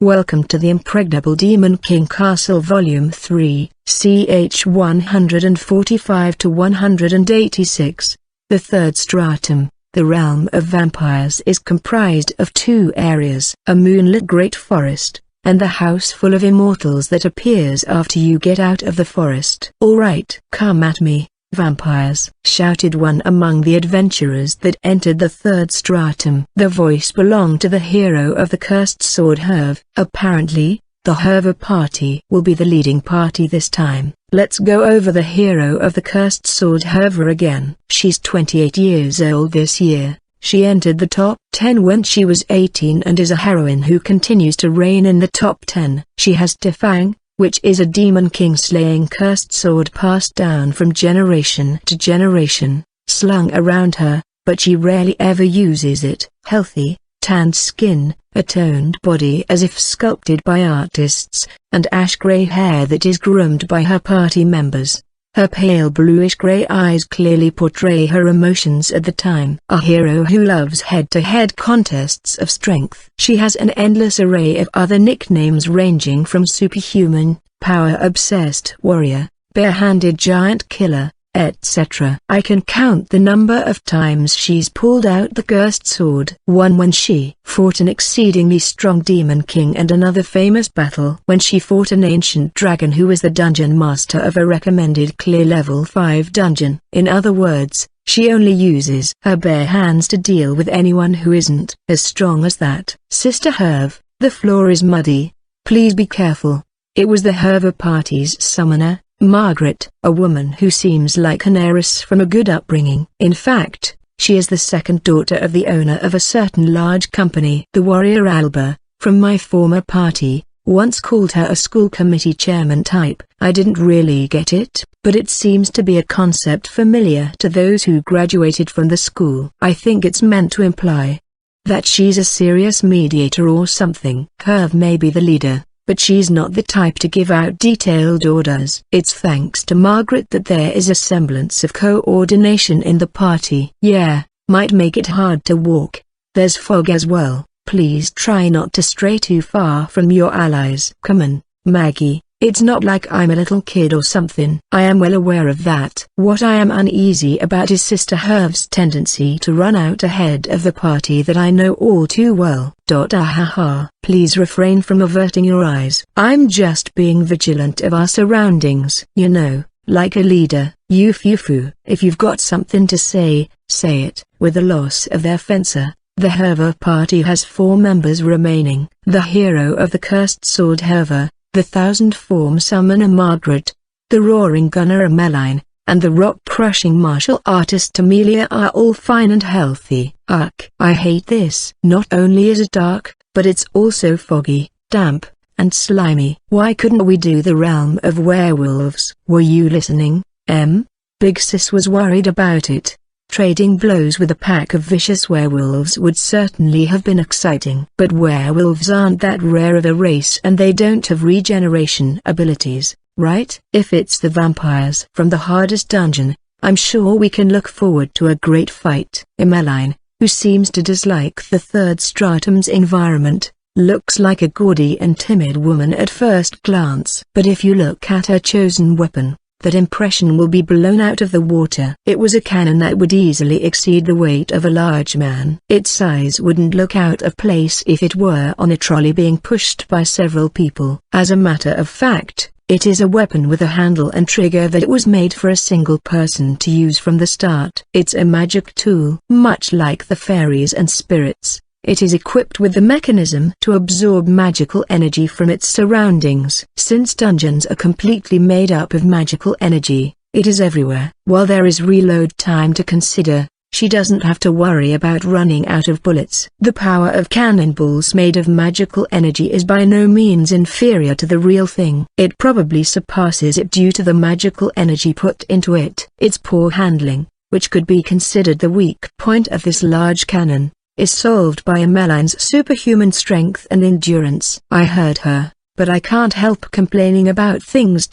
Welcome to the Impregnable Demon King Castle Volume 3, ch 145 to 186. The third stratum, the realm of vampires, is comprised of two areas: a moonlit great forest, and the house full of immortals that appears after you get out of the forest. "All right, come at me, vampires!" shouted one among the adventurers that entered the third stratum. The voice belonged to the hero of the cursed sword Herve. Apparently, the Herve party will be the leading party this time. Let's go over the hero of the cursed sword Herve again. She's 28 years old this year. She entered the top 10 when she was 18 and is a heroine who continues to reign in the top 10. She has Defang, which is a demon king slaying cursed sword passed down from generation to generation, slung around her, but she rarely ever uses it. Healthy, tanned skin, a toned body as if sculpted by artists, and ash-gray hair that is groomed by her party members. Her pale bluish-gray eyes clearly portray her emotions at the time. A hero who loves head-to-head contests of strength. She has an endless array of other nicknames ranging from superhuman, power-obsessed warrior, bare-handed giant killer, etc. I can count the number of times she's pulled out the cursed sword. One when she fought an exceedingly strong demon king, and another famous battle when she fought an ancient dragon who was the dungeon master of a recommended clear level 5 dungeon. In other words, she only uses her bare hands to deal with anyone who isn't as strong as that. "Sister Herve, the floor is muddy. Please be careful." It was the Herve party's summoner, Margaret, a woman who seems like an heiress from a good upbringing. In fact, she is the second daughter of the owner of a certain large company. The warrior Alba, from my former party, once called her a school committee chairman type. I didn't really get it, but it seems to be a concept familiar to those who graduated from the school. I think it's meant to imply that she's a serious mediator or something. Herve may be the leader, but she's not the type to give out detailed orders. It's thanks to Margaret that there is a semblance of coordination in the party. Yeah, might make it hard to walk. There's fog as well. Please try not to stray too far from your allies. Come on, Maggie. It's not like I'm a little kid or something. I am well aware of that. What I am uneasy about is Sister Herve's tendency to run out ahead of the party that I know all too well. Ahaha. Please refrain from averting your eyes. I'm just being vigilant of our surroundings. You know, like a leader. Yufufu. If you've got something to say, say it. With the loss of their fencer, the Herve party has 4 members remaining. The hero of the cursed sword Herve, the thousand-form summoner Margaret, the roaring gunner Ameline, and the rock-crushing martial artist Amelia are all fine and healthy. Ugh, I hate this. Not only is it dark, but it's also foggy, damp, and slimy. Why couldn't we do the realm of werewolves? Were you listening, Em? Big Sis was worried about it. Trading blows with a pack of vicious werewolves would certainly have been exciting. But werewolves aren't that rare of a race, and they don't have regeneration abilities, right? If it's the vampires from the hardest dungeon, I'm sure we can look forward to a great fight. Emmeline, who seems to dislike the third stratum's environment, looks like a gaudy and timid woman at first glance. But if you look at her chosen weapon, that impression will be blown out of the water. It was a cannon that would easily exceed the weight of a large man. Its size wouldn't look out of place if it were on a trolley being pushed by several people. As a matter of fact, it is a weapon with a handle and trigger that was made for a single person to use from the start. It's a magic tool. Much like the fairies and spirits, it is equipped with the mechanism to absorb magical energy from its surroundings. Since dungeons are completely made up of magical energy, it is everywhere. While there is reload time to consider, she doesn't have to worry about running out of bullets. The power of cannonballs made of magical energy is by no means inferior to the real thing. It probably surpasses it due to the magical energy put into it. Its poor handling, which could be considered the weak point of this large cannon, is solved by Emmeline's superhuman strength and endurance. I heard her, but I can't help complaining about things.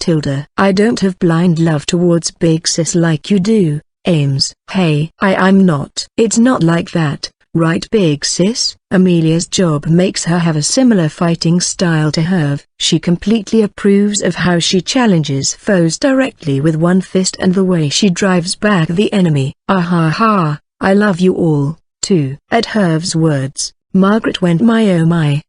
I don't have blind love towards Big Sis like you do, Ames. Hey, I'm not. It's not like that. Right, big sis? Amelia's job makes her have a similar fighting style to Herve. She completely approves of how she challenges foes directly with one fist and the way she drives back the enemy. Ah ha ha, I love you all, too. At Herve's words, Margaret went my oh my.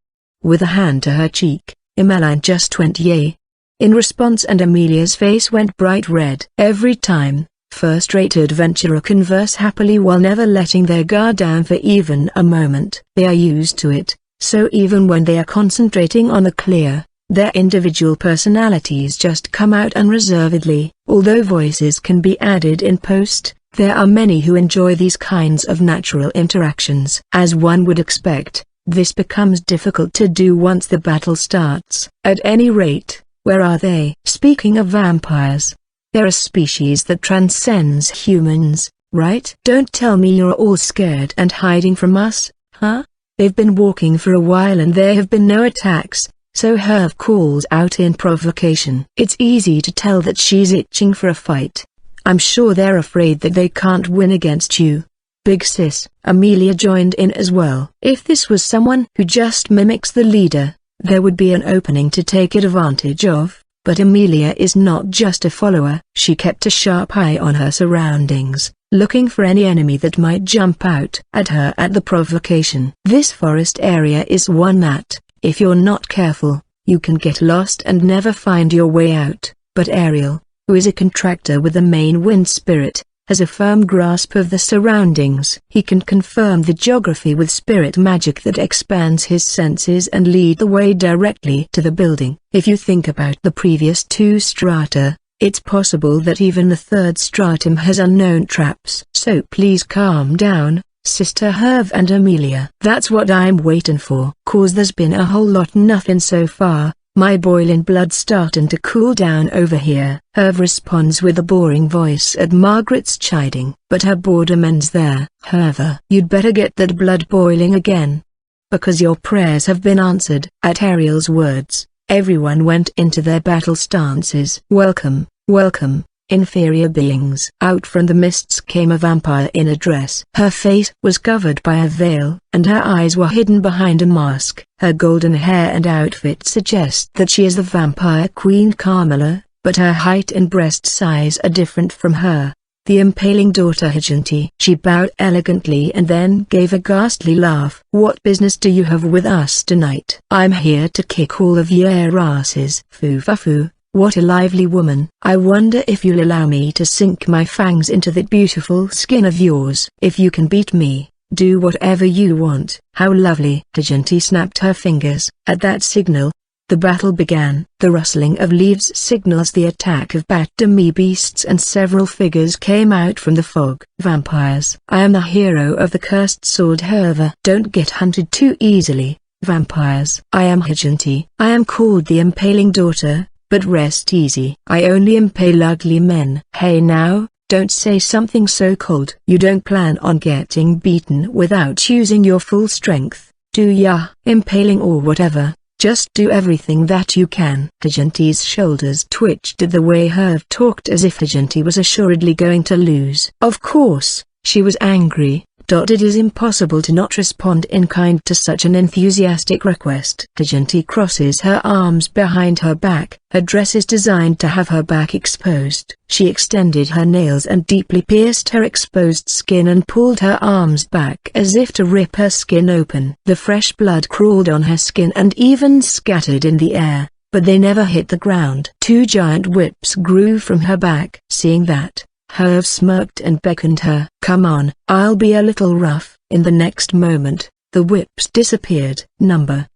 With a hand to her cheek, Emmeline just went yay. In response, and Amelia's face went bright red. Every time, first-rate adventurer converse happily while never letting their guard down for even a moment. They are used to it, so even when they are concentrating on the clear, their individual personalities just come out unreservedly. Although voices can be added in post, there are many who enjoy these kinds of natural interactions. As one would expect, this becomes difficult to do once the battle starts. At any rate, where are they? Speaking of vampires, they're a species that transcends humans, right? Don't tell me you're all scared and hiding from us, huh? They've been walking for a while and there have been no attacks, so Herve calls out in provocation. It's easy to tell that she's itching for a fight. I'm sure they're afraid that they can't win against you. Big sis. Amelia joined in as well. If this was someone who just mimics the leader, there would be an opening to take advantage of. But Amelia is not just a follower. She kept a sharp eye on her surroundings, looking for any enemy that might jump out at her at the provocation. This forest area is one that, if you're not careful, you can get lost and never find your way out. But Ariel, who is a contractor with the main wind spirit, has a firm grasp of the surroundings. He can confirm the geography with spirit magic that expands his senses and lead the way directly to the building. If you think about the previous two strata, it's possible that even the third stratum has unknown traps. So please calm down, Sister Herve and Amelia. That's what I'm waiting for. Cause there's been a whole lot nothing so far. My boiling blood's starting to cool down over here. Herve responds with a boring voice at Margaret's chiding, but her boredom ends there. Herve, you'd better get that blood boiling again, because your prayers have been answered. At Ariel's words, everyone went into their battle stances. Welcome, welcome, inferior beings. Out from the mists came a vampire in a dress. Her face was covered by a veil, and her eyes were hidden behind a mask. Her golden hair and outfit suggest that she is the vampire queen Carmilla, but her height and breast size are different from her. The impaling daughter Hajanti. She bowed elegantly and then gave a ghastly laugh. What business do you have with us tonight? I'm here to kick all of your asses. Foo-fa-foo. What a lively woman. I wonder if you'll allow me to sink my fangs into that beautiful skin of yours. If you can beat me, do whatever you want. How lovely. Hajanti snapped her fingers. At that signal, the battle began. The rustling of leaves signals the attack of bat-demi beasts, and several figures came out from the fog. Vampires. I am the hero of the cursed sword Herve. Don't get hunted too easily, vampires. I am Hajanti. I am called the Impaling Daughter. But rest easy. I only impale ugly men. Hey now, don't say something so cold. You don't plan on getting beaten without using your full strength, do ya? Impaling or whatever, just do everything that you can. Hajanti's shoulders twitched at the way Herve talked, as if Hajanti was assuredly going to lose. Of course, she was angry. It is impossible to not respond in kind to such an enthusiastic request. Hajanti crosses her arms behind her back. Her dress is designed to have her back exposed. She extended her nails and deeply pierced her exposed skin and pulled her arms back as if to rip her skin open. The fresh blood crawled on her skin and even scattered in the air, but they never hit the ground. Two giant whips grew from her back. Seeing that, Herve smirked and beckoned her. Come on, I'll be a little rough. In the next moment, the whips disappeared.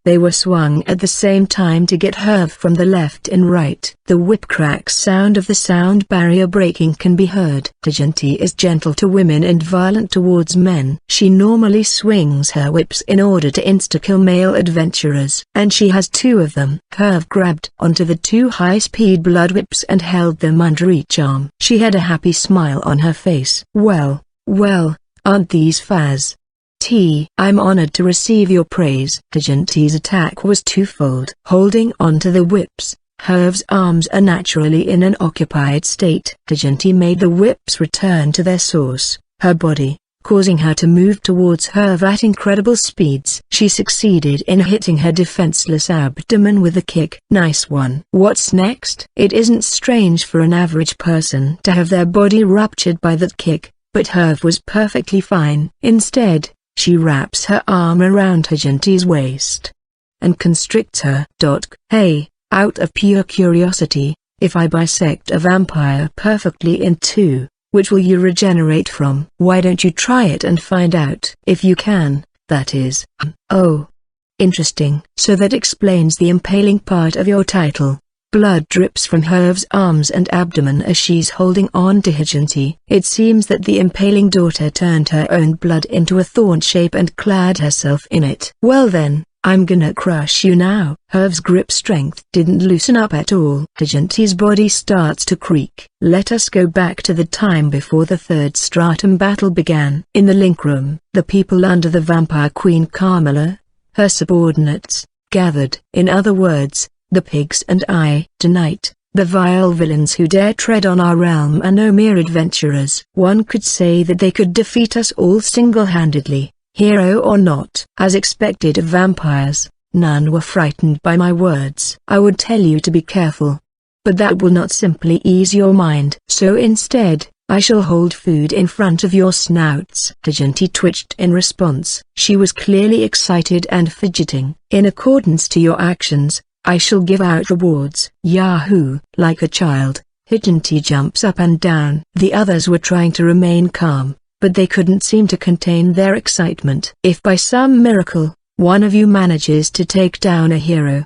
They were swung at the same time to get Herve from the left and right. The whip crack sound of the sound barrier breaking can be heard. Hajanti is gentle to women and violent towards men. She normally swings her whips in order to insta-kill male adventurers, and she has two of them. Herve grabbed onto the two high-speed blood whips and held them under each arm. She had a happy smile on her face. Well, aren't these faz? I'm honored to receive your praise. Hajanti's attack was twofold. Holding onto the whips, Herve's arms are naturally in an occupied state. Hajanti made the whips return to their source, her body, causing her to move towards Herve at incredible speeds. She succeeded in hitting her defenseless abdomen with a kick. Nice one. What's next? It isn't strange for an average person to have their body ruptured by that kick, but Herve was perfectly fine. Instead, she wraps her arm around Hajinti's waist and constricts her. Hey, out of pure curiosity, if I bisect a vampire perfectly in two, which will you regenerate from? Why don't you try it and find out? If you can, that is. Oh. Interesting. So that explains the impaling part of your title. Blood drips from Herve's arms and abdomen as she's holding on to Hajinti. It seems that the impaling daughter turned her own blood into a thorn shape and clad herself in it. Well then, I'm gonna crush you now. Herve's grip strength didn't loosen up at all. Hajinti's body starts to creak. Let us go back to the time before the third stratum battle began. In the link room, the people under the vampire queen Carmilla, her subordinates, gathered. In other words, the pigs and I. Tonight, the vile villains who dare tread on our realm are no mere adventurers. One could say that they could defeat us all single-handedly, hero or not. As expected of vampires, none were frightened by my words. I would tell you to be careful, but that will not simply ease your mind. So instead, I shall hold food in front of your snouts. Hajinti twitched in response. She was clearly excited and fidgeting. In accordance to your actions, I shall give out rewards. Yahoo! Like a child, Hajinti jumps up and down. The others were trying to remain calm, but they couldn't seem to contain their excitement. If by some miracle, one of you manages to take down a hero.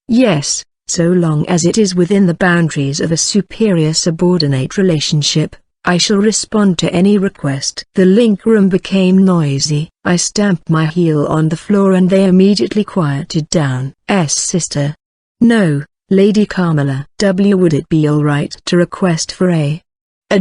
Yes, so long as it is within the boundaries of a superior-subordinate relationship, I shall respond to any request. The link room became noisy. I stamped my heel on the floor and they immediately quieted down. Sister. No, Lady Carmilla. Would it be alright to request for a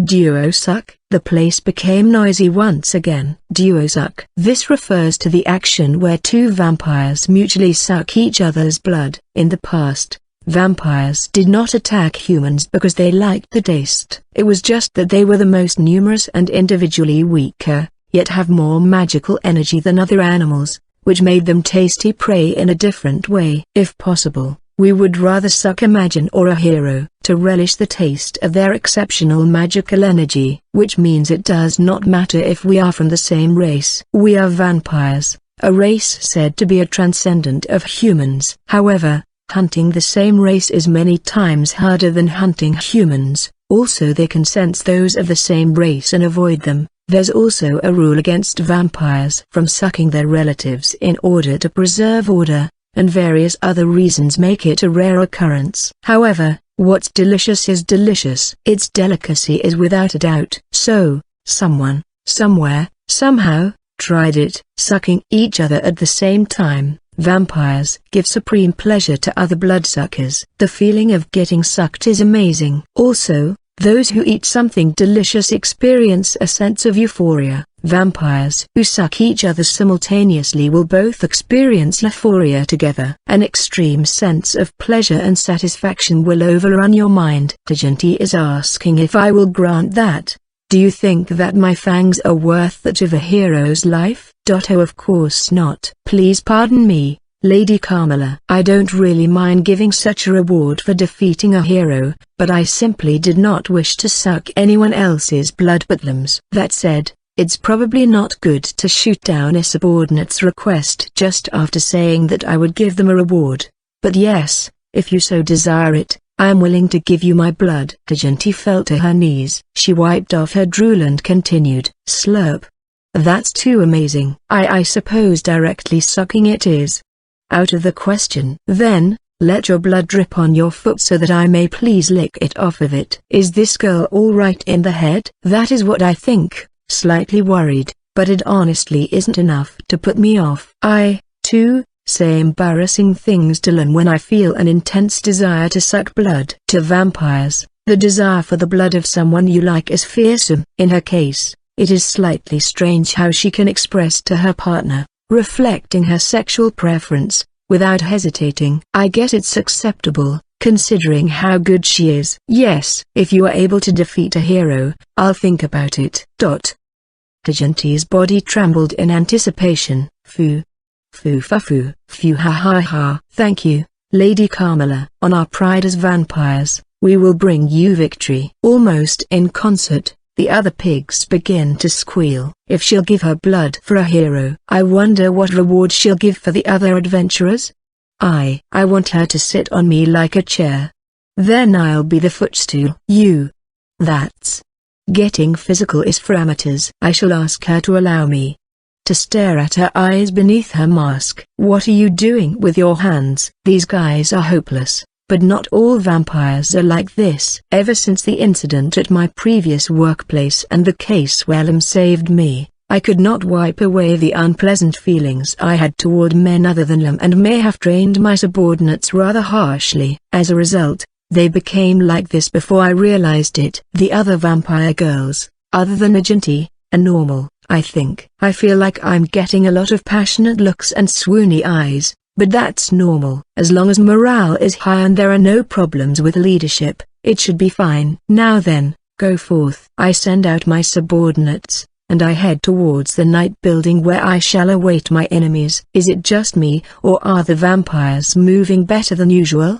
duo suck? The place became noisy once again. Duo suck. This refers to the action where two vampires mutually suck each other's blood. In the past, vampires did not attack humans because they liked the taste. It was just that they were the most numerous and individually weaker, yet have more magical energy than other animals, which made them tasty prey in a different way. If possible, we would rather suck a magician or a hero, to relish the taste of their exceptional magical energy. Which means it does not matter if we are from the same race. We are vampires, a race said to be a transcendent of humans. However, hunting the same race is many times harder than hunting humans. Also they can sense those of the same race and avoid them. There's also a rule against vampires from sucking their relatives in order to preserve order, and various other reasons make it a rare occurrence. However, what's delicious is delicious. Its delicacy is without a doubt. So, someone, somewhere, somehow, tried it. Sucking each other at the same time. Vampires give supreme pleasure to other bloodsuckers. The feeling of getting sucked is amazing. Also, those who eat something delicious experience a sense of euphoria. Vampires who suck each other simultaneously will both experience euphoria together. An extreme sense of pleasure and satisfaction will overrun your mind. Hajinti is asking if I will grant that. Do you think that my fangs are worth that of a hero's life? Oh, of course not. Please pardon me, Lady Carmilla. I don't really mind giving such a reward for defeating a hero, but I simply did not wish to suck anyone else's blood but them's. That said, it's probably not good to shoot down a subordinate's request just after saying that I would give them a reward. But yes, if you so desire it, I am willing to give you my blood. Hajinti fell to her knees. She wiped off her drool and continued. Slurp. That's too amazing. I suppose directly sucking it is out of the question. Then, let your blood drip on your foot so that I may please lick it off of it. Is this girl all right in the head? That is what I think. Slightly worried, but it honestly isn't enough to put me off. I, too, say embarrassing things to learn when I feel an intense desire to suck blood. To vampires, the desire for the blood of someone you like is fearsome. In her case, it is slightly strange how she can express to her partner, reflecting her sexual preference, without hesitating. I guess it's acceptable, considering how good she is. Yes, if you are able to defeat a hero, I'll think about it. Tajanti's body trembled in anticipation. Foo. Foo fa foo, foo ha ha ha. Thank you, Lady Carmilla. On our pride as vampires, we will bring you victory. Almost in concert, the other pigs begin to squeal. If she'll give her blood for a hero. I wonder what reward she'll give for the other adventurers? I want her to sit on me like a chair. Then I'll be the footstool. That's getting physical is for amateurs. I shall ask her to allow me to stare at her eyes beneath her mask. What are you doing with your hands? These guys are hopeless, but not all vampires are like this. Ever since the incident at my previous workplace and the case where Lim saved me, I could not wipe away the unpleasant feelings I had toward men other than Lim, and may have trained my subordinates rather harshly. As a result, they became like this before I realized it. The other vampire girls, other than Tajanti, are normal, I think. I feel like I'm getting a lot of passionate looks and swoony eyes, but that's normal. As long as morale is high and there are no problems with leadership, it should be fine. Now then, go forth. I send out my subordinates, and I head towards the night building where I shall await my enemies. Is it just me, or are the vampires moving better than usual?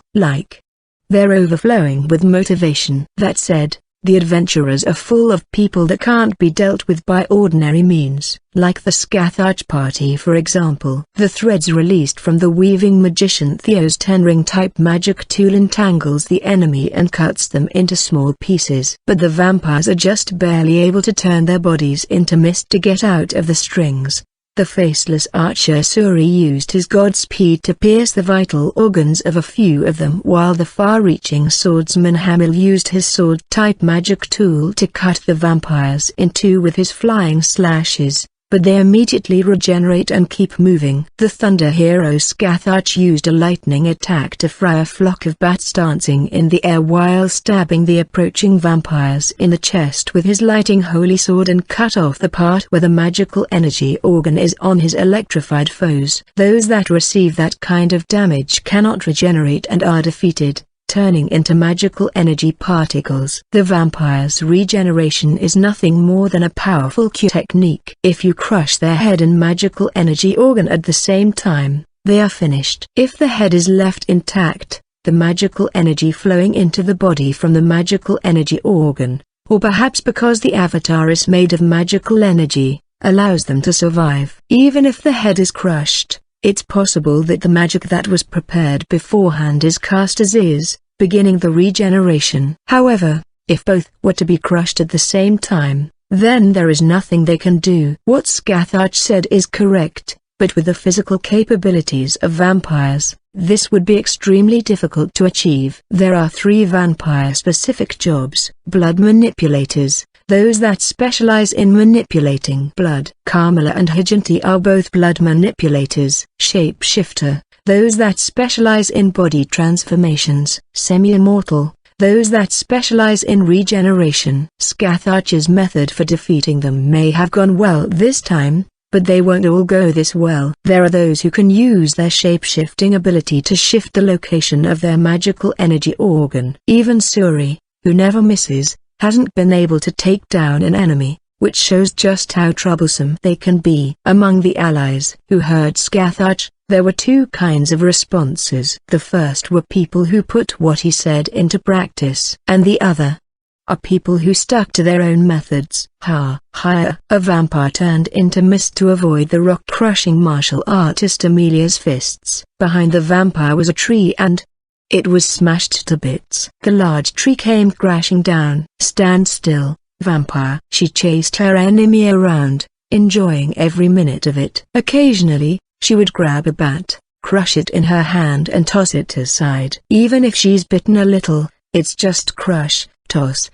They're overflowing with motivation. That said, the adventurers are full of people that can't be dealt with by ordinary means, like the Scathach party for example. The threads released from the weaving magician Theo's 10-ring type magic tool entangles the enemy and cuts them into small pieces. But the vampires are just barely able to turn their bodies into mist to get out of the strings. The faceless archer Suri used his godspeed to pierce the vital organs of a few of them, while the far-reaching swordsman Hamil used his sword-type magic tool to cut the vampires in two with his flying slashes, but they immediately regenerate and keep moving. The thunder hero Scathach used a lightning attack to fry a flock of bats dancing in the air while stabbing the approaching vampires in the chest with his lighting holy sword and cut off the part where the magical energy organ is on his electrified foes. Those that receive that kind of damage cannot regenerate and are defeated, turning into magical energy particles. The vampire's regeneration is nothing more than a powerful Q technique. If you crush their head and magical energy organ at the same time, they are finished. If the head is left intact, the magical energy flowing into the body from the magical energy organ, or perhaps because the avatar is made of magical energy, allows them to survive. Even if the head is crushed, it's possible that the magic that was prepared beforehand is cast as is, beginning the regeneration. However, if both were to be crushed at the same time, then there is nothing they can do. What Scathach said is correct, but with the physical capabilities of vampires, this would be extremely difficult to achieve. There are 3 vampire-specific jobs: blood manipulators, those that specialize in manipulating blood. Carmilla and Tajanti are both blood manipulators. Shapeshifter, those that specialize in body transformations. Semi-immortal, those that specialize in regeneration. Scathach's method for defeating them may have gone well this time, but they won't all go this well. There are those who can use their shape-shifting ability to shift the location of their magical energy organ. Even Suri, who never misses, hasn't been able to take down an enemy, which shows just how troublesome they can be. Among the allies who heard Scathach, there were 2 kinds of responses. The first were people who put what he said into practice, and the other are people who stuck to their own methods. A vampire turned into mist to avoid the rock-crushing martial artist Amelia's fists. Behind the vampire was a tree and it was smashed to bits. The large tree came crashing down. Stand still, vampire. She chased her enemy around, enjoying every minute of it. Occasionally, she would grab a bat, crush it in her hand and toss it aside. Even if she's bitten a little, it's just crush, toss,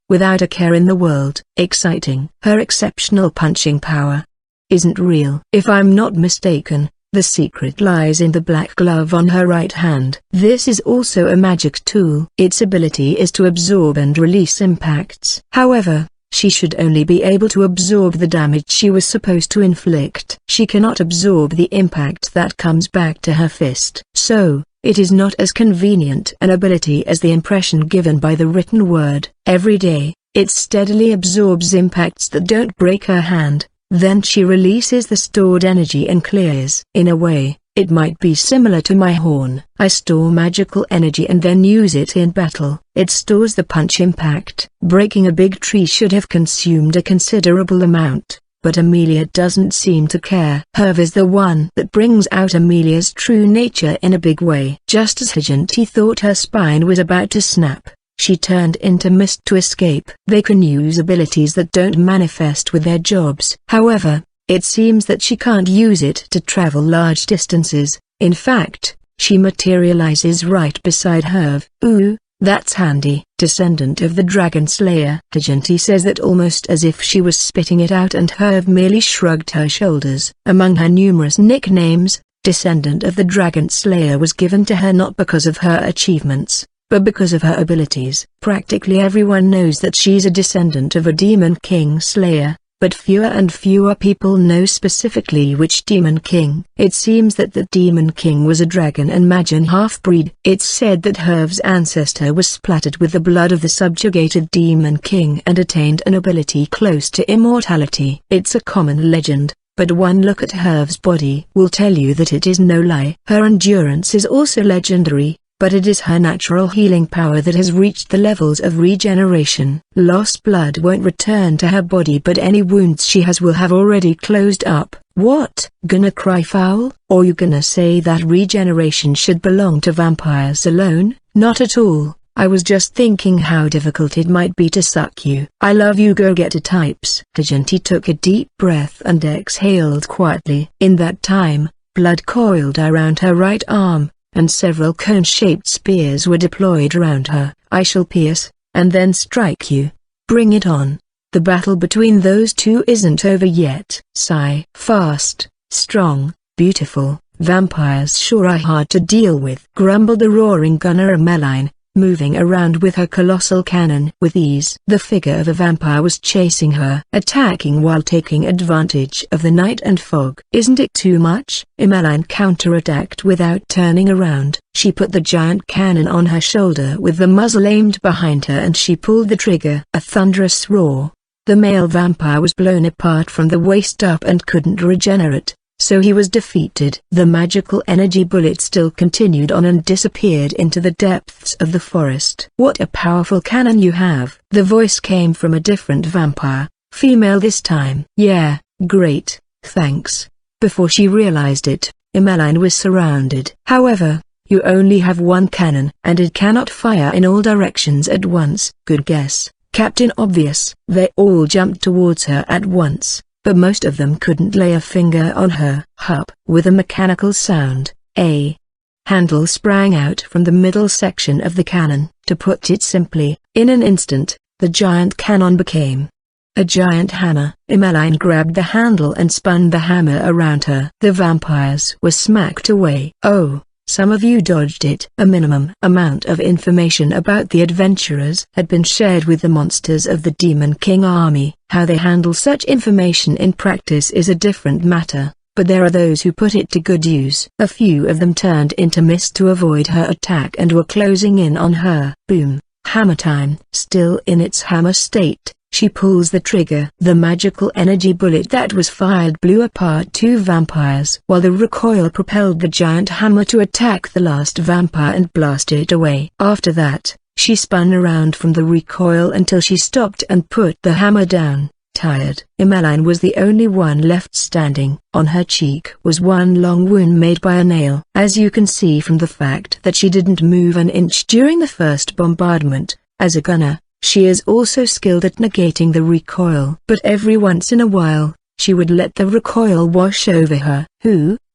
without a care in the world. Exciting. Her exceptional punching power isn't real. If I'm not mistaken, the secret lies in the black glove on her right hand. This is also a magic tool. Its ability is to absorb and release impacts. However, she should only be able to absorb the damage she was supposed to inflict. She cannot absorb the impact that comes back to her fist. So, it is not as convenient an ability as the impression given by the written word. Every day, It steadily absorbs impacts that don't break her hand. Then she releases the stored energy and clears. In a way, it might be similar to my horn. I store magical energy and then use it in battle. It stores the punch impact. Breaking a big tree should have consumed a considerable amount, but Amelia doesn't seem to care. Herv is the one that brings out Amelia's true nature in a big way. Just as Hajanti thought her spine was about to snap, she turned into mist to escape. They can use abilities that don't manifest with their jobs. However, it seems that she can't use it to travel large distances. In fact, she materializes right beside Herv. Ooh, that's handy. Descendant of the Dragon Slayer. Hajanti says that almost as if she was spitting it out, and Herv merely shrugged her shoulders. Among her numerous nicknames, Descendant of the Dragon Slayer was given to her not because of her achievements, but because of her abilities. Practically everyone knows that she's a descendant of a Demon King Slayer, but fewer and fewer people know specifically which Demon King. It seems that the Demon King was a dragon and Magian half-breed. It's said that Herv's ancestor was splattered with the blood of the subjugated Demon King and attained an ability close to immortality. It's a common legend, but one look at Herv's body will tell you that it is no lie. Her endurance is also legendary, but it is her natural healing power that has reached the levels of regeneration. Lost blood won't return to her body, but any wounds she has will have already closed up. What? Gonna cry foul? Or you gonna say that regeneration should belong to vampires alone? Not at all. I was just thinking how difficult it might be to suck you. I love you go-getter types. Hajanti took a deep breath and exhaled quietly. In that time, blood coiled around her right arm, and several cone-shaped spears were deployed around her. I shall pierce, and then strike you. Bring it on. The battle between those two isn't over yet. Sigh. Fast, strong, beautiful, vampires sure are hard to deal with, grumbled the roaring gunner Emmeline, moving around with her colossal cannon with ease. The figure of a vampire was chasing her, attacking while taking advantage of the night and fog. Isn't it too much? Emmeline counterattacked without turning around. She put the giant cannon on her shoulder with the muzzle aimed behind her, and she pulled the trigger. A thunderous roar. The male vampire was blown apart from the waist up and couldn't regenerate, so he was defeated. The magical energy bullet still continued on and disappeared into the depths of the forest. What a powerful cannon you have. The voice came from a different vampire, female this time. Yeah, great, thanks. Before she realized it, Emmeline was surrounded. However, you only have one cannon, and it cannot fire in all directions at once. Good guess, Captain Obvious. They all jumped towards her at once, but most of them couldn't lay a finger on her. Hup! With a mechanical sound, a handle sprang out from the middle section of the cannon. To put it simply, in an instant, the giant cannon became a giant hammer. Emmeline grabbed the handle and spun the hammer around her. The vampires were smacked away. Oh, some of you dodged it. A minimum amount of information about the adventurers had been shared with the monsters of the Demon King army. How they handle such information in practice is a different matter, but there are those who put it to good use. A few of them turned into mist to avoid her attack and were closing in on her. Boom! Hammer time. Still in its hammer state, she pulls the trigger. The magical energy bullet that was fired blew apart two vampires, while the recoil propelled the giant hammer to attack the last vampire and blast it away. After that, she spun around from the recoil until she stopped and put the hammer down. Tired, Emmeline was the only one left standing. On her cheek was one long wound made by a nail. As you can see from the fact that she didn't move an inch during the first bombardment, as a gunner, she is also skilled at negating the recoil. But every once in a while, she would let the recoil wash over her.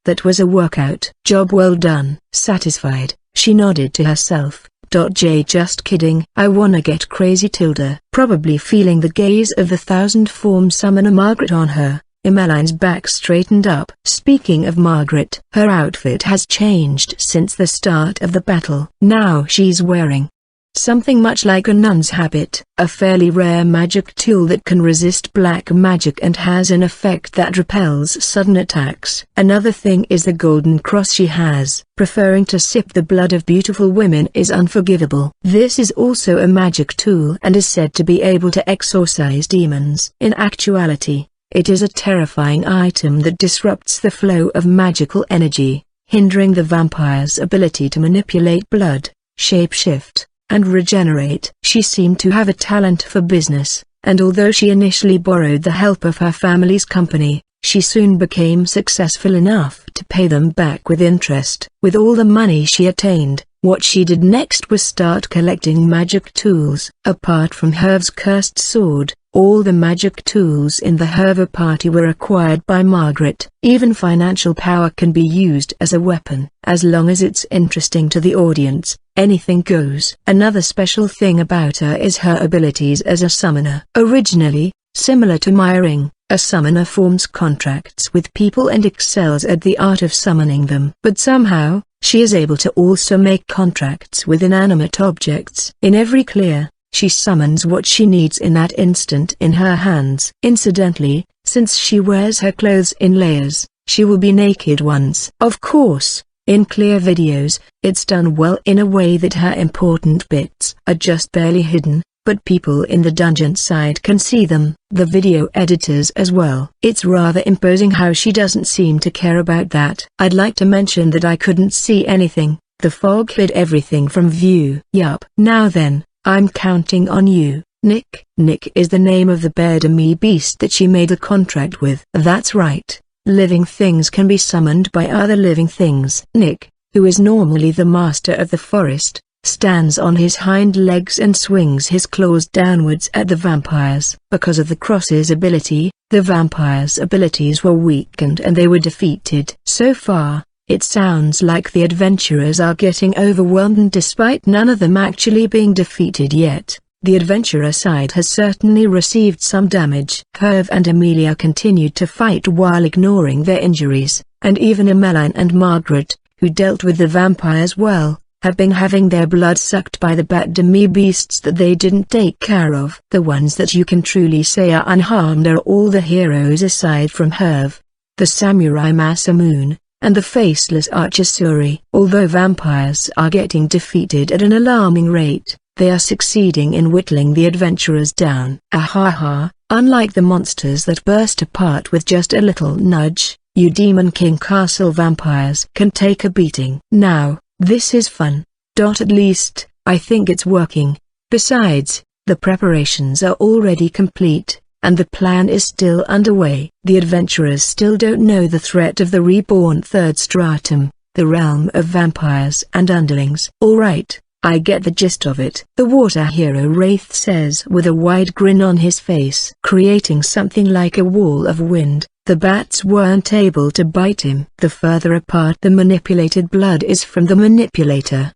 That was a workout. Job well done. Satisfied, she nodded to herself. Just kidding. I wanna get crazy tilde. Probably feeling the gaze of the thousand-form summoner Margaret on her, Emmeline's back straightened up. Speaking of Margaret, her outfit has changed since the start of the battle. Now she's wearing something much like a nun's habit, a fairly rare magic tool that can resist black magic and has an effect that repels sudden attacks. Another thing is the golden cross she has. Preferring to sip the blood of beautiful women is unforgivable. This is also a magic tool and is said to be able to exorcise demons. In actuality, it is a terrifying item that disrupts the flow of magical energy, hindering the vampire's ability to manipulate blood, shapeshift, and regenerate. She seemed to have a talent for business, and although she initially borrowed the help of her family's company, she soon became successful enough to pay them back with interest. With all the money she attained, what she did next was start collecting magic tools. Apart from Herve's cursed sword, all the magic tools in the Herve party were acquired by Margaret. Even financial power can be used as a weapon. As long as it's interesting to the audience, anything goes. Another special thing about her is her abilities as a summoner. Originally, similar to Myring, a summoner forms contracts with people and excels at the art of summoning them. But somehow, she is able to also make contracts with inanimate objects. In every clear, she summons what she needs in that instant in her hands. Incidentally, since she wears her clothes in layers, she will be naked once. Of course, in clear videos, it's done well in a way that her important bits are just barely hidden, but people in the dungeon side can see them, the video editors as well. It's rather imposing how she doesn't seem to care about that. I'd like to mention that I couldn't see anything, the fog hid everything from view. Yup. Now then, I'm counting on you, Nick. Nick is the name of the bear demi beast that she made a contract with. That's right, living things can be summoned by other living things. Nick, who is normally the master of the forest, stands on his hind legs and swings his claws downwards at the vampires. Because of the cross's ability, the vampires' abilities were weakened and they were defeated. So far, it sounds like the adventurers are getting overwhelmed, and despite none of them actually being defeated yet, the adventurer side has certainly received some damage. Herve and Amelia continued to fight while ignoring their injuries, and even Emmeline and Margaret, who dealt with the vampires well, have been having their blood sucked by the bat demi-beasts that they didn't take care of. The ones that you can truly say are unharmed are all the heroes aside from Herve, the samurai Masamune, and the faceless archer Suri. Although vampires are getting defeated at an alarming rate, they are succeeding in whittling the adventurers down. Ahaha, unlike the monsters that burst apart with just a little nudge, you Demon King Castle vampires can take a beating. Now, this is fun. At least, I think it's working. Besides, the preparations are already complete, and the plan is still underway. The adventurers still don't know the threat of the reborn third stratum, the realm of vampires and underlings. Alright, I get the gist of it, the water hero Wraith says with a wide grin on his face. Creating something like a wall of wind, the bats weren't able to bite him. The further apart the manipulated blood is from the manipulator,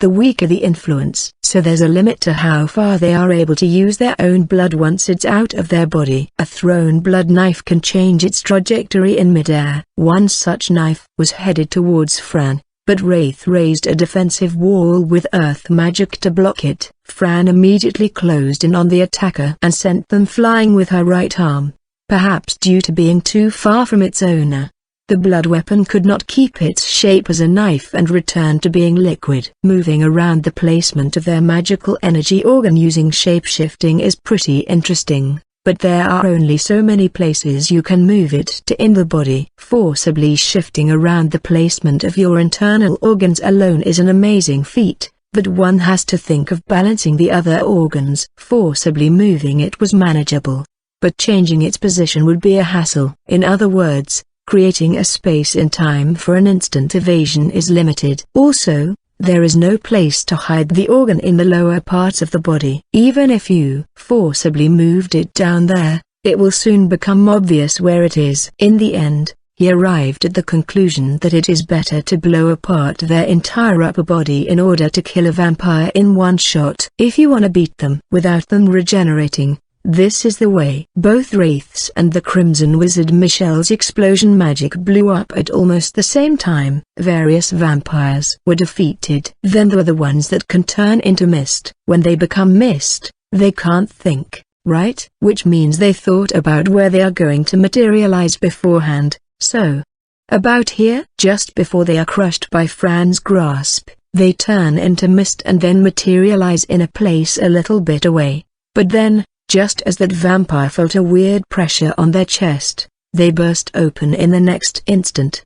the weaker the influence. So there's a limit to how far they are able to use their own blood once it's out of their body. A thrown blood knife can change its trajectory in midair. One such knife was headed towards Fran, but Wraith raised a defensive wall with earth magic to block it. Fran immediately closed in on the attacker and sent them flying with her right arm. Perhaps due to being too far from its owner, the blood weapon could not keep its shape as a knife and returned to being liquid. Moving around the placement of their magical energy organ using shape-shifting is pretty interesting, but there are only so many places you can move it to in the body. Forcibly shifting around the placement of your internal organs alone is an amazing feat, but one has to think of balancing the other organs. Forcibly moving it was manageable, but changing its position would be a hassle. In other words, creating a space in time for an instant evasion is limited. Also, there is no place to hide the organ in the lower parts of the body. Even if you forcibly moved it down there, it will soon become obvious where it is. In the end, he arrived at the conclusion that it is better to blow apart their entire upper body in order to kill a vampire in one shot. If you want to beat them without them regenerating, This is the way. Both Wraiths and the Crimson Wizard Michelle's explosion magic blew up at almost the same time. Various vampires were defeated. Then there are the ones that can turn into mist. When they become mist, they can't think, right? Which means they thought about where they are going to materialize beforehand. So, about here, just before they are crushed by Fran's grasp, they turn into mist and then materialize in a place a little bit away. But then, just as that vampire felt a weird pressure on their chest, they burst open in the next instant.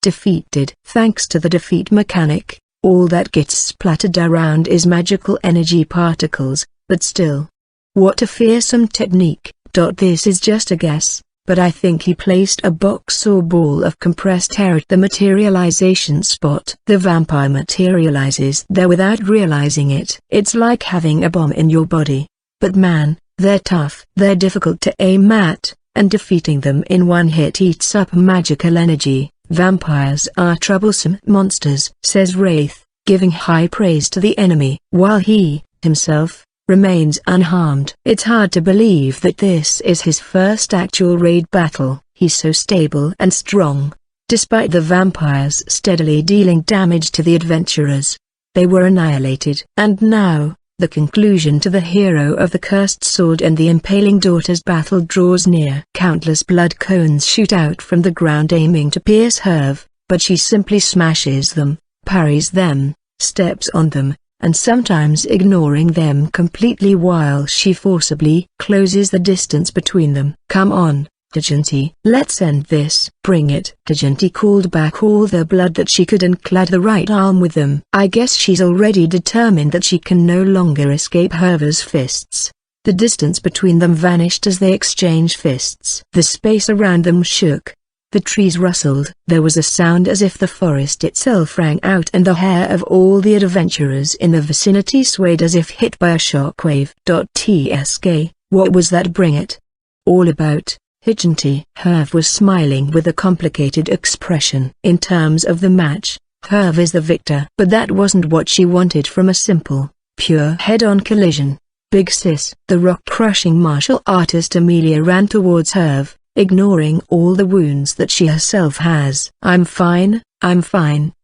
Defeated. Thanks to the defeat mechanic, all that gets splattered around is magical energy particles, but still. What a fearsome technique. This is just a guess, but I think he placed a box or ball of compressed air at the materialization spot. The vampire materializes there without realizing it. It's like having a bomb in your body. But man, they're tough. They're difficult to aim at, and defeating them in one hit eats up magical energy. Vampires are troublesome monsters, says Wraith, giving high praise to the enemy, while he, himself, remains unharmed. It's hard to believe that this is his first actual raid battle. He's so stable and strong. Despite the vampires steadily dealing damage to the adventurers, they were annihilated. And now, the conclusion to the hero of the Cursed Sword and the Impaling Daughters battle draws near. Countless blood cones shoot out from the ground aiming to pierce Herve, but she simply smashes them, parries them, steps on them, and sometimes ignoring them completely while she forcibly closes the distance between them. Come on, Tajanti, let's end this. Bring it. Tajanti called back all the blood that she could and clad the right arm with them. I guess she's already determined that she can no longer escape Herve's fists. The distance between them vanished as they exchanged fists. The space around them shook. The trees rustled. There was a sound as if the forest itself rang out and the hair of all the adventurers in the vicinity swayed as if hit by a shockwave. Tsk, what was that? Bring it. All about, Tajanti. Herve was smiling with a complicated expression. In terms of the match, Herve is the victor. But that wasn't what she wanted from a simple, pure head-on collision. Big sis. The rock-crushing martial artist Amelia ran towards Herve, ignoring all the wounds that she herself has. I'm fine,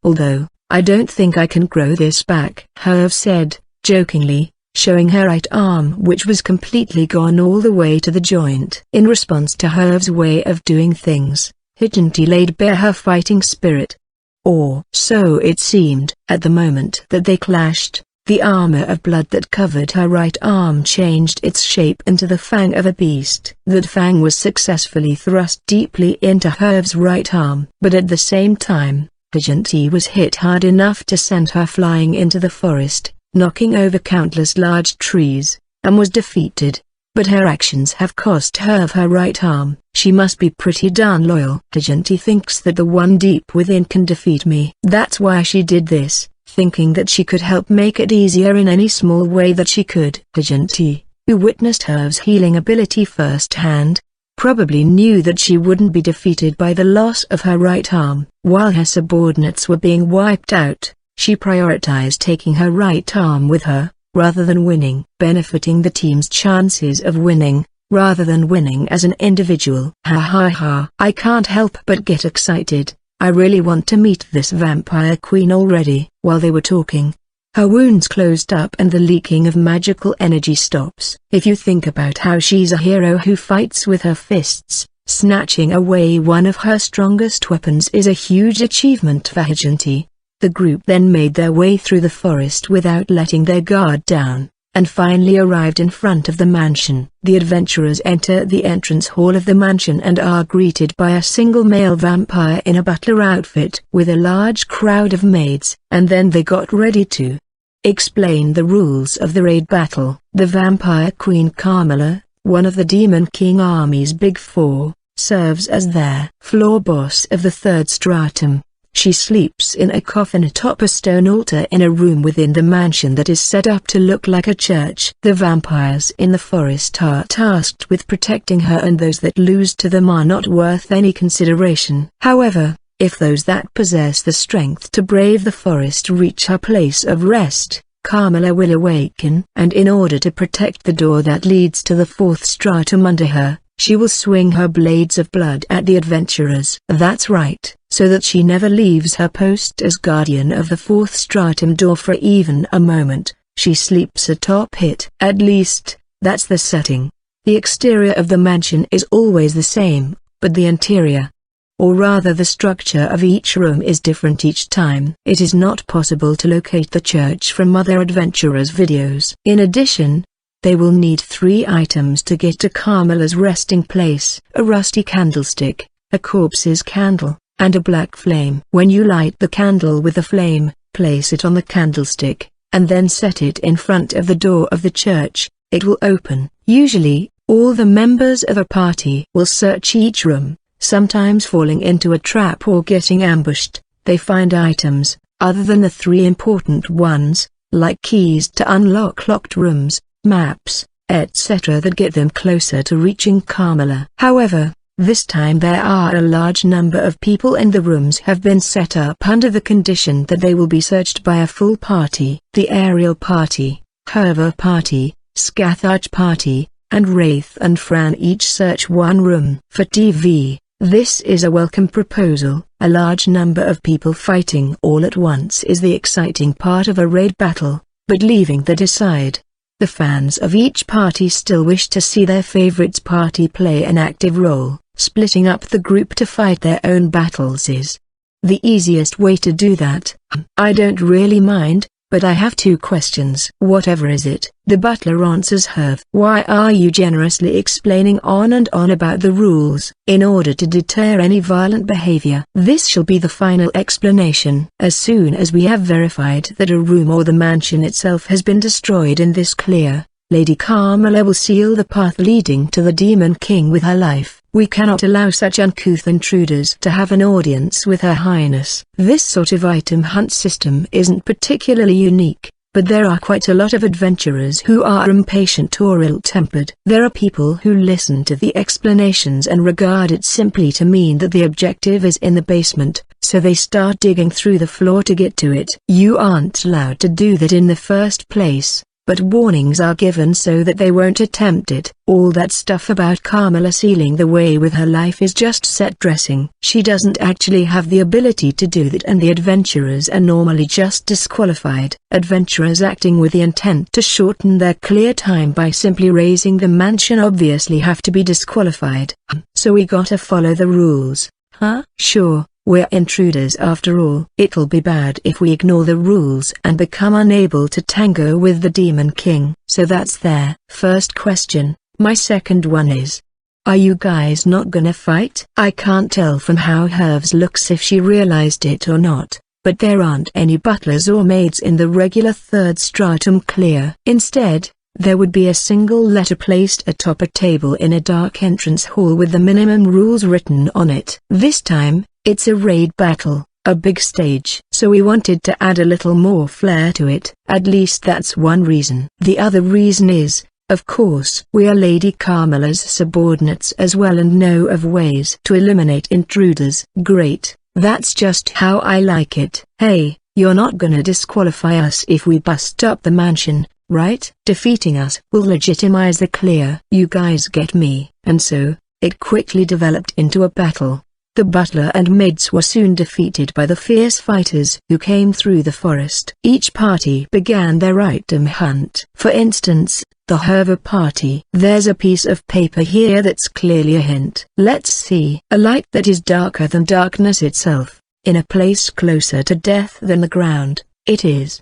although, I don't think I can grow this back, Herve said, jokingly, showing her right arm which was completely gone all the way to the joint. In response to Herve's way of doing things, Tajanti laid bare her fighting spirit. Or so it seemed. At the moment that they clashed, the armor of blood that covered her right arm changed its shape into the fang of a beast. That fang was successfully thrust deeply into Herve's right arm. But at the same time, Tajanti was hit hard enough to send her flying into the forest, knocking over countless large trees, and was defeated. But her actions have cost Herve her right arm. She must be pretty darn loyal. Tajanti thinks that the one deep within can defeat me. That's why she did this, thinking that she could help make it easier in any small way that she could. Tajanti, who witnessed Herve's healing ability firsthand, probably knew that she wouldn't be defeated by the loss of her right arm. While her subordinates were being wiped out, she prioritized taking her right arm with her, rather than winning, benefiting the team's chances of winning, rather than winning as an individual. Ha ha ha. I can't help but get excited. I really want to meet this vampire queen already. While they were talking, her wounds closed up and the leaking of magical energy stops. If you think about how she's a hero who fights with her fists, snatching away one of her strongest weapons is a huge achievement for Tajanti. The group then made their way through the forest without letting their guard down, and finally arrived in front of the mansion. The adventurers enter the entrance hall of the mansion and are greeted by a single male vampire in a butler outfit with a large crowd of maids, and then they got ready to explain the rules of the raid battle. The vampire queen Carmela, one of the Demon King Army's Big Four, serves as their floor boss of the third stratum. She sleeps in a coffin atop a stone altar in a room within the mansion that is set up to look like a church. The vampires in the forest are tasked with protecting her, and those that lose to them are not worth any consideration. However, if those that possess the strength to brave the forest reach her place of rest, Carmilla will awaken, and in order to protect the door that leads to the fourth stratum under her, she will swing her blades of blood at the adventurers. That's right, so that she never leaves her post as guardian of the fourth stratum door for even a moment. She sleeps atop it. At least, that's the setting. The exterior of the mansion is always the same, but the interior, or rather the structure of each room, is different each time. It is not possible to locate the church from other adventurers' videos. In addition, they will need 3 items to get to Carmilla's resting place: a rusty candlestick, a corpse's candle, and a black flame. When you light the candle with the flame, place it on the candlestick, and then set it in front of the door of the church. It will open. Usually, all the members of a party will search each room, sometimes falling into a trap or getting ambushed. They find items, other than the 3 important ones, like keys to unlock locked rooms, maps, etc., that get them closer to reaching Carmilla. However, this time there are a large number of people and the rooms have been set up under the condition that they will be searched by a full party. The Aerial Party, Herva Party, Scatharch Party, and Wraith and Fran each search one room. For TV, this is a welcome proposal. A large number of people fighting all at once is the exciting part of a raid battle, but leaving that aside, the fans of each party still wish to see their favorites party play an active role. Splitting up the group to fight their own battles is the easiest way to do that. I don't really mind, but I have 2 questions. Whatever is it? The butler answers Herv. Why are you generously explaining on and on about the rules? In order to deter any violent behavior. This shall be the final explanation. As soon as we have verified that a room or the mansion itself has been destroyed in this clear, Lady Carmilla will seal the path leading to the Demon King with her life. We cannot allow such uncouth intruders to have an audience with Her Highness. This sort of item hunt system isn't particularly unique, but there are quite a lot of adventurers who are impatient or ill-tempered. There are people who listen to the explanations and regard it simply to mean that the objective is in the basement, so they start digging through the floor to get to it. You aren't allowed to do that in the first place, but warnings are given so that they won't attempt it. All that stuff about Carmilla sealing the way with her life is just set dressing. She doesn't actually have the ability to do that, and the adventurers are normally just disqualified. Adventurers acting with the intent to shorten their clear time by simply raising the mansion obviously have to be disqualified. So we gotta follow the rules, huh? Sure. We're intruders after all. It'll be bad if we ignore the rules and become unable to tango with the Demon King. So that's their first question. My second one is, are you guys not gonna fight? I can't tell from how Herv's looks if she realized it or not, but there aren't any butlers or maids in the regular 3rd stratum clear. Instead, there would be a single letter placed atop a table in a dark entrance hall with the minimum rules written on it. This time, it's a raid battle, a big stage. So we wanted to add a little more flair to it. At least that's one reason. The other reason is, of course, we are Lady Carmilla's subordinates as well and know of ways to eliminate intruders. Great, that's just how I like it. Hey, you're not gonna disqualify us if we bust up the mansion, right? Defeating us will legitimize the clear. You guys get me. And so, it quickly developed into a battle. The butler and maids were soon defeated by the fierce fighters who came through the forest. Each party began their item hunt. For instance, the Herva party. There's a piece of paper here that's clearly a hint. Let's see. A light that is darker than darkness itself, in a place closer to death than the ground. It is.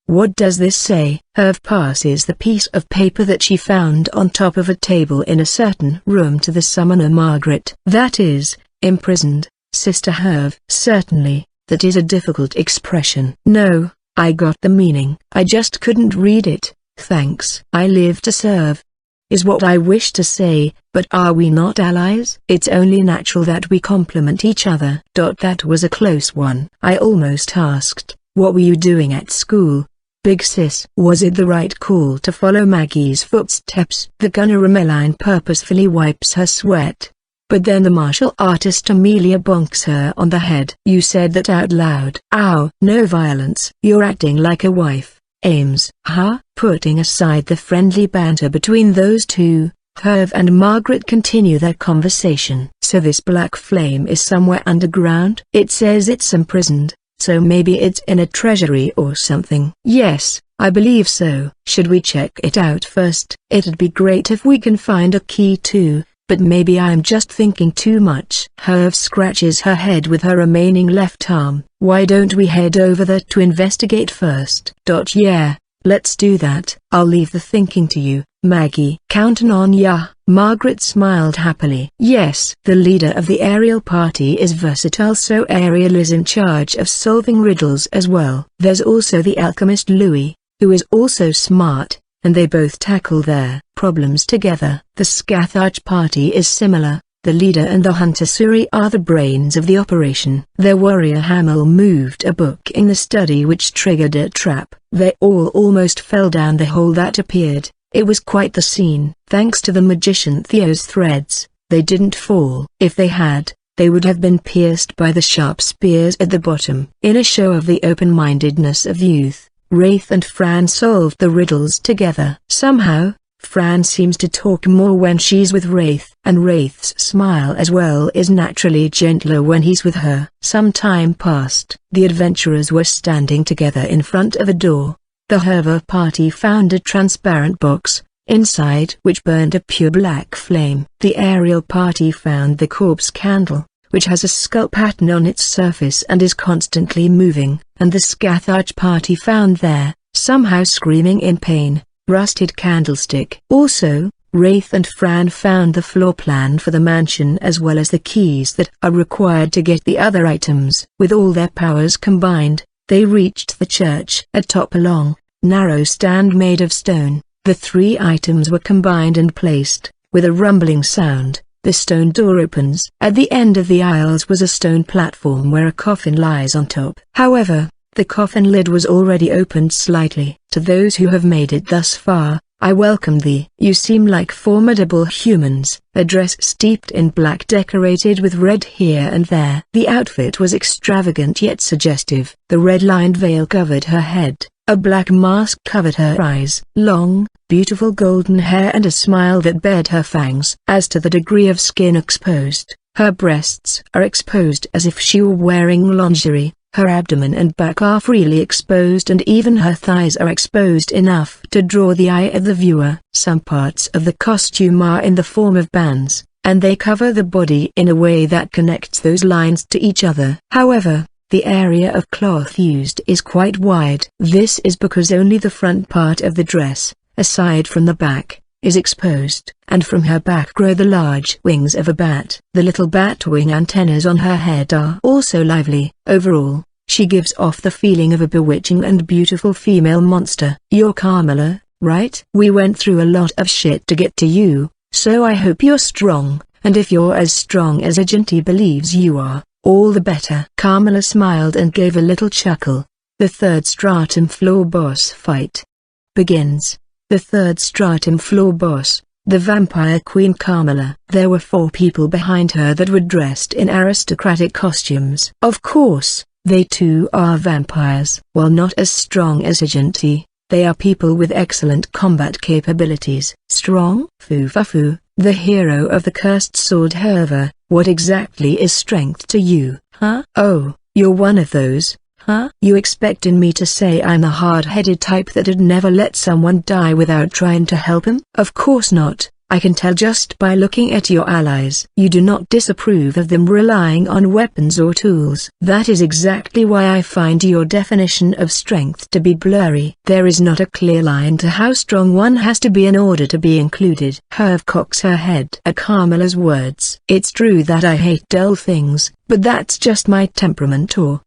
What does this say? Herv passes the piece of paper that she found on top of a table in a certain room to the summoner Margaret. That is, imprisoned, Sister Herv. Certainly, that is a difficult expression. No, I got the meaning. I just couldn't read it. Thanks. I live to serve, is what I wish to say, but are we not allies? It's only natural that we complement each other. That was a close one. I almost asked, what were you doing at school, Big Sis? Was it the right call to follow Maggie's footsteps? The gunner Emeline purposefully wipes her sweat, but then the martial artist Amelia bonks her on the head. You said that out loud. Ow. No violence. You're acting like a wife. aims. Putting aside the friendly banter between those two, Herve and Margaret continue their conversation. So this black flame is somewhere underground? It says it's imprisoned, so maybe it's in a treasury or something. Yes, I believe so. Should we check it out first? It'd be great if we can find a key too, but maybe I'm just thinking too much. Herve scratches her head with her remaining left arm. Why don't we head over there to investigate first? Yeah, let's do that. I'll leave the thinking to you, Maggie. Counting on ya. Margaret smiled happily. Yes, the leader of the Ariel party is versatile, so Ariel is in charge of solving riddles as well. There's also the alchemist Louis, who is also smart, and they both tackle their problems together. The Scathach party is similar. The leader and the hunter Suri are the brains of the operation. Their warrior Hamel moved a book in the study which triggered a trap. They all almost fell down the hole that appeared. It was quite the scene. Thanks to the magician Theo's threads, they didn't fall. If they had, they would have been pierced by the sharp spears at the bottom. In a show of the open-mindedness of youth, Wraith and Fran solved the riddles together. Somehow, Fran seems to talk more when she's with Wraith, and Wraith's smile as well is naturally gentler when he's with her. Some time passed. The adventurers were standing together in front of a door. The Herve party found a transparent box, inside which burned a pure black flame. The Ariel party found the corpse candle, which has a skull pattern on its surface and is constantly moving, and the Scathach party found there, somehow screaming in pain, rusted candlestick. Also, Wraith and Fran found the floor plan for the mansion as well as the keys that are required to get the other items. With all their powers combined, they reached the church. Atop a long, narrow stand made of stone, the three items were combined and placed. With a rumbling sound, the stone door opens. At the end of the aisles was a stone platform where a coffin lies on top. However, the coffin lid was already opened slightly. To those who have made it thus far, I welcome thee. You seem like formidable humans. A dress steeped in black decorated with red here and there. The outfit was extravagant yet suggestive. The red-lined veil covered her head. A black mask covered her eyes. Long, beautiful golden hair and a smile that bared her fangs. As to the degree of skin exposed, her breasts are exposed as if she were wearing lingerie. Her abdomen and back are freely exposed and even her thighs are exposed enough to draw the eye of the viewer. Some parts of the costume are in the form of bands, and they cover the body in a way that connects those lines to each other. However, the area of cloth used is quite wide. This is because only the front part of the dress, aside from the back, is exposed, and from her back grow the large wings of a bat. The little bat wing antennas on her head are also lively. Overall, she gives off the feeling of a bewitching and beautiful female monster. You're Carmela, right? We went through a lot of shit to get to you, so I hope you're strong, and if you're as strong as Agenti believes you are, all the better. Carmela smiled and gave a little chuckle. The third stratum floor boss fight begins. The third stratum floor boss, the vampire queen Carmela. There were 4 people behind her that were dressed in aristocratic costumes. Of course, they too are vampires. While not as strong as Agenti, they are people with excellent combat capabilities. Strong? Fufafu, the hero of the cursed sword Herve, what exactly is strength to you, huh? Oh, you're one of those. Huh? You expecting me to say I'm the hard-headed type that'd never let someone die without trying to help him? Of course not. I can tell just by looking at your allies. You do not disapprove of them relying on weapons or tools. That is exactly why I find your definition of strength to be blurry. There is not a clear line to how strong one has to be in order to be included. Herve cocks her head at Carmela's words. It's true that I hate dull things, but that's just my temperament or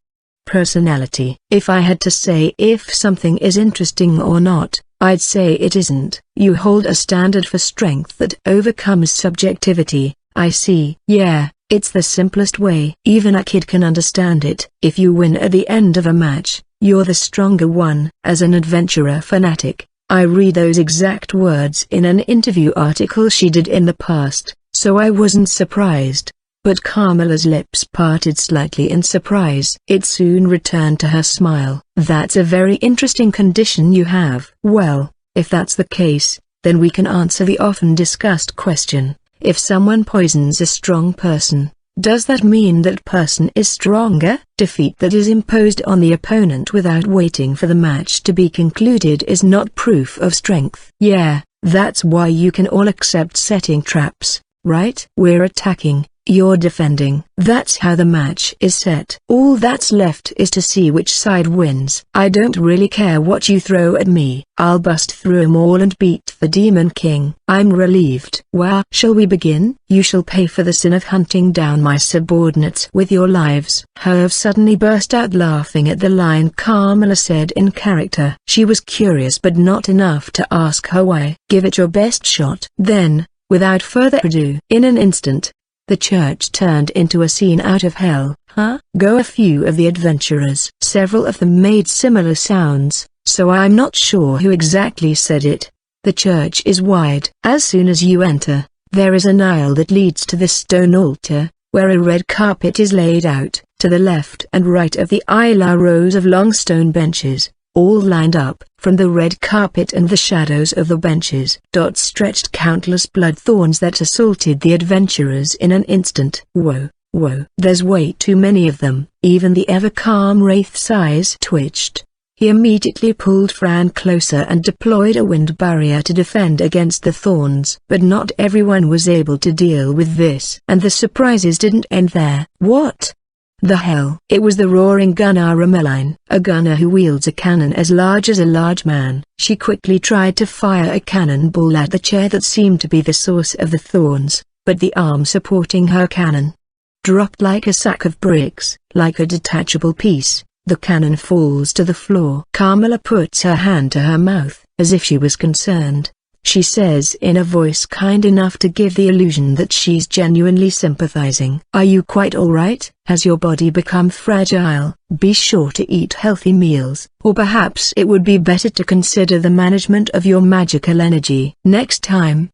personality. If I had to say if something is interesting or not, I'd say it isn't. You hold a standard for strength that overcomes subjectivity. I see. Yeah, it's the simplest way. Even a kid can understand it. If you win at the end of a match, you're the stronger one. As an adventurer fanatic, I read those exact words in an interview article she did in the past, so I wasn't surprised. but Carmela's lips parted slightly in surprise. It soon returned to her smile. "That's a very interesting condition you have." "Well, if that's the case, then we can answer the often discussed question. If someone poisons a strong person, does that mean that person is stronger?" Defeat that is imposed on the opponent without waiting for the match to be concluded is not proof of strength. "Yeah, that's why you can all accept setting traps, right? We're attacking, you're defending. That's how the match is set. All that's left is to see which side wins. I don't really care what you throw at me. I'll bust through 'em all and beat the Demon King." "I'm relieved." "Well, shall we begin?" "You shall pay for the sin of hunting down my subordinates with your lives." Herve suddenly burst out laughing at the line Carmela said in character. She was curious but not enough to ask her why. "Give it your best shot." Then, without further ado, in an instant, the church turned into a scene out of hell. "Huh?" Go a few of the adventurers. Several of them made similar sounds, so I'm not sure who exactly said it. "The church is wide. As soon as you enter, there is an aisle that leads to the stone altar, where a red carpet is laid out. To the left and right of the aisle are rows of long stone benches, all lined up. From the red carpet and the shadows of the benches stretched countless blood thorns that assaulted the adventurers in an instant. Whoa, whoa. There's way too many of them." Even the ever-calm Wraith's eyes twitched. He immediately pulled Fran closer and deployed a wind barrier to defend against the thorns. But not everyone was able to deal with this. And the surprises didn't end there. "What the hell?" It was the roaring gunner Rameline, a gunner who wields a cannon as large as a large man. She quickly tried to fire a cannonball at the chair that seemed to be the source of the thorns, but the arm supporting her cannon dropped like a sack of bricks. Like a detachable piece, the cannon falls to the floor. Carmela puts her hand to her mouth, as if she was concerned. She says in a voice kind enough to give the illusion that she's genuinely sympathizing. "Are you quite alright? Has your body become fragile? Be sure to eat healthy meals, or perhaps it would be better to consider the management of your magical energy next time."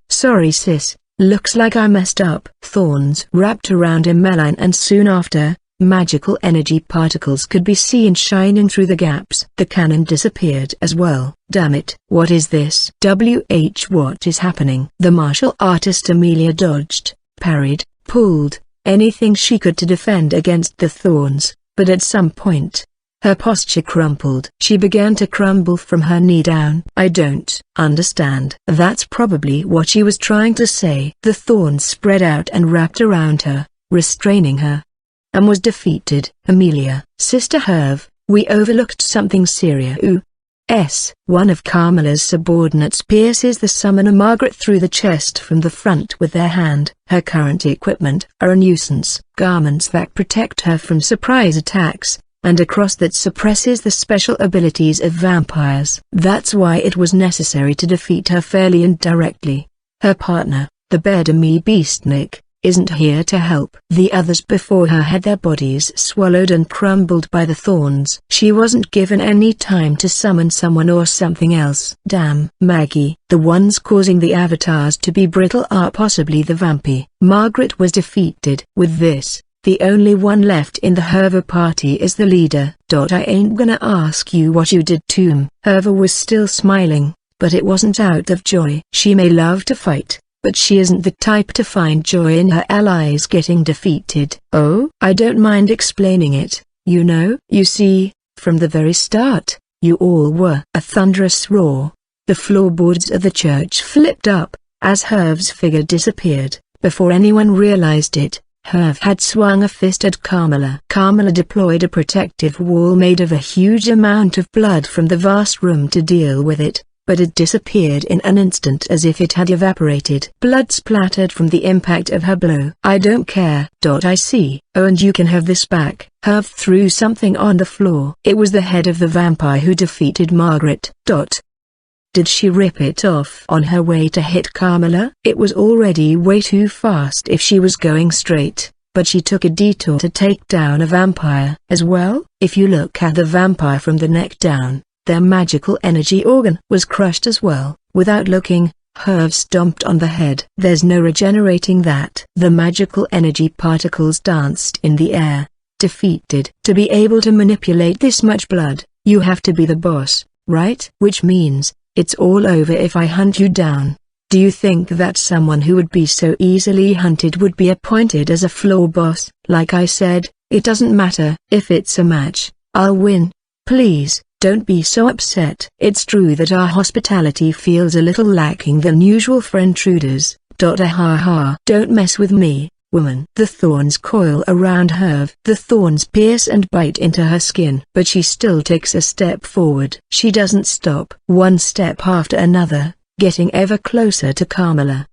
"Sorry sis, looks like I messed up." Thorns wrapped around Emmeline and soon after, magical energy particles could be seen shining through the gaps. The cannon disappeared as well. "Damn it, what is this?" What is happening? The martial artist Amelia dodged, parried, pulled, anything she could to defend against the thorns, but at some point, her posture crumpled. She began to crumble from her knee down. "I don't understand." That's probably what she was trying to say. The thorns spread out and wrapped around her, restraining her, and was defeated. "Amelia, Sister Herve, we overlooked something serious." One of Carmela's subordinates pierces the summoner Margaret through the chest from the front with their hand. Her current equipment are a nuisance. Garments that protect her from surprise attacks, and a cross that suppresses the special abilities of vampires. That's why it was necessary to defeat her fairly indirectly. Her partner, the Bedemi Beastnik, isn't here to help. The others before her had their bodies swallowed and crumbled by the thorns. She wasn't given any time to summon someone or something else. Damn. Maggie, the ones causing the avatars to be brittle are possibly the vampy. Margaret was defeated. With this, the only one left in the Herva party is the leader. I ain't gonna ask you what you did to him. Herva was still smiling, but it wasn't out of joy. She may love to fight, but she isn't the type to find joy in her allies getting defeated. "Oh, I don't mind explaining it, you know. You see, from the very start, you all were." A thunderous roar. The floorboards of the church flipped up, as Herve's figure disappeared. Before anyone realized it, Herve had swung a fist at Carmela. Carmela deployed a protective wall made of a huge amount of blood from the vast room to deal with it, but it disappeared in an instant as if it had evaporated. Blood splattered from the impact of her blow. "I don't care. I see. Oh, and you can have this back." Herve threw something on the floor. It was the head of the vampire who defeated Margaret. Did she rip it off on her way to hit Carmela? It was already way too fast if she was going straight, but she took a detour to take down a vampire as well. If you look at the vampire from the neck down, their magical energy organ was crushed as well. Without looking, Herv stomped on the head. There's no regenerating that. The magical energy particles danced in the air. Defeated. To be able to manipulate this much blood, you have to be the boss, right? Which means, it's all over if I hunt you down. Do you think that someone who would be so easily hunted would be appointed as a floor boss? Like I said, it doesn't matter. If it's a match, I'll win. Please, don't be so upset. It's true that our hospitality feels a little lacking than usual for intruders. Ahaha. Don't mess with me, woman. The thorns coil around her. The thorns pierce and bite into her skin. But she still takes a step forward. She doesn't stop. One step after another, getting ever closer to Carmilla.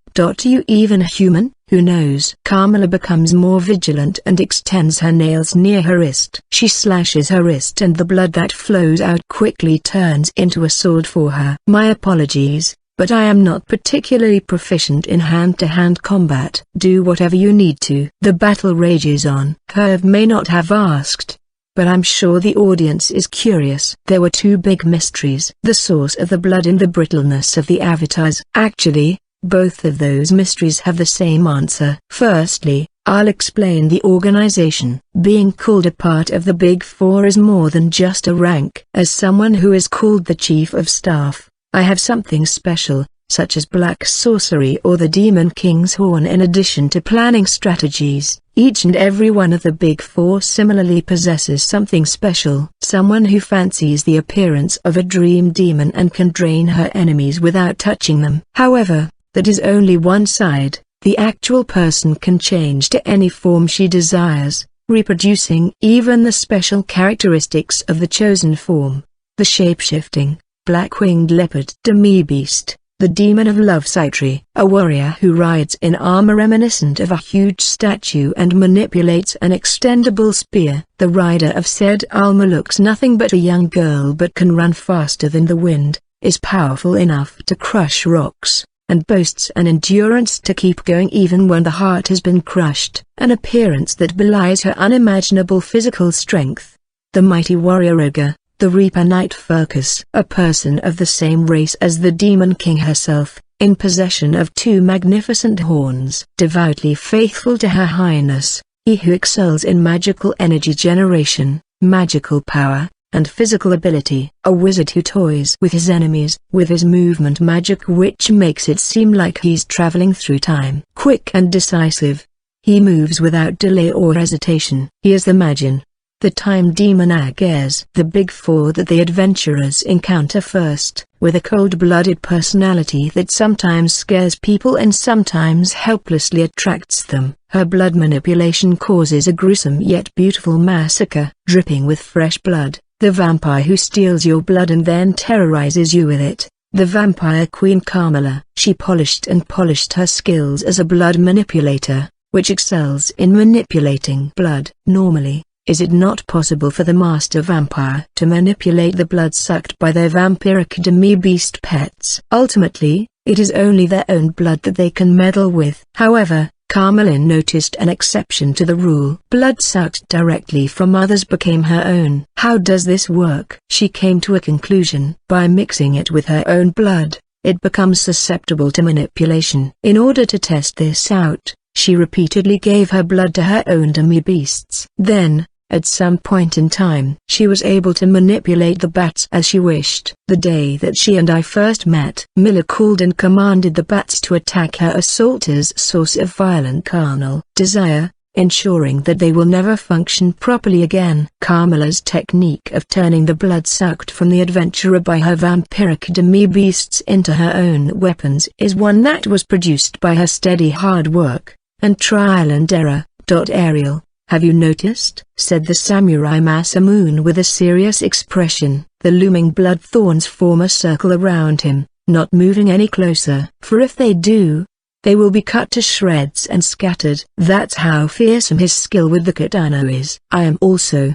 You even human? Who knows? Carmilla becomes more vigilant and extends her nails near her wrist. She slashes her wrist and the blood that flows out quickly turns into a sword for her. My apologies, but I am not particularly proficient in hand-to-hand combat. Do whatever you need to. The battle rages on. Herv may not have asked, but I'm sure the audience is curious. There were two big mysteries. The source of the blood and the brittleness of the avatars. Actually, both of those mysteries have the same answer. Firstly, I'll explain the organization. Being called a part of the Big Four is more than just a rank. As someone who is called the Chief of Staff, I have something special, such as Black Sorcery or the Demon King's Horn. In addition to planning strategies, each and every one of the Big Four similarly possesses something special. Someone who fancies the appearance of a dream demon and can drain her enemies without touching them. However, that is only one side. The actual person can change to any form she desires, reproducing even the special characteristics of the chosen form. The shape-shifting, black-winged leopard demi-beast, the demon of love Citri, a warrior who rides in armor reminiscent of a huge statue and manipulates an extendable spear. The rider of said armor looks nothing but a young girl but can run faster than the wind, is powerful enough to crush rocks, and boasts an endurance to keep going even when the heart has been crushed, an appearance that belies her unimaginable physical strength. The mighty warrior ogre, the Reaper Knight Furcus, a person of the same race as the Demon King herself, in possession of two magnificent horns. Devoutly faithful to Her Highness, he who excels in magical energy generation, magical power, and physical ability. A wizard who toys with his enemies, with his movement magic which makes it seem like he's traveling through time. Quick and decisive. He moves without delay or hesitation. He is the Magin, the time demon Agares. The Big Four that the adventurers encounter first, with a cold-blooded personality that sometimes scares people and sometimes helplessly attracts them. Her blood manipulation causes a gruesome yet beautiful massacre. Dripping with fresh blood, the vampire who steals your blood and then terrorizes you with it. The vampire queen Carmilla. She polished and polished her skills as a blood manipulator, which excels in manipulating blood. Normally, is it not possible for the master vampire to manipulate the blood sucked by their vampiric demi-beast pets? Ultimately, it is only their own blood that they can meddle with. However, Carmilla noticed an exception to the rule. Blood sucked directly from others became her own. How does this work? She came to a conclusion. By mixing it with her own blood, it becomes susceptible to manipulation. In order to test this out, she repeatedly gave her blood to her own demi-beasts. Then, at some point in time, she was able to manipulate the bats as she wished. The day that she and I first met, Miller called and commanded the bats to attack her assaulter's source of violent carnal desire, ensuring that they will never function properly again. Carmilla's technique of turning the blood sucked from the adventurer by her vampiric demi-beasts into her own weapons is one that was produced by her steady hard work, and trial and error. Ariel, have you noticed? Said the samurai Masamune with a serious expression. The looming blood thorns form a circle around him, not moving any closer. For if they do, they will be cut to shreds and scattered. That's how fearsome his skill with the katana is. I am also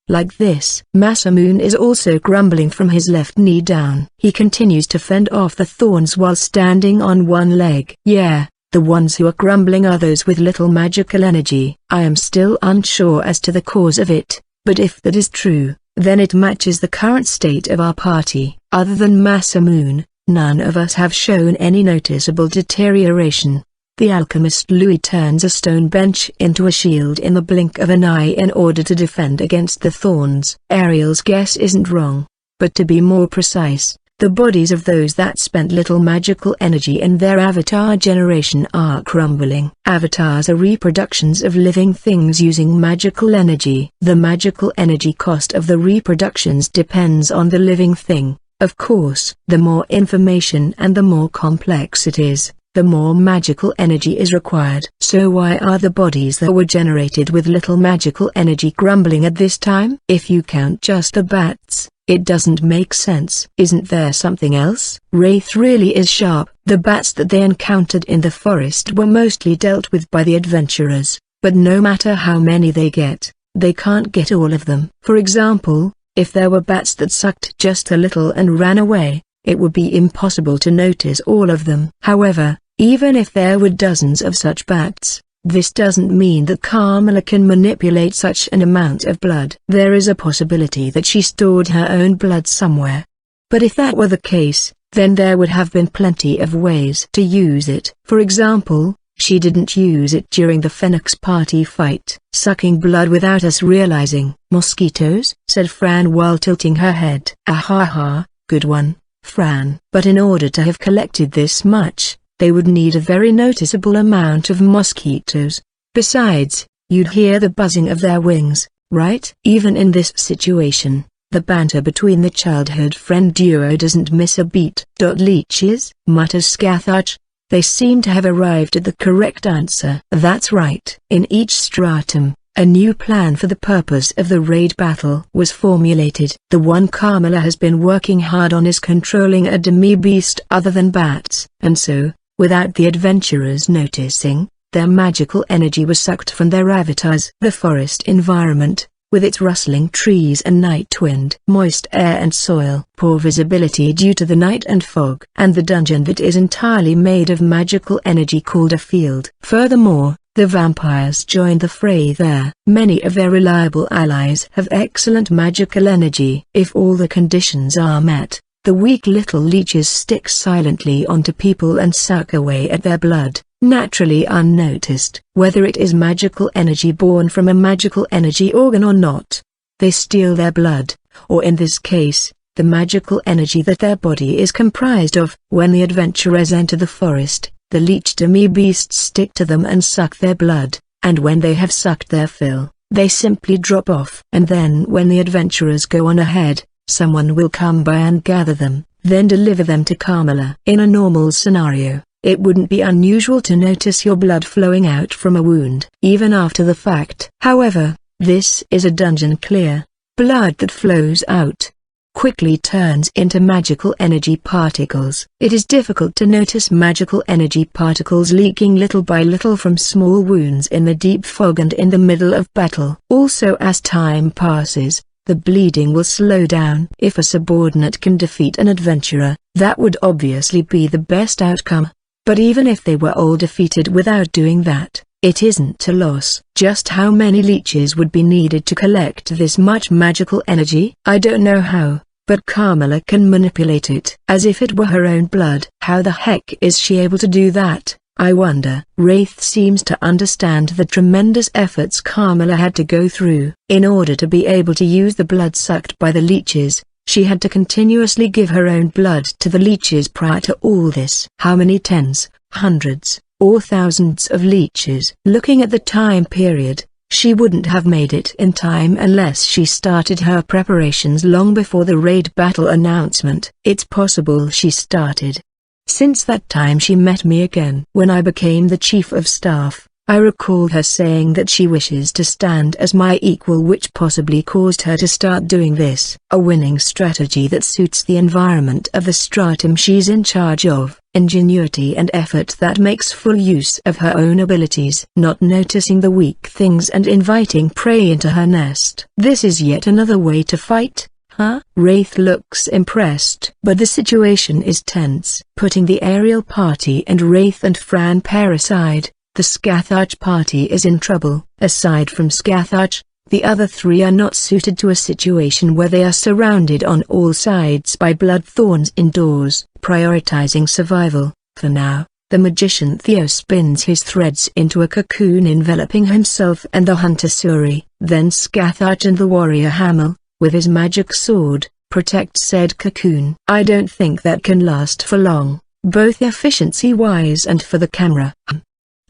like this. Masamune is also grumbling from his left knee down. He continues to fend off the thorns while standing on one leg. Yeah. The ones who are grumbling are those with little magical energy. I am still unsure as to the cause of it, but if that is true, then it matches the current state of our party. Other than Masamune, none of us have shown any noticeable deterioration. The alchemist Louis turns a stone bench into a shield in the blink of an eye in order to defend against the thorns. Ariel's guess isn't wrong. But to be more precise, the bodies of those that spent little magical energy in their avatar generation are crumbling. Avatars are reproductions of living things using magical energy. The magical energy cost of the reproductions depends on the living thing. Of course, the more information and the more complex it is, the more magical energy is required. So why are the bodies that were generated with little magical energy crumbling at this time? If you count just the bats, it doesn't make sense. Isn't there something else? Wraith really is sharp. The bats that they encountered in the forest were mostly dealt with by the adventurers, but no matter how many they get, they can't get all of them. For example, if there were bats that sucked just a little and ran away, it would be impossible to notice all of them. However, even if there were dozens of such bats, this doesn't mean that Carmilla can manipulate such an amount of blood. There is a possibility that she stored her own blood somewhere. But if that were the case, then there would have been plenty of ways to use it. For example, she didn't use it during the Phoenix Party fight. Sucking blood without us realizing. Mosquitoes? Said Fran while tilting her head. Ahaha, good one, Fran. But in order to have collected this much, they would need a very noticeable amount of mosquitoes. Besides, you'd hear the buzzing of their wings, right? Even in this situation, the banter between the childhood friend duo doesn't miss a beat. Leeches, mutters Scathach. They seem to have arrived at the correct answer. That's right. In each stratum, a new plan for the purpose of the raid battle was formulated. The one Carmilla has been working hard on is controlling a demi-beast other than bats. And so, without the adventurers noticing, their magical energy was sucked from their avatars. The forest environment, with its rustling trees and night wind, moist air and soil, poor visibility due to the night and fog, and the dungeon that is entirely made of magical energy called a field. Furthermore, the vampires joined the fray there. Many of their reliable allies have excellent magical energy. If all the conditions are met, the weak little leeches stick silently onto people and suck away at their blood, naturally unnoticed. Whether it is magical energy born from a magical energy organ or not, they steal their blood, or in this case, the magical energy that their body is comprised of. When the adventurers enter the forest, the leech demi-beasts stick to them and suck their blood, and when they have sucked their fill, they simply drop off. And then when the adventurers go on ahead, someone will come by and gather them, then deliver them to Carmilla. In a normal scenario, it wouldn't be unusual to notice your blood flowing out from a wound, even after the fact. However, this is a dungeon clear. Blood that flows out quickly turns into magical energy particles. It is difficult to notice magical energy particles leaking little by little from small wounds in the deep fog and in the middle of battle. Also, as time passes, the bleeding will slow down. If a subordinate can defeat an adventurer, that would obviously be the best outcome. But even if they were all defeated without doing that, it isn't a loss. Just how many leeches would be needed to collect this much magical energy? I don't know how, but Carmilla can manipulate it as if it were her own blood. How the heck is she able to do that, I wonder? Wraith seems to understand the tremendous efforts Carmilla had to go through. In order to be able to use the blood sucked by the leeches, she had to continuously give her own blood to the leeches prior to all this. How many tens, hundreds, or thousands of leeches? Looking at the time period, she wouldn't have made it in time unless she started her preparations long before the raid battle announcement. It's possible she started. Since that time she met me again. When I became the chief of staff, I recall her saying that she wishes to stand as my equal, which possibly caused her to start doing this. A winning strategy that suits the environment of the stratum she's in charge of. Ingenuity and effort that makes full use of her own abilities. Not noticing the weak things and inviting prey into her nest. This is yet another way to fight. Huh? Wraith looks impressed. But the situation is tense. Putting the Ariel party and Wraith and Fran pair aside, the Scathach party is in trouble. Aside from Scathach, The other three are not suited to a situation where they are surrounded on all sides by blood thorns indoors, prioritizing survival. For now, the magician Theo spins his threads into a cocoon enveloping himself and the hunter Suri. Then Scathach and the warrior Hamel, with his magic sword, protect said cocoon. I don't think that can last for long, both efficiency-wise and for the camera.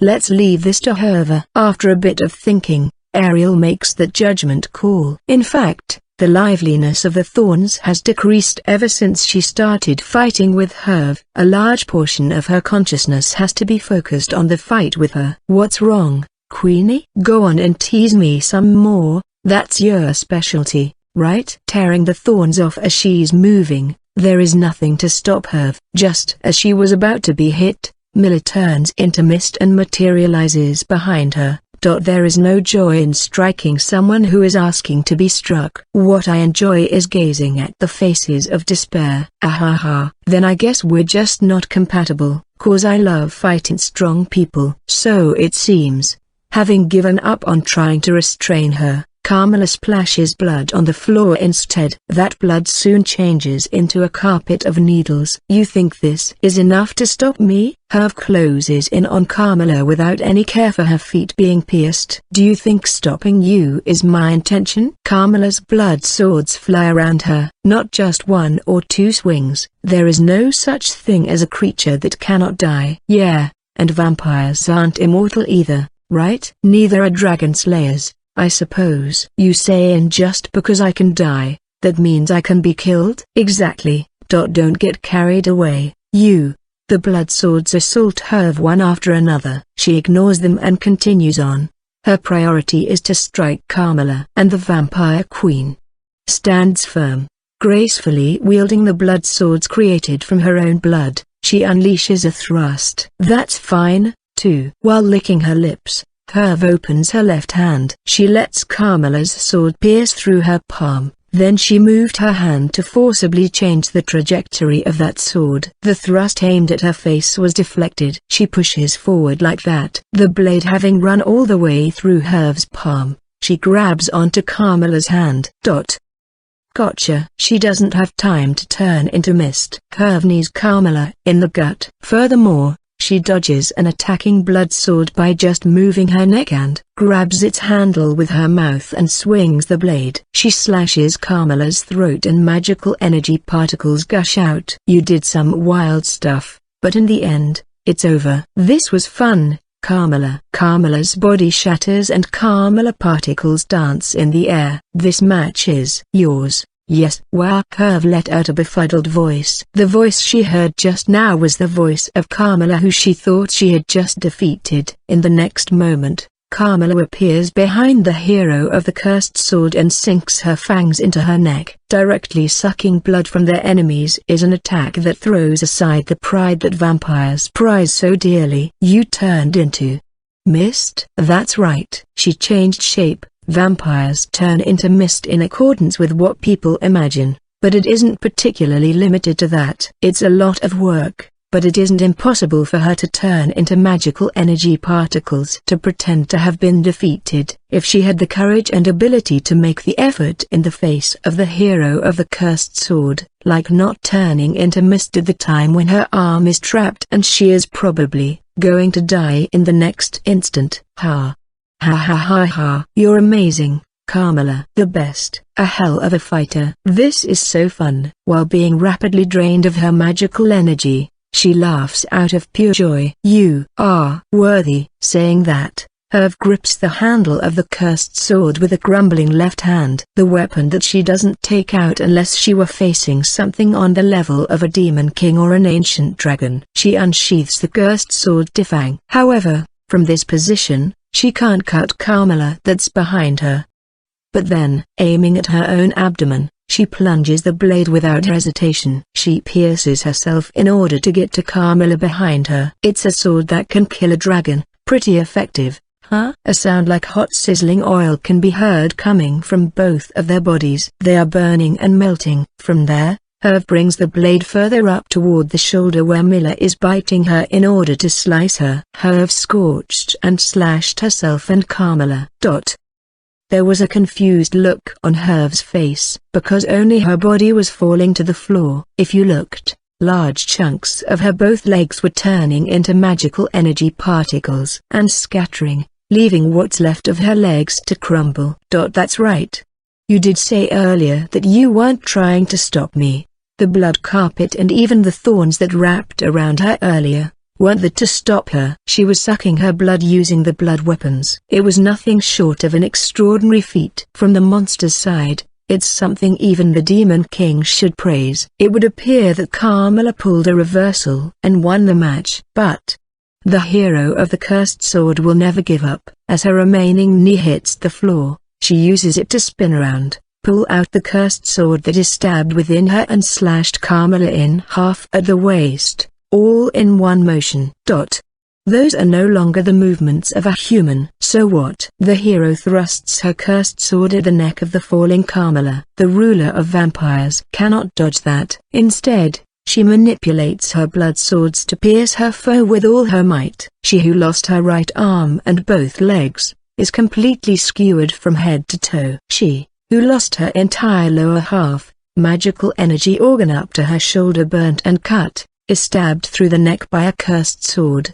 Let's leave this to Herva. After a bit of thinking, Ariel makes that judgment call. In fact, the liveliness of the thorns has decreased ever since she started fighting with Herv. A large portion of her consciousness has to be focused on the fight with her. What's wrong, Queenie? Go on and tease me some more, that's your specialty, right? Tearing the thorns off as she's moving, there is nothing to stop Herv. Just as she was about to be hit, Miller turns into mist and materializes behind her. There is no joy in striking someone who is asking to be struck. What I enjoy is gazing at the faces of despair. Ahaha, then I guess we're just not compatible, cause I love fighting strong people. So it seems. Having given up on trying to restrain her, Carmela splashes blood on the floor instead. That blood soon changes into a carpet of needles. You think this is enough to stop me? Herv closes in on Carmela without any care for her feet being pierced. Do you think stopping you is my intention? Carmela's blood swords fly around her, not just one or two swings. There is no such thing as a creature that cannot die. Yeah, and vampires aren't immortal either, right? Neither are dragon slayers, I suppose. You say, and just because I can die, that means I can be killed? Exactly. Don't get carried away, you. The blood swords assault Herv one after another. She ignores them and continues on. Her priority is to strike Carmela. And the vampire queen stands firm, gracefully wielding the blood swords created from her own blood. She unleashes a thrust. That's fine, too. While licking her lips, Herv opens her left hand. She lets Carmela's sword pierce through her palm, then she moved her hand to forcibly change the trajectory of that sword. The thrust aimed at her face was deflected. She pushes forward like that. The blade having run all the way through Herv's palm, she grabs onto Carmela's hand. Gotcha. She doesn't have time to turn into mist. Herv knees Carmela in the gut. Furthermore, she dodges an attacking blood sword by just moving her neck and grabs its handle with her mouth and swings the blade. She slashes Carmela's throat and magical energy particles gush out. You did some wild stuff, but in the end, it's over. This was fun, Carmela. Carmela's body shatters and Carmela particles dance in the air. This match is yours. Yes. Wow. Herv let out a befuddled voice. The voice she heard just now was the voice of Carmela, who she thought she had just defeated. In the next moment, Carmela appears behind the hero of the cursed sword and sinks her fangs into her neck. Directly sucking blood from their enemies is an attack that throws aside the pride that vampires prize so dearly. You turned into mist? That's right. She changed shape. Vampires turn into mist in accordance with what people imagine, but it isn't particularly limited to that. It's a lot of work, but it isn't impossible for her to turn into magical energy particles. To pretend to have been defeated, if she had the courage and ability to make the effort in the face of the hero of the cursed sword, like not turning into mist at the time when her arm is trapped and she is probably going to die in the next instant. Ha. Ha ha ha ha. You're amazing, Carmela. The best. A hell of a fighter. This is so fun. While being rapidly drained of her magical energy, she laughs out of pure joy. You are worthy. Saying that, Herv grips the handle of the cursed sword with a grumbling left hand. The weapon that she doesn't take out unless she were facing something on the level of a demon king or an ancient dragon. She unsheaths the cursed sword Defang. However, from this position, she can't cut Carmela that's behind her. But then, aiming at her own abdomen, she plunges the blade without hesitation. She pierces herself in order to get to Carmela behind her. It's a sword that can kill a dragon. Pretty effective, huh? A sound like hot sizzling oil can be heard coming from both of their bodies. They are burning and melting. From there, Herv brings the blade further up toward the shoulder where Miller is biting her in order to slice her. Herv scorched and slashed herself and Carmela. There was a confused look on Herv's face because only her body was falling to the floor. If you looked, large chunks of her both legs were turning into magical energy particles and scattering, leaving what's left of her legs to crumble. That's right. You did say earlier that you weren't trying to stop me. The blood carpet and even the thorns that wrapped around her earlier weren't there to stop her. She was sucking her blood using the blood weapons. It was nothing short of an extraordinary feat. From the monster's side, it's something even the Demon King should praise. It would appear that Carmilla pulled a reversal and won the match. But the hero of the cursed sword will never give up. As her remaining knee hits the floor, she uses it to spin around, pull out the cursed sword that is stabbed within her and slashed Carmilla in half at the waist, all in one motion. Those are no longer the movements of a human. So what? The hero thrusts her cursed sword at the neck of the falling Carmilla. The ruler of vampires cannot dodge that. Instead, she manipulates her blood swords to pierce her foe with all her might. She who lost her right arm and both legs is completely skewered from head to toe. She who lost her entire lower half, magical energy organ up to her shoulder burnt and cut, is stabbed through the neck by a cursed sword.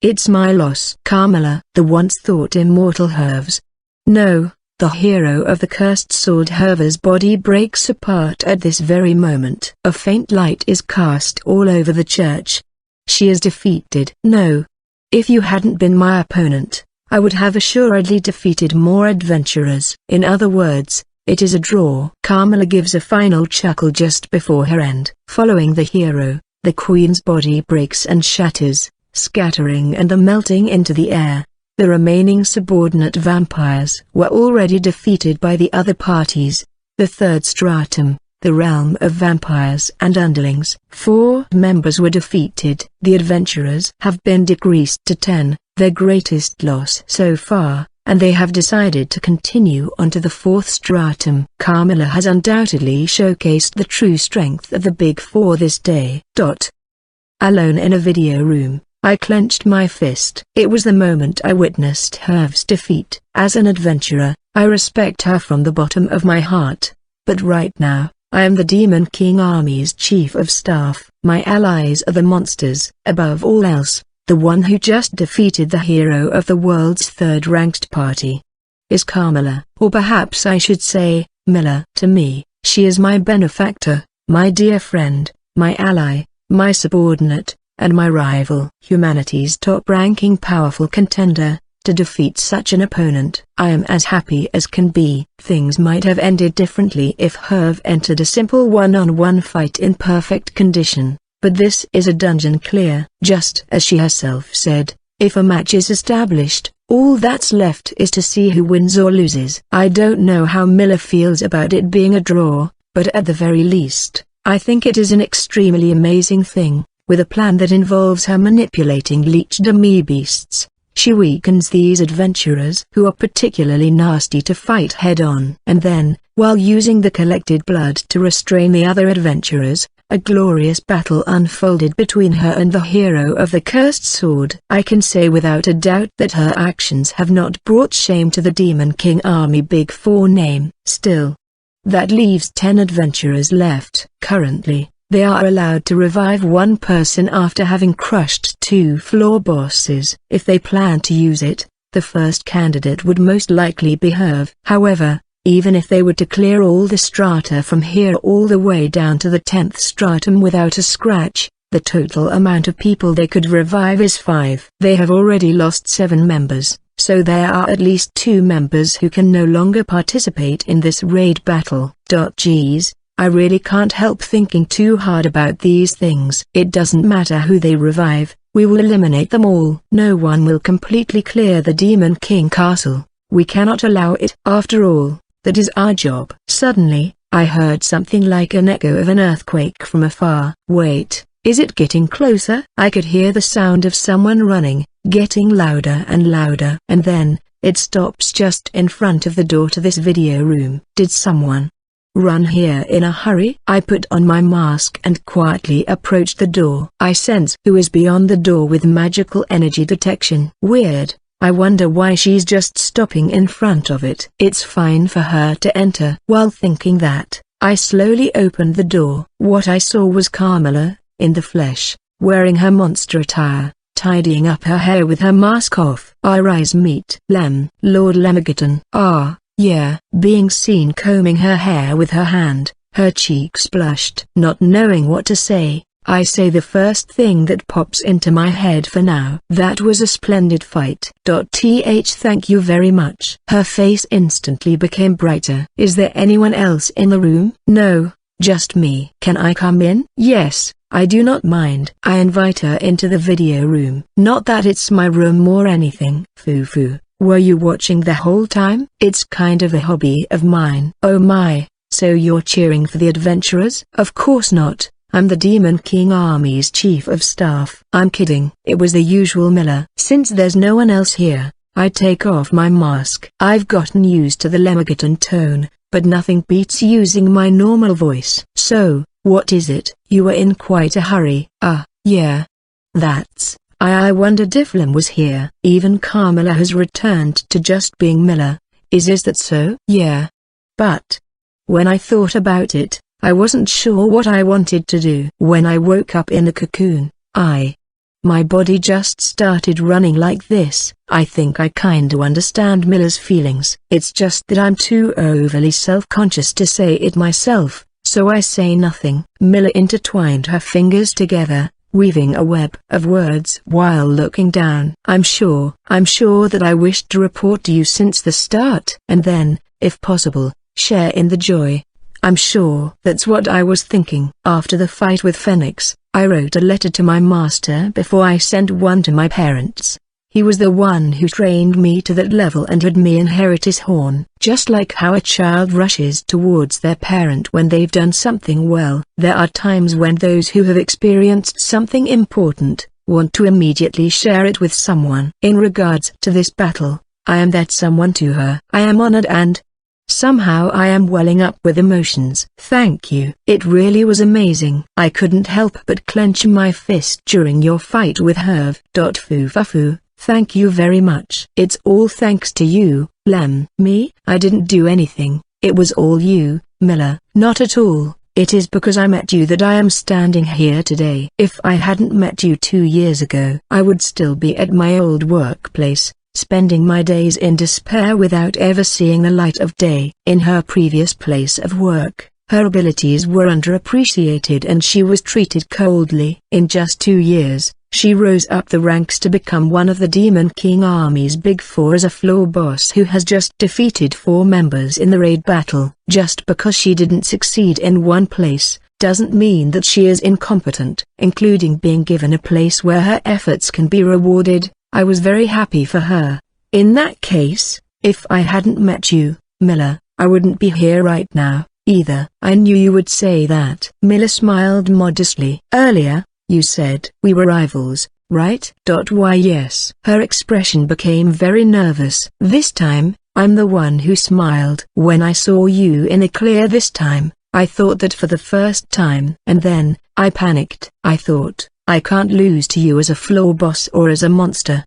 It's my loss. Carmilla, the once thought immortal Herv's. No, the hero of the cursed sword. Herva's body breaks apart at this very moment. A faint light is cast all over the church. She is defeated. No. If you hadn't been my opponent, I would have assuredly defeated more adventurers. In other words, it is a draw. Carmilla gives a final chuckle just before her end. Following the hero, the queen's body breaks and shatters, scattering and melting into the air. The remaining subordinate vampires were already defeated by the other parties. The third stratum, the realm of vampires and underlings. 4 members were defeated. The adventurers have been decreased to 10, their greatest loss so far, and they have decided to continue on to the 4th stratum. Carmilla has undoubtedly showcased the true strength of the Big Four this day. Alone in a video room, I clenched my fist. It was the moment I witnessed Herv's defeat. As an adventurer, I respect her from the bottom of my heart. But right now, I am the Demon King Army's chief of staff. My allies are the monsters. Above all else, the one who just defeated the hero of the world's third-ranked party is Carmilla. Or perhaps I should say, Milla. To me, she is my benefactor, my dear friend, my ally, my subordinate, and my rival. Humanity's top-ranking powerful contender. To defeat such an opponent, I am as happy as can be. Things might have ended differently if Herv entered a simple one-on-one fight in perfect condition. But this is a dungeon clear. Just as she herself said, if a match is established, all that's left is to see who wins or loses. I don't know how Milla feels about it being a draw, but at the very least, I think it is an extremely amazing thing. With a plan that involves her manipulating leech dummy beasts, she weakens these adventurers who are particularly nasty to fight head-on. And then, while using the collected blood to restrain the other adventurers, a glorious battle unfolded between her and the hero of the cursed sword. I can say without a doubt that her actions have not brought shame to the Demon King Army Big Four name. Still, that leaves 10 adventurers left. Currently, they are allowed to revive one person after having crushed 2 floor bosses. If they plan to use it, the first candidate would most likely be Herv. However, even if they were to clear all the strata from here all the way down to the 10th stratum without a scratch, the total amount of people they could revive is 5. They have already lost 7 members, so there are at least 2 members who can no longer participate in this raid battle. Geez, I really can't help thinking too hard about these things. It doesn't matter who they revive, we will eliminate them all. No one will completely clear the Demon King Castle. We cannot allow it. After all, that is our job. Suddenly, I heard something like an echo of an earthquake from afar. Wait, is it getting closer? I could hear the sound of someone running, getting louder and louder. And then, it stops just in front of the door to this video room. Did someone run here in a hurry? I put on my mask and quietly approached the door. I sense who is beyond the door with magical energy detection. Weird. I wonder why she's just stopping in front of it. It's fine for her to enter. While thinking that, I slowly opened the door. What I saw was Carmilla, in the flesh, wearing her monster attire, tidying up her hair with her mask off. Our eyes meet. Lord Lemigaton. Ah, yeah. Being seen combing her hair with her hand, her cheeks blushed. Not knowing what to say, I say the first thing that pops into my head for now. That was a splendid fight. Thank you very much. Her face instantly became brighter. Is there anyone else in the room? No, just me. Can I come in? Yes, I do not mind. I invite her into the video room. Not that it's my room or anything. Fufu, were you watching the whole time? It's kind of a hobby of mine. Oh my, so you're cheering for the adventurers? Of course not. I'm the Demon King Army's chief of staff. I'm kidding. It was the usual Miller. Since there's no one else here, I take off my mask. I've gotten used to the Lemigaton tone, but nothing beats using my normal voice. So, what is it? You were in quite a hurry. Yeah. That's, I wondered if Lem was here. Even Carmilla has returned to just being Miller. Is that so? Yeah. But, when I thought about it, I wasn't sure what I wanted to do. When I woke up in the cocoon, my body just started running like this. I think I kinda understand Miller's feelings. It's just that I'm too overly self-conscious to say it myself, so I say nothing. Miller intertwined her fingers together, weaving a web of words while looking down. I'm sure that I wished to report to you since the start, and then, if possible, share in the joy. I'm sure that's what I was thinking. After the fight with Phoenix, I wrote a letter to my master before I sent one to my parents. He was the one who trained me to that level and had me inherit his horn. Just like how a child rushes towards their parent when they've done something well, there are times when those who have experienced something important want to immediately share it with someone. In regards to this battle, I am that someone to her. I am honored and somehow I am welling up with emotions. Thank you. It really was amazing. I couldn't help but clench my fist during your fight with Herve. Fufu, thank you very much. It's all thanks to you, Lem. Me? I didn't do anything. It was all you, Miller. Not at all. It is because I met you that I am standing here today. If I hadn't met you 2 years ago, I would still be at my old workplace, spending my days in despair without ever seeing the light of day. In her previous place of work, her abilities were underappreciated and she was treated coldly. In just 2 years, she rose up the ranks to become one of the Demon King Army's Big Four as a floor boss who has just defeated 4 members in the raid battle. Just because she didn't succeed in one place, doesn't mean that she is incompetent, including being given a place where her efforts can be rewarded. I was very happy for her. In that case, if I hadn't met you, Miller, I wouldn't be here right now, either. I knew you would say that. Miller smiled modestly. Earlier, you said we were rivals, right? Why yes. Her expression became very nervous. This time, I'm the one who smiled. When I saw you in the clear this time, I thought that for the first time. And then, I panicked. I thought, I can't lose to you as a floor boss or as a monster.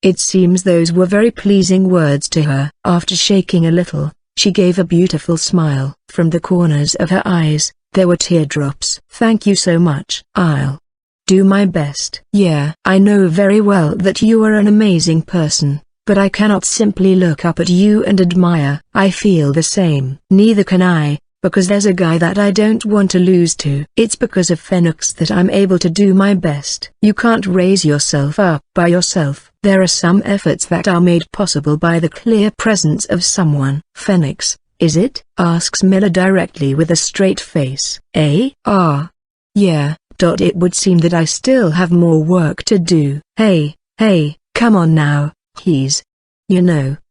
It seems those were very pleasing words to her. After shaking a little, she gave a beautiful smile. From the corners of her eyes, there were teardrops. Thank you so much. I'll do my best. Yeah, I know very well that you are an amazing person, but I cannot simply look up at you and admire. I feel the same. Neither can I. Because there's a guy that I don't want to lose to. It's because of Phoenix that I'm able to do my best. You can't raise yourself up by yourself. There are some efforts that are made possible by the clear presence of someone. Phoenix, is it? Asks Miller directly with a straight face. Yeah. It would seem that I still have more work to do. Hey, come on now.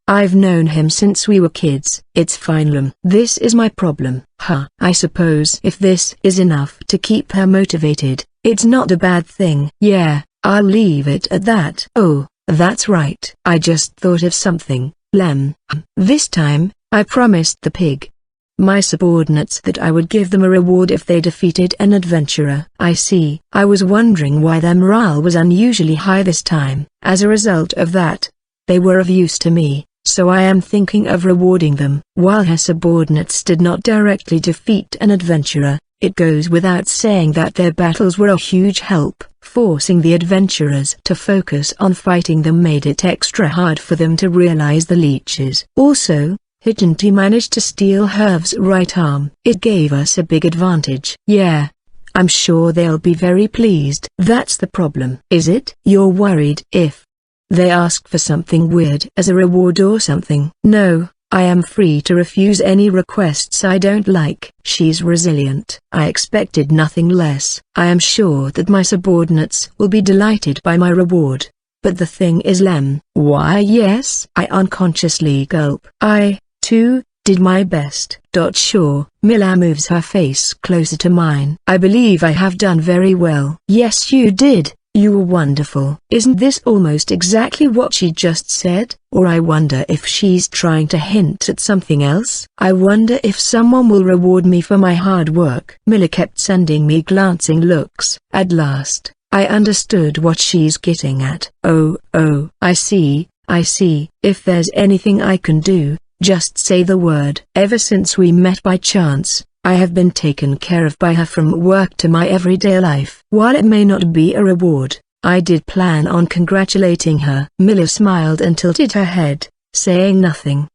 I've known him since we were kids. It's fine, Lem. This is my problem. I suppose if this is enough to keep her motivated, it's not a bad thing. Yeah, I'll leave it at that. Oh, that's right. I just thought of something, Lem. This time, I promised the pig my subordinates that I would give them a reward if they defeated an adventurer. I see. I was wondering why their morale was unusually high this time. As a result of that, they were of use to me, so I am thinking of rewarding them. While her subordinates did not directly defeat an adventurer, it goes without saying that their battles were a huge help. Forcing the adventurers to focus on fighting them made it extra hard for them to realize the leeches. Also, Higinti managed to steal Herv's right arm. It gave us a big advantage. Yeah. I'm sure they'll be very pleased. That's the problem. Is it? You're worried if they ask for something weird as a reward or something? No, I am free to refuse any requests I don't like. She's resilient. I expected nothing less. I am sure that my subordinates will be delighted by my reward. But the thing is Lem. Why yes? I unconsciously gulp. I, too, did my best. Sure. Mila moves her face closer to mine. I believe I have done very well. Yes you did. You were wonderful. Isn't this almost exactly what she just said? Or I wonder if she's trying to hint at something else. I wonder if someone will reward me for my hard work. Mila kept sending me glancing looks. At last, I understood what she's getting at. Oh, I see. If there's anything I can do, just say the word. Ever since we met by chance, I have been taken care of by her from work to my everyday life. While it may not be a reward, I did plan on congratulating her. Mila smiled and tilted her head, saying nothing.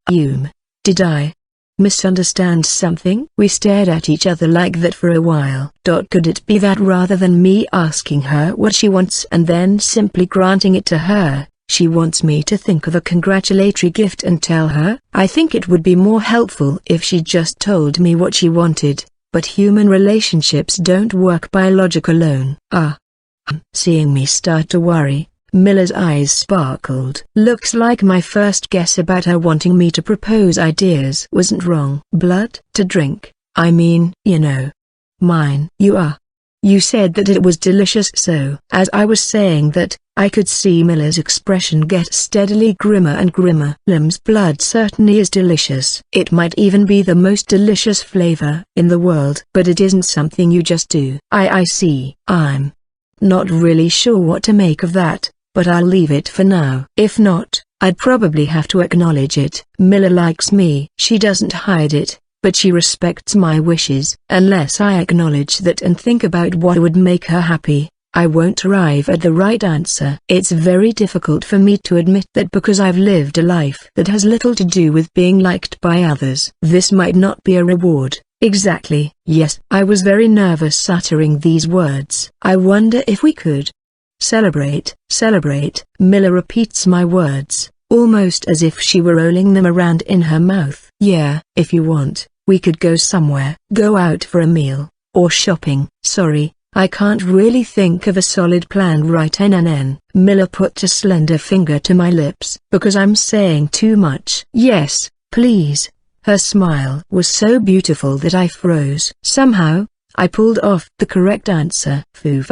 Did I misunderstand something? We stared at each other like that for a while. Could it be that rather than me asking her what she wants and then simply granting it to her, she wants me to think of a congratulatory gift and tell her? I think it would be more helpful if she just told me what she wanted, but human relationships don't work by logic alone. Seeing me start to worry, Mila's eyes sparkled. Looks like my first guess about her wanting me to propose ideas wasn't wrong. Blood to drink, I mean, mine. You said that it was delicious, so as I was saying that, I could see Mila's expression get steadily grimmer and grimmer. Lem's blood certainly is delicious. It might even be the most delicious flavor in the world. But it isn't something you just do. I see. I'm not really sure what to make of that, but I'll leave it for now. If not, I'd probably have to acknowledge it. Mila likes me. She doesn't hide it, but she respects my wishes. Unless I acknowledge that and think about what would make her happy, I won't arrive at the right answer. It's very difficult for me to admit that because I've lived a life that has little to do with being liked by others. This might not be a reward. Exactly. Yes. I was very nervous uttering these words. I wonder if we could celebrate. Mila repeats my words, almost as if she were rolling them around in her mouth. Yeah, if you want, we could go somewhere. Go out for a meal, or shopping. Sorry, I can't really think of a solid plan right NNN. Mila put a slender finger to my lips. Because I'm saying too much. Yes, please. Her smile was so beautiful that I froze. Somehow, I pulled off the correct answer. Foo.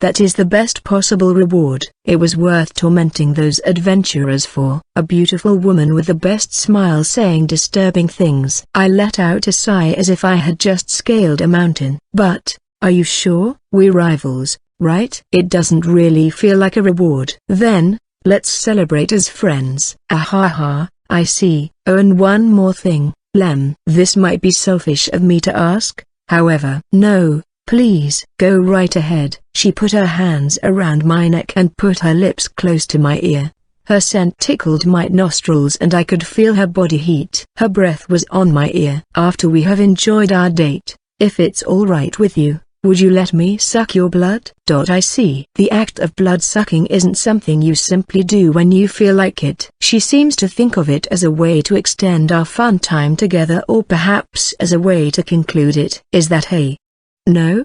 That is the best possible reward. It was worth tormenting those adventurers for. A beautiful woman with the best smile saying disturbing things. I let out a sigh as if I had just scaled a mountain. But, are you sure? We're rivals, right? It doesn't really feel like a reward. Then, let's celebrate as friends. Ahaha, I see. Oh, and one more thing, Lem. This might be selfish of me to ask, however. No, please. Go right ahead. She put her hands around my neck and put her lips close to my ear. Her scent tickled my nostrils and I could feel her body heat. Her breath was on my ear. After we have enjoyed our date, if it's all right with you, would you let me suck your blood? I see. The act of blood sucking isn't something you simply do when you feel like it. She seems to think of it as a way to extend our fun time together, or perhaps as a way to conclude it. Is that hey? No?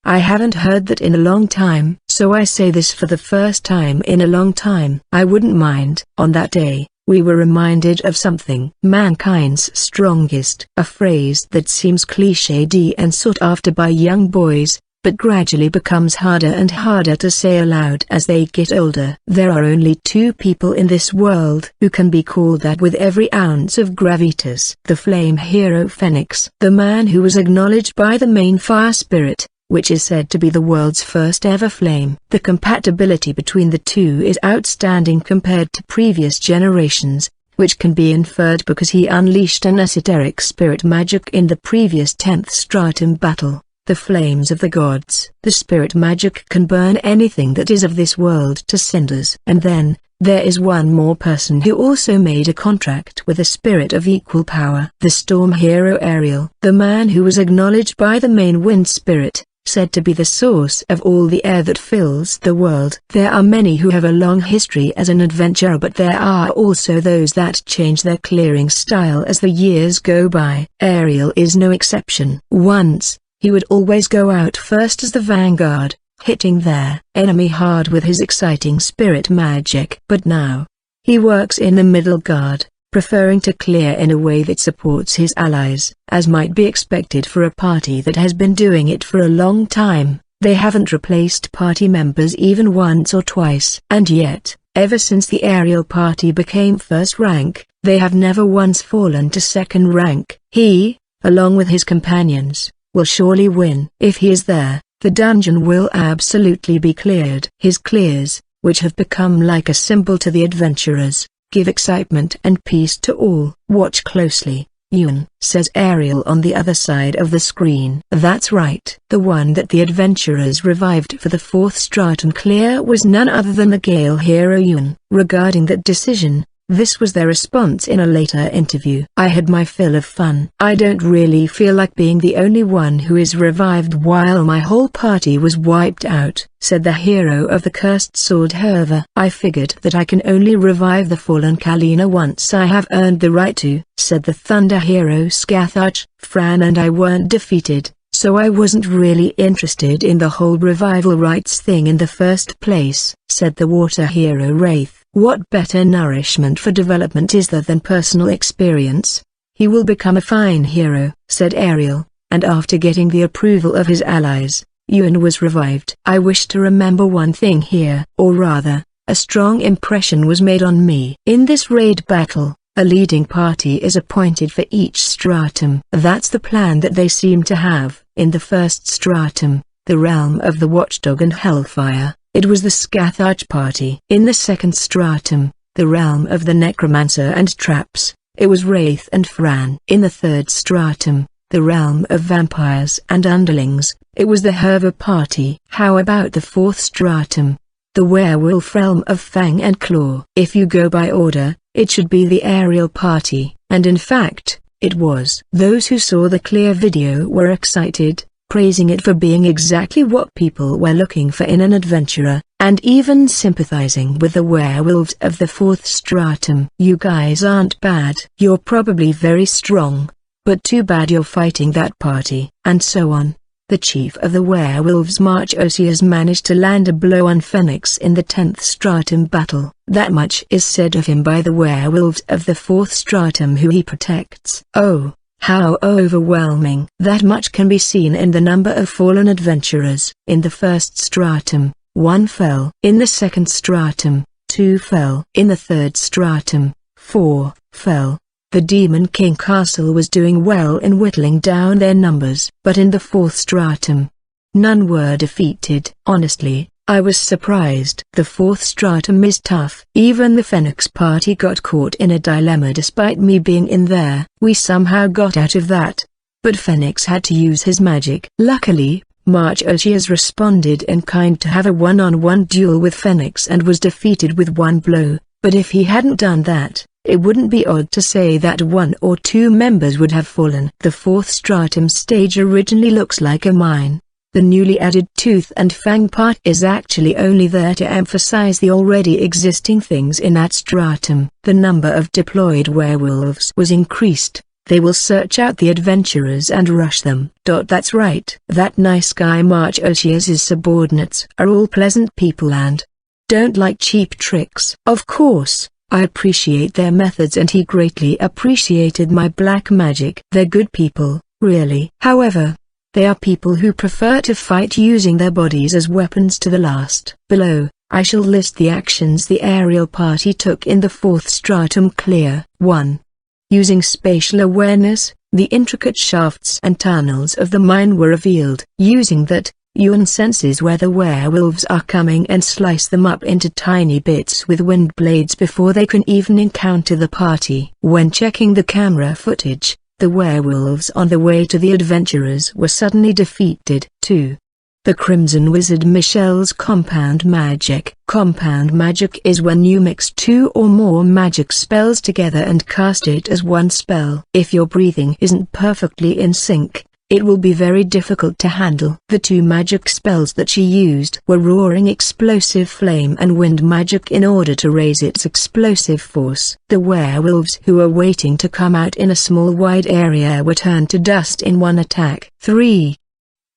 I haven't heard that in a long time, so I say this for the first time in a long time. I wouldn't mind. On that day, we were reminded of something. Mankind's strongest. A phrase that seems cliché-y and sought after by young boys, but gradually becomes harder and harder to say aloud as they get older. There are only two people in this world who can be called that with every ounce of gravitas. The flame hero Phoenix, the man who was acknowledged by the main fire spirit, which is said to be the world's first ever flame. The compatibility between the two is outstanding compared to previous generations, which can be inferred because he unleashed an esoteric spirit magic in the previous 10th stratum battle. The flames of the gods. The spirit magic can burn anything that is of this world to cinders. And then, there is one more person who also made a contract with a spirit of equal power. The storm hero Ariel. The man who was acknowledged by the main wind spirit, said to be the source of all the air that fills the world. There are many who have a long history as an adventurer, but there are also those that change their clearing style as the years go by. Ariel is no exception. Once, he would always go out first as the vanguard, hitting their enemy hard with his exciting spirit magic. But now, he works in the middle guard, preferring to clear in a way that supports his allies. As might be expected for a party that has been doing it for a long time, they haven't replaced party members even once or twice. And yet, ever since the Ariel party became first rank, they have never once fallen to second rank. He, along with his companions, will surely win. If he is there, the dungeon will absolutely be cleared. His clears, which have become like a symbol to the adventurers, give excitement and peace to all. Watch closely, Ewan, says Ariel on the other side of the screen. That's right. The one that the adventurers revived for the 4th stratum clear was none other than the Gale hero Ewan. Regarding that decision, this was their response in a later interview. I had my fill of fun. I don't really feel like being the only one who is revived while my whole party was wiped out, said the hero of the cursed sword Herva. I figured that I can only revive the fallen Kalina once I have earned the right to, said the thunder hero Scathach. Fran and I weren't defeated, so I wasn't really interested in the whole revival rights thing in the first place, said the water hero Wraith. What better nourishment for development is there than personal experience? He will become a fine hero, said Ariel, and after getting the approval of his allies, Ewan was revived. I wish to remember one thing here, or rather, a strong impression was made on me. In this raid battle, a leading party is appointed for each stratum. That's the plan that they seem to have. In the 1st stratum, the realm of the Watchdog and Hellfire, it was the Scathach party. In the 2nd stratum, the realm of the Necromancer and Traps, it was Wraith and Fran. In the 3rd stratum, the realm of Vampires and Underlings, it was the Herva party. How about the 4th stratum, the Werewolf realm of Fang and Claw? If you go by order, it should be the Ariel party, and in fact, it was. Those who saw the clear video were excited, praising it for being exactly what people were looking for in an adventurer, and even sympathizing with the werewolves of the 4th stratum. You guys aren't bad. You're probably very strong, but too bad you're fighting that party. And so on. The chief of the werewolves Marchosius managed to land a blow on Phoenix in the 10th stratum battle. That much is said of him by the werewolves of the 4th stratum who he protects. Oh, how overwhelming. That much can be seen in the number of fallen adventurers. In the 1st stratum, 1 fell. In the 2nd stratum, 2 fell. In the 3rd stratum, 4 fell. The Demon King Castle was doing well in whittling down their numbers. But in the 4th stratum, none were defeated. Honestly, I was surprised. The 4th stratum is tough. Even the Phoenix party got caught in a dilemma despite me being in there. We somehow got out of that. But Phoenix had to use his magic. Luckily, Marchosius responded in kind to have a one-on-one duel with Phoenix and was defeated with 1 blow. But if he hadn't done that, it wouldn't be odd to say that 1 or 2 members would have fallen. The 4th stratum stage originally looks like a mine. The newly added Tooth and Fang part is actually only there to emphasize the already existing things in that stratum. The number of deployed werewolves was increased. They will search out the adventurers and rush them. That's right. That nice guy Marchosius's subordinates are all pleasant people and don't like cheap tricks. Of course, I appreciate their methods and he greatly appreciated my black magic. They're good people, really. However, They are people who prefer to fight using their bodies as weapons to the last. Below, I shall list the actions the aerial party took in the fourth stratum clear. 1. Using spatial awareness, the intricate shafts and tunnels of the mine were revealed. Using that, Yuan senses where the werewolves are coming and slice them up into tiny bits with wind blades before they can even encounter the party. When checking the camera footage, the werewolves on the way to the adventurers were suddenly defeated. 2. The Crimson Wizard Michelle's Compound Magic. Compound magic is when you mix two or more magic spells together and cast it as one spell. If your breathing isn't perfectly in sync, it will be very difficult to handle. The two magic spells that she used were Roaring Explosive Flame and Wind Magic in order to raise its explosive force. The werewolves who were waiting to come out in a small wide area were turned to dust in one attack. 3.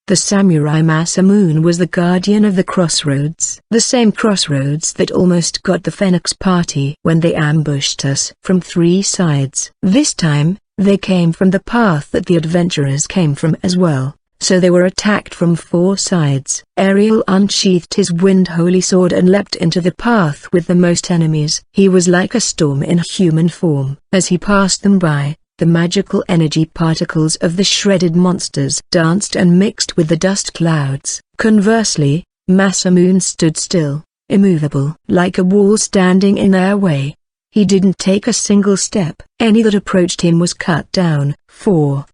The Samurai Masamune was the guardian of the crossroads. The same crossroads that almost got the Phoenix party when they ambushed us from 3 sides. This time, they came from the path that the adventurers came from as well, so they were attacked from 4 sides. Ariel unsheathed his wind holy sword and leapt into the path with the most enemies. He was like a storm in human form. As he passed them by, the magical energy particles of the shredded monsters danced and mixed with the dust clouds. Conversely, Masamune stood still, immovable, like a wall standing in their way. He didn't take a single step. Any that approached him was cut down. 4.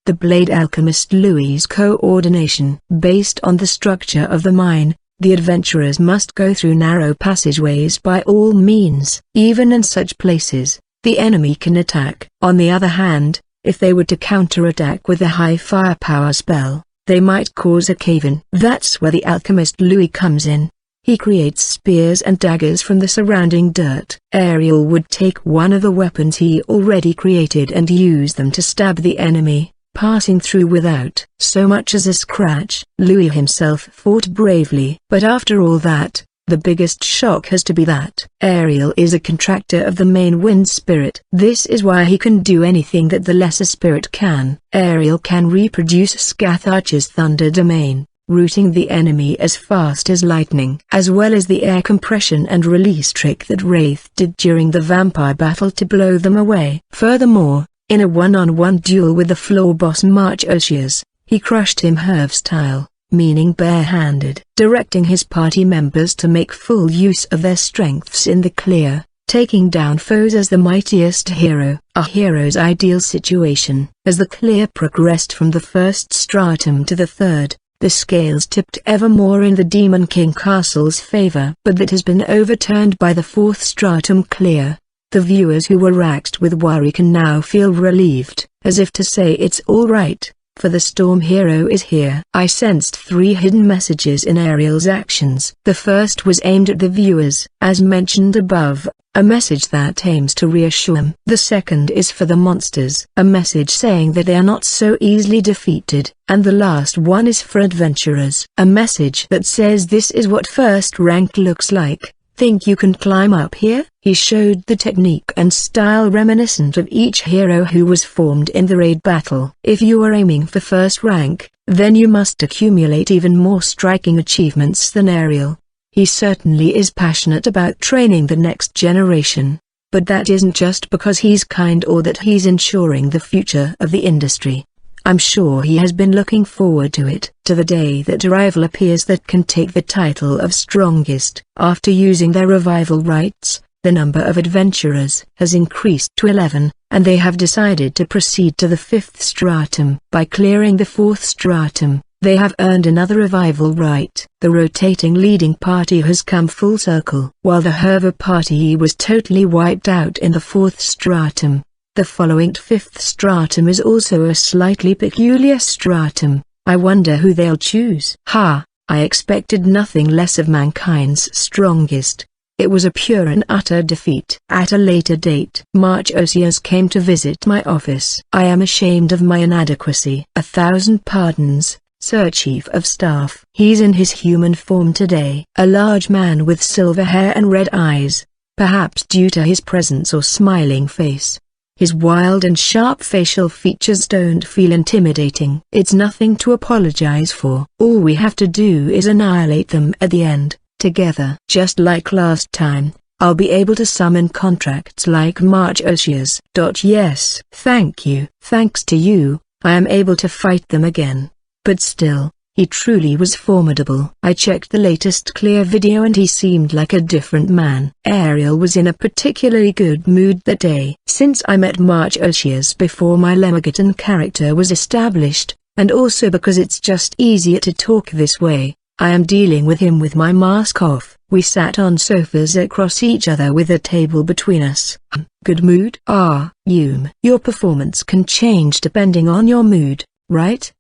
The Blade Alchemist Louis's coordination. Based on the structure of the mine, the adventurers must go through narrow passageways by all means. Even in such places, the enemy can attack. On the other hand, if they were to counterattack with a high firepower spell, they might cause a cave-in. That's where the alchemist Louis comes in. He creates spears and daggers from the surrounding dirt. Ariel would take one of the weapons he already created and use them to stab the enemy, passing through without so much as a scratch. Louis himself fought bravely. But after all that, the biggest shock has to be that Ariel is a contractor of the main wind spirit. This is why he can do anything that the lesser spirit can. Ariel can reproduce Scatharch's thunder domain, rooting the enemy as fast as lightning, as well as the air compression and release trick that Wraith did during the vampire battle to blow them away. Furthermore, in a one-on-one duel with the floor boss March Osias, he crushed him Herve style, meaning barehanded, directing his party members to make full use of their strengths in the clear, taking down foes as the mightiest hero. A hero's ideal situation. As the clear progressed from the first stratum to the third, the scales tipped ever more in the Demon King Castle's favor. But that has been overturned by the fourth stratum clear. The viewers who were racked with worry can now feel relieved, as if to say it's all right, for the Storm Hero is here. I sensed 3 hidden messages in Ariel's actions. The first was aimed at the viewers, as mentioned above, a message that aims to reassure them. The second is for the monsters, a message saying that they are not so easily defeated. And the last one is for adventurers, a message that says this is what first rank looks like. Think you can climb up here? He showed the technique and style reminiscent of each hero who was formed in the raid battle. If you are aiming for first rank, then you must accumulate even more striking achievements than Ariel. He certainly is passionate about training the next generation. But that isn't just because he's kind or that he's ensuring the future of the industry. I'm sure he has been looking forward to it, to the day that a rival appears that can take the title of strongest. After using their revival rights, the number of adventurers has increased to 11, and they have decided to proceed to the 5th stratum. By clearing the 4th stratum, they have earned another revival right. The rotating leading party has come full circle. While the Herva party was totally wiped out in the 4th stratum, the following 5th stratum is also a slightly peculiar stratum. I wonder who they'll choose. I expected nothing less of mankind's strongest. It was a pure and utter defeat. At a later date, March Osias came to visit my office. I am ashamed of my inadequacy. 1,000 pardons, Sir Chief of Staff. He's in his human form today. A large man with silver hair and red eyes, perhaps due to his presence or smiling face. His wild and sharp facial features don't feel intimidating. It's nothing to apologize for. All we have to do is annihilate them at the end, together. Just like last time, I'll be able to summon contracts like March Oshia's. Yes, thank you. Thanks to you, I am able to fight them again. But still, he truly was formidable. I checked the latest clear video and he seemed like a different man. Ariel was in a particularly good mood that day. Since I met March Oshias before my Lemagatan character was established, and also because it's just easier to talk this way, I am dealing with him with my mask off. We sat on sofas across each other with a table between us. Good mood? Your performance can change depending on your mood, right?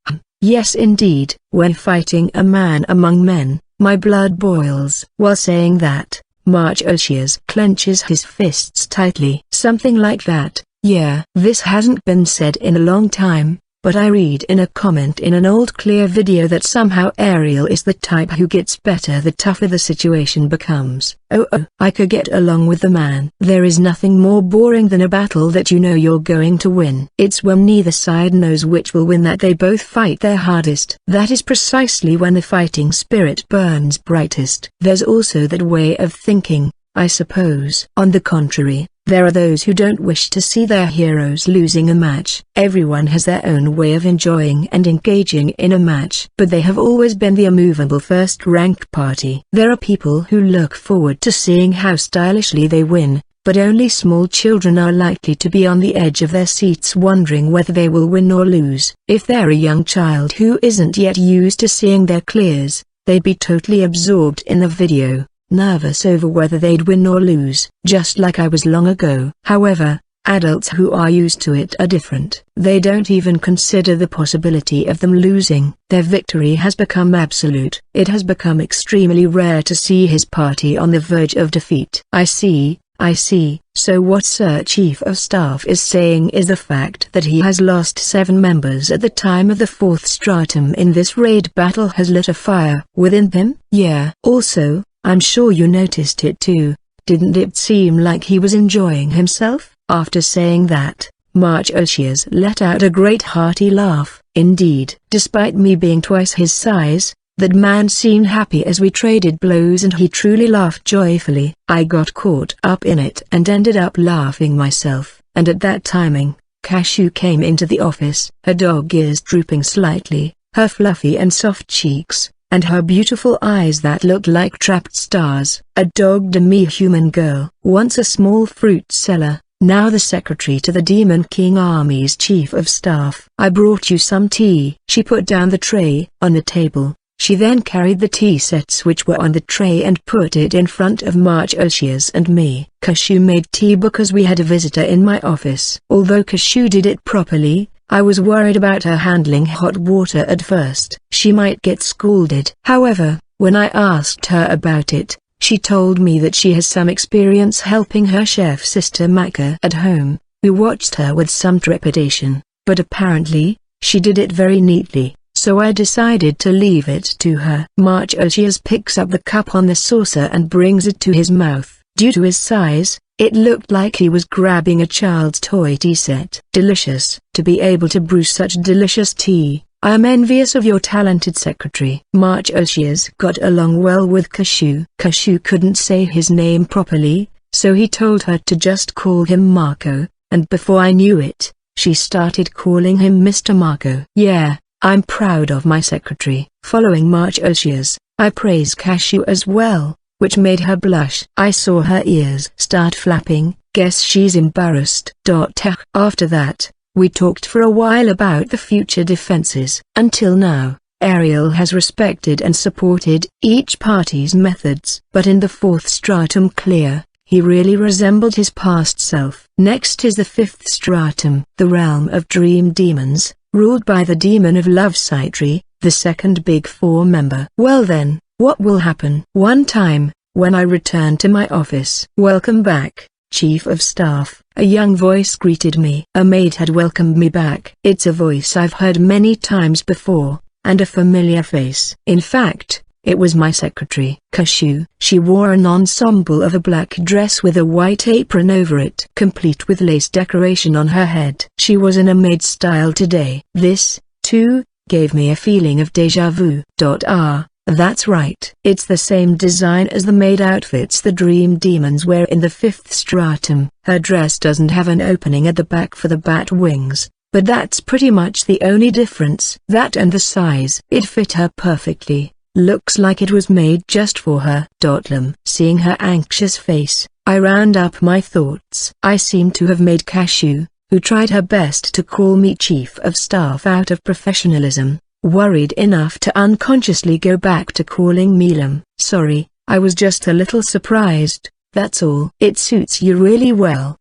Yes indeed. When fighting a man among men, my blood boils. While saying that, March Oshias clenches his fists tightly. Something like that. Yeah. This hasn't been said in a long time, but I read in a comment in an old clear video that somehow Ariel is the type who gets better the tougher the situation becomes. I could get along with the man. There is nothing more boring than a battle that you know you're going to win. It's when neither side knows which will win that they both fight their hardest. That is precisely when the fighting spirit burns brightest. There's also that way of thinking, I suppose. On the contrary, there are those who don't wish to see their heroes losing a match. Everyone has their own way of enjoying and engaging in a match. But they have always been the immovable first-rank party. There are people who look forward to seeing how stylishly they win, but only small children are likely to be on the edge of their seats wondering whether they will win or lose. If they're a young child who isn't yet used to seeing their clears, they'd be totally absorbed in the video, nervous over whether they'd win or lose, just like I was long ago. However, adults who are used to it are different. They don't even consider the possibility of them losing. Their victory has become absolute. It has become extremely rare to see his party on the verge of defeat. I see. So what Sir Chief of Staff is saying is the fact that he has lost 7 members at the time of the 4th stratum in this raid battle has lit a fire within him? Yeah. Also, I'm sure you noticed it too. Didn't it seem like he was enjoying himself? After saying that, March Oshias let out a great hearty laugh. Indeed, despite me being twice his size, that man seemed happy as we traded blows and he truly laughed joyfully. I got caught up in it and ended up laughing myself, and at that timing, Cashew came into the office. Her dog ears drooping slightly, her fluffy and soft cheeks, and her beautiful eyes that looked like trapped stars. A dog demi-human girl, once a small fruit seller, now the secretary to the Demon King Army's chief of staff. I brought you some tea. She put down the tray on the table. She then carried the tea sets which were on the tray and put it in front of March Oshias and me. Cashew made tea because we had a visitor in my office. Although Cashew did it properly, I was worried about her handling hot water at first. She might get scolded. However, when I asked her about it, she told me that she has some experience helping her chef sister Maka at home, who watched her with some trepidation, but apparently, she did it very neatly. So I decided to leave it to her. March Oshias picks up the cup on the saucer and brings it to his mouth. Due to his size, it looked like he was grabbing a child's toy tea set. Delicious. To be able to brew such delicious tea, I am envious of your talented secretary. March Oshias got along well with Cashew. Cashew couldn't say his name properly, so he told her to just call him Marco, and before I knew it, she started calling him Mr. Marco. Yeah. I'm proud of my secretary. Following March Oshias, I praise Cashew as well, which made her blush. I saw her ears start flapping. Guess she's embarrassed. After that, we talked for a while about the future defenses. Until now, Ariel has respected and supported each party's methods. But in the 4th stratum clear, he really resembled his past self. Next is the 5th stratum, the realm of dream demons, ruled by the demon of love Saitri, the second Big 4 member. Well then, what will happen? One time, when I returned to my office. Welcome back, Chief of Staff, a young voice greeted me. A maid had welcomed me back. It's a voice I've heard many times before, and a familiar face. In fact, It was my secretary, Kashu. She wore an ensemble of a black dress with a white apron over it, complete with lace decoration on her head. She was in a maid style today. This, too, gave me a feeling of déjà vu. That's right. It's the same design as the maid outfits the Dream Demons wear in the 5th stratum. Her dress doesn't have an opening at the back for the bat wings, but that's pretty much the only difference. That and the size. It fit her perfectly. Looks like it was made just for her. Seeing her anxious face, I round up my thoughts. I seem to have made Kashu, who tried her best to call me chief of staff out of professionalism, worried enough to unconsciously go back to calling me Lam. Sorry, I was just a little surprised, that's all. It suits you really well.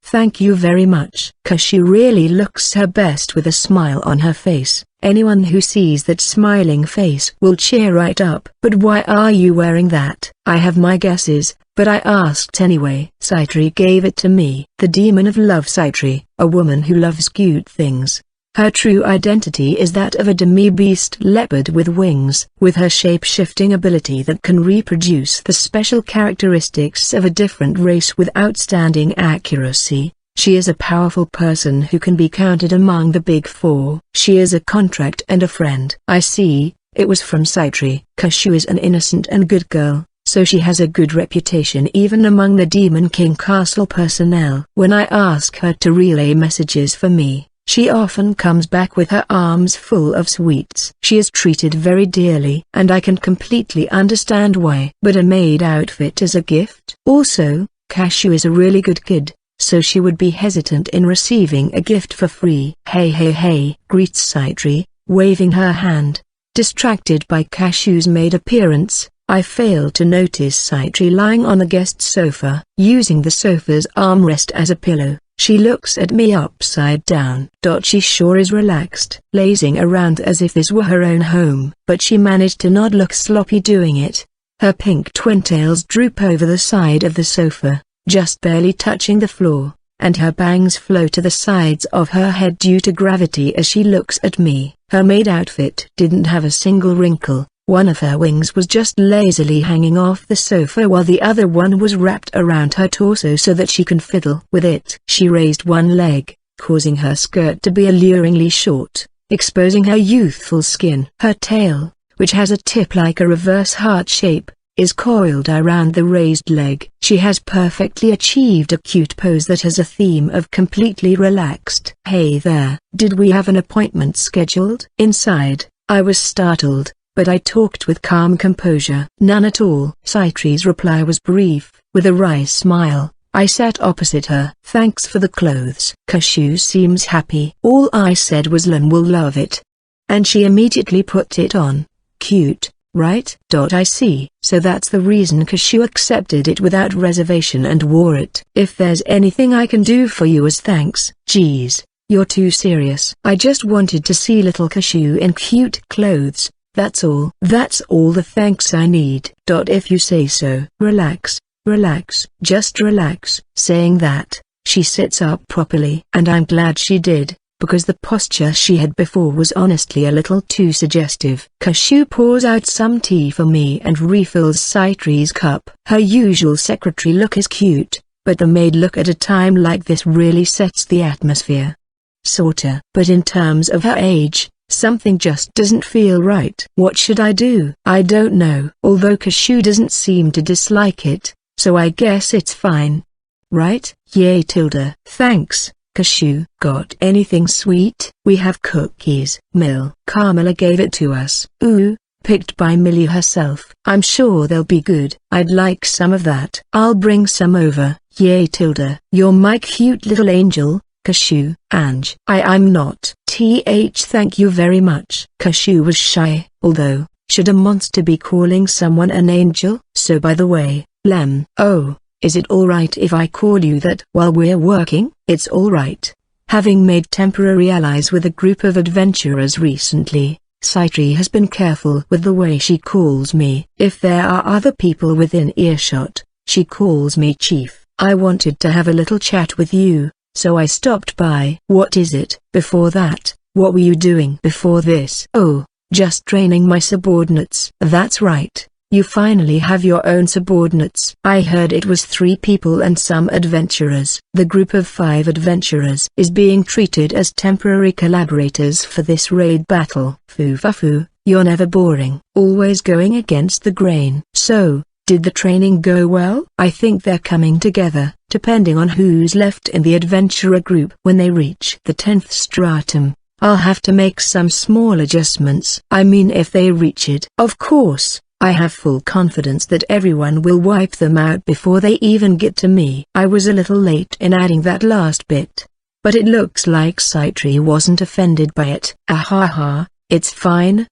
Thank you very much. Kashu really looks her best with a smile on her face. Anyone who sees that smiling face will cheer right up. But why are you wearing that? I have my guesses, but I asked anyway. Saitri gave it to me. The demon of love. Saitri, a woman who loves cute things. Her true identity is that of a demi-beast leopard with wings. With her shape-shifting ability that can reproduce the special characteristics of a different race with outstanding accuracy, she is a powerful person who can be counted among the big four. She is a contract and a friend. I see, it was from Saitri. Kashu is an innocent and good girl, so she has a good reputation even among the Demon King Castle personnel. When I ask her to relay messages for me, she often comes back with her arms full of sweets. She is treated very dearly, and I can completely understand why. But a maid outfit is a gift. Also, Kashu is a really good kid, so she would be hesitant in receiving a gift for free. Hey, greets Saitri, waving her hand. Distracted by Kashu's maid appearance, I failed to notice Saitri lying on the guest sofa, using the sofa's armrest as a pillow. She looks at me upside down. She sure is relaxed, lazing around as if this were her own home. But she managed to not look sloppy doing it. Her pink twin tails droop over the side of the sofa, just barely touching the floor, and her bangs flow to the sides of her head due to gravity as she looks at me. Her maid outfit didn't have a single wrinkle. One of her wings was just lazily hanging off the sofa while the other one was wrapped around her torso so that she can fiddle with it. She raised one leg, causing her skirt to be alluringly short, exposing her youthful skin. Her tail, which has a tip like a reverse heart shape, is coiled around the raised leg. She has perfectly achieved a cute pose that has a theme of completely relaxed. Hey there, did we have an appointment scheduled? Inside, I was startled, but I talked with calm composure. None at all. Saitri's reply was brief. With a wry smile, I sat opposite her. Thanks for the clothes. Kashu seems happy. All I said was Lam will love it. And she immediately put it on. Cute, right? I see. So that's the reason Kashu accepted it without reservation and wore it. If there's anything I can do for you as thanks. Geez, you're too serious. I just wanted to see little Kashu in cute clothes. That's all. That's all the thanks I need. If you say so. Relax, just relax. Saying that, she sits up properly. And I'm glad she did, because the posture she had before was honestly a little too suggestive. Kashu pours out some tea for me and refills Saitri's cup. Her usual secretary look is cute, but the maid look at a time like this really sets the atmosphere. Sorta. But in terms of her age, something just doesn't feel right. What should I do? I don't know. Although Kashu doesn't seem to dislike it, so I guess it's fine. Right? Yay tilde. Thanks, Kashu. Got anything sweet? We have cookies. Carmela gave it to us. Ooh, picked by Millie herself. I'm sure they'll be good. I'd like some of that. I'll bring some over. Yay tilde. You're my cute little angel, Kashu. Ange. I'm not. Thank you very much. Kashu was shy, although, should a monster be calling someone an angel? So by the way, Lam. Oh, is it alright if I call you that while we're working? It's alright. Having made temporary allies with a group of adventurers recently, Saitri has been careful with the way she calls me. If there are other people within earshot, she calls me Chief. I wanted to have a little chat with you, so I stopped by. What is it? Before that, what were you doing before this? Oh, just training my subordinates. That's right. You finally have your own subordinates. I heard it was 3 people and some adventurers. The group of 5 adventurers is being treated as temporary collaborators for this raid battle. Foo, you're never boring. Always going against the grain. So, did the training go well? I think they're coming together, depending on who's left in the adventurer group. When they reach the 10th stratum, I'll have to make some small adjustments. I mean, if they reach it. Of course, I have full confidence that everyone will wipe them out before they even get to me. I was a little late in adding that last bit, but it looks like Citri wasn't offended by it. Ahaha, it's fine,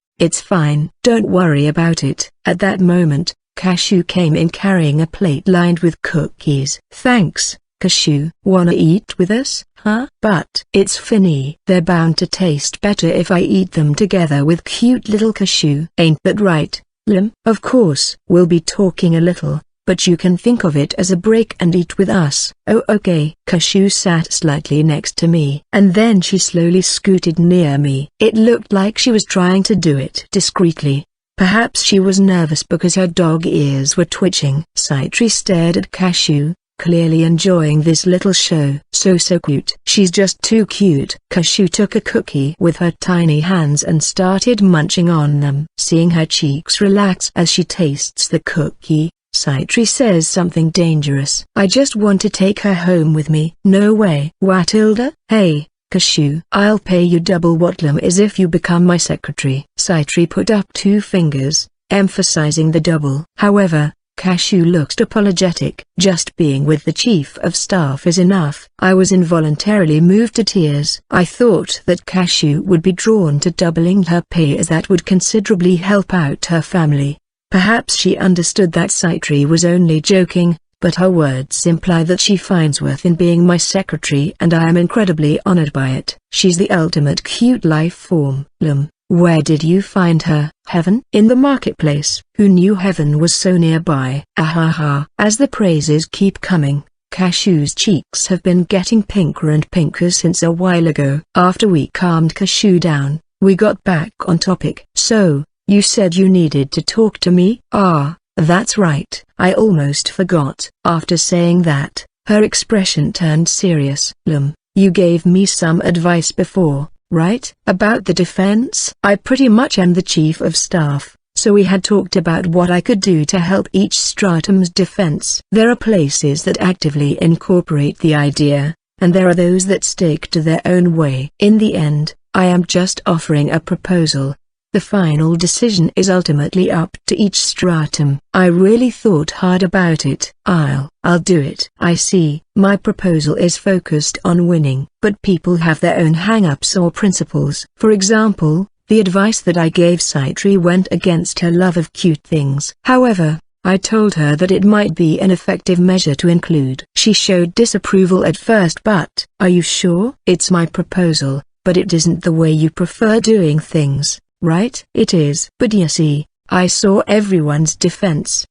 don't worry about it. At that moment, Cashew came in carrying a plate lined with cookies. Thanks, Cashew. Wanna eat with us, huh? But it's funny. They're bound to taste better if I eat them together with cute little Cashew. Ain't that right, Lim? Of course. We'll be talking a little, but you can think of it as a break and eat with us. Oh, okay. Cashew sat slightly next to me, and then she slowly scooted near me. It looked like she was trying to do it discreetly. Perhaps she was nervous because her dog ears were twitching. Citri stared at Cashew, clearly enjoying this little show. So cute. She's just too cute. Cashew took a cookie with her tiny hands and started munching on them. Seeing her cheeks relax as she tastes the cookie, Citri says something dangerous. I just want to take her home with me. No way. Watilda? Hey, Cashew. I'll pay you double what Lim is if you become my secretary. Citri put up 2 fingers, emphasizing the double. However, Cashew looked apologetic. Just being with the chief of staff is enough. I was involuntarily moved to tears. I thought that Cashew would be drawn to doubling her pay as that would considerably help out her family. Perhaps she understood that Citri was only joking, but her words imply that she finds worth in being my secretary, and I am incredibly honored by it. She's the ultimate cute life form. Lim, where did you find her? Heaven? In the marketplace. Who knew Heaven was so nearby? Ahaha. As the praises keep coming, Cashew's cheeks have been getting pinker and pinker since a while ago. After we calmed Cashew down, we got back on topic. So, you said you needed to talk to me? Ah, that's right. I almost forgot. After saying that, her expression turned serious. Lim, you gave me some advice before, right? About the defense? I pretty much am the chief of staff, so we had talked about what I could do to help each stratum's defense. There are places that actively incorporate the idea, and there are those that stick to their own way. In the end, I am just offering a proposal. The final decision is ultimately up to each stratum. I really thought hard about it. I'll do it. I see. My proposal is focused on winning, but people have their own hang-ups or principles. For example, the advice that I gave Citri went against her love of cute things. However, I told her that it might be an effective measure to include. She showed disapproval at first, but, are you sure? It's my proposal, but it isn't the way you prefer doing things. Right? It is. But you see, I saw everyone's defense,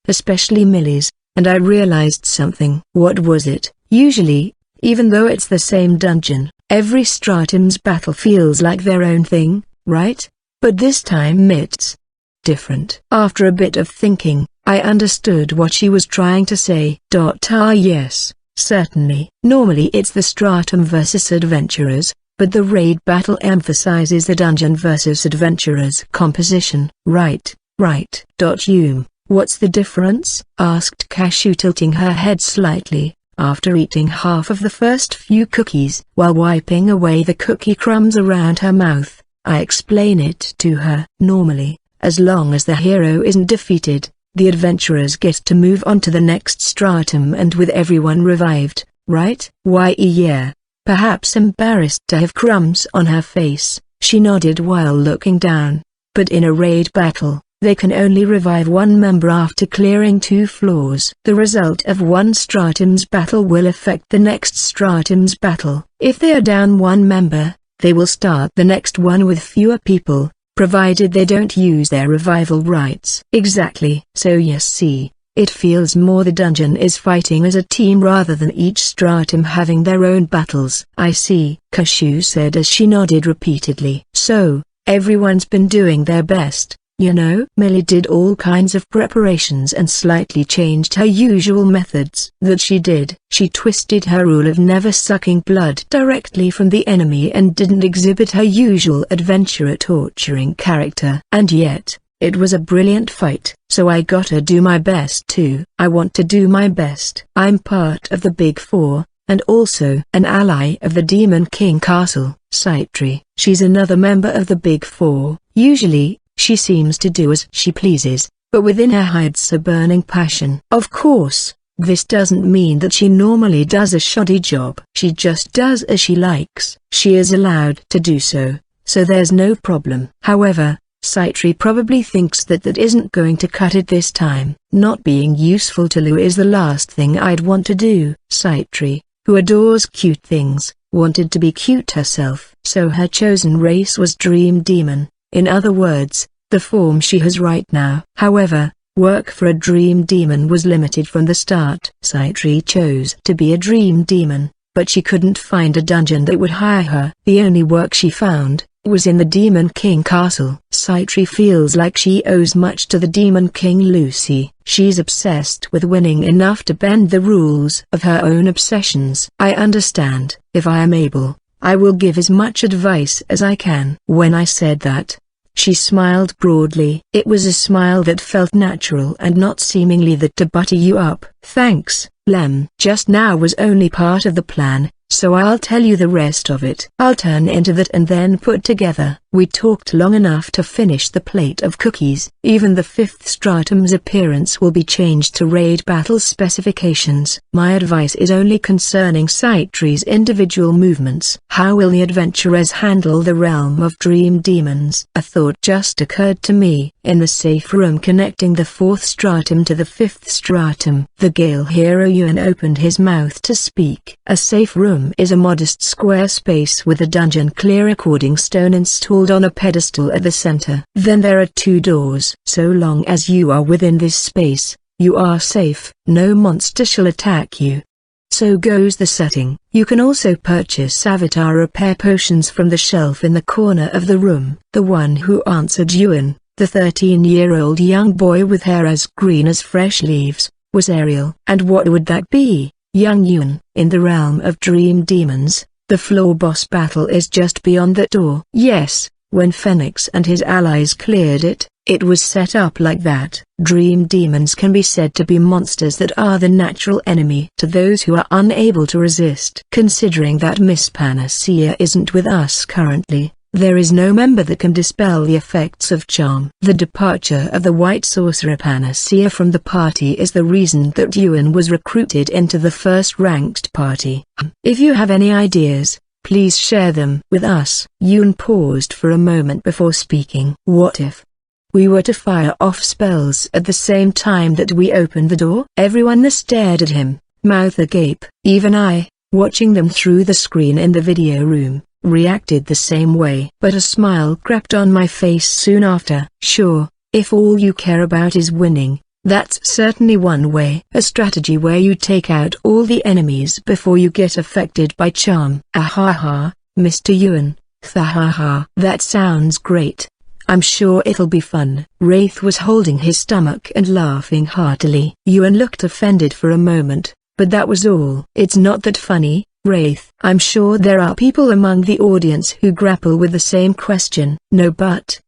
especially Millie's, and I realized something. What was it? Usually, even though it's the same dungeon, every stratum's battle feels like their own thing, right? But this time it's different. After a bit of thinking, I understood what she was trying to say. Yes, certainly. Normally it's the stratum versus adventurers, but the raid battle emphasizes the dungeon versus adventurers composition. Right. What's the difference? Asked Cashew, tilting her head slightly, after eating half of the first few cookies. While wiping away the cookie crumbs around her mouth, I explain it to her. Normally, as long as the hero isn't defeated, the adventurers get to move on to the next stratum and with everyone revived, right? Yeah. Perhaps embarrassed to have crumbs on her face, she nodded while looking down. But in a raid battle, they can only revive one member after clearing 2 floors. The result of one stratum's battle will affect the next stratum's battle. If they are down 1 member, they will start the next one with fewer people, provided they don't use their revival rights. Exactly. So yes, see. It feels more the dungeon is fighting as a team rather than each stratum having their own battles. I see, Cashew said as she nodded repeatedly. So, Everyone's been doing their best, you know. Millie did all kinds of preparations and slightly changed her usual methods. That she did. She twisted her rule of never sucking blood directly from the enemy and didn't exhibit her usual adventurer torturing character. And yet, it was a brilliant fight, so I gotta do my best too. I want to do my best. I'm part of the Big Four, and also an ally of the Demon King Castle, Saitri. She's another member of the Big Four. Usually, she seems to do as she pleases, but within her hides a burning passion. Of course, this doesn't mean that she normally does a shoddy job. She just does as she likes. She is allowed to do so there's no problem. However, Saitri probably thinks that isn't going to cut it this time. Not being useful to Lu is the last thing I'd want to do. Saitri, who adores cute things, wanted to be cute herself. So her chosen race was Dream Demon, in other words, the form she has right now. However, work for a Dream Demon was limited from the start. Saitri chose to be a Dream Demon, but she couldn't find a dungeon that would hire her. The only work she found was in the Demon King Castle. Saitri feels like she owes much to the Demon King Lucy. She's obsessed with winning enough to bend the rules of her own obsessions. I understand. If I am able, I will give as much advice as I can. When I said that, she smiled broadly. It was a smile that felt natural and not seemingly that to butter you up. Thanks, Lem. Just now was only part of the plan, so I'll tell you the rest of it. I'll turn into that and then put together. We talked long enough to finish the plate of cookies. Even the 5th stratum's appearance will be changed to raid battle specifications. My advice is only concerning Saitri's individual movements. How will the adventurers handle the realm of dream demons? A thought just occurred to me. In the safe room connecting the 4th stratum to the 5th stratum, the Gale hero Yuan opened his mouth to speak. A safe room is a modest square space with a dungeon clear recording stone installed on a pedestal at the center. Then there are 2 doors. So long as you are within this space, you are safe. No monster shall attack you. So goes the setting. You can also purchase avatar repair potions from the shelf in the corner of the room. The one who answered Yuan, the 13-year-old young boy with hair as green as fresh leaves, was Ariel. And what would that be, young Yuan? In the realm of dream demons, the floor boss battle is just beyond that door. Yes, when Phoenix and his allies cleared it, it was set up like that. Dream demons can be said to be monsters that are the natural enemy to those who are unable to resist. Considering that Miss Panacea isn't with us currently, there is no member that can dispel the effects of charm. The departure of the White Sorcerer Panacea from the party is the reason that Yuan was recruited into the first-ranked party. If you have any ideas, please share them with us. Yuan paused for a moment before speaking. What if we were to fire off spells at the same time that we opened the door? Everyone stared at him, mouth agape. Even I, watching them through the screen in the video room, reacted the same way. But a smile crept on my face soon after. Sure, if all you care about is winning, that's certainly one way. A strategy where you take out all the enemies before you get affected by charm. Ahaha, Mr. Yuan, thahaha. That sounds great. I'm sure it'll be fun. Wraith was holding his stomach and laughing heartily. Yuan looked offended for a moment, but that was all. It's not that funny, Wraith. I'm sure there are people among the audience who grapple with the same question. No, but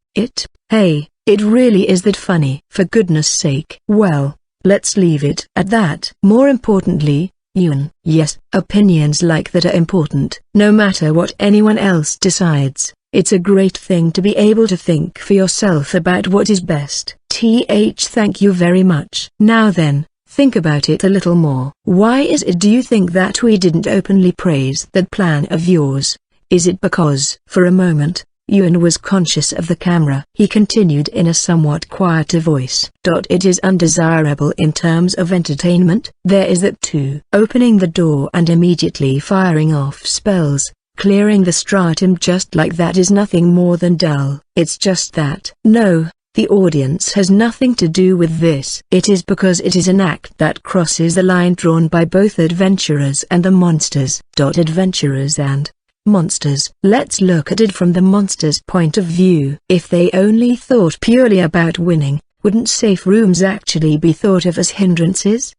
hey, it really is that funny. For goodness sake. Well, let's leave it at that. More importantly, Yuan. Yes, opinions like that are important. No matter what anyone else decides, it's a great thing to be able to think for yourself about what is best. Thank you very much. Now then, think about it a little more. Why is it do you think that we didn't openly praise that plan of yours? Is it because, for a moment, Yuan was conscious of the camera? He continued in a somewhat quieter voice. It is undesirable in terms of entertainment. There is that too. Opening the door and immediately firing off spells, clearing the stratum just like that is nothing more than dull. It's just that. No, the audience has nothing to do with this. It is because it is an act that crosses the line drawn by both adventurers and the monsters. Adventurers and Monsters. Let's look at it from the monster's point of view. If they only thought purely about winning, wouldn't safe rooms actually be thought of as hindrances?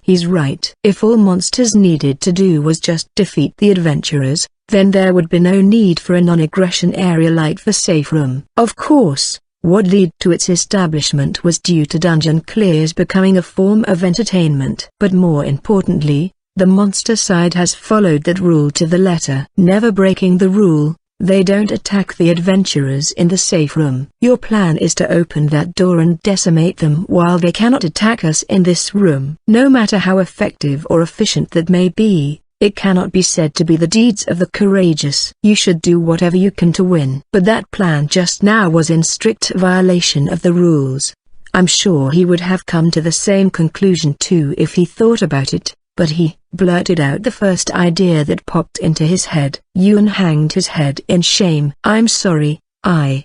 He's right. If all monsters needed to do was just defeat the adventurers, then there would be no need for a non-aggression area like the safe room. Of course, what led to its establishment was due to dungeon clears becoming a form of entertainment. But more importantly, the monster side has followed that rule to the letter. Never breaking the rule, they don't attack the adventurers in the safe room. Your plan is to open that door and decimate them while they cannot attack us in this room. No matter how effective or efficient that may be, it cannot be said to be the deeds of the courageous. You should do whatever you can to win. But that plan just now was in strict violation of the rules. I'm sure he would have come to the same conclusion too if he thought about it. But he blurted out the first idea that popped into his head. Yuan hanged his head in shame. I'm sorry,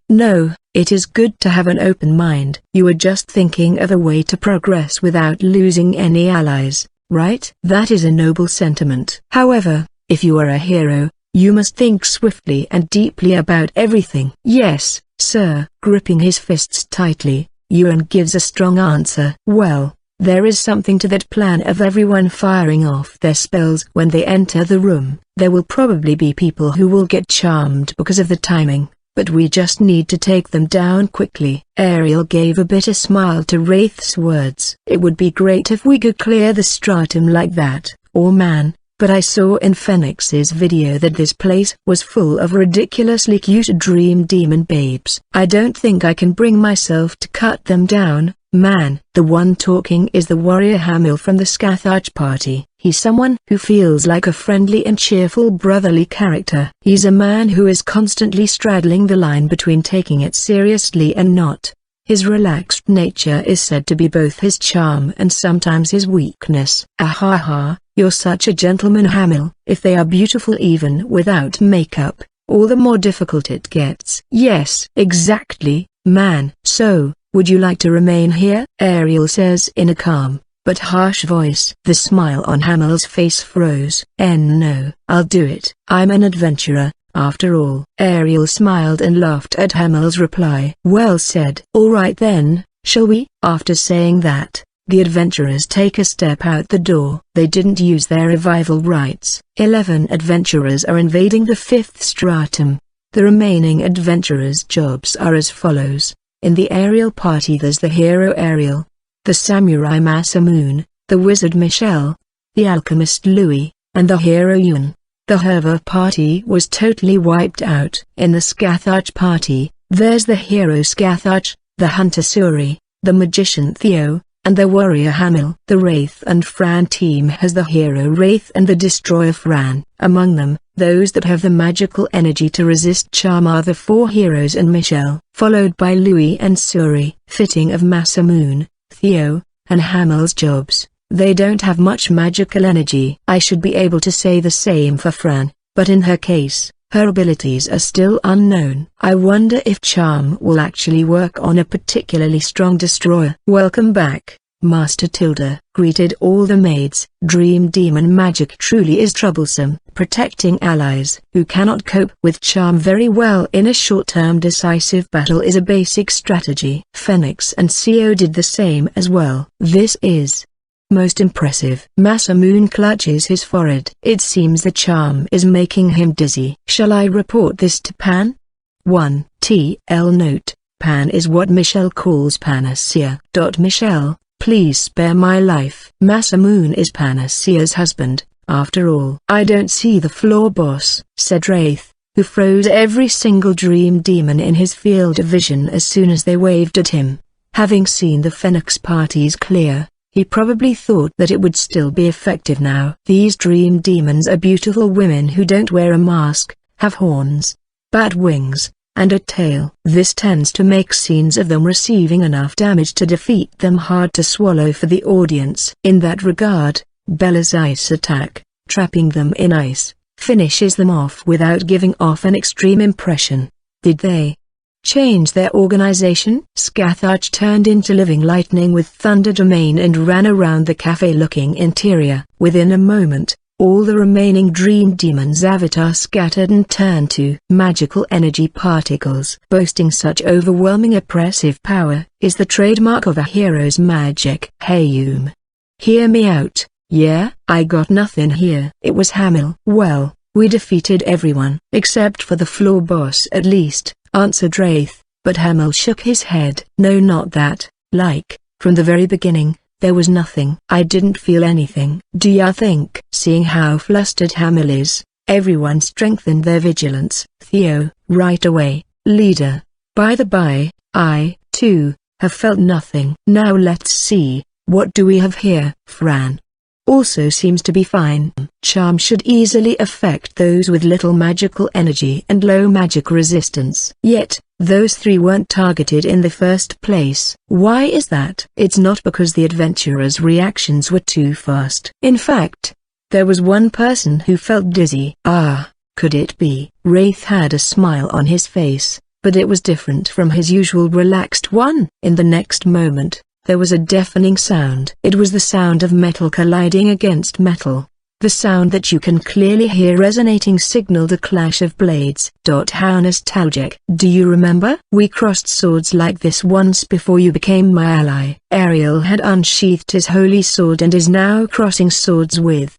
No, it is good to have an open mind. You were just thinking of a way to progress without losing any allies, right? That is a noble sentiment. However, if you are a hero, you must think swiftly and deeply about everything. Yes, sir. Gripping his fists tightly, Yuan gives a strong answer. Well, there is something to that plan of everyone firing off their spells when they enter the room. There will probably be people who will get charmed because of the timing, but we just need to take them down quickly. Ariel gave a bitter smile to Wraith's words. It would be great if we could clear the stratum like that, or man, but I saw in Phoenix's video that this place was full of ridiculously cute dream demon babes. I don't think I can bring myself to cut them down. Man. The one talking is the warrior Hamil from the Scathach party. He's someone who feels like a friendly and cheerful brotherly character. He's a man who is constantly straddling the line between taking it seriously and not. His relaxed nature is said to be both his charm and sometimes his weakness. Ahaha, you're such a gentleman, Hamil. If they are beautiful even without makeup, all the more difficult it gets. Yes, exactly, man. So, would you like to remain here? Ariel says in a calm, but harsh voice. The smile on Hamil's face froze. No, I'll do it. I'm an adventurer, after all. Ariel smiled and laughed at Hamil's reply. Well said. All right then, shall we? After saying that, the adventurers take a step out the door. They didn't use their revival rights. 11 adventurers are invading the 5th stratum. The remaining adventurers' jobs are as follows. In the Ariel party there's the hero Ariel, the samurai Masamune, the wizard Michelle, the alchemist Louis, and the hero Yuan. The Herva party was totally wiped out. In the Scathach party, there's the hero Scathach, the hunter Suri, the magician Theo, and the warrior Hamil. The Wraith and Fran team has the hero Wraith and the destroyer Fran. Among them, those that have the magical energy to resist charm are the 4 heroes and Michelle, followed by Louis and Suri. Fitting of Masamune, Theo, and Hamil's jobs, they don't have much magical energy. I should be able to say the same for Fran, but in her case, her abilities are still unknown. I wonder if charm will actually work on a particularly strong destroyer. Welcome back, Master Tilda greeted all the maids. Dream demon magic truly is troublesome. Protecting allies who cannot cope with charm very well in a short-term decisive battle is a basic strategy. Phoenix and Co did the same as well. This is most impressive. Masamune clutches his forehead. It seems the charm is making him dizzy. Shall I report this to Pan? 1. TL note, Pan is what Michelle calls panacea. Michelle, please spare my life. Masamune is Panacea's husband, after all. I don't see the flaw, boss, said Wraith, who froze every single dream demon in his field of vision as soon as they waved at him. Having seen the Phoenix parties clear, he probably thought that it would still be effective now. These dream demons are beautiful women who don't wear a mask, have horns, bat wings, and a tail. This tends to make scenes of them receiving enough damage to defeat them hard to swallow for the audience. In that regard, Bella's ice attack, trapping them in ice, finishes them off without giving off an extreme impression. Did they change their organization? Scathach turned into living lightning with thunder domain and ran around the cafe looking interior. Within a moment, all the remaining Dream Demon's avatar scattered and turned to magical energy particles. Boasting such overwhelming oppressive power is the trademark of a hero's magic. Hey hear me out, yeah? I got nothing here. It was Hamil. Well, we defeated everyone, except for the floor boss at least, answered Wraith, but Hamil shook his head. No, not that, from the very beginning, there was nothing. I didn't feel anything. Do ya think? Seeing how flustered Hamil is, everyone strengthened their vigilance. Theo, right away, leader. By the by, I, too, have felt nothing. Now let's see, what do we have here? Fran also seems to be fine. Charm should easily affect those with little magical energy and low magic resistance. Yet, those three weren't targeted in the first place. Why is that? It's not because the adventurers' reactions were too fast. In fact, there was one person who felt dizzy. Could it be? Wraith had a smile on his face, but it was different from his usual relaxed one. In the next moment, there was a deafening sound. It was the sound of metal colliding against metal. The sound that you can clearly hear resonating signaled a clash of blades. How nostalgic. Do you remember? We crossed swords like this once before you became my ally. Ariel had unsheathed his holy sword and is now crossing swords with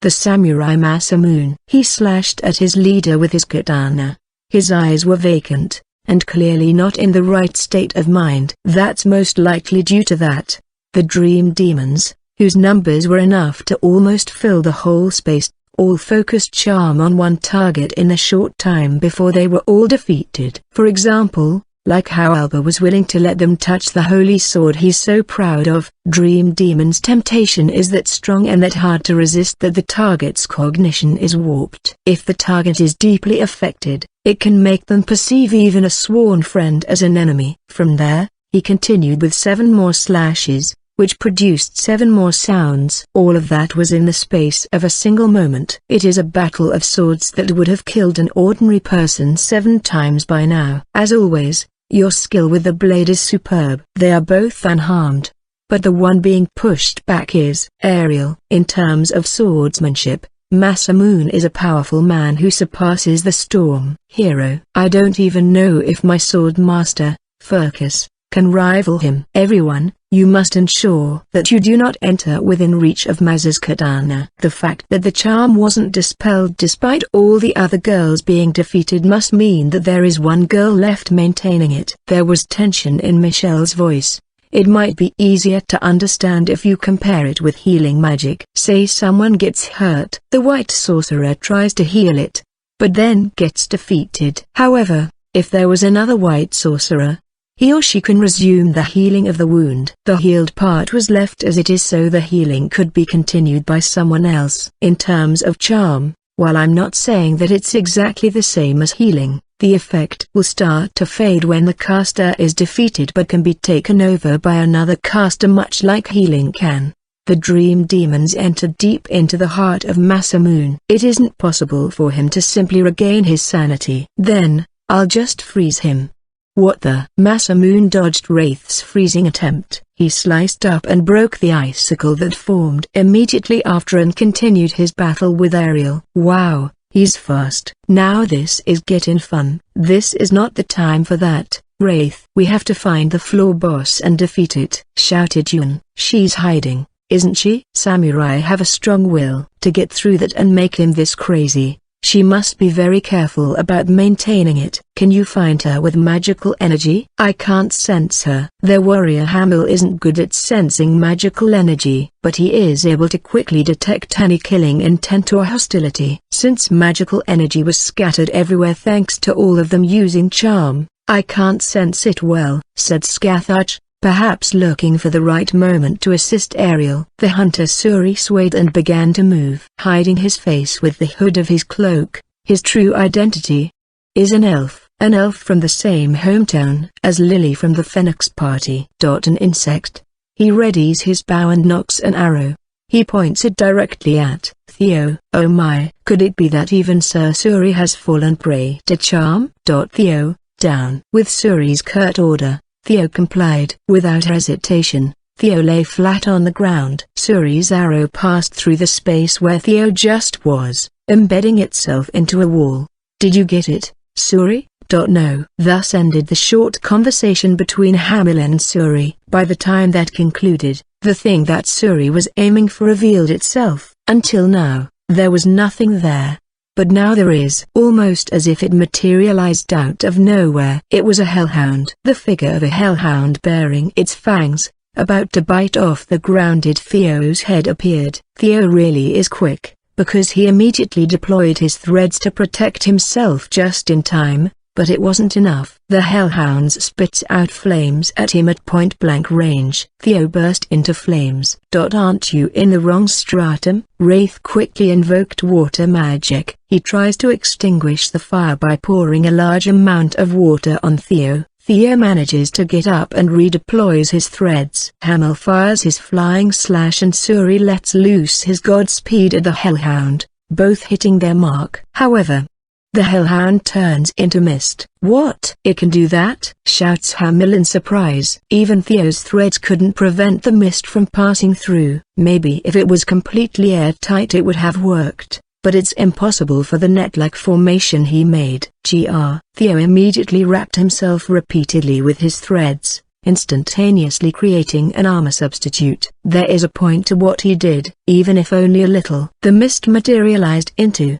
the samurai Masamune. He slashed at his leader with his katana. His eyes were vacant, and clearly not in the right state of mind. That's most likely due to that. The Dream Demons, whose numbers were enough to almost fill the whole space, all focused charm on one target in a short time before they were all defeated. For example, like how Alba was willing to let them touch the holy sword he's so proud of. Dream Demon's temptation is that strong and that hard to resist that the target's cognition is warped. If the target is deeply affected, it can make them perceive even a sworn friend as an enemy. From there, he continued with 7 more slashes, which produced 7 more sounds. All of that was in the space of a single moment. It is a battle of swords that would have killed an ordinary person 7 times by now. As always, your skill with the blade is superb. They are both unharmed, but the one being pushed back is Ariel. In terms of swordsmanship, Masamune is a powerful man who surpasses the Storm hero. I don't even know if my sword master, Furcus, can rival him. Everyone, you must ensure that you do not enter within reach of Maz's katana. The fact that the charm wasn't dispelled despite all the other girls being defeated must mean that there is one girl left maintaining it. There was tension in Michelle's voice. It might be easier to understand if you compare it with healing magic. Say someone gets hurt. The white sorcerer tries to heal it, but then gets defeated. However, if there was another white sorcerer, he or she can resume the healing of the wound. The healed part was left as it is so the healing could be continued by someone else. In terms of charm, while I'm not saying that it's exactly the same as healing, the effect will start to fade when the caster is defeated but can be taken over by another caster much like healing can. The Dream Demons entered deep into the heart of Masamune. It isn't possible for him to simply regain his sanity. Then, I'll just freeze him. What the? Masamune dodged Wraith's freezing attempt. He sliced up and broke the icicle that formed immediately after and continued his battle with Ariel. Wow, he's fast. Now this is getting fun. This is not the time for that, Wraith. We have to find the floor boss and defeat it, shouted Yun. She's hiding, isn't she? Samurai have a strong will to get through that and make him this crazy. She must be very careful about maintaining it. Can you find her with magical energy? I can't sense her. Their warrior Hamil isn't good at sensing magical energy, but he is able to quickly detect any killing intent or hostility. Since magical energy was scattered everywhere thanks to all of them using charm, I can't sense it well, said Scathach, perhaps looking for the right moment to assist Ariel. The hunter Suri swayed and began to move, hiding his face with the hood of his cloak. His true identity is an elf from the same hometown as Lily from the Phoenix Party. An insect. He readies his bow and nocks an arrow. He points it directly at Theo. Oh my, could it be that even Sir Suri has fallen prey to charm? Theo, down. With Suri's curt order, Theo complied. Without hesitation, Theo lay flat on the ground. Suri's arrow passed through the space where Theo just was, embedding itself into a wall. "Did you get it, Suri?" No. Thus ended the short conversation between Hamil and Suri. By the time that concluded, the thing that Suri was aiming for revealed itself. Until now, there was nothing there. But now there is. Almost as if it materialized out of nowhere. It was a hellhound. The figure of a hellhound bearing its fangs, about to bite off the grounded Theo's head appeared. Theo really is quick, because he immediately deployed his threads to protect himself just in time. But it wasn't enough. The hellhounds spits out flames at him at point-blank range. Theo burst into flames. "Aren't you in the wrong stratum?" Wraith quickly invoked water magic. He tries to extinguish the fire by pouring a large amount of water on Theo. Theo manages to get up and redeploys his threads. Hamil fires his flying slash and Suri lets loose his Godspeed at the hellhound, both hitting their mark. However, the hellhound turns into mist. "What? It can do that?" shouts Hamil in surprise. Even Theo's threads couldn't prevent the mist from passing through. Maybe if it was completely airtight it would have worked, but it's impossible for the net-like formation he made. Theo immediately wrapped himself repeatedly with his threads, instantaneously creating an armor substitute. There is a point to what he did, even if only a little. The mist materialized into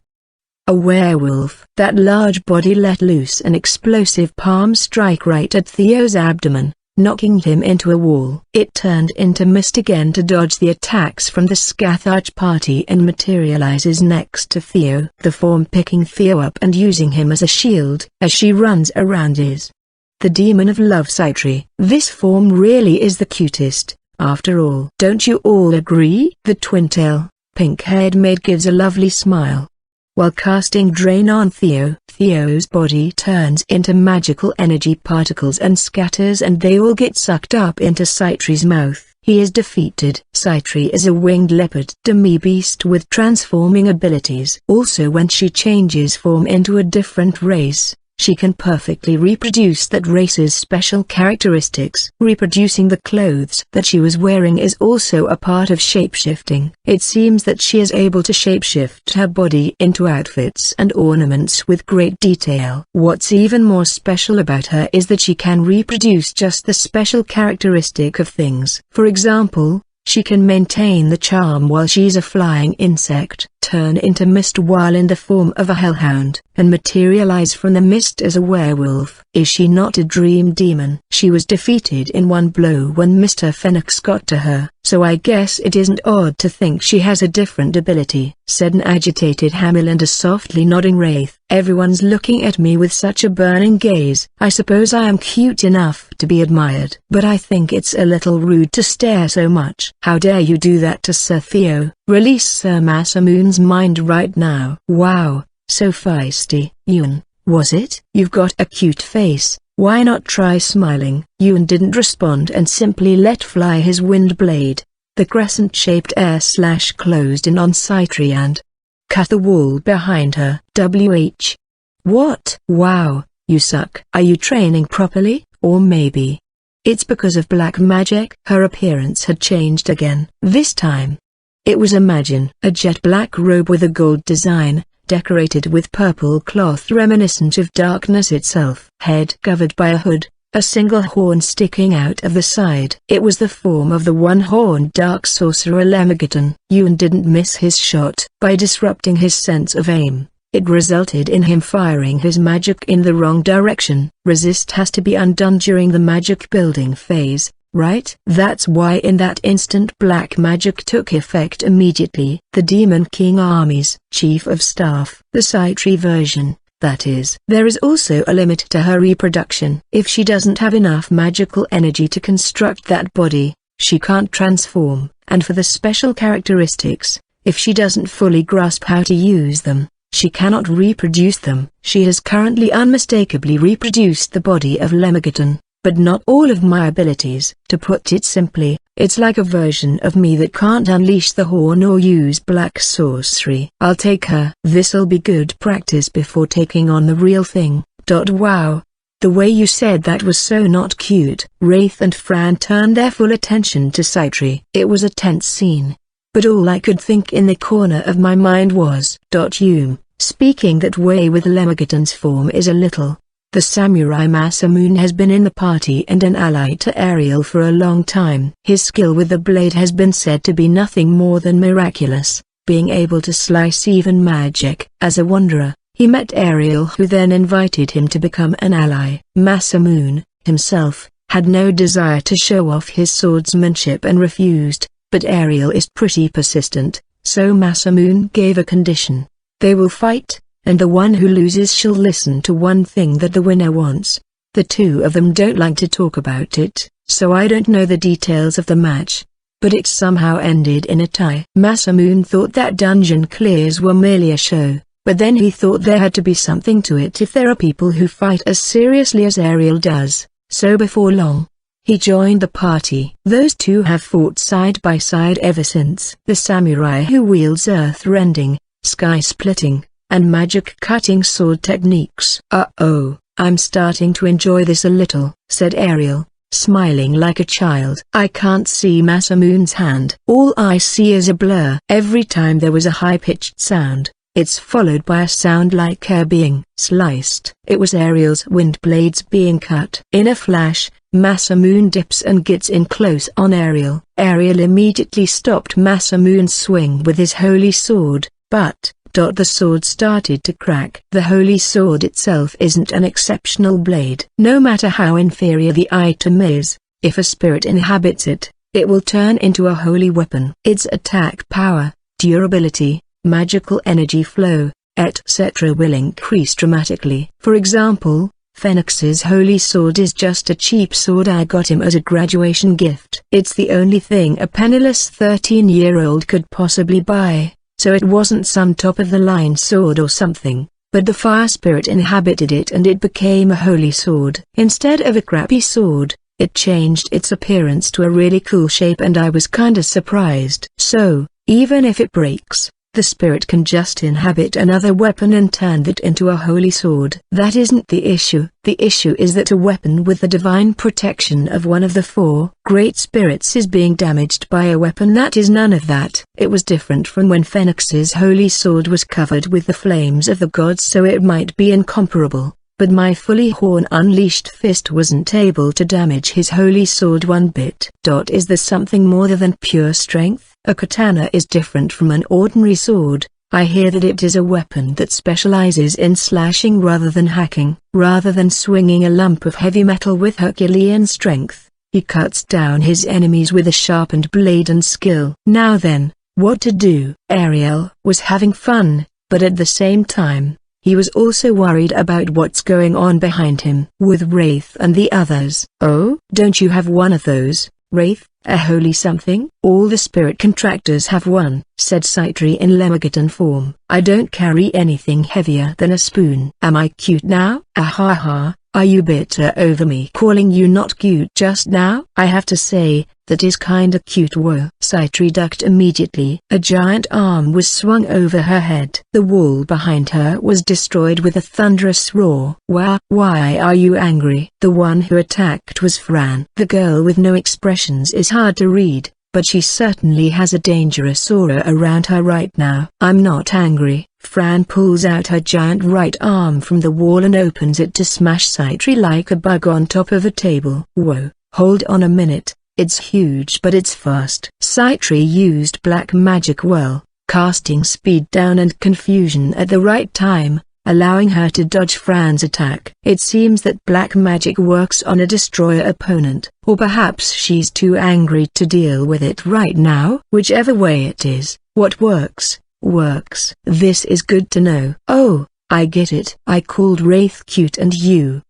a werewolf. That large body let loose an explosive palm strike right at Theo's abdomen, knocking him into a wall. It turned into mist again to dodge the attacks from the Scathach party and materializes next to Theo. The form picking Theo up and using him as a shield. As she runs around is the demon of love Saitri. This form really is the cutest, after all. Don't you all agree? The twin-tail, pink-haired maid gives a lovely smile. While casting Drain on Theo, Theo's body turns into magical energy particles and scatters and they all get sucked up into Saitri's mouth. He is defeated. Saitri is a winged leopard demi-beast with transforming abilities. Also when she changes form into a different race, she can perfectly reproduce that race's special characteristics. Reproducing the clothes that she was wearing is also a part of shapeshifting. It seems that she is able to shapeshift her body into outfits and ornaments with great detail. What's even more special about her is that she can reproduce just the special characteristic of things. For example, she can maintain the charm while she's a flying insect, turn into mist while in the form of a hellhound, and materialize from the mist as a werewolf. Is she not a dream demon? She was defeated in one blow when Mr. Phoenix got to her, so I guess it isn't odd to think she has a different ability, said an agitated Hamil and a softly nodding Wraith. Everyone's looking at me with such a burning gaze. I suppose I am cute enough to be admired, but I think it's a little rude to stare so much. How dare you do that to Sir Theo? Release Sir Masamoon's mind right now. Wow, so feisty. Yuan, was it? You've got a cute face, why not try smiling? Yuan didn't respond and simply let fly his wind blade. The crescent-shaped air slash closed in on Saitri and cut the wall behind her. What? Wow, you suck. Are you training properly, or maybe it's because of black magic? Her appearance had changed again. This time, it was a jet black robe with a gold design, decorated with purple cloth reminiscent of darkness itself. Head covered by a hood, a single horn sticking out of the side. It was the form of the one-horned dark sorcerer Lemegeton. Yuan didn't miss his shot. By disrupting his sense of aim, it resulted in him firing his magic in the wrong direction. Resist has to be undone during the magic building phase, right? That's why in that instant black magic took effect immediately. The Demon King Army's Chief of Staff, the Saitri version, that is. There is also a limit to her reproduction. If she doesn't have enough magical energy to construct that body, she can't transform, and for the special characteristics, if she doesn't fully grasp how to use them, she cannot reproduce them. She has currently unmistakably reproduced the body of Lemegeton, but not all of my abilities. To put it simply, it's like a version of me that can't unleash the horn or use black sorcery. I'll take her. This'll be good practice before taking on the real thing. Wow. The way you said that was so not cute. Wraith and Fran turned their full attention to Saitri. It was a tense scene. But all I could think in the corner of my mind was, speaking that way with Lemegeton's form is a little. The samurai Masamune has been in the party and an ally to Ariel for a long time. His skill with the blade has been said to be nothing more than miraculous, being able to slice even magic. As a wanderer, he met Ariel, who then invited him to become an ally. Masamune, himself, had no desire to show off his swordsmanship and refused, but Ariel is pretty persistent, so Masamune gave a condition. They will fight, and the one who loses shall listen to one thing that the winner wants. The two of them don't like to talk about it, so I don't know the details of the match. But it somehow ended in a tie. Masamune thought that dungeon clears were merely a show, but then he thought there had to be something to it if there are people who fight as seriously as Ariel does, so before long, he joined the party. Those two have fought side by side ever since. The samurai who wields earth-rending, sky-splitting, and magic-cutting sword techniques. I'm starting to enjoy this a little, said Ariel, smiling like a child. I can't see Masamune's hand. All I see is a blur. Every time there was a high-pitched sound, it's followed by a sound like hair being sliced. It was Ariel's wind blades being cut. In a flash, Masamune dips and gets in close on Ariel. Ariel immediately stopped Masamune's swing with his holy sword, but the sword started to crack. The holy sword itself isn't an exceptional blade. No matter how inferior the item is, if a spirit inhabits it, it will turn into a holy weapon. Its attack power, durability, magical energy flow, etc. will increase dramatically. For example, Phoenix's holy sword is just a cheap sword I got him as a graduation gift. It's the only thing a penniless 13-year-old could possibly buy. So it wasn't some top-of-the-line sword or something, but the fire spirit inhabited it and it became a holy sword. Instead of a crappy sword, it changed its appearance to a really cool shape and I was kinda surprised. So, even if it breaks, the spirit can just inhabit another weapon and turn it into a holy sword. That isn't the issue. The issue is that a weapon with the divine protection of one of the four great spirits is being damaged by a weapon that is none of that. It was different from when Phoenix's holy sword was covered with the flames of the gods, so it might be incomparable, but my fully horn-unleashed fist wasn't able to damage his holy sword one bit. Is there something more than pure strength? A katana is different from an ordinary sword. I hear that it is a weapon that specializes in slashing rather than hacking. Rather than swinging a lump of heavy metal with Herculean strength, he cuts down his enemies with a sharpened blade and skill. Now then, what to do? Ariel was having fun, but at the same time, he was also worried about what's going on behind him. With Wraith and the others. Oh, don't you have one of those, Wraith? A holy something? All the spirit contractors have one, said Saitri in Lemegeton form. I don't carry anything heavier than a spoon. Am I cute now? Ahaha, are you bitter over me calling you not cute just now? I have to say, that is kinda cute. Whoa. Saitri ducked immediately. A giant arm was swung over her head. The wall behind her was destroyed with a thunderous roar. Why are you angry? The one who attacked was Fran. The girl with no expressions is hard to read, but she certainly has a dangerous aura around her right now. I'm not angry. Fran pulls out her giant right arm from the wall and opens it to smash Saitri like a bug on top of a table. Whoa, hold on a minute. It's huge but it's fast. Saitri used black magic whirl, casting speed down and confusion at the right time, allowing her to dodge Fran's attack. It seems that black magic works on a destroyer opponent, or perhaps she's too angry to deal with it right now. Whichever way it is, what works. This is good to know. Oh, I get it. I called Wraith cute and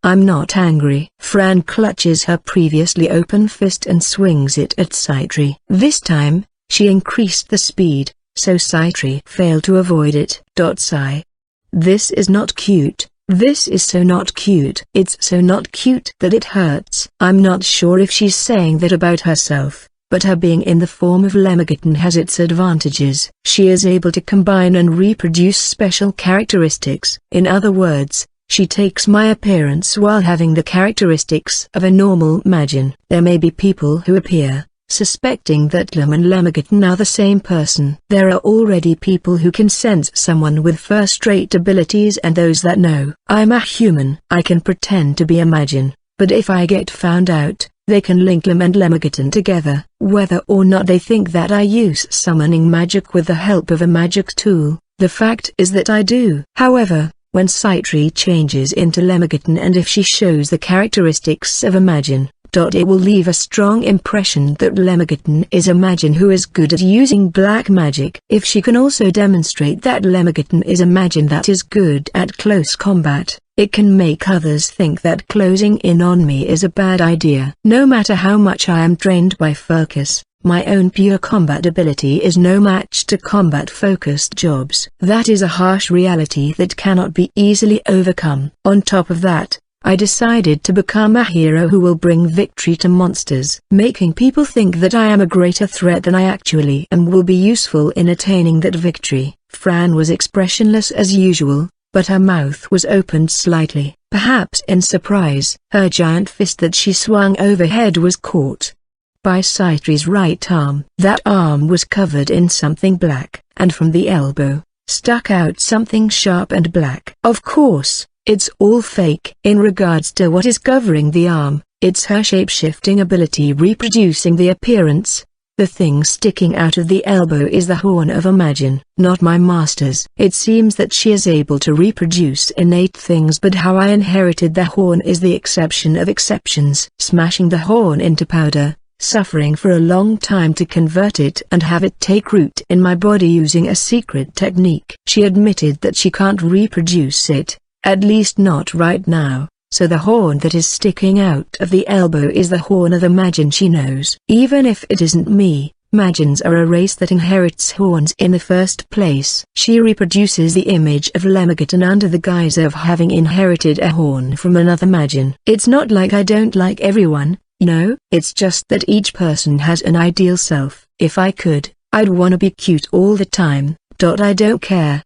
I'm not angry. Fran clutches her previously open fist and swings it at Saitri. This time, she increased the speed, so Saitri failed to avoid it. Sigh. This is not cute. This is so not cute. It's so not cute that it hurts. I'm not sure if she's saying that about herself, but her being in the form of Lemegeton has its advantages. She is able to combine and reproduce special characteristics. In other words, She takes my appearance while having the characteristics of a normal Magian. There may be people who appear, suspecting that Lem and Lemmigan are the same person. There are already people who can sense someone with first-rate abilities and those that know. I'm a human. I can pretend to be a Magian, but if I get found out, they can link Lem and Lemmigan together, whether or not they think that I use summoning magic with the help of a magic tool. The fact is that I do. However, when Sitri changes into Lemmigan and if she shows the characteristics of a Magian, it will leave a strong impression that Lemmigan is a Magian who is good at using black magic. If she can also demonstrate that Lemmigan is a Magian that is good at close combat, it can make others think that closing in on me is a bad idea. No matter how much I am trained by focus, my own pure combat ability is no match to combat-focused jobs. That is a harsh reality that cannot be easily overcome. On top of that, I decided to become a hero who will bring victory to monsters, making people think that I am a greater threat than I actually am will be useful in attaining that victory. Fran was expressionless as usual, but her mouth was opened slightly, perhaps in surprise. Her giant fist that she swung overhead was caught by Sitri's right arm. That arm was covered in something black, and from the elbow, stuck out something sharp and black. Of course, it's all fake. In regards to what is covering the arm, it's her shape-shifting ability reproducing the appearance. The thing sticking out of the elbow is the horn of a Magian, not my master's. It seems that she is able to reproduce innate things, but how I inherited the horn is the exception of exceptions. Smashing the horn into powder, suffering for a long time to convert it and have it take root in my body using a secret technique. She admitted that she can't reproduce it, at least not right now, so the horn that is sticking out of the elbow is the horn of a Magian she knows. Even if it isn't me, Magians are a race that inherits horns in the first place. She reproduces the image of Lemmigan under the guise of having inherited a horn from another Magian. It's not like I don't like everyone. No, it's just that each person has an ideal self. If I could, I'd wanna be cute all the time. I don't care,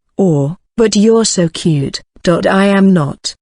but you're so cute. I am not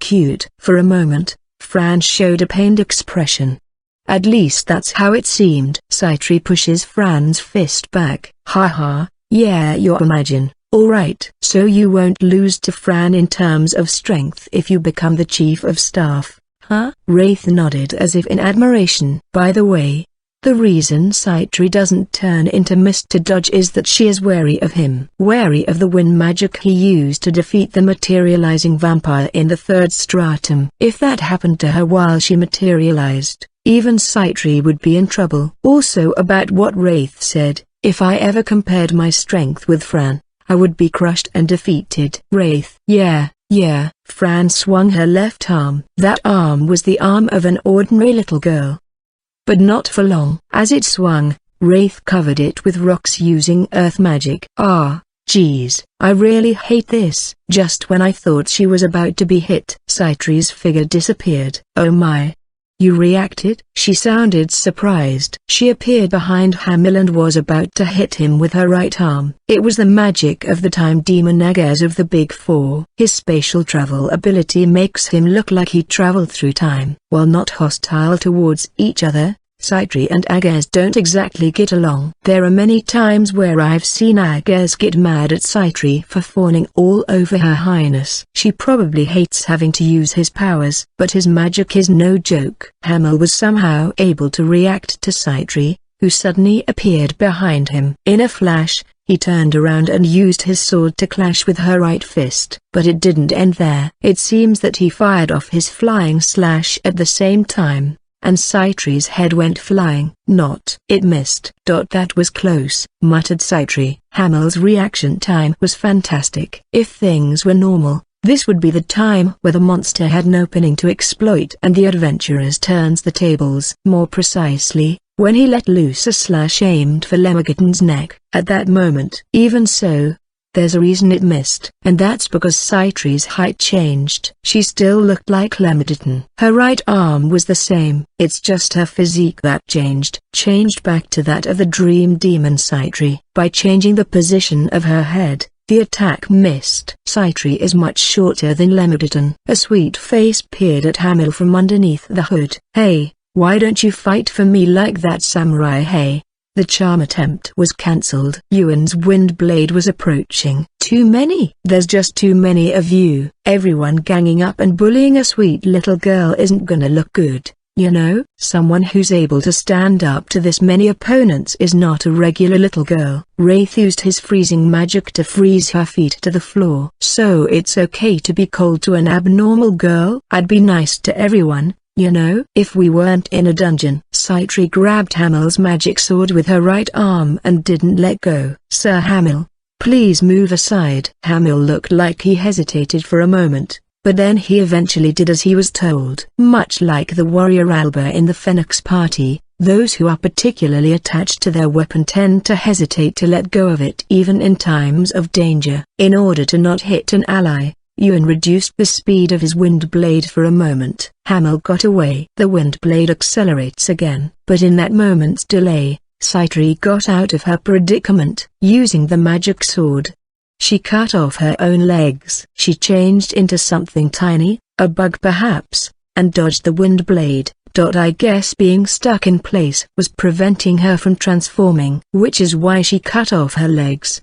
cute. For a moment, Fran showed a pained expression. At least that's how it seemed. Sitri pushes Fran's fist back. Haha, yeah, you're a Magian, alright. So you won't lose to Fran in terms of strength if you become the chief of staff. Huh? Wraith nodded as if in admiration. By the way, the reason Sitri doesn't turn into mist to dodge is that she is wary of him. Wary of the wind magic he used to defeat the materializing vampire in the third stratum. If that happened to her while she materialized, even Sitri would be in trouble. Also about what Wraith said, if I ever compared my strength with Fran, I would be crushed and defeated. Wraith, yeah. Fran swung her left arm. That arm was the arm of an ordinary little girl. But not for long. As it swung, Wraith covered it with rocks using earth magic. Ah, geez, I really hate this. Just when I thought she was about to be hit, Sitri's figure disappeared. Oh my. You reacted? She sounded surprised. She appeared behind Hamil and was about to hit him with her right arm. It was the magic of the time demon Agaz of the Big Four. His spatial travel ability makes him look like he traveled through time. While not hostile towards each other, Sitri and Agaz don't exactly get along. There are many times where I've seen Agaz get mad at Sitri for fawning all over her highness. She probably hates having to use his powers, but his magic is no joke. Hamil was somehow able to react to Sitri, who suddenly appeared behind him. In a flash, he turned around and used his sword to clash with her right fist. But it didn't end there. It seems that he fired off his flying slash at the same time, and Sitri's head went flying. It missed. That was close, muttered Sitri. Hamil's reaction time was fantastic. If things were normal, this would be the time where the monster had an opening to exploit and the adventurers turns the tables. More precisely, when he let loose a slash aimed for Lemmigan's neck. At that moment. Even so, there's a reason it missed. And that's because Sitri's height changed. She still looked like Lemmigan. Her right arm was the same. It's just her physique that changed. Changed back to that of the dream demon Sitri. By changing the position of her head, The attack missed. Sitri is much shorter than Lemurditon. A sweet face peered at Hamil from underneath the hood. Hey, why don't you fight for me like that, samurai? Hey. The charm attempt was cancelled. Yuan's wind blade was approaching. Too many? There's just too many of you. Everyone ganging up and bullying a sweet little girl isn't gonna look good, you know? Someone who's able to stand up to this many opponents is not a regular little girl. Wraith used his freezing magic to freeze her feet to the floor. So it's okay to be cold to an abnormal girl? I'd be nice to everyone, you know? If we weren't in a dungeon. Sitri grabbed Hamil's magic sword with her right arm and didn't let go. Sir Hamil, please move aside. Hamil looked like he hesitated for a moment, but then he eventually did as he was told. Much like the warrior Alba in the Phoenix Party, those who are particularly attached to their weapon tend to hesitate to let go of it even in times of danger. In order to not hit an ally, Yuan reduced the speed of his wind blade for a moment. Hamil got away. The wind blade accelerates again. But in that moment's delay, Sitri got out of her predicament. Using the magic sword, she cut off her own legs. She changed into something tiny, a bug perhaps, and dodged the wind blade. I guess being stuck in place was preventing her from transforming, which is why she cut off her legs.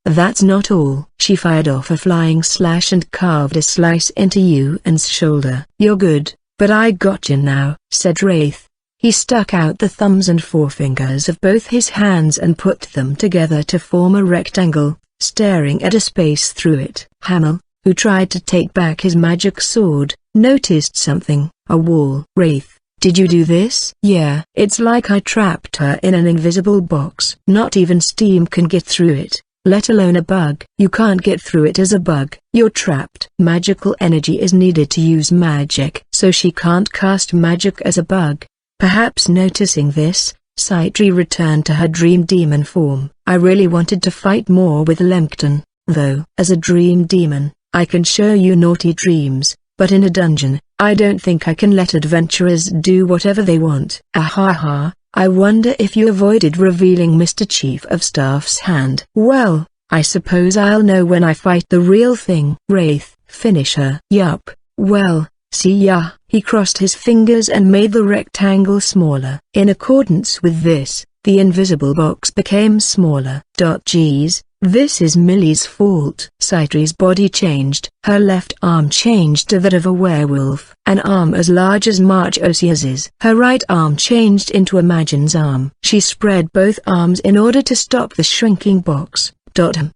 That's not all. She fired off a flying slash and carved a slice into Yuan's shoulder. You're good, but I got you now, said Wraith. He stuck out the thumbs and forefingers of both his hands and put them together to form a rectangle, staring at a space through it. Hamil, who tried to take back his magic sword, noticed something. A wall. Wraith, did you do this? Yeah. It's like I trapped her in an invisible box. Not even steam can get through it, let alone a bug. You can't get through it as a bug. You're trapped. Magical energy is needed to use magic, so she can't cast magic as a bug. Perhaps noticing this, Sitri returned to her dream demon form. I really wanted to fight more with Lemurditon, though. As a dream demon, I can show you naughty dreams, but in a dungeon, I don't think I can let adventurers do whatever they want. Ahaha, I wonder if you avoided revealing Mr. Chief of Staff's hand. Well, I suppose I'll know when I fight the real thing. Wraith, finish her. Yup, well, see ya. He crossed his fingers and made the rectangle smaller. In accordance with this, the invisible box became smaller. Geez. This is Millie's fault. Sitri's body changed. Her left arm changed to that of a werewolf. An arm as large as Marchosius's. Her right arm changed into Imagine's arm. She spread both arms in order to stop the shrinking box.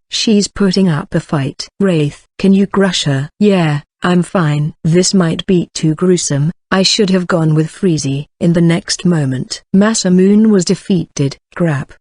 She's putting up a fight. Wraith, can you crush her? Yeah, I'm fine. This might be too gruesome. I should have gone with Freezy. In the next moment, Masamune was defeated. Crap.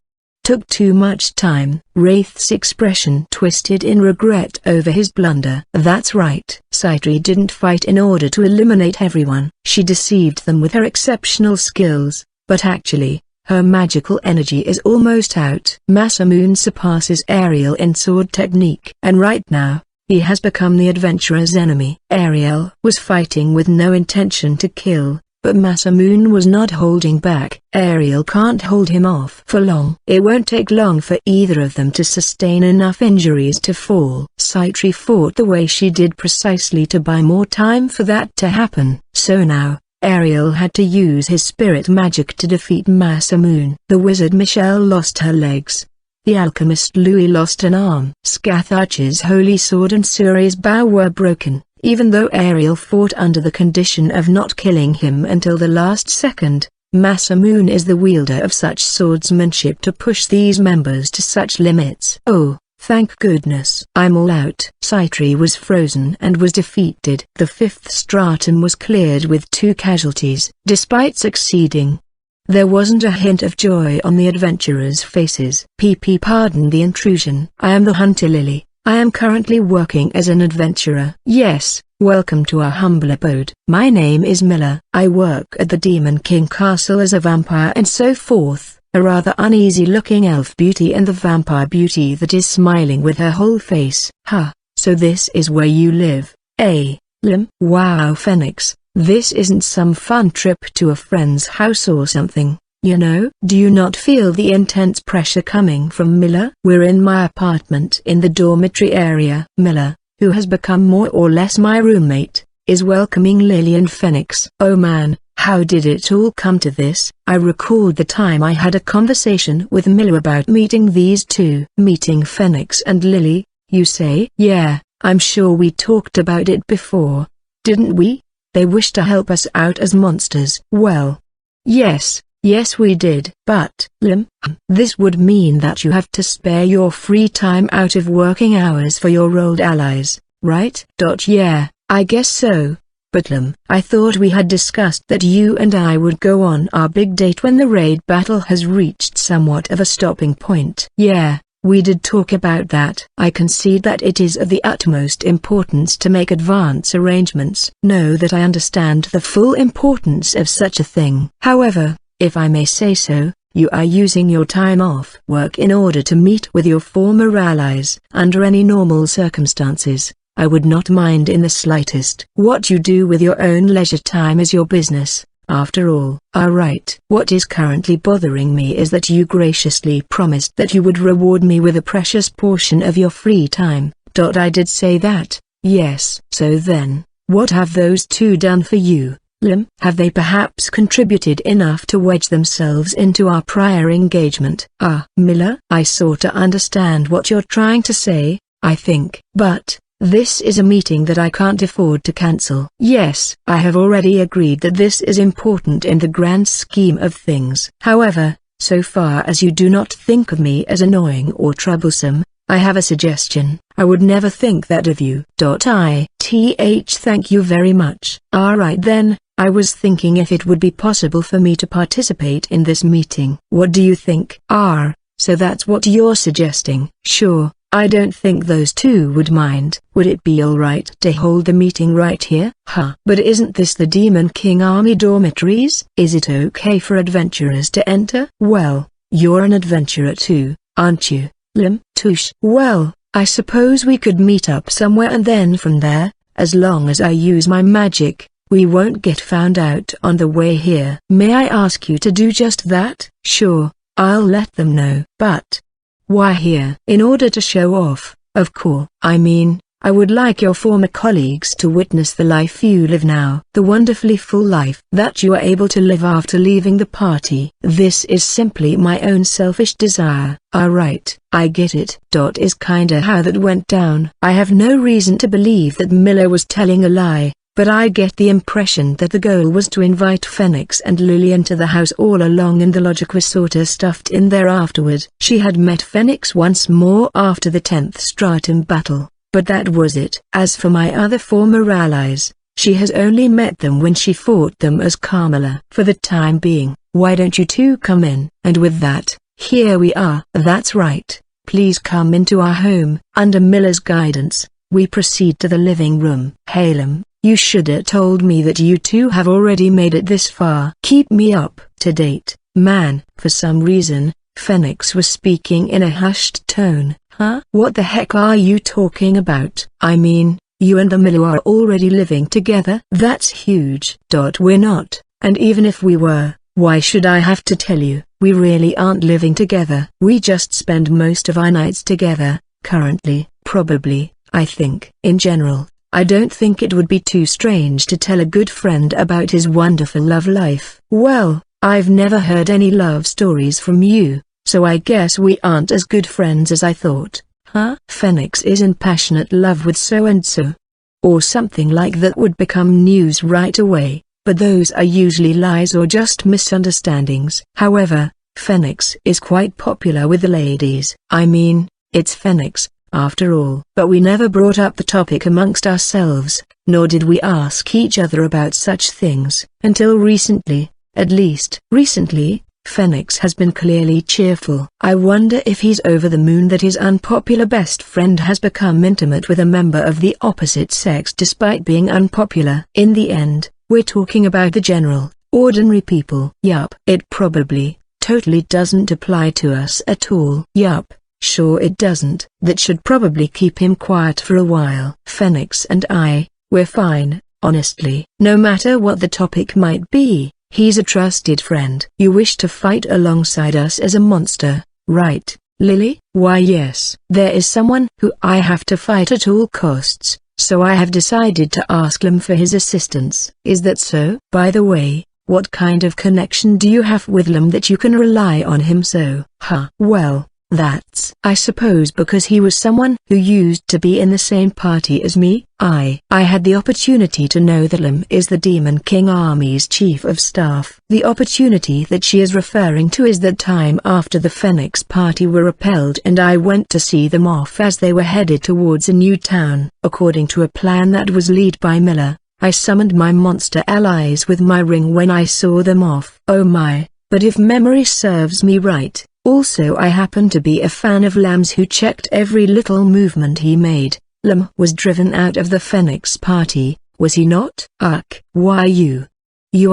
Took too much time. Wraith's expression twisted in regret over his blunder. That's right. Sitri didn't fight in order to eliminate everyone. She deceived them with her exceptional skills, but actually, her magical energy is almost out. Masamune surpasses Ariel in sword technique. And right now, he has become the adventurer's enemy. Ariel was fighting with no intention to kill, but Masamune was not holding back. Ariel can't hold him off for long. It won't take long for either of them to sustain enough injuries to fall. Sitri fought the way she did precisely to buy more time for that to happen. So now, Ariel had to use his spirit magic to defeat Masamune. The wizard Michelle lost her legs. The alchemist Louis lost an arm. Scatharch's holy sword and Suri's bow were broken. Even though Ariel fought under the condition of not killing him until the last second, Masamune is the wielder of such swordsmanship to push these members to such limits. Oh, thank goodness. I'm all out. Sitri was frozen and was defeated. The fifth stratum was cleared with 2 casualties. Despite succeeding, there wasn't a hint of joy on the adventurers' faces. Pardon the intrusion. I am the Hunter Lily. I am currently working as an adventurer. Yes, welcome to our humble abode. My name is Miller. I work at the Demon King Castle as a vampire and so forth. A rather uneasy-looking elf beauty and the vampire beauty that is smiling with her whole face. So this is where you live, eh, Lim? Wow, Phoenix, this isn't some fun trip to a friend's house or something. you know. Do you not feel the intense pressure coming from Miller? We're in my apartment in the dormitory area. Miller, who has become more or less my roommate, is welcoming Lily and Phoenix. Oh man, how did it all come to this? I recalled the time I had a conversation with Miller about meeting these two. Meeting Phoenix and Lily, you say? Yeah, I'm sure we talked about it before. Didn't we? They wish to help us out as monsters. Well, yes we did. But, this would mean that you have to spare your free time out of working hours for your old allies, right? Yeah, I guess so. But I thought we had discussed that you and I would go on our big date when the raid battle has reached somewhat of a stopping point. Yeah, we did talk about that. I concede that it is of the utmost importance to make advance arrangements. Know that I understand the full importance of such a thing. However, if I may say so, you are using your time off work in order to meet with your former allies. Under any normal circumstances, I would not mind in the slightest. What you do with your own leisure time is your business, after all. Alright. What is currently bothering me is that you graciously promised that you would reward me with a precious portion of your free time. I did say that, yes. So then, what have those two done for you? Have they perhaps contributed enough to wedge themselves into our prior engagement? Miller, I sort of understand what you're trying to say, I think. But, this is a meeting that I can't afford to cancel. Yes, I have already agreed that this is important in the grand scheme of things. However, so far as you do not think of me as annoying or troublesome, I have a suggestion. I would never think that of you. Thank you very much. Alright then, I was thinking if it would be possible for me to participate in this meeting. What do you think? So that's what you're suggesting. Sure, I don't think those two would mind. Would it be alright to hold the meeting right here? But isn't this the Demon King Army dormitories? Is it okay for adventurers to enter? Well, you're an adventurer too, aren't you? Touche. Well, I suppose we could meet up somewhere and then from there, as long as I use my magic, we won't get found out on the way here. May I ask you to do just that? Sure, I'll let them know. But why here? In order to show off, of course. I mean, I would like your former colleagues to witness the life you live now. The wonderfully full life that you are able to live after leaving the party. This is simply my own selfish desire. Alright, I get it. Is kinda how that went down. I have no reason to believe that Miller was telling a lie, but I get the impression that the goal was to invite Phoenix and Lily into the house all along and the logic was sorta stuffed in there afterward. She had met Phoenix once more after the 10th stratum battle, but that was it. As for my other former allies, she has only met them when she fought them as Carmela. For the time being, why don't you two come in? And with that, here we are. That's right. Please come into our home. Under Miller's guidance, we proceed to the living room. Halem, you shoulda told me that you two have already made it this far. Keep me up to date, man. For some reason, Phoenix was speaking in a hushed tone. What the heck are you talking about? I mean, you and the Miller are already living together? That's huge. We're not, and even if we were, why should I have to tell you? We really aren't living together. We just spend most of our nights together, currently. Probably, I think. In general, I don't think it would be too strange to tell a good friend about his wonderful love life. Well, I've never heard any love stories from you, so I guess we aren't as good friends as I thought. Phoenix is in passionate love with so-and-so. Or something like that would become news right away, but those are usually lies or just misunderstandings. However, Phoenix is quite popular with the ladies. I mean, it's Phoenix, after all. But we never brought up the topic amongst ourselves, nor did we ask each other about such things, until recently. At least recently, Phoenix has been clearly cheerful. I wonder if he's over the moon that his unpopular best friend has become intimate with a member of the opposite sex despite being unpopular. In the end, we're talking about the general, ordinary people. Yup. It probably, totally doesn't apply to us at all. Yup. Sure it doesn't. That should probably keep him quiet for a while. Phoenix and we're fine, honestly. No matter what the topic might be, He's a trusted friend. You wish to fight alongside us as a monster, right, Lily? Why yes. There is someone who I have to fight at all costs, so I have decided to ask him for his assistance. Is that so? By the way, what kind of connection do you have with him that you can rely on him so? Huh. Well, that's I suppose because he was someone who used to be in the same party as me. I had the opportunity to know that Lim is the Demon King Army's chief of staff. The opportunity that she is referring to is that time after the Phoenix party were repelled and I went to see them off as they were headed towards a new town. According to a plan that was led by Miller, I summoned my monster allies with my ring when I saw them off. Oh my, but if memory serves me right, also I happen to be a fan of Lam's who checked every little movement he made. Lam was driven out of the Phoenix party, was he not? Ugh. Why you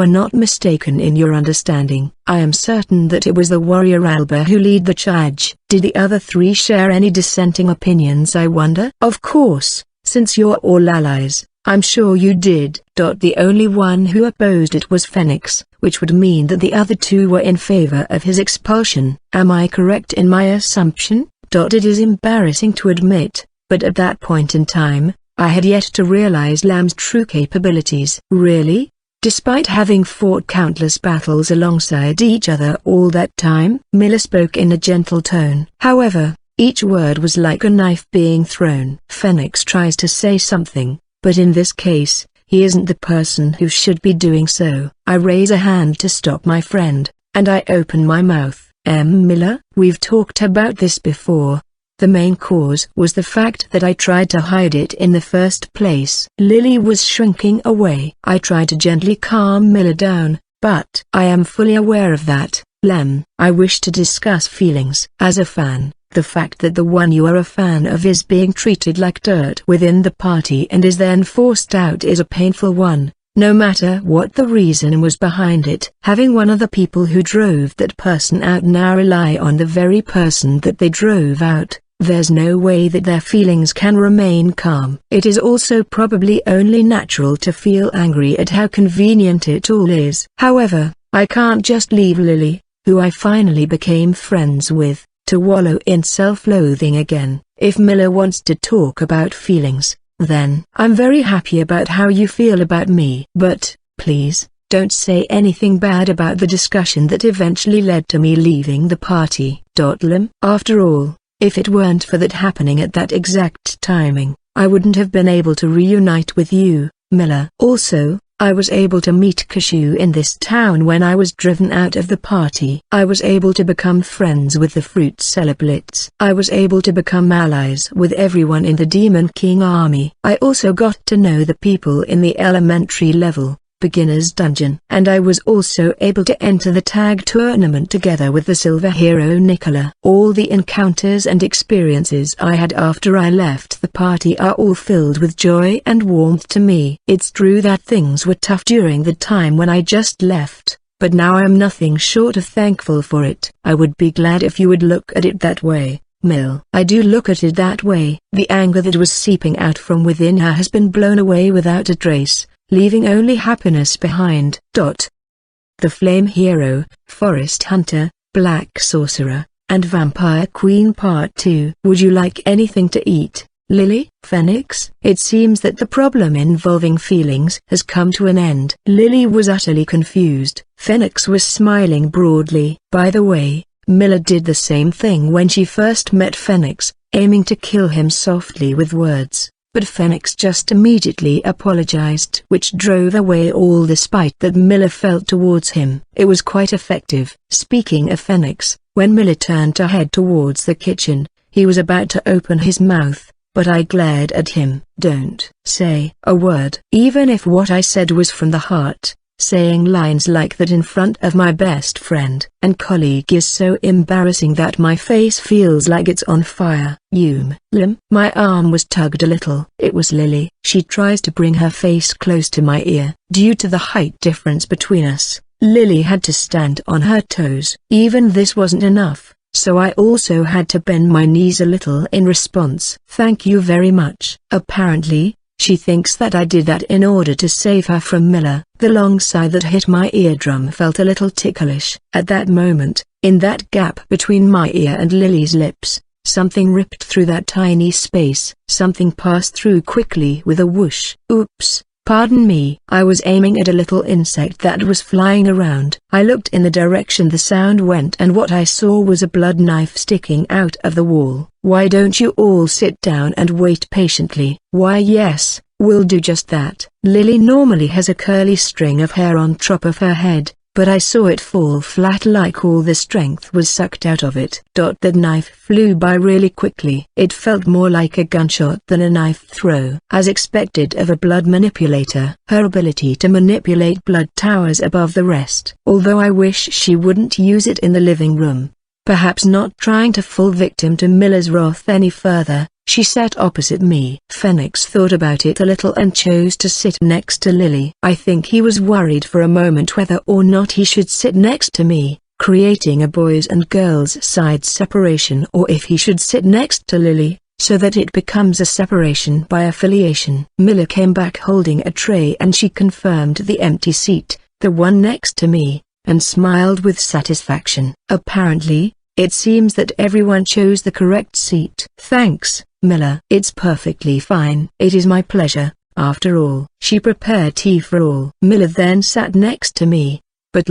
are not mistaken in your understanding. I am certain that it was the warrior Alba who led the charge. Did the other three share any dissenting opinions I wonder? Of course, since you're all allies, I'm sure you did. The only one who opposed it was Phoenix, which would mean that the other two were in favor of his expulsion. Am I correct in my assumption? It is embarrassing to admit, but at that point in time, I had yet to realize Lam's true capabilities. Really? Despite having fought countless battles alongside each other all that time? Miller spoke in a gentle tone. However, each word was like a knife being thrown. Phoenix tries to say something, but in this case, he isn't the person who should be doing so. I raise a hand to stop my friend, and I open my mouth. Miller, we've talked about this before. The main cause was the fact that I tried to hide it in the first place. Lily was shrinking away. I tried to gently calm Miller down, but I am fully aware of that. Lem, I wish to discuss feelings. As a fan, the fact that the one you are a fan of is being treated like dirt within the party and is then forced out is a painful one, no matter what the reason was behind it. Having one of the people who drove that person out now rely on the very person that they drove out, there's no way that their feelings can remain calm. It is also probably only natural to feel angry at how convenient it all is. However, I can't just leave Lily, who I finally became friends with, to wallow in self-loathing again. If Miller wants to talk about feelings, then I'm very happy about how you feel about me. But, please, don't say anything bad about the discussion that eventually led to me leaving the party. Lim, after all, if it weren't for that happening at that exact timing, I wouldn't have been able to reunite with you, Miller. Also, I was able to meet Kashu in this town when I was driven out of the party. I was able to become friends with the Fruit Celebrates. I was able to become allies with everyone in the Demon King Army. I also got to know the people in the elementary level, beginner's dungeon. And I was also able to enter the tag tournament together with the silver hero Nicola. All the encounters and experiences I had after I left the party are all filled with joy and warmth to me. It's true that things were tough during the time when I just left, but now I am nothing short of thankful for it. I would be glad if you would look at it that way, Mill. I do look at it that way. The anger that was seeping out from within her has been blown away without a trace, leaving only happiness behind. The Flame Hero, Forest Hunter, Black Sorcerer, and Vampire Queen Part 2. Would you like anything to eat, Lily? Phoenix? It seems that the problem involving feelings has come to an end. Lily was utterly confused. Phoenix was smiling broadly. By the way, Miller did the same thing when she first met Phoenix, aiming to kill him softly with words. But Phoenix just immediately apologized, which drove away all the spite that Miller felt towards him. It was quite effective. Speaking of Phoenix, when Miller turned to head towards the kitchen, he was about to open his mouth, but I glared at him. Don't say a word. Even if what I said was from the heart, saying lines like that in front of my best friend and colleague is so embarrassing that my face feels like it's on fire. Lim. My arm was tugged a little. It was Lily. She tries to bring her face close to my ear. Due to the height difference between us, Lily had to stand on her toes. Even this wasn't enough, so I also had to bend my knees a little in response. Thank you very much. Apparently, She thinks that I did that in order to save her from Miller. The long sigh that hit my eardrum felt a little ticklish. At that moment, in that gap between my ear and Lily's lips, something ripped through that tiny space. Something passed through quickly with a whoosh. Oops. Pardon me. I was aiming at a little insect that was flying around. I looked in the direction the sound went and what I saw was a blood knife sticking out of the wall. Why don't you all sit down and wait patiently? Why yes, we'll do just that. Lily normally has a curly string of hair on top of her head, but I saw it fall flat like all the strength was sucked out of it. That knife flew by really quickly. It felt more like a gunshot than a knife throw. As expected of a blood manipulator, her ability to manipulate blood towers above the rest. Although I wish she wouldn't use it in the living room. Perhaps not trying to fall victim to Miller's wrath any further, she sat opposite me. Phoenix thought about it a little and chose to sit next to Lily. I think he was worried for a moment whether or not he should sit next to me, creating a boys and girls side separation, or if he should sit next to Lily, so that it becomes a separation by affiliation. Miller came back holding a tray and she confirmed the empty seat, the one next to me, and smiled with satisfaction. Apparently, it seems that everyone chose the correct seat. Thanks, Miller. It's perfectly fine. It is my pleasure, after all. She prepared tea for all. Miller then sat next to me. But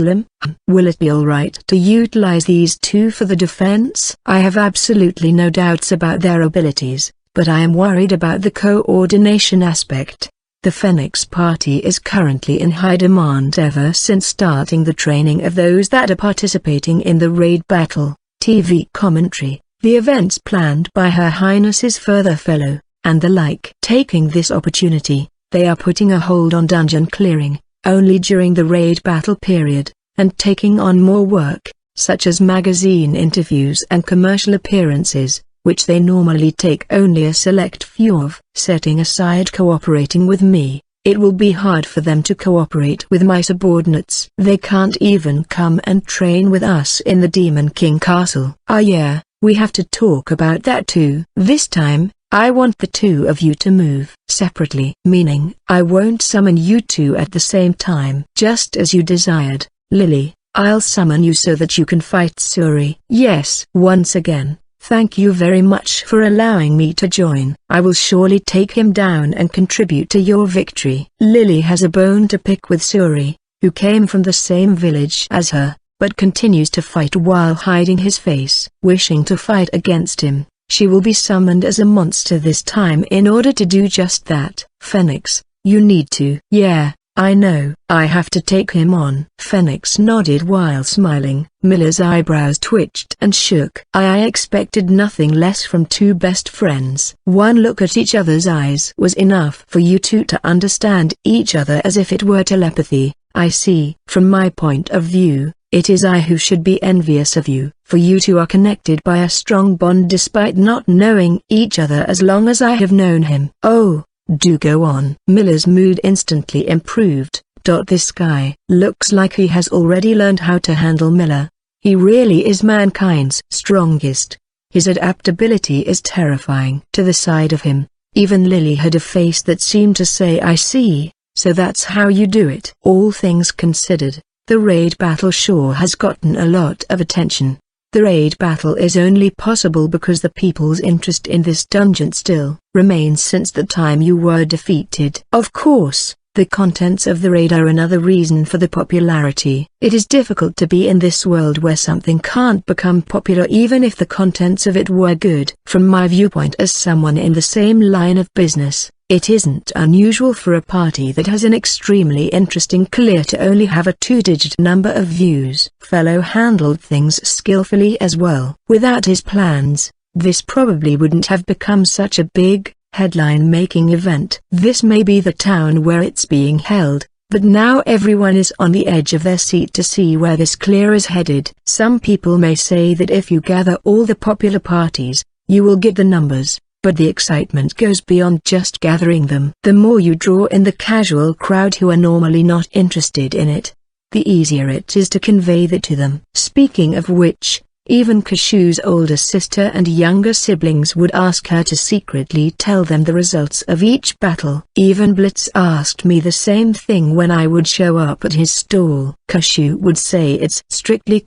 will it be alright to utilize these two for the defense? I have absolutely no doubts about their abilities, but I am worried about the coordination aspect. The Phoenix Party is currently in high demand ever since starting the training of those that are participating in the raid battle. TV commentary, the events planned by Her Highness's further fellow, and the like. Taking this opportunity, they are putting a hold on dungeon clearing, only during the raid battle period, and taking on more work, such as magazine interviews and commercial appearances, which they normally take only a select few of. Setting aside cooperating with me, it will be hard for them to cooperate with my subordinates. They can't even come and train with us in the Demon King Castle. Ah yeah, we have to talk about that too. This time, I want the two of you to move separately. Meaning, I won't summon you two at the same time. Just as you desired, Lily, I'll summon you so that you can fight Suri. Yes. Once again, thank you very much for allowing me to join. I will surely take him down and contribute to your victory. Lily has a bone to pick with Suri, who came from the same village as her, but continues to fight while hiding his face. Wishing to fight against him, she will be summoned as a monster this time in order to do just that. Phoenix, you need to. Yeah, I know. I have to take him on. Phoenix nodded while smiling. Miller's eyebrows twitched and shook. I expected nothing less from two best friends. One look at each other's eyes was enough for you two to understand each other as if it were telepathy. I see. From my point of view, it is I who should be envious of you, for you two are connected by a strong bond despite not knowing each other as long as I have known him. Oh, do go on. Miller's mood instantly improved. This guy looks like he has already learned how to handle Miller. He really is mankind's strongest. His adaptability is terrifying. To the side of him, even Lily had a face that seemed to say I see, so that's how you do it. All things considered, the raid battle sure has gotten a lot of attention. The raid battle is only possible because the people's interest in this dungeon still remains since the time you were defeated. Of course, the contents of the raid are another reason for the popularity. It is difficult to be in this world where something can't become popular even if the contents of it were good. From my viewpoint as someone in the same line of business, it isn't unusual for a party that has an extremely interesting clear to only have a two-digit number of views. Fellow handled things skillfully as well. Without his plans, this probably wouldn't have become such a big, headline-making event. This may be the town where it's being held, but now everyone is on the edge of their seat to see where this clear is headed. Some people may say that if you gather all the popular parties, you will get the numbers. But the excitement goes beyond just gathering them. The more you draw in the casual crowd who are normally not interested in it, the easier it is to convey that to them. Speaking of which, Even Kashu's older sister and younger siblings would ask her to secretly tell them the results of each battle. Even Blitz asked me the same thing when I would show up at his stall. Kashu would say it's strictly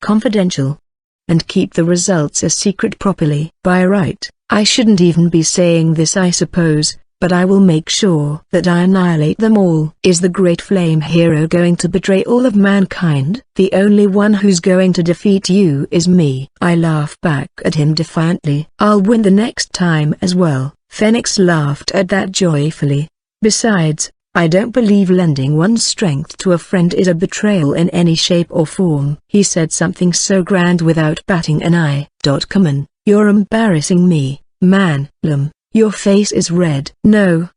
confidential, and keep the results a secret properly. By right, I shouldn't even be saying this, I suppose, but I will make sure that I annihilate them all. Is the great flame hero going to betray all of mankind? The only one who's going to defeat you is me. I laugh back at him defiantly. I'll win the next time as well. Phoenix laughed at that joyfully. Besides, I don't believe lending one's strength to a friend is a betrayal in any shape or form. He said something so grand without batting an eye. Come on, you're embarrassing me, man. Your face is red. No,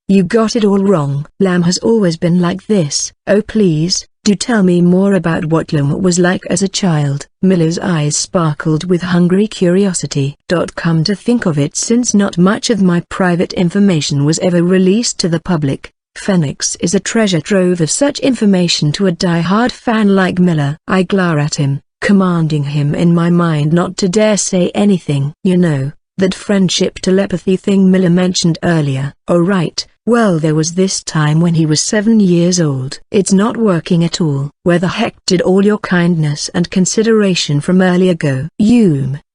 you got it all wrong. Lam has always been like this. Oh please, do tell me more about what Lam was like as a child. Miller's eyes sparkled with hungry curiosity. Come to think of it, since not much of my private information was ever released to the public, Phoenix is a treasure trove of such information to a die-hard fan like Miller. I glare at him, commanding him in my mind not to dare say anything. You know, that friendship telepathy thing Miller mentioned earlier. Oh right, well there was this time when he was 7 years old. It's not working at all. Where the heck did all your kindness and consideration from earlier go?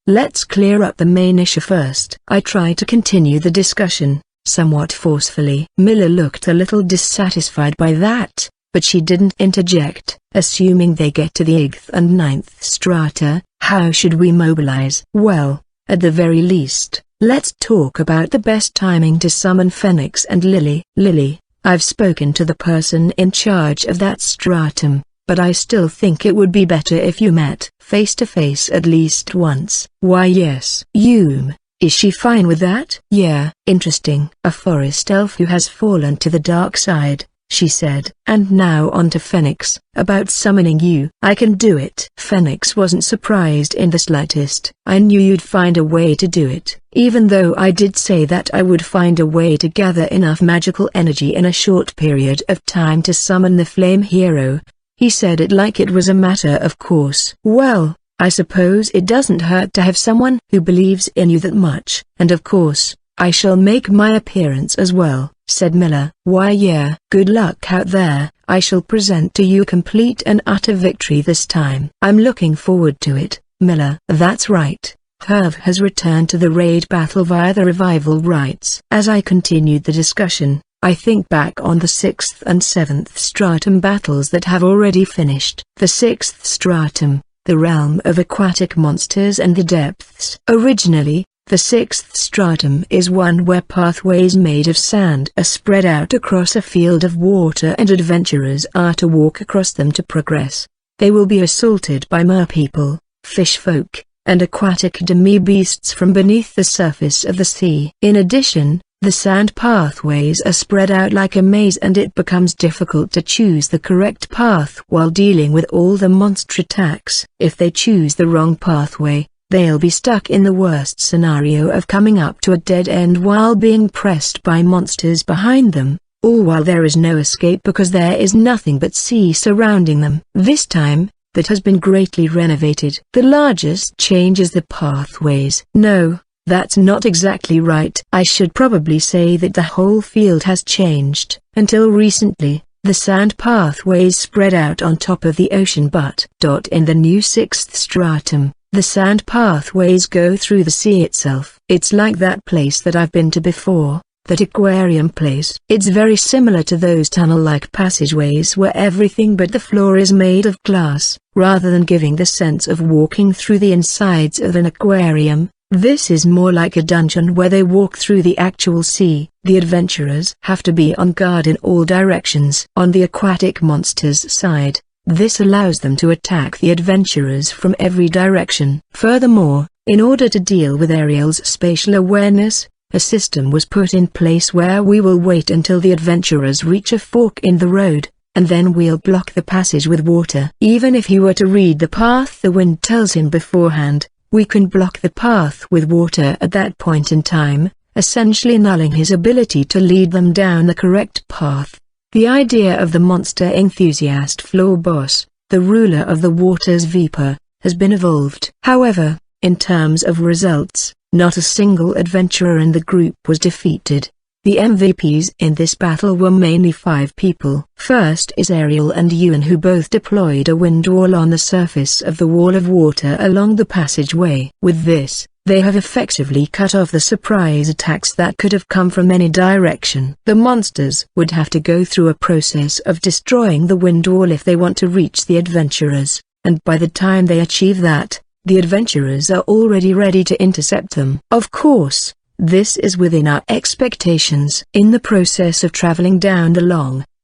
Let's clear up the main issue first. I try to continue the discussion, somewhat forcefully. Miller looked a little dissatisfied by that, but she didn't interject. Assuming they get to the 8th and 9th strata, how should we mobilize? Well, at the very least, let's talk about the best timing to summon Phoenix and Lily. I've spoken to the person in charge of that stratum, but I still think it would be better if you met face to face at least once. Why yes. Is she fine with that? Yeah. Interesting. A forest elf who has fallen to the dark side, she said. And now on to Phoenix. About summoning you. I can do it. Phoenix wasn't surprised in the slightest. I knew you'd find a way to do it. Even though I did say that I would find a way to gather enough magical energy in a short period of time to summon the flame hero. He said it like it was a matter of course. Well, I suppose it doesn't hurt to have someone who believes in you that much. And of course, I shall make my appearance as well, said Miller. Why yeah. Good luck out there. I shall present to you complete and utter victory this time. I'm looking forward to it, Miller. That's right. Herv has returned to the raid battle via the revival rites. As I continued the discussion, I think back on the 6th and 7th stratum battles that have already finished. The 6th stratum, the realm of aquatic monsters and the depths. Originally, the 6th stratum is one where pathways made of sand are spread out across a field of water and adventurers are to walk across them to progress. They will be assaulted by merpeople, fish folk, and aquatic demi-beasts from beneath the surface of the sea. In addition, the sand pathways are spread out like a maze and it becomes difficult to choose the correct path while dealing with all the monster attacks. If they choose the wrong pathway, they'll be stuck in the worst scenario of coming up to a dead end while being pressed by monsters behind them, all while there is no escape because there is nothing but sea surrounding them. This time, that has been greatly renovated. The largest change is the pathways. No, that's not exactly right. I should probably say that the whole field has changed. Until recently, the sand pathways spread out on top of the ocean, but in the new 6th stratum, the sand pathways go through the sea itself. It's like that place that I've been to before, that aquarium place. It's very similar to those tunnel-like passageways where everything but the floor is made of glass. Rather than giving the sense of walking through the insides of an aquarium, this is more like a dungeon where they walk through the actual sea. The adventurers have to be on guard in all directions. On the aquatic monsters' side, this allows them to attack the adventurers from every direction. Furthermore, in order to deal with Ariel's spatial awareness, a system was put in place where we will wait until the adventurers reach a fork in the road, and then we'll block the passage with water. Even if he were to read the path the wind tells him beforehand, we can block the path with water at that point in time, essentially nulling his ability to lead them down the correct path. The idea of the monster enthusiast floor boss, the ruler of the water's Viper, has been evolved. However, in terms of results, not a single adventurer in the group was defeated. The MVPs in this battle were mainly 5 people. First is Ariel and Ewan, who both deployed a wind wall on the surface of the wall of water along the passageway. With this, they have effectively cut off the surprise attacks that could have come from any direction. The monsters would have to go through a process of destroying the wind wall if they want to reach the adventurers, and by the time they achieve that, the adventurers are already ready to intercept them. Of course, this is within our expectations. In the process of traveling down the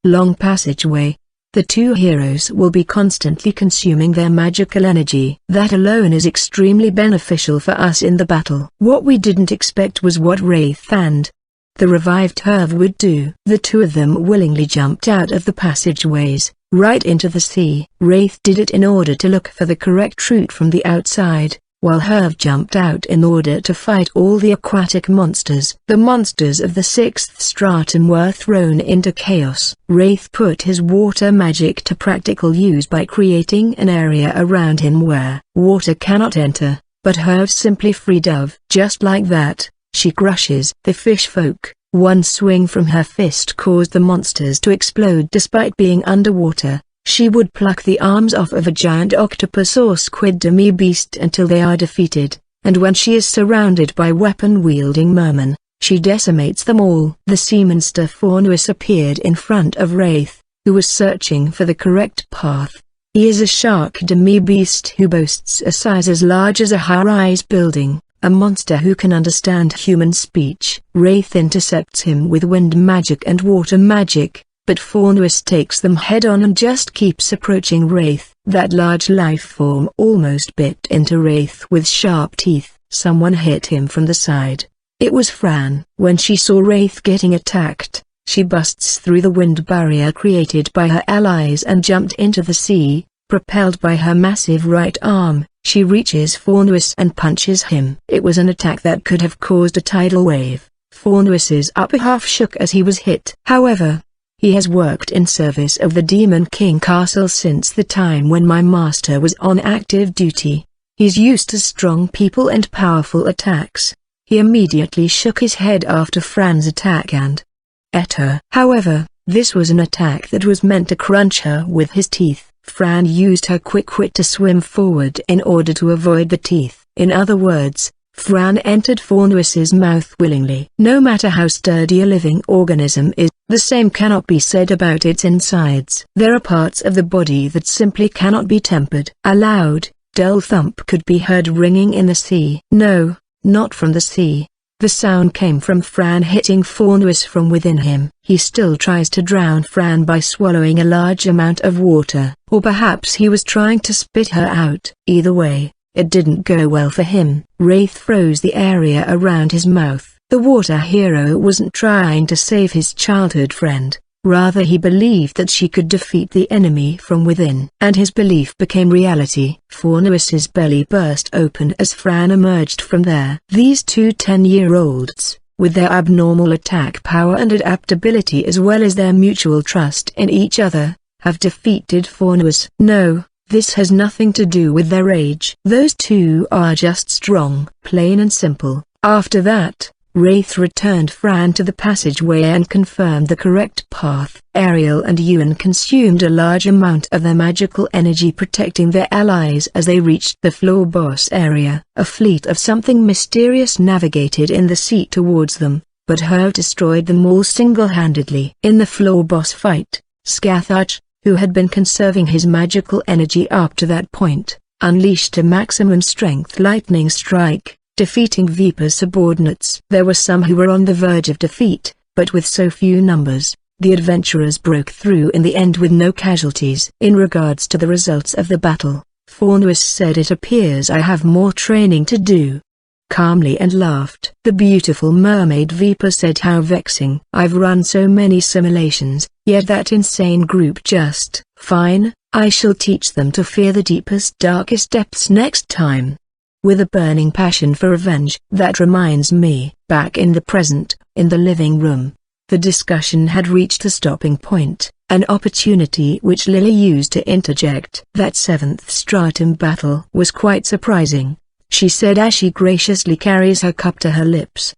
long passageway, the 2 heroes will be constantly consuming their magical energy. That alone is extremely beneficial for us in the battle. What we didn't expect was what Wraith and the revived Herve would do. The 2 of them willingly jumped out of the passageways, right into the sea. Wraith did it in order to look for the correct route from the outside, while Herve jumped out in order to fight all the aquatic monsters. The monsters of the 6th stratum were thrown into chaos. Wraith put his water magic to practical use by creating an area around him where water cannot enter, but Herve simply freed Dove. Just like that, she crushes the fish folk. One swing from her fist caused the monsters to explode. Despite being underwater, she would pluck the arms off of a giant octopus or squid demi-beast until they are defeated, and when she is surrounded by weapon-wielding mermen, she decimates them all. The sea monster Fornuis appeared in front of Wraith, who was searching for the correct path. He is a shark demi-beast who boasts a size as large as a high-rise building, a monster who can understand human speech. Wraith intercepts him with wind magic and water magic, but Fornuis takes them head-on and just keeps approaching Wraith. That large life form almost bit into Wraith with sharp teeth. Someone hit him from the side. It was Fran. When she saw Wraith getting attacked, she busts through the wind barrier created by her allies and jumped into the sea. Propelled by her massive right arm, she reaches Fornuis and punches him. It was an attack that could have caused a tidal wave. Fornuis's upper half shook as he was hit. However, he has worked in service of the Demon King Castle since the time when my master was on active duty. He's used to strong people and powerful attacks. He immediately shook his head after Fran's attack and ate her. However, this was an attack that was meant to crunch her with his teeth. Fran used her quick wit to swim forward in order to avoid the teeth. In other words, Fran entered Fornuis's mouth willingly. No matter how sturdy a living organism is, the same cannot be said about its insides. There are parts of the body that simply cannot be tempered. A loud, dull thump could be heard ringing in the sea. No, not from the sea. The sound came from Fran hitting Fornuis from within him. He still tries to drown Fran by swallowing a large amount of water. Or perhaps he was trying to spit her out. Either way, it didn't go well for him. Wraith froze the area around his mouth. The water hero wasn't trying to save his childhood friend, rather he believed that she could defeat the enemy from within. And his belief became reality. Fornuis's belly burst open as Fran emerged from there. These 2 10-year-olds, with their abnormal attack power and adaptability as well as their mutual trust in each other, have defeated Fornuis. No. This has nothing to do with their age. Those 2 are just strong. Plain and simple. After that, Wraith returned Fran to the passageway and confirmed the correct path. Ariel and Ewan consumed a large amount of their magical energy protecting their allies as they reached the floor boss area. A fleet of something mysterious navigated in the sea towards them, but Herve destroyed them all single-handedly. In the floor boss fight, Scathach, who had been conserving his magical energy up to that point, unleashed a maximum strength lightning strike, defeating Viper's subordinates. There were some who were on the verge of defeat, but with so few numbers, the adventurers broke through in the end with no casualties. In regards to the results of the battle, Fornuis said, "It appears I have more training to do," calmly, and laughed. The beautiful mermaid Viper said, "How vexing. I've run so many simulations, yet that insane group just fine. I shall teach them to fear the deepest darkest depths next time." With a burning passion for revenge. That reminds me, back in the present, in the living room, the discussion had reached a stopping point. an opportunity which Lily used to interject. That 7th stratum battle was quite surprising, she said as she graciously carries her cup to her lips.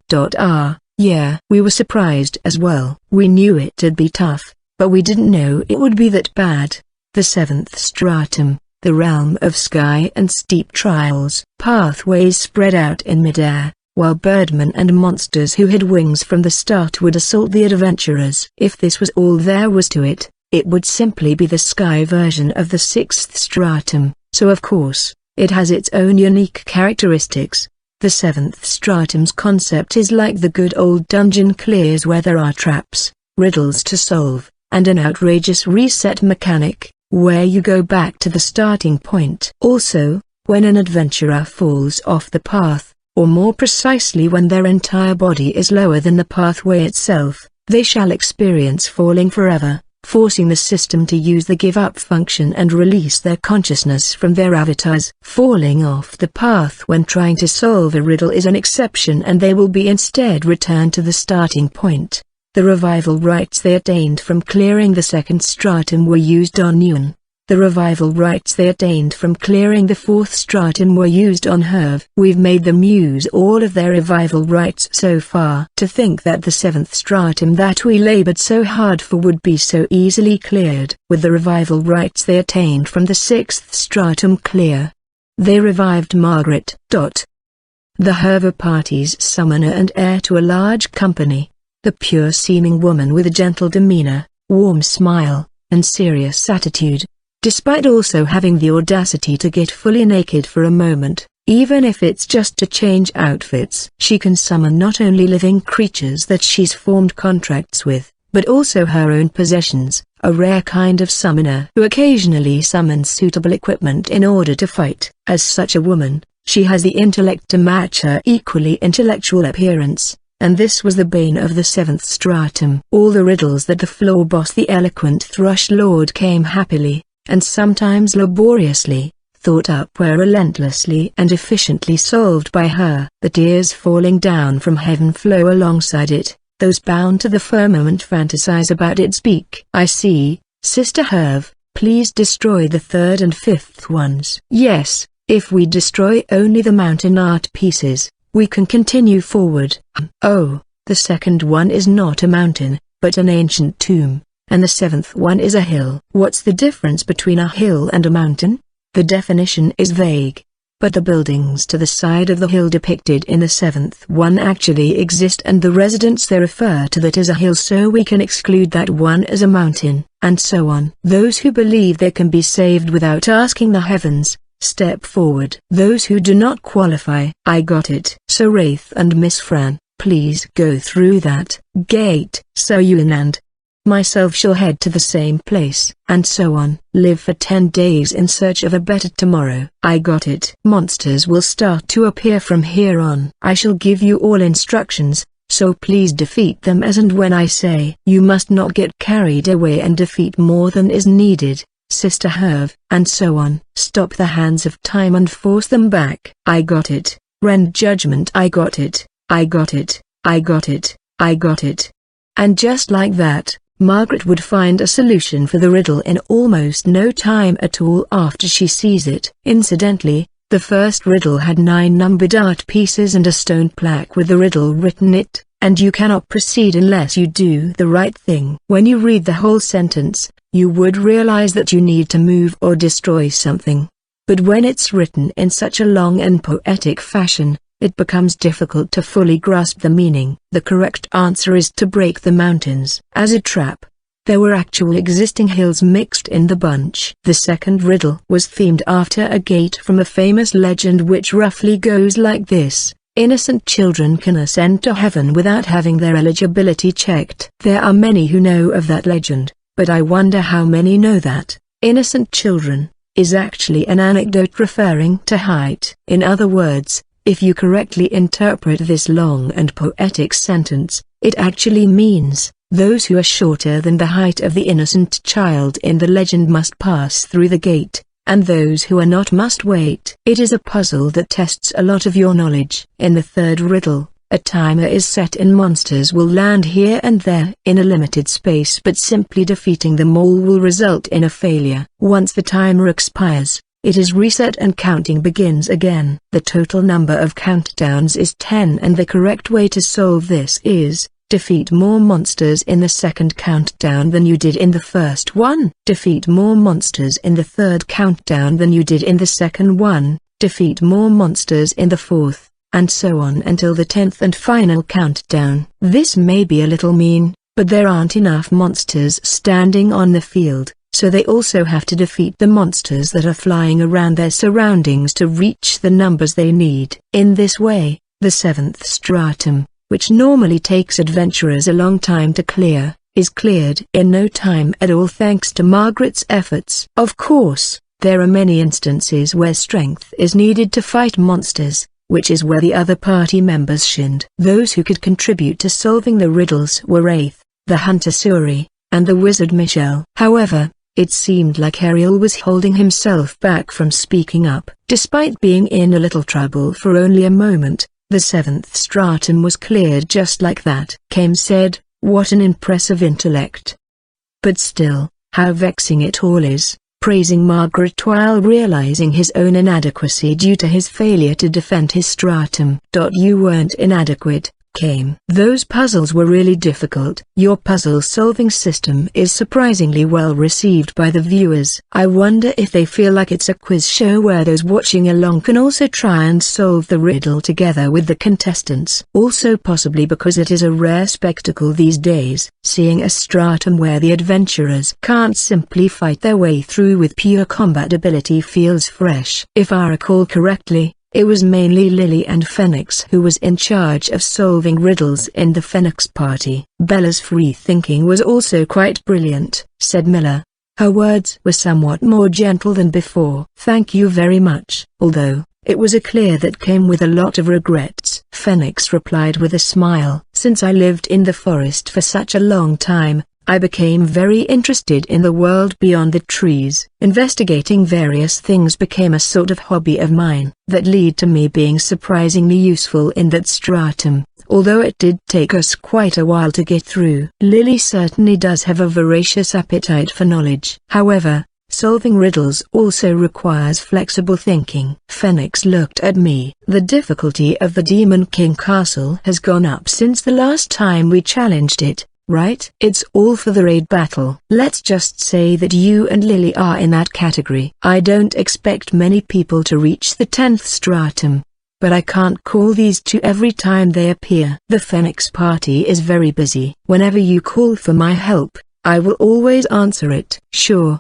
Yeah, we were surprised as well. We knew it'd be tough, but we didn't know it would be that bad. The 7th stratum, the realm of sky and steep trials. Pathways spread out in midair, while birdmen and monsters who had wings from the start would assault the adventurers. If this was all there was to it, it would simply be the sky version of the 6th stratum, so of course, it has its own unique characteristics. The 7th stratum's concept is like the good old dungeon clears where there are traps, riddles to solve, and an outrageous reset mechanic, where you go back to the starting point. Also, when an adventurer falls off the path, or more precisely when their entire body is lower than the pathway itself, they shall experience falling forever, forcing the system to use the give up function and release their consciousness from their avatars. Falling off the path when trying to solve a riddle is an exception, and they will be instead returned to the starting point. The revival rights they attained from clearing the 2nd stratum were used on Yuan. The revival rights they attained from clearing the 4th stratum were used on Herve. We've made them use all of their revival rights so far. To think that the 7th stratum that we labored so hard for would be so easily cleared. With the revival rights they attained from the 6th stratum clear, they revived Margaret. The Herve party's summoner and heir to a large company, the pure-seeming woman with a gentle demeanor, warm smile, and serious attitude. Despite also having the audacity to get fully naked for a moment, even if it's just to change outfits. She can summon not only living creatures that she's formed contracts with, but also her own possessions, a rare kind of summoner who occasionally summons suitable equipment in order to fight. As such a woman, she has the intellect to match her equally intellectual appearance, and this was the bane of the 7th stratum. All the riddles that the floor boss, the eloquent Thrush Lord, came happily, and sometimes laboriously, thought up were relentlessly and efficiently solved by her. The tears falling down from heaven flow alongside it, those bound to the firmament fantasize about its peak. I see, Sister Herve, please destroy the 3rd and 5th ones. Yes, if we destroy only the mountain art pieces, we can continue forward. Oh, the 2nd one is not a mountain, but an ancient tomb. And the 7th one is a hill. What's the difference between a hill and a mountain? The definition is vague, but the buildings to the side of the hill depicted in the 7th one actually exist, and the residents there refer to that as a hill, so we can exclude that one as a mountain, and so on. Those who believe they can be saved without asking the heavens, step forward. Those who do not qualify. I got it. Sir Wraith and Miss Fran, please go through that gate. Sir Yuan and myself shall head to the same place, and so on. Live for 10 days in search of a better tomorrow. I got it. Monsters will start to appear from here on. I shall give you all instructions, so please defeat them as and when I say. You must not get carried away and defeat more than is needed, Sister Herve, and so on. Stop the hands of time and force them back. I got it. Rend judgment. I got it. I got it. I got it. I got it. And just like that, Margaret would find a solution for the riddle in almost no time at all after she sees it. Incidentally, the first riddle had 9 numbered art pieces and a stone plaque with the riddle written in it, and you cannot proceed unless you do the right thing. When you read the whole sentence, you would realize that you need to move or destroy something. But when it's written in such a long and poetic fashion, it becomes difficult to fully grasp the meaning. The correct answer is to break the mountains. As a trap, there were actual existing hills mixed in the bunch. The second riddle was themed after a gate from a famous legend which roughly goes like this: innocent children can ascend to heaven without having their eligibility checked. There are many who know of that legend, but I wonder how many know that innocent children is actually an anecdote referring to height. In other words, if you correctly interpret this long and poetic sentence, it actually means, those who are shorter than the height of the innocent child in the legend must pass through the gate, and those who are not must wait. It is a puzzle that tests a lot of your knowledge. In the third riddle, A timer is set and monsters will land here and there in a limited space, but simply defeating them all will result in a failure. Once the timer expires, it is reset and counting begins again. The total number of countdowns is 10, and the correct way to solve this is, defeat more monsters in the second countdown than you did in the first one. Defeat more monsters in the third countdown than you did in the second one. Defeat more monsters in the fourth, and so on until the 10th and final countdown. This may be a little mean, but there aren't enough monsters standing on the field, so they also have to defeat the monsters that are flying around their surroundings to reach the numbers they need. In this way, the 7th stratum, which normally takes adventurers a long time to clear, is cleared in no time at all thanks to Margaret's efforts. Of course, there are many instances where strength is needed to fight monsters, which is where the other party members shined. Those who could contribute to solving the riddles were Wraith, the hunter Suri, and the wizard Michelle. However, it seemed like Ariel was holding himself back from speaking up. Despite being in a little trouble for only a moment, the 7th stratum was cleared just like that. Kame said, "What an impressive intellect. But still, how vexing it all is," praising Margaret while realizing his own inadequacy due to his failure to defend his stratum. "You weren't inadequate, Kame. Those puzzles were really difficult. Your puzzle-solving system is surprisingly well received by the viewers. I wonder if they feel like it's a quiz show where those watching along can also try and solve the riddle together with the contestants. Also possibly because it is a rare spectacle these days, seeing a stratum where the adventurers can't simply fight their way through with pure combat ability feels fresh. If I recall correctly, it was mainly Lily and Phoenix who was in charge of solving riddles in the Phoenix party. Bella's free thinking was also quite brilliant," said Miller. Her words were somewhat more gentle than before. "Thank you very much." Although, it was clear that came with a lot of regrets. Phoenix replied with a smile. "Since I lived in the forest for such a long time, I became very interested in the world beyond the trees. Investigating various things became a sort of hobby of mine that led to me being surprisingly useful in that stratum, although it did take us quite a while to get through." Lily certainly does have a voracious appetite for knowledge. However, solving riddles also requires flexible thinking. Phoenix looked at me. "The difficulty of the Demon King Castle has gone up since the last time we challenged it, right? It's all for the raid battle. Let's just say that you and Lily are in that category. I don't expect many people to reach the 10th stratum, but I can't call these two every time they appear. The Phoenix party is very busy. Whenever you call for my help, I will always answer it." Sure,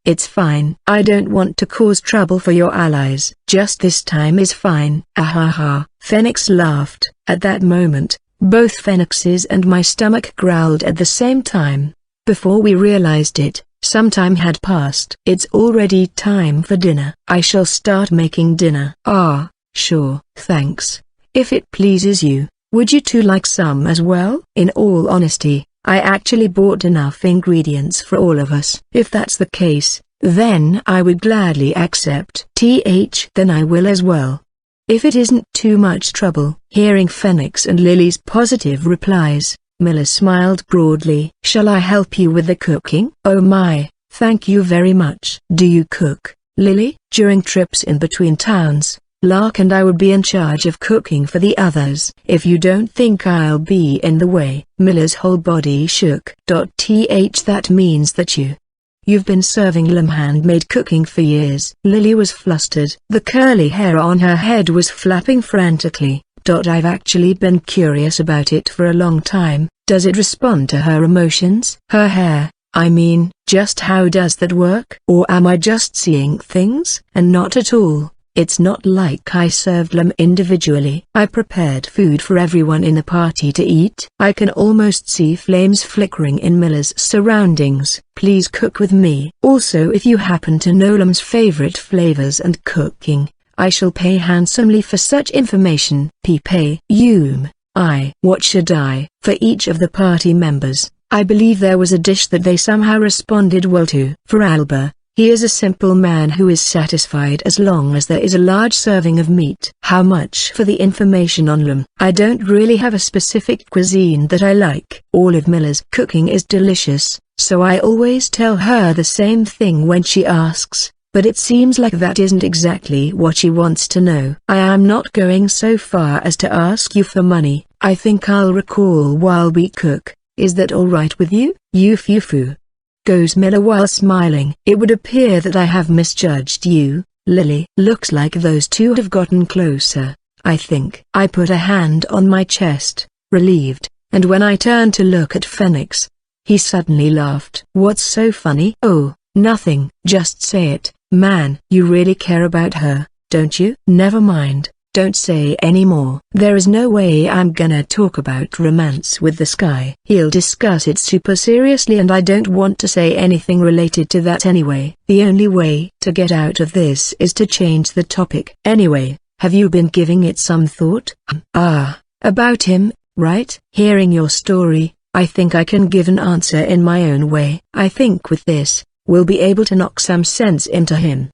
it's fine. I don't want to cause trouble for your allies. Just this time is fine." Ahaha. Phoenix laughed. At that moment, both Phoenix's and my stomach growled at the same time. Before we realized it, some time had passed. "It's already time for dinner. I shall start making dinner." "Ah, sure. Thanks. If it pleases you, would you two like some as well?" In all honesty, I actually bought enough ingredients for all of us. "If that's the case, then I would gladly accept." Then I will as well, if it isn't too much trouble." Hearing Phoenix and Lily's positive replies, Miller smiled broadly. "Shall I help you with the cooking?" "Oh my, thank you very much." "Do you cook, Lily?" "During trips in between towns, Lark and I would be in charge of cooking for the others." "If you don't think I'll be in the way." Miller's whole body shook. That means that you've been serving Lim handmade cooking for years." Lily was flustered. The curly hair on her head was flapping frantically. "I've actually been curious about it for a long time." "Does it respond to her emotions?" "Her hair, I mean. Just how does that work? Or am I just seeing things?" "And not at all. It's not like I served them individually. I prepared food for everyone in the party to eat." I can almost see flames flickering in Miller's surroundings. "Please cook with me. Also, if you happen to know Lem's favorite flavors and cooking, I shall pay handsomely for such information." What should I? For each of the party members, I believe there was a dish that they somehow responded well to. For Alba, He is a simple man who is satisfied as long as there is a large serving of meat. How much for the information on Lam? I don't really have a specific cuisine that I like. All of Miller's cooking is delicious, so I always tell her the same thing when she asks, but it seems like that isn't exactly what she wants to know. I am not going so far as to ask you for money. I think I'll recall while we cook. Is that all right with you? Yufufu, goes Miller while smiling. It would appear that I have misjudged you, Lily. Looks like those two have gotten closer, I think. I put a hand on my chest, relieved, and when I turned to look at Phoenix, he suddenly laughed. What's so funny? Oh, nothing. Just say it, man. You really care about her, don't you? Never mind. Don't say any more. There is no way I'm gonna talk about romance with the sky. He'll discuss it super seriously and I don't want to say anything related to that anyway. The only way to get out of this is to change the topic. Anyway, have you been giving it some thought? About him, right? Hearing your story, I think I can give an answer in my own way. I think with this, we'll be able to knock some sense into him.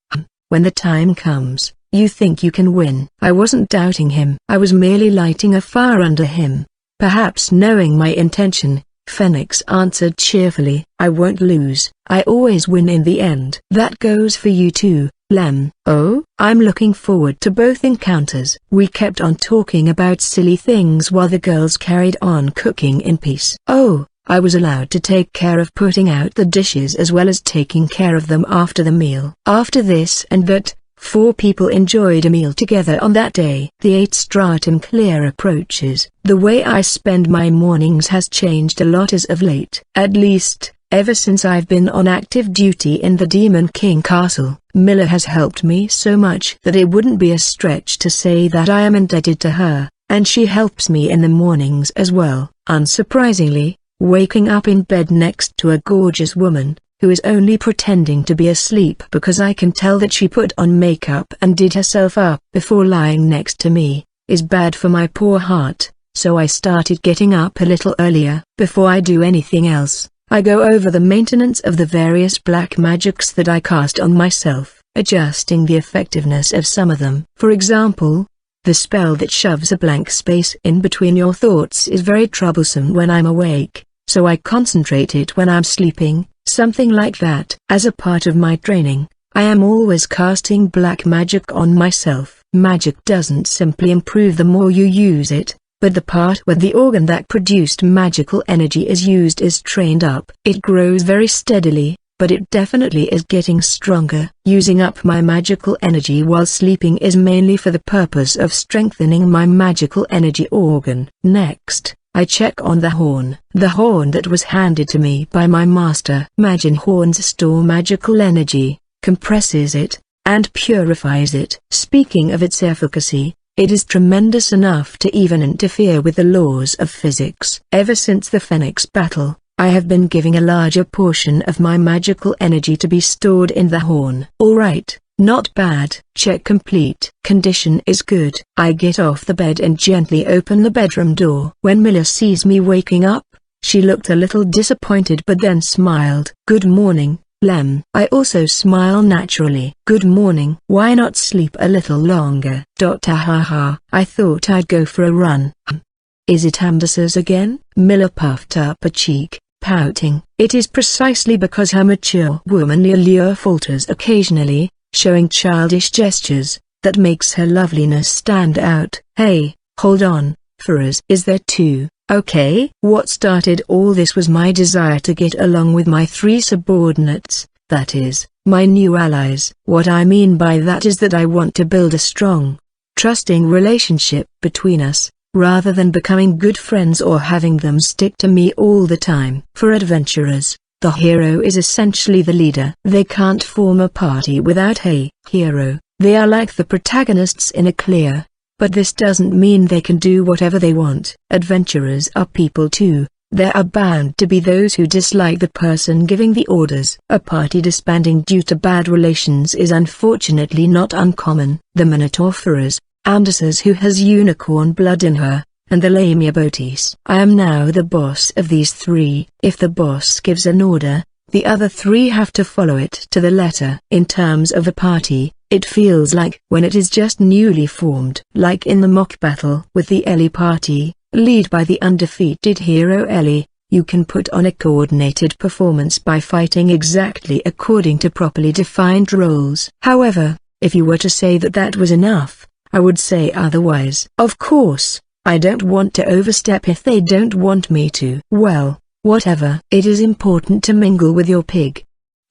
When the time comes. You think you can win? I wasn't doubting him. I was merely lighting a fire under him. Perhaps knowing my intention, Phoenix answered cheerfully. I won't lose. I always win in the end. That goes for you too, Lem. Oh? I'm looking forward to both encounters. We kept on talking about silly things while the girls carried on cooking in peace. Oh, I was allowed to take care of putting out the dishes as well as taking care of them after the meal. After this and that, 4 people enjoyed a meal together on that day. The 8th stratum clear approaches. The way I spend my mornings has changed a lot as of late. At least, ever since I've been on active duty in the Demon King Castle. Miller has helped me so much that it wouldn't be a stretch to say that I am indebted to her, and she helps me in the mornings as well. Unsurprisingly, waking up in bed next to a gorgeous woman, who is only pretending to be asleep because I can tell that she put on makeup and did herself up before lying next to me, is bad for my poor heart, so I started getting up a little earlier. Before I do anything else, I go over the maintenance of the various black magics that I cast on myself, adjusting the effectiveness of some of them. For example, the spell that shoves a blank space in between your thoughts is very troublesome when I'm awake, so I concentrate it when I'm sleeping. Something like that. As a part of my training, I am always casting black magic on myself. Magic doesn't simply improve the more you use it, but the part where the organ that produced magical energy is used is trained up. It grows very steadily, but it definitely is getting stronger. Using up my magical energy while sleeping is mainly for the purpose of strengthening my magical energy organ. Next, I check on the horn that was handed to me by my master. Magic horns store magical energy, compresses it, and purifies it. Speaking of its efficacy, it is tremendous enough to even interfere with the laws of physics. Ever since the Phoenix battle, I have been giving a larger portion of my magical energy to be stored in the horn. Alright. Not bad. Check complete. Condition is good. I get off the bed and gently open the bedroom door. When Miller sees me waking up, she looked a little disappointed but then smiled. Good morning, Lem. I also smile naturally. Good morning. Why not sleep a little longer? Haha. I thought I'd go for a run. Is it Ambersa's again? Miller puffed up a cheek, pouting. It is precisely because her mature womanly allure falters occasionally, showing childish gestures, that makes her loveliness stand out. Hey, hold on, Faraz is there too. Okay. What started all this was my desire to get along with my 3 subordinates, that is, my new allies. What I mean by that is that I want to build a strong, trusting relationship between us, rather than becoming good friends or having them stick to me all the time. For adventurers, the hero is essentially the leader. They can't form a party without a hero. They are like the protagonists in a clear, but this doesn't mean they can do whatever they want. Adventurers are people too. There are bound to be those who dislike the person giving the orders. A party disbanding due to bad relations is unfortunately not uncommon. The Minotaur Faraz, Ambersa's who has unicorn blood in her, and the Lamia Botis. I am now the boss of these 3. If the boss gives an order, the other three have to follow it to the letter. In terms of a party, it feels like when it is just newly formed. Like in the mock battle with the Ellie party, led by the undefeated hero Ellie, you can put on a coordinated performance by fighting exactly according to properly defined roles. However, if you were to say that that was enough, I would say otherwise. Of course, I don't want to overstep if they don't want me to. Well, whatever. It is important to mingle with your pig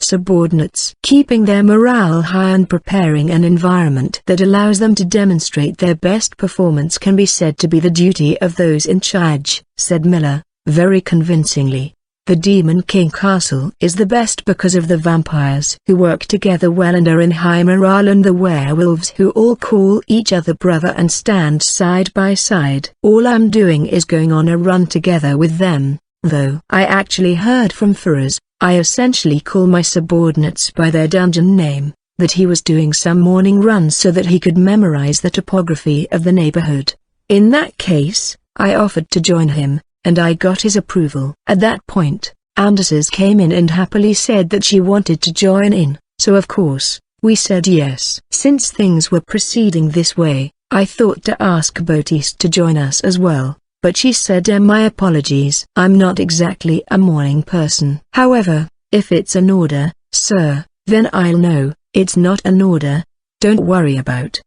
subordinates, keeping their morale high and preparing an environment that allows them to demonstrate their best performance can be said to be the duty of those in charge, said Miller, very convincingly. The Demon King Castle is the best because of the vampires who work together well and are in high morale, and the werewolves who all call each other brother and stand side by side. All I'm doing is going on a run together with them, though. I actually heard from Faraz, I essentially call my subordinates by their dungeon name, that he was doing some morning runs so that he could memorize the topography of the neighborhood. In that case, I offered to join him, and I got his approval. At that point, Anders came in and happily said that she wanted to join in, so of course, we said yes. Since things were proceeding this way, I thought to ask Baptiste to join us as well, but she said my apologies. I'm not exactly a morning person. However, if it's an order, sir, then I'll know. It's not an order. Don't worry about.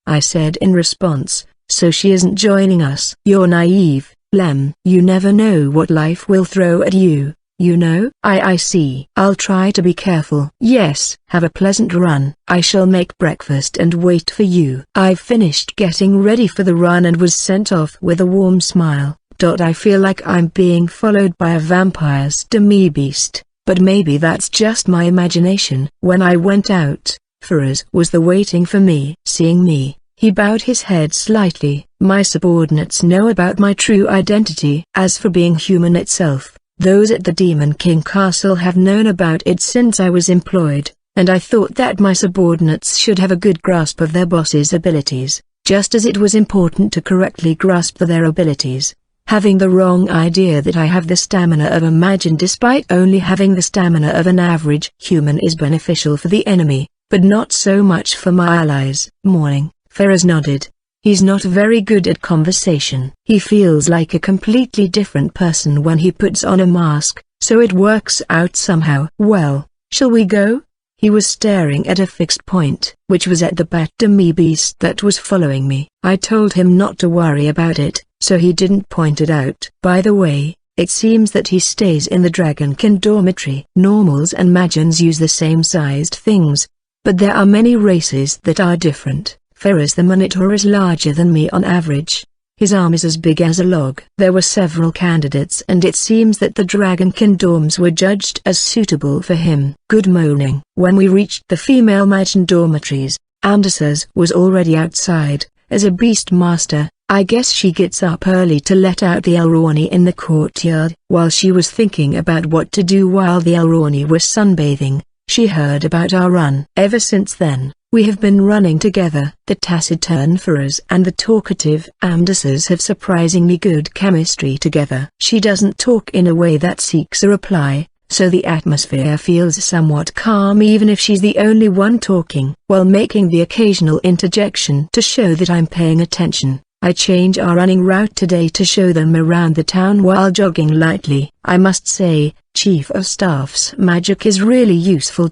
I said in response, so she isn't joining us. You're naive, Lem. You never know what life will throw at you, you know. I see. I'll try to be careful. Yes, have a pleasant run. I shall make breakfast and wait for you. I've finished getting ready for the run and was sent off with a warm smile. I feel like I'm being followed by a vampire's demi-beast, but maybe that's just my imagination. When I went out, Faraz was there waiting for me. Seeing me, he bowed his head slightly. My subordinates know about my true identity. As for being human itself, those at the Demon King Castle have known about it since I was employed, and I thought that my subordinates should have a good grasp of their boss's abilities, just as it was important to correctly grasp their abilities. Having the wrong idea that I have the stamina of a Magian despite only having the stamina of an average human is beneficial for the enemy, but not so much for my allies. Morning, Faraz nodded. He's not very good at conversation. He feels like a completely different person when he puts on a mask, so it works out somehow. Well, shall we go? He was staring at a fixed point, which was at the bat demi-beast that was following me. I told him not to worry about it, so he didn't point it out. By the way, it seems that he stays in the Dragonkin dormitory. Normals and Magians use the same sized things, but there are many races that are different. Faraz the Minotaur is larger than me on average. His arm is as big as a log. There were several candidates and it seems that the Dragonkin dorms were judged as suitable for him. Good morning. When we reached the female Magian dormitories, Anders was already outside. As a beast master, I guess she gets up early to let out the Elroni in the courtyard. While she was thinking about what to do while the Elroni were sunbathing, she heard about our run. Ever since then, we have been running together. The taciturn Faraz and the talkative Anders have surprisingly good chemistry together. She doesn't talk in a way that seeks a reply, so the atmosphere feels somewhat calm even if she's the only one talking. While making the occasional interjection to show that I'm paying attention, I change our running route today to show them around the town while jogging lightly. I must say, Chief of Staff's magic is really useful.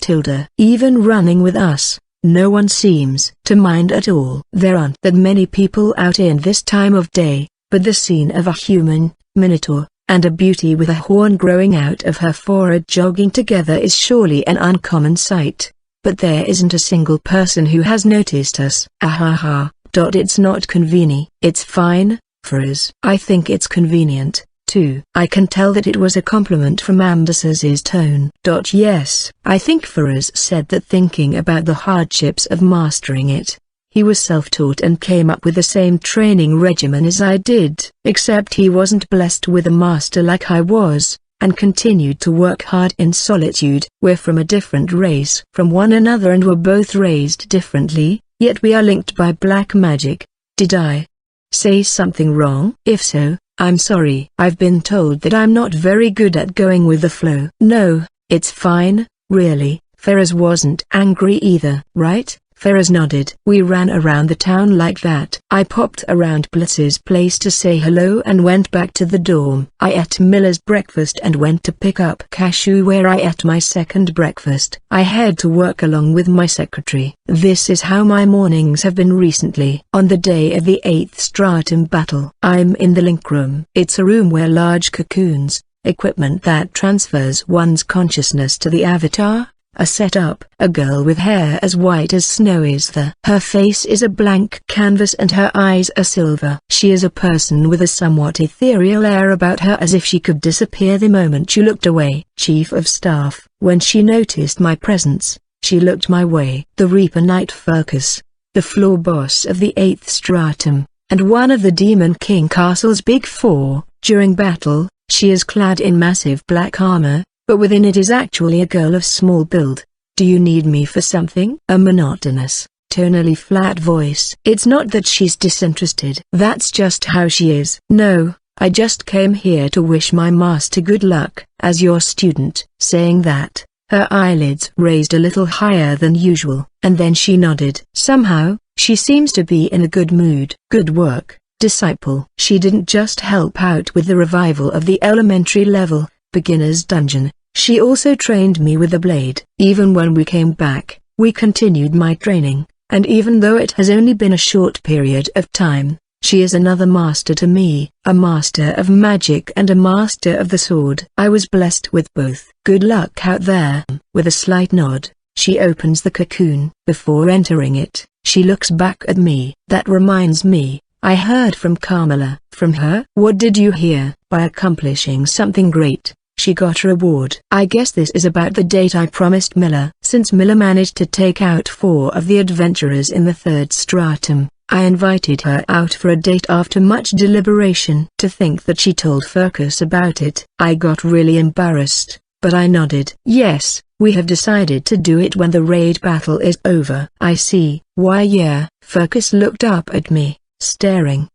Even running with us, no one seems to mind at all. There aren't that many people out in this time of day, but the scene of a human, Minotaur, and a beauty with a horn growing out of her forehead jogging together is surely an uncommon sight. But there isn't a single person who has noticed us. Ahaha. It's not convenient. It's fine, Faraz. I think it's convenient, too. I can tell that it was a compliment from Anders's tone. Yes, I think Faraz said that thinking about the hardships of mastering it. He was self-taught and came up with the same training regimen as I did, except he wasn't blessed with a master like I was, and continued to work hard in solitude. We're from a different race from one another and were both raised differently, yet we are linked by black magic. Did I say something wrong? If so, I'm sorry. I've been told that I'm not very good at going with the flow. No, It's fine, really. Ferris wasn't angry either, right? Ferris nodded. We ran around the town like that. I popped around Blitz's place to say hello and went back to the dorm. I ate Miller's breakfast and went to pick up Cashew where I ate my second breakfast. I head to work along with my secretary. This is how my mornings have been recently. On the day of the 8th Stratum battle, I'm in the link room. It's a room where large cocoons, equipment that transfers one's consciousness to the avatar, a setup. A girl with hair as white as snow is there. Her face is a blank canvas and her eyes are silver. She is a person with a somewhat ethereal air about her, as if she could disappear the moment you looked away. Chief of Staff. When she noticed my presence, she looked my way. The Reaper Knight Furcus, the floor boss of the 8th Stratum, and one of the Demon King Castle's Big Four. During battle, she is clad in massive black armor, but within it is actually a girl of small build. Do you need me for something? A monotonous, tonally flat voice. It's not that she's disinterested. That's just how she is. No, I just came here to wish my master good luck, as your student. Saying that, her eyelids raised a little higher than usual, and then she nodded. Somehow, she seems to be in a good mood. Good work, disciple. She didn't just help out with the revival of the elementary level beginner's dungeon, she also trained me with the blade. Even when we came back, we continued my training, and even though it has only been a short period of time, she is another master to me, a master of magic and a master of the sword. I was blessed with both. Good luck out there. With a slight nod, she opens the cocoon. Before entering it, she looks back at me. That reminds me, I heard from Carmela. From her? What did you hear? By accomplishing something great, she got a reward. I guess this is about the date I promised Miller. Since Miller managed to take out 4 of the adventurers in the 3rd Stratum, I invited her out for a date after much deliberation. To think that she told Furcus about it. I got really embarrassed, but I nodded. Yes, we have decided to do it when the raid battle is over. I see. Why yeah. Furcus looked up at me, staring.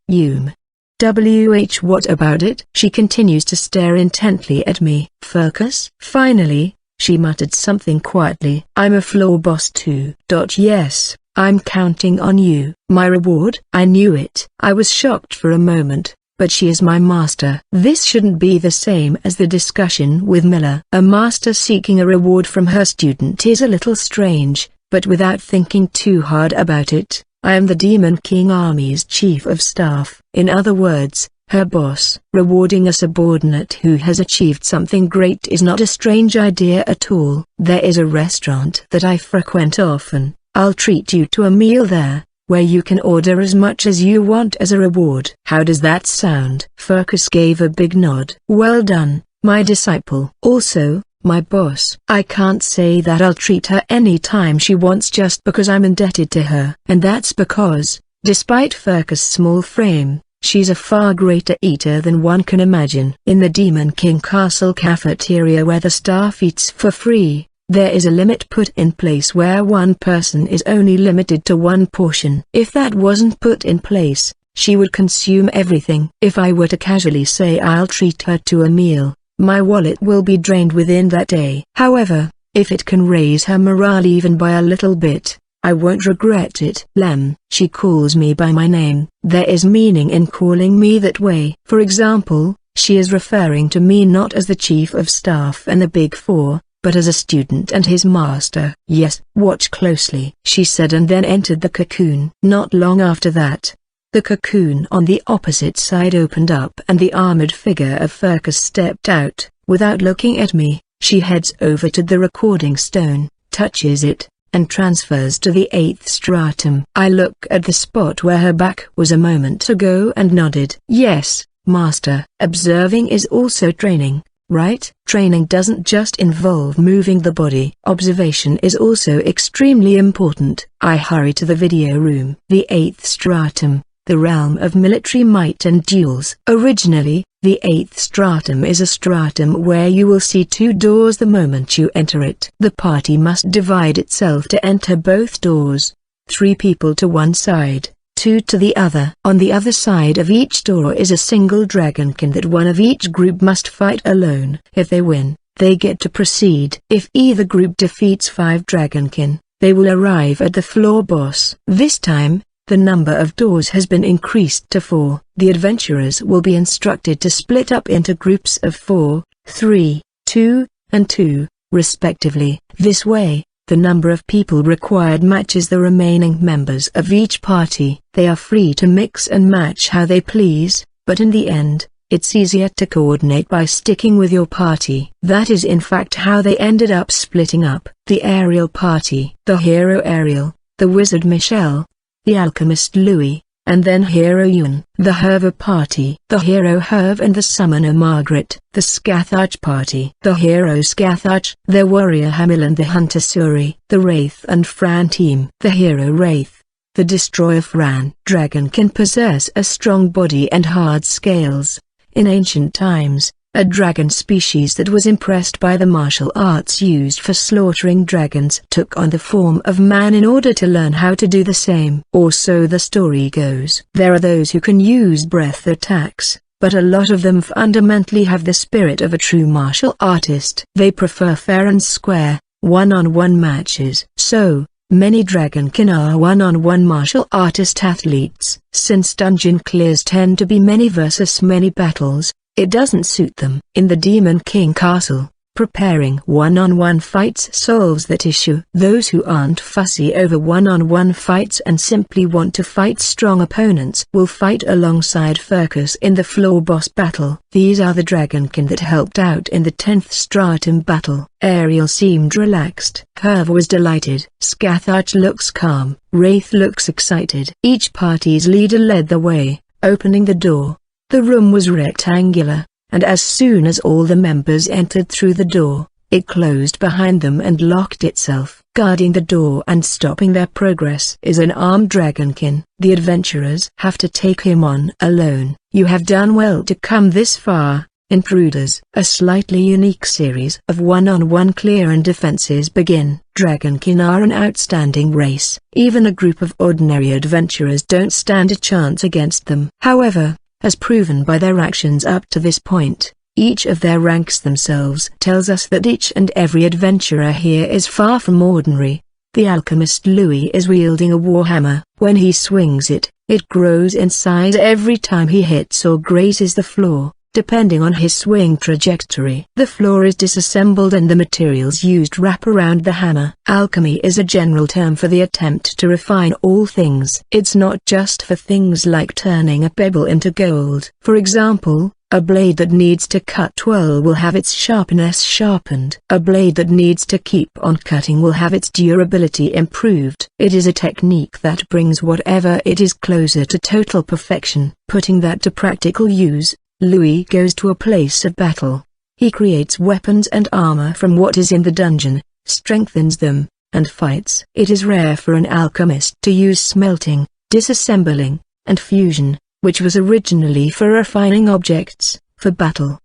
What about it? She continues to stare intently at me. Furcus? Finally, she muttered something quietly. I'm a floor boss too. Yes, I'm counting on you. My reward? I knew it. I was shocked for a moment, but she is my master. This shouldn't be the same as the discussion with Miller. A master seeking a reward from her student is a little strange, but without thinking too hard about it, I am the Demon King Army's Chief of Staff. In other words, her boss. Rewarding a subordinate who has achieved something great is not a strange idea at all. There is a restaurant that I frequent often. I'll treat you to a meal there, where you can order as much as you want as a reward. How does that sound? Furcus gave a big nod. Well done, my disciple. Also, my boss. I can't say that I'll treat her any time she wants just because I'm indebted to her. And that's because, despite Furcus' small frame, she's a far greater eater than one can imagine. In the Demon King Castle cafeteria where the staff eats for free, there is a limit put in place where one person is only limited to one portion. If that wasn't put in place, she would consume everything. If I were to casually say I'll treat her to a meal, my wallet will be drained within that day. However, if it can raise her morale even by a little bit, I won't regret it. Lem. She calls me by my name. There is meaning in calling me that way. For example, she is referring to me not as the Chief of Staff and the Big Four, but as a student and his master. Yes, watch closely, she said, and then entered the cocoon. Not long after that, the cocoon on the opposite side opened up and the armored figure of Furcus stepped out. Without looking at me, she heads over to the recording stone, touches it, and transfers to the 8th Stratum. I look at the spot where her back was a moment ago and nodded. Yes, Master. Observing is also training, right? Training doesn't just involve moving the body. Observation is also extremely important. I hurry to the video room. The 8th Stratum, the realm of military might and duels. Originally, the 8th Stratum is a stratum where you will see 2 doors the moment you enter it. The party must divide itself to enter both doors. 3 people to one side, 2 to the other. On the other side of each door is a single dragonkin that one of each group must fight alone. If they win, they get to proceed. If either group defeats 5 Dragonkin, they will arrive at the floor boss. This time, the number of doors has been increased to 4. The adventurers will be instructed to split up into groups of 4, 3, 2, and 2, respectively. This way, the number of people required matches the remaining members of each party. They are free to mix and match how they please, but in the end, it's easier to coordinate by sticking with your party. That is in fact how they ended up splitting up. The Ariel party, the hero Ariel, the wizard Michelle, the alchemist Louis, and then hero Ewan. The Herva party, the hero Herve and the summoner Margaret. The Scathach party, the hero Scathach, the warrior Hamil and the hunter Suri. The Wraith and Fran team, the hero Wraith, the destroyer Fran. Dragon can possess a strong body and hard scales. In ancient times, a dragon species that was impressed by the martial arts used for slaughtering dragons took on the form of man in order to learn how to do the same. Or so the story goes. There are those who can use breath attacks, but a lot of them fundamentally have the spirit of a true martial artist. They prefer fair and square, one-on-one matches. So, many Dragonkin are one-on-one martial artist athletes. Since dungeon clears tend to be many versus many battles, it doesn't suit them. In the Demon King Castle, preparing one-on-one fights solves that issue. Those who aren't fussy over one-on-one fights and simply want to fight strong opponents will fight alongside Furcus in the floor boss battle. These are the Dragonkin that helped out in the 10th Stratum battle. Ariel seemed relaxed. Herve was delighted. Scathach looks calm. Wraith looks excited. Each party's leader led the way, opening the door. The room was rectangular, and as soon as all the members entered through the door, it closed behind them and locked itself. Guarding the door and stopping their progress is an armed Dragonkin. The adventurers have to take him on alone. You have done well to come this far, intruders. A slightly unique series of one-on-one clear and defenses begin. Dragonkin are an outstanding race. Even a group of ordinary adventurers don't stand a chance against them. However, as proven by their actions up to this point, each of their ranks themselves tells us that each and every adventurer here is far from ordinary. The alchemist Louis is wielding a warhammer. When he swings it, it grows in size every time he hits or grazes the floor, depending on his swing trajectory. The floor is disassembled and the materials used wrap around the hammer. Alchemy is a general term for the attempt to refine all things. It's not just for things like turning a pebble into gold. For example, a blade that needs to cut well will have its sharpness sharpened. A blade that needs to keep on cutting will have its durability improved. It is a technique that brings whatever it is closer to total perfection. Putting that to practical use, Louis goes to a place of battle. He creates weapons and armor from what is in the dungeon, strengthens them, and fights. It is rare for an alchemist to use smelting, disassembling, and fusion, which was originally for refining objects, for battle.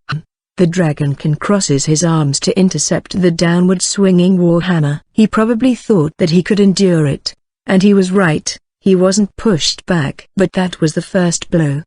The Dragonkin crosses his arms to intercept the downward swinging warhammer. He probably thought that he could endure it, and he was right. He wasn't pushed back. But that was the first blow.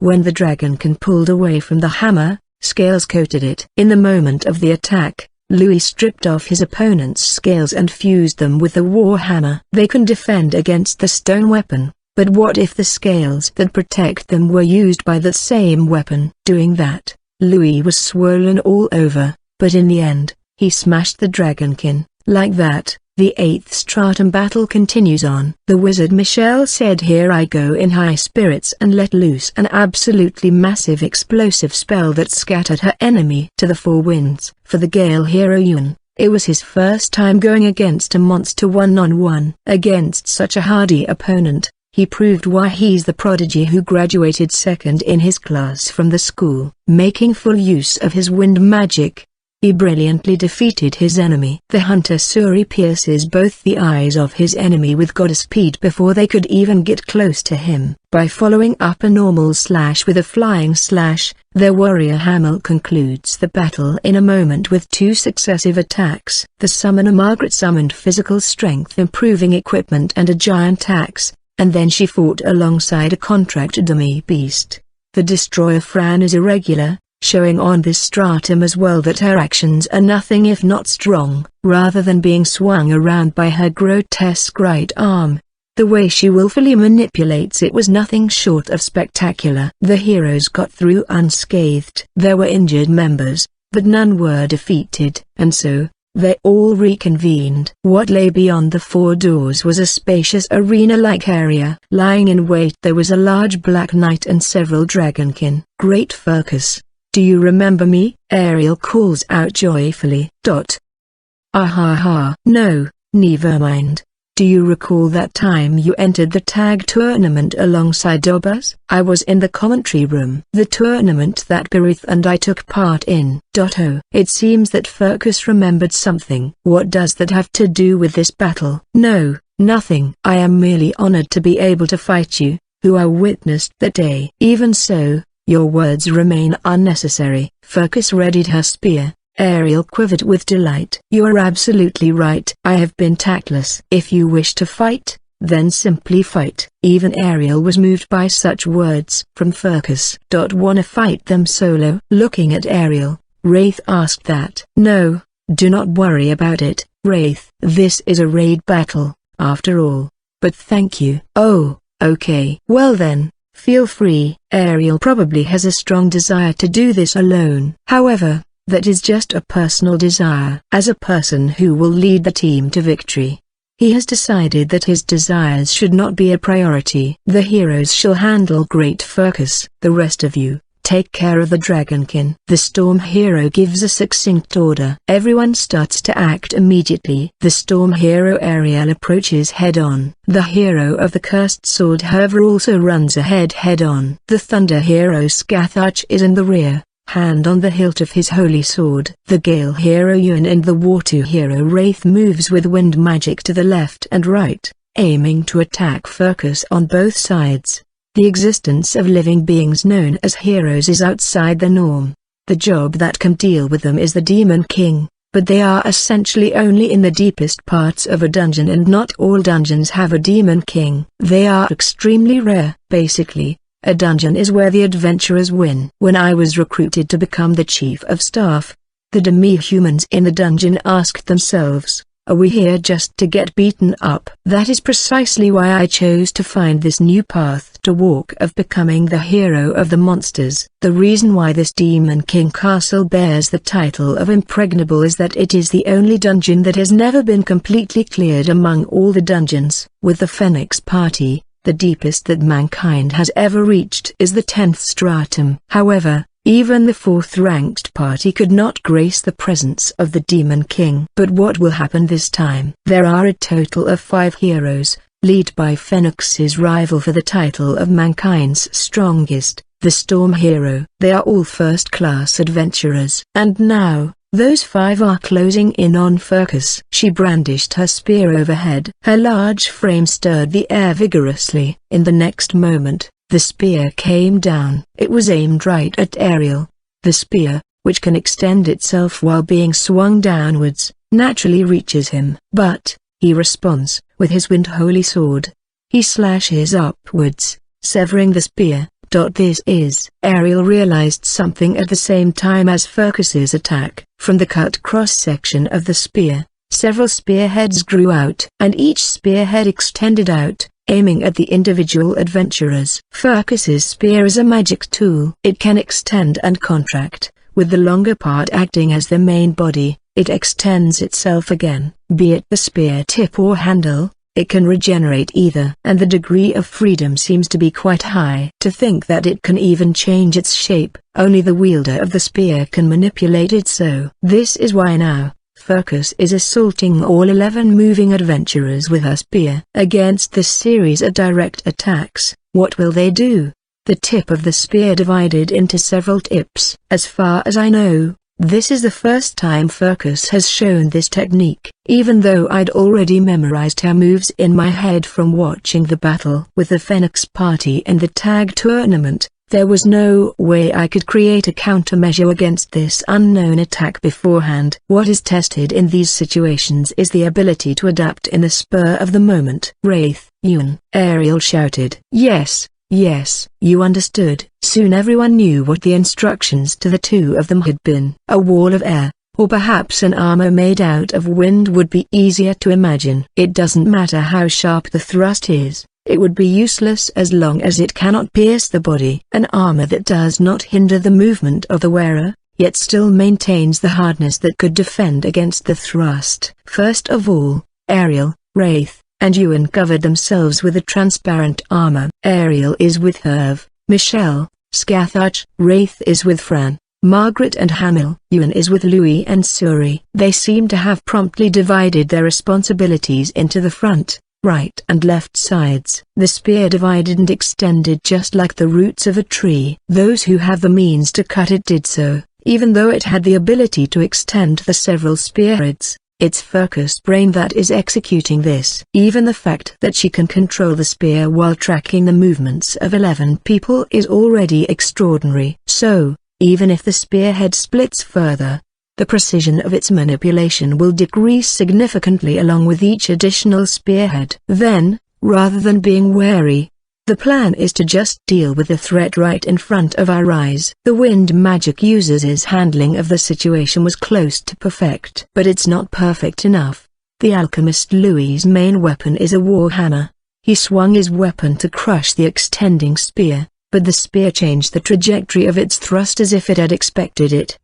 When the Dragonkin pulled away from the hammer, scales coated it. In the moment of the attack, Louis stripped off his opponent's scales and fused them with the warhammer. They can defend against the stone weapon, but what if the scales that protect them were used by the same weapon? Doing that, Louis was swollen all over, but in the end, he smashed the Dragonkin. Like that, the 8th Stratum battle continues on. The wizard Michelle said, "Here I go," in high spirits and let loose an absolutely massive explosive spell that scattered her enemy to the 4 winds. For the Gale hero Ewan, it was his first time going against a monster one-on-one. Against such a hardy opponent, he proved why he's the prodigy who graduated second in his class from the school. Making full use of his wind magic, he brilliantly defeated his enemy. The hunter Suri pierces both the eyes of his enemy with goddess speed before they could even get close to him. By following up a normal slash with a flying slash, their warrior Hamil concludes the battle in a moment with 2 successive attacks. The summoner Margaret summoned physical strength improving equipment and a giant axe, and then she fought alongside a contract dummy beast. The destroyer Fran is irregular, showing on this stratum as well that her actions are nothing if not strong, rather than being swung around by her grotesque right arm. The way she willfully manipulates it was nothing short of spectacular. The heroes got through unscathed. There were injured members, but none were defeated, and so, they all reconvened. What lay beyond the four doors was a spacious arena-like area. Lying in wait there was a large black knight and several dragonkin. Great Furcus, do you remember me? Ariel calls out joyfully. Ah ha ha. No, never mind. Do you recall that time you entered the tag tournament alongside Debuffs? I was in the commentary room. The tournament that Berith and I took part in. Oh, it seems that Furcus remembered something. What does that have to do with this battle? No, nothing. I am merely honored to be able to fight you, who I witnessed that day. Even so, your words remain unnecessary. Furcus readied her spear. Ariel quivered with delight. You are absolutely right. I have been tactless. If you wish to fight, then simply fight. Even Ariel was moved by such words from Furcus. Wanna fight them solo? Looking at Ariel, Wraith asked that. No, do not worry about it, Wraith. This is a raid battle, after all. But thank you. Oh, okay. Well then, feel free. Ariel probably has a strong desire to do this alone. However, that is just a personal desire. As a person who will lead the team to victory, he has decided that his desires should not be a priority. The heroes shall handle Great Furcus. The rest of you, take care of the dragonkin. The storm hero gives a succinct order. Everyone starts to act immediately. The storm hero Ariel approaches head-on. The hero of the cursed sword however also runs ahead head-on. The thunder hero Scathach is in the rear, hand on the hilt of his holy sword. The gale hero Yuan and the water hero Wraith moves with wind magic to the left and right, aiming to attack Furcus on both sides. The existence of living beings known as heroes is outside the norm. The job that can deal with them is the Demon King, but they are essentially only in the deepest parts of a dungeon and not all dungeons have a Demon King. They are extremely rare. Basically, a dungeon is where the adventurers win. When I was recruited to become the chief of staff, the demi-humans in the dungeon asked themselves, are we here just to get beaten up? That is precisely why I chose to find this new path to walk of becoming the hero of the monsters. The reason why this Demon King castle bears the title of Impregnable is that it is the only dungeon that has never been completely cleared among all the dungeons. With the Phoenix Party, the deepest that mankind has ever reached is the 10th stratum. However, even the 4th-ranked party could not grace the presence of the Demon King. But what will happen this time? There are a total of 5 heroes, led by Phoenix's rival for the title of mankind's strongest, the Storm Hero. They are all first-class adventurers. And now, those 5 are closing in on Furcus. She brandished her spear overhead. Her large frame stirred the air vigorously. In the next moment, the spear came down. It was aimed right at Ariel. The spear, which can extend itself while being swung downwards, naturally reaches him. But, he responds, with his wind holy sword. He slashes upwards, severing the spear. This is. Ariel realized something at the same time as Furcus's attack. From the cut cross-section of the spear, several spearheads grew out, and each spearhead extended out, aiming at the individual adventurers. Furcus's spear is a magic tool. It can extend and contract, with the longer part acting as the main body. It extends itself again. Be it the spear tip or handle, it can regenerate either. And the degree of freedom seems to be quite high. To think that it can even change its shape, only the wielder of the spear can manipulate it so. This is why now, Furcus is assaulting all 11 moving adventurers with her spear. Against this series of direct attacks, what will they do? The tip of the spear divided into several tips. As far as I know, this is the first time Furcus has shown this technique. Even though I'd already memorized her moves in my head from watching the battle with the Phoenix Party in the tag tournament, there was no way I could create a countermeasure against this unknown attack beforehand. What is tested in these situations is the ability to adapt in the spur of the moment. Wraith, Yuan, Ariel shouted. Yes, Yes, you understood. Soon everyone knew what the instructions to the two of them had been. A wall of air, or perhaps an armor made out of wind would be easier to imagine. It doesn't matter how sharp the thrust is, it would be useless as long as it cannot pierce the body. An armor that does not hinder the movement of the wearer, yet still maintains the hardness that could defend against the thrust. First of all, Ariel, Wraith, and Ewan covered themselves with a transparent armor. Ariel is with Herve, Michelle, Scathach. Wraith is with Fran, Margaret and Hamil. Ewan is with Louis and Suri. They seem to have promptly divided their responsibilities into the front, right and left sides. The spear divided and extended just like the roots of a tree. Those who have the means to cut it did so, even though it had the ability to extend the several spearheads. It's focused brain that is executing this. Even the fact that she can control the spear while tracking the movements of 11 people is already extraordinary. So, even if the spearhead splits further, the precision of its manipulation will decrease significantly along with each additional spearhead. Then, rather than being wary, the plan is to just deal with the threat right in front of our eyes. The wind magic user's handling of the situation was close to perfect. But it's not perfect enough. The alchemist Louis's main weapon is a warhammer. He swung his weapon to crush the extending spear, but the spear changed the trajectory of its thrust as if it had expected it.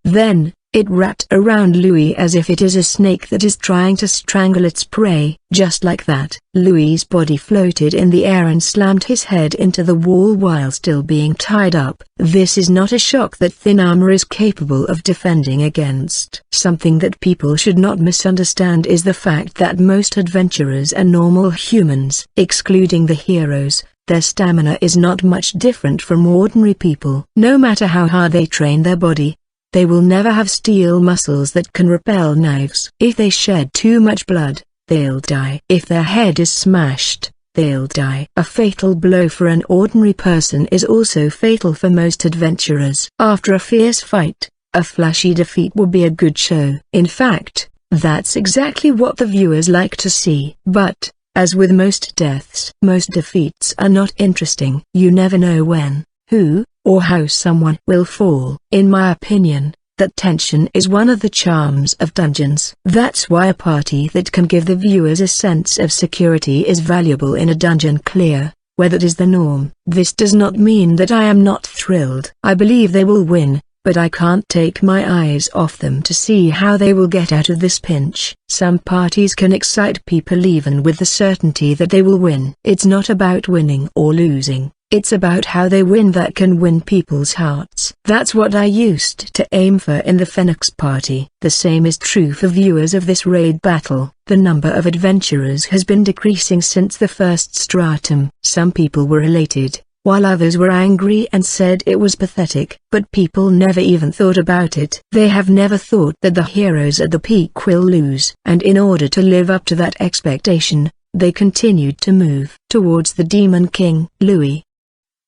Then, it wrapped around Louis as if it is a snake that is trying to strangle its prey. Just like that, Louis's body floated in the air and slammed his head into the wall while still being tied up. This is not a shock that thin armor is capable of defending against. Something that people should not misunderstand is the fact that most adventurers are normal humans. Excluding the heroes, their stamina is not much different from ordinary people. No matter how hard they train their body, they will never have steel muscles that can repel knives. If they shed too much blood, they'll die. If their head is smashed, they'll die. A fatal blow for an ordinary person is also fatal for most adventurers. After a fierce fight, a flashy defeat will be a good show. In fact, that's exactly what the viewers like to see. But, as with most deaths, most defeats are not interesting. You never know when, who, or how someone will fall. In my opinion, that tension is one of the charms of dungeons. That's why a party that can give the viewers a sense of security is valuable in a dungeon clear, where that is the norm. This does not mean that I am not thrilled. I believe they will win, but I can't take my eyes off them to see how they will get out of this pinch. Some parties can excite people even with the certainty that they will win. It's not about winning or losing. It's about how they win that can win people's hearts. That's what I used to aim for in the Phoenix party. The same is true for viewers of this raid battle. The number of adventurers has been decreasing since the first stratum. Some people were elated, while others were angry and said it was pathetic. But people never even thought about it. They have never thought that the heroes at the peak will lose. And in order to live up to that expectation, they continued to move towards the Demon King. Louis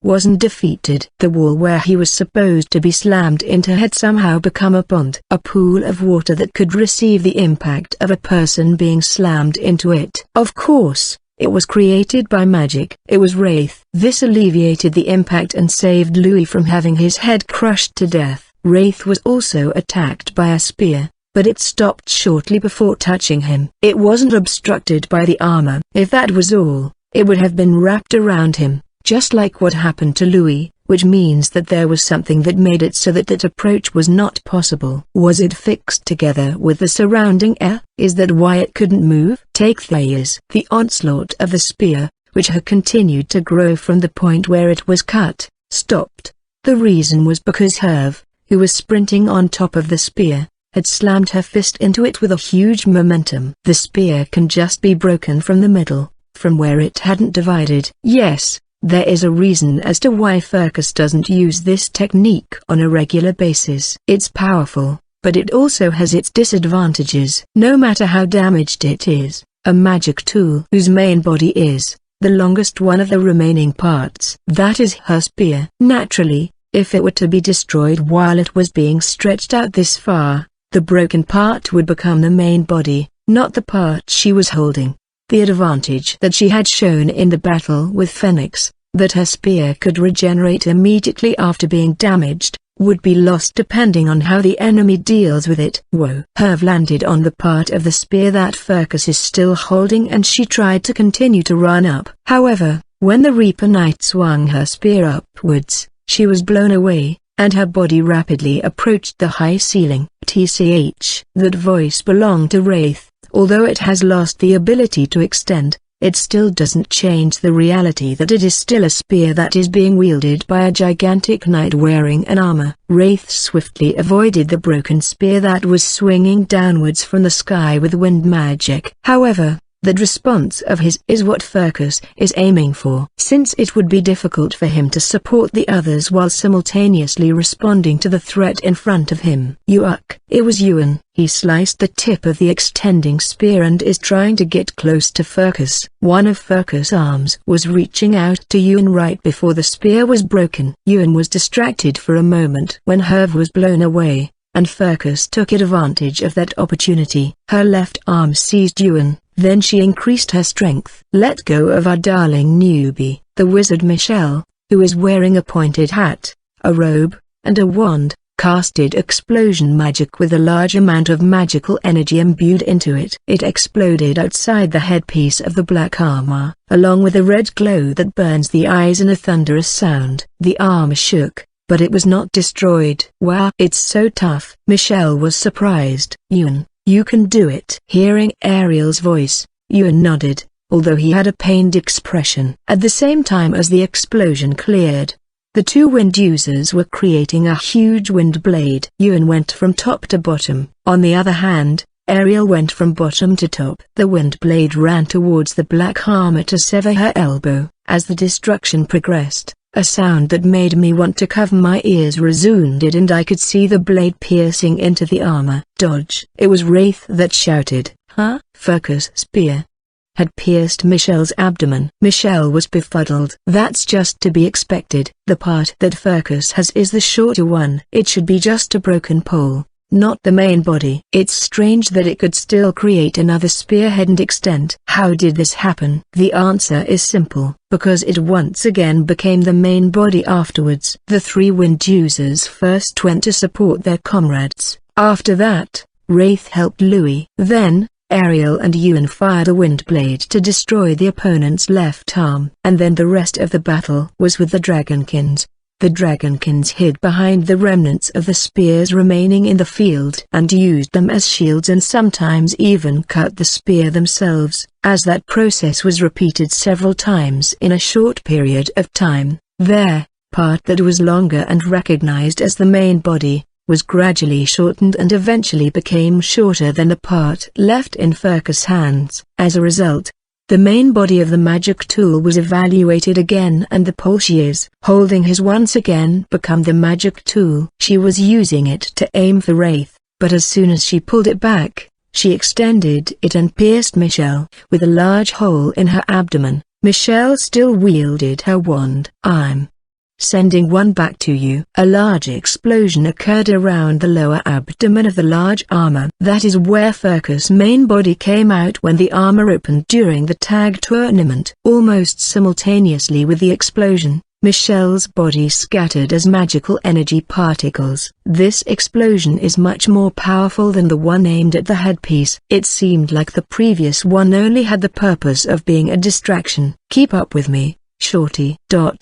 wasn't defeated. The wall where he was supposed to be slammed into had somehow become a pond, a pool of water that could receive the impact of a person being slammed into it. Of course, it was created by magic. It was Wraith. This alleviated the impact and saved Louis from having his head crushed to death. Wraith was also attacked by a spear, but it stopped shortly before touching him. It wasn't obstructed by the armor. If that was all, it would have been wrapped around him, just like what happened to Louis, which means that there was something that made it so that that approach was not possible. Was it fixed together with the surrounding air? Is that why it couldn't move? Take Thayer's. The onslaught of the spear, which had continued to grow from the point where it was cut, stopped. The reason was because Herve, who was sprinting on top of the spear, had slammed her fist into it with a huge momentum. The spear can just be broken from the middle, from where it hadn't divided. Yes, there is a reason as to why Furcus doesn't use this technique on a regular basis. It's powerful, but it also has its disadvantages. No matter how damaged it is, a magic tool whose main body is the longest one of the remaining parts. That is her spear. Naturally, if it were to be destroyed while it was being stretched out this far, the broken part would become the main body, not the part she was holding. The advantage that she had shown in the battle with Phoenix, that her spear could regenerate immediately after being damaged, would be lost depending on how the enemy deals with it. Whoa! Herv landed on the part of the spear that Furcus is still holding, and she tried to continue to run up. However, when the Reaper Knight swung her spear upwards, she was blown away, and her body rapidly approached the high ceiling. TCH. That voice belonged to Wraith. Although it has lost the ability to extend, it still doesn't change the reality that it is still a spear that is being wielded by a gigantic knight wearing an armor. Wraith swiftly avoided the broken spear that was swinging downwards from the sky with wind magic. However, that response of his is what Furcus is aiming for. Since it would be difficult for him to support the others while simultaneously responding to the threat in front of him. Yuck! It was Yuan. He sliced the tip of the extending spear and is trying to get close to Furcus. One of Furcus' arms was reaching out to Yuan right before the spear was broken. Yuan was distracted for a moment when Herv was blown away, and Furcus took advantage of that opportunity. Her left arm seized Yuan. Then she increased her strength. Let go of our darling newbie, the wizard Michelle, who is wearing a pointed hat, a robe, and a wand, casted explosion magic with a large amount of magical energy imbued into it. It exploded outside the headpiece of the black armor, along with a red glow that burns the eyes and a thunderous sound. The armor shook, but it was not destroyed. Wow, it's so tough. Michelle was surprised. Yuan, you can do it. Hearing Ariel's voice, Yuan nodded, although he had a pained expression. At the same time as the explosion cleared, the two wind users were creating a huge wind blade. Yuan went from top to bottom. On the other hand, Ariel went from bottom to top. The wind blade ran towards the black armor to sever her elbow. As the destruction progressed, a sound that made me want to cover my ears resounded, and I could see the blade piercing into the armor. Dodge! It was Wraith that shouted. Huh? Furcus' spear had pierced Michelle's abdomen. Michelle was befuddled. That's just to be expected. The part that Furcus has is the shorter one. It should be just a broken pole, not the main body. It's strange that it could still create another spearhead and extend. How did this happen? The answer is simple, because it once again became the main body afterwards. The three wind users first went to support their comrades. After that, Wraith helped Louis. Then, Ariel and Yuan fired a wind blade to destroy the opponent's left arm. And then the rest of the battle was with the Dragonkins. The Dragonkins hid behind the remnants of the spears remaining in the field and used them as shields, and sometimes even cut the spear themselves. As that process was repeated several times in a short period of time, their part that was longer and recognized as the main body was gradually shortened and eventually became shorter than the part left in Furcus' hands. As a result, the main body of the magic tool was evaluated again, and the pole she is holding has once again become the magic tool. She was using it to aim for Wraith, but as soon as she pulled it back, she extended it and pierced Michelle. With a large hole in her abdomen, Michelle still wielded her wand. I'm sending one back to you. A large explosion occurred around the lower abdomen of the large armor. That is where Furcus' main body came out when the armor opened during the tag tournament. Almost simultaneously with the explosion, Michelle's body scattered as magical energy particles. This explosion is much more powerful than the one aimed at the headpiece. It seemed like the previous one only had the purpose of being a distraction. Keep up with me, Shorty.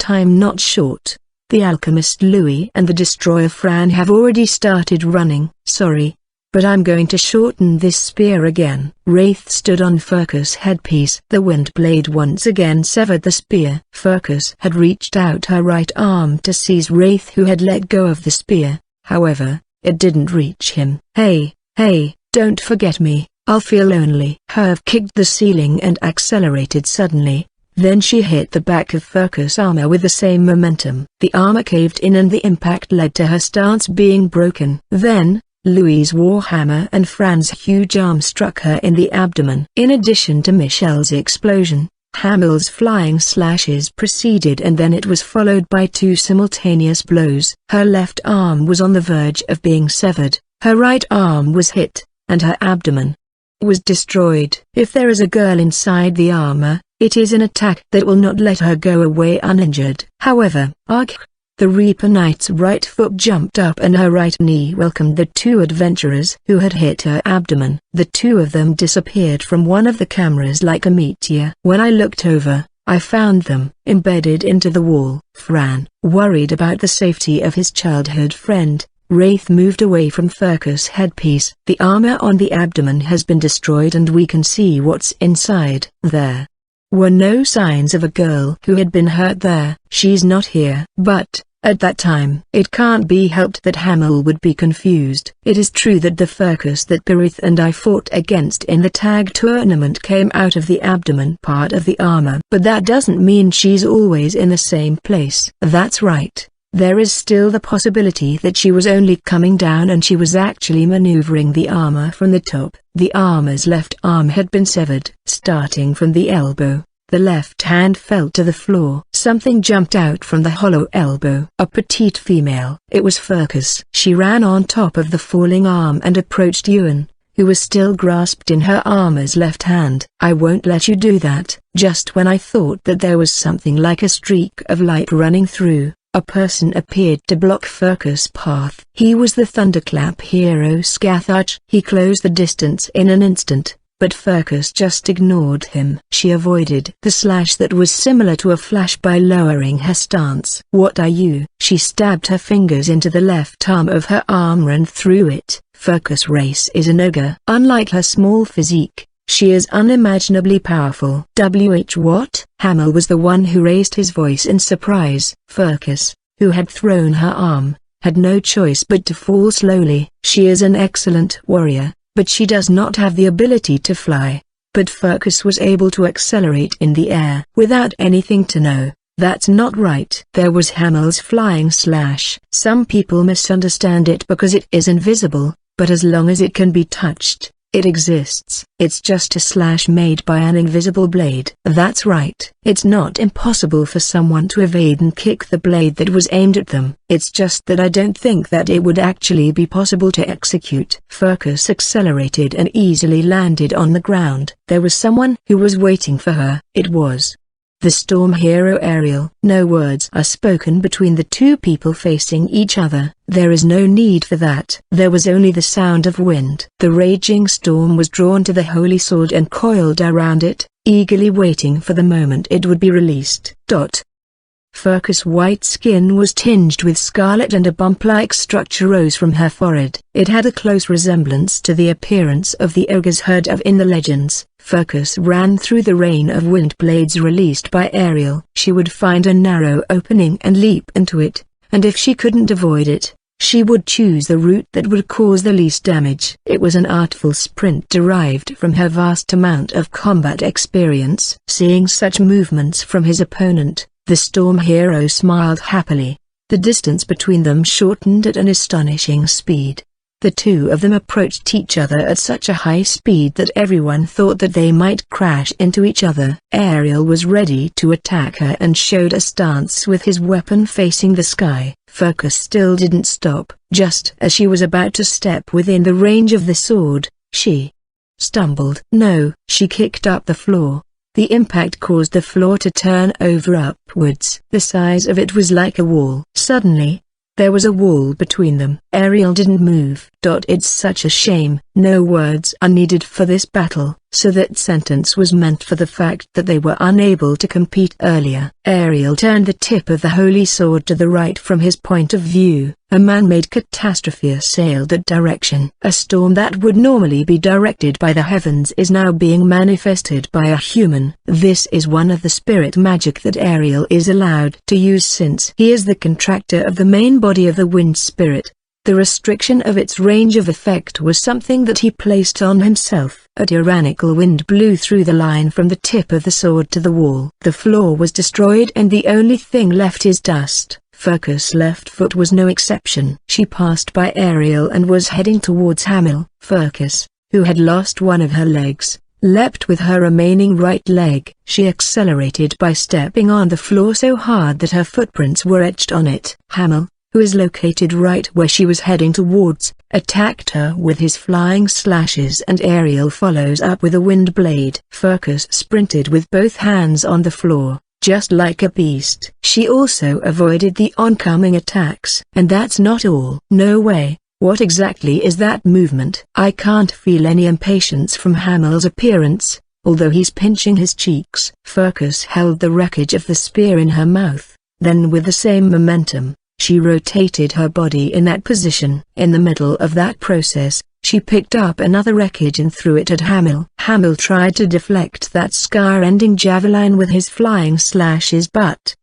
I'm not short. The alchemist Louis and the destroyer Fran have already started running. Sorry, but I'm going to shorten this spear again. Wraith stood on Furcus' headpiece. The wind blade once again severed the spear. Furcus had reached out her right arm to seize Wraith, who had let go of the spear. However, it didn't reach him. Hey, don't forget me, I'll feel lonely. Herv kicked the ceiling and accelerated suddenly. Then she hit the back of Furcus' armor with the same momentum. The armor caved in and the impact led to her stance being broken. Then, Louis' warhammer and Fran's huge arm struck her in the abdomen. In addition to Michelle's explosion, Hamel's flying slashes proceeded, and then it was followed by two simultaneous blows. Her left arm was on the verge of being severed, her right arm was hit, and her abdomen was destroyed. If there is a girl inside the armor, It is an attack that will not let her go away uninjured. However, ugh! The Reaper Knight's right foot jumped up and her right knee welcomed the two adventurers who had hit her abdomen. The two of them disappeared from one of the cameras like a meteor. When I looked over, I found them embedded into the wall. Fran, worried about the safety of his childhood friend, Wraith moved away from Furcus' headpiece. The armor on the abdomen has been destroyed and we can see what's inside. There were no signs of a girl who had been hurt there. She's not here. But at that time, it can't be helped that Hamel would be confused. It is true that the Furcus that Gareth and I fought against in the tag tournament came out of the abdomen part of the armor. But that doesn't mean she's always in the same place. That's right. There is still the possibility that she was only coming down and she was actually maneuvering the armor from the top. The armor's left arm had been severed. Starting from the elbow, the left hand fell to the floor. Something jumped out from the hollow elbow. A petite female. It was Furcus. She ran on top of the falling arm and approached Ewan, who was still grasped in her armor's left hand. I won't let you do that. Just when I thought that there was something like a streak of light running through, a person appeared to block Furcus' path. He was the Thunderclap hero Scathach. He closed the distance in an instant, but Furcus just ignored him. She avoided the slash that was similar to a flash by lowering her stance. What are you? She stabbed her fingers into the left arm of her armor and through it. Furcus' race is an ogre. Unlike her small physique, she is unimaginably powerful. What? Hamel was the one who raised his voice in surprise. Furcus, who had thrown her arm, had no choice but to fall slowly. She is an excellent warrior, but she does not have the ability to fly. But Furcus was able to accelerate in the air without anything to know. That's not right. There was Hamel's flying slash. Some people misunderstand it because it is invisible, but as long as it can be touched, it exists. It's just a slash made by an invisible blade. That's right. It's not impossible for someone to evade and kick the blade that was aimed at them. It's just that I don't think that it would actually be possible to execute. Furcus accelerated and easily landed on the ground. There was someone who was waiting for her. It was the storm hero Ariel. No words are spoken between the two people facing each other. There is no need for that. There was only the sound of wind. The raging storm was drawn to the holy sword and coiled around it, eagerly waiting for the moment it would be released. Furcus' white skin was tinged with scarlet and a bump-like structure rose from her forehead. It had a close resemblance to the appearance of the ogres heard of in the legends. Furcus ran through the rain of wind blades released by Ariel. She would find a narrow opening and leap into it, and if she couldn't avoid it, she would choose the route that would cause the least damage. It was an artful sprint derived from her vast amount of combat experience. Seeing such movements from his opponent, the storm hero smiled happily. The distance between them shortened at an astonishing speed. The two of them approached each other at such a high speed that everyone thought that they might crash into each other. Ariel was ready to attack her and showed a stance with his weapon facing the sky. Furcus still didn't stop. Just as she was about to step within the range of the sword, she stumbled. No, she kicked up the floor. The impact caused the floor to turn over upwards. The size of it was like a wall. Suddenly, there was a wall between them. Ariel didn't move. It's such a shame. No words are needed for this battle, so that sentence was meant for the fact that they were unable to compete earlier. Ariel turned the tip of the holy sword to the right from his point of view. A man-made catastrophe assailed that direction. A storm that would normally be directed by the heavens is now being manifested by a human. This is one of the spirit magic that Ariel is allowed to use since he is the contractor of the main body of the wind spirit. The restriction of its range of effect was something that he placed on himself. A tyrannical wind blew through the line from the tip of the sword to the wall. The floor was destroyed and the only thing left is dust. Furcus' left foot was no exception. She passed by Ariel and was heading towards Hamel. Furcus, who had lost one of her legs, leapt with her remaining right leg. She accelerated by stepping on the floor so hard that her footprints were etched on it. Hamel, who is located right where she was heading towards, attacked her with his flying slashes, and Ariel follows up with a wind blade. Furcus sprinted with both hands on the floor, just like a beast. She also avoided the oncoming attacks. And that's not all. No way. What exactly is that movement? I can't feel any impatience from Hamel's appearance, although he's pinching his cheeks. Furcus held the wreckage of the spear in her mouth, then with the same momentum, she rotated her body in that position. In the middle of that process, she picked up another wreckage and threw it at Hamel. Hamel tried to deflect that scar-ending javelin with his flying slashes, but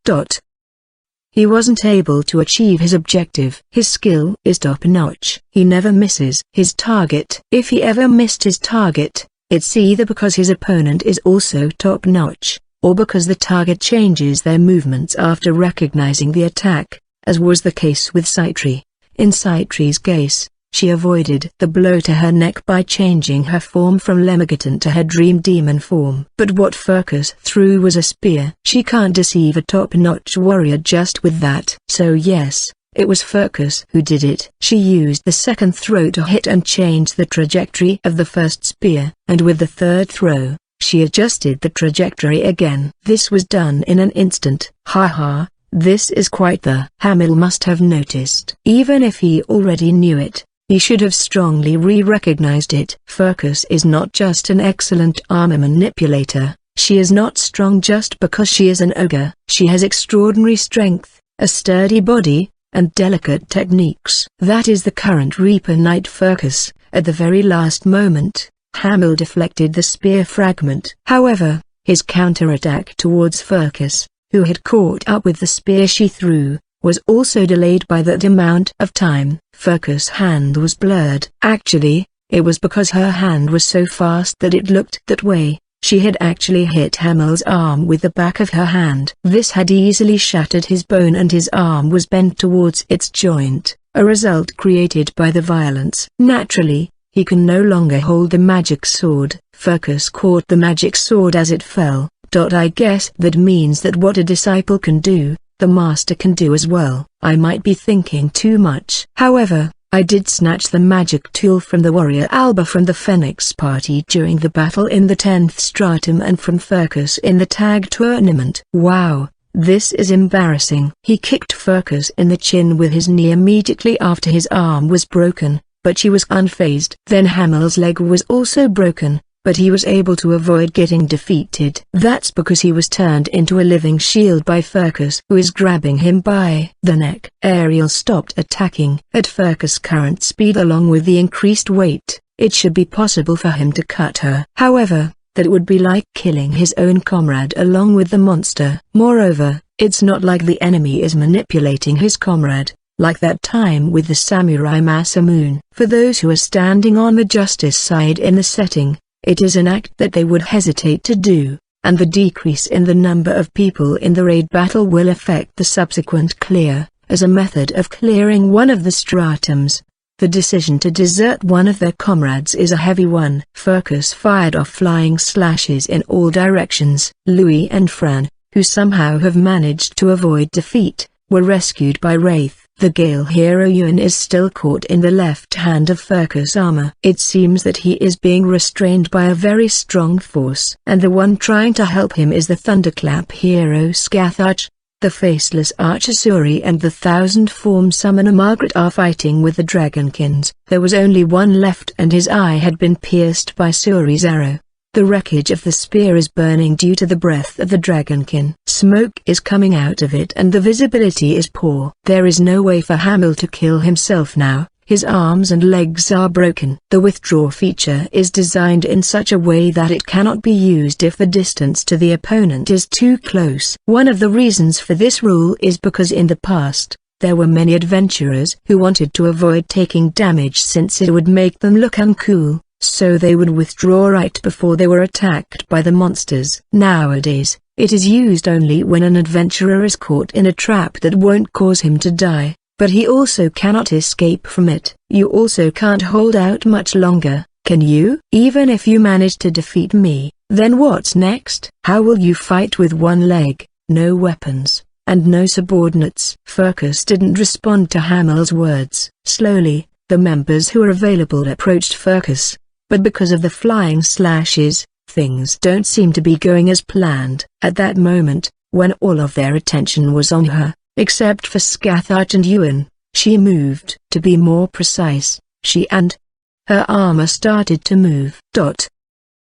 he wasn't able to achieve his objective. His skill is top-notch. He never misses his target. If he ever missed his target, it's either because his opponent is also top-notch, or because the target changes their movements after recognizing the attack, as was the case with Citri. In Citri's case, she avoided the blow to her neck by changing her form from Lemegeton to her dream demon form. But what Furcus threw was a spear. She can't deceive a top-notch warrior just with that. So yes, it was Furcus who did it. She used the second throw to hit and change the trajectory of the first spear, and with the third throw, she adjusted the trajectory again. This was done in an instant. Haha, this is quite the... Hamel must have noticed. Even if he already knew it, he should have strongly recognized it. Furcus is not just an excellent armor manipulator. She is not strong just because she is an ogre. She has extraordinary strength, a sturdy body, and delicate techniques. That is the current Reaper Knight Furcus. At the very last moment, Hamel deflected the spear fragment. However, his counterattack towards Furcus, who had caught up with the spear she threw, was also delayed by that amount of time. Furcus' hand was blurred. Actually, it was because her hand was so fast that it looked that way. She had actually hit Hamel's arm with the back of her hand. This had easily shattered his bone, and his arm was bent towards its joint, a result created by the violence. Naturally, he can no longer hold the magic sword. Furcus caught the magic sword as it fell. I guess that means that what a disciple can do, the master can do as well. I might be thinking too much. However, I did snatch the magic tool from the warrior Alba from the Phoenix party during the battle in the 10th stratum and from Furcus in the tag tournament. Wow, this is embarrassing. He kicked Furcus in the chin with his knee immediately after his arm was broken, but she was unfazed. Then Hamel's leg was also broken, but he was able to avoid getting defeated. That's because he was turned into a living shield by Furcus, who is grabbing him by the neck. Ariel stopped attacking. At Furcus' current speed along with the increased weight, it should be possible for him to cut her. However, that would be like killing his own comrade along with the monster. Moreover, it's not like the enemy is manipulating his comrade, like that time with the samurai Masamune. For those who are standing on the justice side in the setting, it is an act that they would hesitate to do, and the decrease in the number of people in the raid battle will affect the subsequent clear. As a method of clearing one of the stratums, the decision to desert one of their comrades is a heavy one. Furcus fired off flying slashes in all directions. Louis and Fran, who somehow have managed to avoid defeat, were rescued by Wraith. The Gale hero Yuan is still caught in the left hand of Furcus' armor. It seems that he is being restrained by a very strong force. And the one trying to help him is the Thunderclap hero Scatharch. The Faceless Archer Suri and the Thousand-Form Summoner Margaret are fighting with the Dragonkins. There was only one left and his eye had been pierced by Suri's arrow. The wreckage of the spear is burning due to the breath of the Dragonkin. Smoke is coming out of it and the visibility is poor. There is no way for Hamel to kill himself now. His arms and legs are broken. The withdraw feature is designed in such a way that it cannot be used if the distance to the opponent is too close. One of the reasons for this rule is because in the past, there were many adventurers who wanted to avoid taking damage since it would make them look uncool. So they would withdraw right before they were attacked by the monsters. Nowadays, it is used only when an adventurer is caught in a trap that won't cause him to die, but he also cannot escape from it. You also can't hold out much longer, can you? Even if you manage to defeat me, then what's next? How will you fight with one leg, no weapons, and no subordinates. Fergus didn't respond to Hamel's words. Slowly, the members who were available approached Fergus. But because of the flying slashes, things don't seem to be going as planned. At that moment, when all of their attention was on her, except for Scathach and Ewan, she moved. To be more precise, she and her armor started to move.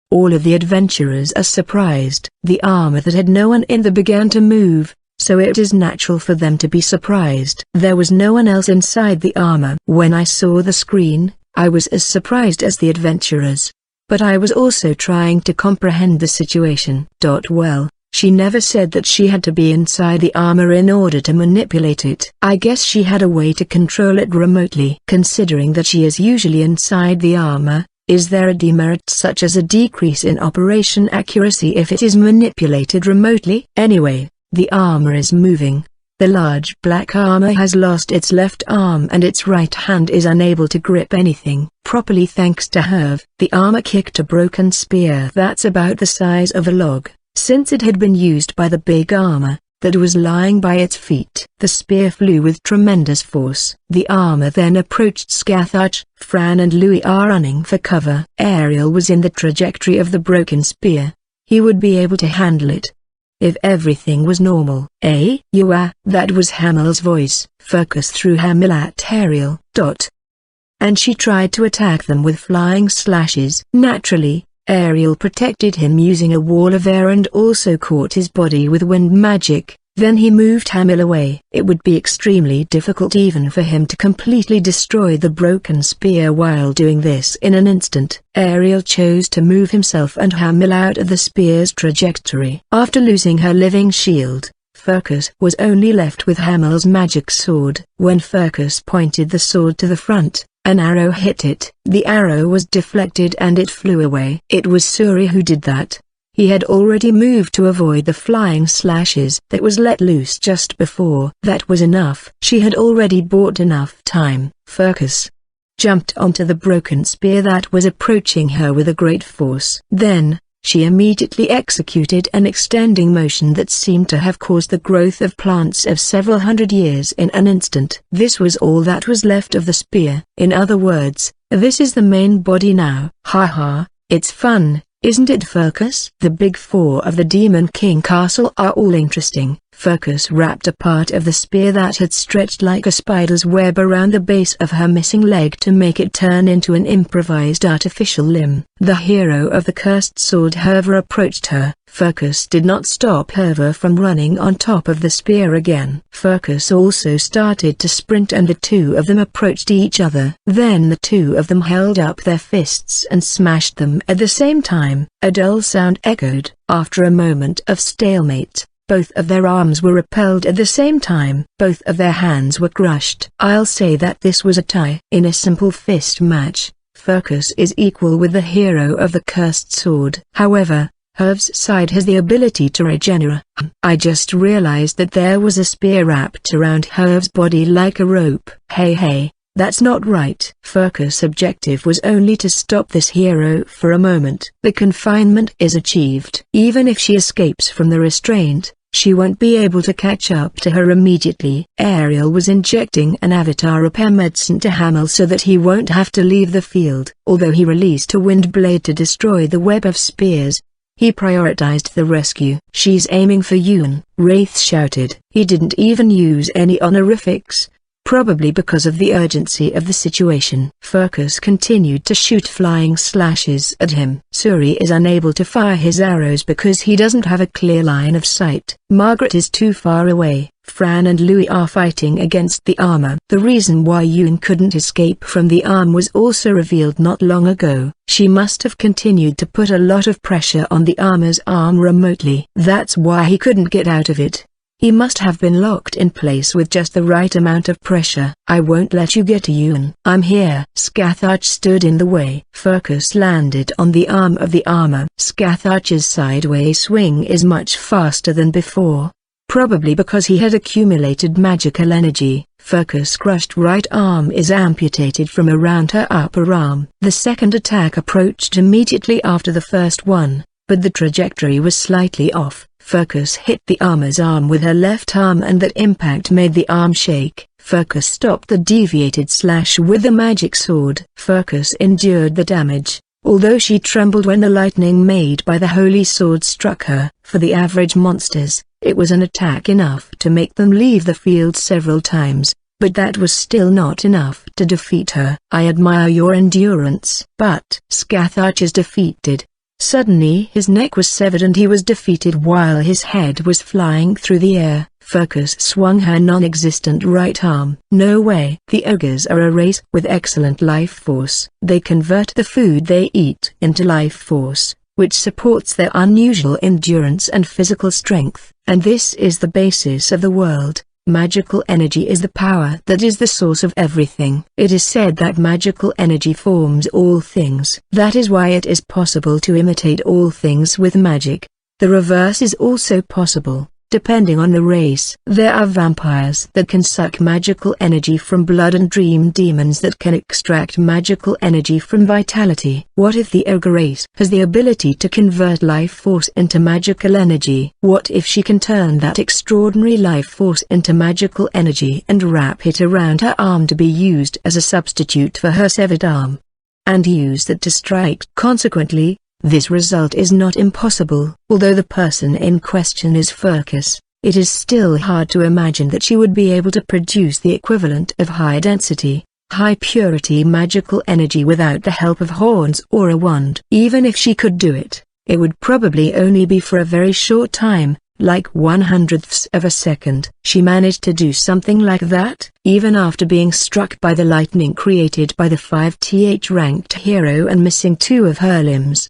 All of the adventurers are surprised. The armor that had no one in the began to move, so it is natural for them to be surprised. There was no one else inside the armor. When I saw the screen, I was as surprised as the adventurers. But I was also trying to comprehend the situation. Well, she never said that she had to be inside the armor in order to manipulate it. I guess she had a way to control it remotely. Considering that she is usually inside the armor, is there a demerit such as a decrease in operation accuracy if it is manipulated remotely? Anyway, the armor is moving. The large black armor has lost its left arm and its right hand is unable to grip anything properly thanks to Herv. The armor kicked a broken spear that's about the size of a log, since it had been used by the big armor that was lying by its feet. The spear flew with tremendous force. The armor then approached Scathach. Fran and Louis are running for cover. Ariel was in the trajectory of the broken spear. He would be able to handle it if everything was normal. You are? That was Hamel's voice. Fergus threw Hamel at Ariel. And she tried to attack them with flying slashes. Naturally, Ariel protected him using a wall of air and also caught his body with wind magic. Then he moved Hamel away. It would be extremely difficult even for him to completely destroy the broken spear while doing this in an instant. Ariel chose to move himself and Hamel out of the spear's trajectory. After losing her living shield, Fergus was only left with Hamel's magic sword. When Fergus pointed the sword to the front, an arrow hit it. The arrow was deflected and it flew away. It was Suri who did that. He had already moved to avoid the flying slashes that was let loose just before. That was enough. She had already bought enough time. Fergus jumped onto the broken spear that was approaching her with a great force. Then, she immediately executed an extending motion that seemed to have caused the growth of plants of several hundred years in an instant. This was all that was left of the spear. In other words, this is the main body now. Haha, it's fun, isn't it, Fergus? The big four of the Demon King Castle are all interesting. Fergus wrapped a part of the spear that had stretched like a spider's web around the base of her missing leg to make it turn into an improvised artificial limb. The hero of the cursed sword Herver approached her. Fergus did not stop Herver from running on top of the spear again. Fergus also started to sprint and the two of them approached each other. Then the two of them held up their fists and smashed them at the same time. A dull sound echoed. After a moment of stalemate, both of their arms were repelled at the same time. Both of their hands were crushed. I'll say that this was a tie. In a simple fist match, Fergus is equal with the hero of the cursed sword. However, Herv's side has the ability to regenerate. I just realized that there was a spear wrapped around Herv's body like a rope. Hey, that's not right. Fergus' objective was only to stop this hero for a moment. The confinement is achieved. Even if she escapes from the restraint, she won't be able to catch up to her immediately. Ariel was injecting an avatar repair medicine to Hamel so that he won't have to leave the field. Although he released a wind blade to destroy the web of spears, he prioritized the rescue. She's aiming for Ewan, Wraith shouted. He didn't even use any honorifics, probably because of the urgency of the situation. Fergus continued to shoot flying slashes at him. Suri is unable to fire his arrows because he doesn't have a clear line of sight. Margaret is too far away. Fran and Louis are fighting against the armor. The reason why Ewan couldn't escape from the arm was also revealed not long ago. She must have continued to put a lot of pressure on the armor's arm remotely. That's why he couldn't get out of it. He must have been locked in place with just the right amount of pressure. I won't let you get to Ewan. I'm here. Scathach stood in the way. Fergus landed on the arm of the armor. Scathach's sideways swing is much faster than before. Probably because he had accumulated magical energy. Fergus' crushed right arm is amputated from around her upper arm. The second attack approached immediately after the first one, but the trajectory was slightly off. Furcus hit the armor's arm with her left arm, and that impact made the arm shake. Furcus stopped the deviated slash with the magic sword. Furcus endured the damage, although she trembled when the lightning made by the holy sword struck her. For the average monsters, it was an attack enough to make them leave the field several times, but that was still not enough to defeat her. I admire your endurance. But Scathach is defeated. Suddenly his neck was severed and he was defeated while his head was flying through the air. Furcus swung her non-existent right arm. No way. The ogres are a race with excellent life force. They convert the food they eat into life force, which supports their unusual endurance and physical strength. And this is the basis of the world. Magical energy is the power that is the source of everything. It is said that magical energy forms all things. That is why it is possible to imitate all things with magic. The reverse is also possible, depending on the race. There are vampires that can suck magical energy from blood and dream demons that can extract magical energy from vitality. What if the ogre race has the ability to convert life force into magical energy? What if she can turn that extraordinary life force into magical energy and wrap it around her arm to be used as a substitute for her severed arm? And use that to strike. Consequently, this result is not impossible. Although the person in question is Furcus, it is still hard to imagine that she would be able to produce the equivalent of high-density, high-purity magical energy without the help of horns or a wand. Even if she could do it, it would probably only be for a very short time, like 1/100th of a second. She managed to do something like that, even after being struck by the lightning created by the 5th ranked hero and missing 2 of her limbs.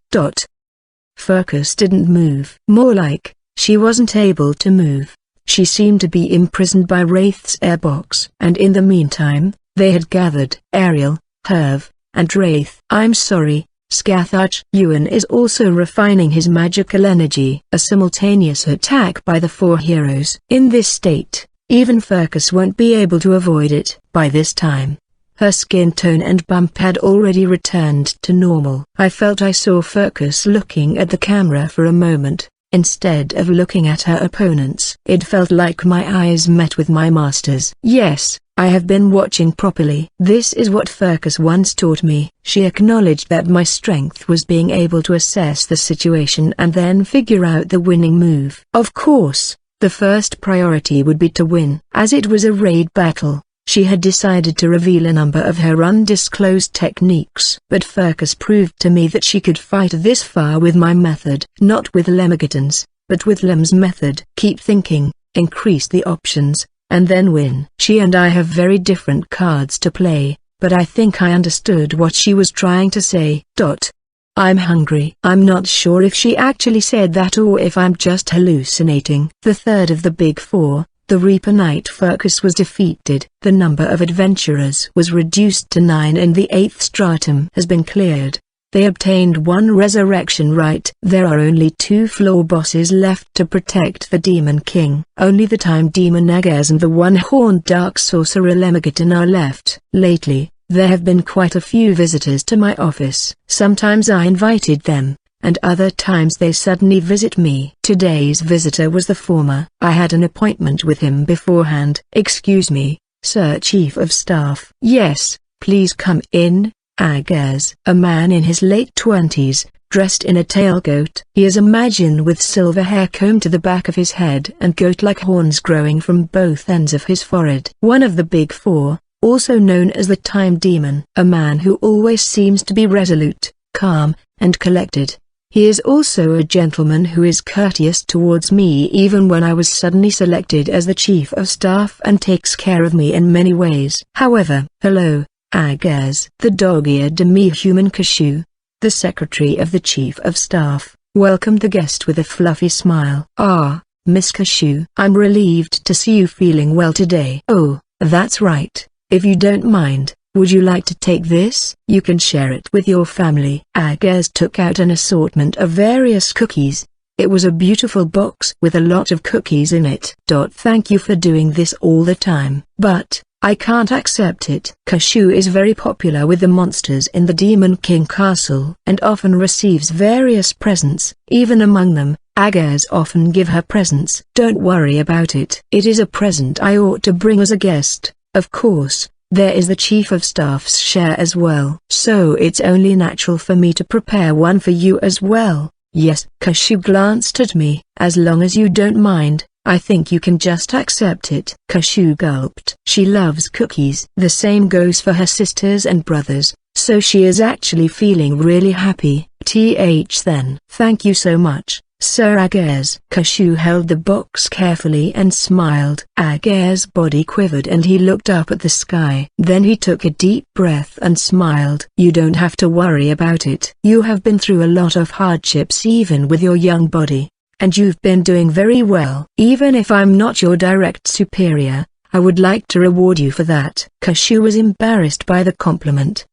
Furcus didn't move. More like, she wasn't able to move. She seemed to be imprisoned by Wraith's airbox. And in the meantime, they had gathered Ariel, Herve, and Wraith. I'm sorry, Scathach. Ewan is also refining his magical energy. A simultaneous attack by the 4 heroes. In this state, even Furcus won't be able to avoid it. By this time, her skin tone and bump had already returned to normal. I felt I saw Furcus looking at the camera for a moment, instead of looking at her opponents. It felt like my eyes met with my master's. Yes, I have been watching properly. This is what Furcus once taught me. She acknowledged that my strength was being able to assess the situation and then figure out the winning move. Of course, the first priority would be to win. As it was a raid battle, she had decided to reveal a number of her undisclosed techniques. But Furcus proved to me that she could fight this far with my method. Not with Lemmigaton's, but with Lem's method. Keep thinking, increase the options, and then win. She and I have very different cards to play, but I think I understood what she was trying to say. I'm hungry. I'm not sure if she actually said that or if I'm just hallucinating. The third of the big 4, the Reaper Knight Furcus, was defeated. The number of adventurers was reduced to 9 and the 8th stratum has been cleared. They obtained 1 resurrection right. There are only 2 floor bosses left to protect the Demon King. Only the Time Demon Agaz and the one-horned Dark Sorcerer Lemmigaton are left. Lately, there have been quite a few visitors to my office. Sometimes I invited them, and other times they suddenly visit me. Today's visitor was the former. I had an appointment with him beforehand. Excuse me, Sir Chief of Staff. Yes, please come in. Agaz, a man in his late 20s, dressed in a tailcoat. He is a Magian with silver hair combed to the back of his head and goat-like horns growing from both ends of his forehead. One of the big 4, also known as the Time Demon. A man who always seems to be resolute, calm, and collected. He is also a gentleman who is courteous towards me even when I was suddenly selected as the Chief of Staff, and takes care of me in many ways. However, hello, Agaz. The dog-eared demi-human Kashu, the secretary of the Chief of Staff, welcomed the guest with a fluffy smile. Ah, Miss Kashu. I'm relieved to see you feeling well today. Oh, that's right. If you don't mind, would you like to take this? You can share it with your family. Agaz took out an assortment of various cookies. It was a beautiful box with a lot of cookies in it. Thank you for doing this all the time. But I can't accept it. Kashu is very popular with the monsters in the Demon King Castle and often receives various presents. Even among them, Agars often give her presents. Don't worry about it. It is a present I ought to bring as a guest, of course. There is the Chief of Staff's share as well. So it's only natural for me to prepare one for you as well. Yes. Kashu glanced at me. As long as you don't mind, I think you can just accept it. Kashu gulped. She loves cookies. The same goes for her sisters and brothers, so she is actually feeling really happy. Then. Thank you so much, Sir Agars. Kashu held the box carefully and smiled. Agars' body quivered and he looked up at the sky. Then he took a deep breath and smiled. You don't have to worry about it. You have been through a lot of hardships even with your young body, and you've been doing very well. Even if I'm not your direct superior, I would like to reward you for that. Kashu was embarrassed by the compliment.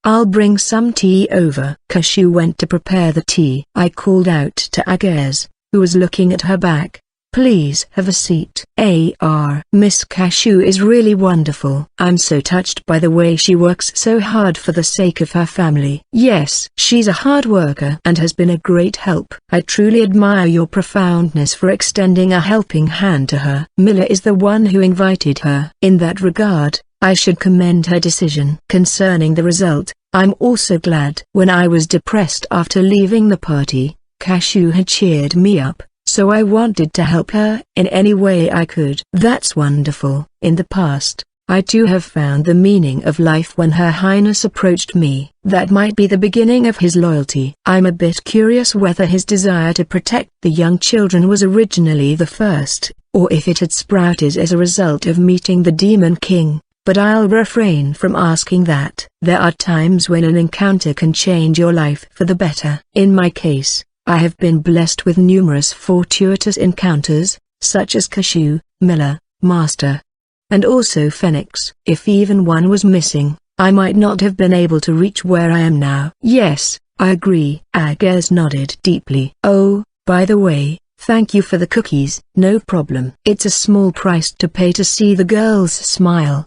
I'll bring some tea over. Kashu went to prepare the tea. I called out to Agars, who was looking at her back. Please have a seat. Miss Kashu is really wonderful. I'm so touched by the way she works so hard for the sake of her family. Yes, she's a hard worker and has been a great help. I truly admire your profoundness for extending a helping hand to her. Miller is the one who invited her. In that regard, I should commend her decision. Concerning the result, I'm also glad. When I was depressed after leaving the party, Kashu had cheered me up, so I wanted to help her in any way I could. That's wonderful. In the past, I too have found the meaning of life when Her Highness approached me. That might be the beginning of his loyalty. I'm a bit curious whether his desire to protect the young children was originally the first, or if it had sprouted as a result of meeting the Demon King. But I'll refrain from asking that. There are times when an encounter can change your life for the better. In my case, I have been blessed with numerous fortuitous encounters, such as Kashu, Miller, Master, and also Phoenix. If even one was missing, I might not have been able to reach where I am now. Yes, I agree. Agars nodded deeply. Oh, by the way, thank you for the cookies. No problem. It's a small price to pay to see the girls smile.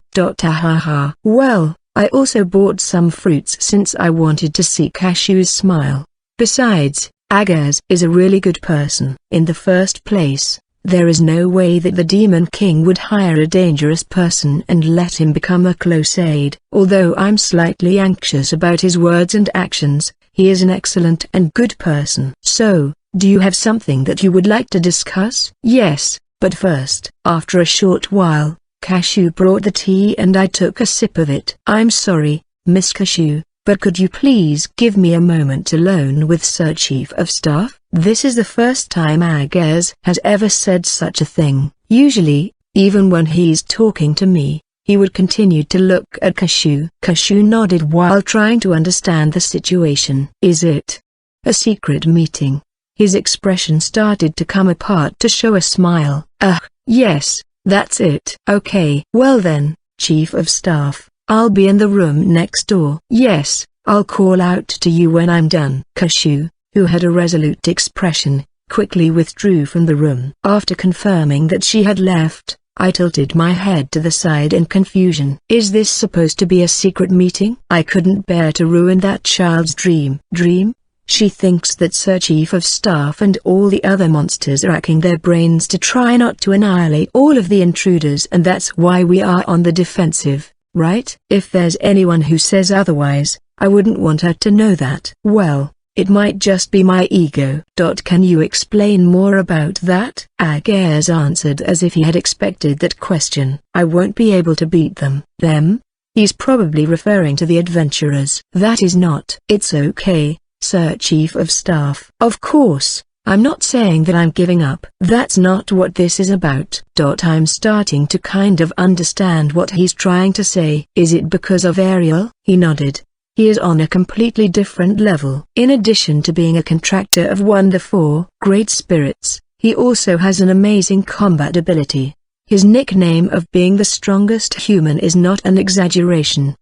Well, I also bought some fruits since I wanted to see Kashu's smile. Besides, Agars is a really good person. In the first place, there is no way that the Demon King would hire a dangerous person and let him become a close aide. Although I'm slightly anxious about his words and actions, he is an excellent and good person. So, do you have something that you would like to discuss? Yes, but first. After a short while, Kashu brought the tea and I took a sip of it. I'm sorry, Miss Kashu, but could you please give me a moment alone with Sir Chief of Staff? This is the first time Agars has ever said such a thing. Usually, even when he's talking to me, he would continue to look at Kashu. Kashu nodded while trying to understand the situation. Is it a secret meeting? His expression started to come apart to show a smile. Yes, that's it. Okay. Well then, Chief of Staff, I'll be in the room next door. Yes, I'll call out to you when I'm done. Kashu, who had a resolute expression, quickly withdrew from the room. After confirming that she had left, I tilted my head to the side in confusion. Is this supposed to be a secret meeting? I couldn't bear to ruin that child's dream. She thinks that Sir Chief of Staff and all the other monsters are racking their brains to try not to annihilate all of the intruders, and that's why we are on the defensive, right? If there's anyone who says otherwise, I wouldn't want her to know that. Well, it might just be my ego. Can you explain more about that? Agars answered as if he had expected that question. I won't be able to beat them. Them? He's probably referring to the adventurers. That is not. It's okay, Sir Chief of Staff. Of course, I'm not saying that I'm giving up. That's not what this is about. I'm starting to kind of understand what he's trying to say. Is it because of Ariel? He nodded. He is on a completely different level. In addition to being a contractor of one of the four great spirits, he also has an amazing combat ability. His nickname of being the strongest human is not an exaggeration.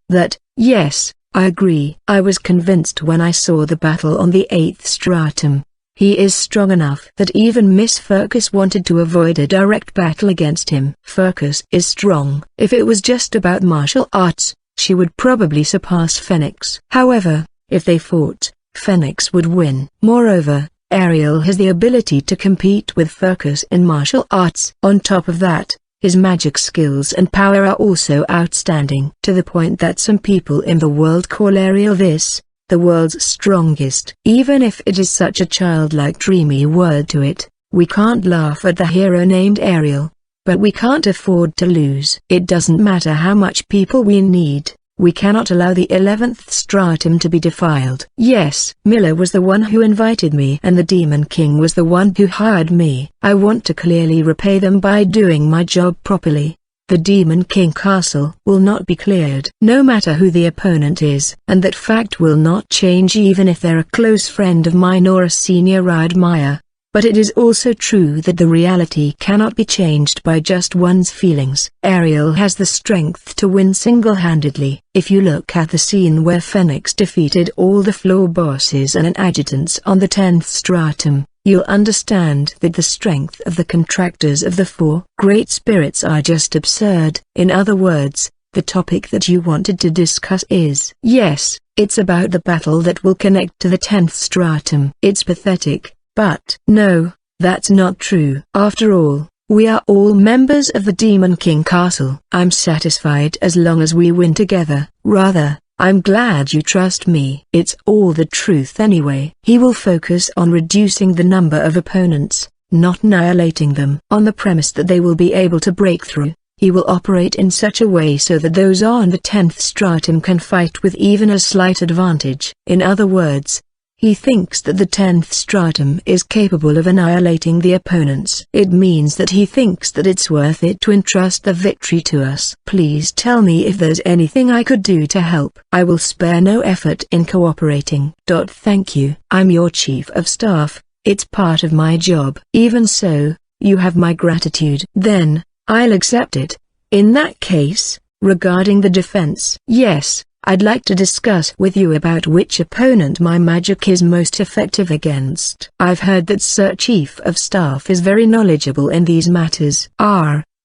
Yes, I agree. I was convinced when I saw the battle on the 8th stratum. He is strong enough that even Miss Furcus wanted to avoid a direct battle against him. Furcus is strong. If it was just about martial arts, she would probably surpass Phoenix. However, if they fought, Phoenix would win. Moreover, Ariel has the ability to compete with focus in martial arts. On top of that, his magic skills and power are also outstanding, to the point that some people in the world call Ariel the world's strongest. Even if it is such a childlike dreamy word to it, we can't laugh at the hero named Ariel. But we can't afford to lose. It doesn't matter how much people we need, we cannot allow the 11th stratum to be defiled. Yes, Miller was the one who invited me and the Demon King was the one who hired me. I want to clearly repay them by doing my job properly. The Demon King castle will not be cleared, no matter who the opponent is. And that fact will not change even if they're a close friend of mine or a senior I admire. But it is also true that the reality cannot be changed by just one's feelings. Ariel has the strength to win single-handedly. If you look at the scene where Phoenix defeated all the floor bosses and adjutants on the 10th stratum, you'll understand that the strength of the contractors of the 4 great spirits are just absurd. In other words, the topic that you wanted to discuss is... Yes, it's about the battle that will connect to the 10th stratum. It's pathetic. But no, that's not true. After all, we are all members of the Demon King Castle. I'm satisfied as long as we win together. Rather, I'm glad you trust me. It's all the truth anyway. He will focus on reducing the number of opponents, not annihilating them. On the premise that they will be able to break through, he will operate in such a way so that those on the 10th stratum can fight with even a slight advantage. In other words, he thinks that the 10th stratum is capable of annihilating the opponents. It means that he thinks that it's worth it to entrust the victory to us. Please tell me if there's anything I could do to help. I will spare no effort in cooperating. Thank you. I'm your chief of staff, it's part of my job. Even so, you have my gratitude. Then, I'll accept it. In that case, regarding the defense. Yes. I'd like to discuss with you about which opponent my magic is most effective against. I've heard that Sir Chief of Staff is very knowledgeable in these matters.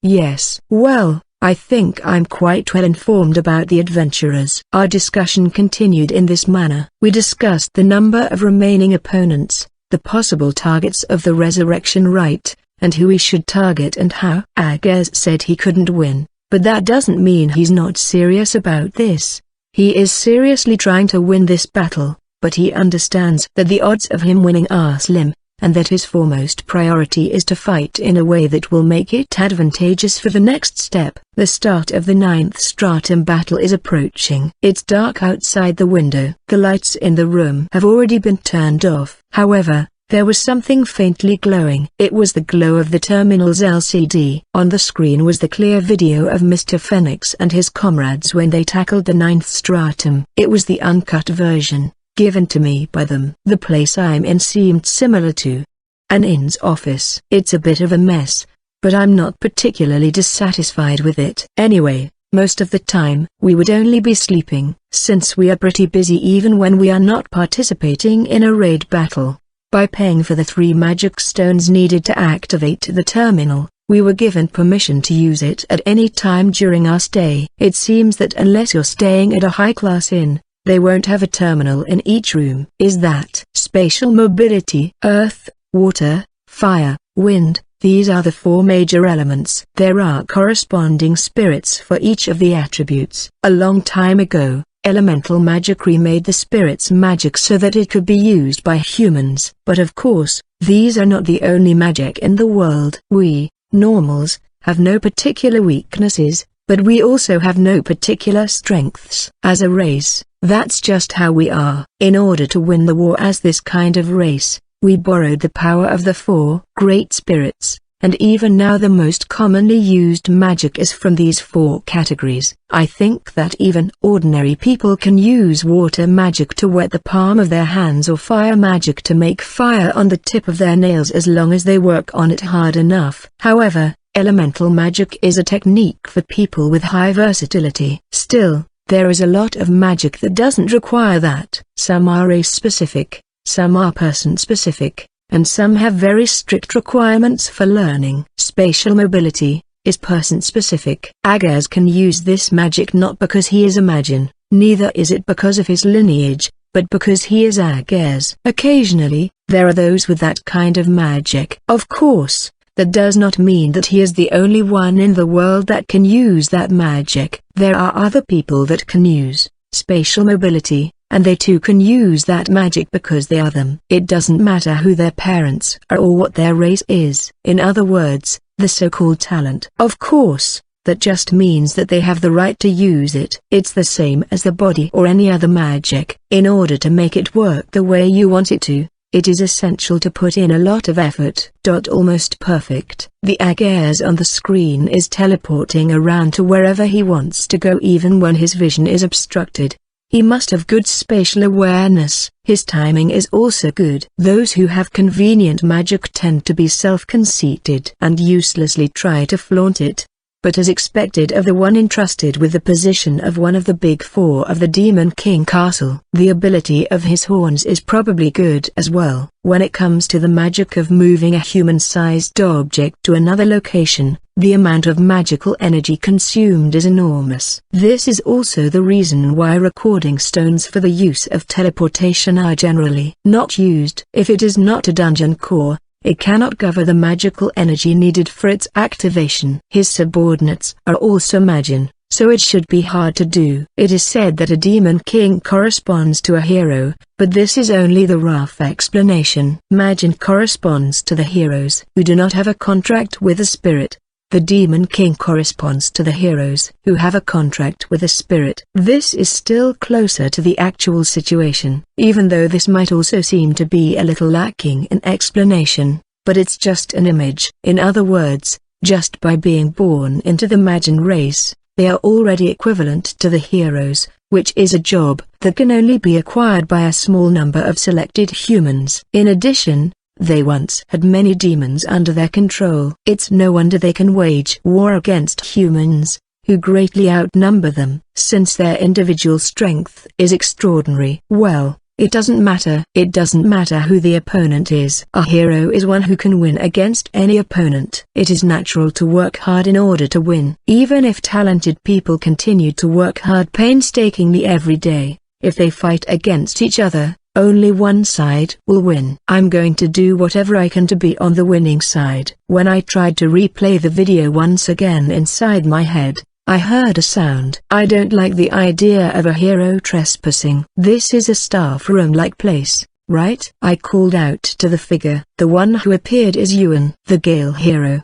Yes. Well, I think I'm quite well informed about the adventurers. Our discussion continued in this manner. We discussed the number of remaining opponents, the possible targets of the resurrection rite, and who we should target and how. Agaz said he couldn't win, but that doesn't mean he's not serious about this. He is seriously trying to win this battle, but he understands that the odds of him winning are slim, and that his foremost priority is to fight in a way that will make it advantageous for the next step. The start of the 9th stratum battle is approaching. It's dark outside the window. The lights in the room have already been turned off. However, there was something faintly glowing. It was the glow of the terminal's LCD. On the screen was the clear video of Mr. Phoenix and his comrades when they tackled the 9th stratum. It was the uncut version, given to me by them. The place I'm in seemed similar to an inn's office. It's a bit of a mess, but I'm not particularly dissatisfied with it. Anyway, most of the time, we would only be sleeping, since we are pretty busy even when we are not participating in a raid battle. By paying for the 3 magic stones needed to activate the terminal, we were given permission to use it at any time during our stay. It seems that unless you're staying at a high-class inn, they won't have a terminal in each room. Is that spatial mobility? Earth, water, fire, wind, these are the 4 major elements. There are corresponding spirits for each of the attributes. A long time ago, elemental magic remade the spirit's magic so that it could be used by humans. But of course, these are not the only magic in the world. We, normals, have no particular weaknesses, but we also have no particular strengths. As a race, that's just how we are. In order to win the war as this kind of race, we borrowed the power of the 4 great spirits. And even now the most commonly used magic is from these 4 categories. I think that even ordinary people can use water magic to wet the palm of their hands or fire magic to make fire on the tip of their nails as long as they work on it hard enough. However, elemental magic is a technique for people with high versatility. Still, there is a lot of magic that doesn't require that. Some are race-specific, some are person-specific, and some have very strict requirements for learning. Spatial mobility is person-specific. Agaz can use this magic not because he is a magician, neither is it because of his lineage, but because he is Agaz. Occasionally, There are those with that kind of magic. Of course, that does not mean that he is the only one in the world that can use that magic. There are other people that can use spatial mobility, and they too can use that magic because they are them. It doesn't matter who their parents are or what their race is. In other words, the so-called talent. Of course, that just means that they have the right to use it. It's the same as the body or any other magic. In order to make it work the way you want it to, it is essential to put in a lot of effort. Almost perfect. The Agares on the screen is teleporting around to wherever he wants to go even when his vision is obstructed. He must have good spatial awareness. His timing is also good. Those who have convenient magic tend to be self-conceited and uselessly try to flaunt it. But as expected of the one entrusted with the position of one of the big four of the Demon King Castle, the ability of his horns is probably good as well. When it comes to the magic of moving a human-sized object to another location, the amount of magical energy consumed is enormous. This is also the reason why recording stones for the use of teleportation are generally not used. If it is not a dungeon core, it cannot cover the magical energy needed for its activation. His subordinates are also Magin, so it should be hard to do. It is said that a Demon King corresponds to a hero, but this is only the rough explanation. Magin corresponds to the heroes who do not have a contract with a spirit. The Demon King corresponds to the heroes who have a contract with a spirit. This is still closer to the actual situation, even though this might also seem to be a little lacking in explanation, but it's just an image. In other words, just by being born into the Magin race, they are already equivalent to the heroes, which is a job that can only be acquired by a small number of selected humans. In addition, they once had many demons under their control. It's no wonder they can wage war against humans, who greatly outnumber them, since their individual strength is extraordinary. Well, it doesn't matter. It doesn't matter who the opponent is. A hero is one who can win against any opponent. It is natural to work hard in order to win. Even if talented people continue to work hard painstakingly every day, if they fight against each other, only one side will win. I'm going to do whatever I can to be on the winning side. When I tried to replay the video once again inside my head, I heard a sound. I don't like the idea of a hero trespassing. This is a staff room-like place, right? I called out to the figure. The one who appeared is Yuan, the Gale hero.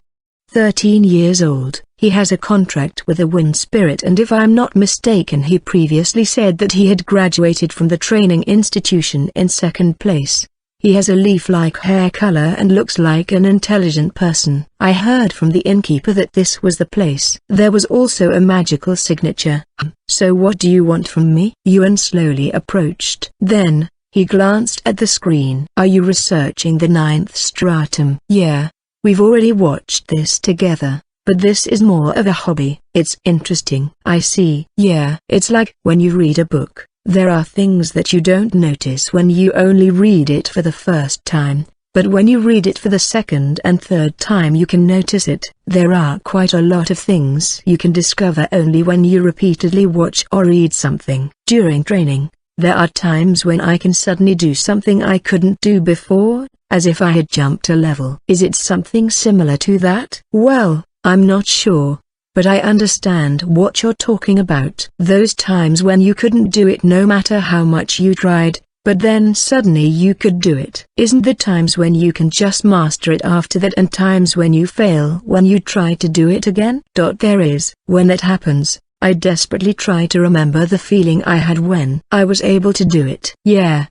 13 years old. He has a contract with a wind spirit, and if I'm not mistaken he previously said that he had graduated from the training institution in second place. He has a leaf-like hair color and looks like an intelligent person. I heard from the innkeeper that this was the place. There was also a magical signature. So what do you want from me? Yuan slowly approached. Then, he glanced at the screen. Are you researching the 9th stratum? Yeah. We've already watched this together. But this is more of a hobby. It's interesting. I see. Yeah. It's like when you read a book, there are things that you don't notice when you only read it for the first time, but when you read it for the second and third time you can notice it. There are quite a lot of things you can discover only when you repeatedly watch or read something. During training, there are times when I can suddenly do something I couldn't do before, as if I had jumped a level. Is it something similar to that? Well, I'm not sure, but I understand what you're talking about. Those times when you couldn't do it no matter how much you tried, but then suddenly you could do it. Isn't the times when you can just master it after that, and times when you fail when you try to do it again? There is. When that happens, I desperately try to remember the feeling I had when I was able to do it. Yeah,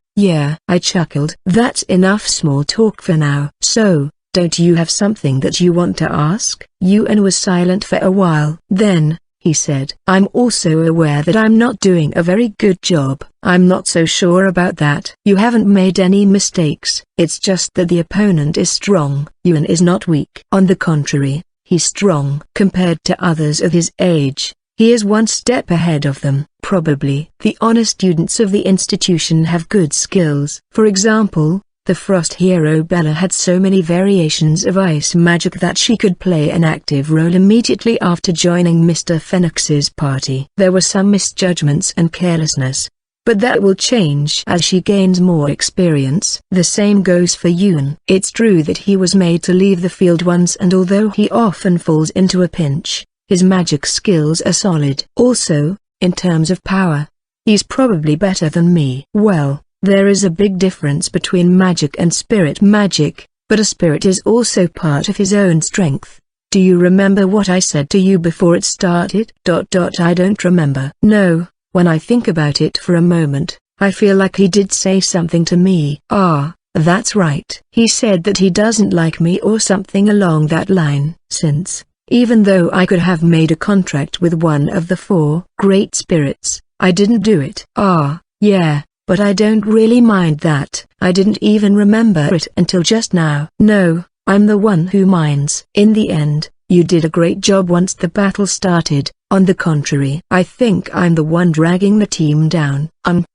I chuckled. That's enough small talk for now. So, don't you have something that you want to ask? Yuan was silent for a while. Then, he said, I'm also aware that I'm not doing a very good job. I'm not so sure about that. You haven't made any mistakes. It's just that the opponent is strong. Yuan is not weak. On the contrary, he's strong. Compared to others of his age, he is one step ahead of them. Probably, the honest students of the institution have good skills. For example, the Frost hero Bella had so many variations of ice magic that she could play an active role immediately after joining Mr. Phoenix's party. There were some misjudgments and carelessness, but that will change as she gains more experience. The same goes for Yun. It's true that he was made to leave the field once, and although he often falls into a pinch, his magic skills are solid. Also, in terms of power, he's probably better than me. Well, there is a big difference between magic and spirit magic, but a spirit is also part of his own strength. Do you remember what I said to you before it started? I don't remember. No, when I think about it for a moment, I feel like he did say something to me. Ah, that's right. He said that he doesn't like me or something along that line. Since, even though I could have made a contract with one of the 4 great spirits, I didn't do it. Ah, yeah, but I don't really mind that. I didn't even remember it until just now. No, I'm the one who minds. In the end, you did a great job once the battle started. On the contrary, I think I'm the one dragging the team down.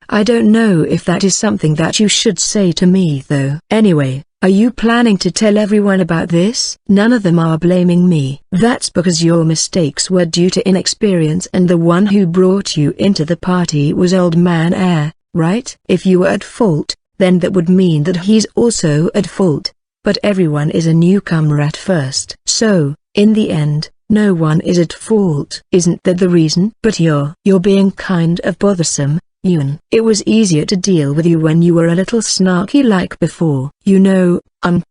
I don't know if that is something that you should say to me though. Anyway, are you planning to tell everyone about this? None of them are blaming me. That's because your mistakes were due to inexperience, and the one who brought you into the party was Old Man Air, right? If you were at fault, then that would mean that he's also at fault. But everyone is a newcomer at first. So, in the end, no one is at fault. Isn't that the reason? But you're being kind of bothersome, Yun. It was easier to deal with you when you were a little snarky like before. You know,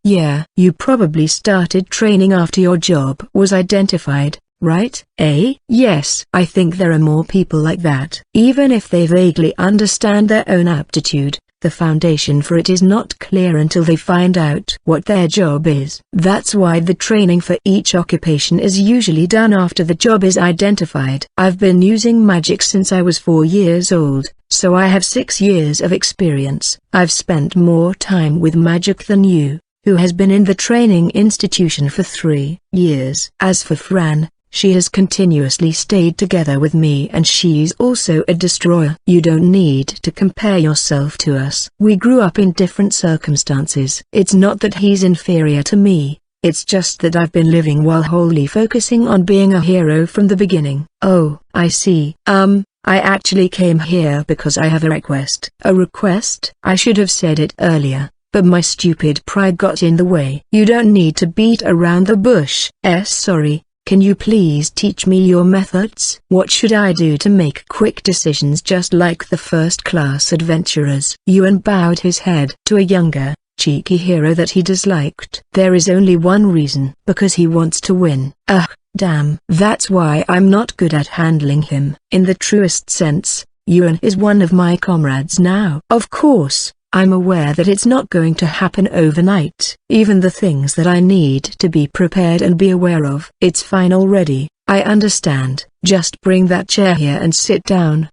yeah. You probably started training after your job was identified, right? Eh? Yes. I think there are more people like that. Even if they vaguely understand their own aptitude, the foundation for it is not clear until they find out what their job is. That's why the training for each occupation is usually done after the job is identified. I've been using magic since I was 4 years old, so I have 6 years of experience. I've spent more time with magic than you, who has been in the training institution for 3 years. As for Fran, she has continuously stayed together with me, and she's also a destroyer. You don't need to compare yourself to us. We grew up in different circumstances. It's not that he's inferior to me, it's just that I've been living while wholly focusing on being a hero from the beginning. Oh, I see. I actually came here because I have a request. A request? I should have said it earlier, but my stupid pride got in the way. You don't need to beat around the bush. Sorry. Can you please teach me your methods? What should I do to make quick decisions just like the first-class adventurers? Yuan bowed his head to a younger, cheeky hero that he disliked. There is only one reason. Because he wants to win. Ugh, damn. That's why I'm not good at handling him. In the truest sense, Yuan is one of my comrades now. Of course, I'm aware that it's not going to happen overnight. Even the things that I need to be prepared and be aware of. It's fine already, I understand. Just bring that chair here and sit down.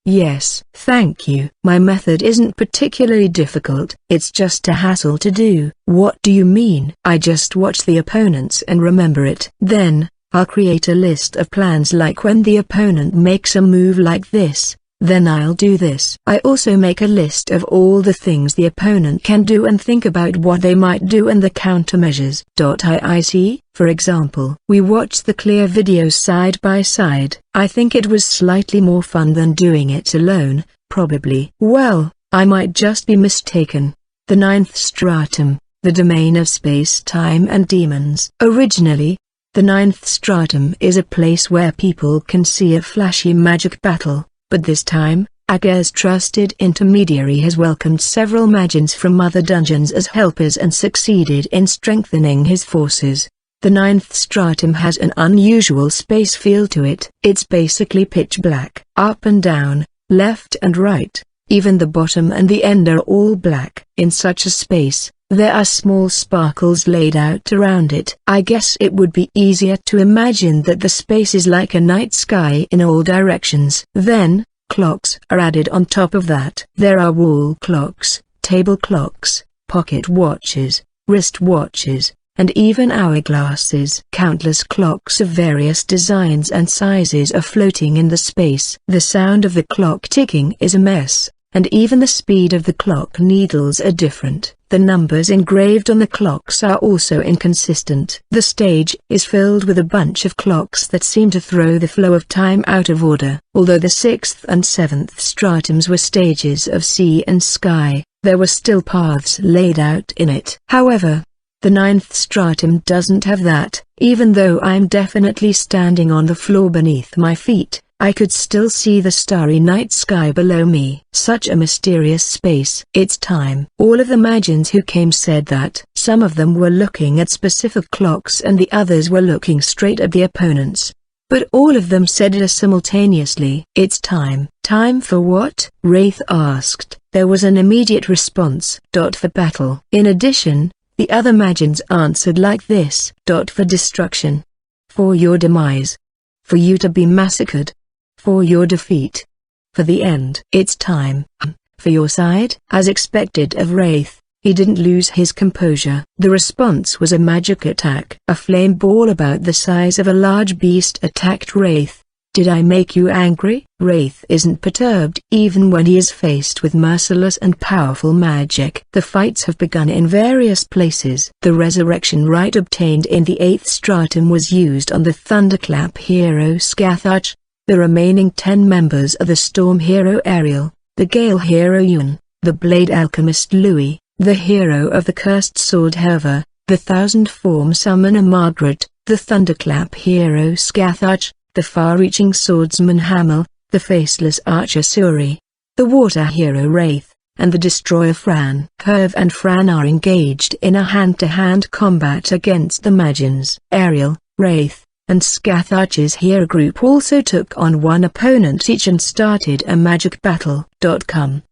Yes, thank you. My method isn't particularly difficult. It's just a hassle to do. What do you mean? I just watch the opponents and remember it. Then, I'll create a list of plans, like when the opponent makes a move like this, then I'll do this. I also make a list of all the things the opponent can do and think about what they might do and the countermeasures. I see. For example, we watched the clear videos side by side. I think it was slightly more fun than doing it alone, probably. Well, I might just be mistaken. The 9th stratum, the domain of space-time and demons. Originally, the 9th stratum is a place where people can see a flashy magic battle. But this time, Ager's trusted intermediary has welcomed several magians from other dungeons as helpers and succeeded in strengthening his forces. The 9th stratum has an unusual space feel to it. It's basically pitch black. Up and down, left and right, even the bottom and the end are all black. In such a space, there are small sparkles laid out around it. I guess it would be easier to imagine that the space is like a night sky in all directions. Then, clocks are added on top of that. There are wall clocks, table clocks, pocket watches, wrist watches, and even hourglasses. Countless clocks of various designs and sizes are floating in the space. The sound of the clock ticking is a mess. and even the speed of the clock needles are different. The numbers engraved on the clocks are also inconsistent. The stage is filled with a bunch of clocks that seem to throw the flow of time out of order. Although the 6th and 7th stratums were stages of sea and sky, there were still paths laid out in it. However, the 9th stratum doesn't have that. Even though I'm definitely standing on the floor beneath my feet, I could still see the starry night sky below me. Such a mysterious space. It's time. All of the Magians who came said that. Some of them were looking at specific clocks and the others were looking straight at the opponents. But all of them said it simultaneously. It's time. Time for what? Wraith asked. There was an immediate response. For battle. In addition, the other Magians answered like this. For destruction. For your demise. For you to be massacred. For your defeat. For the end. It's time. For your side. As expected of Wraith, he didn't lose his composure. The response was a magic attack. A flame ball about the size of a large beast attacked Wraith. Did I make you angry? Wraith isn't perturbed even when he is faced with merciless and powerful magic. The fights have begun in various places. The resurrection rite obtained in the 8th stratum was used on the Thunderclap hero Scathach. The remaining 10 members are the Storm hero Ariel, the Gale hero Yuan, the Blade alchemist Louis, the hero of the Cursed Sword Herva, the Thousand-form summoner Margaret, the Thunderclap hero Scathach, the far-reaching swordsman Hamel, the faceless archer Suri, the water hero Wraith, and the destroyer Fran. Herv and Fran are engaged in a hand-to-hand combat against the Magians. Ariel, Wraith, and Scathach's hero group also took on one opponent each and started a magic battle.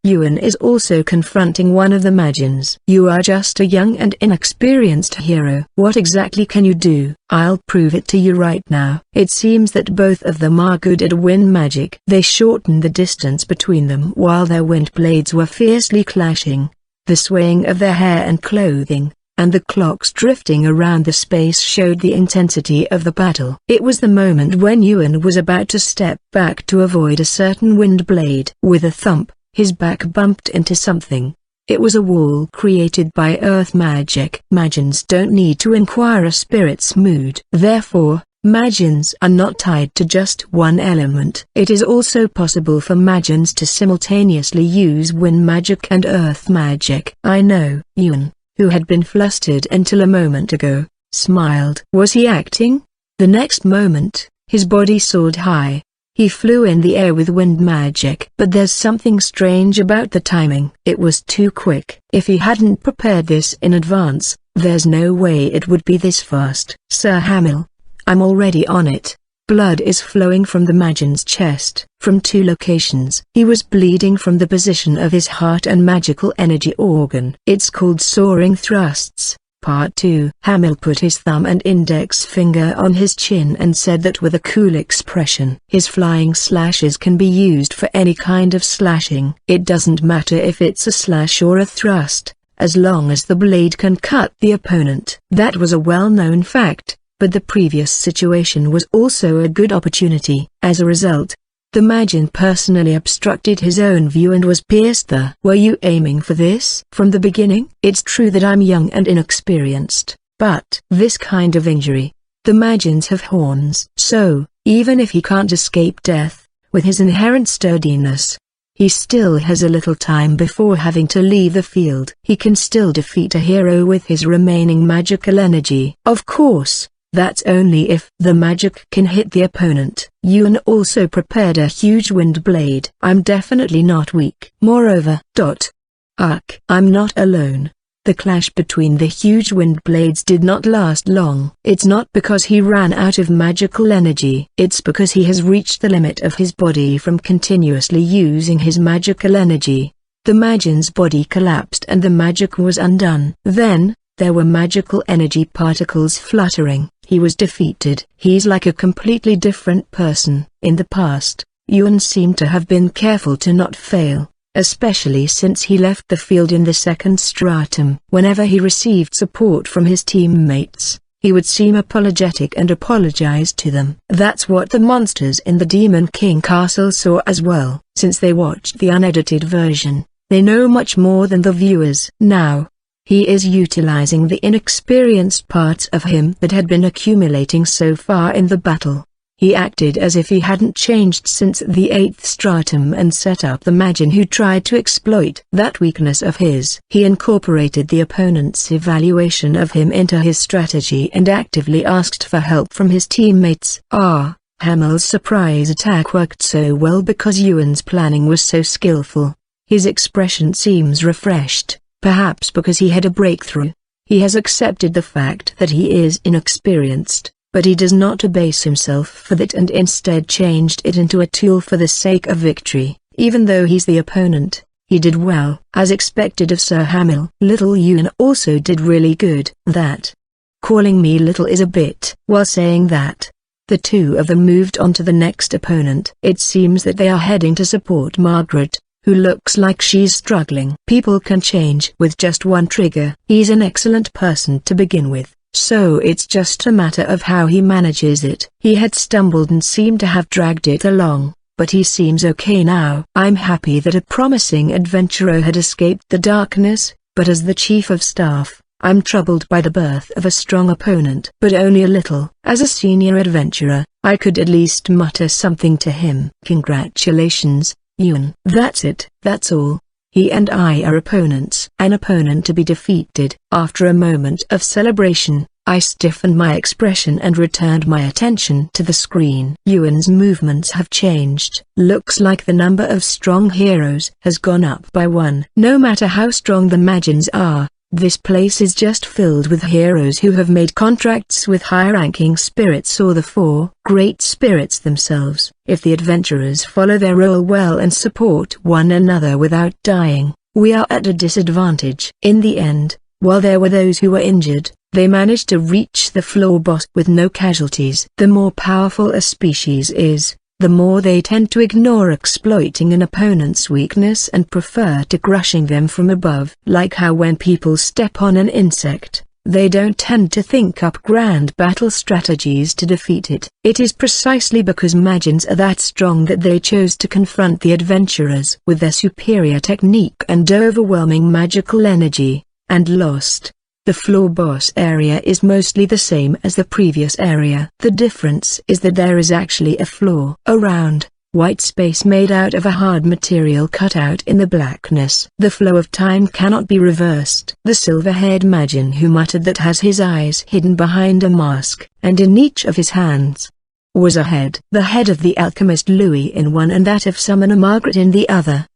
Yuan is also confronting one of the Magians. You are just a young and inexperienced hero. What exactly can you do? I'll prove it to you right now. It seems that both of them are good at wind magic. They shortened the distance between them while their wind blades were fiercely clashing. The swaying of their hair and clothing, and the clocks drifting around the space showed the intensity of the battle. It was the moment when Yuan was about to step back to avoid a certain wind blade. With a thump, his back bumped into something. It was a wall created by earth magic. Magians don't need to inquire a spirit's mood. Therefore, Magians are not tied to just one element. It is also possible for Magians to simultaneously use wind magic and earth magic. I know. Yuan, who had been flustered until a moment ago, smiled. Was he acting? The next moment, his body soared high. He flew in the air with wind magic. But there's something strange about the timing. It was too quick. If he hadn't prepared this in advance, there's no way it would be this fast. Sir Hamil, I'm already on it. Blood is flowing from the Magian's chest. From 2 locations. He was bleeding from the position of his heart and magical energy organ. It's called soaring thrusts. Part 2. Hamil put his thumb and index finger on his chin and said that with a cool expression. His flying slashes can be used for any kind of slashing. It doesn't matter if it's a slash or a thrust, as long as the blade can cut the opponent. That was a well-known fact. But the previous situation was also a good opportunity. As a result, the Magian personally obstructed his own view and was pierced. Were you aiming for this? From the beginning? It's true that I'm young and inexperienced, but this kind of injury, the Magians have horns. So, even if he can't escape death, with his inherent sturdiness, he still has a little time before having to leave the field. He can still defeat a hero with his remaining magical energy. Of course, that's only if the magic can hit the opponent. Yuan also prepared a huge wind blade. I'm definitely not weak. Moreover, I'm not alone. The clash between the huge wind blades did not last long. It's not because he ran out of magical energy. It's because he has reached the limit of his body from continuously using his magical energy. The Magian's body collapsed and the magic was undone. Then, there were magical energy particles fluttering. He was defeated. He's like a completely different person. In the past, Yuan seemed to have been careful to not fail, especially since he left the field in the 2nd stratum. Whenever he received support from his teammates, he would seem apologetic and apologize to them. That's what the monsters in the Demon King Castle saw as well. Since they watched the unedited version, they know much more than the viewers. Now, he is utilizing the inexperienced parts of him that had been accumulating so far in the battle. He acted as if he hadn't changed since the 8th stratum and set up the Magin who tried to exploit that weakness of his. He incorporated the opponent's evaluation of him into his strategy and actively asked for help from his teammates. Hamill's surprise attack worked so well because Yuan's planning was so skillful. His expression seems refreshed, perhaps because he had a breakthrough. He has accepted the fact that he is inexperienced, but he does not abase himself for that and instead changed it into a tool for the sake of victory. Even though he's the opponent, he did well. As expected of Sir Hamill. Little Yuan also did really good. That calling me little is a bit. While saying that, the two of them moved on to the next opponent. It seems that they are heading to support Margaret, who looks like she's struggling. People can change with just one trigger. He's an excellent person to begin with, so it's just a matter of how he manages it. He had stumbled and seemed to have dragged it along, but he seems okay now. I'm happy that a promising adventurer had escaped the darkness, but as the chief of staff, I'm troubled by the birth of a strong opponent. But only a little. As a senior adventurer, I could at least mutter something to him. Congratulations, Yuan. That's it. That's all. He and I are opponents. An opponent to be defeated. After a moment of celebration, I stiffened my expression and returned my attention to the screen. Yuan's movements have changed. Looks like the number of strong heroes has gone up by 1. No matter how strong the Magins are, this place is just filled with heroes who have made contracts with high-ranking spirits or the 4 great spirits themselves. If the adventurers follow their role well and support one another without dying, we are at a disadvantage. In the end, while there were those who were injured, they managed to reach the floor boss with no casualties. The more powerful a species is, the more they tend to ignore exploiting an opponent's weakness and prefer to crushing them from above. Like how when people step on an insect, they don't tend to think up grand battle strategies to defeat it. It is precisely because Magins are that strong that they chose to confront the adventurers with their superior technique and overwhelming magical energy, and lost. The floor boss area is mostly the same as the previous area. The difference is that there is actually a floor. A round, white space made out of a hard material cut out in the blackness. The flow of time cannot be reversed. The silver-haired Magin who muttered that has his eyes hidden behind a mask, and in each of his hands was a head. The head of the alchemist Louis in one and that of Summoner Margaret in the other.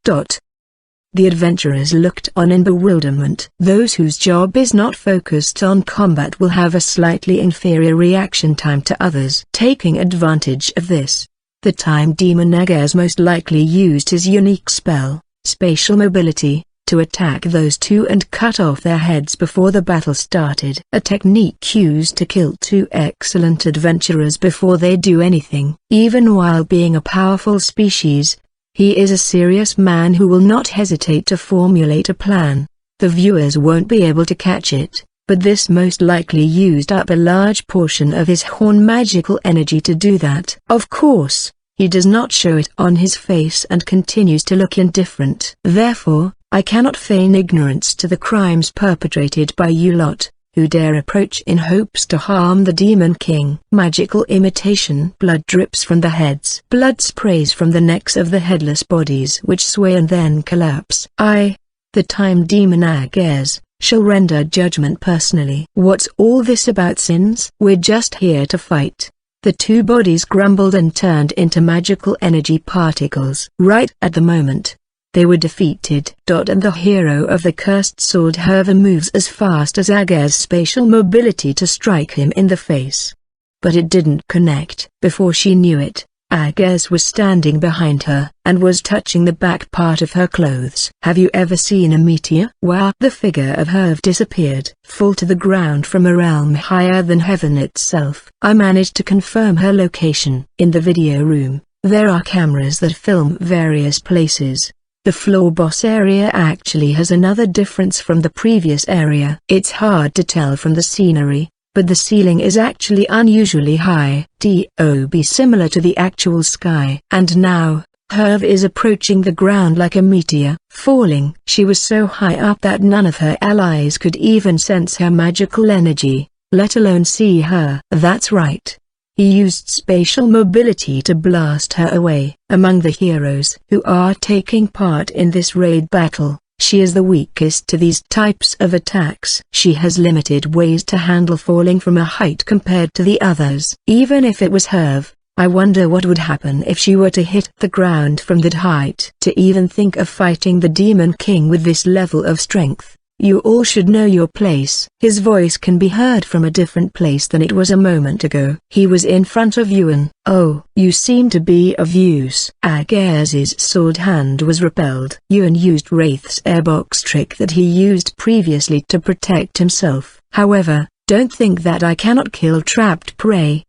The adventurers looked on in bewilderment. Those whose job is not focused on combat will have a slightly inferior reaction time to others. Taking advantage of this, the time demon Agas most likely used his unique spell, Spatial Mobility, to attack those two and cut off their heads before the battle started. A technique used to kill 2 excellent adventurers before they do anything. Even while being a powerful species, he is a serious man who will not hesitate to formulate a plan. The viewers won't be able to catch it, but this most likely used up a large portion of his horn magical energy to do that. Of course, he does not show it on his face and continues to look indifferent. Therefore, I cannot feign ignorance to the crimes perpetrated by you lot, who dare approach in hopes to harm the Demon King. Magical imitation. Blood drips from the heads. Blood sprays from the necks of the headless bodies which sway and then collapse. I, the time demon Agas, shall render judgment personally. What's all this about, sins? We're just here to fight. The 2 bodies grumbled and turned into magical energy particles. Right at the moment they were defeated. And the hero of the cursed sword however moves as fast as Agas' spatial mobility to strike him in the face. But it didn't connect. Before she knew it, Agas was standing behind her, and was touching the back part of her clothes. Have you ever seen a meteor? Wow! The figure of her disappeared, fall to the ground from a realm higher than heaven itself. I managed to confirm her location. In the video room, there are cameras that film various places. The floor boss area actually has another difference from the previous area. It's hard to tell from the scenery, but the ceiling is actually unusually high. DOB similar to the actual sky. And now, Herve is approaching the ground like a meteor, falling. She was so high up that none of her allies could even sense her magical energy, let alone see her. That's right. He used spatial mobility to blast her away. Among the heroes who are taking part in this raid battle, she is the weakest to these types of attacks. She has limited ways to handle falling from a height compared to the others. Even if it was Herve, I wonder what would happen if she were to hit the ground from that height. To even think of fighting the Demon King with this level of strength, you all should know your place. His voice can be heard from a different place than it was a moment ago. He was in front of Yuan. Oh, you seem to be of use. Agaz's sword hand was repelled. Yuan used Wraith's airbox trick that he used previously to protect himself. However, don't think that I cannot kill trapped prey.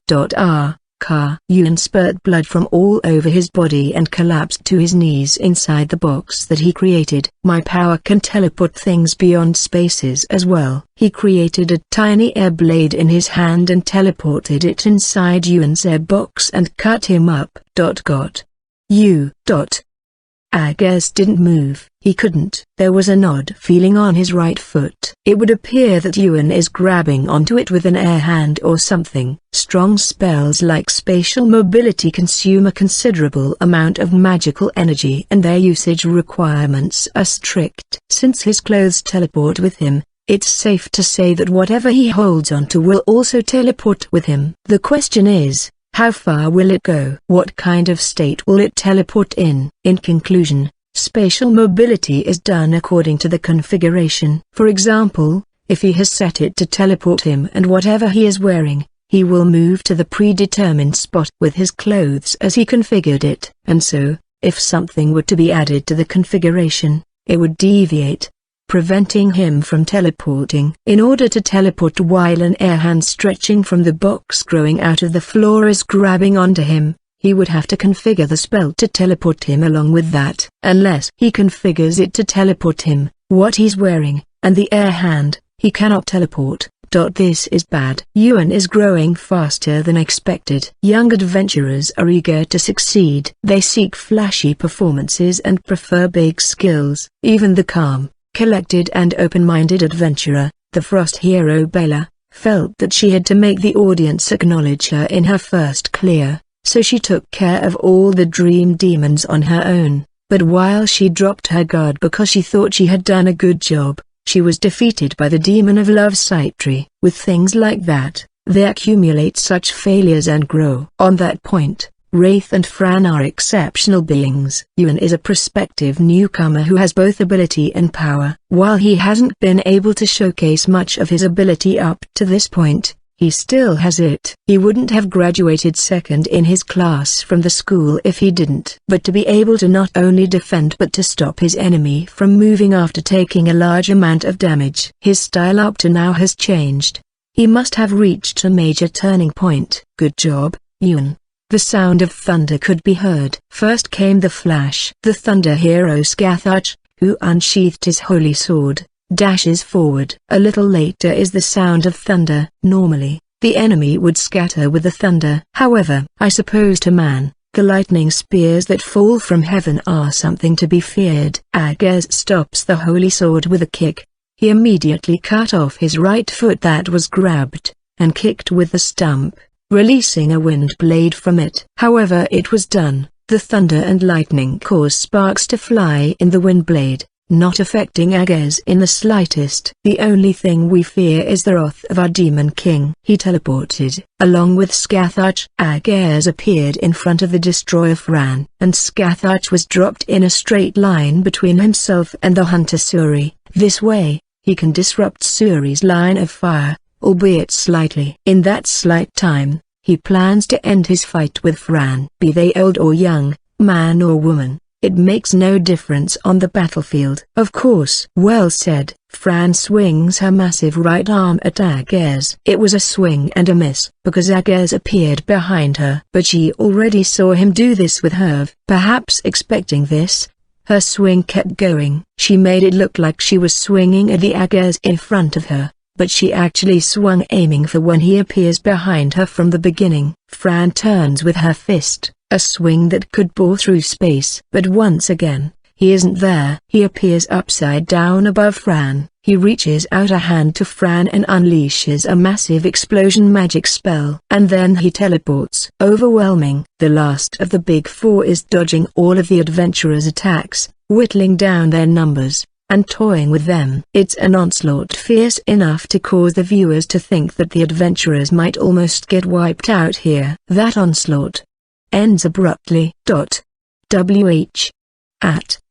Yuan spurt blood from all over his body and collapsed to his knees inside the box that he created. My power can teleport things beyond spaces as well. He created a tiny air blade in his hand and teleported it inside Yuan's air box and cut him up. Agaz didn't move. He couldn't. There was an odd feeling on his right foot. It would appear that Yuan is grabbing onto it with an air hand or something. Strong spells like spatial mobility consume a considerable amount of magical energy and their usage requirements are strict. Since his clothes teleport with him, it's safe to say that whatever he holds onto will also teleport with him. The question is, how far will it go? What kind of state will it teleport in? In conclusion, spatial mobility is done according to the configuration. For example, if he has set it to teleport him and whatever he is wearing, he will move to the predetermined spot with his clothes as he configured it. And so, if something were to be added to the configuration, it would deviate, preventing him from teleporting. In order to teleport while an air hand stretching from the box growing out of the floor is grabbing onto him, he would have to configure the spell to teleport him along with that. Unless he configures it to teleport him, what he's wearing, and the air hand, he cannot teleport. This is bad. Yuan is growing faster than expected. Young adventurers are eager to succeed. They seek flashy performances and prefer big skills. Even the calm, collected and open-minded adventurer, the Frost hero Bella, felt that she had to make the audience acknowledge her in her first clear, so she took care of all the dream demons on her own. But while she dropped her guard because she thought she had done a good job, she was defeated by the demon of love Saitri. With things like that, they accumulate such failures and grow. On that point, Wraith and Fran are exceptional beings. Yuan is a prospective newcomer who has both ability and power. While he hasn't been able to showcase much of his ability up to this point, he still has it. He wouldn't have graduated second in his class from the school if he didn't. But to be able to not only defend but to stop his enemy from moving after taking a large amount of damage. His style up to now has changed. He must have reached a major turning point. Good job, Yuan. The sound of thunder could be heard. First came the flash. The thunder hero Scathach, who unsheathed his holy sword, dashes forward. A little later is the sound of thunder. Normally, the enemy would scatter with the thunder. However, I suppose to man, the lightning spears that fall from heaven are something to be feared. Agaz stops the holy sword with a kick. He immediately cut off his right foot that was grabbed, and kicked with the stump, releasing a wind blade from it. However, it was done. The thunder and lightning caused sparks to fly in the wind blade, not affecting Agaz in the slightest. The only thing we fear is the wrath of our Demon King. He teleported. Along with Scathach, Agaz appeared in front of the destroyer Fran, and Scathach was dropped in a straight line between himself and the hunter Suri. This way, he can disrupt Suri's line of fire, albeit slightly. In that slight time, he plans to end his fight with Fran. Be they old or young, man or woman, it makes no difference on the battlefield. Of course. Well said. Fran swings her massive right arm at Agaz. It was a swing and a miss, because Agaz appeared behind her. But she already saw him do this with Herve. Perhaps expecting this, her swing kept going. She made it look like she was swinging at the Agaz in front of her, but she actually swung, aiming for when he appears behind her from the beginning. Fran turns with her fist, a swing that could bore through space. But once again, he isn't there. He appears upside down above Fran. He reaches out a hand to Fran and unleashes a massive explosion magic spell. And then he teleports. Overwhelming. The last of the big four is dodging all of the adventurers' attacks, whittling down their numbers, and toying with them. It's an onslaught fierce enough to cause the viewers to think that the adventurers might almost get wiped out here. That onslaught ends abruptly.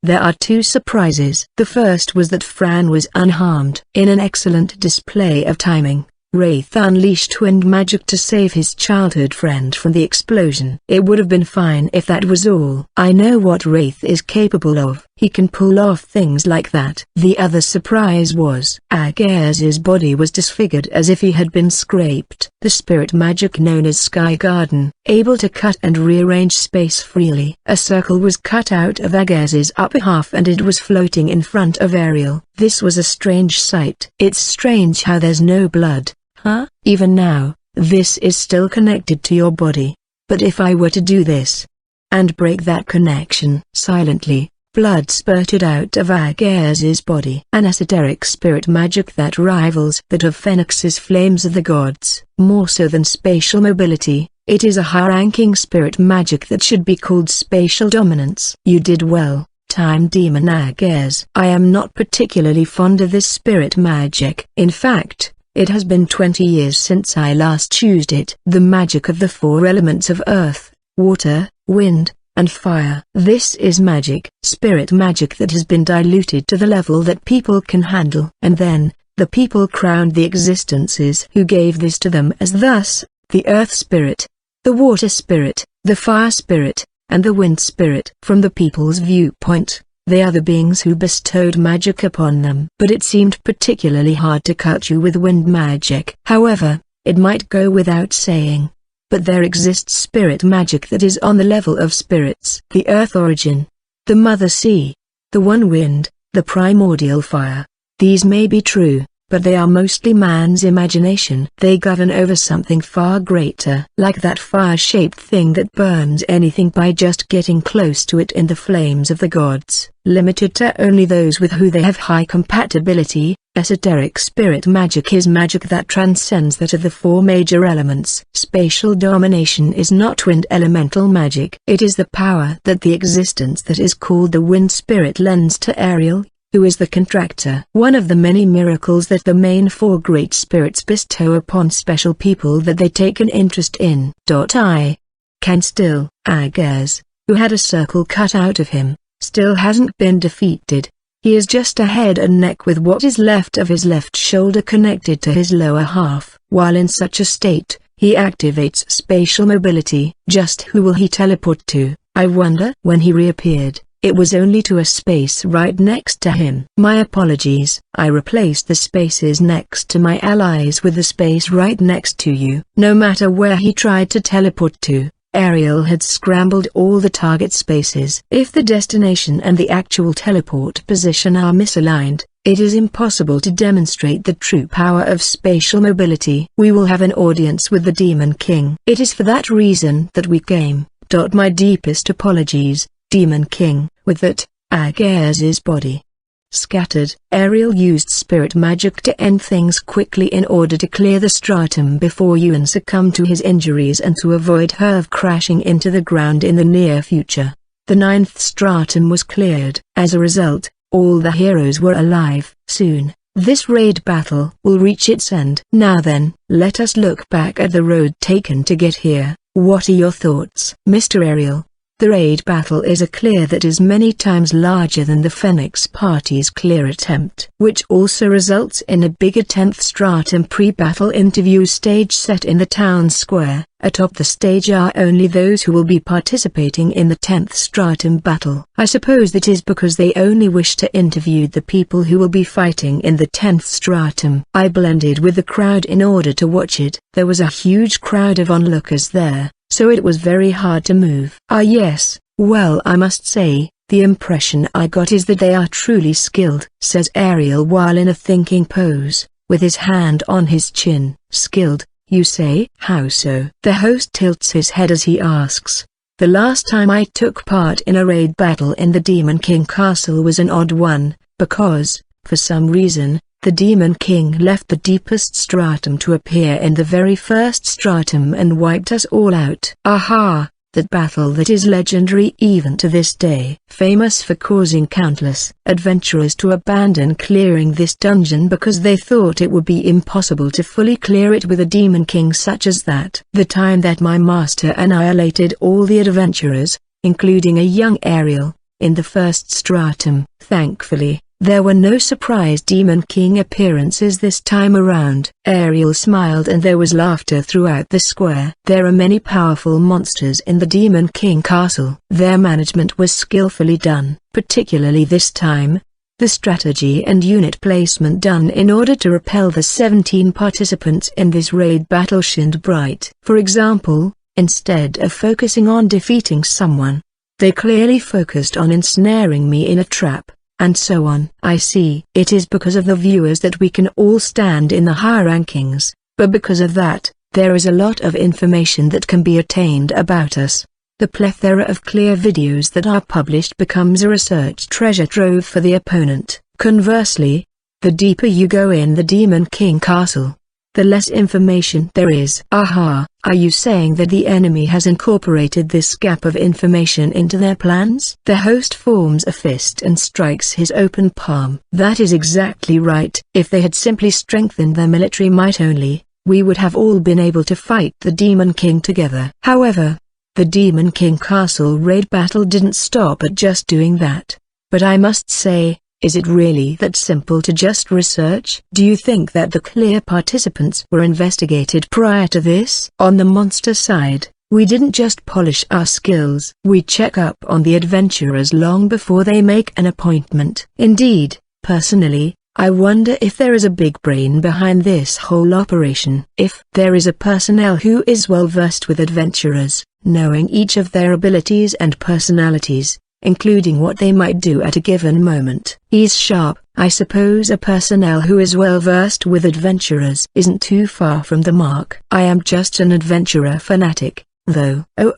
There are two surprises. The first was that Fran was unharmed. In an excellent display of timing, Wraith unleashed wind magic to save his childhood friend from the explosion. It would have been fine if that was all. I know what Wraith is capable of. He can pull off things like that. The other surprise was Agares's body was disfigured as if he had been scraped. The spirit magic known as Sky Garden, able to cut and rearrange space freely. A circle was cut out of Agares's upper half and it was floating in front of Ariel. This was a strange sight. It's strange how there's no blood. Huh? Even now, this is still connected to your body. But if I were to do this and break that connection, silently, blood spurted out of Agares's body. An esoteric spirit magic that rivals that of Phoenix's Flames of the Gods. More so than spatial mobility, it is a high-ranking spirit magic that should be called spatial dominance. You did well, Time Demon Agares. I am not particularly fond of this spirit magic. In fact, it has been 20 years since I last used it. The magic of the four elements of earth, water, wind, and fire. This is magic, spirit magic that has been diluted to the level that people can handle. And then, the people crowned the existences who gave this to them as thus, the earth spirit, the water spirit, the fire spirit, and the wind spirit. From the people's viewpoint, they are the beings who bestowed magic upon them. But it seemed particularly hard to cut you with wind magic. However, it might go without saying, but there exists spirit magic that is on the level of spirits. The earth origin, the mother sea, the one wind, the primordial fire. These may be true, but they are mostly man's imagination. They govern over something far greater. Like that fire-shaped thing that burns anything by just getting close to it in the flames of the gods. Limited to only those with who they have high compatibility, esoteric spirit magic is magic that transcends that of the four major elements. Spatial domination is not wind elemental magic. It is the power that the existence that is called the wind spirit lends to Ariel, who is the contractor. One of the many miracles that the main four great spirits bestow upon special people that they take an interest in. I can still, Agares, who had a circle cut out of him, still hasn't been defeated. He is just a head and neck with what is left of his left shoulder connected to his lower half. While in such a state, he activates spatial mobility. Just who will he teleport to, I wonder? When he reappeared, it was only to a space right next to him. My apologies. I replaced the spaces next to my allies with the space right next to you. No matter where he tried to teleport to, Ariel had scrambled all the target spaces. If the destination and the actual teleport position are misaligned, it is impossible to demonstrate the true power of spatial mobility. We will have an audience with the Demon King. It is for that reason that we came. My deepest apologies, Demon King. With that, Agares's body scattered. Ariel used spirit magic to end things quickly in order to clear the stratum before Yuan succumbed to his injuries and to avoid her crashing into the ground in the near future. The 9th stratum was cleared. As a result, all the heroes were alive. Soon, this raid battle will reach its end. Now then, let us look back at the road taken to get here. What are your thoughts, Mr. Ariel? The raid battle is clear that is many times larger than the Phoenix Party's clear attempt, which also results in a bigger 10th stratum pre-battle interview stage set in the town square. Atop the stage are only those who will be participating in the 10th stratum battle. I suppose that is because they only wish to interview the people who will be fighting in the 10th stratum. I blended with the crowd in order to watch it. There was a huge crowd of onlookers there, so it was very hard to move. Ah yes, well I must say, the impression I got is that they are truly skilled, says Ariel while in a thinking pose. with his hand on his chin. Skilled, you say? How so? The host tilts his head as he asks. The last time I took part in a raid battle in the Demon King Castle was an odd one, because, for some reason, the Demon King left the deepest stratum to appear in the very first stratum and wiped us all out. Aha! That battle that is legendary even to this day. Famous for causing countless adventurers to abandon clearing this dungeon because they thought it would be impossible to fully clear it with a Demon King such as that. The time that my master annihilated all the adventurers, including a young Ariel, in the first stratum. Thankfully, there were no surprise Demon King appearances this time around. Ariel smiled and there was laughter throughout the square. There are many powerful monsters in the Demon King Castle. Their management was skillfully done, particularly this time. The strategy and unit placement done in order to repel the 17 participants in this raid battle shined bright. For example, instead of focusing on defeating someone, they clearly focused on ensnaring me in a trap. And so on. I see. It is because of the viewers that we can all stand in the higher rankings, but because of that, there is a lot of information that can be attained about us. The plethora of clear videos that are published becomes a research treasure trove for the opponent. Conversely, the deeper you go in the Demon King Castle, the less information there is. Aha, are you saying that the enemy has incorporated this gap of information into their plans? The host forms a fist and strikes his open palm. That is exactly right. If they had simply strengthened their military might only, we would have all been able to fight the Demon King together. However, the Demon King Castle raid battle didn't stop at just doing that. But I must say, is it really that simple to just research? Do you think that the clear participants were investigated prior to this? On the monster side, we didn't just polish our skills. We check up on the adventurers long before they make an appointment. Indeed, personally, I wonder if there is a big brain behind this whole operation. If there is a personnel who is well versed with adventurers, knowing each of their abilities and personalities, including what they might do at a given moment. He's sharp. I suppose a personnel who is well versed with adventurers isn't too far from the mark. I am just an adventurer fanatic, though. Oh,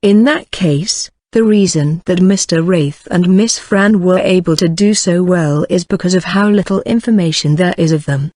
in that case, the reason that Mr. Wraith and Miss Fran were able to do so well is because of how little information there is of them.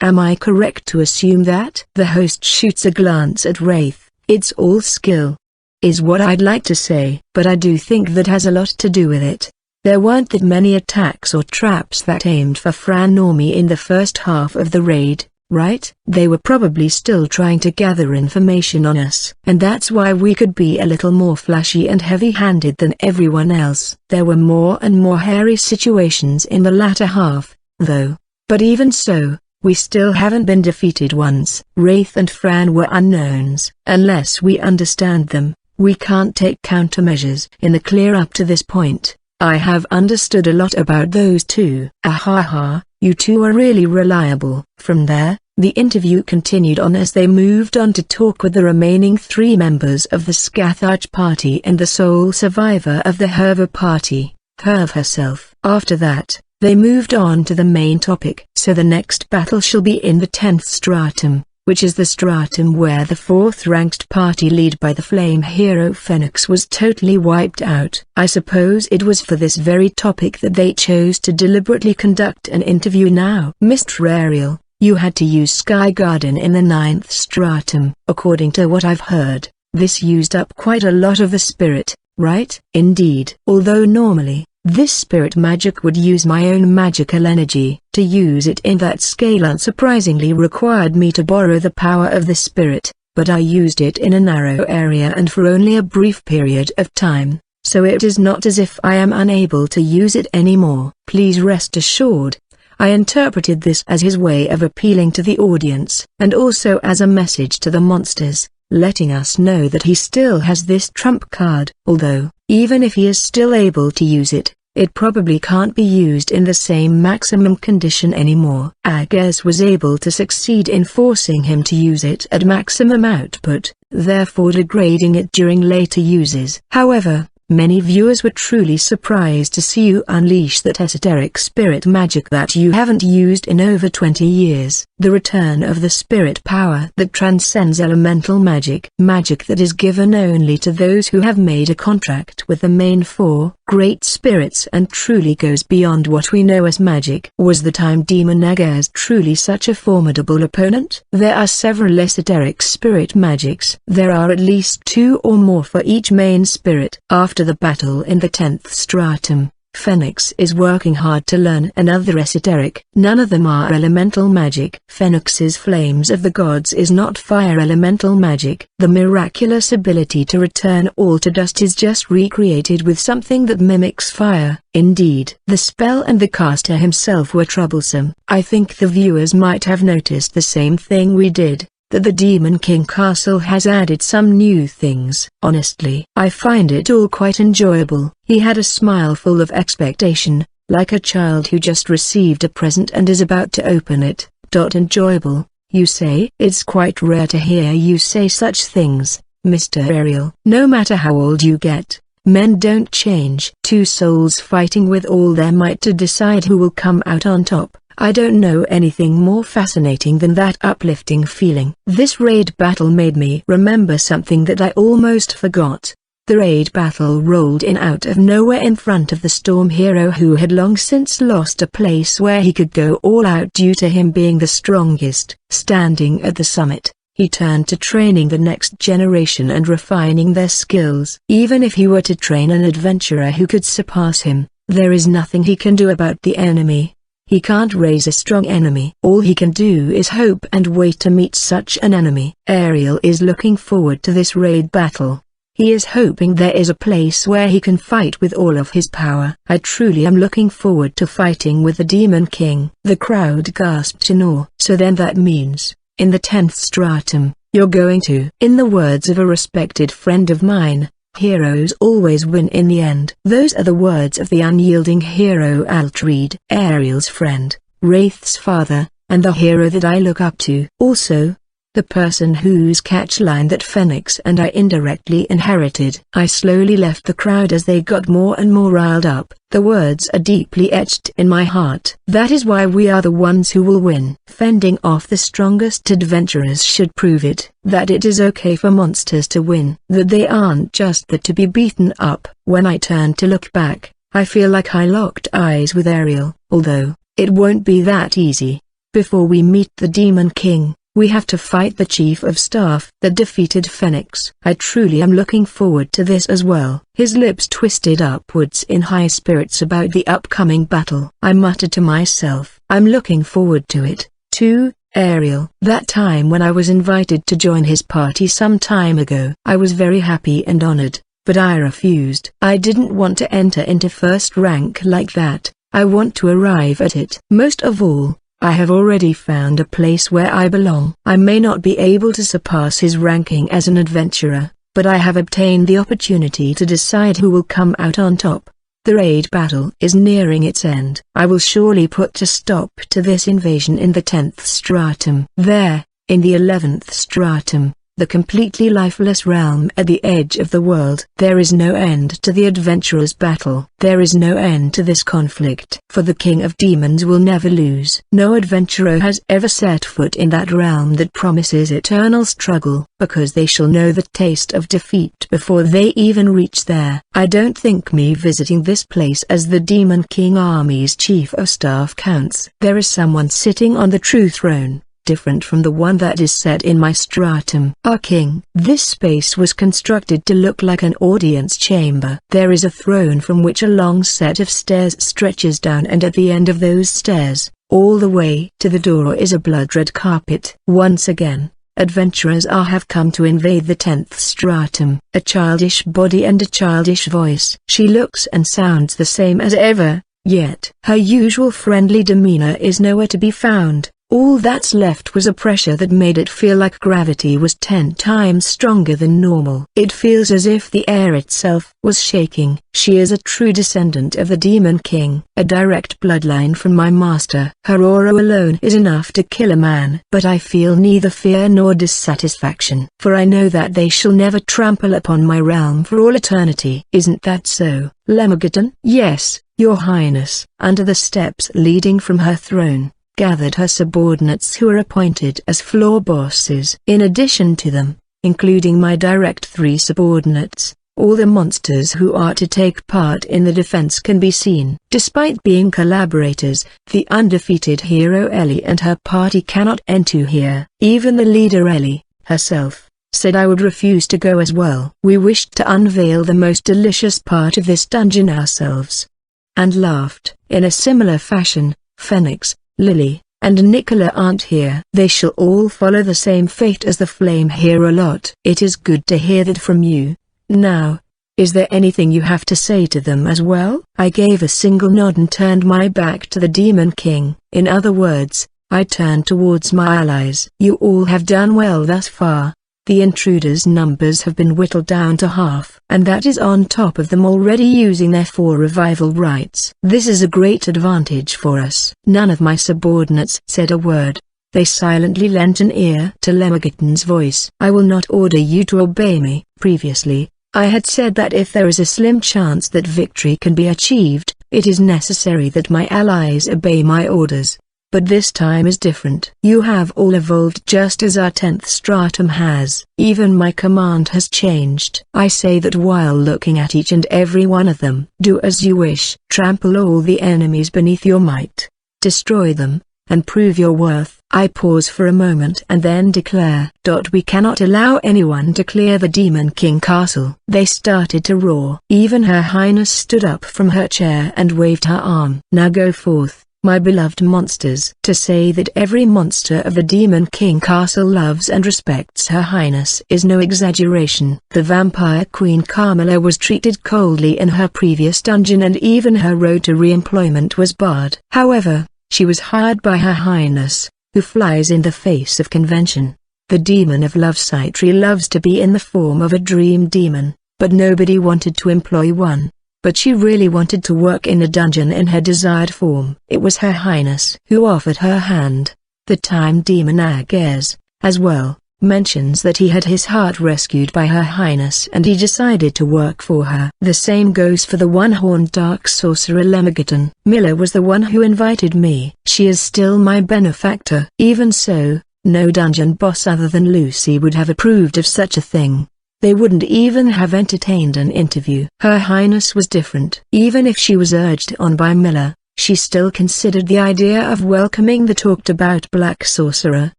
Am I correct to assume that? The host shoots a glance at Wraith. It's all skill, is what I'd like to say, but I do think that has a lot to do with it. There weren't that many attacks or traps that aimed for Fran or me in the first half of the raid, right? They were probably still trying to gather information on us, and that's why we could be a little more flashy and heavy-handed than everyone else. There were more and more hairy situations in the latter half, though, but even so, we still haven't been defeated once. Wraith and Fran were unknowns. Unless we understand them, we can't take countermeasures. In the clear up to this point, I have understood a lot about those two. Ahaha, you two are really reliable. From there, the interview continued on as they moved on to talk with the remaining 3 members of the Scatharch party and the sole survivor of the Herva party, Herv herself. After that, they moved on to the main topic. So the next battle shall be in the 10th stratum, which is the stratum where the 4th-ranked party led by the flame hero Phoenix was totally wiped out. I suppose it was for this very topic that they chose to deliberately conduct an interview now. Mr. Ariel, you had to use Sky Garden in the 9th stratum. According to what I've heard, this used up quite a lot of the spirit, right? Indeed. Although normally, this spirit magic would use my own magical energy. To use it in that scale unsurprisingly required me to borrow the power of the spirit, but I used it in a narrow area and for only a brief period of time, so it is not as if I am unable to use it anymore. Please rest assured, I interpreted this as his way of appealing to the audience, and also as a message to the monsters, letting us know that he still has this trump card. Although, even if he is still able to use it, it probably can't be used in the same maximum condition anymore. Agas was able to succeed in forcing him to use it at maximum output, therefore degrading it during later uses. However, Many viewers were truly surprised to see you unleash that esoteric spirit magic that you haven't used in over 20 years. The return of the spirit power that transcends elemental magic. Magic that is given only to those who have made a contract with the main four great spirits and truly goes beyond what we know as magic. Was the Time Demon Aghast truly such a formidable opponent? There are several esoteric spirit magics. There are at least 2 or more for each main spirit. After the battle in the 10th stratum, Phoenix is working hard to learn another esoteric. None of them are elemental magic. Phoenix's Flames of the Gods is not fire elemental magic. The miraculous ability to return all to dust is just recreated with something that mimics fire. Indeed, the spell and the caster himself were troublesome. I think the viewers might have noticed the same thing we did, that the Demon King Castle has added some new things. Honestly, I find it all quite enjoyable. He had a smile full of expectation, like a child who just received a present and is about to open it. Enjoyable, you say? It's quite rare to hear you say such things, Mr. Ariel. No matter how old you get, men don't change. 2 souls fighting with all their might to decide who will come out on top. I don't know anything more fascinating than that uplifting feeling. This raid battle made me remember something that I almost forgot. The raid battle rolled in out of nowhere in front of the storm hero who had long since lost a place where he could go all out due to him being the strongest. Standing at the summit, he turned to training the next generation and refining their skills. Even if he were to train an adventurer who could surpass him, there is nothing he can do about the enemy. He can't raise a strong enemy. All he can do is hope and wait to meet such an enemy. Ariel is looking forward to this raid battle. He is hoping there is a place where he can fight with all of his power. I truly am looking forward to fighting with the Demon King. The crowd gasped in awe. So then that means, in the 10th stratum, you're going to. In the words of a respected friend of mine, heroes always win in the end. Those are the words of the unyielding hero Altreed, Ariel's friend, Wraith's father, and the hero that I look up to. Also, the person whose catchline that Phoenix and I indirectly inherited. I slowly left the crowd as they got more and more riled up. The words are deeply etched in my heart. That is why we are the ones who will win. Fending off the strongest adventurers should prove it. That it is okay for monsters to win. That they aren't just there to be beaten up. When I turn to look back, I feel like I locked eyes with Ariel. Although, it won't be that easy. Before we meet the Demon King, we have to fight the Chief of Staff that defeated Phoenix. I truly am looking forward to this as well. His lips twisted upwards in high spirits about the upcoming battle. I muttered to myself, I'm looking forward to it, too, Ariel. That time when I was invited to join his party some time ago, I was very happy and honored, but I refused. I didn't want to enter into first rank like that. I want to arrive at it. Most of all, I have already found a place where I belong. I may not be able to surpass his ranking as an adventurer, but I have obtained the opportunity to decide who will come out on top. The raid battle is nearing its end. I will surely put a stop to this invasion in the 10th stratum. There, in the 11th stratum, the completely lifeless realm at the edge of the world. There is no end to the adventurer's battle. There is no end to this conflict. For the King of Demons will never lose. No adventurer has ever set foot in that realm that promises eternal struggle, because they shall know the taste of defeat before they even reach there. I don't think me visiting this place as the Demon King Army's Chief of Staff counts. There is someone sitting on the true throne, different from the one that is set in my stratum. Our king. This space was constructed to look like an audience chamber. There is a throne from which a long set of stairs stretches down, and at the end of those stairs, all the way to the door, is a blood-red carpet. Once again, adventurers have come to invade the 10th stratum. A childish body and a childish voice. She looks and sounds the same as ever, yet her usual friendly demeanor is nowhere to be found. All that's left was a pressure that made it feel like gravity was 10 times stronger than normal. It feels as if the air itself was shaking. She is a true descendant of the Demon King, a direct bloodline from my master. Her aura alone is enough to kill a man. But I feel neither fear nor dissatisfaction, for I know that they shall never trample upon my realm for all eternity. Isn't that so, Lemegeton? Yes, Your Highness. Under the steps leading from her throne, gathered her subordinates who are appointed as floor bosses. In addition to them, including my direct 3 subordinates, all the monsters who are to take part in the defense can be seen. Despite being collaborators, the undefeated hero Ellie and her party cannot enter here. Even the leader Ellie, herself, said I would refuse to go as well. We wished to unveil the most delicious part of this dungeon ourselves. And laughed. In a similar fashion, Phoenix, Lily, and Nicola aren't here. They shall all follow the same fate as the Flame Hero lot. It is good to hear that from you. Now, is there anything you have to say to them as well? I gave a single nod and turned my back to the Demon King. In other words, I turned towards my allies. You all have done well thus far. The intruders' numbers have been whittled down to half, and that is on top of them already using their 4 revival rights. This is a great advantage for us. None of my subordinates said a word. They silently lent an ear to Lemegeton's voice. I will not order you to obey me. Previously, I had said that if there is a slim chance that victory can be achieved, it is necessary that my allies obey my orders. But this time is different. You have all evolved just as our 10th stratum has. Even my command has changed. I say that while looking at each and every one of them. Do as you wish. Trample all the enemies beneath your might. Destroy them, and prove your worth. I pause for a moment and then declare. We cannot allow anyone to clear the Demon King castle. They started to roar. Even Her Highness stood up from her chair and waved her arm. Now go forth, my beloved monsters. To say that every monster of the Demon King castle loves and respects Her Highness is no exaggeration. The Vampire Queen Carmilla was treated coldly in her previous dungeon and even her road to re-employment was barred. However, she was hired by Her Highness, who flies in the face of convention. The demon of love Citri loves to be in the form of a dream demon, but nobody wanted to employ one. But she really wanted to work in a dungeon in her desired form. It was Her Highness who offered her hand. The time demon Agares, as well, mentions that he had his heart rescued by Her Highness and he decided to work for her. The same goes for the one-horned dark sorcerer Lemegeton. Miller was the one who invited me. She is still my benefactor. Even so, no dungeon boss other than Lucy would have approved of such a thing. They wouldn't even have entertained an interview. Her Highness was different. Even if she was urged on by Miller, she still considered the idea of welcoming the talked-about Black Sorcerer,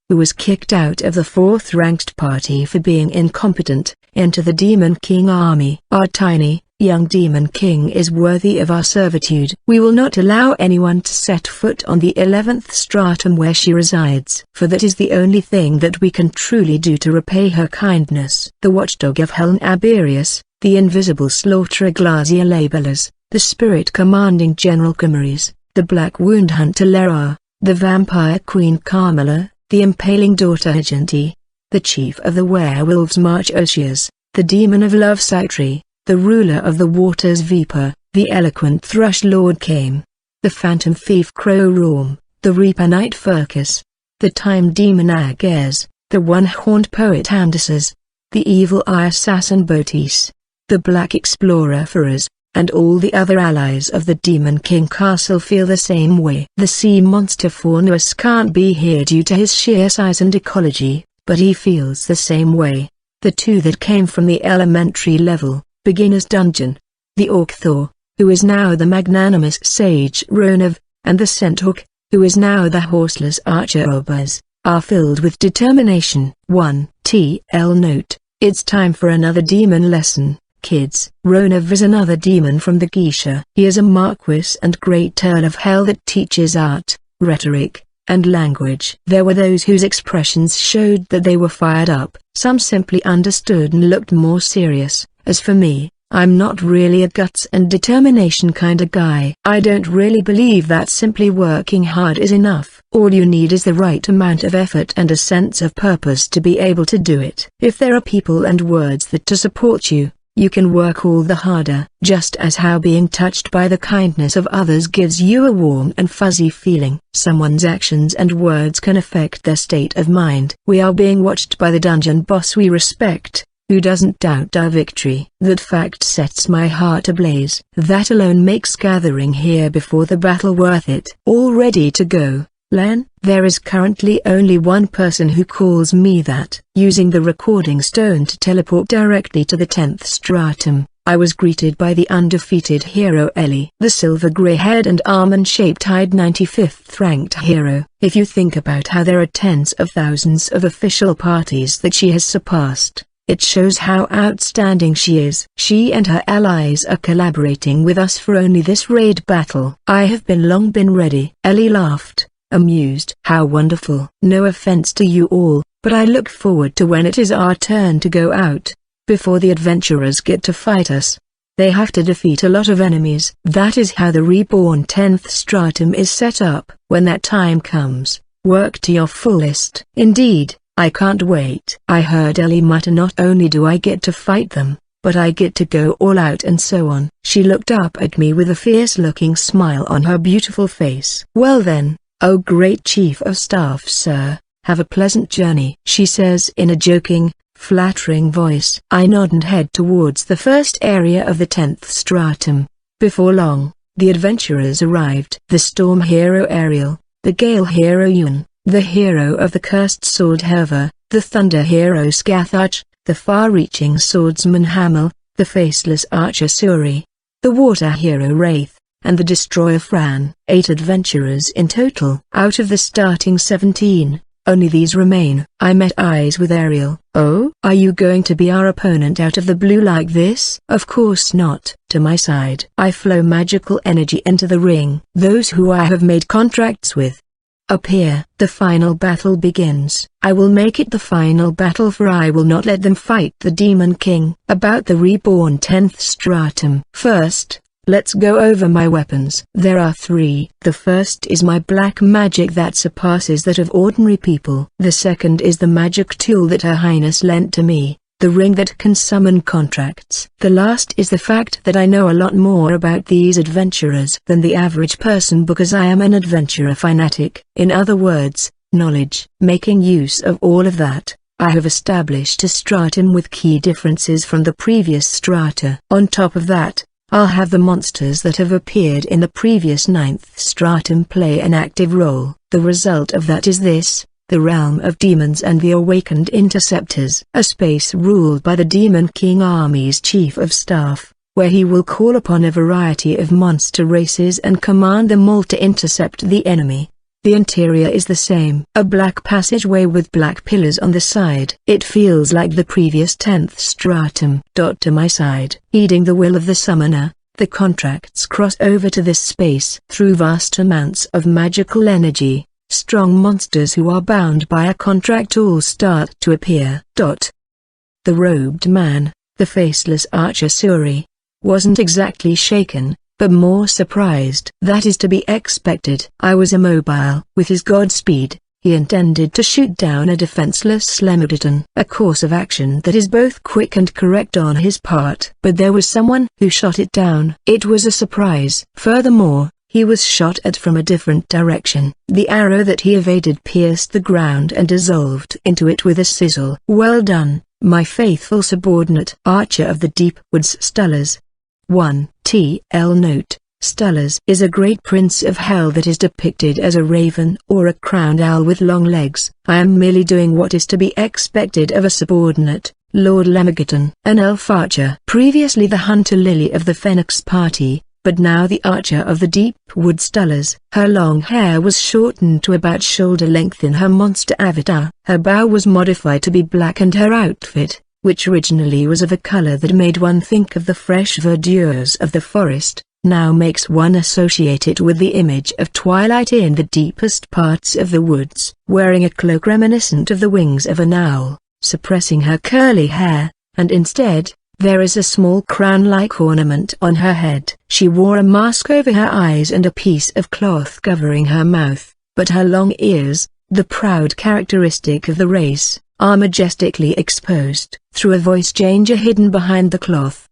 who was kicked out of the 4th-ranked party for being incompetent, into the Demon King army. Our tiny, young Demon King is worthy of our servitude. We will not allow anyone to set foot on the 11th stratum where she resides, for that is the only thing that we can truly do to repay her kindness. The watchdog of Heln Aberius, the invisible slaughterer Glacia Labelas, the spirit commanding General Camarys, the black wound hunter Lera, the vampire queen Carmilla, the impaling daughter Argenti, the chief of the werewolves March Osias, the demon of love Citri, the ruler of the waters Viper, the eloquent thrush lord Came, the phantom thief Crow Rorm, the reaper knight Furcus, the time demon Agares, the one-horned poet Andesas, the evil eye assassin Botis, the black explorer Faraz, and all the other allies of the Demon King Castle feel the same way. The sea monster Faunus can't be here due to his sheer size and ecology, but he feels the same way. The 2 that came from the elementary level, beginner's dungeon, the Orc Thor, who is now the magnanimous sage Ronav, and the Centaur, who is now the horseless archer Obaz, are filled with determination. 1. TL note, it's time for another demon lesson, kids. Ronav is another demon from the Geisha. He is a marquis and great earl of hell that teaches art, rhetoric, and language. There were those whose expressions showed that they were fired up. Some simply understood and looked more serious. As for me, I'm not really a guts and determination kinda guy. I don't really believe that simply working hard is enough. All you need is the right amount of effort and a sense of purpose to be able to do it. If there are people and words that to support you, you can work all the harder. Just as how being touched by the kindness of others gives you a warm and fuzzy feeling. Someone's actions and words can affect their state of mind. We are being watched by the dungeon boss we respect, who doesn't doubt our victory. That fact sets my heart ablaze. That alone makes gathering here before the battle worth it. All ready to go, Len? There is currently only one person who calls me that. Using the recording stone to teleport directly to the 10th stratum, I was greeted by the undefeated hero Ellie. The silver grey-haired and almond-shaped-eyed 95th ranked hero. If you think about how there are tens of thousands of official parties that she has surpassed, it shows how outstanding she is. She and her allies are collaborating with us for only this raid battle. I have long been ready. Ellie laughed, amused. How wonderful. No offense to you all, but I look forward to when it is our turn to go out. Before the adventurers get to fight us, they have to defeat a lot of enemies. That is how the reborn 10th stratum is set up. When that time comes, work to your fullest. Indeed, I can't wait. I heard Ellie mutter, not only do I get to fight them, but I get to go all out and so on. She looked up at me with a fierce-looking smile on her beautiful face. Well then, oh great chief of staff sir, have a pleasant journey, she says in a joking, flattering voice. I nod and head towards the first area of the 10th stratum. Before long, the adventurers arrived. The storm hero Ariel, the gale hero Yun, the hero of the cursed sword Herva, the thunder hero Scathach, the far-reaching swordsman Hamel, the faceless archer Suri, the water hero Wraith, and the destroyer Fran. 8 adventurers in total. Out of the starting 17, only these remain. I met eyes with Ariel. Oh? Are you going to be our opponent out of the blue like this? Of course not. To my side. I flow magical energy into the ring. Those who I have made contracts with appear. The final battle begins. I will make it the final battle, for I will not let them fight the Demon King. About the reborn 10th stratum. First, let's go over my weapons. There are 3. The first is my black magic that surpasses that of ordinary people. The second is the magic tool that Her Highness lent to me, the ring that can summon contracts. The last is the fact that I know a lot more about these adventurers than the average person because I am an adventurer fanatic. In other words, knowledge. Making use of all of that, I have established a stratum with key differences from the previous strata. On top of that, I'll have the monsters that have appeared in the previous 9th stratum play an active role. The result of that is this: the realm of demons and the awakened interceptors. A space ruled by the Demon King Army's chief of staff, where he will call upon a variety of monster races and command them all to intercept the enemy. The interior is the same. A black passageway with black pillars on the side. It feels like the previous 10th stratum. To my side. Heeding the will of the summoner, the contracts cross over to this space. Through vast amounts of magical energy, strong monsters who are bound by a contract all start to appear. The robed man, the faceless archer Suri, wasn't exactly shaken, but more surprised. That is to be expected. I was immobile. With his godspeed, he intended to shoot down a defenseless Slemodon. A course of action that is both quick and correct on his part. But there was someone who shot it down. It was a surprise. Furthermore, he was shot at from a different direction. The arrow that he evaded pierced the ground and dissolved into it with a sizzle. Well done, my faithful subordinate. Archer of the Deep Woods Stullers. 1. TL Note: Stullers is a great prince of hell that is depicted as a raven or a crowned owl with long legs. I am merely doing what is to be expected of a subordinate, Lord Lemageddon. An elf archer. Previously the hunter lily of the Phoenix party, but now the archer of the Deep Wood Stullers. Her long hair was shortened to about shoulder length in her monster avatar. Her bow was modified to be black and her outfit, which originally was of a color that made one think of the fresh verdures of the forest, now makes one associate it with the image of twilight in the deepest parts of the woods. Wearing a cloak reminiscent of the wings of an owl, suppressing her curly hair, and instead, there is a small crown-like ornament on her head. She wore a mask over her eyes and a piece of cloth covering her mouth, but her long ears, the proud characteristic of the race, are majestically exposed through a voice changer hidden behind the cloth.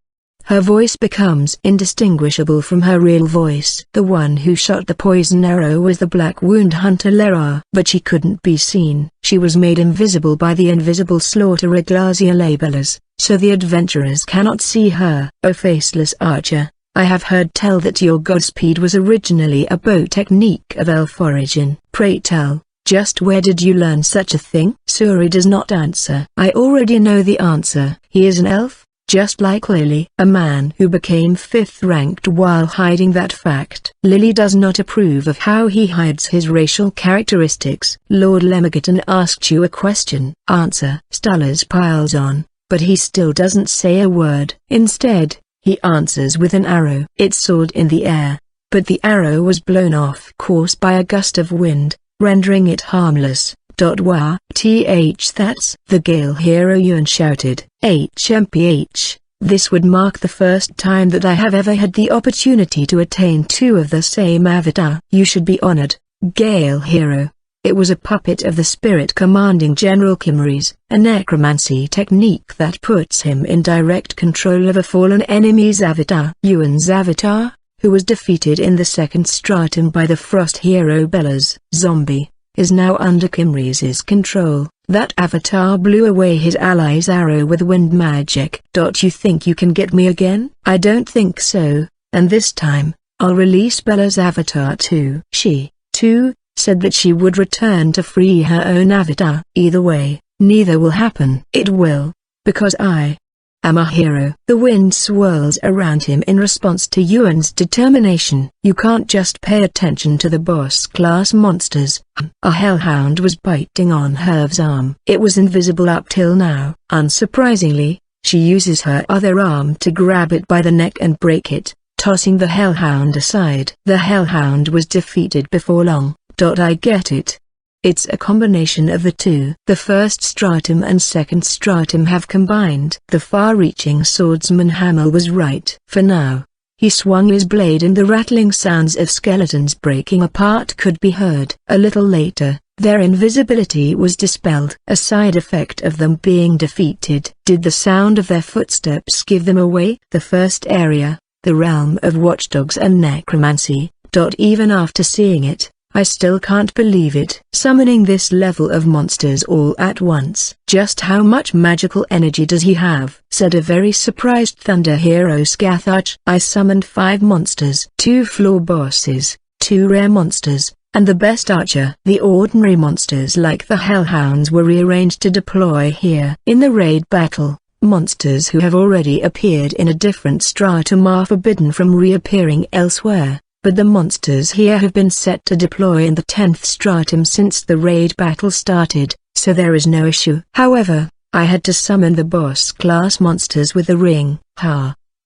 Her voice becomes indistinguishable from her real voice. The one who shot the poison arrow was the Black Wound Hunter Lara. But she couldn't be seen. She was made invisible by the invisible Slaughterer Glacia Labellers, so the adventurers cannot see her. O faceless archer, I have heard tell that your Godspeed was originally a bow technique of elf origin. Pray tell, just where did you learn such a thing? Suri does not answer. I already know the answer. He is an elf, just like Lily. A man who became 5th ranked while hiding that fact. Lily does not approve of how he hides his racial characteristics. Lord Lemigaton asked you a question. Answer. Stullers piles on, but he still doesn't say a word. Instead, he answers with an arrow. It soared in the air, but the arrow was blown off course by a gust of wind, rendering it harmless. Wah, that's the Gale hero Yuan shouted. HMPH, this would mark the first time that I have ever had the opportunity to attain 2 of the same avatar. You should be honored, Gale hero. It was a puppet of the spirit commanding General Kimmeries, a necromancy technique that puts him in direct control of a fallen enemy's avatar. Yuan's avatar, who was defeated in the 2nd stratum by the frost hero Bella's zombie, is now under Kimmeries' control. That avatar blew away his ally's arrow with wind magic. You think you can get me again? I don't think so, and this time, I'll release Bella's avatar too. She, too, said that she would return to free her own avatar. Either way, neither will happen. It will, because I am a hero. The wind swirls around him in response to Yuan's determination. You can't just pay attention to the boss-class monsters. A hellhound was biting on Herv's arm. It was invisible up till now. Unsurprisingly, she uses her other arm to grab it by the neck and break it, tossing the hellhound aside. The hellhound was defeated before long. I get it. It's a combination of the two. The 1st stratum and 2nd stratum have combined. The far-reaching swordsman Hamel was right. For now, he swung his blade and the rattling sounds of skeletons breaking apart could be heard. A little later, their invisibility was dispelled. A side effect of them being defeated. Did the sound of their footsteps give them away? The first area, the realm of watchdogs and necromancy. Even after seeing it, I still can't believe it. Summoning this level of monsters all at once. Just how much magical energy does he have? Said a very surprised Thunder hero Scathach. I summoned 5 monsters. 2 floor bosses, 2 rare monsters, and the best archer. The ordinary monsters like the hellhounds were rearranged to deploy here. In the raid battle, monsters who have already appeared in a different stratum are forbidden from reappearing elsewhere. But the monsters here have been set to deploy in the 10th stratum since the raid battle started, so there is no issue. However, I had to summon the boss-class monsters with the ring.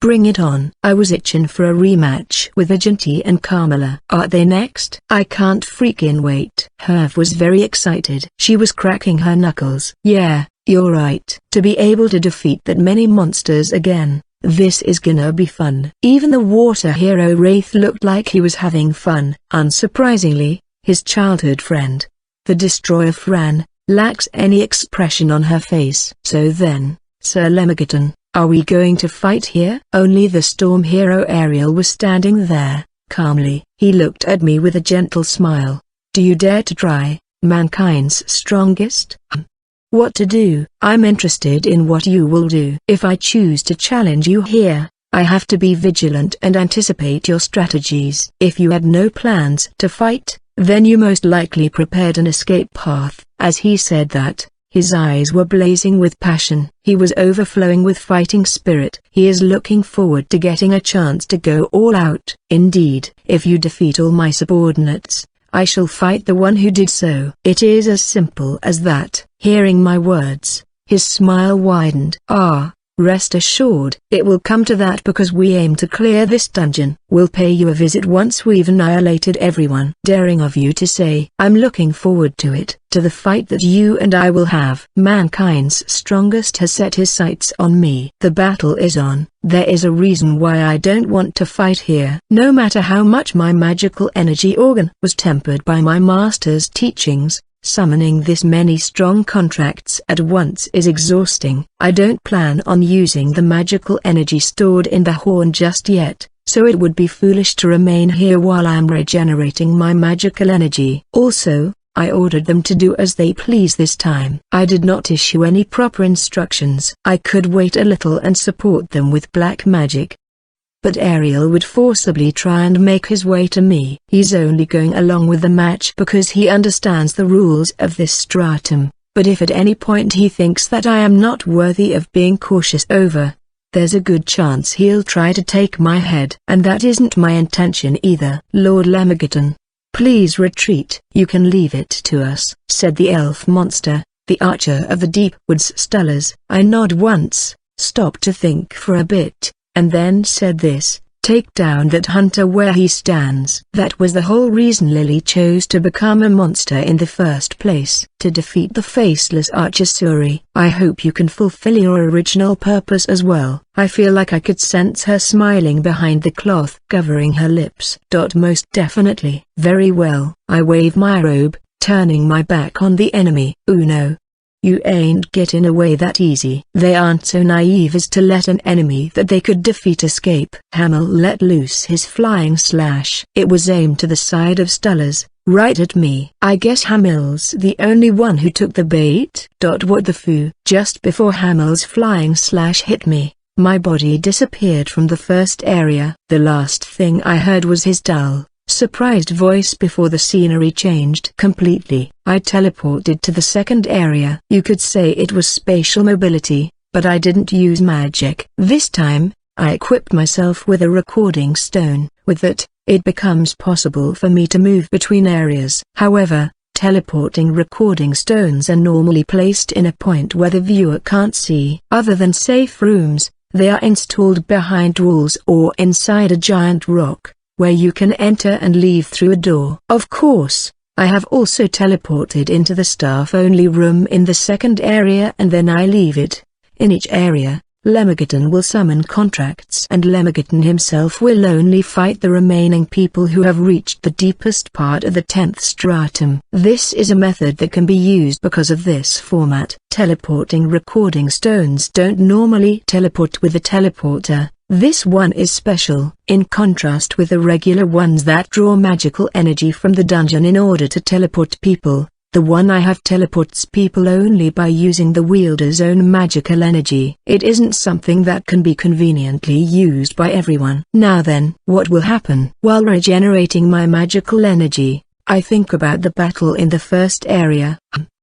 Bring it on. I was itching for a rematch with Ajanti and Carmela. Are they next? I can't freaking wait. Herv was very excited. She was cracking her knuckles. Yeah, you're right. To be able to defeat that many monsters again. This is gonna be fun. Even the water hero Wraith looked like he was having fun. Unsurprisingly, his childhood friend, the destroyer Fran, lacks any expression on her face. So then, Sir Lemigaton, are we going to fight here? Only the storm hero Ariel was standing there, calmly. He looked at me with a gentle smile. Do you dare to try, mankind's strongest? What to do? I'm interested in what you will do. If I choose to challenge you here, I have to be vigilant and anticipate your strategies. If you had no plans to fight, then you most likely prepared an escape path. As he said that, his eyes were blazing with passion. He was overflowing with fighting spirit. He is looking forward to getting a chance to go all out. Indeed, if you defeat all my subordinates, I shall fight the one who did so. It is as simple as that. Hearing my words, his smile widened. Rest assured, it will come to that because we aim to clear this dungeon. We'll pay you a visit once we've annihilated everyone. Daring of you to say. I'm looking forward to it, to the fight that you and I will have. Mankind's strongest has set his sights on me. The battle is on. There is a reason why I don't want to fight here. No matter how much my magical energy organ was tempered by my master's teachings, summoning this many strong contracts at once is exhausting. I don't plan on using the magical energy stored in the horn just yet, so it would be foolish to remain here while I am regenerating my magical energy. Also, I ordered them to do as they please this time. I did not issue any proper instructions. I could wait a little and support them with black magic. But Ariel would forcibly try and make his way to me. He's only going along with the match because he understands the rules of this stratum, but if at any point he thinks that I am not worthy of being cautious over, there's a good chance he'll try to take my head. And that isn't my intention either. Lord Lemageddon, please retreat. You can leave it to us, said the elf monster, the archer of the deep woods Stellars. I nod once, stopped to think for a bit, and then said this: take down that hunter where he stands. That was the whole reason Lily chose to become a monster in the first place. To defeat the faceless archer Suri. I hope you can fulfill your original purpose as well. I feel like I could sense her smiling behind the cloth covering her lips. Most definitely. Very well. I wave my robe, turning my back on the enemy. Uno. You ain't getting away that easy. They aren't so naive as to let an enemy that they could defeat escape. Hamel let loose his flying slash. It was aimed to the side of Stellars, right at me. I guess Hamel's the only one who took the bait. What the foo? Just before Hamel's flying slash hit me, my body disappeared from the first area. The last thing I heard was his dull, surprised voice before the scenery changed completely. I teleported to the second area. You could say it was spatial mobility, but I didn't use magic. This time, I equipped myself with a recording stone. With that, it becomes possible for me to move between areas. However, teleporting recording stones are normally placed in a point where the viewer can't see. Other than safe rooms, they are installed behind walls or inside a giant rock, where you can enter and leave through a door. Of course, I have also teleported into the staff-only room in the second area and then I leave it. In each area, Lemageddon will summon contracts and Lemageddon himself will only fight the remaining people who have reached the deepest part of the 10th stratum. This is a method that can be used because of this format. Teleporting recording stones don't normally teleport with a teleporter. This one is special. In contrast with the regular ones that draw magical energy from the dungeon in order to teleport people, the one I have teleports people only by using the wielder's own magical energy. It isn't something that can be conveniently used by everyone. Now then, what will happen? While regenerating my magical energy, I think about the battle in the first area.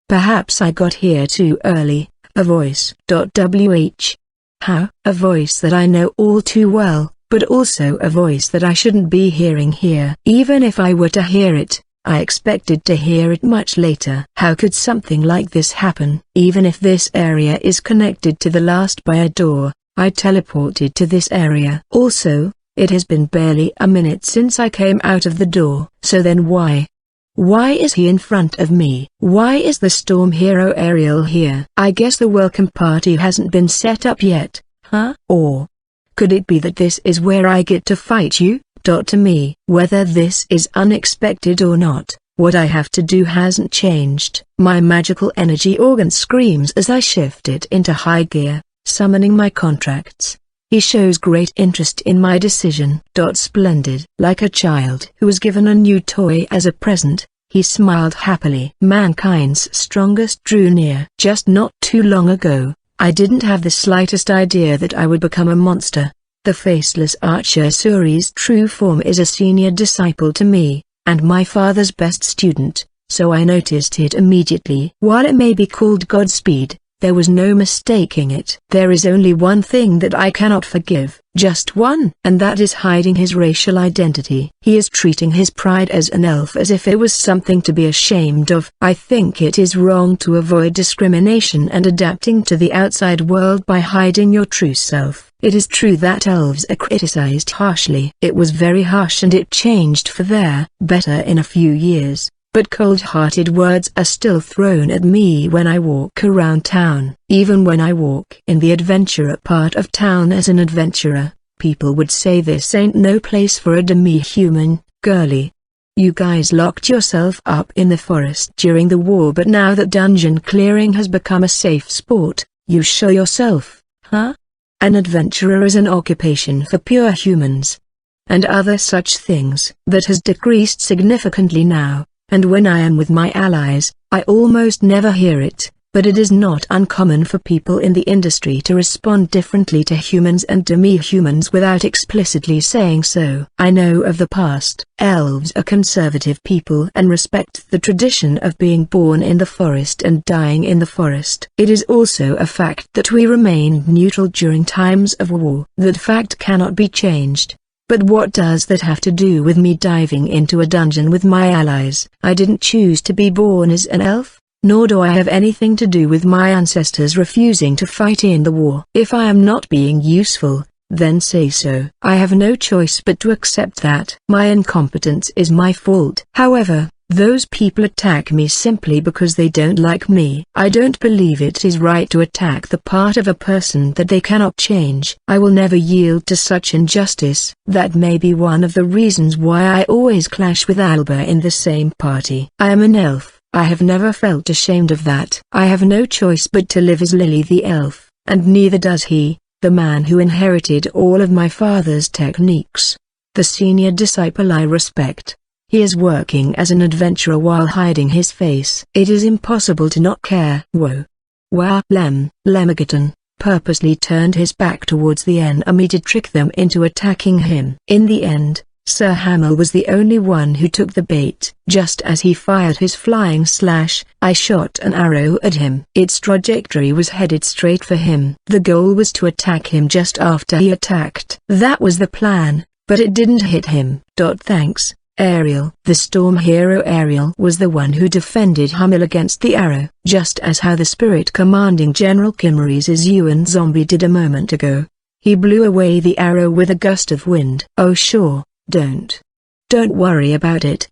Perhaps I got here too early. A voice. WH. How? A voice that I know all too well, but also a voice that I shouldn't be hearing here. Even if I were to hear it, I expected to hear it much later. How could something like this happen? Even if this area is connected to the last by a door, I teleported to this area. Also, it has been barely a minute since I came out of the door. So then why? Why is he in front of me? Why is the storm hero Ariel here? I guess the welcome party hasn't been set up yet, huh? Or could it be that this is where I get to fight you? To me, whether this is unexpected or not, what I have to do hasn't changed. My magical energy organ screams as I shift it into high gear, summoning my contracts. He shows great interest in my decision. Splendid. Like a child who was given a new toy as a present, he smiled happily. Mankind's strongest drew near. Just not too long ago, I didn't have the slightest idea that I would become a monster. The faceless archer Suri's true form is a senior disciple to me, and my father's best student, so I noticed it immediately. While it may be called Godspeed, There was no mistaking it. There is only one thing that I cannot forgive, just one, and that is hiding his racial identity. He is treating his pride as an elf as if it was something to be ashamed of. I think it is wrong to avoid discrimination and adapting to the outside world by hiding your true self. It is true that elves are criticized harshly. It was very harsh and it changed for the better in a few years. But cold-hearted words are still thrown at me when I walk around town. Even when I walk in the adventurer part of town as an adventurer, people would say this ain't no place for a demi-human, girly. You guys locked yourself up in the forest during the war, but now that dungeon clearing has become a safe sport, you show yourself, huh? An adventurer is an occupation for pure humans. And other such things. That has decreased significantly now. And when I am with my allies, I almost never hear it, but it is not uncommon for people in the industry to respond differently to humans and demi-humans without explicitly saying so. I know of the past. Elves are conservative people and respect the tradition of being born in the forest and dying in the forest. It is also a fact that we remained neutral during times of war. That fact cannot be changed. But what does that have to do with me diving into a dungeon with my allies? I didn't choose to be born as an elf, nor do I have anything to do with my ancestors refusing to fight in the war. If I am not being useful, then say so. I have no choice but to accept that. My incompetence is my fault. However, those people attack me simply because they don't like me. I don't believe it is right to attack the part of a person that they cannot change. I will never yield to such injustice. That may be one of the reasons why I always clash with Alba in the same party. I am an elf. I have never felt ashamed of that. I have no choice but to live as Lily the elf, and neither does he, the man who inherited all of my father's techniques. The senior disciple I respect. He is working as an adventurer while hiding his face. It is impossible to not care. Whoa. Wow. Lemageddon purposely turned his back towards the enemy to trick them into attacking him. In the end, Sir Hamel was the only one who took the bait. Just as he fired his flying slash, I shot an arrow at him. Its trajectory was headed straight for him. The goal was to attack him just after he attacked. That was the plan, but it didn't hit him. Thanks, Ariel. The storm hero Ariel was the one who defended Hamel against the arrow, just as how the spirit commanding General Kimmeries' UN zombie did a moment ago. He blew away the arrow with a gust of wind. Oh sure, don't worry about it.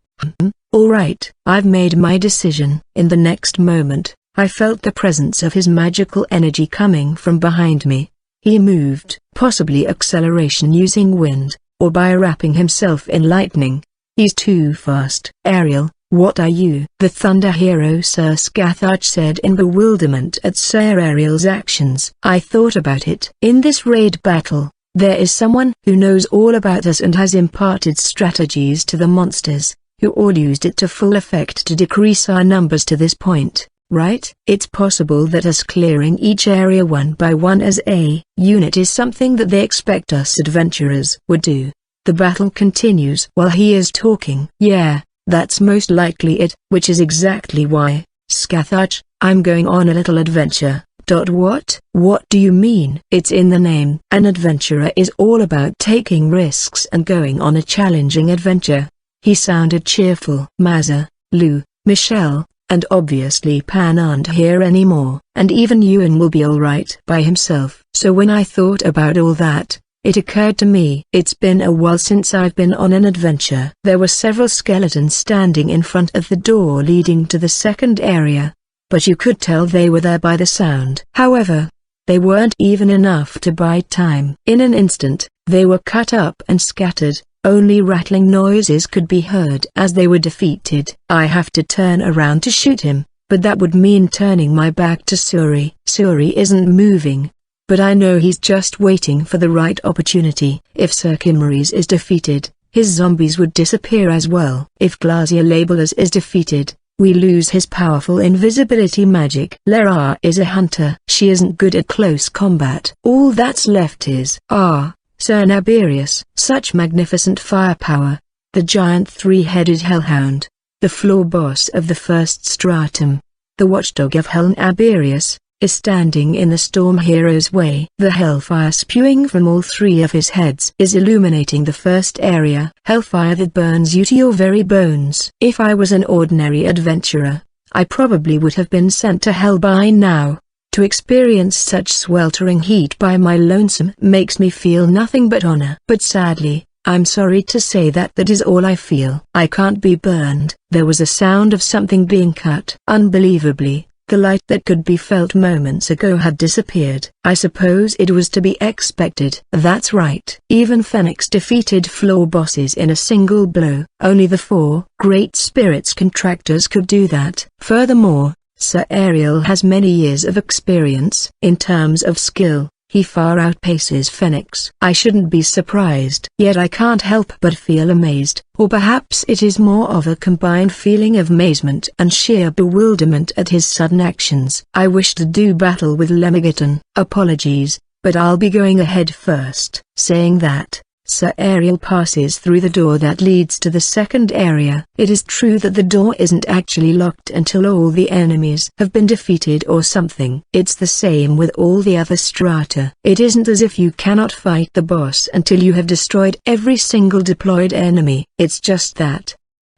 Alright, I've made my decision. In the next moment, I felt the presence of his magical energy coming from behind me. He moved, possibly acceleration using wind, or by wrapping himself in lightning. He's too fast. Ariel, what are you? The Thunder Hero Sir Scathach said in bewilderment at Sir Ariel's actions. I thought about it. In this raid battle, there is someone who knows all about us and has imparted strategies to the monsters, who all used it to full effect to decrease our numbers to this point, right? It's possible that us clearing each area one by one as a unit is something that they expect us adventurers would do. The battle continues while he is talking. Yeah, that's most likely it, which is exactly why, Scathach, I'm going on a little adventure. What? What do you mean? It's in the name. An adventurer is all about taking risks and going on a challenging adventure. He sounded cheerful. Mazza, Lou, Michelle, and obviously Pan aren't here anymore, and even Ewan will be alright by himself. So when I thought about all that, it occurred to me. It's been a while since I've been on an adventure. There were several skeletons standing in front of the door leading to the second area, but you could tell they were there by the sound. However, they weren't even enough to buy time. In an instant, they were cut up and scattered. Only rattling noises could be heard as they were defeated. I have to turn around to shoot him, but that would mean turning my back to Suri. Suri isn't moving, but I know he's just waiting for the right opportunity. If Sir Kimmeries is defeated, his zombies would disappear as well. If Glacier Labelers is defeated, we lose his powerful invisibility magic. Lara is a hunter. She isn't good at close combat. All that's left is Sir Naberius. Such magnificent firepower. The giant three-headed hellhound. The floor boss of the first stratum. The watchdog of Hell Naberius. is standing in the Storm Hero's way. The hellfire spewing from all three of his heads is illuminating the first area. Hellfire that burns you to your very bones. If I was an ordinary adventurer, I probably would have been sent to hell by now. To experience such sweltering heat by my lonesome makes me feel nothing but honor. But sadly, I'm sorry to say that is all I feel. I can't be burned. There was a sound of something being cut. Unbelievably, the light that could be felt moments ago had disappeared. I suppose it was to be expected. That's right. Even Phoenix defeated floor bosses in a single blow. Only the 4 Great Spirits contractors could do that. Furthermore, Sir Ariel has many years of experience. In terms of skill, he far outpaces Phoenix. I shouldn't be surprised. Yet I can't help but feel amazed, or perhaps it is more of a combined feeling of amazement and sheer bewilderment at his sudden actions. I wish to do battle with Lemigaton. Apologies, but I'll be going ahead first. Saying that, Sir Ariel passes through the door that leads to the second area. It is true that the door isn't actually locked until all the enemies have been defeated or something. It's the same with all the other strata. It isn't as if you cannot fight the boss until you have destroyed every single deployed enemy. It's just that.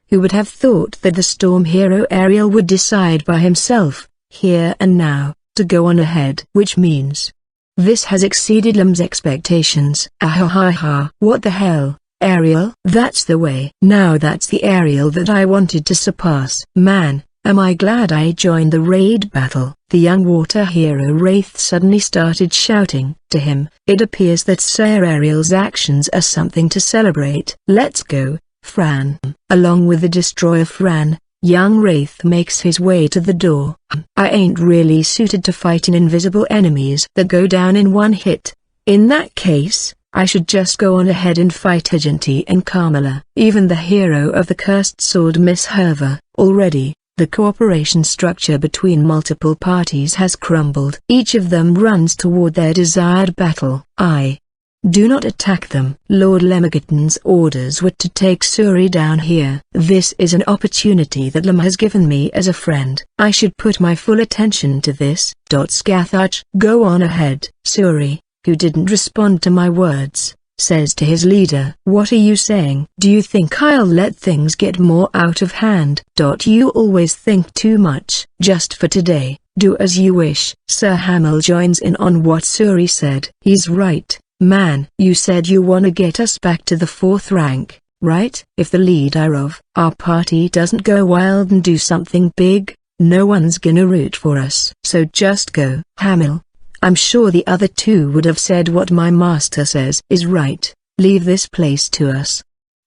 Who would have thought that the Storm Hero Ariel would decide by himself, here and now, to go on ahead? Which means this has exceeded Lem's expectations. Ahahaha. What the hell, Ariel? That's the way. Now that's the Ariel that I wanted to surpass. Man, am I glad I joined the raid battle. The young water hero Wraith suddenly started shouting to him. It appears that Sir Ariel's actions are something to celebrate. Let's go, Fran. Along with the destroyer Fran, young Wraith makes his way to the door. I ain't really suited to fighting invisible enemies that go down in one hit. In that case, I should just go on ahead and fight Argenti and Carmela. Even the hero of the cursed sword Miss Herva. Already, the cooperation structure between multiple parties has crumbled. Each of them runs toward their desired battle. Do not attack them. Lord Lemigaton's orders were to take Suri down here. This is an opportunity that Lem has given me as a friend. I should put my full attention to this. Scathach, go on ahead. Suri, who didn't respond to my words, says to his leader. What are you saying? Do you think I'll let things get more out of hand? You always think too much. Just for today, do as you wish. Sir Hamel joins in on what Suri said. He's right. Man, you said you wanna get us back to the 4th rank, right? If the leader of our party doesn't go wild and do something big, no one's gonna root for us. So just go. Hamil, I'm sure the other 2 would have said what my master says is right. Leave this place to us.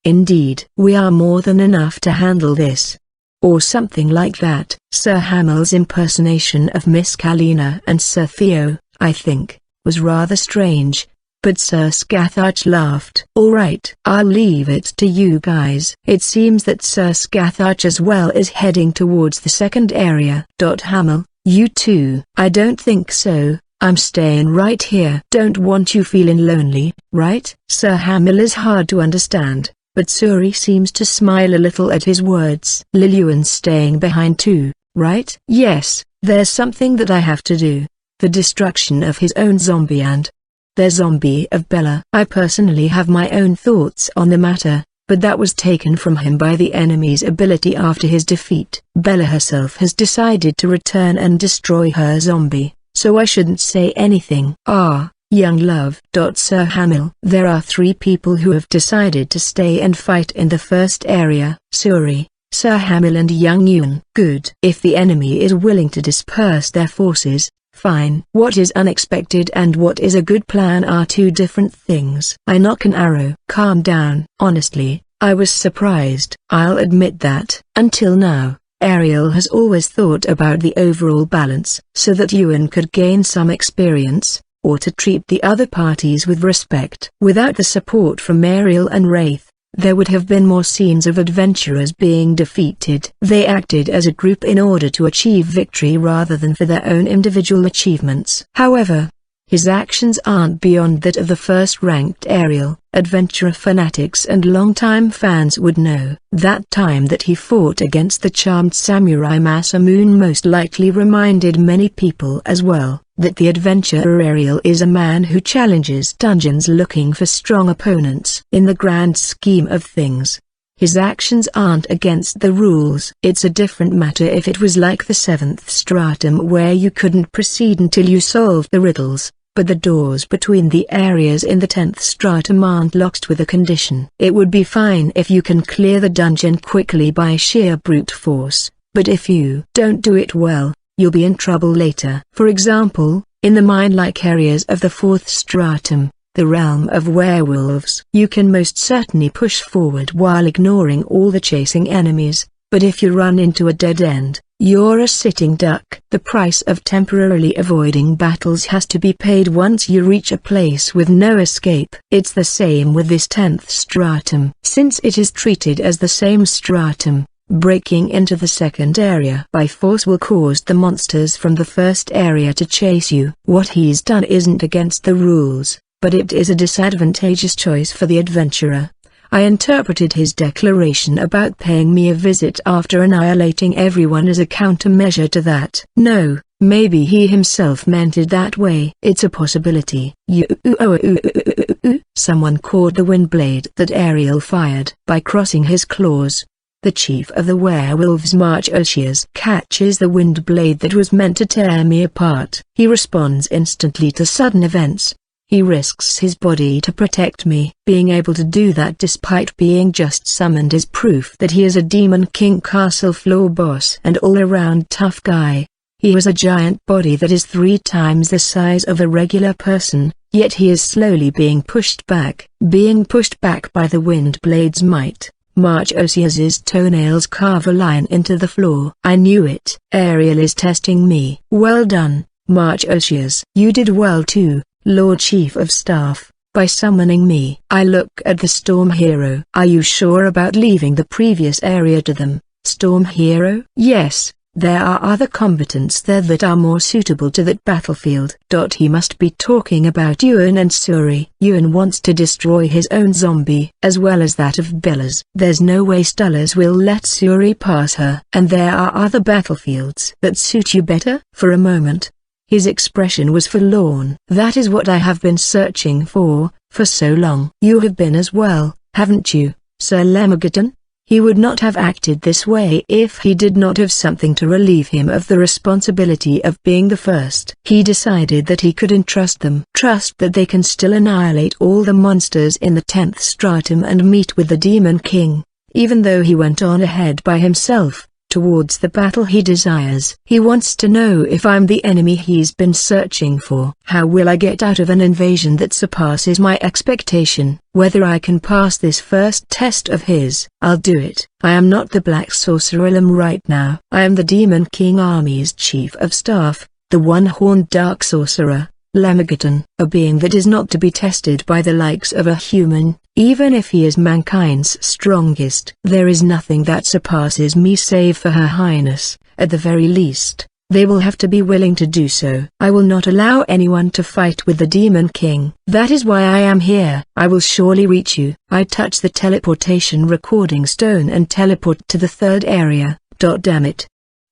Indeed, we are more than enough to handle this. Or something like that. Sir Hamil's impersonation of Miss Kalina and Sir Theo, I think, was rather strange. But Sir Scathach laughed. Alright, I'll leave it to you guys. It seems that Sir Scathach as well is heading towards the second area. Hamel, you too? I don't think so. I'm staying right here. Don't want you feeling lonely, right? Sir Hamil is hard to understand, but Suri seems to smile a little at his words. Lillian's staying behind too, right? Yes, there's something that I have to do. The destruction of his own zombie and their zombie of Bella. I personally have my own thoughts on the matter, but that was taken from him by the enemy's ability after his defeat. Bella herself has decided to return and destroy her zombie, so I shouldn't say anything. Young love. Sir Hamil. There are 3 people who have decided to stay and fight in the first area. Suri, Sir Hamil and young Yuan. Good. If the enemy is willing to disperse their forces, fine. What is unexpected and what is a good plan are 2 different things. I knock an arrow. Calm down. Honestly, I was surprised. I'll admit that. Until now, Ariel has always thought about the overall balance, so that Yuan could gain some experience, or to treat the other parties with respect. Without the support from Ariel and Wraith, there would have been more scenes of adventurers being defeated. They acted as a group in order to achieve victory rather than for their own individual achievements. However, His actions aren't beyond that of the first-ranked aerial adventurer fanatics, and longtime fans would know. That time that he fought against the charmed samurai Masamune most likely reminded many people as well, that the adventurer aerial is a man who challenges dungeons looking for strong opponents. In the grand scheme of things, his actions aren't against the rules. It's a different matter if it was like the 7th stratum where you couldn't proceed until you solved the riddles. But the doors between the areas in the 10th stratum aren't locked with a condition. It would be fine if you can clear the dungeon quickly by sheer brute force, but if you don't do it well, you'll be in trouble later. For example, in the mine-like areas of the 4th stratum, the realm of werewolves, you can most certainly push forward while ignoring all the chasing enemies, but if you run into a dead end, you're a sitting duck. The price of temporarily avoiding battles has to be paid once you reach a place with no escape. It's the same with this 10th stratum. Since it is treated as the same stratum, breaking into the second area by force will cause the monsters from the first area to chase you. What he's done isn't against the rules, but it is a disadvantageous choice for the adventurer. I interpreted his declaration about paying me a visit after annihilating everyone as a countermeasure to that. No, maybe he himself meant it that way. It's a possibility. Someone caught the wind blade that Ariel fired by crossing his claws. The chief of the werewolves, Marchosius, catches the wind blade that was meant to tear me apart. He responds instantly to sudden events. He risks his body to protect me. Being able to do that despite being just summoned is proof that he is a Demon King Castle floor boss and all-around tough guy. He has a giant body that is 3 times the size of a regular person, yet he is slowly being pushed back by the wind blade's might. Marchosius's toenails carve a line into the floor. I knew it. Ariel is testing me. Well done, Marchosius. You did well too, Lord Chief of Staff, by summoning me. I look at the Storm Hero. Are you sure about leaving the previous area to them, Storm Hero? Yes, there are other combatants there that are more suitable to that battlefield. He must be talking about Yuan and Suri. Yuan wants to destroy his own zombie, as well as that of Bella's. There's no way Stellars will let Suri pass her. And there are other battlefields that suit you better? For a moment, his expression was forlorn. That is what I have been searching for so long. You have been as well, haven't you, Sir Lemagatan? He would not have acted this way if he did not have something to relieve him of the responsibility of being the first. He decided that he could entrust them. Trust that they can still annihilate all the monsters in the 10th stratum and meet with the Demon King, even though he went on ahead by himself towards the battle he desires. He wants to know if I'm the enemy he's been searching for. How will I get out of an invasion that surpasses my expectation? Whether I can pass this first test of his, I'll do it. I am not the Black Sorcerer right now. I am the Demon King Army's Chief of Staff, the one-horned Dark Sorcerer, Lemagatan. A being that is not to be tested by the likes of a human, even if he is mankind's strongest. There is nothing that surpasses me save for Her Highness. At the very least, they will have to be willing to do so. I will not allow anyone to fight with the Demon King. That is why I am here. I will surely reach you. I touch the teleportation recording stone and teleport to the 3rd area. Damn it.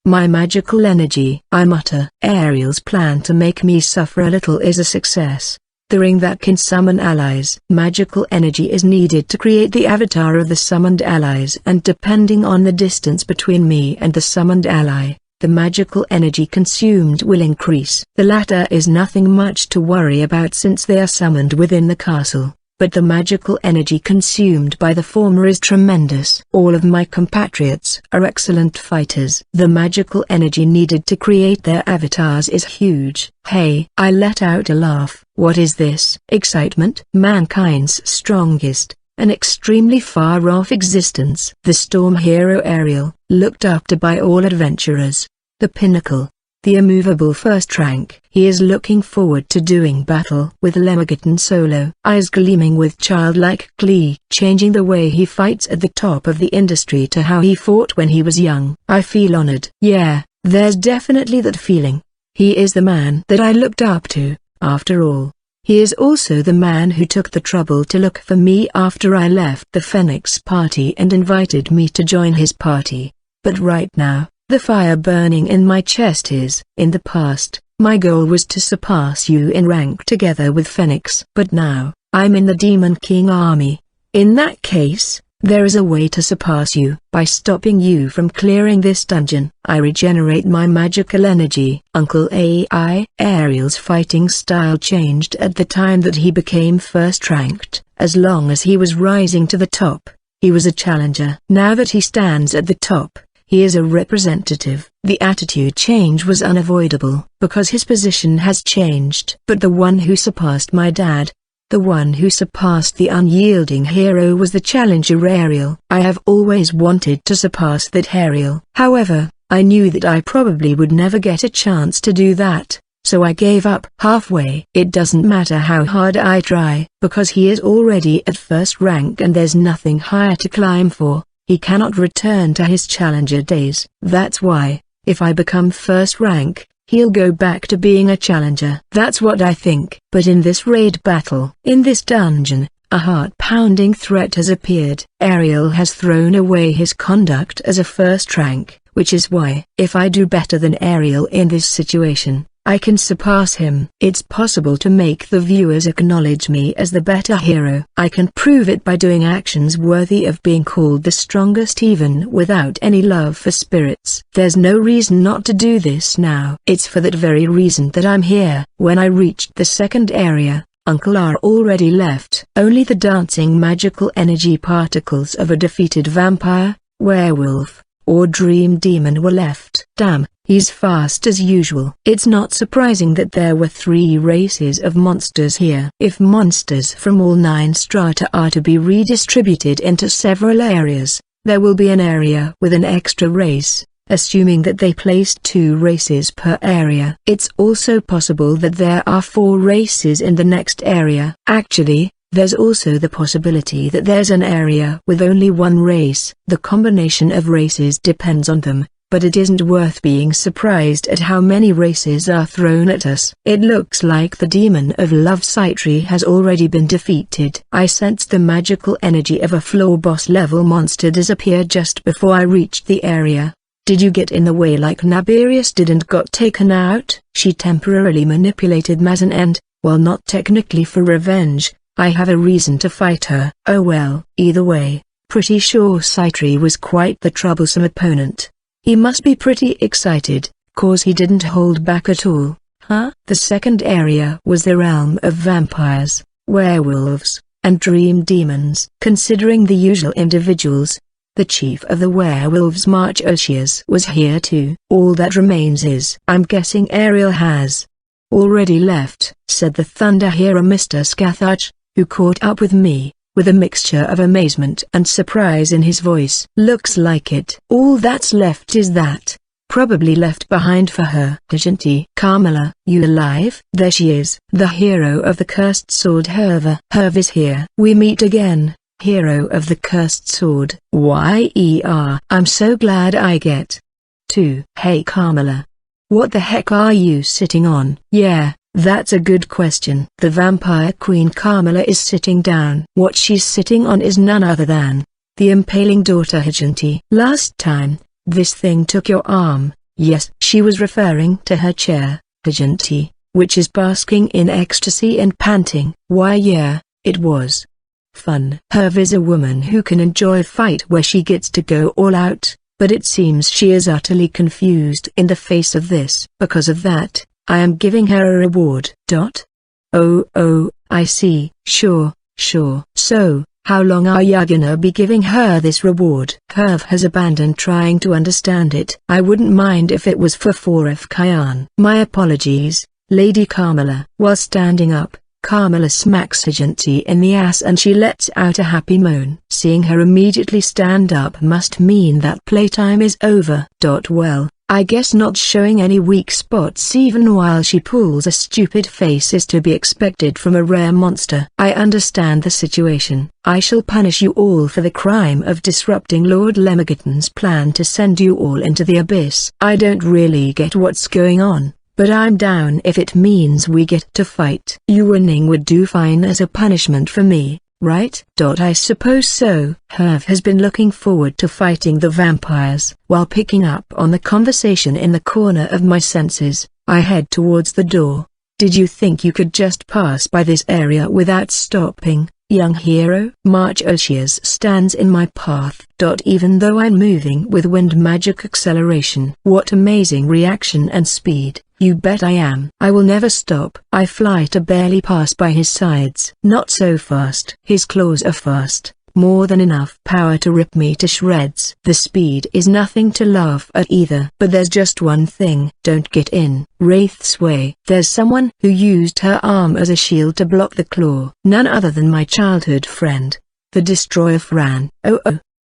My magical energy. I mutter. Ariel's plan to make me suffer a little is a success. The ring that can summon allies. Magical energy is needed to create the avatar of the summoned allies, and depending on the distance between me and the summoned ally, the magical energy consumed will increase. The latter is nothing much to worry about since they are summoned within the castle, but the magical energy consumed by the former is tremendous. All of my compatriots are excellent fighters. The magical energy needed to create their avatars is huge. Hey! I let out a laugh. What is this? Excitement? Mankind's strongest, an extremely far-off existence. The Storm Hero Ariel, looked up to by all adventurers. The pinnacle. The immovable first rank. He is looking forward to doing battle with Lemagatan solo. Eyes gleaming with childlike glee. Changing the way he fights at the top of the industry to how he fought when he was young. I feel honored. Yeah, there's definitely that feeling. He is the man that I looked up to, After all, he is also the man who took the trouble to look for me after I left the Phoenix party and invited me to join his party. But right now, the fire burning in my chest is, in the past, my goal was to surpass you in rank together with Phoenix. But now, I'm in the Demon King army. In that case, there is a way to surpass you. By stopping you from clearing this dungeon, I regenerate my magical energy. Uncle AI. Ariel's fighting style changed at the time that he became first ranked. As long as he was rising to the top, he was a challenger. Now that he stands at the top, he is a representative. The attitude change was unavoidable, because his position has changed. But the one who surpassed my dad, the one who surpassed the unyielding hero, was the challenger Ariel. I have always wanted to surpass that Ariel. However, I knew that I probably would never get a chance to do that, so I gave up halfway. It doesn't matter how hard I try, because he is already at first rank and there's nothing higher to climb for. He cannot return to his challenger days. That's why, if I become first rank, he'll go back to being a challenger. That's what I think. But in this raid battle, in this dungeon, a heart-pounding threat has appeared. Ariel has thrown away his conduct as a first rank, which is why, if I do better than Ariel in this situation, I can surpass him. It's possible to make the viewers acknowledge me as the better hero. I can prove it by doing actions worthy of being called the strongest even without any love for spirits. There's no reason not to do this now. It's for that very reason that I'm here. When I reached the second area, Uncle R already left. Only the dancing magical energy particles of a defeated vampire, werewolf, or dream demon were left. Damn. He's fast as usual. It's not surprising that there were 3 races of monsters here. If monsters from all 9 strata are to be redistributed into several areas, there will be an area with an extra race, assuming that they placed 2 races per area. It's also possible that there are 4 races in the next area. Actually, there's also the possibility that there's an area with only 1 race. The combination of races depends on them. But it isn't worth being surprised at how many races are thrown at us. It looks like the demon of love Citri has already been defeated. I sensed the magical energy of a floor boss level monster disappear just before I reached the area. Did you get in the way like Naberius did and got taken out? She temporarily manipulated Mazan and, while not technically for revenge, I have a reason to fight her. Oh well. Either way, pretty sure Citri was quite the troublesome opponent. He must be pretty excited, cause he didn't hold back at all. Huh? The second area was the realm of vampires, werewolves, and dream demons. Considering the usual individuals, the chief of the werewolves Marchosius was here too. All that remains is, I'm guessing Ariel has already left, said the Thunder Hero Mr. Scathach, who caught up with me, with a mixture of amazement and surprise in his voice. Looks like it. All that's left is that, probably left behind for her. Hajanti. Carmela, you alive? There she is. The hero of the cursed sword Herva. Herv is here. We meet again, hero of the cursed sword. I'm so glad I get to. Hey Carmela. What the heck are you sitting on? Yeah. That's a good question. The vampire queen Carmela is sitting down. What she's sitting on is none other than the impaling daughter Hajanti. Last time, this thing took your arm. Yes, she was referring to her chair, Hajanti, which is basking in ecstasy and panting. Why yeah, it was fun. Herv is a woman who can enjoy a fight where she gets to go all out, but it seems she is utterly confused in the face of this. Because of that, I am giving her a reward. Oh, I see. Sure. So, how long are you gonna be giving her this reward? Herv has abandoned trying to understand it. I wouldn't mind if it was for 4F Kyan. My apologies, Lady Carmela. While standing up, Carmela smacks Hajanti in the ass and she lets out a happy moan. Seeing her immediately stand up must mean that playtime is over. Well, I guess not showing any weak spots even while she pulls a stupid face is to be expected from a rare monster. I understand the situation. I shall punish you all for the crime of disrupting Lord Lemigaton's plan to send you all into the abyss. I don't really get what's going on, but I'm down if it means we get to fight. You winning would do fine as a punishment for me, right? I suppose so. Herv has been looking forward to fighting the vampires. While picking up on the conversation in the corner of my senses, I head towards the door. Did you think you could just pass by this area without stopping, young hero? Marchosius stands in my path. Even though I'm moving with wind magic acceleration. What amazing reaction and speed. You bet I am. I will never stop. I fly to barely pass by his sides. Not so fast. His claws are fast. More than enough power to rip me to shreds. The speed is nothing to laugh at either. But there's just one thing. Don't get in Wraith's way. There's someone who used her arm as a shield to block the claw. None other than my childhood friend, the Destroyer Fran. Oh.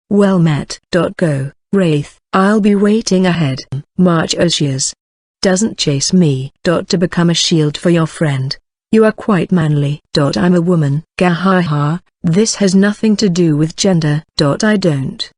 Well met. Go, Wraith, I'll be waiting ahead. Marchosius. Doesn't chase me. To become a shield for your friend. You are quite manly. I'm a woman. Gahaha, this has nothing to do with gender. I don't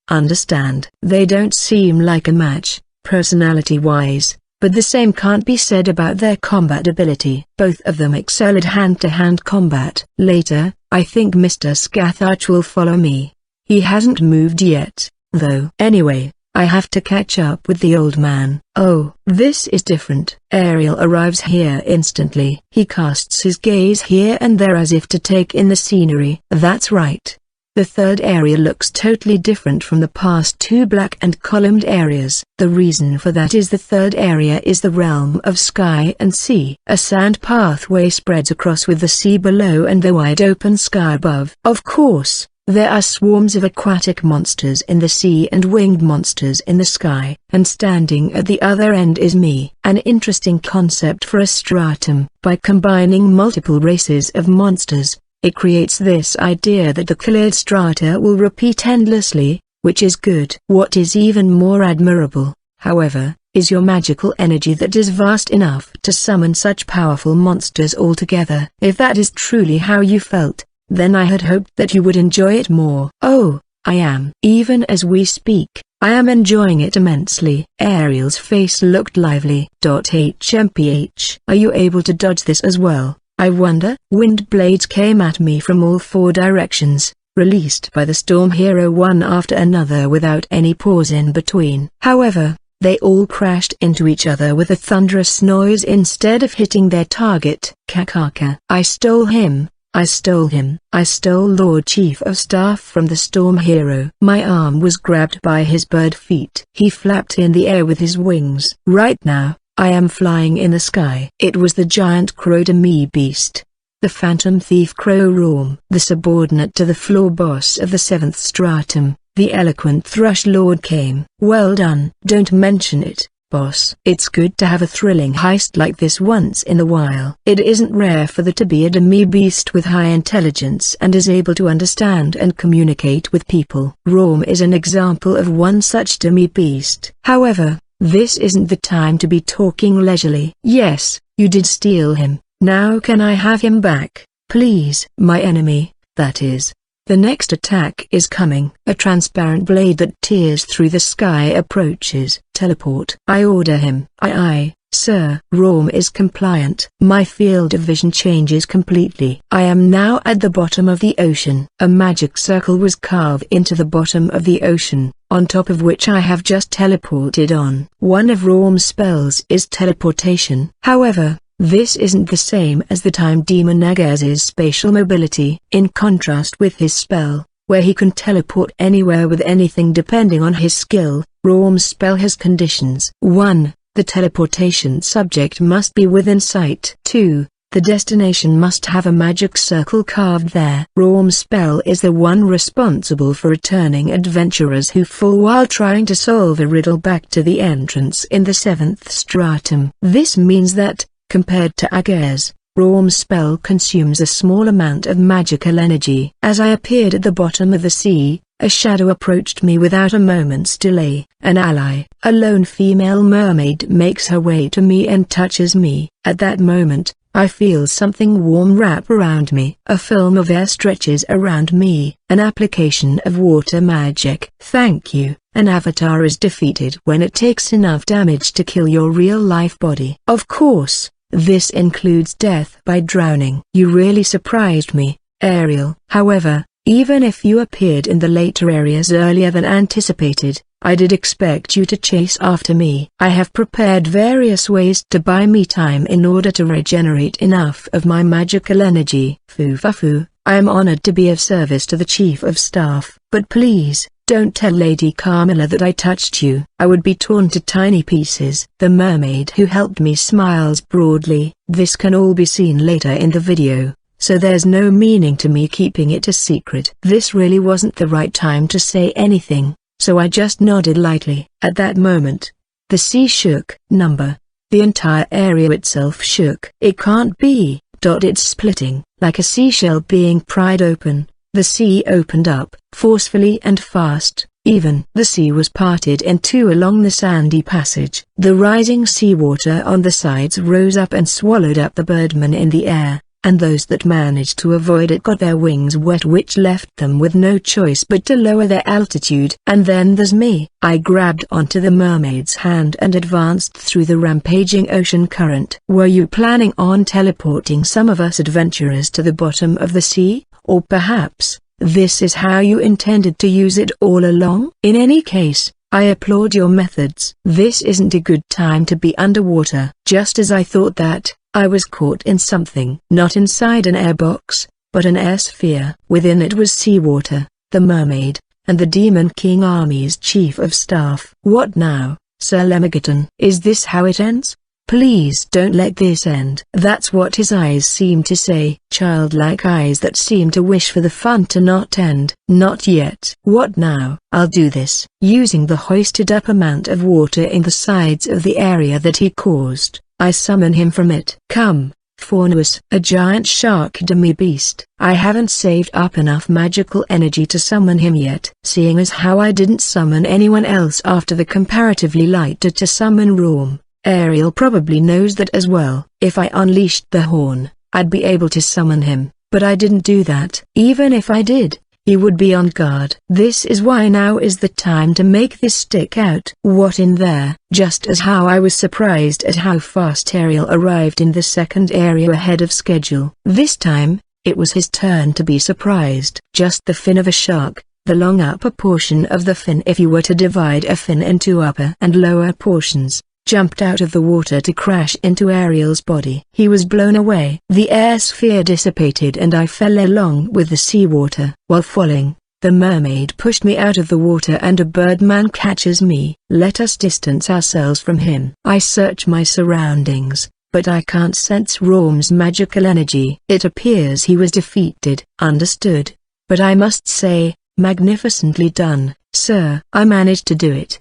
understand. They don't seem like a match, personality-wise, but the same can't be said about their combat ability. Both of them excel at hand-to-hand combat. Later, I think Mr. Scatharch will follow me. He hasn't moved yet, though. Anyway, I have to catch up with the old man. Oh, this is different. Ariel arrives here instantly. He casts his gaze here and there as if to take in the scenery. That's right. The third area looks totally different from the past two black and columned areas. The reason for that is the third area is the realm of sky and sea. A sand pathway spreads across with the sea below and the wide open sky above. Of course, there are swarms of aquatic monsters in the sea and winged monsters in the sky, and standing at the other end is me. An interesting concept for a stratum. By combining multiple races of monsters, it creates this idea that the cleared strata will repeat endlessly, which is good. What is even more admirable, however, is your magical energy that is vast enough to summon such powerful monsters all together. If that is truly how you felt, then I had hoped that you would enjoy it more. Oh, I am. Even as we speak, I am enjoying it immensely. Ariel's face looked lively. HMPH. Are you able to dodge this as well, I wonder? Wind blades came at me from all four directions, released by the Storm Hero one after another without any pause in between. However, they all crashed into each other with a thunderous noise instead of hitting their target. Kakaka. I stole him. I stole him. I stole Lord Chief of Staff from the Storm Hero. My arm was grabbed by his bird feet. He flapped in the air with his wings. Right now, I am flying in the sky. It was the giant crow demi beast. The phantom thief Crow Raum. The subordinate to the floor boss of the 7th stratum, the eloquent thrush lord came. Well done. Don't mention it, boss. It's good to have a thrilling heist like this once in a while. It isn't rare for there to be a demi-beast with high intelligence and is able to understand and communicate with people. Raum is an example of one such demi-beast. However, this isn't the time to be talking leisurely. Yes, you did steal him. Now can I have him back, please? My enemy, that is. The next attack is coming. A transparent blade that tears through the sky approaches. Teleport. I order him. Aye, sir. Raum is compliant. My field of vision changes completely. I am now at the bottom of the ocean. A magic circle was carved into the bottom of the ocean, on top of which I have just teleported on. One of Raum's spells is teleportation. However, this isn't the same as the time demon Agaz's spatial mobility. In contrast with his spell, where he can teleport anywhere with anything depending on his skill, Raum's spell has conditions. 1. The teleportation subject must be within sight. 2. The destination must have a magic circle carved there. Raum's spell is the one responsible for returning adventurers who fall while trying to solve a riddle back to the entrance in the 7th stratum. This means that, compared to Agaz, Raum's spell consumes a small amount of magical energy. As I appeared at the bottom of the sea, a shadow approached me without a moment's delay. An ally, a lone female mermaid, makes her way to me and touches me. At that moment, I feel something warm wrap around me. A film of air stretches around me. An application of water magic. Thank you. An avatar is defeated when it takes enough damage to kill your real-life body. Of course, this includes death by drowning. You really surprised me, Ariel. However, even if you appeared in the later areas earlier than anticipated, I did expect you to chase after me. I have prepared various ways to buy me time in order to regenerate enough of my magical energy. Foo. I am honored to be of service to the Chief of Staff. But please, don't tell Lady Carmilla that I touched you. I would be torn to tiny pieces. The mermaid who helped me smiles broadly. This can all be seen later in the video, so there's no meaning to me keeping it a secret. This really wasn't the right time to say anything, so I just nodded lightly. At that moment, the sea shook. The entire area itself shook. It can't be. It's splitting, like a seashell being pried open. The sea opened up, forcefully and fast. Even the sea was parted in two along the sandy passage. The rising seawater on the sides rose up and swallowed up the birdmen in the air, and those that managed to avoid it got their wings wet, which left them with no choice but to lower their altitude. And then there's me. I grabbed onto the mermaid's hand and advanced through the rampaging ocean current. Were you planning on teleporting some of us adventurers to the bottom of the sea? Or perhaps, this is how you intended to use it all along? In any case, I applaud your methods. This isn't a good time to be underwater. Just as I thought that, I was caught in something. Not inside an airbox, but an air sphere. Within it was seawater, the mermaid, and the Demon King Army's Chief of Staff. What now, Sir Lemigaton? Is this how it ends? Please don't let this end. That's what his eyes seem to say. Childlike eyes that seem to wish for the fun to not end. Not yet. What now? I'll do this. Using the hoisted up amount of water in the sides of the area that he caused, I summon him from it. Come, Faunus, a giant shark demi-beast. I haven't saved up enough magical energy to summon him yet. Seeing as how I didn't summon anyone else after the comparatively lighter to summon Raum, Ariel probably knows that as well. If I unleashed the horn, I'd be able to summon him, but I didn't do that. Even if I did, he would be on guard. This is why now is the time to make this stick out. What in there? Just as how I was surprised at how fast Ariel arrived in the second area ahead of schedule. This time, it was his turn to be surprised. Just the fin of a shark, the long upper portion of the fin, if you were to divide a fin into upper and lower portions, jumped out of the water to crash into Ariel's body. He was blown away. The air sphere dissipated and I fell along with the seawater. While falling, the mermaid pushed me out of the water and a birdman catches me. Let us distance ourselves from him. I search my surroundings, but I can't sense Raum's magical energy. It appears he was defeated. Understood. But I must say, magnificently done, sir. I managed to do it.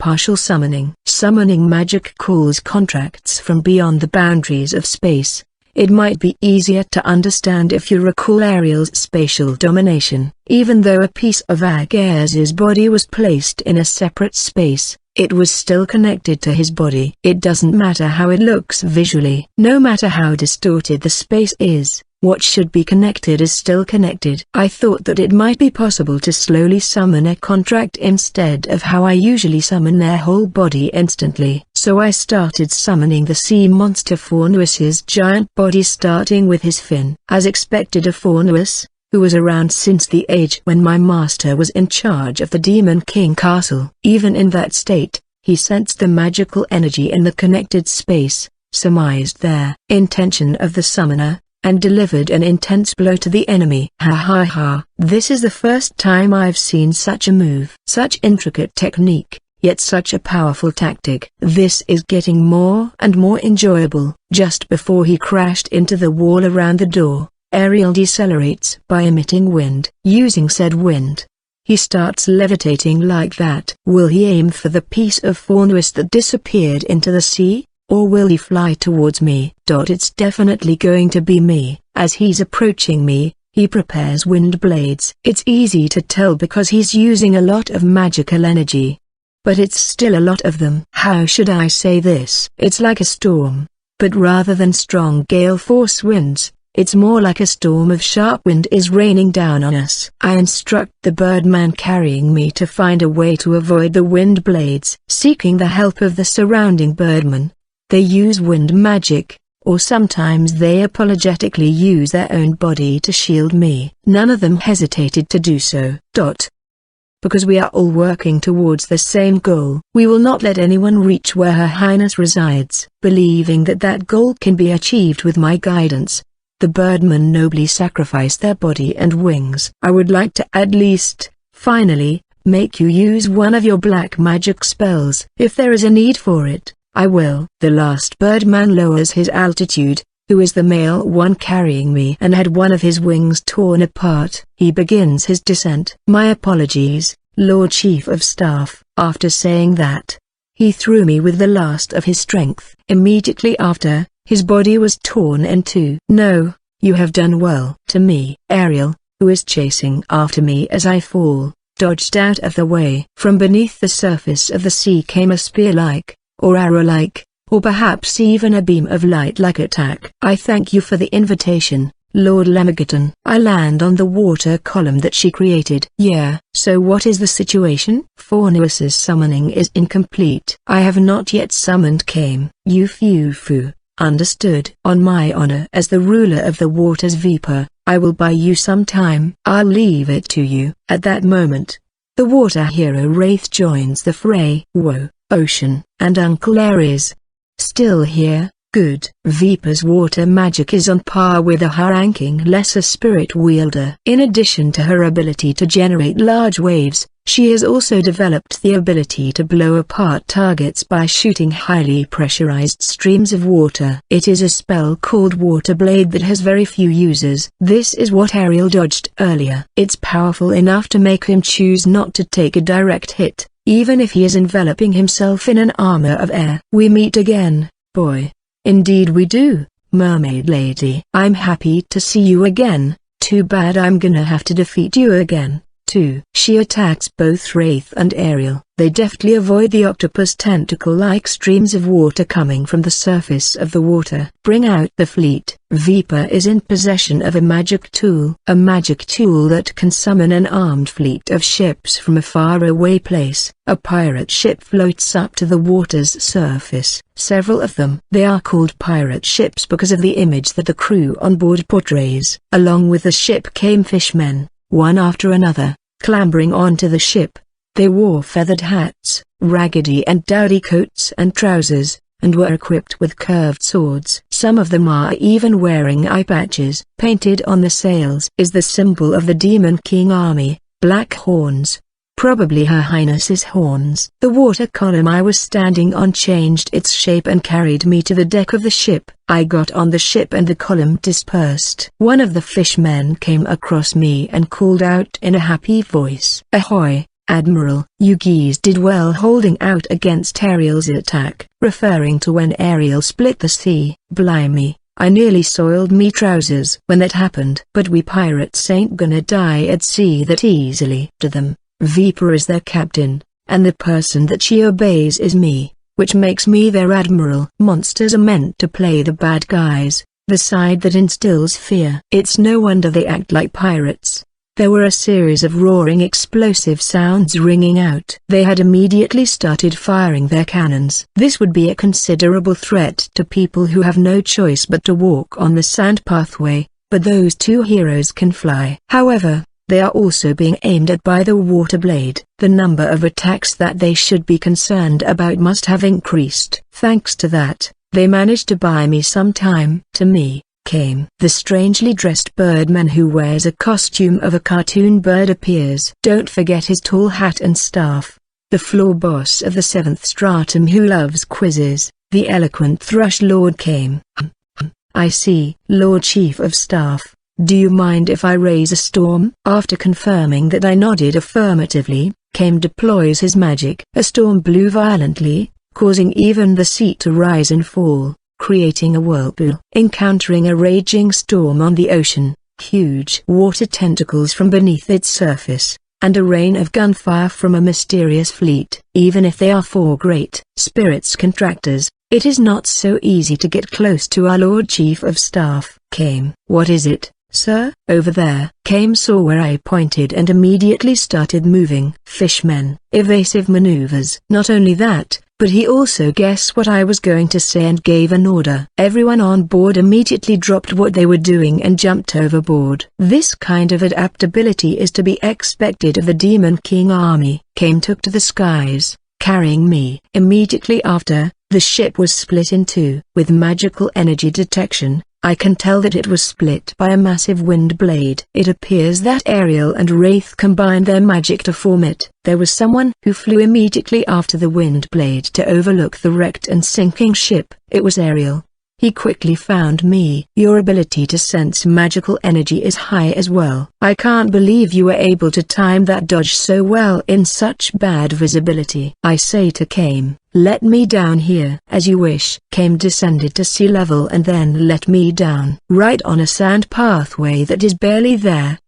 Partial summoning. Summoning magic calls contracts from beyond the boundaries of space. It might be easier to understand if you recall Ariel's spatial domination. Even though a piece of Agaerz's body was placed in a separate space, it was still connected to his body. It doesn't matter how it looks visually. No matter how distorted the space is, what should be connected is still connected. I thought that it might be possible to slowly summon a contract instead of how I usually summon their whole body instantly. So I started summoning the sea monster Faunus's giant body, starting with his fin. As expected of Faunus, who was around since the age when my master was in charge of the Demon King Castle. Even in that state, he sensed the magical energy in the connected space, surmised their intention of the summoner, and delivered an intense blow to the enemy. Ha. This is the first time I've seen such a move. Such intricate technique, yet such a powerful tactic. This is getting more and more enjoyable. Just before he crashed into the wall around the door, Ariel decelerates by emitting wind. Using said wind, he starts levitating like that. Will he aim for the piece of Faunus that disappeared into the sea? Or will he fly towards me? It's definitely going to be me. As he's approaching me, he prepares wind blades. It's easy to tell because he's using a lot of magical energy. But it's still a lot of them. How should I say this? It's like a storm. But rather than strong gale force winds, it's more like a storm of sharp wind is raining down on us. I instruct the birdman carrying me to find a way to avoid the wind blades. Seeking the help of the surrounding birdmen, they use wind magic, or sometimes they apologetically use their own body to shield me. None of them hesitated to do so. Because we are all working towards the same goal. We will not let anyone reach where Her Highness resides. Believing that that goal can be achieved with my guidance, the birdmen nobly sacrifice their body and wings. I would like to at least, finally, make you use one of your black magic spells. If there is a need for it, I will. The last birdman lowers his altitude, who is the male one carrying me and had one of his wings torn apart. He begins his descent. My apologies, Lord Chief of Staff. After saying that, he threw me with the last of his strength. Immediately after, his body was torn in two. No, you have done well. To me, Ariel, who is chasing after me as I fall, dodged out of the way. From beneath the surface of the sea came a spear-like, or arrow-like, or perhaps even a beam of light-like attack. I thank you for the invitation, Lord Lemigaton. I land on the water column that she created. Yeah. So what is the situation? Fornuis's summoning is incomplete. I have not yet summoned Kame. Yufu. Understood. On my honor as the ruler of the waters Viper, I will buy you some time. I'll leave it to you. At that moment, the water hero Wraith joins the fray. Whoa, Ocean and Uncle Ares. Still here, good. Viper's water magic is on par with a high-ranking lesser spirit wielder. In addition to her ability to generate large waves, she has also developed the ability to blow apart targets by shooting highly pressurized streams of water. It is a spell called Water Blade that has very few users. This is what Ariel dodged earlier. It's powerful enough to make him choose not to take a direct hit, even if he is enveloping himself in an armor of air. We meet again, boy. Indeed we do, Mermaid Lady. I'm happy to see you again. Too bad I'm gonna have to defeat you again, too. She attacks both Wraith and Ariel. They deftly avoid the octopus tentacle-like streams of water coming from the surface of the water. Bring out the fleet. Viper is in possession of a magic tool. A magic tool that can summon an armed fleet of ships from a faraway place. A pirate ship floats up to the water's surface. Several of them. They are called pirate ships because of the image that the crew on board portrays. Along with the ship came fishmen, one after another, clambering onto the ship. They wore feathered hats, raggedy and dowdy coats and trousers, and were equipped with curved swords. Some of them are even wearing eye patches. Painted on the sails is the symbol of the Demon King army, black horns. Probably Her Highness's horns. The water column I was standing on changed its shape and carried me to the deck of the ship. I got on the ship and the column dispersed. One of the fishmen came across me and called out in a happy voice. Ahoy, Admiral. You geese did well holding out against Ariel's attack, referring to when Ariel split the sea. Blimey, I nearly soiled me trousers when that happened. But we pirates ain't gonna die at sea that easily. To them, Viper is their captain, and the person that she obeys is me, which makes me their admiral. Monsters are meant to play the bad guys, the side that instills fear. It's no wonder they act like pirates. There were a series of roaring explosive sounds ringing out. They had immediately started firing their cannons. This would be a considerable threat to people who have no choice but to walk on the sand pathway, but those two heroes can fly. However, they are also being aimed at by the water blade. The number of attacks that they should be concerned about must have increased. Thanks to that, they managed to buy me some time. To me, came the strangely dressed birdman who wears a costume of a cartoon bird appears. Don't forget his tall hat and staff. The floor boss of the 7th stratum who loves quizzes, the eloquent thrush lord came. I see. Lord Chief of Staff, do you mind if I raise a storm? After confirming that I nodded affirmatively, Kame deploys his magic. A storm blew violently, causing even the sea to rise and fall, creating a whirlpool. Encountering a raging storm on the ocean, huge water tentacles from beneath its surface, and a rain of gunfire from a mysterious fleet. Even if they are 4 great spirits contractors, It is not so easy to get close to our Lord Chief of Staff. Came. What is it, sir? Over there. Came saw where I pointed and immediately started moving. Fishmen. Evasive maneuvers. Not only that, but he also guessed what I was going to say and gave an order. Everyone on board immediately dropped what they were doing and jumped overboard. This kind of adaptability is to be expected of the Demon King army. Came took to the skies, carrying me. Immediately after, the ship was split in two. With magical energy detection, I can tell that it was split by a massive wind blade. It appears that Ariel and Wraith combined their magic to form it. There was someone who flew immediately after the wind blade to overlook the wrecked and sinking ship. It was Ariel. He quickly found me. Your ability to sense magical energy is high as well. I can't believe you were able to time that dodge so well in such bad visibility. I say to Kame, let me down here. As you wish. Kame descended to sea level and then let me down. Right on a sand pathway that is barely there.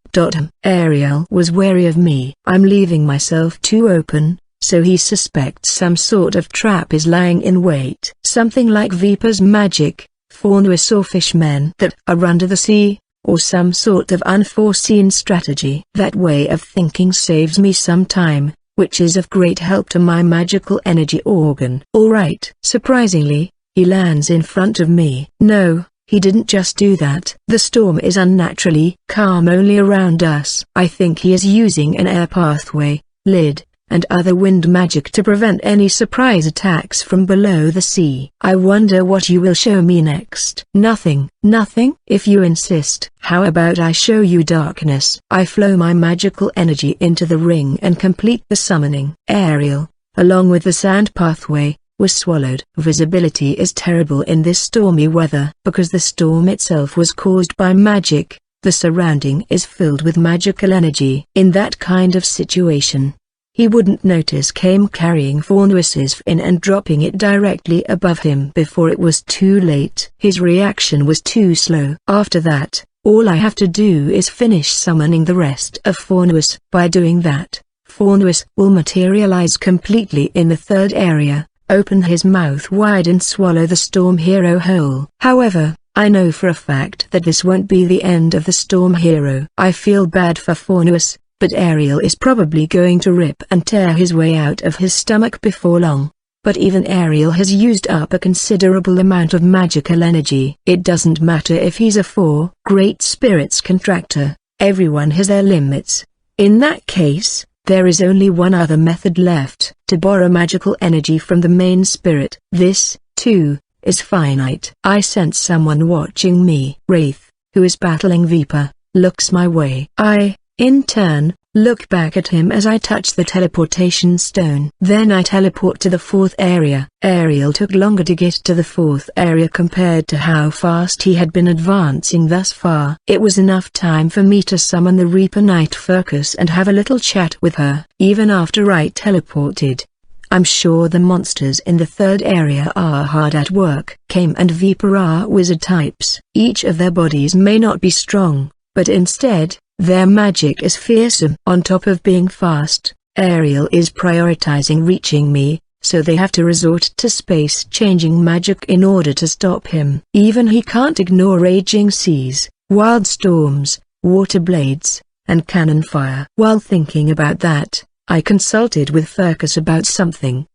Ariel was wary of me. I'm leaving myself too open, so he suspects some sort of trap is lying in wait. Something like Viper's magic, Faunus or fishmen that are under the sea, or some sort of unforeseen strategy. That way of thinking saves me some time, which is of great help to my magical energy organ. Alright. Surprisingly, he lands in front of me. No, he didn't just do that. The storm is unnaturally calm only around us. I think he is using an air pathway, lid, and other wind magic to prevent any surprise attacks from below the sea. I wonder what you will show me next. Nothing. Nothing? If you insist. How about I show you darkness? I flow my magical energy into the ring and complete the summoning. Ariel, along with the sand pathway, was swallowed. Visibility is terrible in this stormy weather. Because the storm itself was caused by magic, the surrounding is filled with magical energy. In that kind of situation, he wouldn't notice Kame carrying Faunus's fin and dropping it directly above him before it was too late. His reaction was too slow. After that, all I have to do is finish summoning the rest of Faunus. By doing that, Faunus will materialize completely in the third area, open his mouth wide and swallow the storm hero whole. However, I know for a fact that this won't be the end of the storm hero. I feel bad for Faunus, but Ariel is probably going to rip and tear his way out of his stomach before long. But even Ariel has used up a considerable amount of magical energy. It doesn't matter if he's a 4 Great Spirits contractor, everyone has their limits. In that case, there is only one other method left: to borrow magical energy from the main spirit. This, too, is finite. I sense someone watching me. Wraith, who is battling Viper, looks my way. I, in turn, look back at him as I touch the teleportation stone. Then I teleport to the 4th area. Ariel took longer to get to the 4th area compared to how fast he had been advancing thus far. It was enough time for me to summon the Reaper Night Focus and have a little chat with her. Even after I teleported, I'm sure the monsters in the 3rd area are hard at work. Kame and Viper are wizard types. Each of their bodies may not be strong, but instead, their magic is fearsome. On top of being fast, Ariel is prioritizing reaching me, so they have to resort to space-changing magic in order to stop him. Even he can't ignore raging seas, wild storms, water blades, and cannon fire. While thinking about that, I consulted with Furcus about something.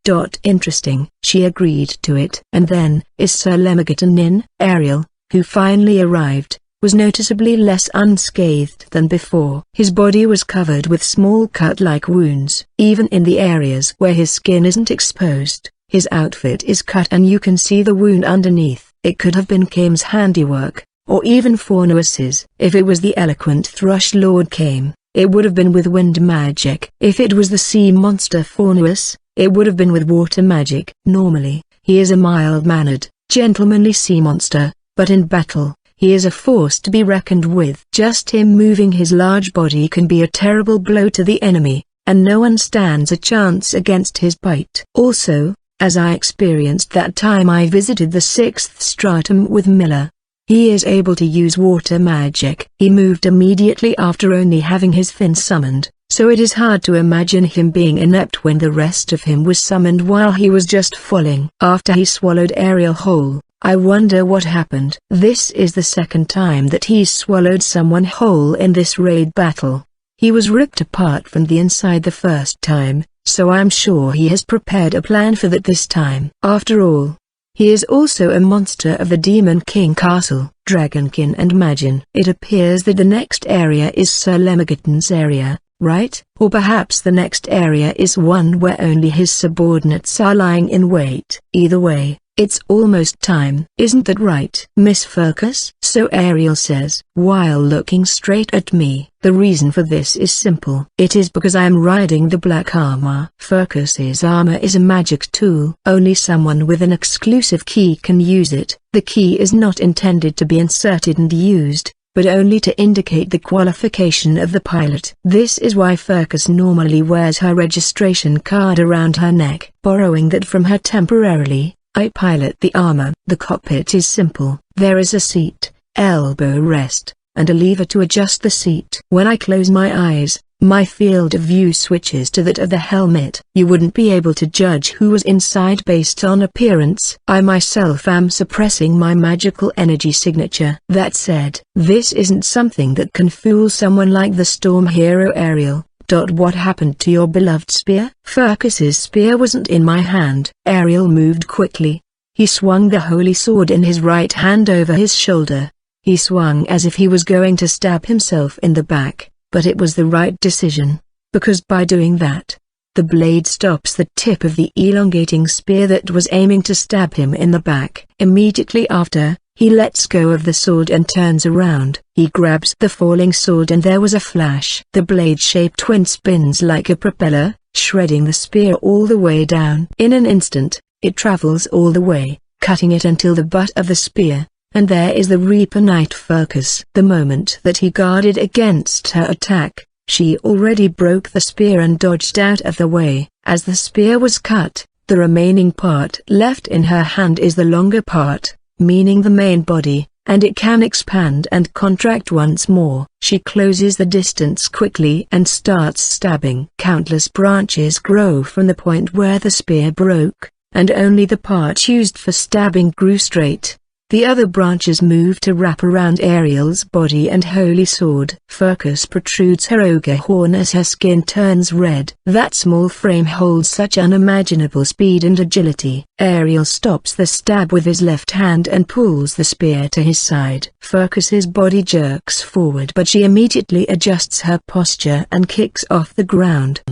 Interesting. She agreed to it. And then, is Sir Lemagatan in? Ariel, who finally arrived, was noticeably less unscathed than before. His body was covered with small cut-like wounds. Even in the areas where his skin isn't exposed, his outfit is cut and you can see the wound underneath. It could have been Kame's handiwork, or even Faunus's. If it was the eloquent Thrush Lord Kame, it would have been with wind magic. If it was the sea monster Faunus, it would have been with water magic. Normally, he is a mild-mannered, gentlemanly sea monster, but in battle, he is a force to be reckoned with. Just him moving his large body can be a terrible blow to the enemy, and no one stands a chance against his bite. Also, as I experienced that time I visited the 6th stratum with Miller, he is able to use water magic. He moved immediately after only having his fin summoned, so it is hard to imagine him being inept when the rest of him was summoned while he was just falling. After he swallowed Ariel whole, I wonder what happened. This is the second time that he's swallowed someone whole in this raid battle. He was ripped apart from the inside the first time, so I'm sure he has prepared a plan for that this time. After all, he is also a monster of the Demon King Castle, Dragonkin and Magin. It appears that the next area is Sir Lemagotton's area, right? Or perhaps the next area is one where only his subordinates are lying in wait. Either way, it's almost time. Isn't that right, Miss Furcus? So Ariel says, while looking straight at me. The reason for this is simple. It is because I am riding the black armor. Furcus's armor is a magic tool. Only someone with an exclusive key can use it. The key is not intended to be inserted and used, but only to indicate the qualification of the pilot. This is why Furcus normally wears her registration card around her neck. Borrowing that from her temporarily, I pilot the armor. The cockpit is simple. There is a seat, elbow rest, and a lever to adjust the seat. When I close my eyes, my field of view switches to that of the helmet. You wouldn't be able to judge who was inside based on appearance. I myself am suppressing my magical energy signature. That said, this isn't something that can fool someone like the storm hero Ariel. What happened to your beloved spear? Furcus's spear wasn't in my hand. Ariel moved quickly. He swung the holy sword in his right hand over his shoulder. He swung as if he was going to stab himself in the back, but it was the right decision, because by doing that, the blade stops the tip of the elongating spear that was aiming to stab him in the back. Immediately after, he lets go of the sword and turns around. He grabs the falling sword and there was a flash. The blade-shaped twin spins like a propeller, shredding the spear all the way down. In an instant, it travels all the way, cutting it until the butt of the spear, and there is the Reaper Knight Furcus. The moment that he guarded against her attack, she already broke the spear and dodged out of the way. As the spear was cut, the remaining part left in her hand is the longer part, meaning the main body, and it can expand and contract once more. She closes the distance quickly and starts stabbing. Countless branches grow from the point where the spear broke, and only the part used for stabbing grew straight. The other branches move to wrap around Ariel's body and holy sword. Furcus protrudes her ogre horn as her skin turns red. That small frame holds such unimaginable speed and agility. Ariel stops the stab with his left hand and pulls the spear to his side. Furcus's body jerks forward, but she immediately adjusts her posture and kicks off the ground.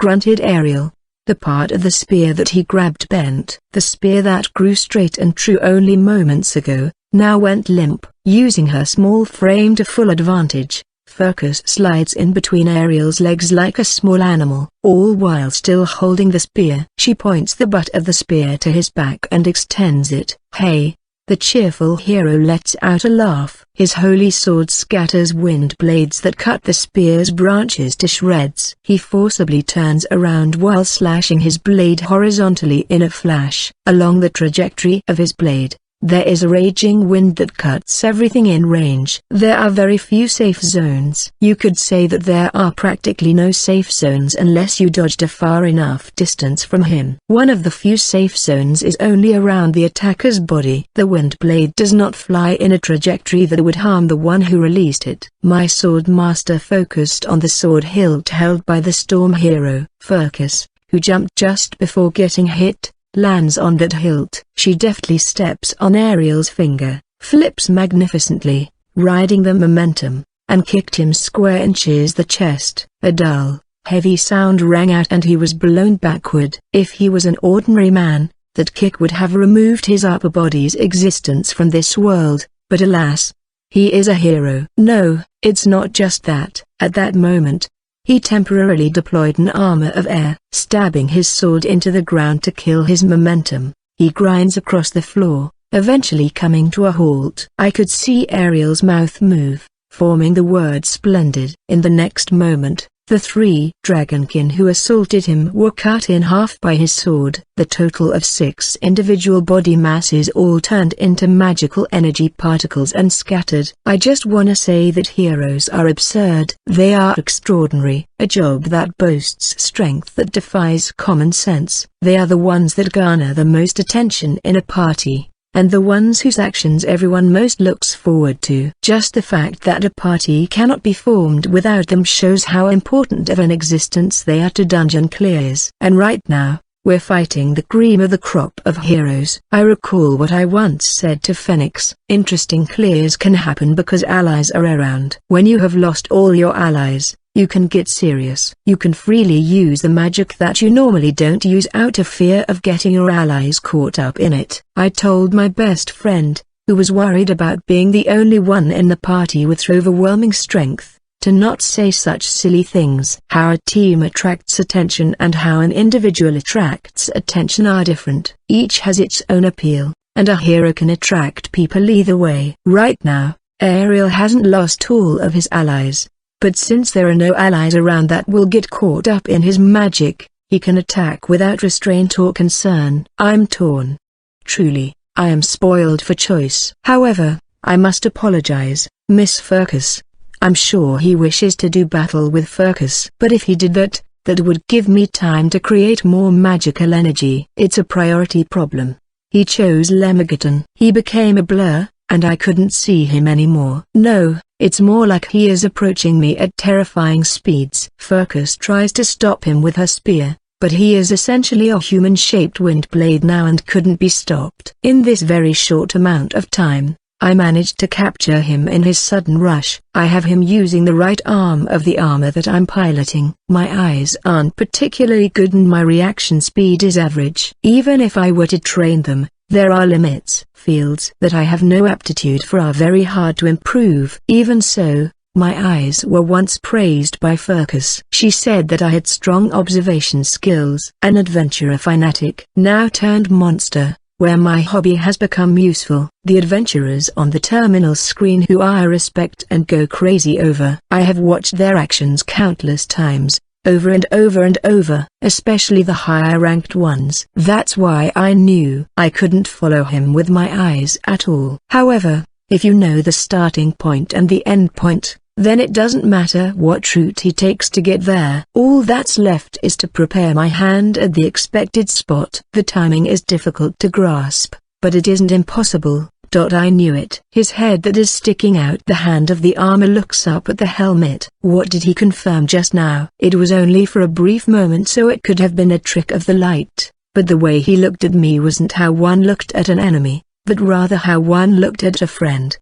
Grunted Ariel. The part of the spear that he grabbed bent. The spear that grew straight and true only moments ago, now went limp. Using her small frame to full advantage, Furcus slides in between Ariel's legs like a small animal, all while still holding the spear. She points the butt of the spear to his back and extends it. Hey! The cheerful hero lets out a laugh. His holy sword scatters wind blades that cut the spear's branches to shreds. He forcibly turns around while slashing his blade horizontally in a flash. Along the trajectory of his blade, there is a raging wind that cuts everything in range. There are very few safe zones. You could say that there are practically no safe zones unless you dodged a far enough distance from him. One of the few safe zones is only around the attacker's body. The wind blade does not fly in a trajectory that would harm the one who released it. My sword master focused on the sword hilt held by the storm hero, Furcus, who jumped just before getting hit. Lands on that hilt. She deftly steps on Ariel's finger, flips magnificently, riding the momentum, and kicked him square in the chest. A dull, heavy sound rang out and he was blown backward. If he was an ordinary man, that kick would have removed his upper body's existence from this world, but alas, he is a hero. No, it's not just that. At that moment, he temporarily deployed an armor of air, stabbing his sword into the ground to kill his momentum. He grinds across the floor, eventually coming to a halt. I could see Ariel's mouth move, forming the word splendid. In the next moment, The 3 dragonkin who assaulted him were cut in half by his sword. The total of 6 individual body masses all turned into magical energy particles and scattered. I just wanna say that heroes are absurd. They are extraordinary. A job that boasts strength that defies common sense. They are the ones that garner the most attention in a party, and the ones whose actions everyone most looks forward to. Just the fact that a party cannot be formed without them shows how important of an existence they are to dungeon clears. And right now, we're fighting the cream of the crop of heroes. I recall what I once said to Phoenix. Interesting clears can happen because allies are around. When you have lost all your allies, you can get serious. You can freely use the magic that you normally don't use out of fear of getting your allies caught up in it. I told my best friend, who was worried about being the only one in the party with overwhelming strength, to not say such silly things. How a team attracts attention and how an individual attracts attention are different. Each has its own appeal, and a hero can attract people either way. Right now, Ariel hasn't lost all of his allies. But since there are no allies around that will get caught up in his magic, he can attack without restraint or concern. I'm torn. Truly, I am spoiled for choice. However, I must apologize, Miss Furcus. I'm sure he wishes to do battle with Furcus. But if he did that, that would give me time to create more magical energy. It's a priority problem. He chose Lemmigaton. He became a blur, and I couldn't see him anymore. No. It's more like he is approaching me at terrifying speeds. Furcus tries to stop him with her spear, but he is essentially a human-shaped wind blade now and couldn't be stopped. In this very short amount of time, I managed to capture him in his sudden rush. I have him using the right arm of the armor that I'm piloting. My eyes aren't particularly good and my reaction speed is average. Even if I were to train them, there are limits. Fields that I have no aptitude for are very hard to improve. Even so, my eyes were once praised by Furcus. She said that I had strong observation skills. An adventurer fanatic, now turned monster, where my hobby has become useful. The adventurers on the terminal screen who I respect and go crazy over. I have watched their actions countless times, over and over and over, especially the higher-ranked ones. That's why I knew I couldn't follow him with my eyes at all. However, if you know the starting point and the end point, then it doesn't matter what route he takes to get there. All that's left is to prepare my hand at the expected spot. The timing is difficult to grasp, but it isn't impossible. I knew it. His head that is sticking out the hand of the armor looks up at the helmet. What did he confirm just now? It was only for a brief moment, so it could have been a trick of the light, but the way he looked at me wasn't how one looked at an enemy, but rather how one looked at a friend.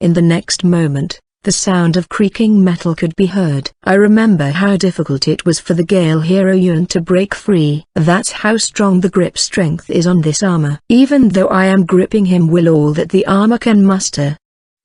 In the next moment, the sound of creaking metal could be heard. I remember how difficult it was for the Gale hero Yun to break free. That's how strong the grip strength is on this armor. Even though I am gripping him with all that the armor can muster.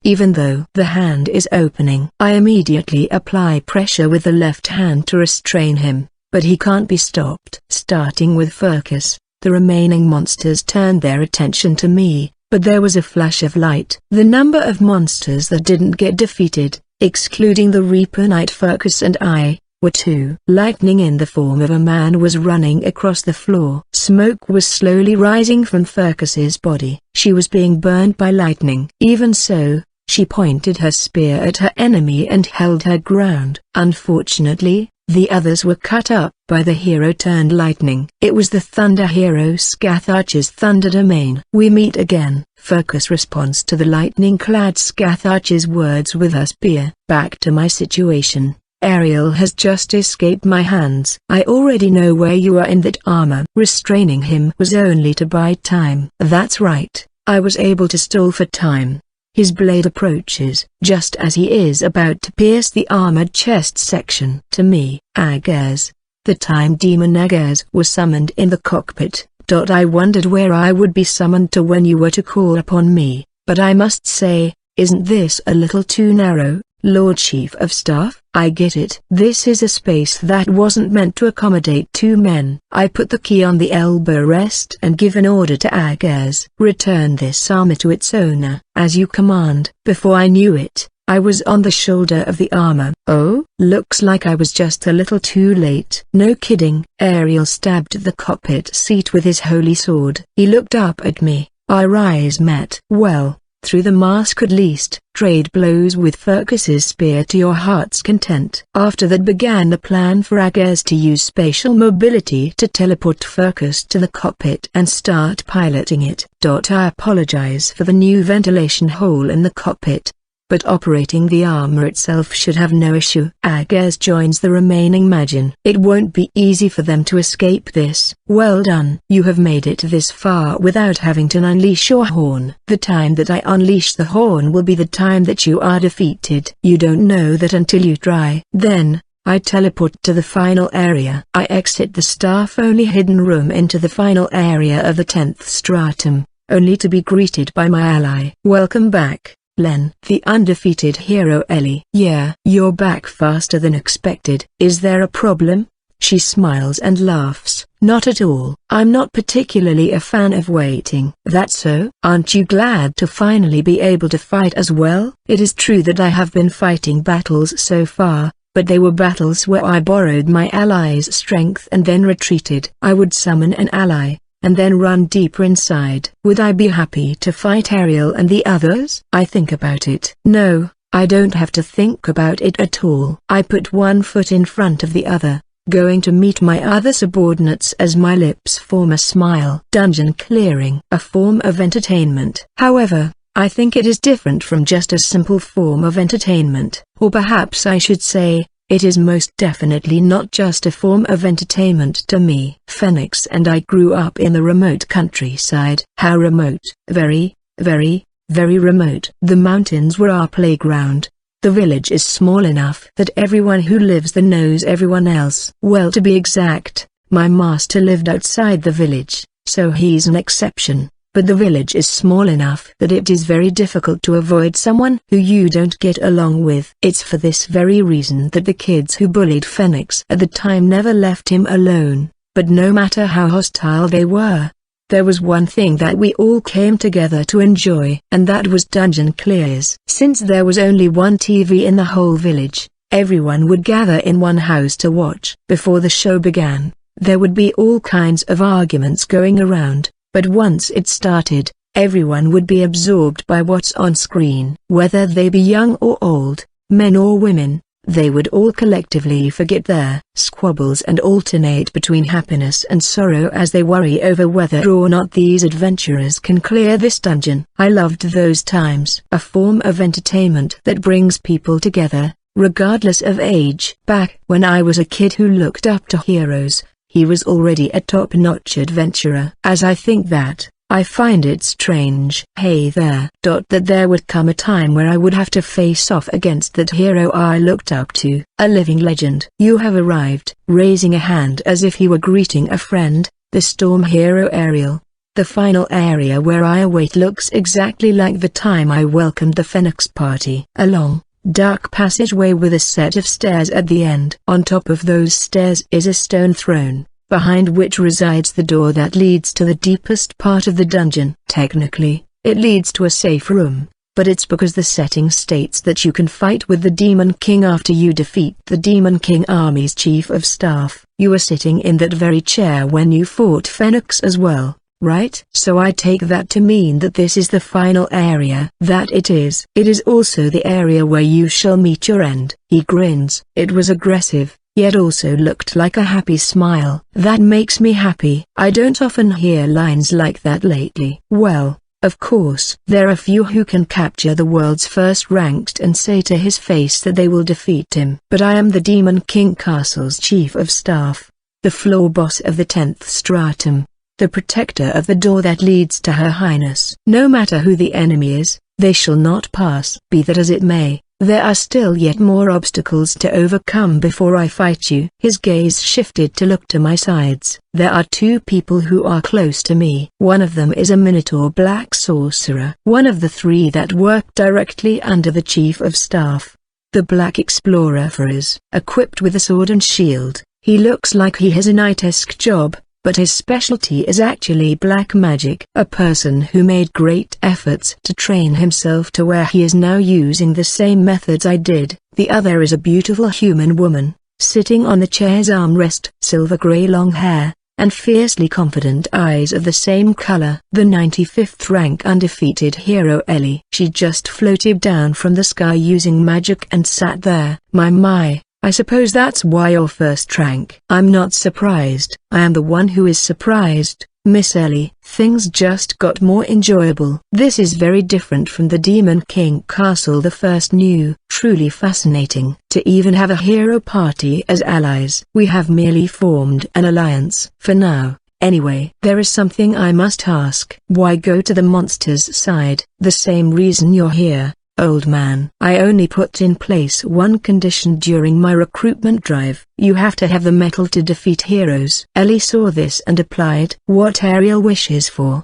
Even though the hand is opening, I immediately apply pressure with the left hand to restrain him, but he can't be stopped. Starting with Furcus, the remaining monsters turned their attention to me. But there was a flash of light. The number of monsters that didn't get defeated, excluding the Reaper Knight Furcus and I, were 2. Lightning in the form of a man was running across the floor. Smoke was slowly rising from Furcus's body. She was being burned by lightning. Even so, she pointed her spear at her enemy and held her ground. Unfortunately, the others were cut up by the hero-turned-lightning. It was the Thunder hero Scatharch's Thunder Domain. We meet again. Furcus responds to the lightning-clad Scatharch's words with her spear. Back to my situation. Ariel has just escaped my hands. I already know where you are in that armor. Restraining him was only to buy time. That's right. I was able to stall for time. His blade approaches, just as he is about to pierce the armored chest section. To me, Agaz, the time demon Agaz, was summoned in the cockpit. I wondered where I would be summoned to when you were to call upon me, but I must say, isn't this a little too narrow, Lord Chief of Staff? I get it. This is a space that wasn't meant to accommodate 2 men. I put the key on the elbow rest and give an order to Agaz. Return this armor to its owner. As you command. Before I knew it, I was on the shoulder of the armor. Oh, looks like I was just a little too late. No kidding. Ariel stabbed the cockpit seat with his holy sword. He looked up at me. Our eyes met. Well, through the mask at least. Trade blows with Fergus's spear to your heart's content. After that began the plan for Agaz to use spatial mobility to teleport Fergus to the cockpit and start piloting it. I apologize for the new ventilation hole in the cockpit, but operating the armor itself should have no issue. Agaz joins the remaining Majin. It won't be easy for them to escape this. Well done. You have made it this far without having to unleash your horn. The time that I unleash the horn will be the time that you are defeated. You don't know that until you try. Then, I teleport to the final area. I exit the staff-only hidden room into the final area of the 10th stratum, only to be greeted by my ally. Welcome back, Len. The undefeated hero Ellie. Yeah, you're back faster than expected. Is there a problem? She smiles and laughs. Not at all. I'm not particularly a fan of waiting. That's so? Aren't you glad to finally be able to fight as well? It is true that I have been fighting battles so far, but they were battles where I borrowed my ally's strength and then retreated. I would summon an ally, and then run deeper inside. Would I be happy to fight Ariel and the others? I think about it. No, I don't have to think about it at all. I put one foot in front of the other, going to meet my other subordinates as my lips form a smile. Dungeon clearing. A form of entertainment. However, I think it is different from just a simple form of entertainment. Or perhaps I should say, it is most definitely not just a form of entertainment to me. Phoenix and I grew up in the remote countryside. How remote? Very, very, very remote. The mountains were our playground. The village is small enough that everyone who lives there knows everyone else. Well, to be exact, my master lived outside the village, so he's an exception. But the village is small enough that it is very difficult to avoid someone who you don't get along with. It's for this very reason that the kids who bullied Phoenix at the time never left him alone. But no matter how hostile they were, there was one thing that we all came together to enjoy, and that was dungeon clears. Since there was only one TV in the whole village, everyone would gather in one house to watch. Before the show began, there would be all kinds of arguments going around. But once it started, everyone would be absorbed by what's on screen. Whether they be young or old, men or women, they would all collectively forget their squabbles and alternate between happiness and sorrow as they worry over whether or not these adventurers can clear this dungeon. I loved those times. A form of entertainment that brings people together, regardless of age. Back when I was a kid who looked up to heroes, he was already a top-notch adventurer. As I think that, I find it strange. Hey there. That there would come a time where I would have to face off against that hero I looked up to. A living legend. You have arrived. Raising a hand as if he were greeting a friend, the storm hero Ariel. The final area where I await looks exactly like the time I welcomed the Phoenix party. A long, dark passageway with a set of stairs at the end. On top of those stairs is a stone throne, behind which resides the door that leads to the deepest part of the dungeon. Technically, it leads to a safe room, but it's because the setting states that you can fight with the Demon King after you defeat the Demon King Army's Chief of Staff. You were sitting in that very chair when you fought Phoenix as well, right? So I take that to mean that this is the final area. That it is. It is also the area where you shall meet your end. He grins. It was aggressive, yet also looked like a happy smile. That makes me happy. I don't often hear lines like that lately. Well, of course, there are few who can capture the world's first ranked and say to his face that they will defeat him. But I am the Demon King Castle's Chief of Staff, the floor boss of the 10th stratum, the protector of the door that leads to Her Highness. No matter who the enemy is, they shall not pass. Be that as it may, there are still yet more obstacles to overcome before I fight you. His gaze shifted to look to my sides. There are two people who are close to me. One of them is a Minotaur Black Sorcerer, one of the three that work directly under the Chief of Staff. The Black Explorer is equipped with a sword and shield. He looks like he has a knightesque job, but his specialty is actually black magic. A person who made great efforts to train himself to where he is now using the same methods I did. The other is a beautiful human woman, sitting on the chair's armrest, silver grey long hair, and fiercely confident eyes of the same color. The 95th rank undefeated hero Ellie. She just floated down from the sky using magic and sat there. My, I suppose that's why you're first rank. I'm not surprised. I am the one who is surprised, Miss Ellie. Things just got more enjoyable. This is very different from the Demon King Castle the first new. Truly fascinating to even have a hero party as allies. We have merely formed an alliance for now. Anyway, there is something I must ask. Why go to the monster's side? The same reason you're here, old man. I only put in place one condition during my recruitment drive. You have to have the metal to defeat heroes. Ellie saw this and applied. What Ariel wishes for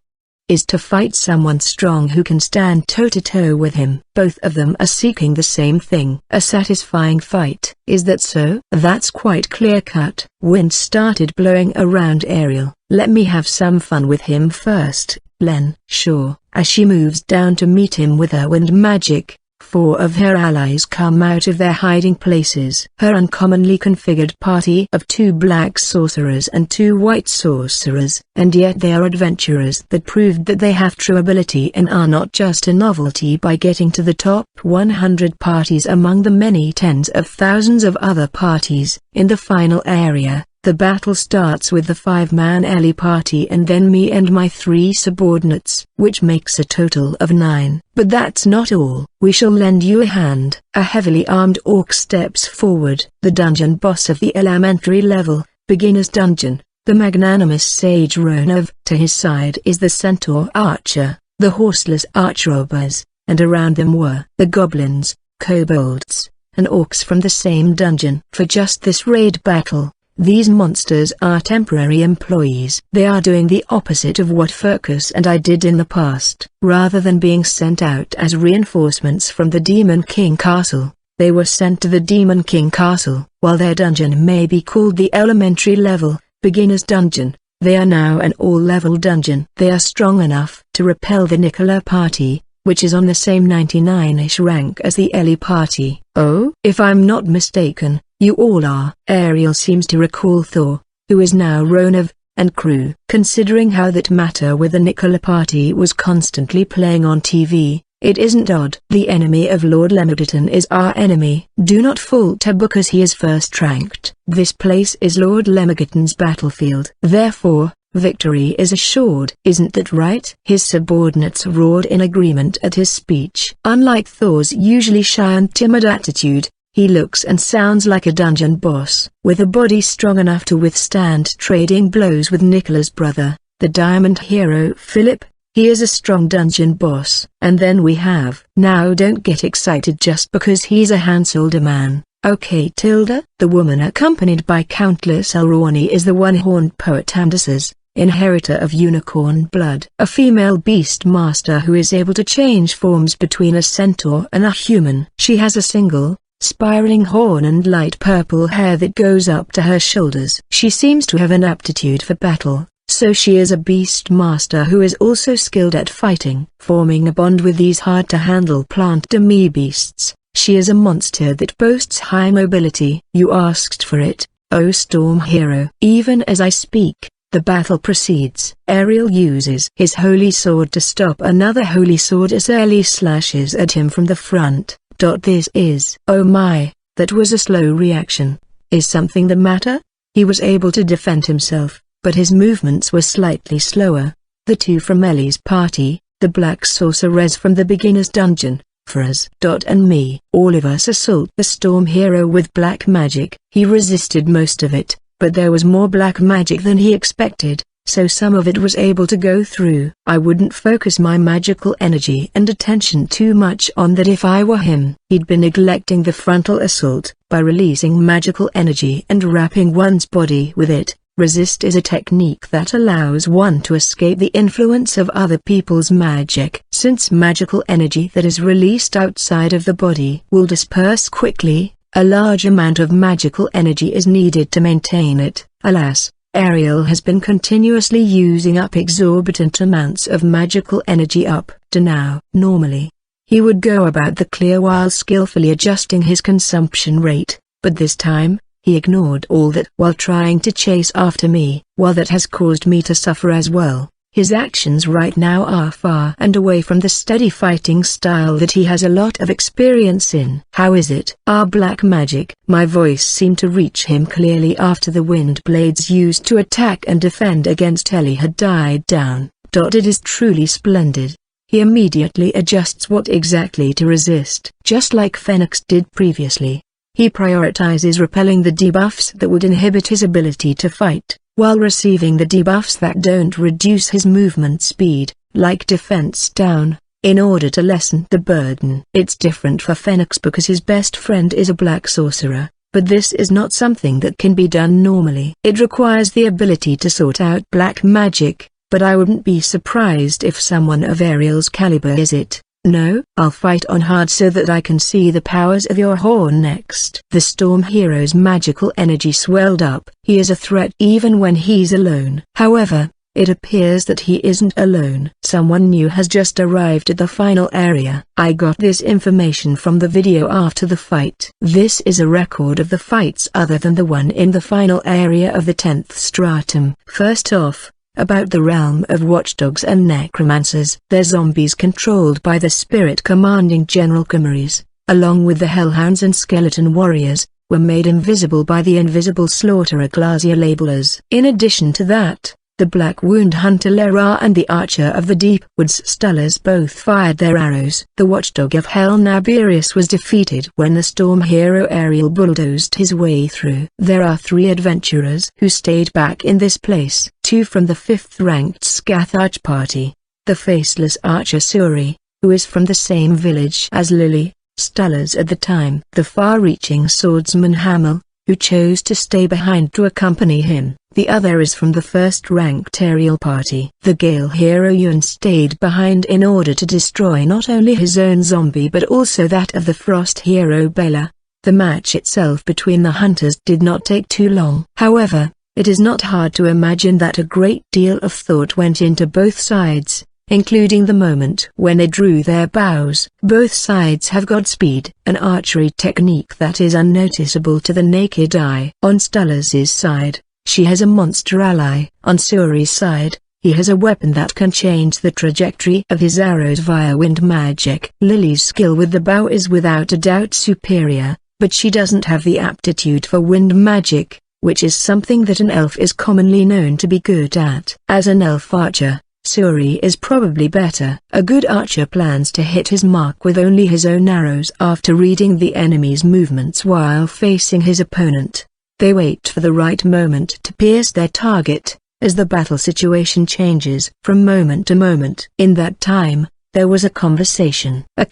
is to fight someone strong who can stand toe-to-toe with him. Both of them are seeking the same thing. A satisfying fight. Is that so? That's quite clear-cut. Wind started blowing around Ariel. Let me have some fun with him first, Len. Sure. As she moves down to meet him with her wind magic, 4 of her allies come out of their hiding places. Her uncommonly configured party of 2 black sorcerers and 2 white sorcerers, and yet they are adventurers that proved that they have true ability and are not just a novelty by getting to the top 100 parties among the many tens of thousands of other parties. In the final area, the battle starts with the 5-man Ellie party and then me and my 3 subordinates, which makes a total of 9. But that's not all. We shall lend you a hand. A heavily armed orc steps forward. The dungeon boss of the elementary level, beginner's dungeon, the magnanimous sage Ronov. To his side is the centaur archer, the horseless archrobbers, and around them were the goblins, kobolds, and orcs from the same dungeon. For just this raid battle, these monsters are temporary employees. They are doing the opposite of what Furcus and I did in the past. Rather than being sent out as reinforcements from the Demon King Castle, they were sent to the Demon King Castle. While their dungeon may be called the elementary level, beginner's dungeon, they are now an all-level dungeon. They are strong enough to repel the Nicola party, which is on the same 99-ish rank as the Ellie party. Oh? If I'm not mistaken, you all are. Ariel seems to recall Thor, who is now Ronov, and crew. Considering how that matter with the Nicola party was constantly playing on TV, it isn't odd. The enemy of Lord Lemegton is our enemy. Do not falter because he is first ranked. This place is Lord Lemegton's battlefield. Therefore, victory is assured. Isn't that right? His subordinates roared in agreement at his speech. Unlike Thor's usually shy and timid attitude, he looks and sounds like a dungeon boss, with a body strong enough to withstand trading blows with Nicola's brother, the diamond hero Philip. He is a strong dungeon boss. And then we have. Now don't get excited just because he's a hands-older man. Okay Tilda? The woman accompanied by Countless Elroni is the one-horned poet Amdis's, inheritor of unicorn blood. A female beast master who is able to change forms between a centaur and a human. She has a single, spiraling horn and light purple hair that goes up to her shoulders. She seems to have an aptitude for battle, so she is a beast master who is also skilled at fighting. Forming a bond with these hard-to-handle plant demi-beasts, she is a monster that boasts high mobility. You asked for it, oh storm hero. Even as I speak, the battle proceeds. Ariel uses his holy sword to stop another holy sword as Ellie slashes at him from the front. This is. Oh my, that was a slow reaction. Is something the matter? He was able to defend himself, but his movements were slightly slower. The 2 from Ellie's party, the black sorcerers from the beginner's dungeon, Fraz. And me. All of us assault the storm hero with black magic. He resisted most of it, but there was more black magic than he expected, so some of it was able to go through. I wouldn't focus my magical energy and attention too much on that if I were him. He'd been neglecting the frontal assault. By releasing magical energy and wrapping one's body with it, resist is a technique that allows one to escape the influence of other people's magic. Since magical energy that is released outside of the body will disperse quickly, a large amount of magical energy is needed to maintain it. Alas, Ariel has been continuously using up exorbitant amounts of magical energy up to now. Normally, he would go about the clear while skillfully adjusting his consumption rate, but this time, he ignored all that while trying to chase after me. While that has caused me to suffer as well, his actions right now are far and away from the steady fighting style that he has a lot of experience in. How is it? Our black magic. My voice seemed to reach him clearly after the wind blades used to attack and defend against Ellie had died down. It is truly splendid. He immediately adjusts what exactly to resist. Just like Phoenix did previously, he prioritizes repelling the debuffs that would inhibit his ability to fight, while receiving the debuffs that don't reduce his movement speed, like defense down, in order to lessen the burden. It's different for Phoenix because his best friend is a black sorcerer, but this is not something that can be done normally. It requires the ability to sort out black magic, but I wouldn't be surprised if someone of Ariel's caliber is it. No, I'll fight on hard so that I can see the powers of your horn next. The Storm Hero's magical energy swelled up. He is a threat even when he's alone. However, it appears that he isn't alone. Someone new has just arrived at the final area. I got this information from the video after the fight. This is a record of the fights other than the one in the final area of the 10th stratum. First off, about the realm of watchdogs and necromancers. They're zombies controlled by the spirit commanding General Chimeras, along with the hellhounds and skeleton warriors, were made invisible by the invisible slaughterer Glacier labelers. In addition to that, the Black Wound Hunter Lara and the Archer of the Deep Woods Stullers both fired their arrows. The Watchdog of Hell Naberius was defeated when the Storm Hero Ariel bulldozed his way through. There are 3 adventurers who stayed back in this place. 2 from the 5th ranked Scathach party, the faceless archer Suri, who is from the same village as Lily, Stullers at the time. The far-reaching swordsman Hamel, who chose to stay behind to accompany him. The other is from the 1st ranked Ariel party. The Gale hero Yun stayed behind in order to destroy not only his own zombie but also that of the Frost hero Bela. The match itself between the hunters did not take too long. However, it is not hard to imagine that a great deal of thought went into both sides, including the moment when they drew their bows. Both sides have Godspeed, an archery technique that is unnoticeable to the naked eye. On Stullers' side, she has a monster ally. On Suri's side, he has a weapon that can change the trajectory of his arrows via wind magic. Lily's skill with the bow is without a doubt superior, but she doesn't have the aptitude for wind magic, which is something that an elf is commonly known to be good at. As an elf archer, Suri is probably better. A good archer plans to hit his mark with only his own arrows after reading the enemy's movements while facing his opponent. They wait for the right moment to pierce their target, as the battle situation changes from moment to moment. In that time, there was a conversation that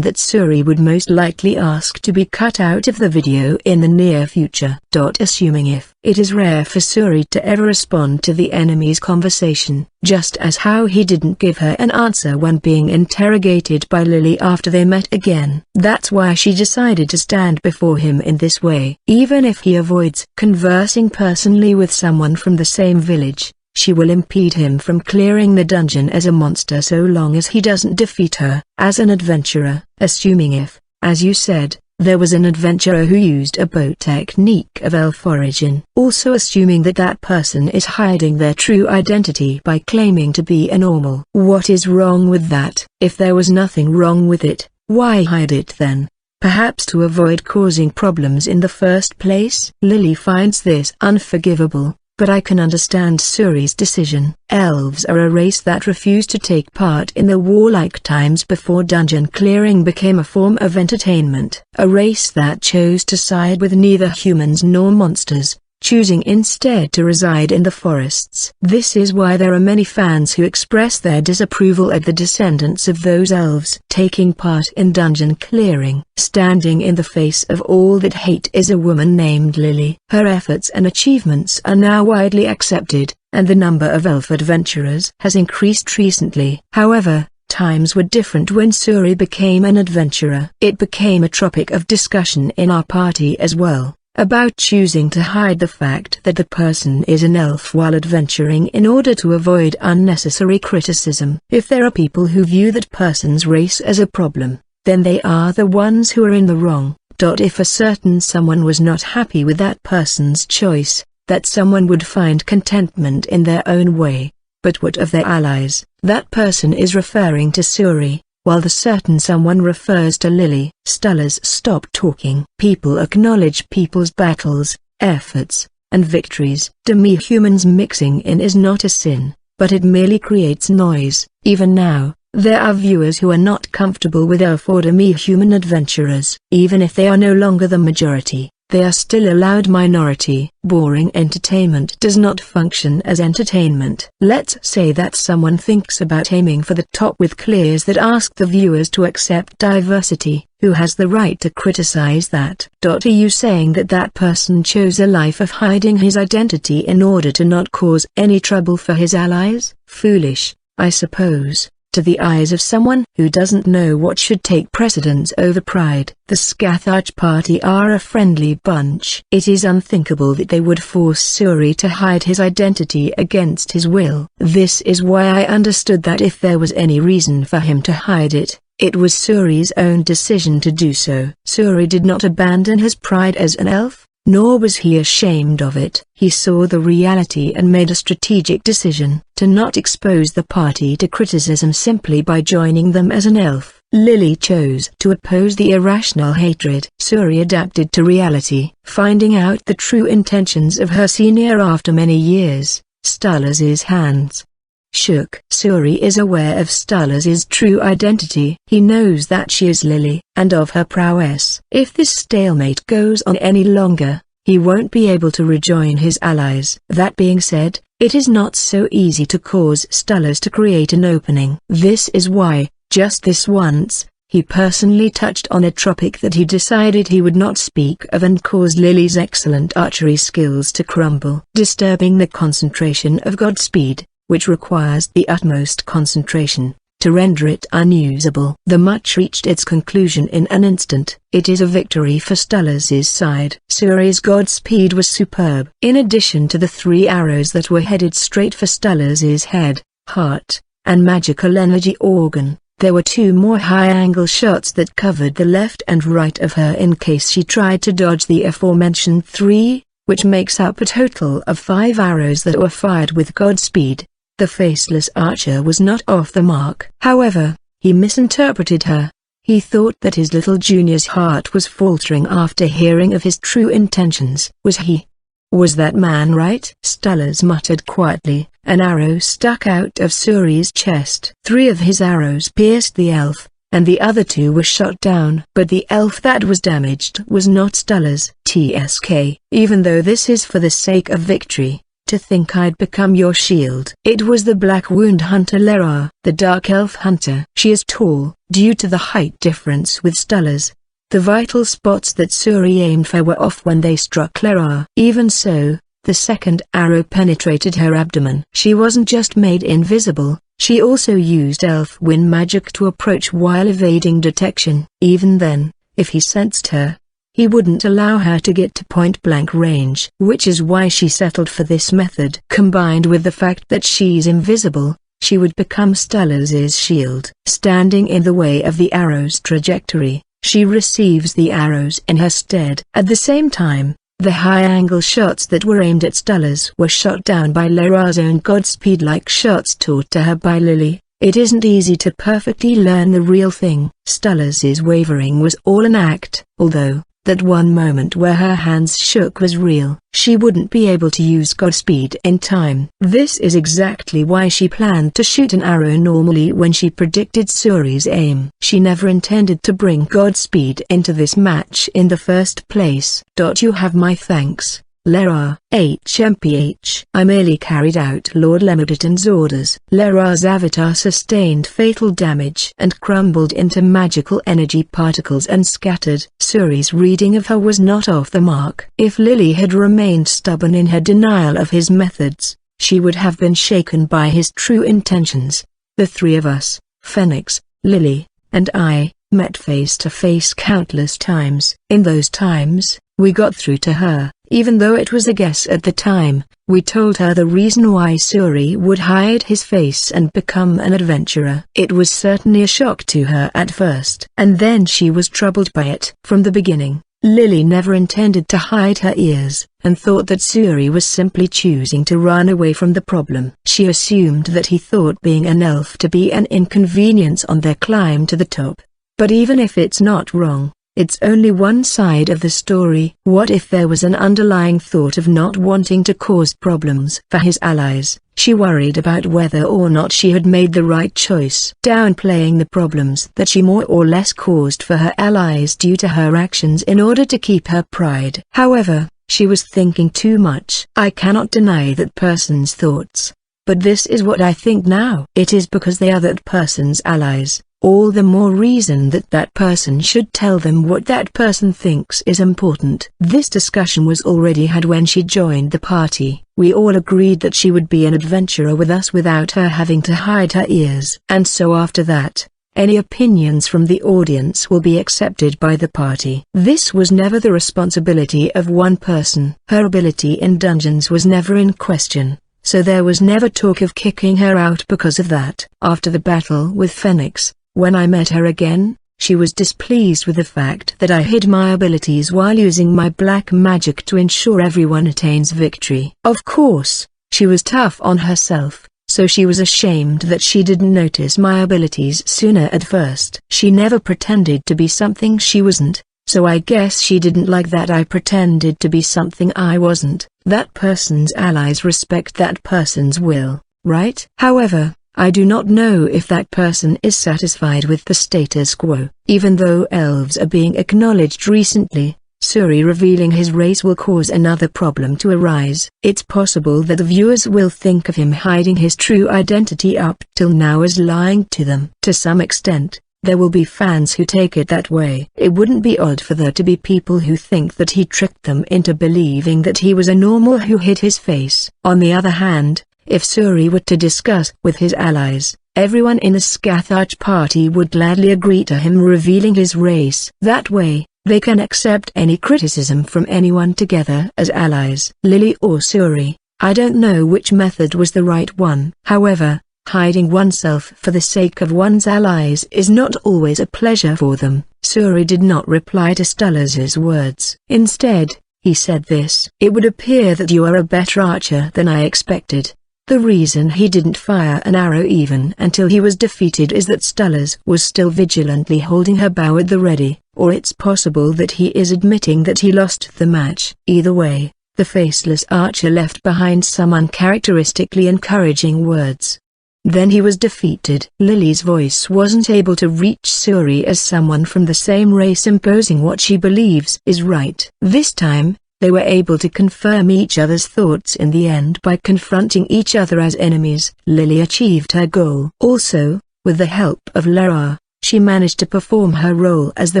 Suri would most likely ask to be cut out of the video in the near future. Assuming if it is rare for Suri to ever respond to the enemy's conversation, just as how he didn't give her an answer when being interrogated by Lily after they met again. That's why she decided to stand before him in this way. Even if he avoids conversing personally with someone from the same village, she will impede him from clearing the dungeon as a monster so long as he doesn't defeat her. As an adventurer, assuming if, as you said, there was an adventurer who used a bow technique of elf origin. Also assuming that that person is hiding their true identity by claiming to be a normal. What is wrong with that? If there was nothing wrong with it, why hide it then? Perhaps to avoid causing problems in the first place? Lily finds this unforgivable, but I can understand Suri's decision. Elves are a race that refused to take part in the warlike times before dungeon clearing became a form of entertainment. A race that chose to side with neither humans nor monsters, choosing instead to reside in the forests. This is why there are many fans who express their disapproval at the descendants of those elves taking part in dungeon clearing. Standing in the face of all that hate is a woman named Lily. Her efforts and achievements are now widely accepted, and the number of elf adventurers has increased recently. However, times were different when Suri became an adventurer. It became a topic of discussion in our party as well. about choosing to hide the fact that the person is an elf while adventuring in order to avoid unnecessary criticism. If there are people who view that person's race as a problem, then they are the ones who are in the wrong. If a certain someone was not happy with that person's choice, that someone would find contentment in their own way. But what of their allies? That person is referring to Suri, while the certain someone refers to Lily. Stullers stop talking. People acknowledge people's battles, efforts, and victories. Demi-humans mixing in is not a sin, but it merely creates noise. Even now, there are viewers who are not comfortable with elf or demi-human adventurers. Even if they are no longer the majority, they are still a loud minority. Boring entertainment does not function as entertainment. Let's say that someone thinks about aiming for the top with clears that ask the viewers to accept diversity. Who has the right to criticize that? Are you saying that that person chose a life of hiding his identity in order to not cause any trouble for his allies? Foolish, I suppose, to the eyes of someone who doesn't know what should take precedence over pride. The Scathach party are a friendly bunch. It is unthinkable that they would force Suri to hide his identity against his will. This is why I understood that if there was any reason for him to hide it, it was Suri's own decision to do so. Suri did not abandon his pride as an elf, nor was he ashamed of it. He saw the reality and made a strategic decision to not expose the party to criticism simply by joining them as an elf. Lily chose to oppose the irrational hatred. Suri adapted to reality, finding out the true intentions of her senior after many years. Stullers' hands shook. Suri is aware of Stullers' true identity. He knows that she is Lily, and of her prowess. If this stalemate goes on any longer, he won't be able to rejoin his allies. That being said, it is not so easy to cause Stullers to create an opening. This is why, just this once, he personally touched on a topic that he decided he would not speak of and cause Lily's excellent archery skills to crumble, disturbing the concentration of Godspeed, which requires the utmost concentration to render it unusable. The match reached its conclusion in an instant. It is a victory for Stullers' side. Suri's Godspeed was superb. In addition to the 3 arrows that were headed straight for Stullers' head, heart, and magical energy organ, there were 2 more high-angle shots that covered the left and right of her in case she tried to dodge the aforementioned 3, which makes up a total of 5 arrows that were fired with Godspeed. The faceless archer was not off the mark. However, he misinterpreted her. He thought that his little junior's heart was faltering after hearing of his true intentions. Was that man right? Stullers muttered quietly. An arrow stuck out of Suri's chest. 3 of his arrows pierced the elf, and the other 2 were shot down. But the elf that was damaged was not Stullers. TSK. Even though this is for the sake of victory, to think I'd become your shield. It was the Black Wound Hunter Lerra, the Dark Elf Hunter. She is tall, due to the height difference with Stullers. The vital spots that Suri aimed for were off when they struck Lerra. Even so, the second arrow penetrated her abdomen. She wasn't just made invisible, she also used elf wind magic to approach while evading detection. Even then, if he sensed her, he wouldn't allow her to get to point-blank range. Which is why she settled for this method. Combined with the fact that she's invisible, she would become Stullers' shield. Standing in the way of the arrow's trajectory, she receives the arrows in her stead. At the same time, the high-angle shots that were aimed at Stullers were shot down by Lerra's own Godspeed-like shots taught to her by Lily. It isn't easy to perfectly learn the real thing. Stullers' wavering was all an act, although that one moment where her hands shook was real. She wouldn't be able to use Godspeed in time. This is exactly why she planned to shoot an arrow normally when she predicted Suri's aim. She never intended to bring Godspeed into this match in the first place. You have my thanks, Lerra. HMPH. I merely carried out Lord Lemmerton's orders. Lerra's avatar sustained fatal damage and crumbled into magical energy particles and scattered. Suri's reading of her was not off the mark. If Lily had remained stubborn in her denial of his methods, she would have been shaken by his true intentions. The 3 of us, Phoenix, Lily, and I, met face to face countless times. In those times, we got through to her, even though it was a guess at the time. We told her the reason why Suri would hide his face and become an adventurer. It was certainly a shock to her at first, and then she was troubled by it. From the beginning, Lily never intended to hide her ears, and thought that Suri was simply choosing to run away from the problem. She assumed that he thought being an elf to be an inconvenience on their climb to the top. But even if it's not wrong, it's only one side of the story. What if there was an underlying thought of not wanting to cause problems for his allies? She worried about whether or not she had made the right choice, downplaying the problems that she more or less caused for her allies due to her actions in order to keep her pride. However, she was thinking too much. I cannot deny that person's thoughts, but this is what I think now. It is because they are that person's allies. All the more reason that that person should tell them what that person thinks is important. This discussion was already had when she joined the party. We all agreed that she would be an adventurer with us without her having to hide her ears. And so after that, any opinions from the audience will be accepted by the party. This was never the responsibility of one person. Her ability in dungeons was never in question, so there was never talk of kicking her out because of that. After the battle with Phoenix, when I met her again, she was displeased with the fact that I hid my abilities while using my black magic to ensure everyone attains victory. Of course, she was tough on herself, so she was ashamed that she didn't notice my abilities sooner at first. She never pretended to be something she wasn't, so I guess she didn't like that I pretended to be something I wasn't. That person's allies respect that person's will, right? However, I do not know if that person is satisfied with the status quo. Even though elves are being acknowledged recently, Suri revealing his race will cause another problem to arise. It's possible that the viewers will think of him hiding his true identity up till now as lying to them. To some extent, there will be fans who take it that way. It wouldn't be odd for there to be people who think that he tricked them into believing that he was a normal who hid his face. On the other hand, if Suri were to discuss with his allies, everyone in the Scathach party would gladly agree to him revealing his race. That way, they can accept any criticism from anyone together as allies. Lily or Suri, I don't know which method was the right one. However, hiding oneself for the sake of one's allies is not always a pleasure for them. Suri did not reply to Stullers's words. Instead, he said this: "It would appear that you are a better archer than I expected." The reason he didn't fire an arrow even until he was defeated is that Stullers was still vigilantly holding her bow at the ready, or it's possible that he is admitting that he lost the match. Either way, the faceless archer left behind some uncharacteristically encouraging words. Then he was defeated. Lily's voice wasn't able to reach Suri as someone from the same race imposing what she believes is right. This time, they were able to confirm each other's thoughts in the end by confronting each other as enemies. Lily achieved her goal. Also, with the help of Lara, she managed to perform her role as the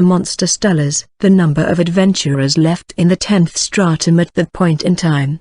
monster Stullers. The number of adventurers left in the 10th stratum at that point in time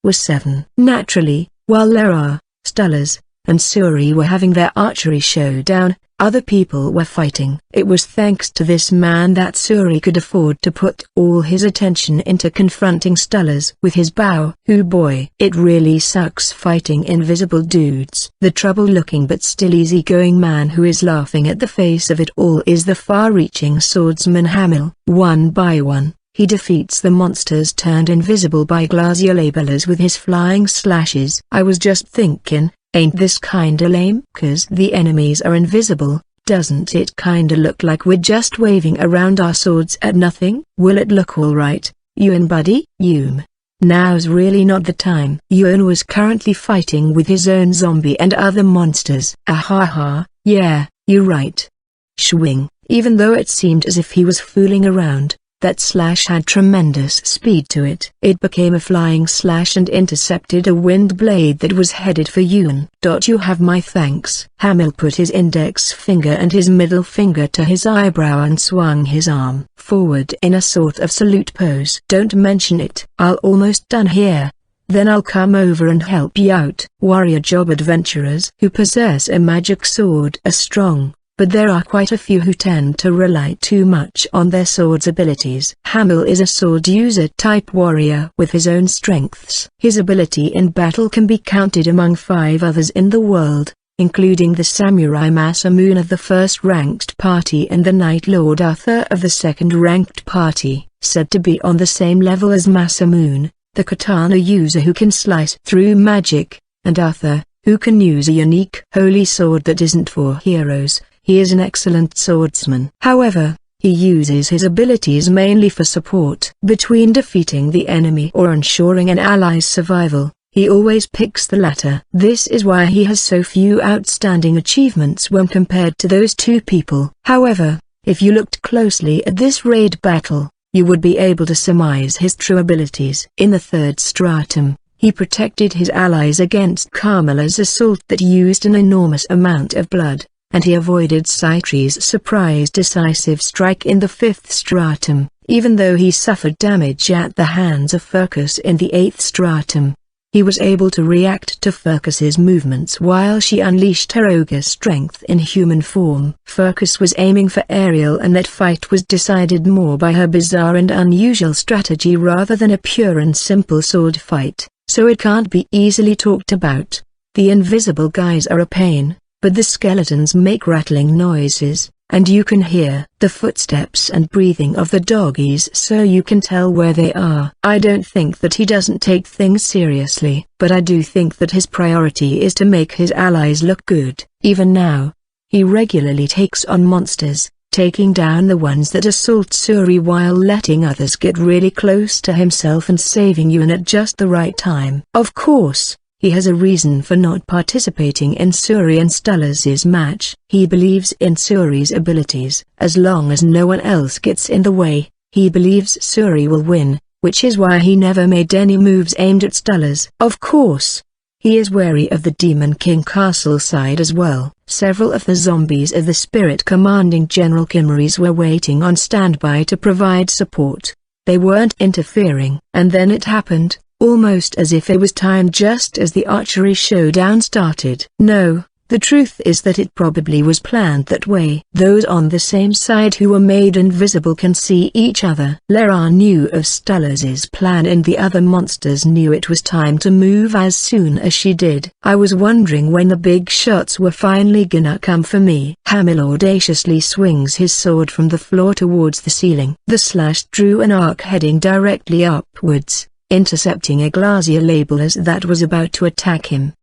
was 7. Naturally, while Lara, Stullers, and Suri were having their archery showdown, other people were fighting. It was thanks to this man that Suri could afford to put all his attention into confronting Stullers with his bow. Oh boy, it really sucks fighting invisible dudes. The trouble-looking but still easygoing man who is laughing at the face of it all is the far-reaching swordsman Hamil. One by one, he defeats the monsters turned invisible by gladiolabelers with his flying slashes. I was just thinking, ain't this kinda lame? 'Cause the enemies are invisible, doesn't it kinda look like we're just waving around our swords at nothing? Will it look alright, Ewan buddy? Now's really not the time. Ewan was currently fighting with his own zombie and other monsters. Ahaha, yeah, you're right. Swing. Even though it seemed as if he was fooling around, that slash had tremendous speed to it. It became a flying slash and intercepted a wind blade that was headed for Ewan. You have my thanks. Hamil put his index finger and his middle finger to his eyebrow and swung his arm forward in a sort of salute pose. Don't mention it. I'll almost done here. Then I'll come over and help you out. Warrior job adventurers who possess a magic sword are strong, but there are quite a few who tend to rely too much on their sword's abilities. Hamil is a sword user type warrior with his own strengths. His ability in battle can be counted among 5 others in the world, including the Samurai Masamune of the first-ranked party and the Knight Lord Arthur of the second-ranked party, said to be on the same level as Masamune, the katana user who can slice through magic, and Arthur, who can use a unique holy sword that isn't for heroes. He is an excellent swordsman. However, he uses his abilities mainly for support. Between defeating the enemy or ensuring an ally's survival, he always picks the latter. This is why he has so few outstanding achievements when compared to those 2 people. However, if you looked closely at this raid battle, you would be able to surmise his true abilities. In the 3rd stratum, he protected his allies against Carmela's assault that used an enormous amount of blood, and he avoided Citri's surprise decisive strike in the 5th stratum, even though he suffered damage at the hands of Furcus in the 8th stratum. He was able to react to Furcus's movements while she unleashed her ogre strength in human form. Furcus was aiming for Ariel, and that fight was decided more by her bizarre and unusual strategy rather than a pure and simple sword fight, so it can't be easily talked about. The invisible guys are a pain, but the skeletons make rattling noises, and you can hear the footsteps and breathing of the doggies, so you can tell where they are. I don't think that he doesn't take things seriously, but I do think that his priority is to make his allies look good. Even now, he regularly takes on monsters, taking down the ones that assault Suri while letting others get really close to himself and saving you at just the right time. Of course, he has a reason for not participating in Suri and Stullers' match. He believes in Suri's abilities. As long as no one else gets in the way, he believes Suri will win, which is why he never made any moves aimed at Stullers. Of course, he is wary of the Demon King Castle side as well. Several of the zombies of the Spirit Commanding General Kimmeries were waiting on standby to provide support. They weren't interfering. And then it happened, almost as if it was timed just as the archery showdown started. No, the truth is that it probably was planned that way. Those on the same side who were made invisible can see each other. Lara knew of Stullers' plan, and the other monsters knew it was time to move as soon as she did. I was wondering when the big shots were finally gonna come for me. Hamil audaciously swings his sword from the floor towards the ceiling. The slash drew an arc heading directly upwards, intercepting a glacier labeler that was about to attack him.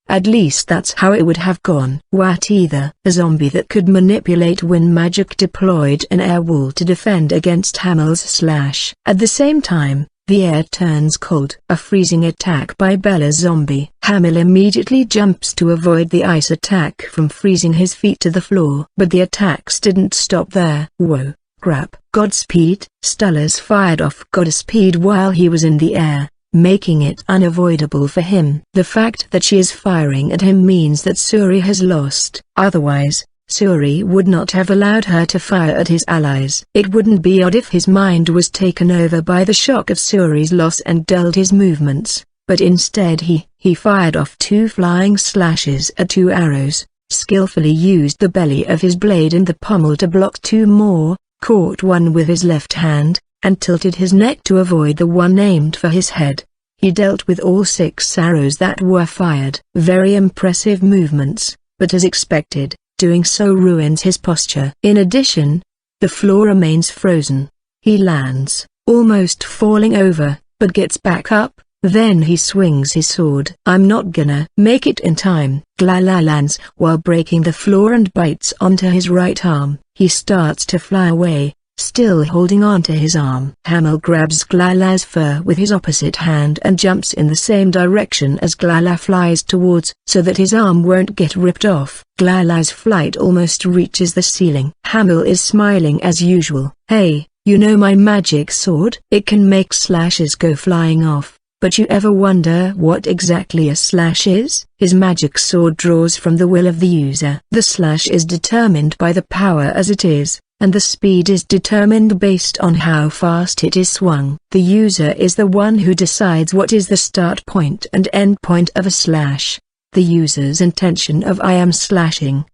At least that's how it would have gone. What, either a zombie that could manipulate wind magic deployed an air wall to defend against Hamil's slash. At the same time, the air turns cold. A freezing attack by Bella's zombie. Hamil immediately jumps to avoid the ice attack from freezing his feet to the floor. But the attacks didn't stop there. Whoa. Crap. Godspeed. Stullers fired off Godspeed while he was in the air, making it unavoidable for him. The fact that she is firing at him means that Suri has lost. Otherwise, Suri would not have allowed her to fire at his allies. It wouldn't be odd if his mind was taken over by the shock of Suri's loss and dulled his movements, but instead he fired off 2 flying slashes at 2 arrows, skillfully used the belly of his blade and the pommel to block 2 more, caught one with his left hand, and tilted his neck to avoid the one aimed for his head. He dealt with all 6 arrows that were fired. Very impressive movements, but as expected, doing so ruins his posture. In addition, the floor remains frozen. He lands, almost falling over, but gets back up. Then he swings his sword. I'm not gonna make it in time. Glala lands while breaking the floor and bites onto his right arm. He starts to fly away, still holding onto his arm. Hamil grabs Glala's fur with his opposite hand and jumps in the same direction as Glala flies towards, so that his arm won't get ripped off. Glala's flight almost reaches the ceiling. Hamil is smiling as usual. Hey, you know my magic sword? It can make slashes go flying off. But you ever wonder what exactly a slash is? His magic sword draws from the will of the user. The slash is determined by the power as it is, and the speed is determined based on how fast it is swung. The user is the one who decides what is the start point and end point of a slash. The user's intention of I am slashing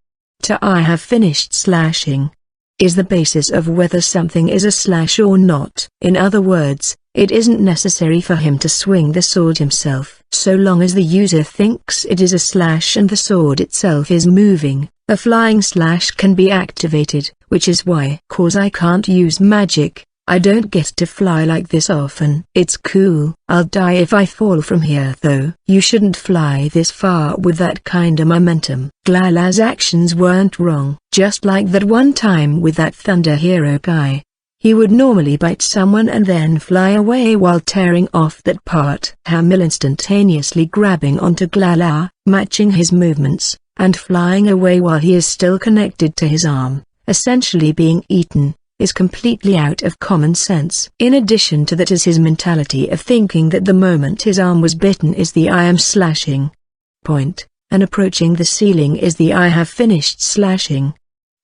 to I have finished slashing is the basis of whether something is a slash or not. In other words, it isn't necessary for him to swing the sword himself. So long as the user thinks it is a slash and the sword itself is moving, a flying slash can be activated, which is why, cause I can't use magic, I don't get to fly like this often. It's cool. I'll die if I fall from here though. You shouldn't fly this far with that kinda momentum. Glala's actions weren't wrong. Just like that one time with that Thunder Hero guy. He would normally bite someone and then fly away while tearing off that part. Hamil instantaneously grabbing onto Glala, matching his movements, and flying away while he is still connected to his arm, essentially being eaten, is completely out of common sense. In addition to that is his mentality of thinking that the moment his arm was bitten is the I am slashing point, and approaching the ceiling is the I have finished slashing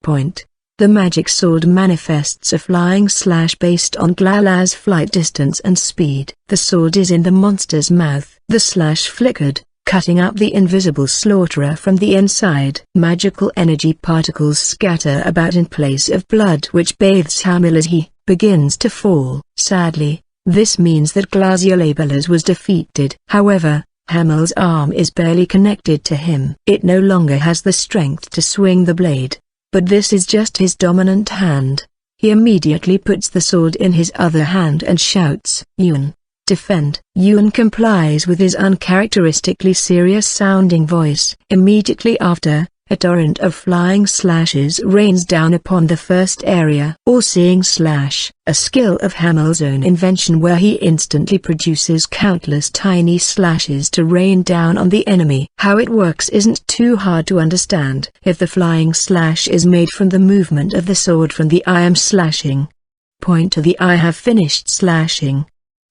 point. The magic sword manifests a flying slash based on Glala's flight distance and speed. The sword is in the monster's mouth. The slash flickered, cutting up the invisible slaughterer from the inside. Magical energy particles scatter about in place of blood which bathes Hamil as he begins to fall. Sadly, this means that Glaciolabelas was defeated. However, Hamil's arm is barely connected to him. It no longer has the strength to swing the blade. But this is just his dominant hand. He immediately puts the sword in his other hand and shouts, "Yuan, defend." Yuan complies with his uncharacteristically serious-sounding voice. Immediately after, a torrent of flying slashes rains down upon the first area. All-seeing slash, a skill of Hamil's own invention where he instantly produces countless tiny slashes to rain down on the enemy. How it works isn't too hard to understand. If the flying slash is made from the movement of the sword from the I am slashing point to the I have finished slashing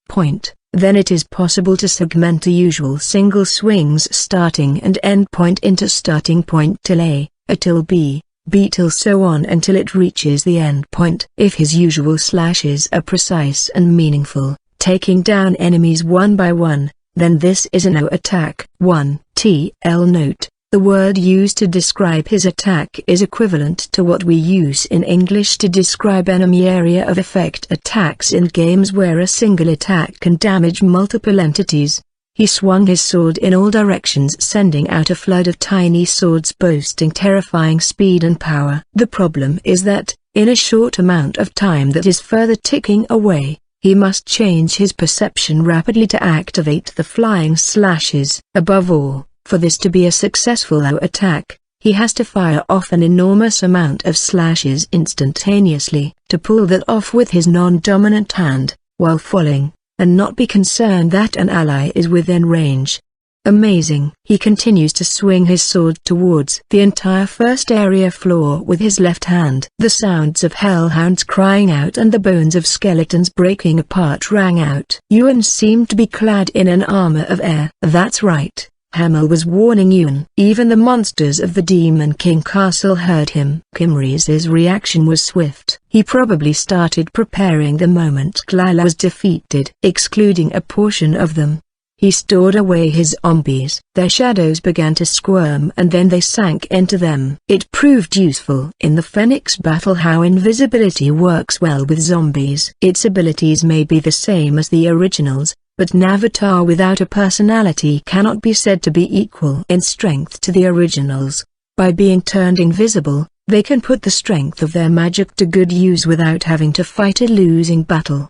point, then it is possible to segment a usual single swing's starting and end point into starting point till A till B, B till so on until it reaches the end point. If his usual slashes are precise and meaningful, taking down enemies one by one, then this is a no attack. 1. TL note. The word used to describe his attack is equivalent to what we use in English to describe enemy area of effect attacks in games where a single attack can damage multiple entities. He swung his sword in all directions, sending out a flood of tiny swords boasting terrifying speed and power. The problem is that, in a short amount of time that is further ticking away, he must change his perception rapidly to activate the flying slashes. Above all, for this to be a successful attack, he has to fire off an enormous amount of slashes instantaneously. To pull that off with his non-dominant hand, while falling, and not be concerned that an ally is within range. Amazing. He continues to swing his sword towards the entire first area floor with his left hand. The sounds of hellhounds crying out and the bones of skeletons breaking apart rang out. Yuan seemed to be clad in an armor of air. That's right. Hamil was warning Yuan. Even the monsters of the Demon King Castle heard him. Kimri's reaction was swift. He probably started preparing the moment Glala was defeated. Excluding a portion of them, he stored away his zombies. Their shadows began to squirm and then they sank into them. It proved useful in the Phoenix battle how invisibility works well with zombies. Its abilities may be the same as the originals, but an avatar without a personality cannot be said to be equal in strength to the originals. By being turned invisible, they can put the strength of their magic to good use without having to fight a losing battle.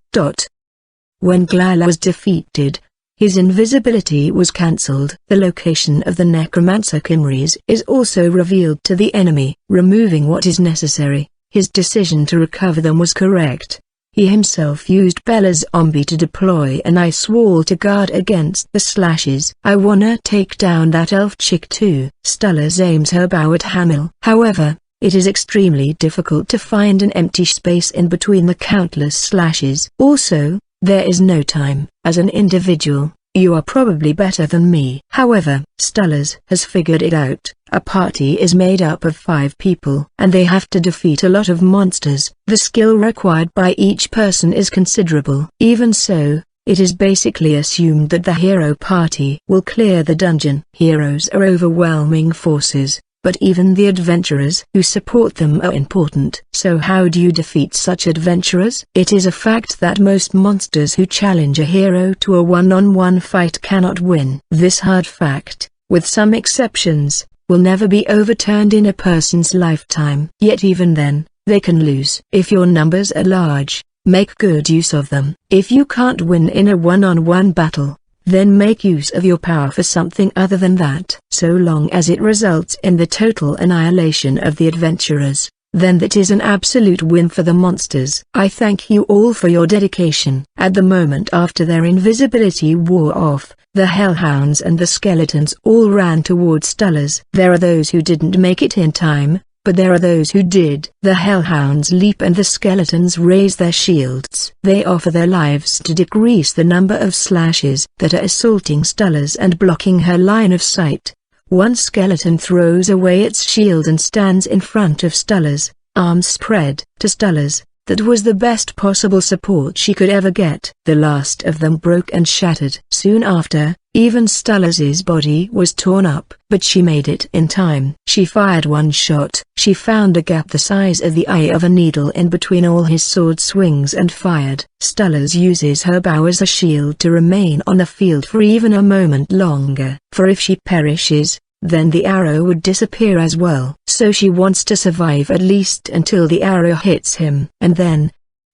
When Glala was defeated, his invisibility was cancelled. The location of the necromancer Kimri's is also revealed to the enemy. Removing what is necessary, his decision to recover them was correct. He himself used Bella's zombie to deploy an ice wall to guard against the slashes. "I wanna take down that elf chick too." Stullers aims her bow at Hamil. However, it is extremely difficult to find an empty space in between the countless slashes. Also, there is no time. As an individual, you are probably better than me. However, Stullers has figured it out. A party is made up of 5 people, and they have to defeat a lot of monsters. The skill required by each person is considerable. Even so, it is basically assumed that the hero party will clear the dungeon. Heroes are overwhelming forces, but even the adventurers who support them are important. So how do you defeat such adventurers? It is a fact that most monsters who challenge a hero to a one-on-one fight cannot win. This hard fact, with some exceptions, will never be overturned in a person's lifetime. Yet even then, they can lose. If your numbers are large, make good use of them. If you can't win in a one-on-one battle, then make use of your power for something other than that. So long as it results in the total annihilation of the adventurers, then that is an absolute win for the monsters. I thank you all for your dedication. At the moment after their invisibility wore off, the hellhounds and the skeletons all ran towards Stullers. There are those who didn't make it in time, but there are those who did. The hellhounds leap and the skeletons raise their shields. They offer their lives to decrease the number of slashes that are assaulting Stullers and blocking her line of sight. One skeleton throws away its shield and stands in front of Stullers, arms spread. To Stullers, that was the best possible support she could ever get. The last of them broke and shattered. Soon after, even Stullers's body was torn up, but she made it in time. She fired one shot. She found a gap the size of the eye of a needle in between all his sword swings and fired. Stullers uses her bow as a shield to remain on the field for even a moment longer. For if she perishes, then the arrow would disappear as well. So she wants to survive at least until the arrow hits him. And then,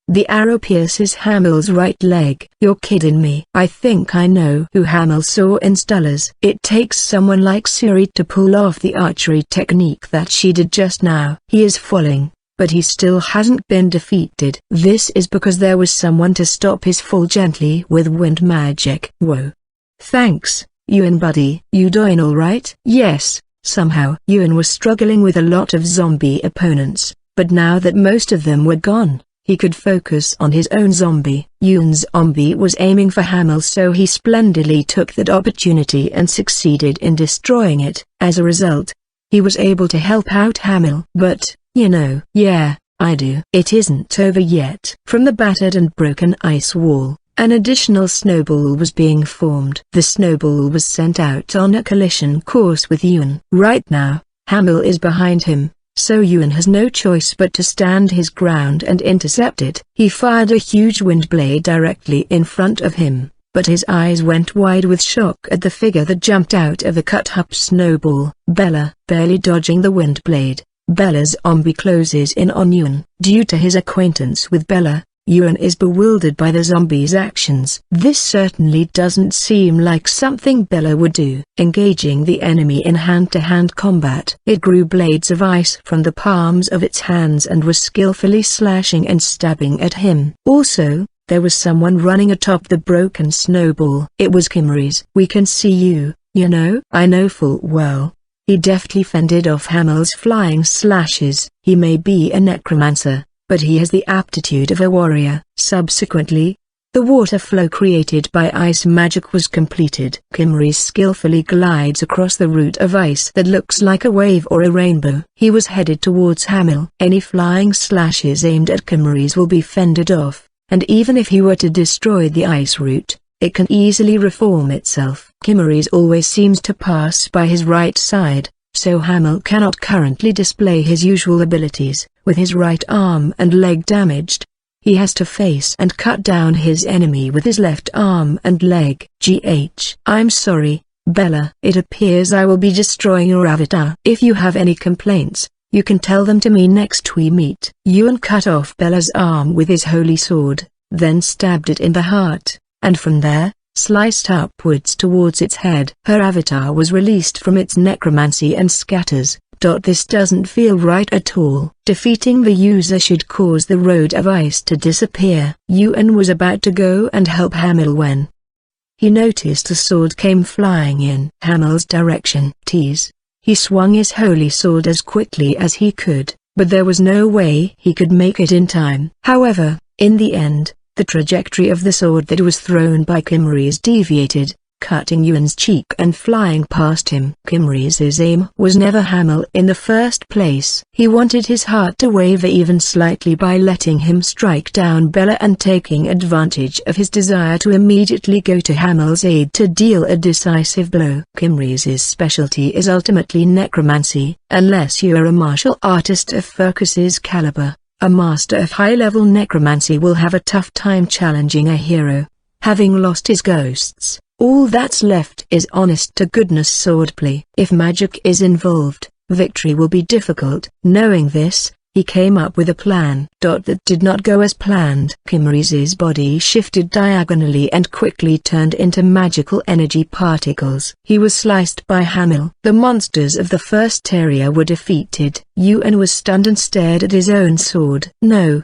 the arrow pierces Hamel's right leg. You're kidding me. I think I know who Hamel saw in Stullers. It takes someone like Suri to pull off the archery technique that she did just now. He is falling, but he still hasn't been defeated. This is because there was someone to stop his fall gently with wind magic. Whoa. Thanks, Ewan buddy. You doing alright? Yes, somehow. Ewan was struggling with a lot of zombie opponents, but now that most of them were gone, he could focus on his own zombie. Ewan's zombie was aiming for Hamel, so he splendidly took that opportunity and succeeded in destroying it. As a result, he was able to help out Hamel. But, yeah, I do. It isn't over yet. From the battered and broken ice wall, an additional snowball was being formed. The snowball was sent out on a collision course with Ewan. Right now, Hamel is behind him, so Ewan has no choice but to stand his ground and intercept it. He fired a huge wind blade directly in front of him, but his eyes went wide with shock at the figure that jumped out of the cut-up snowball. Bella. Barely dodging the wind blade, Bella's zombie closes in on Ewan. Due to his acquaintance with Bella, Ewan is bewildered by the zombie's actions. This certainly doesn't seem like something Bella would do. Engaging the enemy in hand-to-hand combat, it grew blades of ice from the palms of its hands and was skillfully slashing and stabbing at him. Also, there was someone running atop the broken snowball. It was Kimmeries. We can see you, I know full well. He deftly fended off Hamel's flying slashes. He may be a necromancer, but he has the aptitude of a warrior. Subsequently, the water flow created by ice magic was completed. Kimmeries skillfully glides across the route of ice that looks like a wave or a rainbow. He was headed towards Hamel. Any flying slashes aimed at Kimmeries will be fended off, and even if he were to destroy the ice route, it can easily reform itself. Kimmeries always seems to pass by his right side, so Hamel cannot currently display his usual abilities. With his right arm and leg damaged, he has to face and cut down his enemy with his left arm and leg. I'm sorry, Bella. It appears I will be destroying your avatar. If you have any complaints, you can tell them to me next we meet. Ewan cut off Bella's arm with his holy sword, then stabbed it in the heart, and from there, sliced upwards towards its head. Her avatar was released from its necromancy and scatters. This doesn't feel right at all. Defeating the user should cause the road of ice to disappear. Ewan was about to go and help Hamel when he noticed a sword came flying in Hamel's direction. He swung his holy sword as quickly as he could, but there was no way he could make it in time. However, in the end, the trajectory of the sword that was thrown by Kimmeries deviated, cutting Yuan's cheek and flying past him. Kimri's aim was never Hamil in the first place. He wanted his heart to waver even slightly by letting him strike down Bella and taking advantage of his desire to immediately go to Hamil's aid to deal a decisive blow. Kimri's specialty is ultimately necromancy. Unless you are a martial artist of Furcus's caliber, a master of high-level necromancy will have a tough time challenging a hero. Having lost his ghosts, all that's left is honest-to-goodness swordplay. If magic is involved, victory will be difficult. Knowing this, he came up with a plan. That did not go as planned. Kimri's body shifted diagonally and quickly turned into magical energy particles. He was sliced by Hamil. The monsters of the first area were defeated. Yuan was stunned and stared at his own sword. No.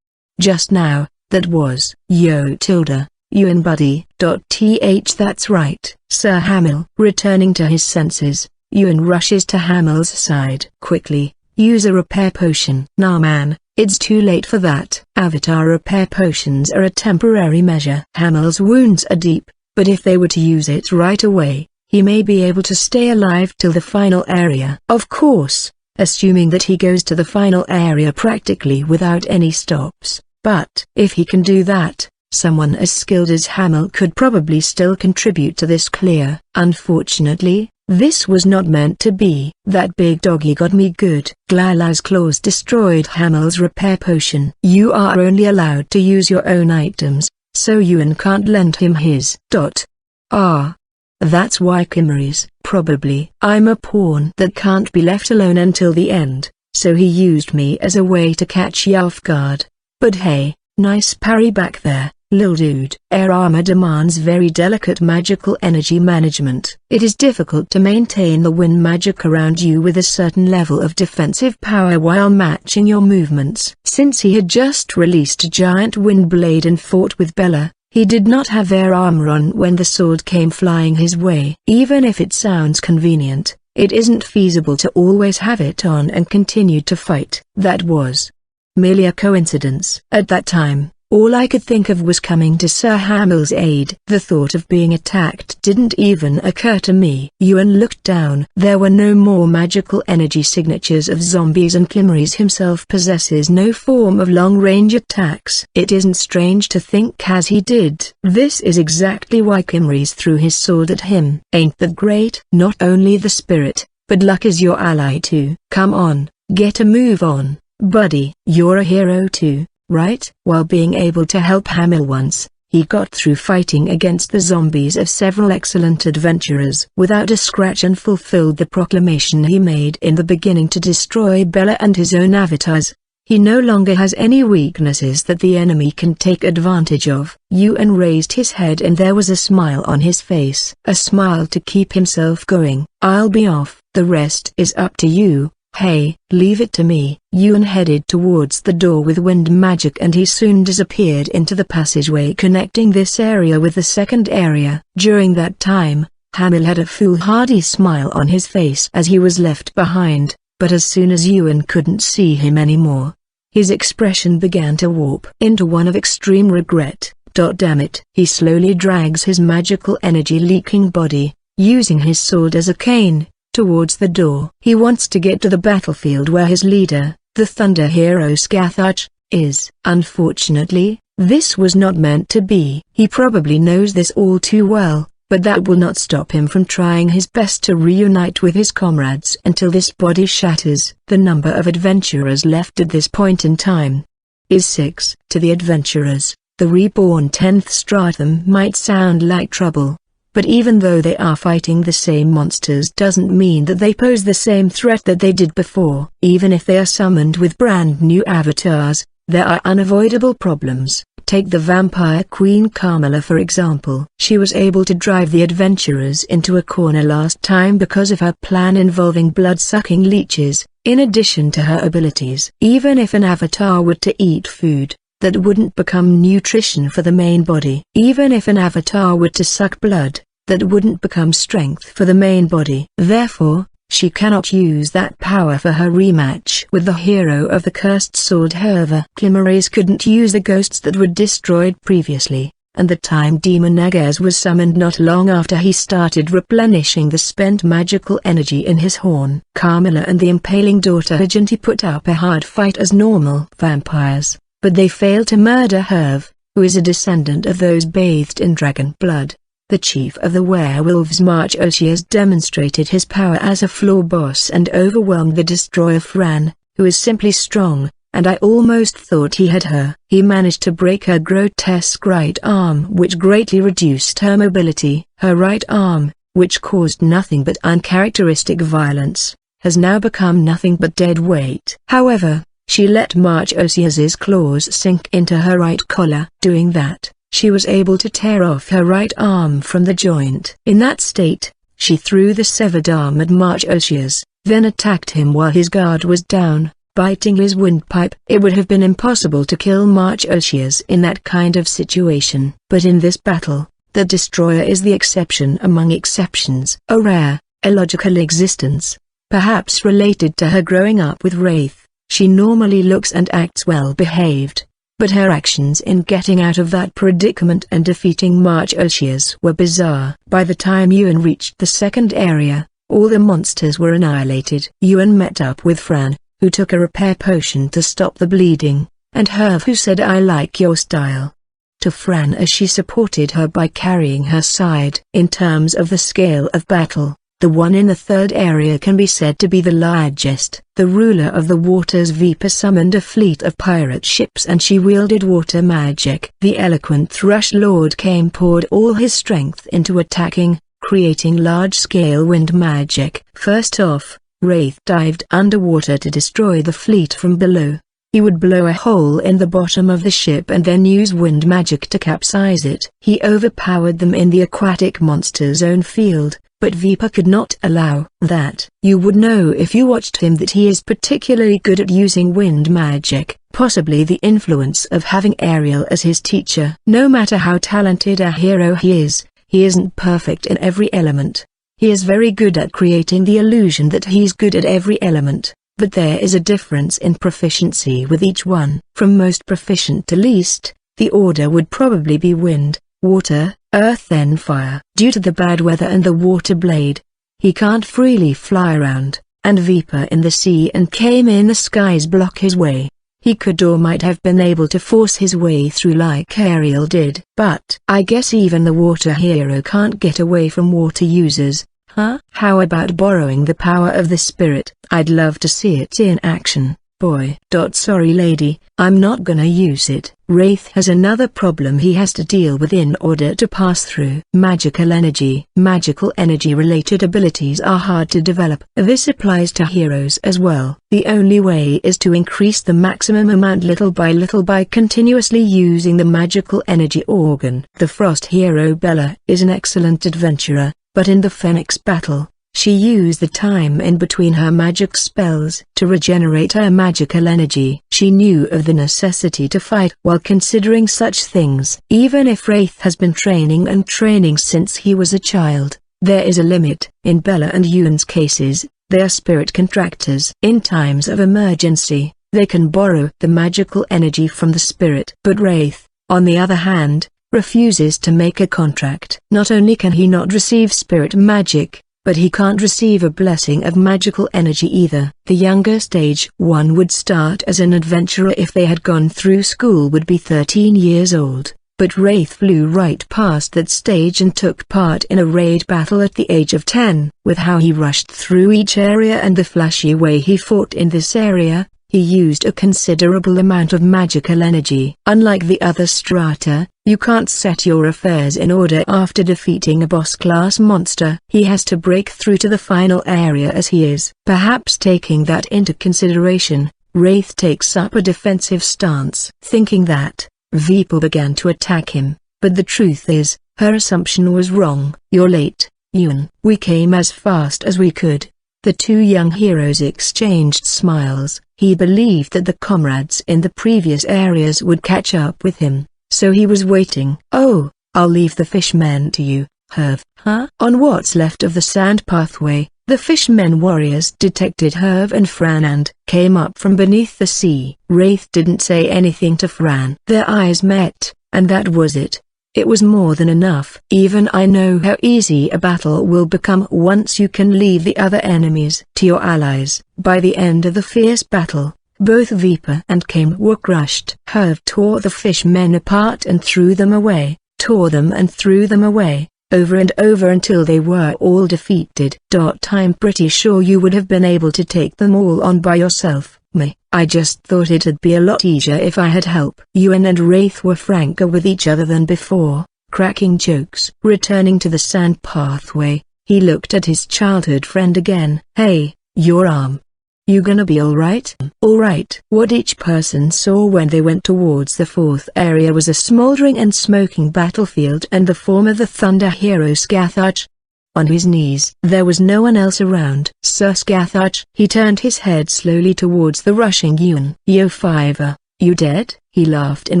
Just now, that was Yo tilde. Yuan buddy. That's right, Sir Hamil. Returning to his senses, Yuan rushes to Hamil's side. Quickly, use a repair potion. Nah man, it's too late for that. Avatar repair potions are a temporary measure. Hamil's wounds are deep, but if they were to use it right away, he may be able to stay alive till the final area. Of course, assuming that he goes to the final area practically without any stops. But if he can do that, someone as skilled as Hamil could probably still contribute to this clear. Unfortunately, this was not meant to be. That big doggy got me good. Glala's claws destroyed Hamil's repair potion. You are only allowed to use your own items, so Yuan can't lend him his. That's why Kimri's. Probably. I'm a pawn that can't be left alone until the end, so he used me as a way to catch you off guard. But hey, nice parry back there, lil dude. Air armor demands very delicate magical energy management. It is difficult to maintain the wind magic around you with a certain level of defensive power while matching your movements. Since he had just released a giant wind blade and fought with Bella, he did not have air armor on when the sword came flying his way. Even if it sounds convenient, it isn't feasible to always have it on and continue to fight. That was merely a coincidence. At that time, all I could think of was coming to Sir Hamil's aid. The thought of being attacked didn't even occur to me. Yuan looked down. There were no more magical energy signatures of zombies and Kimri's himself possesses no form of long-range attacks. It isn't strange to think as he did. This is exactly why Kimri's threw his sword at him. Ain't that great? Not only the spirit, but luck is your ally too. Come on, get a move on, buddy. You're a hero too, right? While being able to help Hamil once, he got through fighting against the zombies of several excellent adventurers without a scratch and fulfilled the proclamation he made in the beginning to destroy Bella and his own avatars. He no longer has any weaknesses that the enemy can take advantage of. Yuan raised his head and there was a smile on his face. A smile to keep himself going. I'll be off. The rest is up to you. Hey, leave it to me. Yuan headed towards the door with wind magic and he soon disappeared into the passageway connecting this area with the second area. During that time, Hamil had a foolhardy smile on his face as he was left behind, but as soon as Yuan couldn't see him anymore, his expression began to warp into one of extreme regret. Damn it. He slowly drags his magical energy-leaking body, using his sword as a cane, towards the door. He wants to get to the battlefield where his leader, the Thunder hero Scathach, is. Unfortunately, this was not meant to be. He probably knows this all too well, but that will not stop him from trying his best to reunite with his comrades until this body shatters. The number of adventurers left at this point in time is 6. To the adventurers, the reborn 10th stratum might sound like trouble. But even though they are fighting the same monsters doesn't mean that they pose the same threat that they did before. Even if they are summoned with brand new avatars, there are unavoidable problems. Take the vampire queen Carmilla for example. She was able to drive the adventurers into a corner last time because of her plan involving blood-sucking leeches, in addition to her abilities. Even if an avatar were to eat food, that wouldn't become nutrition for the main body. Even if an avatar were to suck blood, that wouldn't become strength for the main body. Therefore, she cannot use that power for her rematch with the hero of the cursed sword. However, Kimri's couldn't use the ghosts that were destroyed previously, and the time demon Nagas was summoned not long after he started replenishing the spent magical energy in his horn. Carmilla and the impaling daughter Hajanti put up a hard fight as normal vampires, but they failed to murder Herve, who is a descendant of those bathed in dragon blood. The chief of the werewolves March Osias demonstrated his power as a floor boss and overwhelmed the destroyer Fran, who is simply strong, and I almost thought he had her. He managed to break her grotesque right arm, which greatly reduced her mobility. Her right arm, which caused nothing but uncharacteristic violence, has now become nothing but dead weight. However, she let March Osias's claws sink into her right collar. Doing that, she was able to tear off her right arm from the joint. In that state, she threw the severed arm at March Osias, then attacked him while his guard was down, biting his windpipe. It would have been impossible to kill March Osias in that kind of situation. But in this battle, the destroyer is the exception among exceptions. A rare, illogical existence. Perhaps related to her growing up with Wraith, she normally looks and acts well behaved. But her actions in getting out of that predicament and defeating March Osias were bizarre. By the time Yuan reached the second area, all the monsters were annihilated. Yuan met up with Fran, who took a repair potion to stop the bleeding, and Herve, who said I like your style, to Fran as she supported her by carrying her side. In terms of the scale of battle, the one in the third area can be said to be the largest. The ruler of the waters Vipa summoned a fleet of pirate ships and she wielded water magic. The eloquent Thrush Lord came poured all his strength into attacking, creating large-scale wind magic. First off, Wraith dived underwater to destroy the fleet from below. He would blow a hole in the bottom of the ship and then use wind magic to capsize it. He overpowered them in the aquatic monster's own field, but Vipa could not allow that. You would know if you watched him that he is particularly good at using wind magic, possibly the influence of having Ariel as his teacher. No matter how talented a hero he isn't perfect in every element. He is very good at creating the illusion that he's good at every element, but there is a difference in proficiency with each one. From most proficient to least, the order would probably be wind, water, earth then fire. Due to the bad weather and the water blade, he can't freely fly around, and Vipa in the sea and came in the skies block his way. He could or might have been able to force his way through like Ariel did. But I guess even the water hero can't get away from water users, huh? How about borrowing the power of the spirit? I'd love to see it in action, boy. Sorry lady, I'm not gonna use it. Wraith has another problem he has to deal with in order to pass through. Magical energy. Magical energy related abilities are hard to develop. This applies to heroes as well. The only way is to increase the maximum amount little by continuously using the magical energy organ. The Frost hero Bella is an excellent adventurer, but in the Phoenix battle, she used the time in between her magic spells to regenerate her magical energy. She knew of the necessity to fight while considering such things. Even if Wraith has been training since he was a child, there is a limit. In Bella and Yuan's cases, they are spirit contractors. In times of emergency, they can borrow the magical energy from the spirit. But Wraith, on the other hand, refuses to make a contract. Not only can he not receive spirit magic, but he can't receive a blessing of magical energy either. The younger stage one would start as an adventurer if they had gone through school would be 13 years old, but Wraith flew right past that stage and took part in a raid battle at the age of 10. With how he rushed through each area and the flashy way he fought in this area, he used a considerable amount of magical energy. Unlike the other strata, you can't set your affairs in order after defeating a boss-class monster. He has to break through to the final area as he is. Perhaps taking that into consideration, Wraith takes up a defensive stance. Thinking that, Vipa began to attack him, but the truth is, her assumption was wrong. You're late, Yuan. We came as fast as we could. The two young heroes exchanged smiles. He believed that the comrades in the previous areas would catch up with him, so he was waiting. Oh, I'll leave the fishmen to you, Herve. Huh? On what's left of the sand pathway, the fishmen warriors detected Herve and Fran and came up from beneath the sea. Wraith didn't say anything to Fran. Their eyes met, and that was it. It was more than enough. Even I know how easy a battle will become once you can leave the other enemies to your allies. By the end of the fierce battle, both Viper and Kim were crushed. Herve tore the fishmen apart and threw them away, tore them and threw them away, over and over until they were all defeated. I'm pretty sure you would have been able to take them all on by yourself, me. I just thought it'd be a lot easier if I had help. Yuan and Wraith were franker with each other than before, cracking jokes. Returning to the sand pathway, he looked at his childhood friend again. Hey, your arm. You gonna be alright? Alright. What each person saw when they went towards the fourth area was a smoldering and smoking battlefield and the form of the Thunder hero Scathach. On his knees. There was no one else around. Sir Scathach. He turned his head slowly towards the rushing Yuan. Yo Fiver, you dead? He laughed in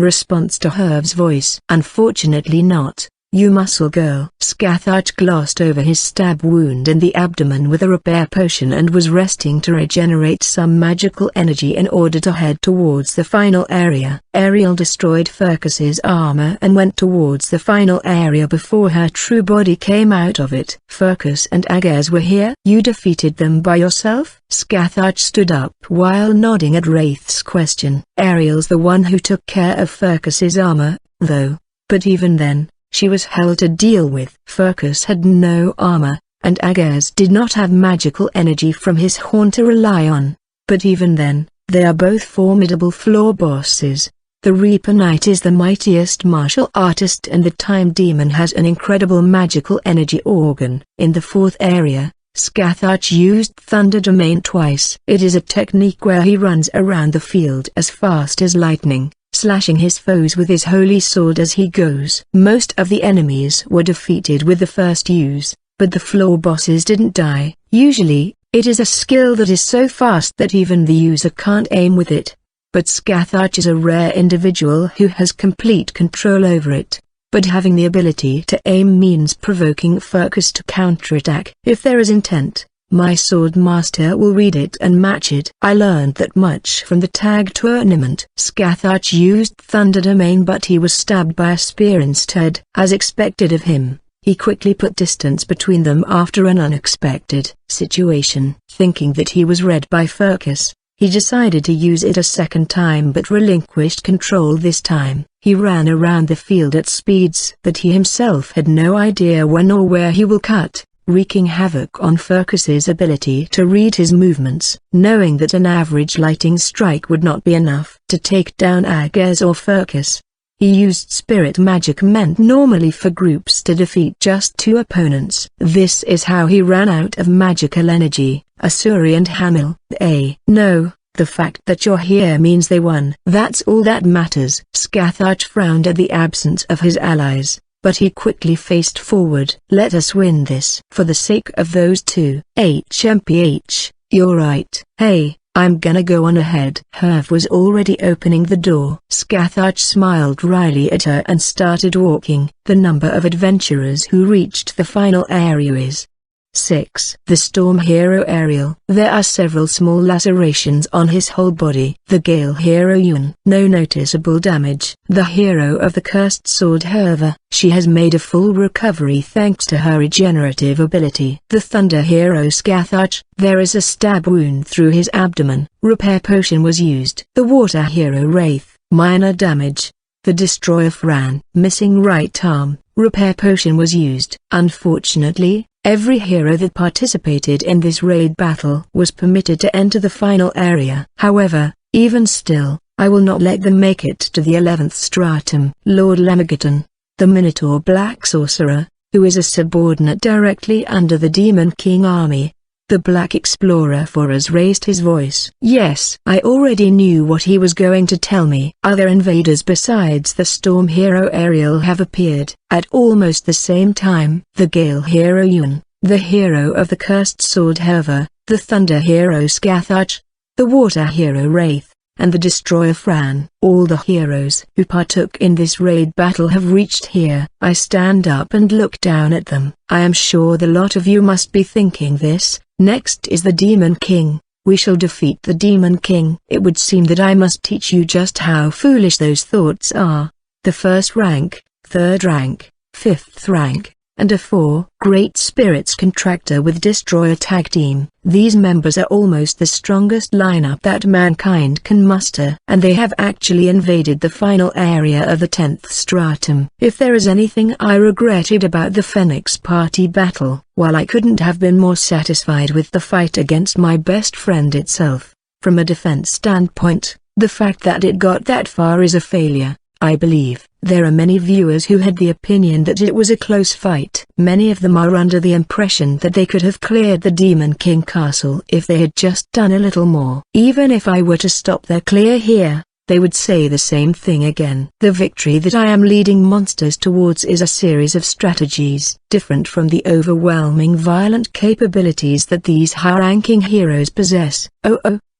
response to Herve's voice. Unfortunately not. You muscle girl. Scathach glossed over his stab wound in the abdomen with a repair potion and was resting to regenerate some magical energy in order to head towards the final area. Ariel destroyed Furcus's armor and went towards the final area before her true body came out of it. Furcus and Agaz were here? You defeated them by yourself? Scathach stood up while nodding at Wraith's question. Ariel's the one who took care of Furcus's armor, though. But even then, she was hell to deal with. Furcus had no armor, and Agaz did not have magical energy from his horn to rely on. But even then, they are both formidable floor bosses. The Reaper Knight is the mightiest martial artist and the Time Demon has an incredible magical energy organ. In the fourth area, Scathach used Thunder Domain twice. It is a technique where he runs around the field as fast as lightning, slashing his foes with his holy sword as he goes. Most of the enemies were defeated with the first use, but the floor bosses didn't die. Usually, it is a skill that is so fast that even the user can't aim with it. But Scathach is a rare individual who has complete control over it. But having the ability to aim means provoking Furcus to counterattack. If there is intent, my sword master will read it and match it. I learned that much from the tag tournament. Scathach used Thunder Domain but he was stabbed by a spear instead. As expected of him, he quickly put distance between them after an unexpected situation. Thinking that he was read by Furcus, he decided to use it a second time but relinquished control this time. He ran around the field at speeds that he himself had no idea when or where he will cut, wreaking havoc on Furcus's ability to read his movements. Knowing that an average lightning strike would not be enough to take down Agaz or Furcus, he used spirit magic meant normally for groups to defeat just two opponents. This is how he ran out of magical energy. Asuri and Hamil. No, the fact that you're here means they won. That's all that matters. Scathach frowned at the absence of his allies, but he quickly faced forward. Let us win this. For the sake of those two. HMPH, you're right. Hey, I'm gonna go on ahead. Herve was already opening the door. Scathach smiled wryly at her and started walking. The number of adventurers who reached the final area is 6. The Storm Hero Ariel. There are several small lacerations on his whole body. The Gale Hero Yuan. No noticeable damage. The hero of the Cursed Sword Herve. She has made a full recovery thanks to her regenerative ability. The Thunder Hero Scathach. There is a stab wound through his abdomen. Repair potion was used. The Water Hero Wraith. Minor damage. The Destroyer Fran. Missing right arm. Repair potion was used. Unfortunately, every hero that participated in this raid battle was permitted to enter the final area. However, even still, I will not let them make it to the 11th stratum. Lord Lamageddon, the Minotaur Black Sorcerer, who is a subordinate directly under the Demon King army. The Black Explorer for us raised his voice. Yes, I already knew what he was going to tell me. Other invaders besides the Storm Hero Ariel have appeared. At almost the same time, the Gale Hero Yuan, the hero of the Cursed Sword Herve, the Thunder Hero Scathach, the Water Hero Wraith, and the Destroyer Fran. All the heroes who partook in this raid battle have reached here. I stand up and look down at them. I am sure the lot of you must be thinking this. Next is the Demon King. We shall defeat the Demon King. It would seem that I must teach you just how foolish those thoughts are. The first rank, 3rd rank, 5th rank, and a 4 Great Spirits contractor with Destroyer tag team. These members are almost the strongest lineup that mankind can muster, and they have actually invaded the final area of the 10th stratum. If there is anything I regretted about the Phoenix Party battle, while I couldn't have been more satisfied with the fight against my best friend itself, from a defense standpoint, the fact that it got that far is a failure. I believe there are many viewers who had the opinion that it was a close fight. Many of them are under the impression that they could have cleared the Demon King Castle if they had just done a little more. Even if I were to stop their clear here, they would say the same thing again. The victory that I am leading monsters towards is a series of strategies, different from the overwhelming violent capabilities that these high-ranking heroes possess.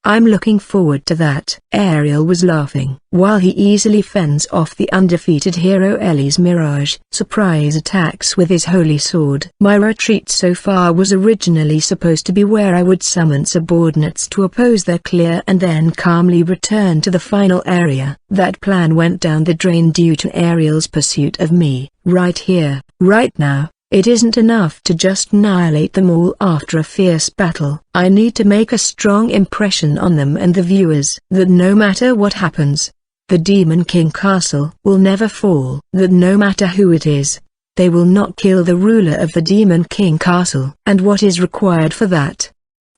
I'm looking forward to that. Ariel was laughing. While he easily fends off the undefeated hero Ellie's Mirage surprise attacks with his holy sword. My retreat so far was originally supposed to be where I would summon subordinates to oppose their clear and then calmly return to the final area. That plan went down the drain due to Ariel's pursuit of me. Right here, right now. It isn't enough to just annihilate them all after a fierce battle. I need to make a strong impression on them and the viewers that no matter what happens, the Demon King Castle will never fall. That no matter who it is, they will not kill the ruler of the Demon King Castle. And what is required for that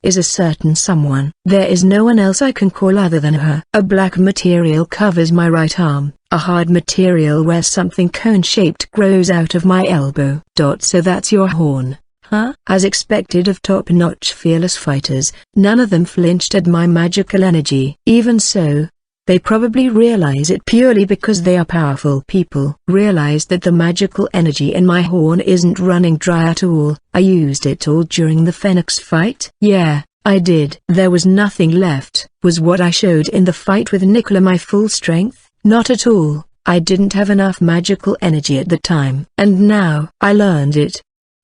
is a certain someone. There is no one else I can call other than her. A black material covers my right arm. A hard material where something cone-shaped grows out of my elbow. So that's your horn, huh? As expected of top-notch fearless fighters, none of them flinched at my magical energy. Even so, they probably realize it purely because they are powerful people. Realized that the magical energy in my horn isn't running dry at all. I used it all during the Phoenix fight? Yeah, I did. There was nothing left. Was what I showed in the fight with Nicola my full strength? Not at all. I didn't have enough magical energy at the time. And now, I learned it.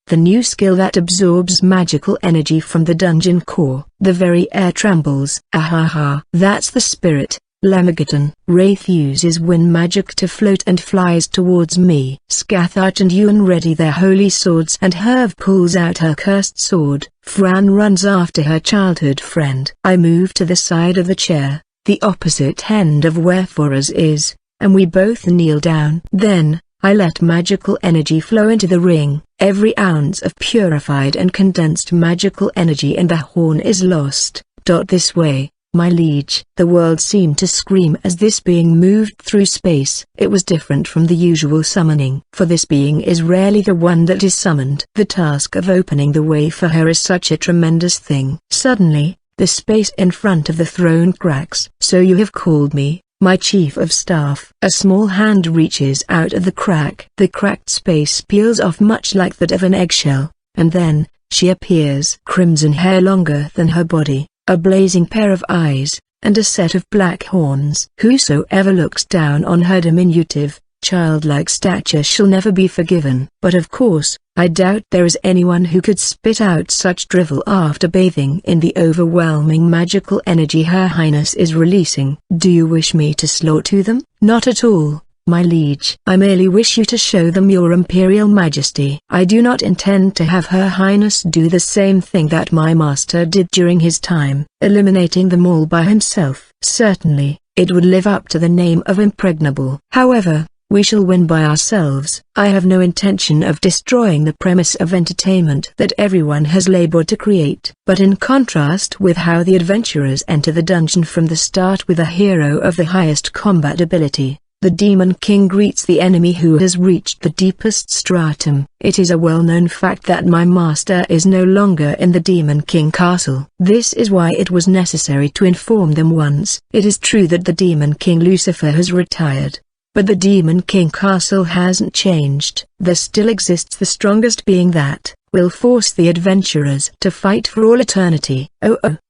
The new skill that absorbs magical energy from the dungeon core. The very air trembles. Ahaha. That's the spirit. Lemageddon. Wraith uses wind magic to float and flies towards me. Scathach and Yuan ready their holy swords and Herve pulls out her cursed sword. Fran runs after her childhood friend. I move to the side of the chair, the opposite end of where Foraz is, and we both kneel down. Then, I let magical energy flow into the ring. Every ounce of purified and condensed magical energy in the horn is lost. This way, my liege. The world seemed to scream as this being moved through space. It was different from the usual summoning, for this being is rarely the one that is summoned. The task of opening the way for her is such a tremendous thing. Suddenly, the space in front of the throne cracks. So you have called me, my chief of staff. A small hand reaches out of the crack. The cracked space peels off much like that of an eggshell, and then, she appears. Crimson hair longer than her body, a blazing pair of eyes, and a set of black horns. Whosoever looks down on her diminutive, childlike stature shall never be forgiven. But of course, I doubt there is anyone who could spit out such drivel after bathing in the overwhelming magical energy Her Highness is releasing. Do you wish me to slaughter them? Not at all, my liege. I merely wish you to show them your Imperial Majesty. I do not intend to have Her Highness do the same thing that my master did during his time, eliminating them all by himself. Certainly, it would live up to the name of Impregnable. However, we shall win by ourselves. I have no intention of destroying the premise of entertainment that everyone has labored to create. But in contrast with how the adventurers enter the dungeon from the start with a hero of the highest combat ability, the Demon King greets the enemy who has reached the deepest stratum. It is a well-known fact that my master is no longer in the Demon King Castle. This is why it was necessary to inform them once. It is true that the Demon King Lucifer has retired, but the Demon King Castle hasn't changed. There still exists the strongest being that will force the adventurers to fight for all eternity.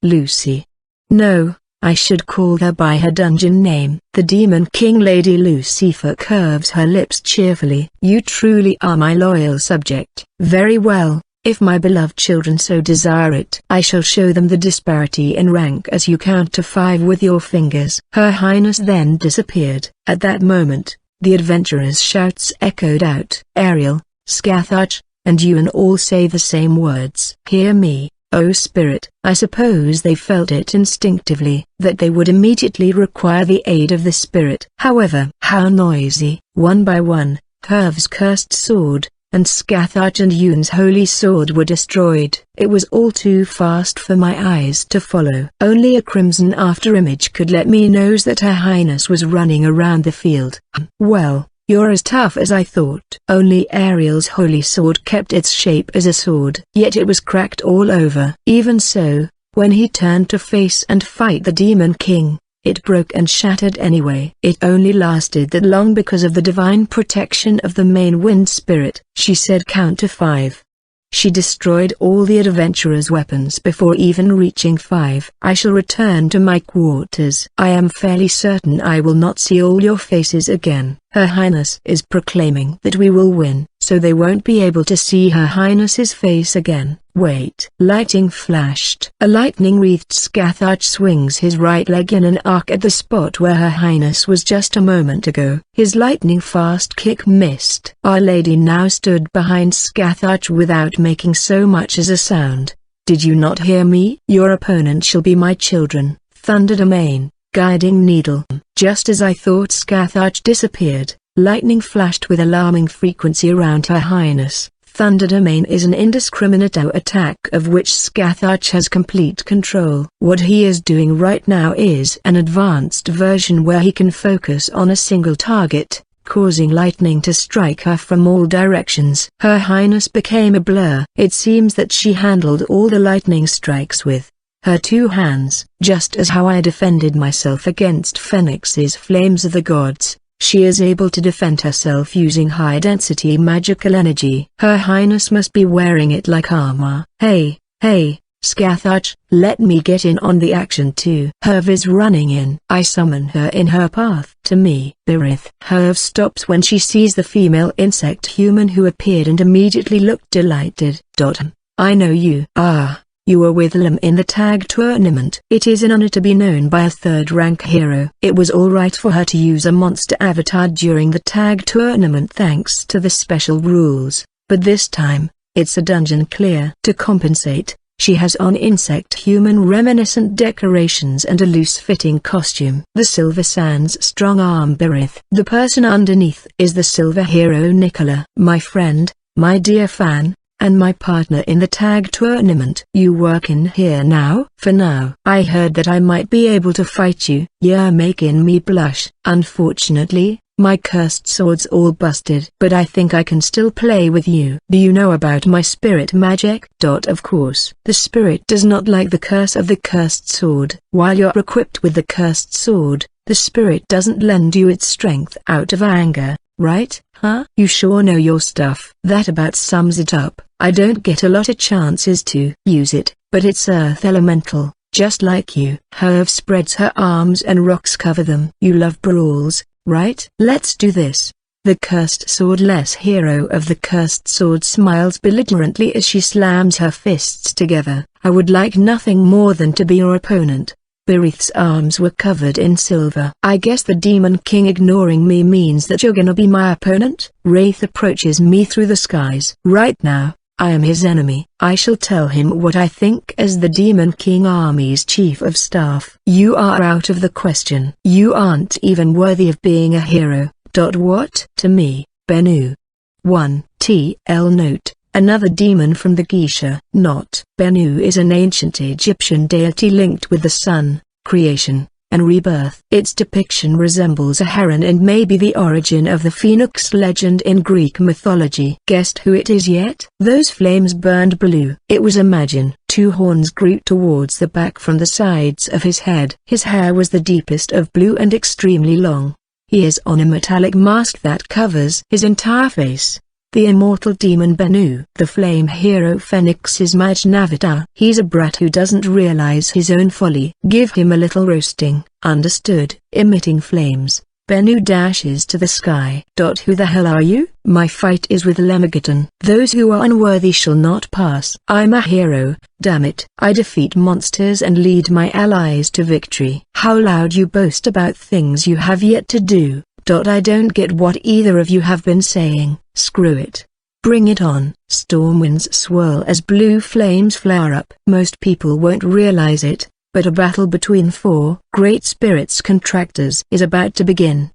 Lucy. No, I should call her by her dungeon name. The Demon King Lady Lucifer curves her lips cheerfully. You truly are my loyal subject. Very well. If my beloved children so desire it, I shall show them the disparity in rank as you count to 5 with your fingers. Her Highness then disappeared. At that moment, The adventurers' shouts echoed out. Ariel, Scathach, and Yuan all say the same words. Hear me, O spirit. I suppose they felt it instinctively, that they would immediately require the aid of the spirit. However, how noisy. One by one, Herv's cursed sword, and Scathach and Yuan's holy sword were destroyed. It was all too fast for my eyes to follow. Only a crimson afterimage could let me know that Her Highness was running around the field. Well, you're as tough as I thought. Only Ariel's holy sword kept its shape as a sword. Yet it was cracked all over. Even so, when he turned to face and fight the Demon King, it broke and shattered anyway. It only lasted that long because of the divine protection of the main wind spirit. She said count to 5. She destroyed all the adventurers' weapons before even reaching 5. I shall return to my quarters. I am fairly certain I will not see all your faces again. Her Highness is proclaiming that we will win, so they won't be able to see Her Highness's face again. Wait. Lightning flashed. A lightning-wreathed Scathach swings his right leg in an arc at the spot where Her Highness was just a moment ago. His lightning-fast kick missed. Our Lady now stood behind Scathach without making so much as a sound. Did you not hear me? Your opponent shall be my children, thundered a main, guiding needle. Just as I thought, Scathach disappeared. Lightning flashed with alarming frequency around Her Highness. Thunder Domain is an indiscriminate attack of which Scathach has complete control. What he is doing right now is an advanced version where he can focus on a single target, causing lightning to strike her from all directions. Her Highness became a blur. It seems that she handled all the lightning strikes with her 2 hands. Just as how I defended myself against Phoenix's flames of the gods, she is able to defend herself using high-density magical energy. Her Highness must be wearing it like armor. Hey, Scathach, let me get in on the action too. Herv is running in. I summon her in her path to me. Berith. Herv stops when she sees the female insect human who appeared and immediately looked delighted. I know you. You were with Lam in the tag tournament. It is an honor to be known by a 3rd-rank hero. It was alright for her to use a monster avatar during the tag tournament thanks to the special rules, but this time, it's a dungeon clear. To compensate, she has on insect-human reminiscent decorations and a loose-fitting costume. The Silver Sands strong arm Berith. The person underneath is the silver hero Nicola. My friend, my dear fan, and my partner in the tag tournament. You work in here now? For now. I heard that I might be able to fight you. You're making me blush. Unfortunately, my cursed sword's all busted. But I think I can still play with you. Do you know about my spirit magic? Of course. The spirit does not like the curse of the cursed sword. While you're equipped with the cursed sword, the spirit doesn't lend you its strength out of anger, right? Huh? You sure know your stuff. That about sums it up. I don't get a lot of chances to use it, but it's earth elemental, just like you. Herv spreads her arms and rocks cover them. You love brawls, right? Let's do this. The cursed swordless hero of the cursed sword smiles belligerently as she slams her fists together. I would like nothing more than to be your opponent. Berith's arms were covered in silver. I guess the Demon King ignoring me means that you're gonna be my opponent? Wraith approaches me through the skies. Right now, I am his enemy. I shall tell him what I think as the Demon King Army's chief of staff. You are out of the question. You aren't even worthy of being a hero. What? To me, Bennu. 1. TL note. Another demon from the Geisha. Not. Bennu is an ancient Egyptian deity linked with the sun, creation, and rebirth. Its depiction resembles a heron and may be the origin of the phoenix legend in Greek mythology. Guessed who it is yet? Those flames burned blue. It was Imagine. 2 horns grew towards the back from the sides of his head. His hair was the deepest of blue and extremely long. He is on a metallic mask that covers his entire face. The immortal demon Bennu. The flame hero Phoenix is Majnavatar. He's a brat who doesn't realize his own folly. Give him a little roasting. Understood. Emitting flames, Bennu dashes to the sky. Who the hell are you? My fight is with Lemmigaton. Those who are unworthy shall not pass. I'm a hero, damn it. I defeat monsters and lead my allies to victory. How loud you boast about things you have yet to do. I don't get what either of you have been saying. Screw it. Bring it on. Storm winds swirl as blue flames flare up. Most people won't realize it, but a battle between 4 great spirits contractors is about to begin.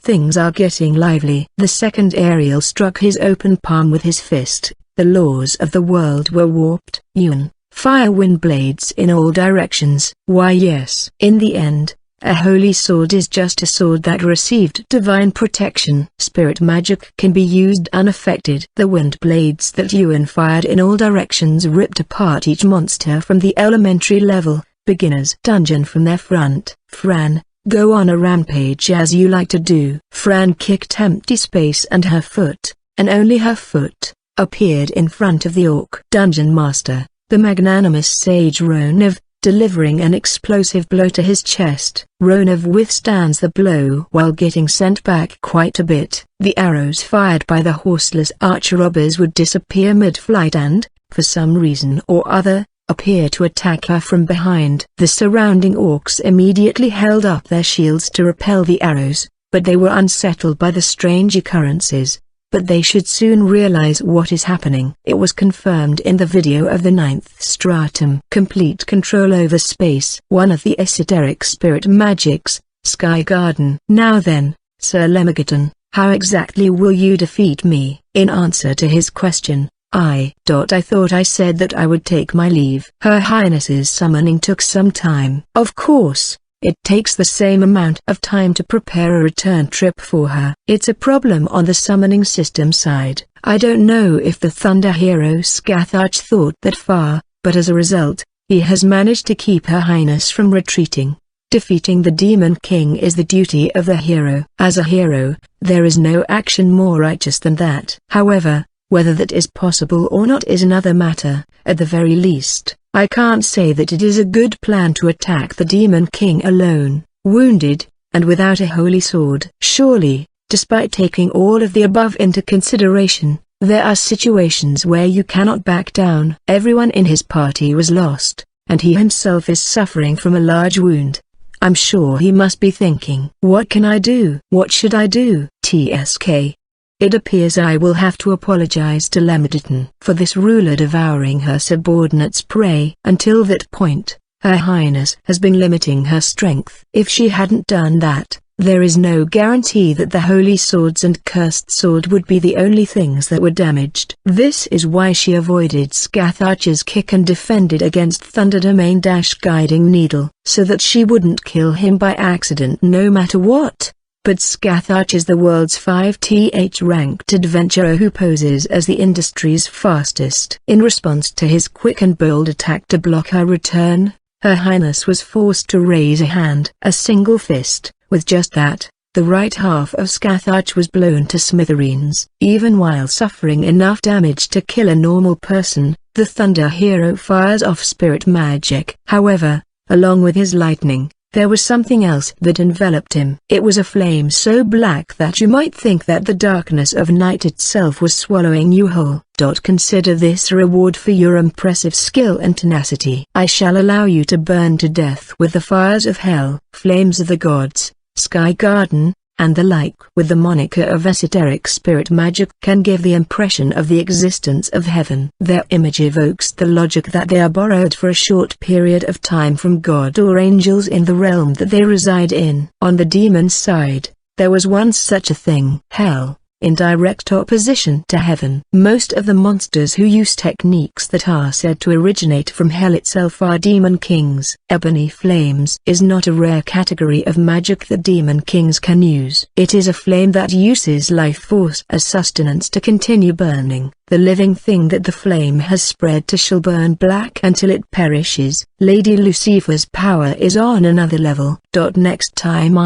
Things are getting lively. The second Ariel struck his open palm with his fist. The laws of the world were warped. Yuan, fire wind blades in all directions. Why yes. In the end, a holy sword is just a sword that received divine protection. Spirit magic can be used unaffected. The wind blades that Yuan fired in all directions ripped apart each monster from the elementary level, beginner's dungeon from their front. Fran, go on a rampage as you like to do. Fran kicked empty space and her foot, and only her foot, appeared in front of the orc dungeon master, the magnanimous sage Ronev, delivering an explosive blow to his chest. Ronev withstands the blow while getting sent back quite a bit. The arrows fired by the horseless archer robbers would disappear mid-flight and, for some reason or other, appear to attack her from behind. The surrounding orcs immediately held up their shields to repel the arrows, but they were unsettled by the strange occurrences. But they should soon realize what is happening. It was confirmed in the video of the 9th stratum. Complete control over space. One of the esoteric spirit magics, Sky Garden. Now then, Sir Lemigaton, how exactly will you defeat me? In answer to his question, I thought I said that I would take my leave. Her Highness's summoning took some time. Of course. It takes the same amount of time to prepare a return trip for her. It's a problem on the summoning system side. I don't know if the Thunder hero Scathach thought that far, but as a result, he has managed to keep Her Highness from retreating. Defeating the Demon King is the duty of the hero. As a hero, there is no action more righteous than that. However, whether that is possible or not is another matter. At the very least, I can't say that it is a good plan to attack the Demon King alone, wounded, and without a holy sword. Surely, despite taking all of the above into consideration, there are situations where you cannot back down. Everyone in his party was lost, and he himself is suffering from a large wound. I'm sure he must be thinking, what can I do? What should I do? TSK. It appears I will have to apologize to Lemigaton for this ruler devouring her subordinates' prey. Until that point, Her Highness has been limiting her strength. If she hadn't done that, there is no guarantee that the holy swords and cursed sword would be the only things that were damaged. This is why she avoided Scathach's kick and defended against Thunder Domain-Guiding Needle, so that she wouldn't kill him by accident no matter what. But Scathach is the world's 5th ranked adventurer who poses as the industry's fastest. In response to his quick and bold attack to block her return, Her Highness was forced to raise a hand. A single fist. With just that, the right half of Scathach was blown to smithereens. Even while suffering enough damage to kill a normal person, the Thunder hero fires off spirit magic. However, along with his lightning, there was something else that enveloped him. It was a flame so black that you might think that the darkness of night itself was swallowing you whole. Consider this a reward for your impressive skill and tenacity. I shall allow you to burn to death with the fires of hell, flames of the gods, Sky Garden, and the like. With the moniker of esoteric spirit magic can give the impression of the existence of heaven. Their image evokes the logic that they are borrowed for a short period of time from God or angels in the realm that they reside in. On the demon's side, there was once such a thing. Hell, in direct opposition to heaven. Most of the monsters who use techniques that are said to originate from hell itself are demon kings. Ebony flames is not a rare category of magic that demon kings can use. It is a flame that uses life force as sustenance to continue burning. The living thing that the flame has spread to shall burn black until it perishes. Lady Lucifer's power is on another level. Next time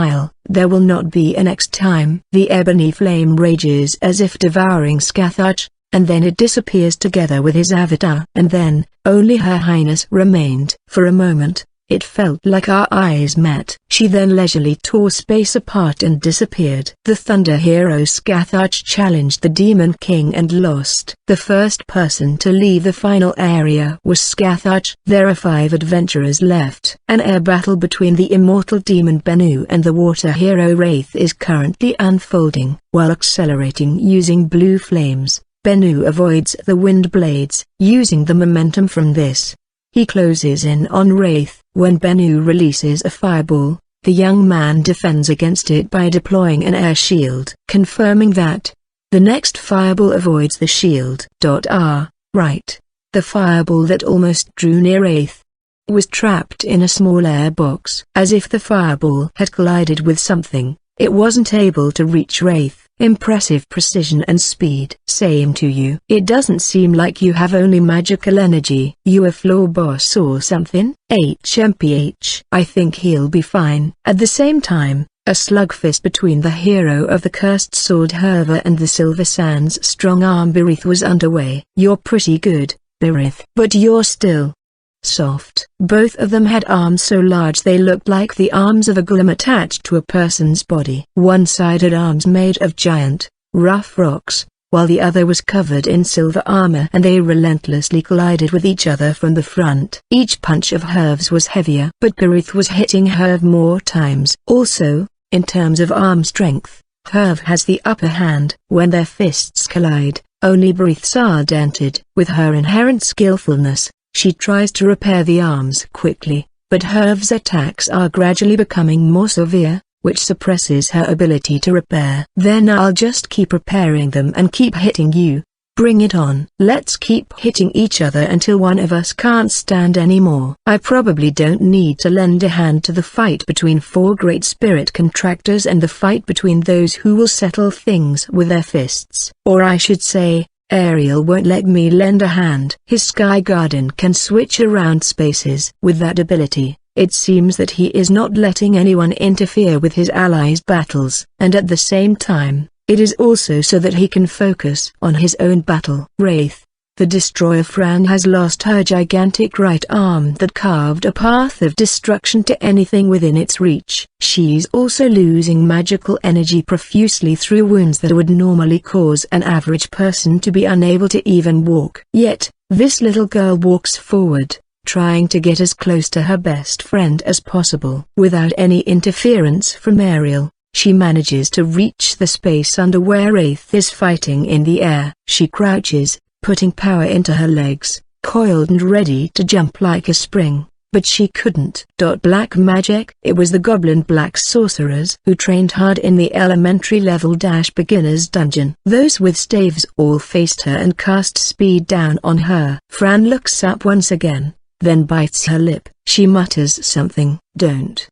there will not be a next time. The ebony flame rages as if devouring Scathach, and then it disappears together with his avatar. And then, only Her Highness remained. For a moment, It felt like our eyes met. She then leisurely tore space apart and disappeared. The Thunder hero Scathach challenged the Demon King and lost. The first person to leave the final area was Scathach. There are 5 adventurers left. An air battle between the immortal demon Bennu and the water hero Wraith is currently unfolding. While accelerating using blue flames, Bennu avoids the wind blades, using the momentum from this. He closes in on Wraith. When Bennu releases a fireball, the young man defends against it by deploying an air shield. Confirming that the next fireball avoids the shield. Right. The fireball that almost drew near Wraith was trapped in a small air box. As if the fireball had collided with something, it wasn't able to reach Wraith. Impressive precision and speed. Same to you. It doesn't seem like you have only magical energy. You a floor boss or something? HMPH. I think he'll be fine. At the same time, a slugfest between the hero of the cursed sword Herva and the Silver Sands strong-arm Berith was underway. You're pretty good, Berith. But you're still soft. Both of them had arms so large they looked like the arms of a golem attached to a person's body. One side had arms made of giant, rough rocks, while the other was covered in silver armor, and they relentlessly collided with each other from the front. Each punch of Herv's was heavier, but Berith was hitting Herv more times. Also, in terms of arm strength, Herv has the upper hand. When their fists collide, only Berith's are dented. With her inherent skillfulness, she tries to repair the arms quickly, but Herv's attacks are gradually becoming more severe, which suppresses her ability to repair. Then I'll just keep repairing them and keep hitting you. Bring it on. Let's keep hitting each other until one of us can't stand anymore. I probably don't need to lend a hand to the fight between 4 great spirit contractors and the fight between those who will settle things with their fists. Or I should say, Ariel won't let me lend a hand. His Sky Garden can switch around spaces. With that ability, it seems that he is not letting anyone interfere with his allies' battles. And at the same time, it is also so that he can focus on his own battle. Wraith, the Destroyer Fran, has lost her gigantic right arm that carved a path of destruction to anything within its reach. She's also losing magical energy profusely through wounds that would normally cause an average person to be unable to even walk. Yet, this little girl walks forward, trying to get as close to her best friend as possible. Without any interference from Ariel, she manages to reach the space under where Wraith is fighting in the air. She crouches, putting power into her legs, coiled and ready to jump like a spring, but she couldn't. Black magic. It was the Goblin Black Sorcerers who trained hard in the elementary level beginner's dungeon. Those with staves all faced her and cast speed down on her. Fran looks up once again, then bites her lip. She mutters something. Don't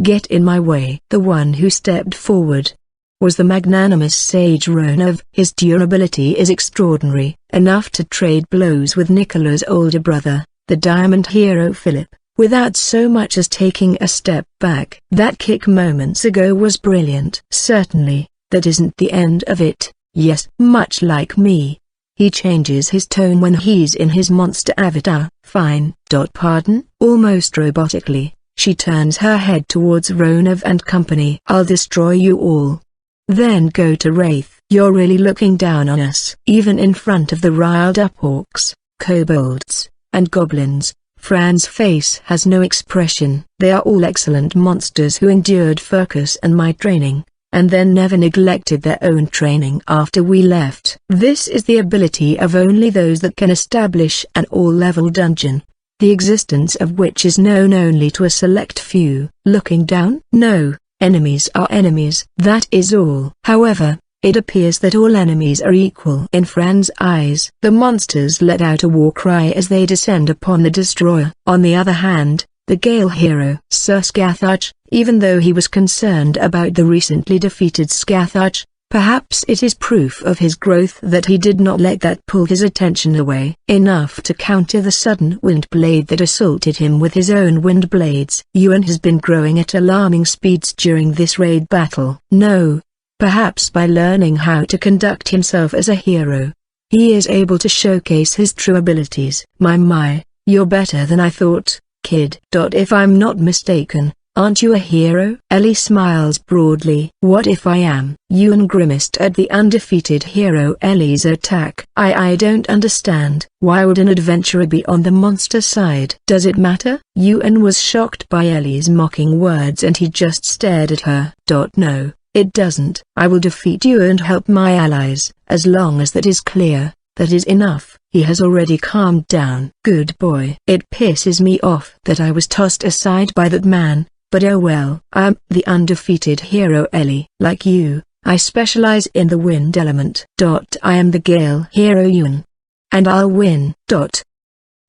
get in my way. The one who stepped forward was the magnanimous sage Ronov. His durability is extraordinary, enough to trade blows with Nicola's older brother, the diamond hero Philip, without so much as taking a step back. That kick moments ago was brilliant. Certainly, that isn't the end of it. Yes, much like me. He changes his tone when he's in his monster avatar. Fine. Pardon? Almost robotically, she turns her head towards Ronov and company. I'll destroy you all. Then go to Wraith. You're really looking down on us. Even in front of the riled up orcs, kobolds, and goblins, Fran's face has no expression. They are all excellent monsters who endured focus and my training, and then never neglected their own training after we left. This is the ability of only those that can establish an all-level dungeon, the existence of which is known only to a select few. Looking down? No. Enemies are enemies. That is all. However, it appears that all enemies are equal in Fran's eyes. The monsters let out a war cry as they descend upon the destroyer. On the other hand, the Gale hero Sir Scathach, even though he was concerned about the recently defeated Scathach, perhaps it is proof of his growth that he did not let that pull his attention away. Enough to counter the sudden wind blade that assaulted him with his own wind blades. Yuan has been growing at alarming speeds during this raid battle. No. Perhaps by learning how to conduct himself as a hero, he is able to showcase his true abilities. My, you're better than I thought. kid. If I'm not mistaken, aren't you a hero? Ellie smiles broadly. What if I am? Yuan grimaced at the undefeated hero Ellie's attack. I don't understand. Why would an adventurer be on the monster side? Does it matter? Yuan was shocked by Ellie's mocking words and he just stared at her. No, it doesn't. I will defeat you and help my allies, as long as that is clear. That is enough. He has already calmed down. Good boy. It pisses me off that I was tossed aside by that man. But oh well. I'm the undefeated hero Ellie. Like you, I specialize in the wind element. I am the gale hero Yuan. And I'll win.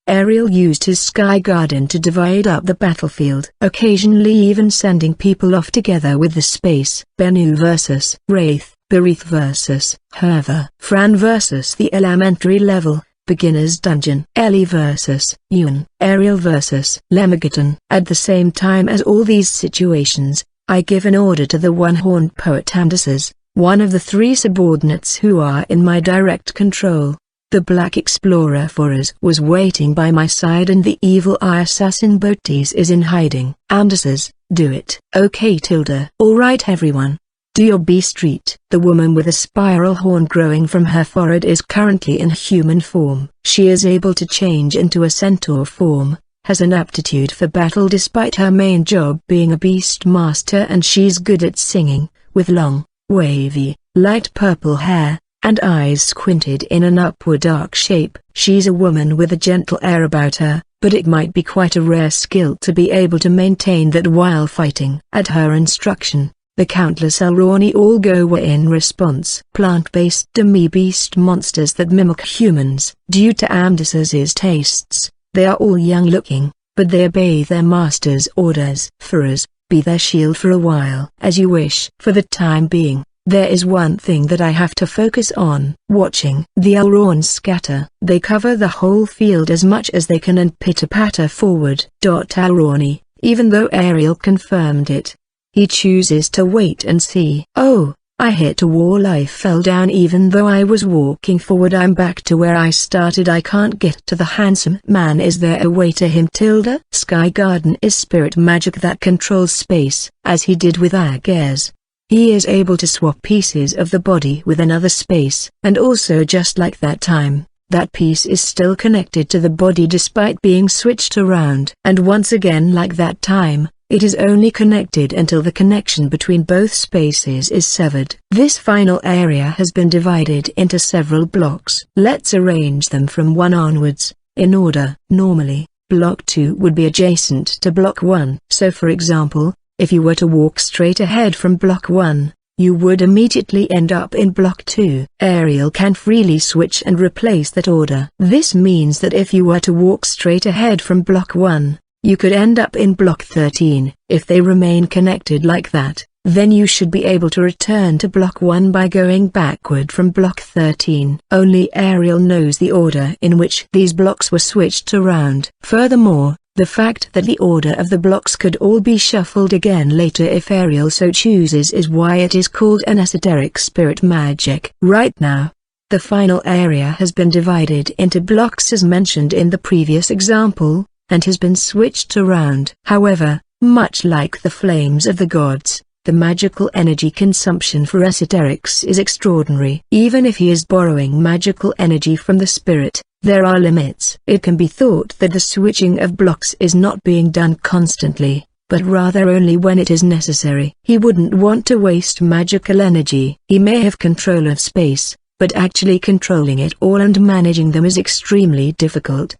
Ariel used his Sky Garden to divide up the battlefield, occasionally even sending people off together with the space. Bennu vs. Wraith, Berith vs. Herva, Fran vs. the elementary level. Beginner's Dungeon. Ellie vs. Yuan. Ariel vs. Lemageddon. At the same time as all these situations, I give an order to the one-horned poet Amdisas, one of the 3 subordinates who are in my direct control. The Black Explorer Foraz was waiting by my side and the evil eye assassin Botes is in hiding. Amdisas, do it. Okay Tilda. Alright everyone. Do your B Street. The woman with a spiral horn growing from her forehead is currently in human form. She is able to change into a centaur form, has an aptitude for battle despite her main job being a beast master, and she's good at singing, with long, wavy, light purple hair, and eyes squinted in an upward arc shape. She's a woman with a gentle air about her, but it might be quite a rare skill to be able to maintain that while fighting. At her instruction, the countless Elroni all go in response. Plant-based demi-beast monsters that mimic humans. Due to Amdisas's tastes, they are all young-looking, but they obey their master's orders. Faraz, be their shield for a while. As you wish. For the time being, there is one thing that I have to focus on. Watching the Elrons scatter. They cover the whole field as much as they can and pitter-patter forward. Elroni, even though Ariel confirmed it. He chooses to wait and see. Oh, I hit a wall. I fell down even though I was walking forward. I'm back to where I started. I can't get to the handsome man. Is there a way to him? Tilda. Sky Garden is spirit magic that controls space, as he did with Agares. He is able to swap pieces of the body with another space. And also just like that time, that piece is still connected to the body despite being switched around. And once again like that time, it is only connected until the connection between both spaces is severed. This final area has been divided into several blocks. Let's arrange them from 1 onwards, in order. Normally, Block 2 would be adjacent to Block 1. So for example, if you were to walk straight ahead from Block 1, you would immediately end up in Block 2. Ariel can freely switch and replace that order. This means that if you were to walk straight ahead from Block 1, you could end up in Block 13. If they remain connected like that, then you should be able to return to Block 1 by going backward from Block 13. Only Ariel knows the order in which these blocks were switched around. Furthermore, the fact that the order of the blocks could all be shuffled again later if Ariel so chooses is why it is called an esoteric spirit magic. Right now, the final area has been divided into blocks as mentioned in the previous example, and has been switched around. However, much like the flames of the gods, the magical energy consumption for esoterics is extraordinary. Even if he is borrowing magical energy from the spirit, there are limits. It can be thought that the switching of blocks is not being done constantly, but rather only when it is necessary. He wouldn't want to waste magical energy. He may have control of space, but actually controlling it all and managing them is extremely difficult.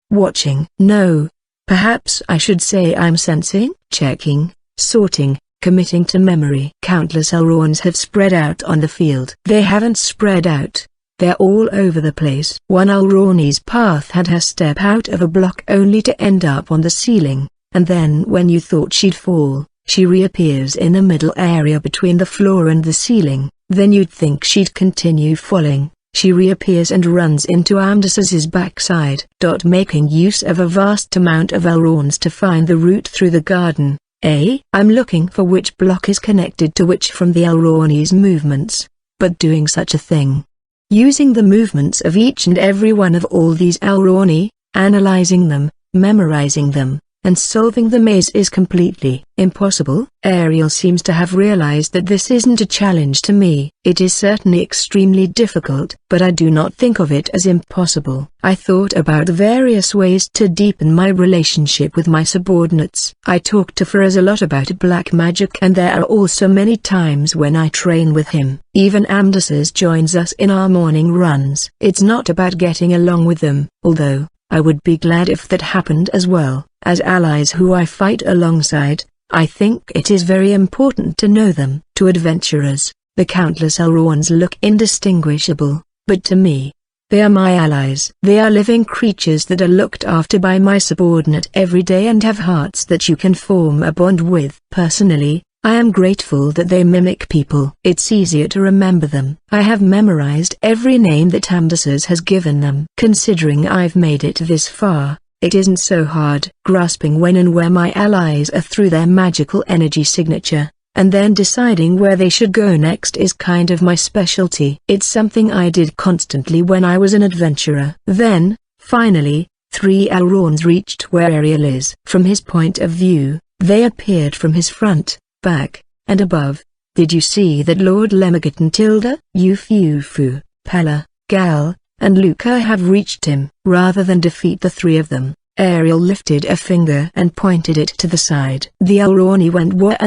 Watching. No. Perhaps I should say I'm sensing, checking, sorting, committing to memory. Countless Elrons have spread out on the field. They haven't spread out. They're all over the place. One Elroni's path had her step out of a block only to end up on the ceiling, and then when you thought she'd fall, she reappears in a middle area between the floor and the ceiling. Then you'd think she'd continue falling. She reappears and runs into Amdisas's backside. Making use of a vast amount of Elrons to find the route through the garden. I'm looking for which block is connected to which from the Elroni's movements, but doing such a thing, using the movements of each and every one of all these Elroni, analyzing them, memorizing them, and solving the maze is completely impossible. Ariel seems to have realized that this isn't a challenge to me. It is certainly extremely difficult, but I do not think of it as impossible. I thought about various ways to deepen my relationship with my subordinates. I talked to Faraz a lot about black magic, and there are also many times when I train with him. Even Amdasas joins us in our morning runs. It's not about getting along with them, although I would be glad if that happened as well. As allies who I fight alongside, I think it is very important to know them. To adventurers, the countless Elrons look indistinguishable, but to me, they are my allies. They are living creatures that are looked after by my subordinate every day and have hearts that you can form a bond with. Personally, I am grateful that they mimic people. It's easier to remember them. I have memorized every name that Amdasas has given them. Considering I've made it this far, it isn't so hard. Grasping when and where my allies are through their magical energy signature, and then deciding where they should go next is kind of my specialty. It's something I did constantly when I was an adventurer. Then, finally, 3 Elrons reached where Ariel is. From his point of view, they appeared from his front, back, and above. Did you see that Lord Lemigoton, Tilda, Yufufu, Pella, Gal, and Luca have reached him? Rather than defeat the 3 of them, Ariel lifted a finger and pointed it to the side. The Elroni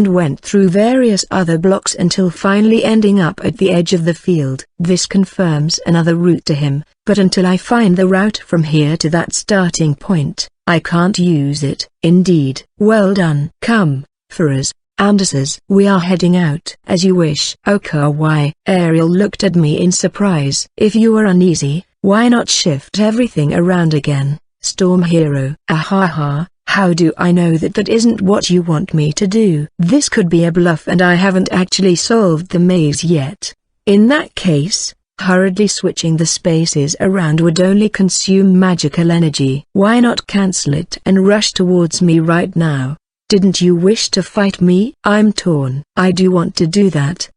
went through various other blocks until finally ending up at the edge of the field. This confirms another route to him, but until I find the route from here to that starting point, I can't use it. Indeed. Well done. Come, Faraz, Amdasas. We are heading out. As you wish. Why? Ariel looked at me in surprise. If you are uneasy, why not shift everything around again? Storm Hero. Ahaha, how do I know that that isn't what you want me to do? This could be a bluff and I haven't actually solved the maze yet. In that case, hurriedly switching the spaces around would only consume magical energy. Why not cancel it and rush towards me right now? Didn't you wish to fight me? I'm torn. I do want to do that,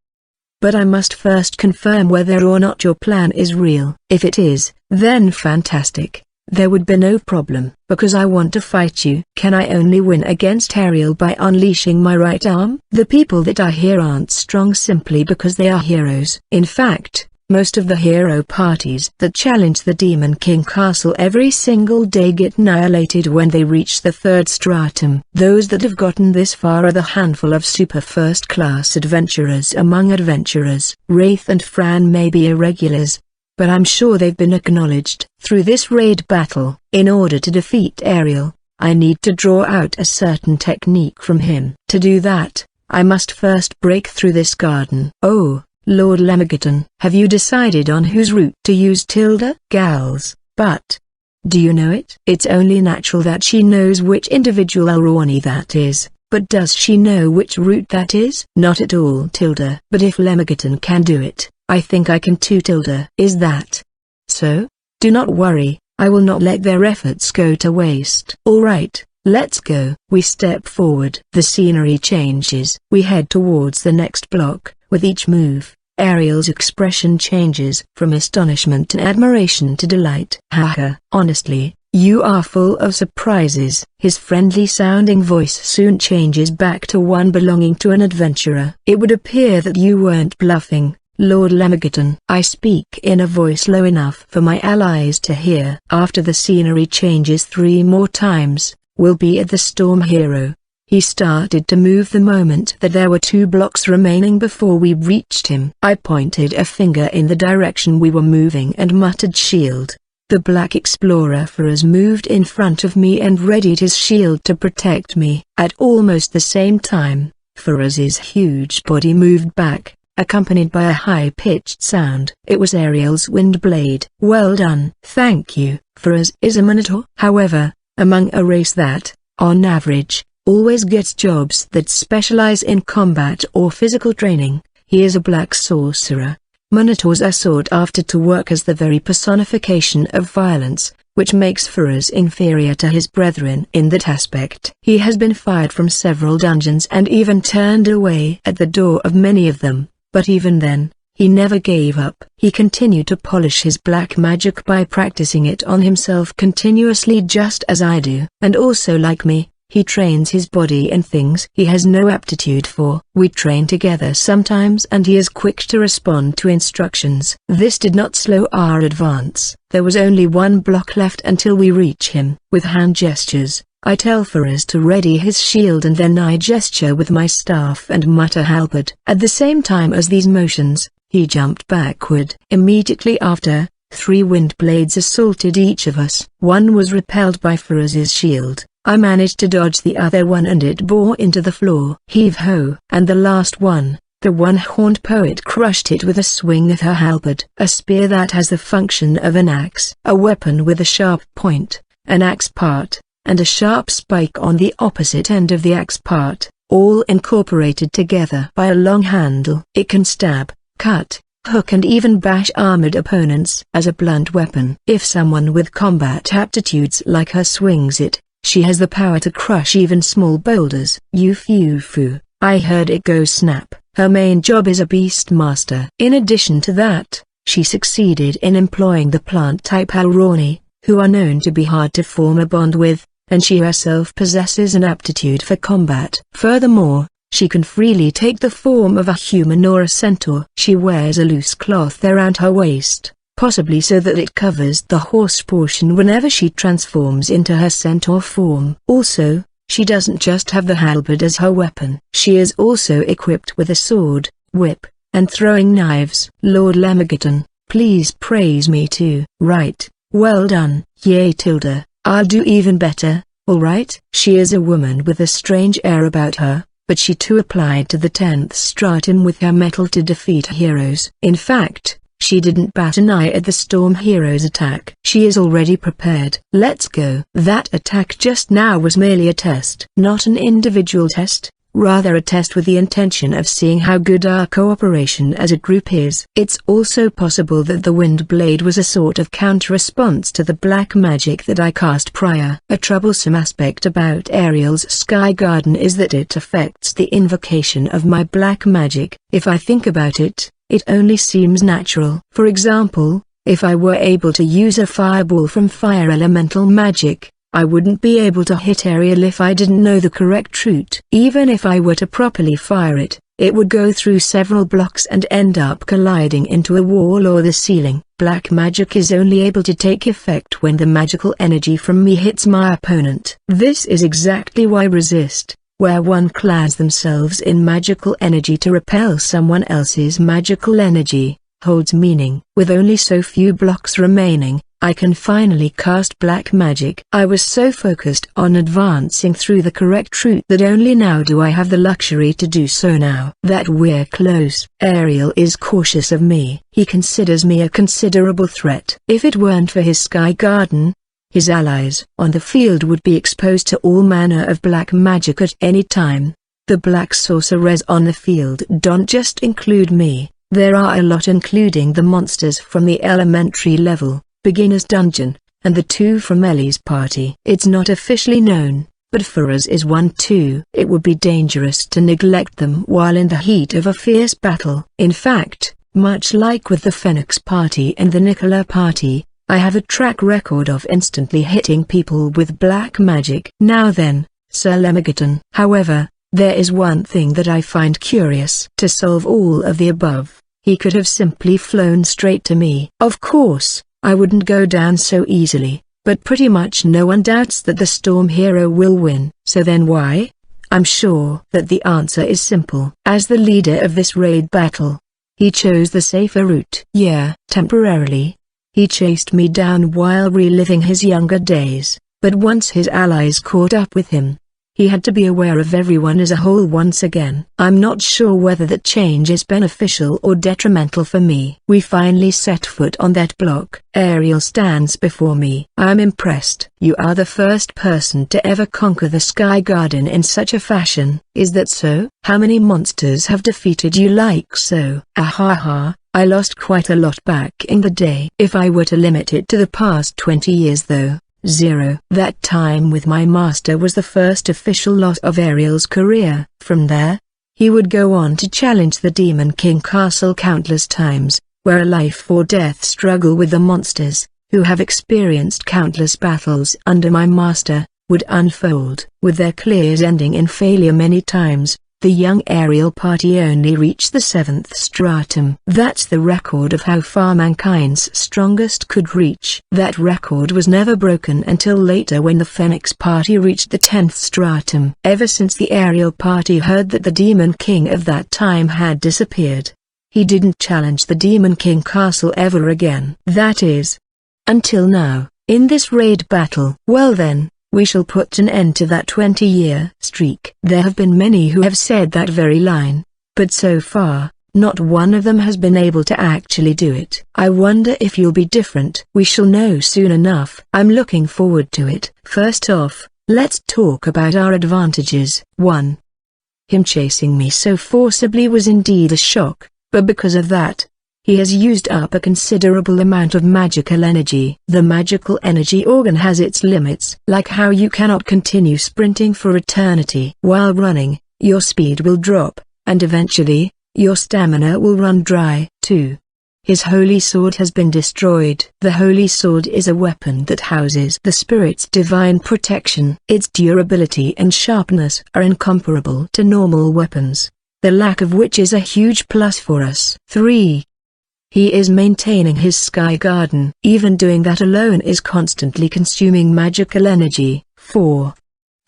but I must first confirm whether or not your plan is real. If it is, then fantastic. There would be no problem, because I want to fight you. Can I only win against Ariel by unleashing my right arm? The people that are here aren't strong simply because they are heroes. In fact, most of the hero parties that challenge the Demon King Castle every single day get annihilated when they reach the 3rd stratum. Those that have gotten this far are the handful of super first-class adventurers among adventurers. Wraith and Fran may be irregulars, but I'm sure they've been acknowledged. Through this raid battle, in order to defeat Ariel, I need to draw out a certain technique from him. To do that, I must first break through this garden. Oh, Lord Lemigoton, have you decided on whose route to use? Tilda? Gal's, but do you know it? It's only natural that she knows which individual Elroni that is, but does she know which route that is? Not at all, Tilda. But if Lemigoton can do it, I think I can too, Tilda. Is that so? Do not worry, I will not let their efforts go to waste. Alright, let's go. We step forward. The scenery changes. We head towards the next block. With each move, Ariel's expression changes from astonishment and admiration to delight. Haha, honestly, you are full of surprises. His friendly-sounding voice soon changes back to one belonging to an adventurer. It would appear that you weren't bluffing, Lord Lemigoton. I speak in a voice low enough for my allies to hear. After the scenery changes 3 more times, we'll be at the Storm Hero. He started to move the moment that there were 2 blocks remaining before we reached him. I pointed a finger in the direction we were moving and muttered shield. The Black Explorer Faraz moved in front of me and readied his shield to protect me. At almost the same time, Faraz's huge body moved back, accompanied by a high-pitched sound. It was Ariel's wind blade. Well done. Thank you. Faraz is a Minotaur. However, among a race that, on average, always gets jobs that specialize in combat or physical training, he is a black sorcerer. Minotaurs are sought after to work as the very personification of violence, which makes Faraz inferior to his brethren in that aspect. He has been fired from several dungeons and even turned away at the door of many of them, but even then, he never gave up. He continued to polish his black magic by practicing it on himself continuously just as I do. And also like me, he trains his body in things he has no aptitude for. We train together sometimes and he is quick to respond to instructions. This did not slow our advance. There was only one block left until we reach him. With hand gestures, I tell Faraz to ready his shield and then I gesture with my staff and mutter halberd. At the same time as these motions, he jumped backward. Immediately after, 3 wind blades assaulted each of us. One was repelled by Faraz's shield. I managed to dodge the other one and it bore into the floor. Heave-ho! And the last one, the one-horned poet crushed it with a swing of her halberd. A spear that has the function of an axe. A weapon with a sharp point, an axe part, and a sharp spike on the opposite end of the axe part, all incorporated together by a long handle. It can stab, cut, hook and even bash armored opponents as a blunt weapon. If someone with combat aptitudes like her swings it, she has the power to crush even small boulders. Yufu, I heard it go snap. Her main job is a beast master. In addition to that, she succeeded in employing the plant type Alroni, who are known to be hard to form a bond with, and she herself possesses an aptitude for combat. Furthermore, she can freely take the form of a human or a centaur. She wears a loose cloth around her waist, possibly so that it covers the horse portion whenever she transforms into her centaur form. Also, she doesn't just have the halberd as her weapon. She is also equipped with a sword, whip, and throwing knives. Lord Lemigaton, please praise me too. Right, well done. Yay tilde, I'll do even better, alright? She is a woman with a strange air about her, but she too applied to the 10th stratum with her metal to defeat heroes. In fact, she didn't bat an eye at the Storm Hero's attack. She is already prepared. Let's go. That attack just now was merely a test. Not an individual test, rather a test with the intention of seeing how good our cooperation as a group is. It's also possible that the wind blade was a sort of counter-response to the black magic that I cast prior. A troublesome aspect about Ariel's Sky Garden is that it affects the invocation of my black magic. If I think about it, it only seems natural. For example, if I were able to use a fireball from fire elemental magic, I wouldn't be able to hit Ariel if I didn't know the correct route. Even if I were to properly fire it, it would go through several blocks and end up colliding into a wall or the ceiling. Black magic is only able to take effect when the magical energy from me hits my opponent. This is exactly why resist, where one clads themselves in magical energy to repel someone else's magical energy, holds meaning. With only so few blocks remaining, I can finally cast black magic. I was so focused on advancing through the correct route that only now do I have the luxury to do so. Now that we're close, Ariel is cautious of me. He considers me a considerable threat. If it weren't for his Sky Garden, his allies on the field would be exposed to all manner of black magic at any time. The black sorcerers on the field don't just include me, there are a lot including the monsters from the elementary level, beginner's dungeon, and the 2 from Ellie's party. It's not officially known, but Faraz is one too. It would be dangerous to neglect them while in the heat of a fierce battle. In fact, much like with the Phoenix party and the Nicola party, I have a track record of instantly hitting people with black magic. Now then, Sir Lemigaton. However, there is one thing that I find curious. To solve all of the above, he could have simply flown straight to me. Of course, I wouldn't go down so easily, but pretty much no one doubts that the Storm Hero will win. So then why? I'm sure that the answer is simple. As the leader of this raid battle, he chose the safer route. Yeah, temporarily. He chased me down while reliving his younger days, but once his allies caught up with him, he had to be aware of everyone as a whole once again. I'm not sure whether that change is beneficial or detrimental for me. We finally set foot on that block. Ariel stands before me. I'm impressed. You are the first person to ever conquer the Sky Garden in such a fashion. Is that so? How many monsters have defeated you like so? Ahaha. I lost quite a lot back in the day. If I were to limit it to the past 20 years though, 0. That time with my master was the first official loss of Ariel's career. From there, He would go on to challenge the Demon King Castle countless times, where a life-or-death struggle with the monsters, who have experienced countless battles under my master, would unfold. With their clears ending in failure many times, the young aerial party only reached the 7th stratum. That's the record of how far mankind's strongest could reach. That record was never broken until later when the Phoenix party reached the 10th stratum. Ever since the aerial party heard that the Demon King of that time had disappeared, he didn't challenge the Demon King Castle ever again. That is, until now, in this raid battle. Well then, we shall put an end to that 20-year streak. There have been many who have said that very line, but so far, not one of them has been able to actually do it. I wonder if you'll be different. We shall know soon enough. I'm looking forward to it. First off, let's talk about our advantages. 1. Him chasing me so forcibly was indeed a shock, but because of that, he has used up a considerable amount of magical energy. The magical energy organ has its limits. Like how you cannot continue sprinting for eternity. While running, your speed will drop, and eventually, your stamina will run dry. 2. His holy sword has been destroyed. The holy sword is a weapon that houses the spirit's divine protection. Its durability and sharpness are incomparable to normal weapons, the lack of which is a huge plus for us. 3. He is maintaining his sky garden. Even doing that alone is constantly consuming magical energy. 4.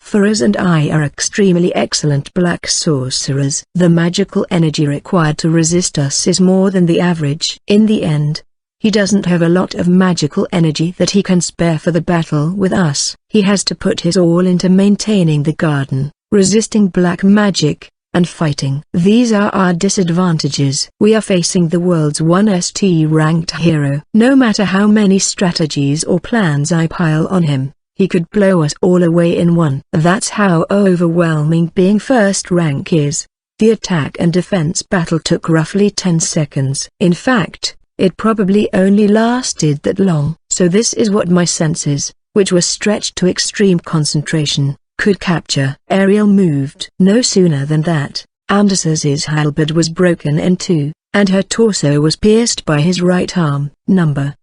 Faraz and I are extremely excellent black sorcerers. The magical energy required to resist us is more than the average. In the end, he doesn't have a lot of magical energy that he can spare for the battle with us. He has to put his all into maintaining the garden, resisting black magic, and fighting. These are our disadvantages. We are facing the world's 1st ranked hero. No matter how many strategies or plans I pile on him, he could blow us all away in one. That's how overwhelming being first rank is. The attack and defense battle took roughly 10 seconds. In fact, it probably only lasted that long. So this is what my senses, which were stretched to extreme concentration, could capture. Ariel moved. No sooner than that, Amdis's halberd was broken in two, and her torso was pierced by his right arm.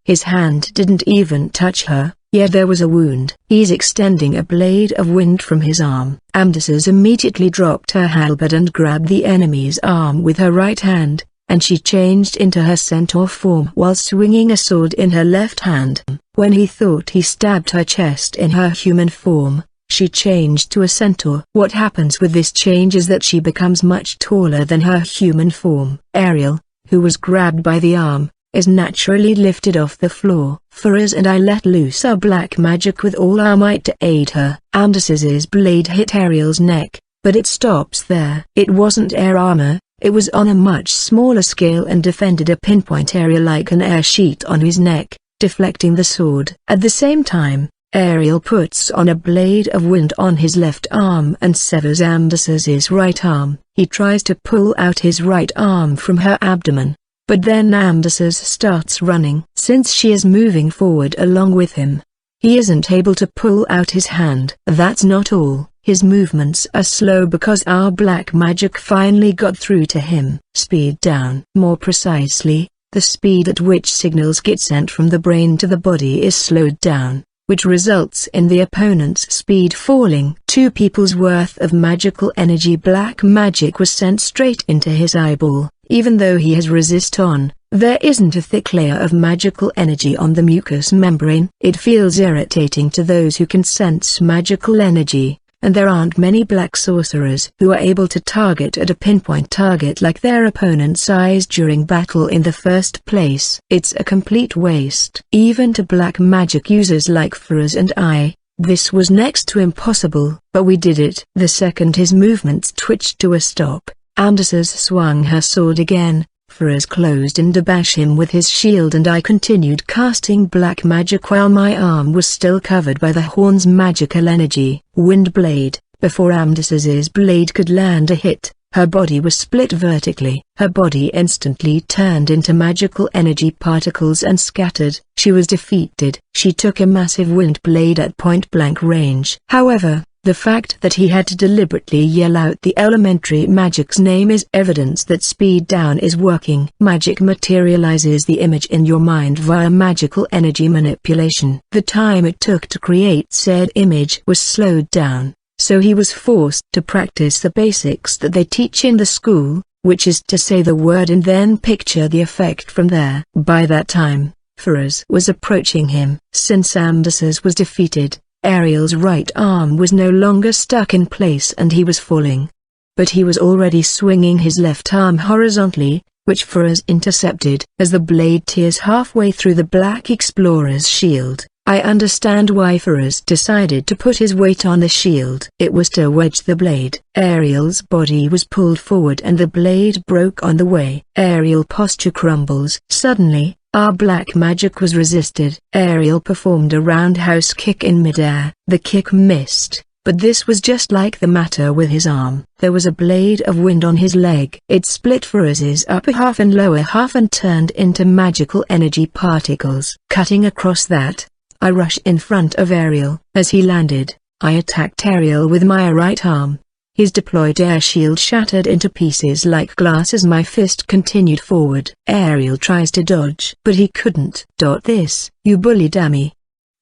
His hand didn't even touch her, yet there was a wound. He's extending a blade of wind from his arm. Amdis immediately dropped her halberd and grabbed the enemy's arm with her right hand, and she changed into her centaur form while swinging a sword in her left hand. When he thought he stabbed her chest in her human form, she changed to a centaur. What happens with this change is that she becomes much taller than her human form. Ariel, who was grabbed by the arm, is naturally lifted off the floor. Faraz and I let loose our black magic with all our might to aid her. Amdis's blade hit Ariel's neck, but it stops there. It wasn't air armor, it was on a much smaller scale and defended a pinpoint area like an air sheet on his neck, deflecting the sword. At the same time, Ariel puts on a blade of wind on his left arm and severs Amdis's right arm. He tries to pull out his right arm from her abdomen, but then Amdis starts running. Since she is moving forward along with him, he isn't able to pull out his hand. That's not all. His movements are slow because our black magic finally got through to him. Speed down. More precisely, the speed at which signals get sent from the brain to the body is slowed down, which results in the opponent's speed falling. 2 people's worth of magical energy black magic was sent straight into his eyeball. Even though he has resist on, there isn't a thick layer of magical energy on the mucous membrane. It feels irritating to those who can sense magical energy, and there aren't many black sorcerers who are able to target at a pinpoint target like their opponent's eyes during battle in the first place. It's a complete waste. Even to black magic users like Faraz and I, this was next to impossible, but we did it. The second his movements twitched to a stop, Amdis swung her sword again. Faraz closed in to bash him with his shield and I continued casting black magic while my arm was still covered by the horn's magical energy. Wind blade. Before Amdis's blade could land a hit, her body was split vertically. Her body instantly turned into magical energy particles and scattered. She was defeated. She took a massive wind blade at point-blank range. However, The fact that he had to deliberately yell out the elementary magic's name is evidence that speed down is working. Magic materializes the image in your mind via magical energy manipulation. The time it took to create said image was slowed down, so he was forced to practice the basics that they teach in the school, which is to say the word and then picture the effect from there. By that time, Faraz was approaching him. Since Amdas's was defeated, Ariel's right arm was no longer stuck in place and he was falling. But he was already swinging his left arm horizontally, which Faraz intercepted. As the blade tears halfway through the Black Explorer's shield, I understand why Faraz decided to put his weight on the shield. It was to wedge the blade. Ariel's body was pulled forward and the blade broke on the way. Ariel posture crumbles. Suddenly, our black magic was resisted. Ariel performed a roundhouse kick in midair. The kick missed, but this was just like the matter with his arm. There was a blade of wind on his leg. It split Faraz's upper half and lower half and turned into magical energy particles. Cutting across that, I rushed in front of Ariel. As he landed, I attacked Ariel with my right arm. His deployed air shield shattered into pieces like glass as my fist continued forward. Ariel tries to dodge, but he couldn't. This, you bully dummy.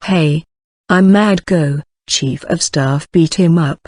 Hey. I'm mad. Go. Chief of Staff beat him up.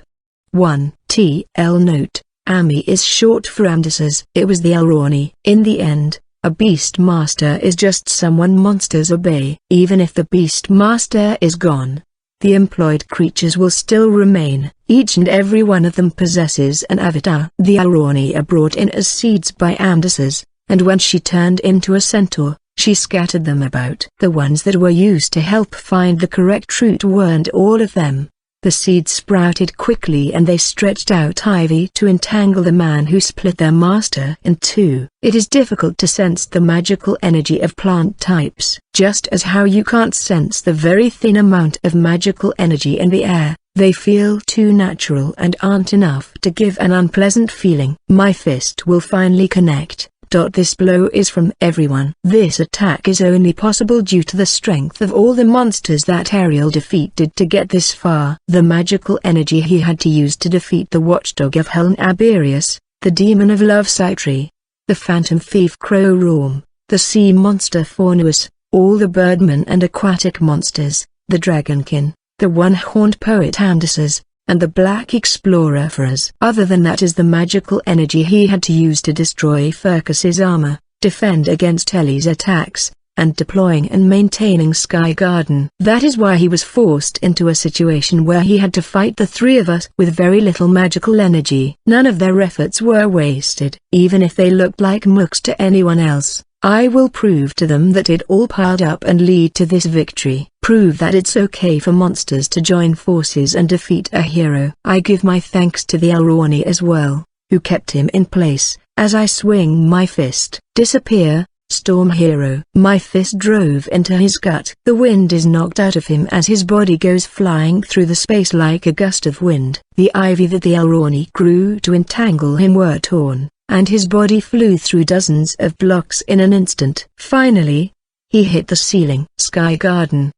1. TL note, Ami is short for Amdas's. It was the Alrani. In the end, a Beast Master is just someone monsters obey. Even if the Beast Master is gone, the employed creatures will still remain. Each and every one of them possesses an avatar. The Alrani are brought in as seeds by Amdas's, and when she turned into a centaur, she scattered them about. The ones that were used to help find the correct route weren't all of them. The seeds sprouted quickly and they stretched out ivy to entangle the man who split their master in two. It is difficult to sense the magical energy of plant types. Just as how you can't sense the very thin amount of magical energy in the air, they feel too natural and aren't enough to give an unpleasant feeling. My fist will finally connect. This blow is from everyone. This attack is only possible due to the strength of all the monsters that Ariel defeated to get this far. The magical energy he had to use to defeat the watchdog of Helen Aberius, the demon of love Citri, the phantom thief Crow Rorm, the sea monster Fornuus, all the birdmen and aquatic monsters, the dragonkin, the one-horned poet Amdas's, and the Black Explorer Faraz. Other than that is the magical energy he had to use to destroy Furcus's armor, defend against Ellie's attacks, and deploying and maintaining Sky Garden. That is why he was forced into a situation where he had to fight the three of us with very little magical energy. None of their efforts were wasted. Even if they looked like mooks to anyone else, I will prove to them that it all piled up and lead to this victory. Prove that it's okay for monsters to join forces and defeat a hero. I give my thanks to the Alrani as well, who kept him in place. As I swing my fist, disappear, Storm Hero. My fist drove into his gut. The wind is knocked out of him as his body goes flying through the space like a gust of wind. The ivy that the Alrani grew to entangle him were torn, and his body flew through dozens of blocks in an instant. Finally, he hit the ceiling. Sky Garden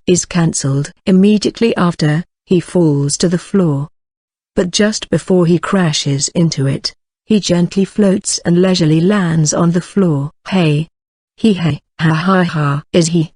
is cancelled. Immediately after, he falls to the floor. But just before he crashes into it, he gently floats and leisurely lands on the floor. Hey! Hey! Ha ha ha! Is he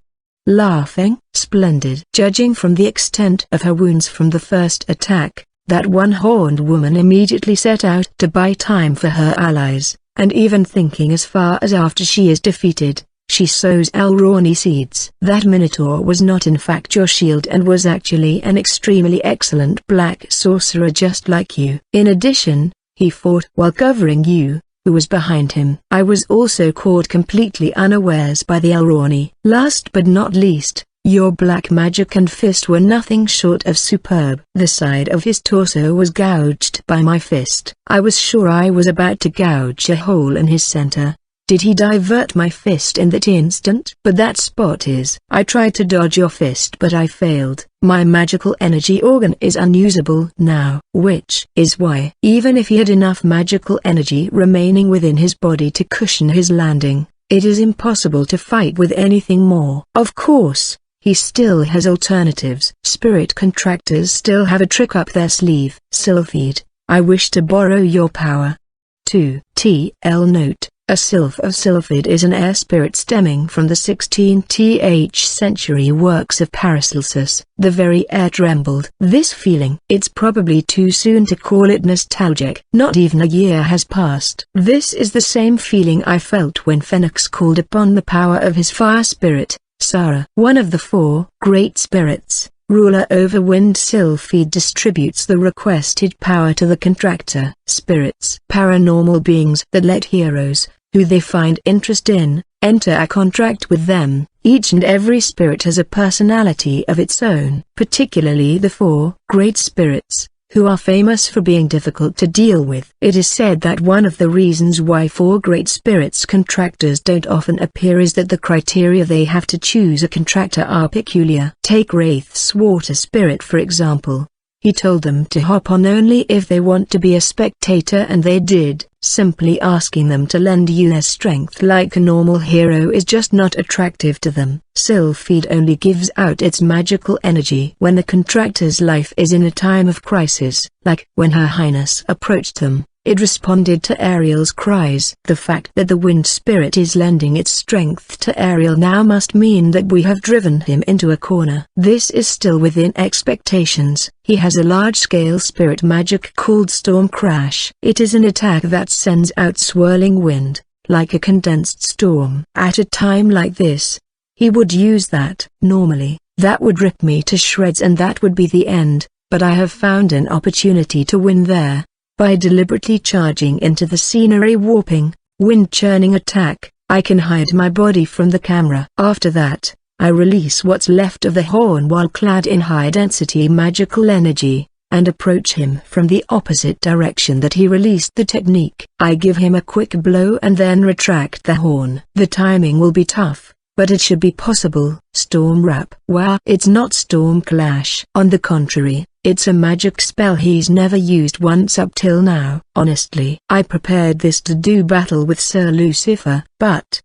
laughing? Splendid. Judging from the extent of her wounds from the first attack, that one-horned woman immediately set out to buy time for her allies, and even thinking as far as after she is defeated, she sows Alrani seeds. That Minotaur was not in fact your shield and was actually an extremely excellent black sorcerer just like you. In addition, he fought while covering you, who was behind him. I was also caught completely unawares by the Alrani. Last but not least, your black magic and fist were nothing short of superb. The side of his torso was gouged by my fist. I was sure I was about to gouge a hole in his center. Did he divert my fist in that instant? But that spot is. I tried to dodge your fist but I failed. My magical energy organ is unusable now. Which is why, even if he had enough magical energy remaining within his body to cushion his landing, it is impossible to fight with anything more. Of course, he still has alternatives. Spirit contractors still have a trick up their sleeve. Sylphid, I wish to borrow your power. 2. TL Note: a sylph of Sylphid is an air spirit stemming from the 16th century works of Paracelsus. The very air trembled. This feeling, it's probably too soon to call it nostalgic. Not even a year has passed. This is the same feeling I felt when Phoenix called upon the power of his fire spirit, Sara. One of the 4 great spirits, ruler over wind. Sylphid distributes the requested power to the contractor. Spirits, paranormal beings that let heroes, who they find interest in, enter a contract with them. Each and every spirit has a personality of its own, particularly the 4 great spirits, who are famous for being difficult to deal with. It is said that one of the reasons why 4 great spirits contractors don't often appear is that the criteria they have to choose a contractor are peculiar. Take Wraith's water spirit for example. He told them to hop on only if they want to be a spectator, and they did. Simply asking them to lend you their strength like a normal hero is just not attractive to them. Sylphid only gives out its magical energy when the contractor's life is in a time of crisis, like when Her Highness approached them. It responded to Ariel's cries. The fact that the wind spirit is lending its strength to Ariel now must mean that we have driven him into a corner. This is still within expectations. He has a large-scale spirit magic called Storm Crash. It is an attack that sends out swirling wind, like a condensed storm. At a time like this, he would use that. Normally, that would rip me to shreds and that would be the end, but I have found an opportunity to win there. By deliberately charging into the scenery warping, wind-churning attack, I can hide my body from the camera. After that, I release what's left of the horn while clad in high-density magical energy, and approach him from the opposite direction that he released the technique. I give him a quick blow and then retract the horn. The timing will be tough, but it should be possible. Storm Wrap. Wow, it's not Storm Clash. On the contrary, it's a magic spell he's never used once up till now. Honestly, I prepared this to do battle with Sir Lucifer, but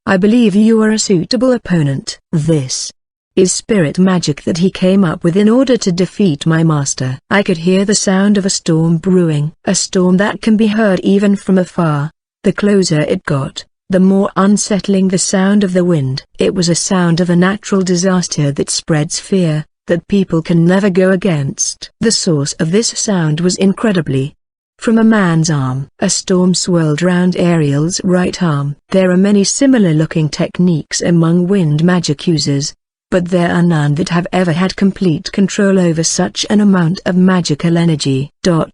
I believe you are a suitable opponent. This is spirit magic that he came up with in order to defeat my master. I could hear the sound of a storm brewing, a storm that can be heard even from afar. The closer it got, the more unsettling the sound of the wind. It was a sound of a natural disaster that spreads fear, that people can never go against. The source of this sound was incredibly from a man's arm. A storm swirled round Ariel's right arm. There are many similar-looking techniques among wind magic users, but there are none that have ever had complete control over such an amount of magical energy.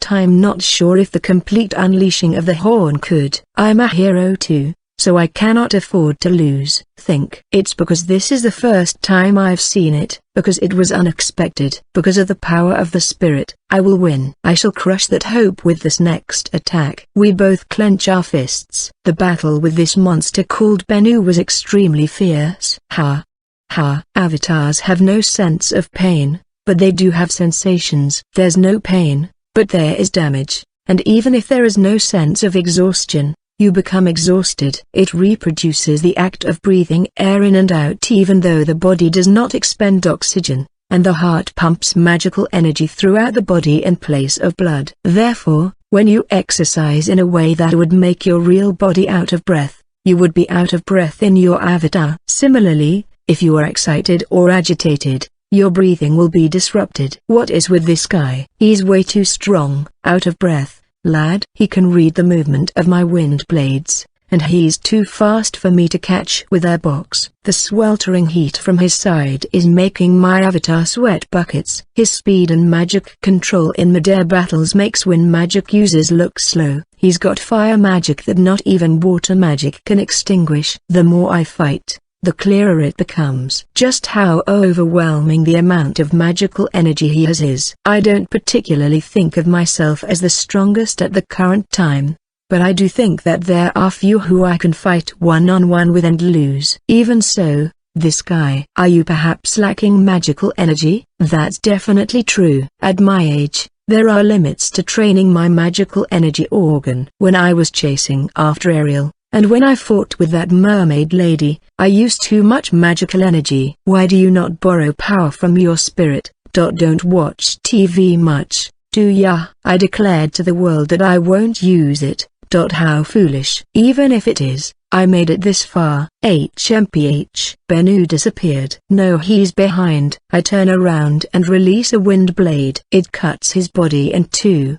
I'm not sure if the complete unleashing of the horn could. I'm a hero too, so I cannot afford to lose. Think. It's because this is the first time I've seen it, because it was unexpected. Because of the power of the spirit, I will win. I shall crush that hope with this next attack. We both clench our fists. The battle with this monster called Bennu was extremely fierce. Ha! Ha! Avatars have no sense of pain, but they do have sensations. There's no pain, but there is damage, and even if there is no sense of exhaustion, you become exhausted. It reproduces the act of breathing air in and out even though the body does not expend oxygen, and the heart pumps magical energy throughout the body in place of blood. Therefore, when you exercise in a way that would make your real body out of breath, you would be out of breath in your avatar. Similarly, if you are excited or agitated, your breathing will be disrupted. What is with this guy? He's way too strong, out of breath. Lad, he can read the movement of my wind blades, and he's too fast for me to catch with their box. The sweltering heat from his side is making my avatar sweat buckets. His speed and magic control in mid-air battles makes wind magic users look slow. He's got fire magic that not even water magic can extinguish. The more I fight, the clearer it becomes just how overwhelming the amount of magical energy he has is. I don't particularly think of myself as the strongest at the current time, but I do think that there are few who I can fight one-on-one with and lose. Even so, this guy. Are you perhaps lacking magical energy? That's definitely true. At my age, there are limits to training my magical energy organ. When I was chasing after Ariel, And when I fought with that mermaid lady, I used too much magical energy. Why do you not borrow power from your spirit? Don't watch TV much, do ya? I declared to the world that I won't use it. How foolish. Even if it is, I made it this far. HMPH. Bennu disappeared. No, he's behind. I turn around and release a wind blade. It cuts his body in two.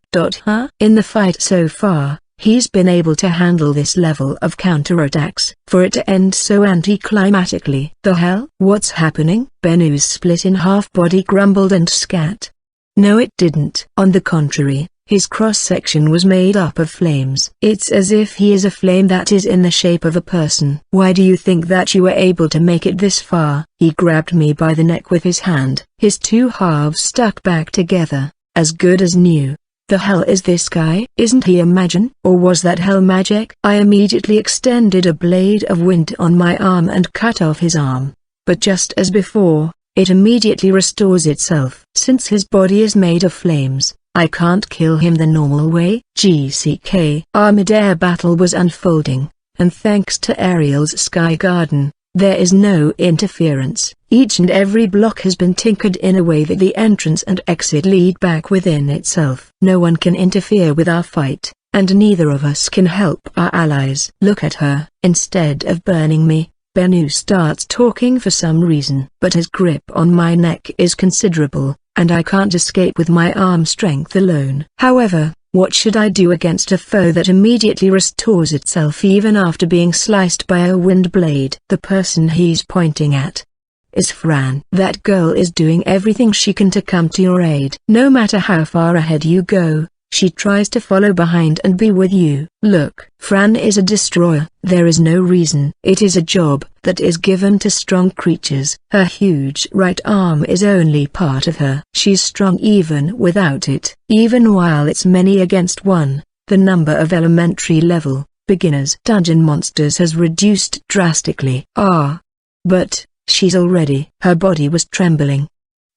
In the fight so far, he's been able to handle this level of counterattacks. For it to end so anticlimactically. The hell? What's happening? Bennu's split in half body grumbled and scat. No, it didn't. On the contrary, his cross-section was made up of flames. It's as if he is a flame that is in the shape of a person. Why do you think that you were able to make it this far? He grabbed me by the neck with his hand. His two halves stuck back together, as good as new. The hell is this guy? Isn't he a magian? Or was that hell magic? I immediately extended a blade of wind on my arm and cut off his arm. But just as before, it immediately restores itself. Since his body is made of flames, I can't kill him the normal way. GCK. Our mid-air battle was unfolding, and thanks to Ariel's Sky Garden, there is no interference. Each and every block has been tinkered in a way that the entrance and exit lead back within itself. No one can interfere with our fight, and neither of us can help our allies. Look at her. Instead of burning me, Bennu starts talking for some reason. But his grip on my neck is considerable, and I can't escape with my arm strength alone. However, what should I do against a foe that immediately restores itself even after being sliced by a wind blade? The person he's pointing at is Fran. That girl is doing everything she can to come to your aid. No matter how far ahead you go, she tries to follow behind and be with you. Look, Fran is a destroyer. There is no reason. It is a job that is given to strong creatures. Her huge right arm is only part of her. She's strong even without it. Even while it's many against one, the number of elementary level, beginners dungeon monsters has reduced drastically. But she's already. Her body was trembling.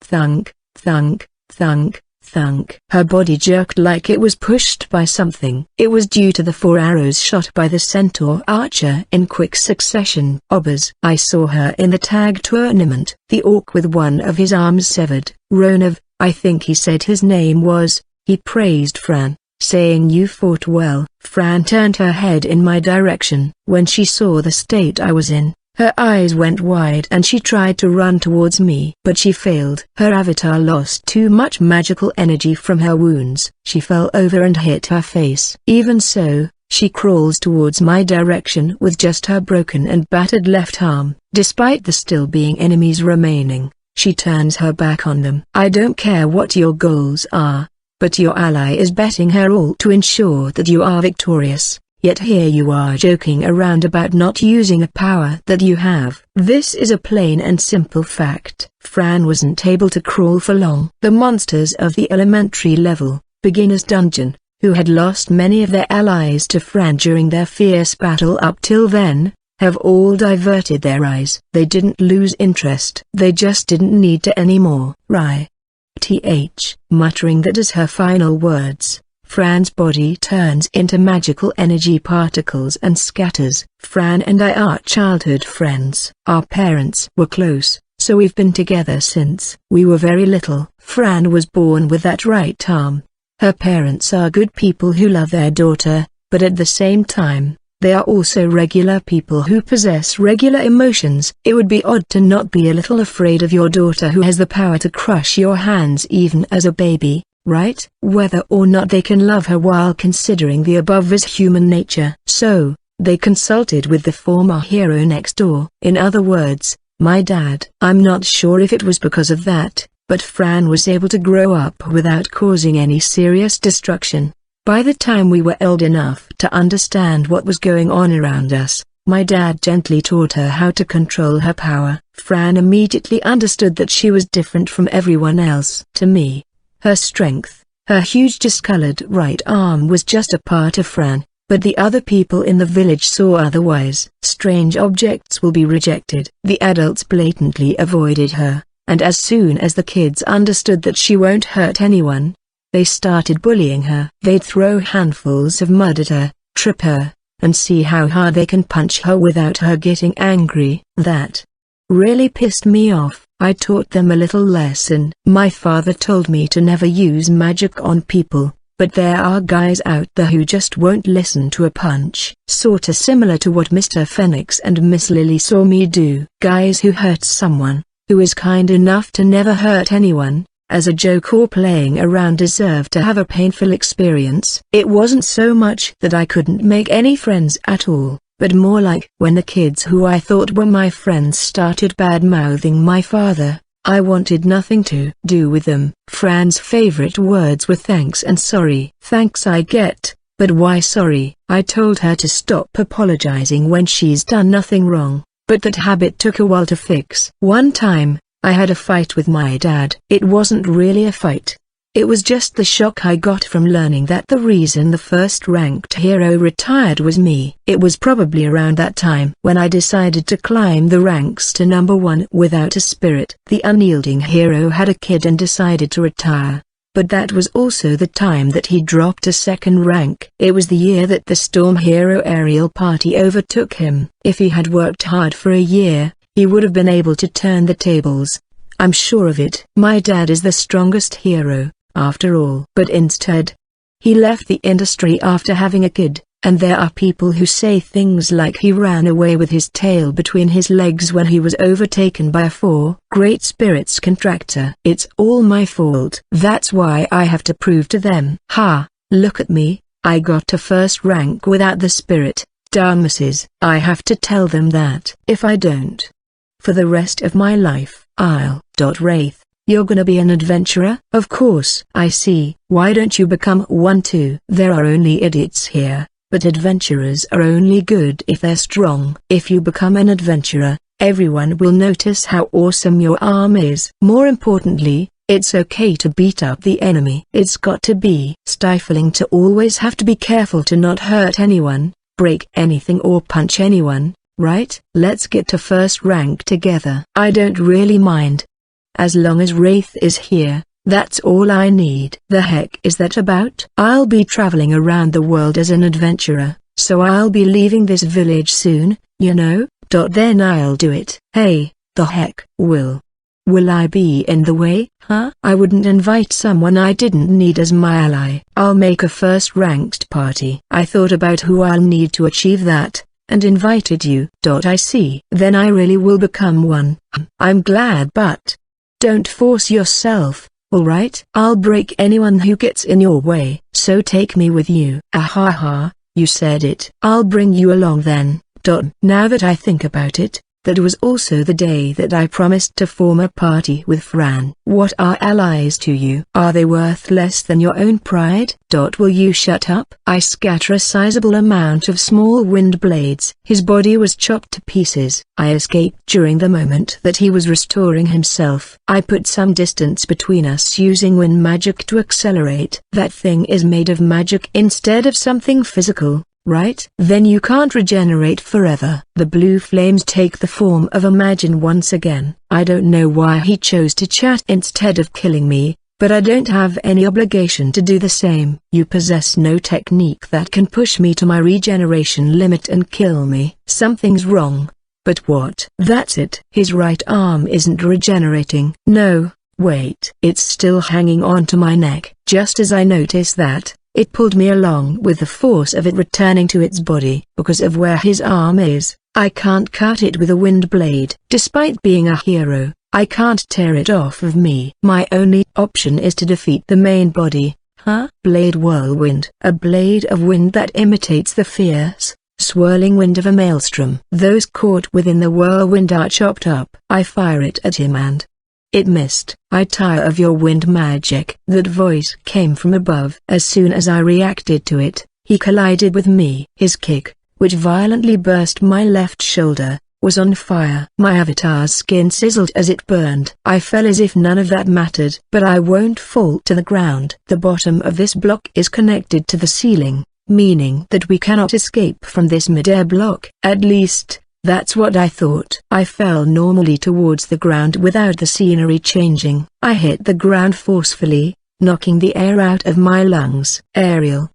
Thunk, thunk, thunk. Thunk. Her body jerked like it was pushed by something. It was due to the 4 arrows shot by the centaur archer in quick succession. Obbers. I saw her in the tag tournament. The orc with one of his arms severed. Ronov, I think he said his name was. He praised Fran, saying you fought well. Fran turned her head in my direction. When she saw the state I was in, her eyes went wide and she tried to run towards me. But she failed. Her avatar lost too much magical energy from her wounds. She fell over and hit her face. Even so, she crawls towards my direction with just her broken and battered left arm. Despite the still being enemies remaining, she turns her back on them. I don't care what your goals are, but your ally is betting her all to ensure that you are victorious. Yet here you are joking around about not using a power that you have. This is a plain and simple fact. Fran wasn't able to crawl for long. The monsters of the elementary level, beginner's dungeon, who had lost many of their allies to Fran during their fierce battle up till then, have all diverted their eyes. They didn't lose interest. They just didn't need to anymore. Muttering that as her final words, Fran's body turns into magical energy particles and scatters. Fran and I are childhood friends. Our parents were close, so we've been together since we were very little. Fran was born with that right arm. Her parents are good people who love their daughter, but at the same time, they are also regular people who possess regular emotions. It would be odd to not be a little afraid of your daughter who has the power to crush your hands even as a baby. Right? Whether or not they can love her while considering the above is human nature. So, they consulted with the former hero next door. In other words, my dad. I'm not sure if it was because of that, but Fran was able to grow up without causing any serious destruction. By the time we were old enough to understand what was going on around us, my dad gently taught her how to control her power. Fran immediately understood that she was different from everyone else. To me, her strength, her huge discolored right arm was just a part of Fran, but the other people in the village saw otherwise. Strange objects will be rejected. The adults blatantly avoided her, and as soon as the kids understood that she won't hurt anyone, they started bullying her. They'd throw handfuls of mud at her, trip her, and see how hard they can punch her without her getting angry. That really pissed me off. I taught them a little lesson. My father told me to never use magic on people, but there are guys out there who just won't listen to a punch. Sorta similar to what Mr. Phoenix and Miss Lily saw me do. Guys who hurt someone, who is kind enough to never hurt anyone, as a joke or playing around, deserve to have a painful experience. It wasn't so much that I couldn't make any friends at all, but more like when the kids who I thought were my friends started bad-mouthing my father, I wanted nothing to do with them. Fran's favorite words were thanks and sorry. Thanks I get, but why sorry? I told her to stop apologizing when she's done nothing wrong, but that habit took a while to fix. One time, I had a fight with my dad. It wasn't really a fight. It was just the shock I got from learning that the reason the first-ranked hero retired was me. It was probably around that time when I decided to climb the ranks to number 1 without a spirit. The unyielding hero had a kid and decided to retire. But that was also the time that he dropped a second rank. It was the year that the Storm Hero aerial party overtook him. If he had worked hard for a year, he would have been able to turn the tables. I'm sure of it. My dad is the strongest hero, after all. But instead, he left the industry after having a kid, and there are people who say things like he ran away with his tail between his legs when he was overtaken by a 4 Great Spirits contractor. It's all my fault. That's why I have to prove to them. Ha, look at me, I got to first rank without the spirit. Dumbasses. I have to tell them that. If I don't, for the rest of my life, I'll. Wraith, you're gonna be an adventurer? Of course. I see. Why don't you become one too? There are only idiots here, but adventurers are only good if they're strong. If you become an adventurer, everyone will notice how awesome your arm is. More importantly, it's okay to beat up the enemy. It's got to be stifling to always have to be careful to not hurt anyone, break anything or punch anyone, right? Let's get to first rank together. I don't really mind. As long as Wraith is here, that's all I need. The heck is that about? I'll be traveling around the world as an adventurer, so I'll be leaving this village soon, you know. Then I'll do it. Hey, the heck, Will I be in the way, huh? I wouldn't invite someone I didn't need as my ally. I'll make a first-ranked party. I thought about who I'll need to achieve that, and invited you. I see. Then I really will become one. I'm glad, but don't force yourself, alright? I'll break anyone who gets in your way, so take me with you. Ahaha, you said it. I'll bring you along then. Now that I think about it, that was also the day that I promised to form a party with Fran. What are allies to you? Are they worth less than your own pride? Will you shut up? I scatter a sizable amount of small wind blades. His body was chopped to pieces. I escaped during the moment that he was restoring himself. I put some distance between us using wind magic to accelerate. That thing is made of magic instead of something physical, right? Then you can't regenerate forever. The blue flames take the form of Imagine once again. I don't know why he chose to chat instead of killing me, but I don't have any obligation to do the same. You possess no technique that can push me to my regeneration limit and kill me. Something's wrong. But what? That's it. His right arm isn't regenerating. No, wait. It's still hanging onto my neck. Just as I notice that, it pulled me along with the force of it returning to its body. Because of where his arm is, I can't cut it with a wind blade. Despite being a hero, I can't tear it off of me. My only option is to defeat the main body. Blade Whirlwind. A blade of wind that imitates the fierce, swirling wind of a maelstrom. Those caught within the whirlwind are chopped up. I fire it at him and it missed. I tire of your wind magic. That voice came from above. As soon as I reacted to it, he collided with me. His kick, which violently burst my left shoulder, was on fire. My avatar's skin sizzled as it burned. I fell as if none of that mattered. But I won't fall to the ground. The bottom of this block is connected to the ceiling, meaning that we cannot escape from this mid-air block. At least, that's what I thought. I fell normally towards the ground without the scenery changing. I hit the ground forcefully, knocking the air out of my lungs. Ariel.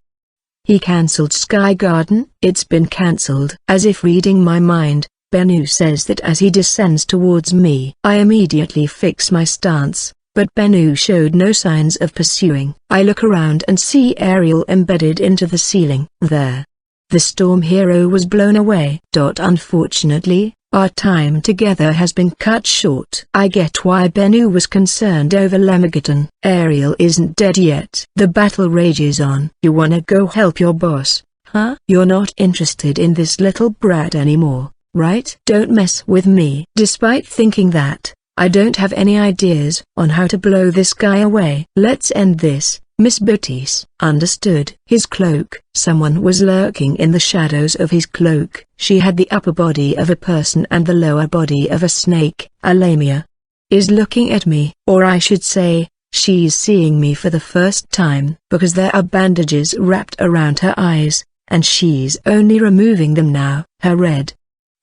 He cancelled Sky Garden. It's been cancelled. As if reading my mind, Bennu says that as he descends towards me. I immediately fix my stance, but Bennu showed no signs of pursuing. I look around and see Ariel embedded into the ceiling. There. The storm hero was blown away. Unfortunately, our time together has been cut short. I get why Bennu was concerned over Lemmigaton. Ariel isn't dead yet. The battle rages on. You wanna go help your boss, huh? You're not interested in this little brat anymore, right? Don't mess with me. Despite thinking that, I don't have any ideas on how to blow this guy away. Let's end this, Miss Baptiste. Understood. His cloak. Someone was lurking in the shadows of his cloak. She had the upper body of a person and the lower body of a snake. A lamia is looking at me, or I should say, she's seeing me for the first time, because there are bandages wrapped around her eyes, and she's only removing them now. Her red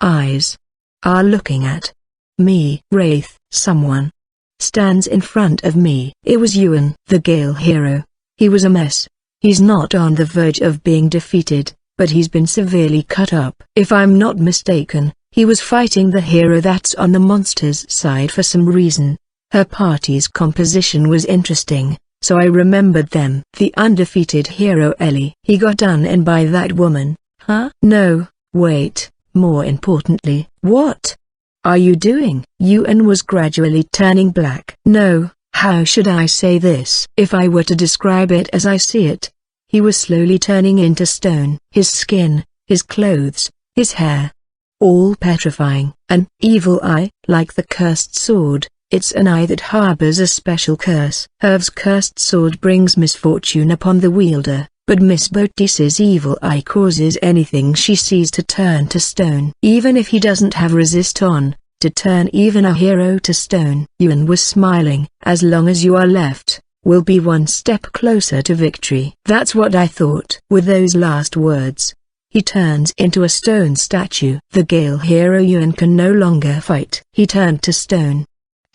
eyes are looking at me. Wraith. Someone stands in front of me. It was Yuan, the Gale hero. He was a mess. He's not on the verge of being defeated, but he's been severely cut up. If I'm not mistaken, he was fighting the hero that's on the monster's side for some reason. Her party's composition was interesting, so I remembered them. The undefeated hero Ellie. He got done in by that woman, huh? No, wait, more importantly. What are you doing? Yuan was gradually turning black. No, how should I say this? If I were to describe it as I see it, he was slowly turning into stone. His skin, his clothes, his hair, all petrifying. An evil eye, like the cursed sword. It's an eye that harbors a special curse. Herv's cursed sword brings misfortune upon the wielder, but Miss Baptiste's evil eye causes anything she sees to turn to stone. Even if he doesn't have resist on, to turn even a hero to stone. Yuan was smiling. As long as you are left, we'll be one step closer to victory. That's what I thought. With those last words, he turns into a stone statue. The Gale hero Yuan can no longer fight. He turned to stone.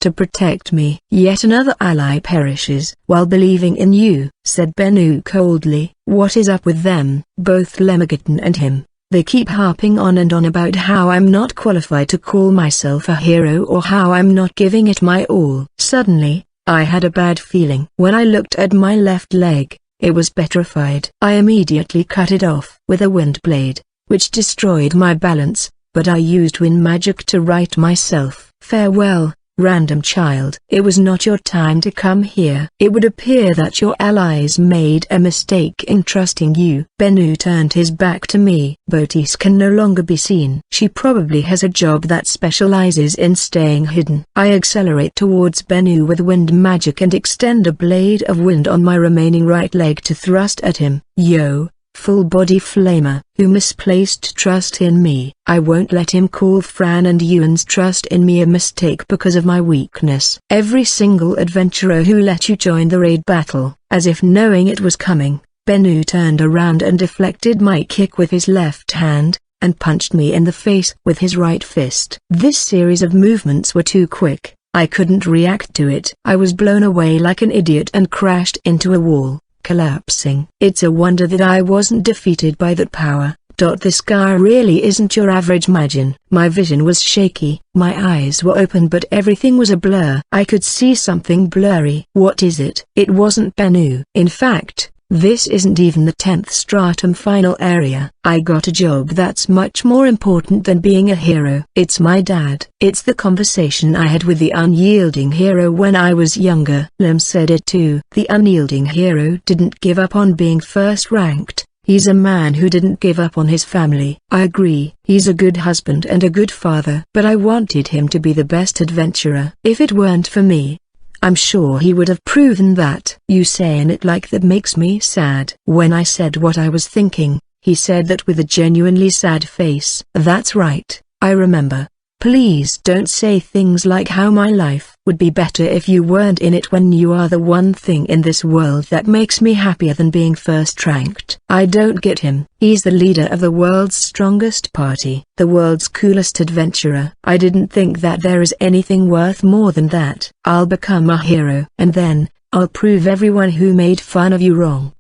To protect me. Yet another ally perishes while believing in you, said Bennu coldly. What is up with them? Both Lemmigaton and him. They keep harping on and on about how I'm not qualified to call myself a hero or how I'm not giving it my all. Suddenly, I had a bad feeling. When I looked at my left leg, it was petrified. I immediately cut it off with a wind blade, which destroyed my balance, but I used wind magic to right myself. Farewell, random child. It was not your time to come here. It would appear that your allies made a mistake in trusting you. Bennu turned his back to me. Baptiste can no longer be seen. She probably has a job that specializes in staying hidden. I accelerate towards Bennu with wind magic and extend a blade of wind on my remaining right leg to thrust at him. Yo! Full-body flamer, who misplaced trust in me. I won't let him call Fran and Yuan's trust in me a mistake because of my weakness. Every single adventurer who let you join the raid battle, as if knowing it was coming. Bennu turned around and deflected my kick with his left hand, and punched me in the face with his right fist. This series of movements were too quick. I couldn't react to it. I was blown away like an idiot and crashed into a wall, collapsing. It's a wonder that I wasn't defeated by that power. This guy really isn't your average Majin. My vision was shaky. My eyes were open but everything was a blur. I could see something blurry. What is it? It wasn't Bennu. In fact, this isn't even the 10th stratum final area. I got a job that's much more important than being a hero. It's my dad. It's the conversation I had with the unyielding hero when I was younger. Lem said it too. The unyielding hero didn't give up on being first ranked. He's a man who didn't give up on his family. I agree. He's a good husband and a good father. But I wanted him to be the best adventurer. If it weren't for me, I'm sure he would have proven that. You saying it like that makes me sad. When I said what I was thinking, he said that with a genuinely sad face. That's right, I remember. Please don't say things like how my life would be better if you weren't in it when you are the one thing in this world that makes me happier than being first ranked. I don't get him. He's the leader of the world's strongest party, the world's coolest adventurer. I didn't think that there is anything worth more than that. I'll become a hero. And then, I'll prove everyone who made fun of you wrong.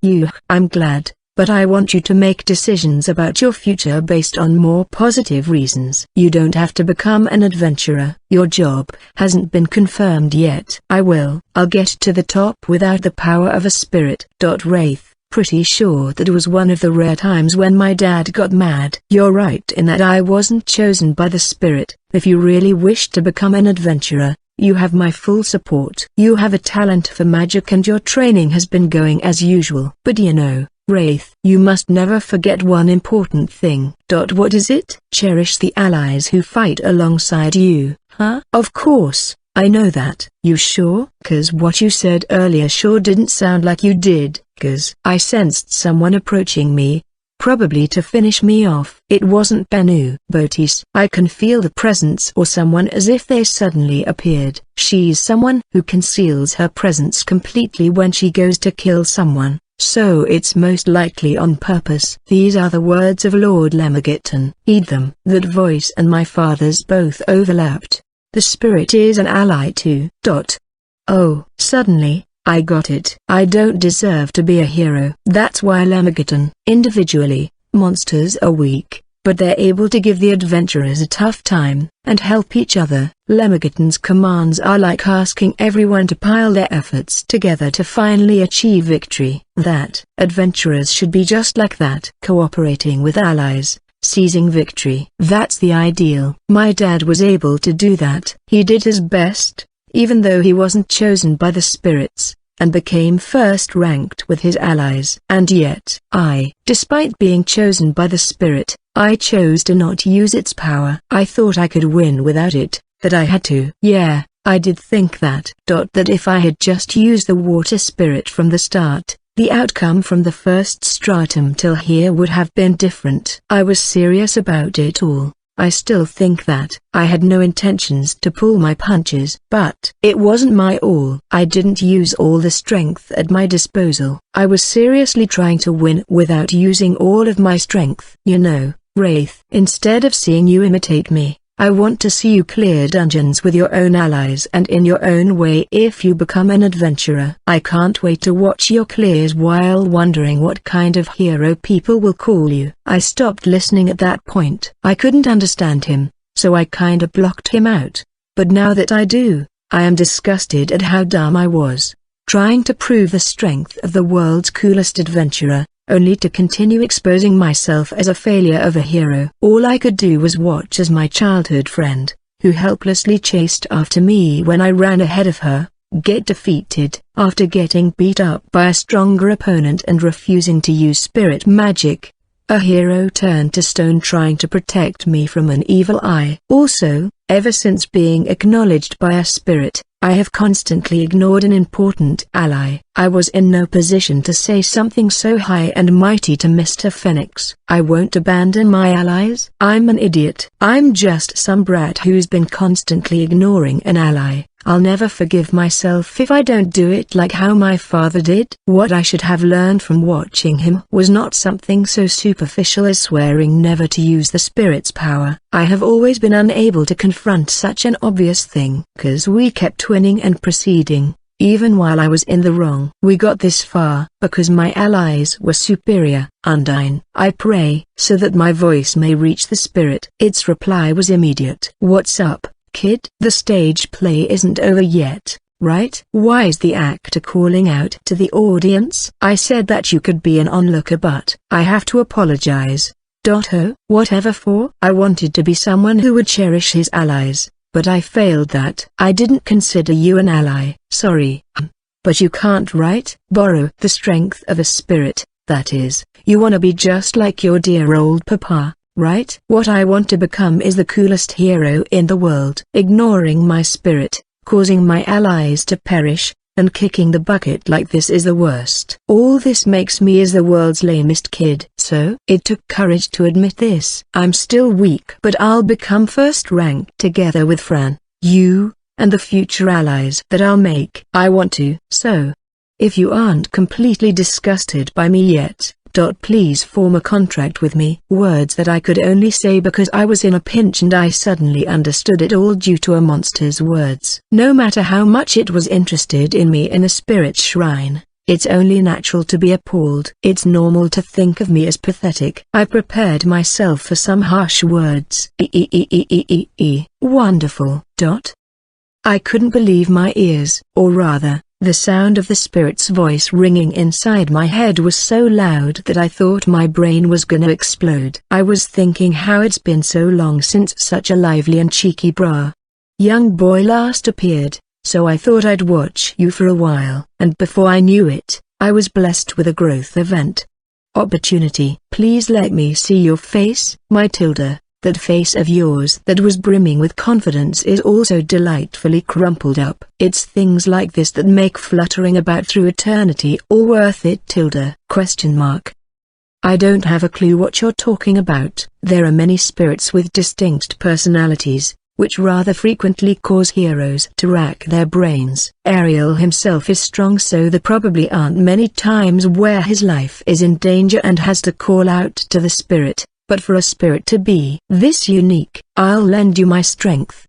I'm glad. but I want you to make decisions about your future based on more positive reasons. You don't have to become an adventurer. Your job hasn't been confirmed yet. I'll get to the top without the power of a spirit. Wraith, pretty sure that was one of the rare times when my dad got mad. You're right in that I wasn't chosen by the spirit. If you really wish to become an adventurer, you have my full support. You have a talent for magic and your training has been going as usual. But Wraith, you must never forget one important thing. What is it? Cherish the allies who fight alongside you. Huh? Of course, I know that. You sure? 'Cause what you said earlier sure didn't sound like you did. 'Cause I sensed someone approaching me, probably to finish me off. It wasn't Benu. Botis. I can feel the presence or someone as if they suddenly appeared. She's someone who conceals her presence completely when she goes to kill someone. So it's most likely on purpose. These are the words of Lord Lemageddon. Heed them. That voice and my father's both overlapped. The spirit is an ally too. Oh, suddenly, I got it. I don't deserve to be a hero. That's why Lemageddon. Individually, monsters are weak, but they're able to give the adventurers a tough time, and help each other. Lemageddon's commands are like asking everyone to pile their efforts together to finally achieve victory. That adventurers should be just like that. Cooperating with allies, seizing victory. That's the ideal. My dad was able to do that. He did his best, even though he wasn't chosen by the spirits, and became first ranked with his allies. And yet, despite being chosen by the spirit, I chose to not use its power. I thought I could win without it, that I had to. Yeah, I did think that. That if I had just used the water spirit from the start, the outcome from the first stratum till here would have been different. I was serious about it all. I still think that I had no intentions to pull my punches, but it wasn't my all. I didn't use all the strength at my disposal. I was seriously trying to win without using all of my strength. Wraith, instead of seeing you imitate me, I want to see you clear dungeons with your own allies and in your own way if you become an adventurer. I can't wait to watch your clears while wondering what kind of hero people will call you. I stopped listening at that point. I couldn't understand him, so I kinda blocked him out. But now that I do, I am disgusted at how dumb I was, trying to prove the strength of the world's coolest adventurer, only to continue exposing myself as a failure of a hero. All I could do was watch as my childhood friend, who helplessly chased after me when I ran ahead of her, get defeated. After getting beat up by a stronger opponent and refusing to use spirit magic, a hero turned to stone trying to protect me from an evil eye. Also, ever since being acknowledged by a spirit, I have constantly ignored an important ally. I was in no position to say something so high and mighty to Mr. Phoenix. I won't abandon my allies. I'm an idiot. I'm just some brat who's been constantly ignoring an ally. I'll never forgive myself if I don't do it like how my father did. What I should have learned from watching him was not something so superficial as swearing never to use the spirit's power. I have always been unable to confront such an obvious thing. 'Cause we kept winning and proceeding, even while I was in the wrong. We got this far because my allies were superior. Undine, I pray, so that my voice may reach the spirit. Its reply was immediate. What's up, kid? The stage play isn't over yet, right? Why is the actor calling out to the audience? I said that you could be an onlooker, but I have to apologize. Oh, whatever for? I wanted to be someone who would cherish his allies, but I failed that. I didn't consider you an ally. Sorry. But you can't, right? Borrow the strength of a spirit, that is, you wanna be just like your dear old papa, right? What I want to become is the coolest hero in the world. Ignoring my spirit, causing my allies to perish, and kicking the bucket like this is the worst. All this makes me as the world's lamest kid. So, it took courage to admit this. I'm still weak, but I'll become first ranked together with Fran, you, and the future allies that I'll make. I want to. So, if you aren't completely disgusted by me yet, please form a contract with me. Words that I could only say because I was in a pinch and I suddenly understood it all due to a monster's words. No matter how much it was interested in me in a spirit shrine, It's only natural to be appalled. It's normal to think of me as pathetic. I prepared myself for some harsh words. Wonderful. I couldn't believe my ears, or rather, the sound of the spirit's voice ringing inside my head was so loud that I thought my brain was gonna explode. I was thinking how it's been so long since such a lively and cheeky young boy last appeared, so I thought I'd watch you for a while. And before I knew it, I was blessed with a growth event. Opportunity. Please let me see your face, my Tilda. That face of yours that was brimming with confidence is also delightfully crumpled up. It's things like this that make fluttering about through eternity all worth it. Tilda? ? I don't have a clue what you're talking about. There are many spirits with distinct personalities, which rather frequently cause heroes to rack their brains. Ariel himself is strong, so there probably aren't many times where his life is in danger and has to call out to the spirit. But for a spirit to be this unique, I'll lend you my strength.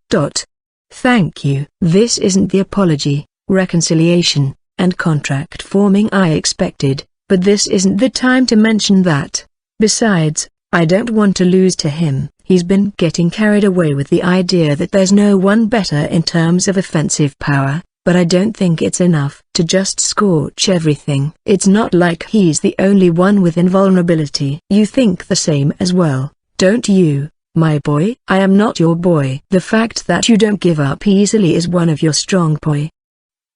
Thank you. This isn't the apology, reconciliation, and contract forming I expected, but this isn't the time to mention that. Besides, I don't want to lose to him. He's been getting carried away with the idea that there's no one better in terms of offensive power. But I don't think it's enough to just scorch everything. It's not like he's the only one with invulnerability. You think the same as well, don't you, my boy? I am not your boy. The fact that you don't give up easily is one of your strong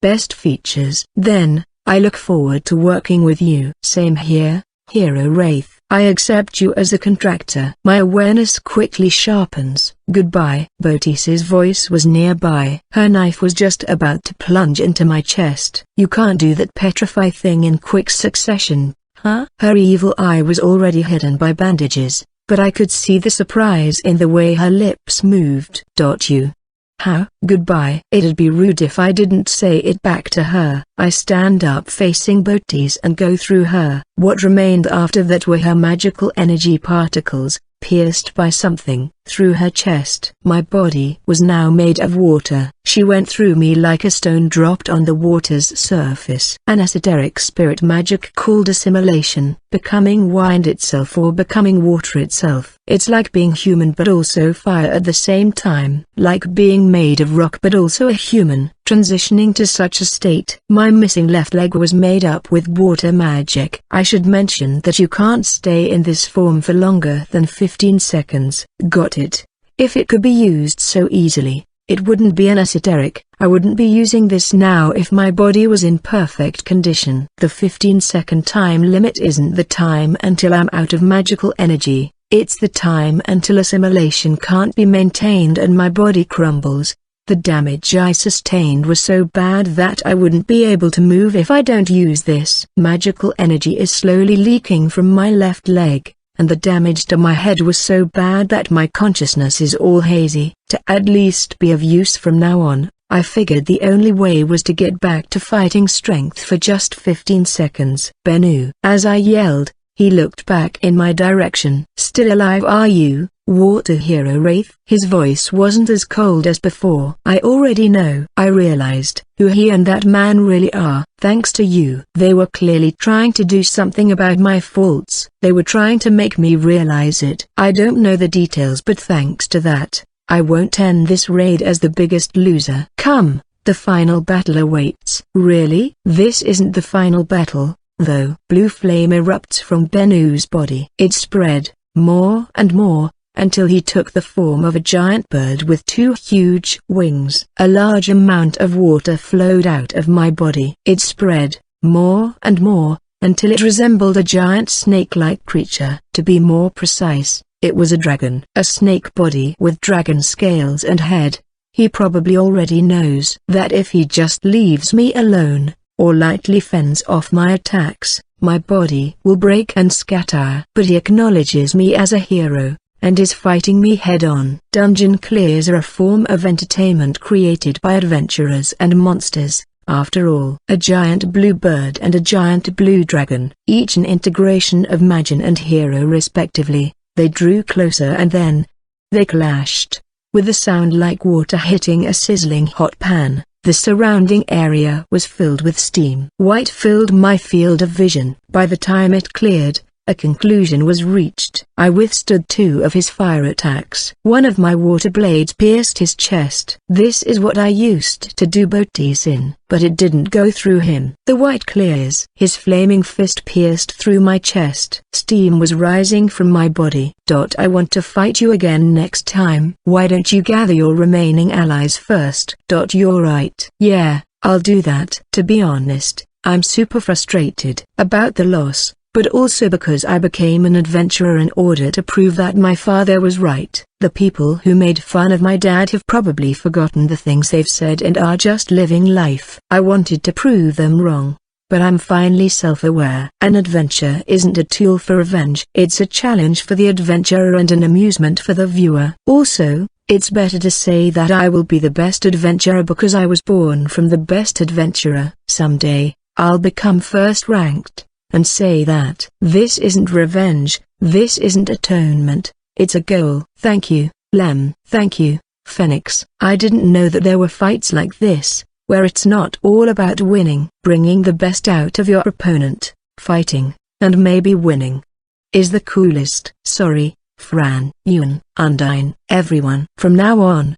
best features. Then, I look forward to working with you. Same here, Hero Wraith. I accept you as a contractor. My awareness quickly sharpens. Goodbye. Botis's voice was nearby. Her knife was just about to plunge into my chest. You can't do that petrify thing in quick succession, huh? Her evil eye was already hidden by bandages, but I could see the surprise in the way her lips moved. You? How? Goodbye. It'd be rude if I didn't say it back to her. I stand up facing Botis and go through her. What remained after that were her magical energy particles, pierced by something, through her chest. My body was now made of water. She went through me like a stone dropped on the water's surface. An esoteric spirit magic called assimilation, becoming wind itself or becoming water itself. It's like being human but also fire at the same time. Like being made of rock but also a human, transitioning to such a state. My missing left leg was made up with water magic. I should mention that you can't stay in this form for longer than 15 seconds. Got it. If it could be used so easily, it wouldn't be an esoteric. I wouldn't be using this now if my body was in perfect condition. The 15-second time limit isn't the time until I'm out of magical energy. It's the time until assimilation can't be maintained and my body crumbles. The damage I sustained was so bad that I wouldn't be able to move if I don't use this. Magical energy is slowly leaking from my left leg, and the damage to my head was so bad that my consciousness is all hazy. To at least be of use from now on, I figured the only way was to get back to fighting strength for just 15 seconds. Bennu. As I yelled, he looked back in my direction. Still alive are you, Water Hero Wraith? His voice wasn't as cold as before. I already know. I realized who he and that man really are. Thanks to you. They were clearly trying to do something about my faults. They were trying to make me realize it. I don't know the details, but thanks to that, I won't end this raid as the biggest loser. Come, the final battle awaits. Really? This isn't the final battle, though. Blue flame erupts from Bennu's body. It spread, more and more, until he took the form of a giant bird with two huge wings. A large amount of water flowed out of my body. It spread, more and more, until it resembled a giant snake-like creature. To be more precise, it was a dragon. A snake body with dragon scales and head. He probably already knows that if he just leaves me alone, or lightly fends off my attacks, my body will break and scatter. But he acknowledges me as a hero, and is fighting me head-on. Dungeon clears are a form of entertainment created by adventurers and monsters. After all, a giant blue bird and a giant blue dragon, each an integration of Magin and Hero respectively. They drew closer and then they clashed. With a sound like water hitting a sizzling hot pan, The surrounding area was filled with steam. White filled my field of vision. By the time it cleared, a conclusion was reached. I withstood 2 of his fire attacks. One of my water blades pierced his chest. This is what I used to do Botis in, but it didn't go through him. The white clears. His flaming fist pierced through my chest. Steam was rising from my body. I want to fight you again next time. Why don't you gather your remaining allies first? You're right. Yeah, I'll do that. To be honest, I'm super frustrated about the loss, but also because I became an adventurer in order to prove that my father was right. The people who made fun of my dad have probably forgotten the things they've said and are just living life. I wanted to prove them wrong, but I'm finally self-aware. An adventure isn't a tool for revenge. It's a challenge for the adventurer and an amusement for the viewer. Also, it's better to say that I will be the best adventurer because I was born from the best adventurer. Someday, I'll become first-ranked and say that this isn't revenge, this isn't atonement, it's a goal. Thank you, Lem. Thank you, Phoenix. I didn't know that there were fights like this, where it's not all about winning. Bringing the best out of your opponent, fighting, and maybe winning, is the coolest. Sorry, Fran, Ewan, Undine, everyone. From now on,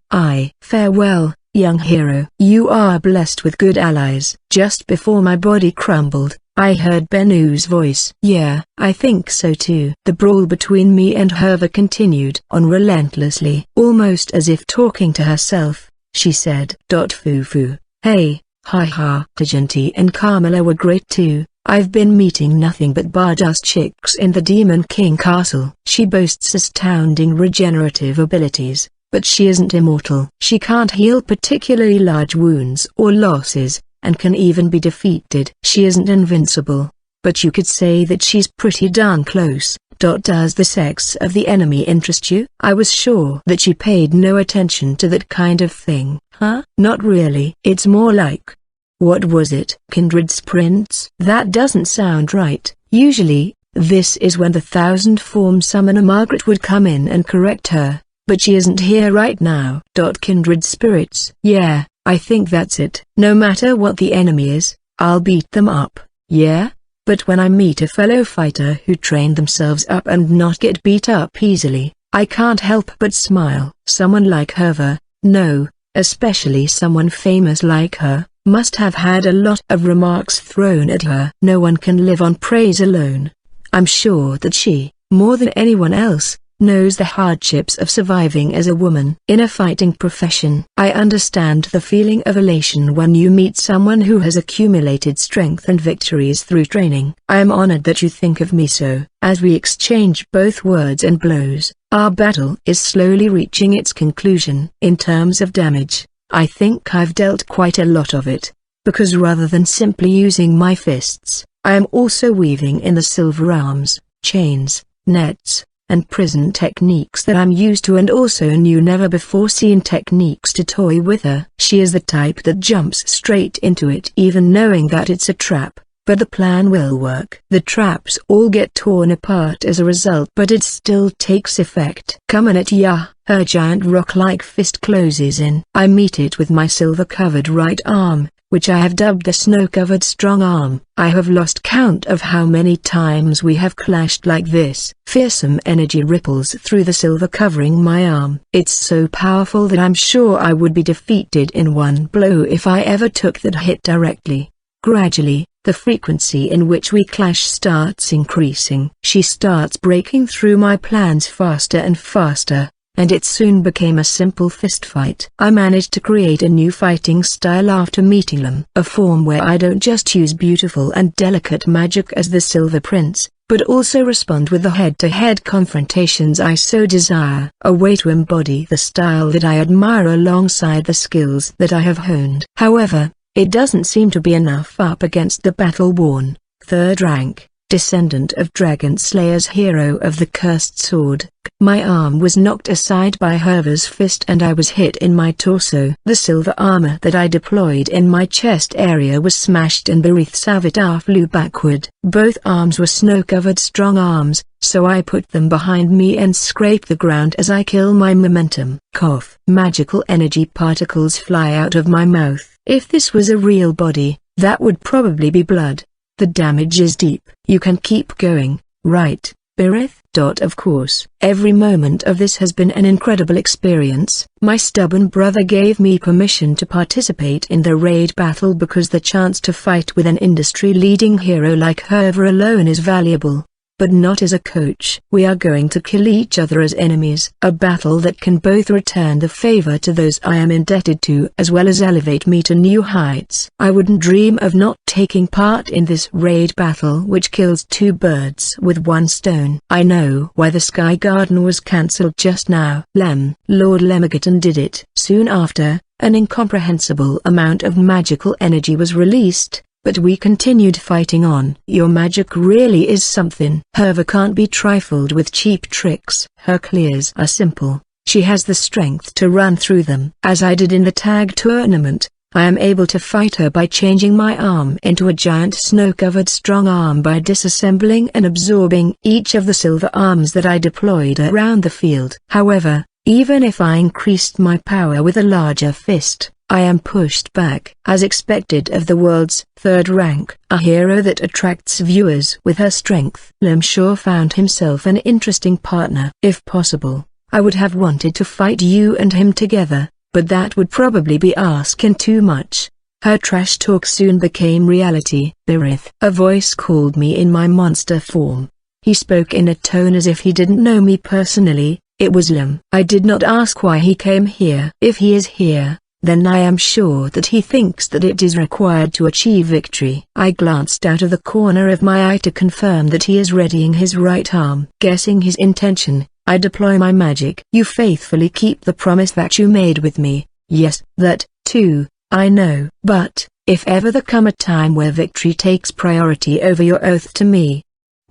farewell, young hero. You are blessed with good allies. Just before my body crumbled, I heard Benu's voice. Yeah, I think so too. The brawl between me and Herva continued on relentlessly. Almost as if talking to herself, she said, Fufu, hey, haha. Tajanti and Carmela were great too. I've been meeting nothing but badass chicks in the Demon King Castle. She boasts astounding regenerative abilities, but she isn't immortal. She can't heal particularly large wounds or losses, and can even be defeated. She isn't invincible, but you could say that she's pretty darn close. Does the sex of the enemy interest you? I was sure that you paid no attention to that kind of thing. Huh? Not really. It's more like, what was it? Kindred sprints? That doesn't sound right. Usually, this is when the 1000-form summoner Margaret would come in and correct her, but she isn't here right now. Kindred spirits? Yeah, I think that's it. No matter what the enemy is, I'll beat them up, yeah? But when I meet a fellow fighter who trained themselves up and not get beat up easily, I can't help but smile. Someone like Herva, no, especially someone famous like her, must have had a lot of remarks thrown at her. No one can live on praise alone. I'm sure that she, more than anyone else, knows the hardships of surviving as a woman in a fighting profession. I understand the feeling of elation when you meet someone who has accumulated strength and victories through training. I am honored that you think of me so. As we exchange both words and blows, our battle is slowly reaching its conclusion. In terms of damage, I think I've dealt quite a lot of it, because rather than simply using my fists, I am also weaving in the silver arms, chains, nets, and prison techniques that I'm used to, and also new never-before-seen techniques to toy with her. She is the type that jumps straight into it even knowing that it's a trap, but the plan will work. The traps all get torn apart as a result, but it still takes effect. Come on it, ya! Her giant rock-like fist closes in. I meet it with my silver-covered right arm, which I have dubbed the snow-covered strong arm. I have lost count of how many times we have clashed like this. Fearsome energy ripples through the silver covering my arm. It's so powerful that I'm sure I would be defeated in one blow if I ever took that hit directly. Gradually, the frequency in which we clash starts increasing. She starts breaking through my plans faster and faster, and it soon became a simple fistfight. I managed to create a new fighting style after meeting them. A form where I don't just use beautiful and delicate magic as the Silver Prince, but also respond with the head-to-head confrontations I so desire. A way to embody the style that I admire alongside the skills that I have honed. However, it doesn't seem to be enough up against the battle-worn, third-rank, descendant of Dragon Slayer's hero of the Cursed Sword. My arm was knocked aside by Herva's fist and I was hit in my torso. The silver armor that I deployed in my chest area was smashed and Berith Savitar flew backward. Both arms were snow-covered strong arms, so I put them behind me and scrape the ground as I kill my momentum. Cough. Magical energy particles fly out of my mouth. If this was a real body, that would probably be blood. The damage is deep. You can keep going, right, Birith? Of course. Every moment of this has been an incredible experience. My stubborn brother gave me permission to participate in the raid battle because the chance to fight with an industry-leading hero like her alone is valuable. But not as a coach. We are going to kill each other as enemies. A battle that can both return the favor to those I am indebted to as well as elevate me to new heights. I wouldn't dream of not taking part in this raid battle which kills two birds with one stone. I know why the Sky Garden was cancelled just now. Lord Lemegeton did it. Soon after, an incomprehensible amount of magical energy was released. But we continued fighting on. Your magic really is something. Herva can't be trifled with cheap tricks. Her clears are simple. She has the strength to run through them. As I did in the tag tournament, I am able to fight her by changing my arm into a giant snow-covered strong arm by disassembling and absorbing each of the silver arms that I deployed around the field. However, even if I increased my power with a larger fist, I am pushed back. As expected of the world's third rank, a hero that attracts viewers with her strength. Lim sure found himself an interesting partner. If possible, I would have wanted to fight you and him together, but that would probably be asking too much. Her trash talk soon became reality. Birith. A voice called me in my monster form. He spoke in a tone as if he didn't know me personally. It was Lim. I did not ask why he came here. If he is here, then I am sure that he thinks that it is required to achieve victory. I glanced out of the corner of my eye to confirm that he is readying his right arm. Guessing his intention, I deploy my magic. You faithfully keep the promise that you made with me. Yes, that, too, I know. But, if ever there come a time where victory takes priority over your oath to me,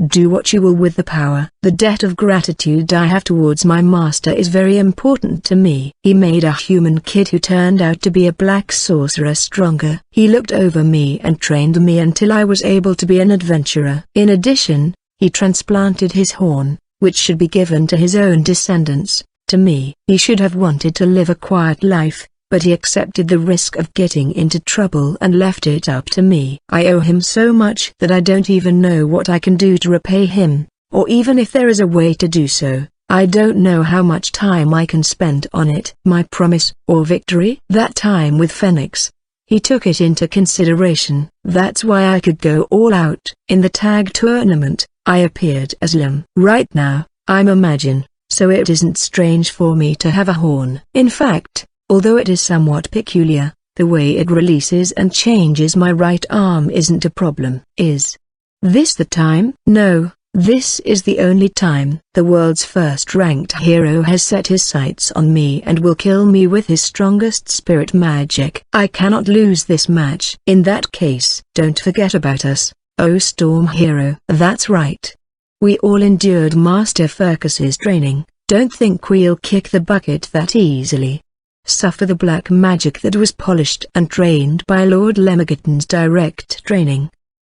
do what you will with the power. The debt of gratitude I have towards my master is very important to me. He made a human kid who turned out to be a black sorcerer stronger. He looked over me and trained me until I was able to be an adventurer. In addition, he transplanted his horn, which should be given to his own descendants, to me. He should have wanted to live a quiet life, but he accepted the risk of getting into trouble and left it up to me. I owe him so much that I don't even know what I can do to repay him, or even if there is a way to do so. I don't know how much time I can spend on it. My promise, or victory? That time with Phoenix. He took it into consideration. That's why I could go all out. In the tag tournament, I appeared as Lim. Right now, I'm Imagine, so it isn't strange for me to have a horn. In fact, although it is somewhat peculiar, the way it releases and changes my right arm isn't a problem. Is this the time? No, this is the only time. The world's first-ranked hero has set his sights on me and will kill me with his strongest spirit magic. I cannot lose this match. In that case, don't forget about us, oh Storm Hero. That's right. We all endured Master Furcus's training. Don't think we'll kick the bucket that easily. Suffer the black magic that was polished and trained by Lord Lemegeton's direct training.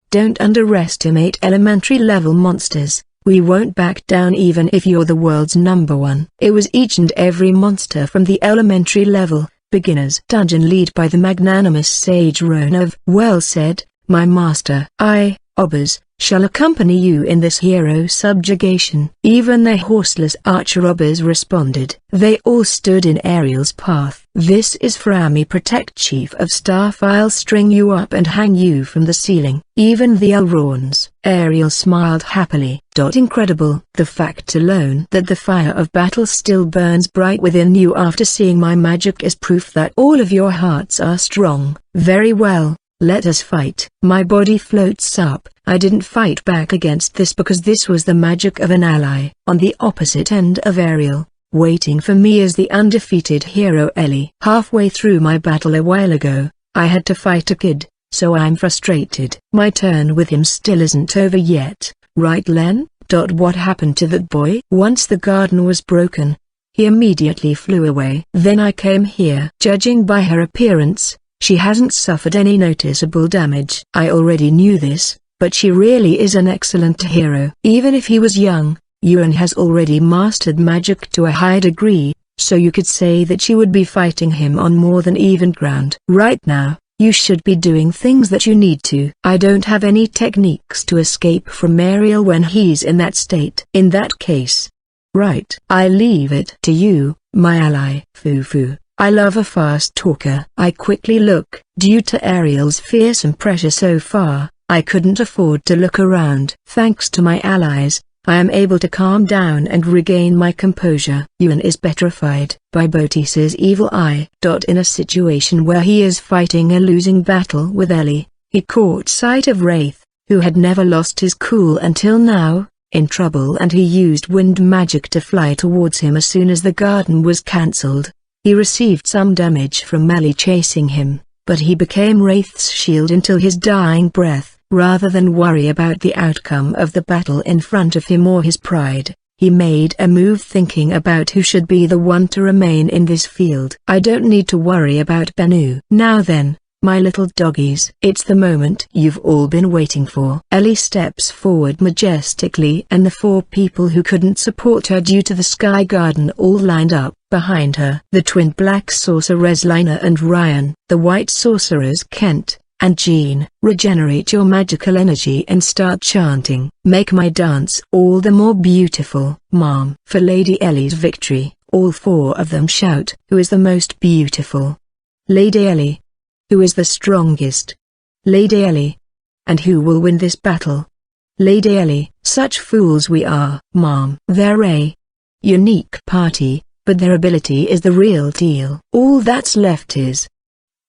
Don't underestimate elementary level monsters. We won't back down even if you're the world's #1. It was each and every monster from the elementary level, beginner's dungeon lead by the magnanimous sage Ronov. Well said, my master. I, Obbers, shall accompany you in this hero subjugation. Even the horseless archer Obbers responded. They all stood in Ariel's path. This is Frami Protect, Chief of Staff. I'll string you up and hang you from the ceiling. Even the Elrons. Ariel smiled happily. Incredible. The fact alone that the fire of battle still burns bright within you after seeing my magic is proof that all of your hearts are strong. Very well. Let us fight. My body floats up. I didn't fight back against this because this was the magic of an ally. On the opposite end of Ariel, waiting for me is the undefeated hero Ellie. Halfway through my battle a while ago, I had to fight a kid, so I'm frustrated. My turn with him still isn't over yet, right Len? What happened to that boy? Once the garden was broken, he immediately flew away. Then I came here. Judging by her appearance, she hasn't suffered any noticeable damage. I already knew this, but she really is an excellent hero. Even if he was young, Yuan has already mastered magic to a high degree, so you could say that she would be fighting him on more than even ground. Right now, You should be doing things that you need to. I don't have any techniques to escape from Ariel when he's in that state. In that case. Right. I leave it to you, my ally. Fufu. I love a fast talker. I quickly look. Due to Ariel's fearsome pressure so far, I couldn't afford to look around. Thanks to my allies, I am able to calm down and regain my composure. Yuan is petrified by Botis's evil eye. In a situation where he is fighting a losing battle with Ellie, he caught sight of Wraith, who had never lost his cool until now, in trouble, and he used wind magic to fly towards him as soon as the garden was cancelled. He received some damage from Ellie chasing him, but he became Wraith's shield until his dying breath. Rather than worry about the outcome of the battle in front of him or his pride, he made a move thinking about who should be the one to remain in this field. I don't need to worry about Bennu. Now then, my little doggies. It's the moment you've all been waiting for. Ellie steps forward majestically, and the 4 people who couldn't support her due to the Sky Garden all lined up behind her. The twin black sorcerers Lina and Ryan, the white sorcerers Kent and Jean. Regenerate your magical energy and start chanting. Make my dance all the more beautiful, Mom. For Lady Ellie's victory, all 4 of them shout. Who is the most beautiful? Lady Ellie. Who is the strongest? Lady Ellie. And who will win this battle? Lady Ellie. Such fools we are, Mom. They're a unique party, but their ability is the real deal. All that's left is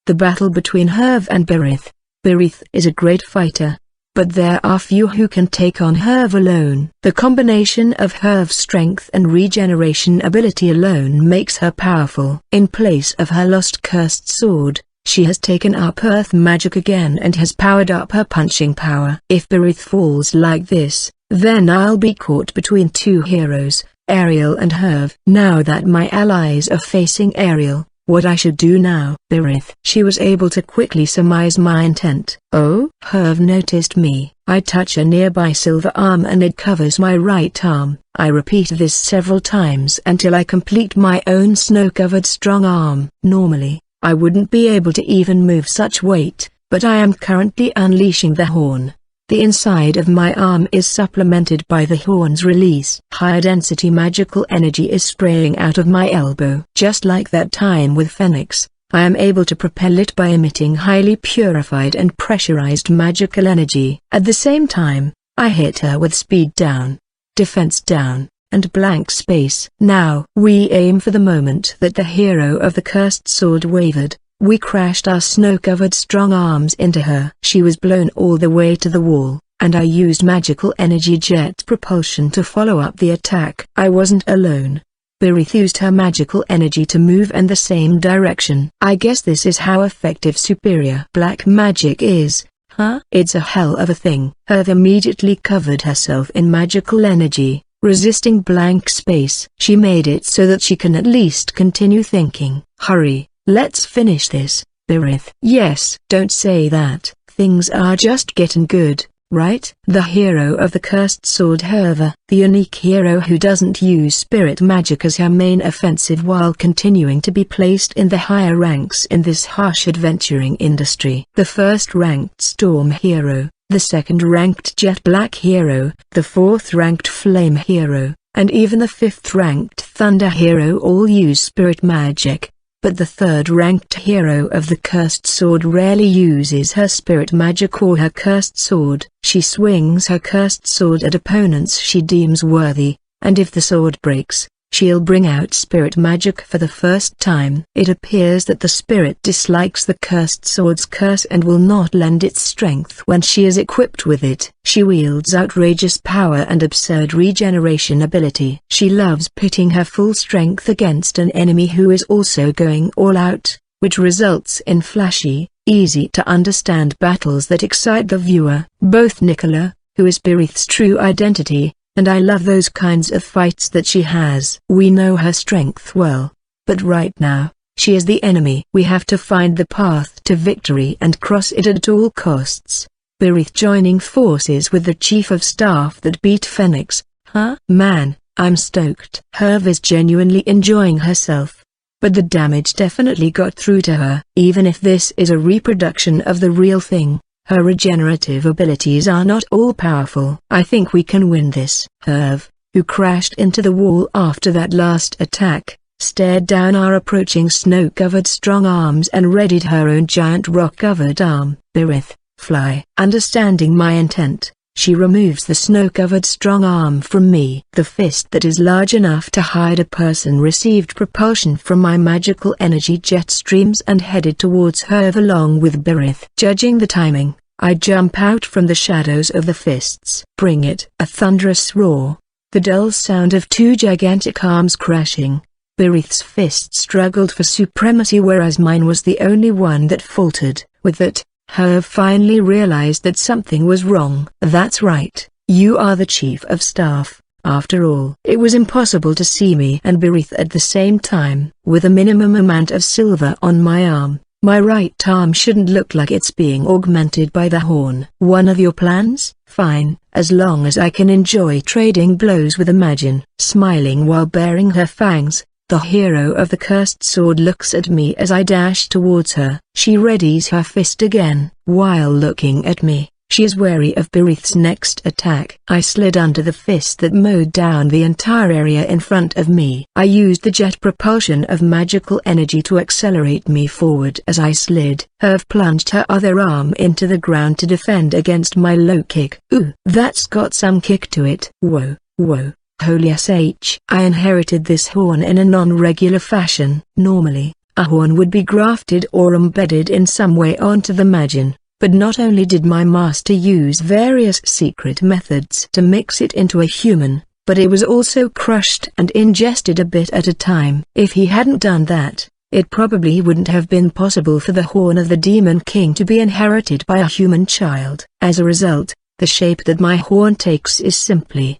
the battle between Herve and Berith. Berith is a great fighter, but there are few who can take on Herve alone. The combination of Herve's strength and regeneration ability alone makes her powerful. In place of her lost cursed sword, she has taken up earth magic again and has powered up her punching power. If Berith falls like this, then I'll be caught between 2 heroes, Ariel and Herve. Now that my allies are facing Ariel, what I should do now? Berith. She was able to quickly surmise my intent. Oh? Herve noticed me. I touch a nearby silver arm and it covers my right arm. I repeat this several times until I complete my own snow-covered strong arm. Normally, I wouldn't be able to even move such weight, but I am currently unleashing the horn. The inside of my arm is supplemented by the horn's release. Higher density magical energy is spraying out of my elbow. Just like that time with Phoenix, I am able to propel it by emitting highly purified and pressurized magical energy. At the same time, I hit her with speed down, defense down, and blank space. Now we aim for the moment that the hero of the cursed sword wavered. We crashed our snow-covered strong arms into her. She was blown all the way to the wall, and I used magical energy jet propulsion to follow up the attack. I wasn't alone. Berith used her magical energy to move in the same direction. I guess this is how effective superior black magic is, huh? It's a hell of a thing. Herve immediately covered herself in magical energy, resisting blank space. She made it so that she can at least continue thinking. Hurry. Let's finish this, Berith. Yes. Don't say that. Things are just getting good, right? The hero of the cursed sword Herve, the unique hero who doesn't use spirit magic as her main offensive while continuing to be placed in the higher ranks in this harsh adventuring industry. The first ranked storm hero, the second ranked jet black hero, the fourth ranked flame hero, and even the fifth ranked thunder hero all use spirit magic. But the third-ranked hero of the cursed sword rarely uses her spirit magic or her cursed sword. She swings her cursed sword at opponents she deems worthy, and if the sword breaks, she'll bring out spirit magic for the first time. It appears that the spirit dislikes the cursed sword's curse and will not lend its strength when she is equipped with it. She wields outrageous power and absurd regeneration ability. She loves pitting her full strength against an enemy who is also going all out, which results in flashy, easy-to-understand battles that excite the viewer. Both Nicola, who is Berith's true identity, and I love those kinds of fights that she has. We know her strength well, but right now, she is the enemy. We have to find the path to victory and cross it at all costs. Berith joining forces with the chief of staff that beat Phoenix, huh? Man, I'm stoked. Herve is genuinely enjoying herself. but the damage definitely got through to her. Even if this is a reproduction of the real thing, her regenerative abilities are not all powerful. I think we can win this. Herve, who crashed into the wall after that last attack, stared down our approaching snow-covered strong arms and readied her own giant rock-covered arm. Berith, fly. Understanding my intent, she removes the snow-covered strong arm from me. The fist that is large enough to hide a person received propulsion from my magical energy jet streams and headed towards Herve along with Berith. Judging the timing, I jump out from the shadows of the fists. Bring it! A thunderous roar. The dull sound of two gigantic arms crashing. Berith's fist struggled for supremacy whereas mine was the only one that faltered. With that, Herve finally realized that something was wrong. That's right, you are the chief of staff, after all. It was impossible to see me and Berith at the same time. With a minimum amount of silver on my arm, my right arm shouldn't look like it's being augmented by the horn. One of your plans? Fine, as long as I can enjoy trading blows with Imagine. Smiling while baring her fangs, the hero of the cursed sword looks at me as I dash towards her. She readies her fist again. While looking at me, she is wary of Berith's next attack. I slid under the fist that mowed down the entire area in front of me. I used the jet propulsion of magical energy to accelerate me forward as I slid. Herve plunged her other arm into the ground to defend against my low kick. Ooh, that's got some kick to it. Whoa, whoa. Holy sh! I inherited this horn in a non-regular fashion. Normally, a horn would be grafted or embedded in some way onto the Imagine, but not only did my master use various secret methods to mix it into a human, but it was also crushed and ingested a bit at a time. If he hadn't done that, it probably wouldn't have been possible for the horn of the Demon King to be inherited by a human child. As a result, the shape that my horn takes is simply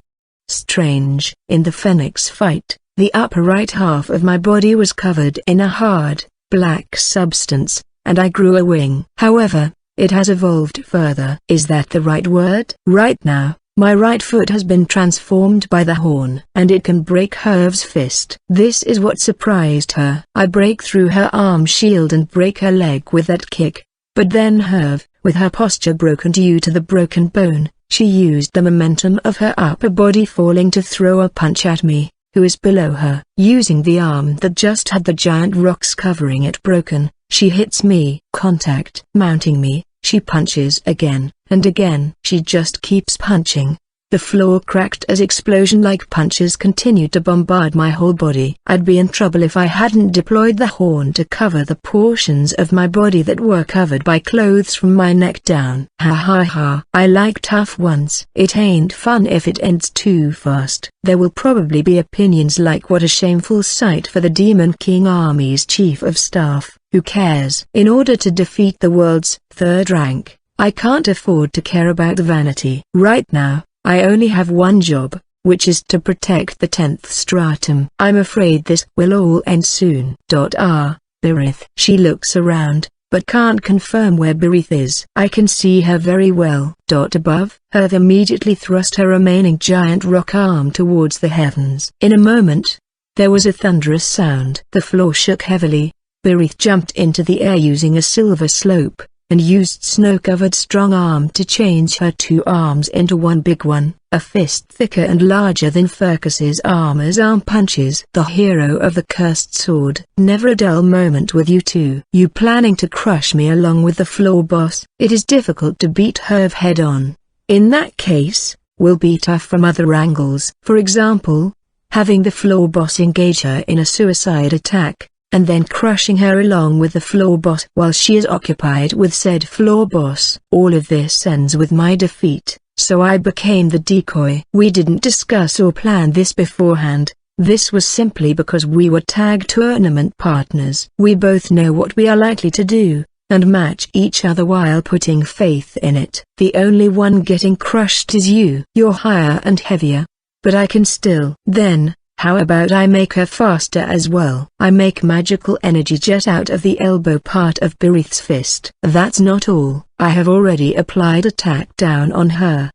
strange. In the Phoenix fight, the upper right half of my body was covered in a hard, black substance, and I grew a wing. However, it has evolved further. Is that the right word? Right now, my right foot has been transformed by the horn, and it can break Herve's fist. This is what surprised her. I break through her arm shield and break her leg with that kick. But then Herve, with her posture broken due to the broken bone, she used the momentum of her upper body falling to throw a punch at me, who is below her. Using the arm that just had the giant rocks covering it broken, she hits me. Contact. Mounting me, she punches again, and again. She just keeps punching. The floor cracked as explosion-like punches continued to bombard my whole body. I'd be in trouble if I hadn't deployed the horn to cover the portions of my body that were covered by clothes from my neck down. Ha ha ha. I like tough ones. It ain't fun if it ends too fast. There will probably be opinions like what a shameful sight for the Demon King Army's chief of staff. Who cares? In order to defeat the world's third rank, I can't afford to care about vanity. Right now, I only have one job, which is to protect the 10th stratum. I'm afraid this will all end soon. Berith. She looks around, but can't confirm where Berith is. I can see her very well. Above, Herve immediately thrust her remaining giant rock arm towards the heavens. In a moment, there was a thunderous sound. The floor shook heavily. Berith jumped into the air using a silver slope, and used snow-covered strong arm to change her two arms into one big one, a fist thicker and larger than Furcus's armor's arm punches. The hero of the cursed sword. Never a dull moment with you two. You planning to crush me along with the floor boss? It is difficult to beat Herve head-on. In that case, we'll beat her from other angles. For example, having the floor boss engage her in a suicide attack, and then crushing her along with the floor boss while she is occupied with said floor boss. All of this ends with my defeat, so I became the decoy. We didn't discuss or plan this beforehand. This was simply because we were tag tournament partners. We both know what we are likely to do, and match each other while putting faith in it. The only one getting crushed is you. You're higher and heavier, but I can still. Then, how about I make her faster as well? I make magical energy jet out of the elbow part of Berith's fist. That's not all. I have already applied attack down on her.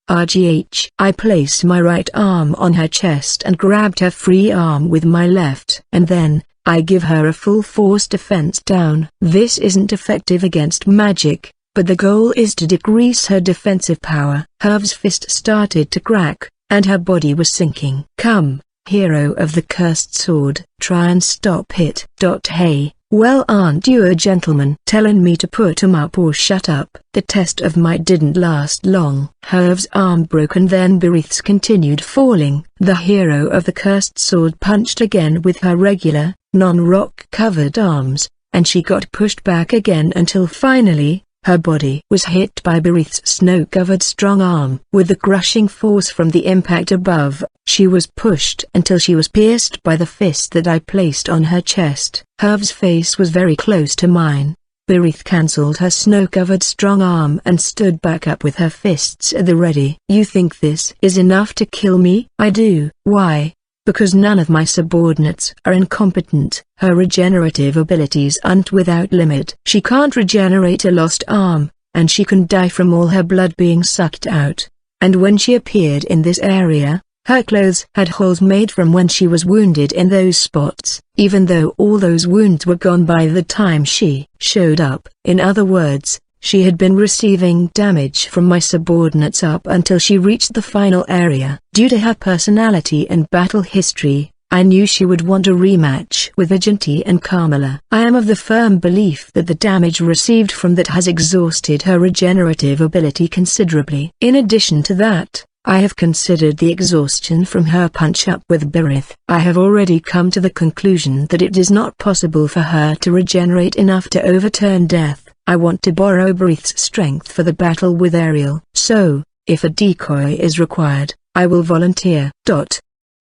RGH. I place my right arm on her chest and grabbed her free arm with my left. And then, I give her a full force defense down. This isn't effective against magic, but the goal is to decrease her defensive power. Herv's fist started to crack, and her body was sinking. Come, hero of the cursed sword, try and stop it. Hey, well, aren't you a gentleman? Telling me to put 'em up or shut up. The test of might didn't last long. Herv's arm broke and then Berith's continued falling. The hero of the cursed sword punched again with her regular, non-rock covered arms, and she got pushed back again until finally, her body was hit by Berith's snow-covered strong arm. With the crushing force from the impact above, she was pushed until she was pierced by the fist that I placed on her chest. Herv's face was very close to mine. Berith cancelled her snow-covered strong arm and stood back up with her fists at the ready. You think this is enough to kill me? I do. Why? Because none of my subordinates are incompetent. Her regenerative abilities aren't without limit. She can't regenerate a lost arm, and she can die from all her blood being sucked out. And when she appeared in this area, her clothes had holes made from when she was wounded in those spots, even though all those wounds were gone by the time she showed up. In other words, she had been receiving damage from my subordinates up until she reached the final area. Due to her personality and battle history, I knew she would want a rematch with Viginti and Carmilla. I am of the firm belief that the damage received from that has exhausted her regenerative ability considerably. In addition to that, I have considered the exhaustion from her punch-up with Berith. I have already come to the conclusion that it is not possible for her to regenerate enough to overturn death. I want to borrow Berith's strength for the battle with Ariel. So, if a decoy is required, I will volunteer.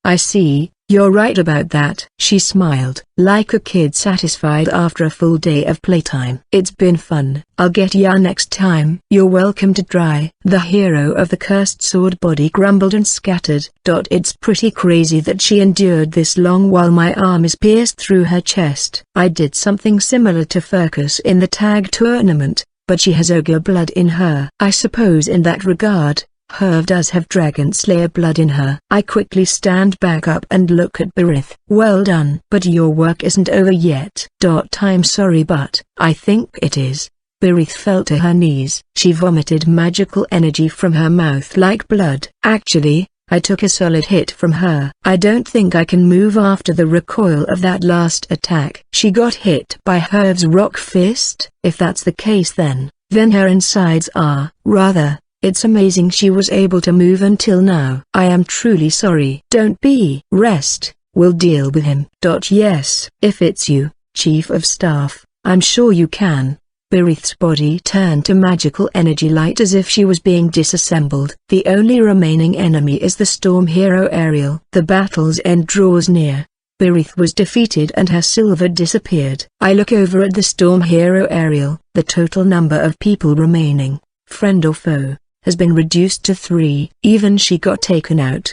I see, you're right about that. She smiled, like a kid satisfied after a full day of playtime. It's been fun. I'll get ya next time. You're welcome to try. The hero of the cursed sword body grumbled and scattered. It's pretty crazy that she endured this long while my arm is pierced through her chest. I did something similar to Furcus in the tag tournament, but she has ogre blood in her. I suppose in that regard, Herv does have Dragon Slayer blood in her. I quickly stand back up and look at Berith. Well done. But your work isn't over yet. I'm sorry, but I think it is. Berith fell to her knees. She vomited magical energy from her mouth like blood. Actually, I took a solid hit from her. I don't think I can move after the recoil of that last attack. She got hit by Herv's rock fist. If that's the case, then her insides are, rather. It's amazing she was able to move until now. I am truly sorry. Don't be. Rest. We'll deal with him. Yes. If it's you, Chief of Staff, I'm sure you can. Berith's body turned to magical energy light as if she was being disassembled. The only remaining enemy is the storm hero Ariel. The battle's end draws near. Berith was defeated and her silver disappeared. I look over at the storm hero Ariel. The total number of people remaining, friend or foe, has been reduced to 3. Even she got taken out.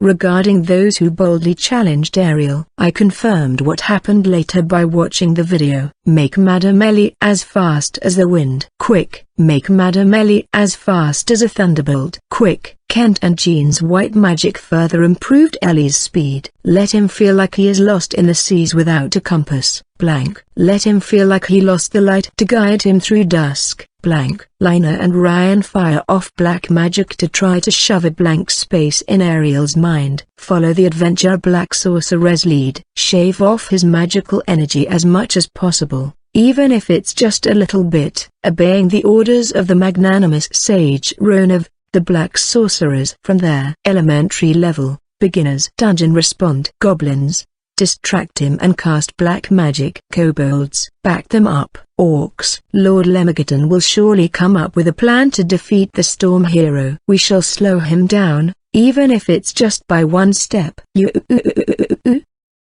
Regarding those who boldly challenged Ariel, I confirmed what happened later by watching the video. Make Madame Ellie as fast as the wind. Quick, make Madame Ellie as fast as a thunderbolt. Quick. Kent and Jean's white magic further improved Ellie's speed. Let him feel like he is lost in the seas without a compass. Blank. Let him feel like he lost the light to guide him through dusk. Blank. Lina and Ryan fire off black magic to try to shove a blank space in Ariel's mind. Follow the adventure Black Sorcerer's lead. Shave off his magical energy as much as possible, even if it's just a little bit. Obeying the orders of the magnanimous sage Ronav, the Black Sorcerers from their elementary level, beginners dungeon respond. Goblins, distract him and cast black magic. Kobolds, back them up. Orcs, Lord Lemageddon will surely come up with a plan to defeat the storm hero. We shall slow him down, even if it's just by one step.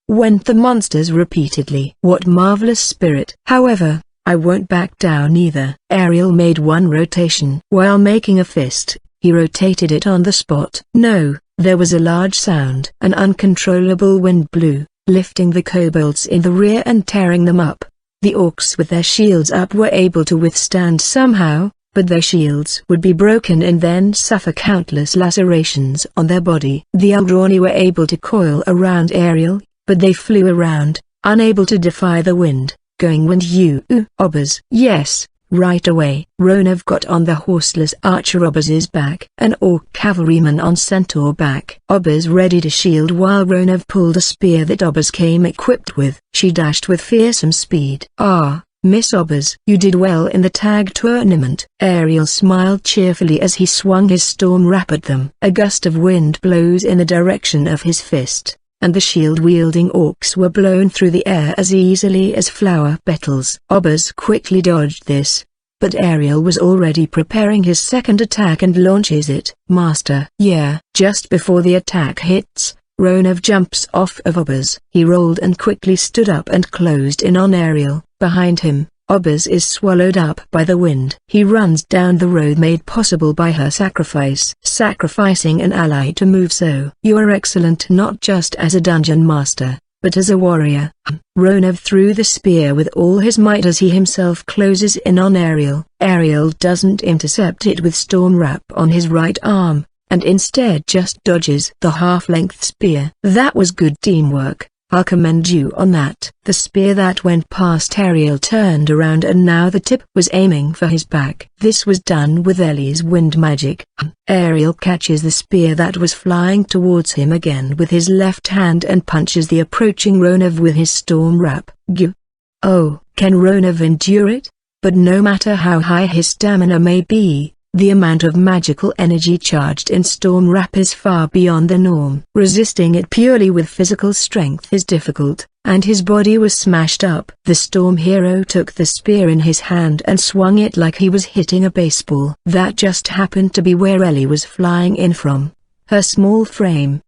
Went the monsters repeatedly. What marvelous spirit. However, I won't back down either. Ariel made one rotation. While making a fist, he rotated it on the spot. No, there was a large sound. An uncontrollable wind blew, lifting the kobolds in the rear and tearing them up. The orcs with their shields up were able to withstand somehow, but their shields would be broken and then suffer countless lacerations on their body. The Eldrani were able to coil around Ariel, but they flew around, unable to defy the wind. Going wind you Obbers. Yes, right away. Ronev got on the horseless archer Obbers' back. An orc cavalryman on centaur back. Obbers ready to shield while Ronev pulled a spear that Obbers came equipped with. She dashed with fearsome speed. Ah, Miss Obbers. You did well in the tag tournament. Ariel smiled cheerfully as he swung his storm wrap at them. A gust of wind blows in the direction of his fist, and the shield-wielding orcs were blown through the air as easily as flower petals. Obbers quickly dodged this, but Ariel was already preparing his second attack and launches it. Master. Yeah. Just before the attack hits, Ronev jumps off of Obbers. He rolled and quickly stood up and closed in on Ariel. Behind him, Obbers is swallowed up by the wind. He runs down the road made possible by her sacrifice. Sacrificing an ally to move so. You are excellent not just as a dungeon master, but as a warrior. Ronev threw the spear with all his might as he himself closes in on Ariel. Ariel doesn't intercept it with storm wrap on his right arm, and instead just dodges the half-length spear. That was good teamwork. I'll commend you on that. The spear that went past Ariel turned around and now the tip was aiming for his back. This was done with Ellie's wind magic. Ariel catches the spear that was flying towards him again with his left hand and punches the approaching Ronev with his storm wrap. Gah! Oh, can Ronev endure it? But no matter how high his stamina may be, the amount of magical energy charged in storm wrap is far beyond the norm. Resisting it purely with physical strength is difficult, and his body was smashed up. The storm hero took the spear in his hand and swung it like he was hitting a baseball. That just happened to be where Ellie was flying in from. Her small frame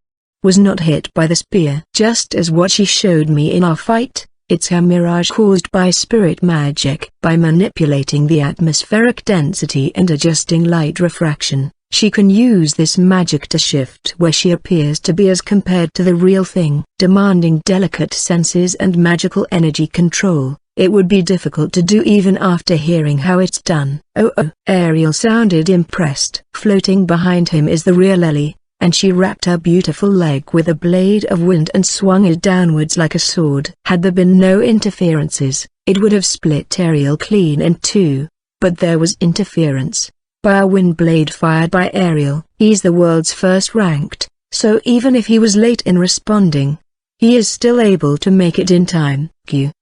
was not hit by the spear. Just as what she showed me in our fight, it's her mirage caused by spirit magic. By manipulating the atmospheric density and adjusting light refraction, she can use this magic to shift where she appears to be as compared to the real thing. Demanding delicate senses and magical energy control, it would be difficult to do even after hearing how it's done. Oh, Ariel sounded impressed. Floating behind him is the real Ellie, and she wrapped her beautiful leg with a blade of wind and swung it downwards like a sword. Had there been no interferences, it would have split Ariel clean in two, but there was interference by a wind blade fired by Ariel. He's the world's first ranked, so even if he was late in responding, he is still able to make it in time.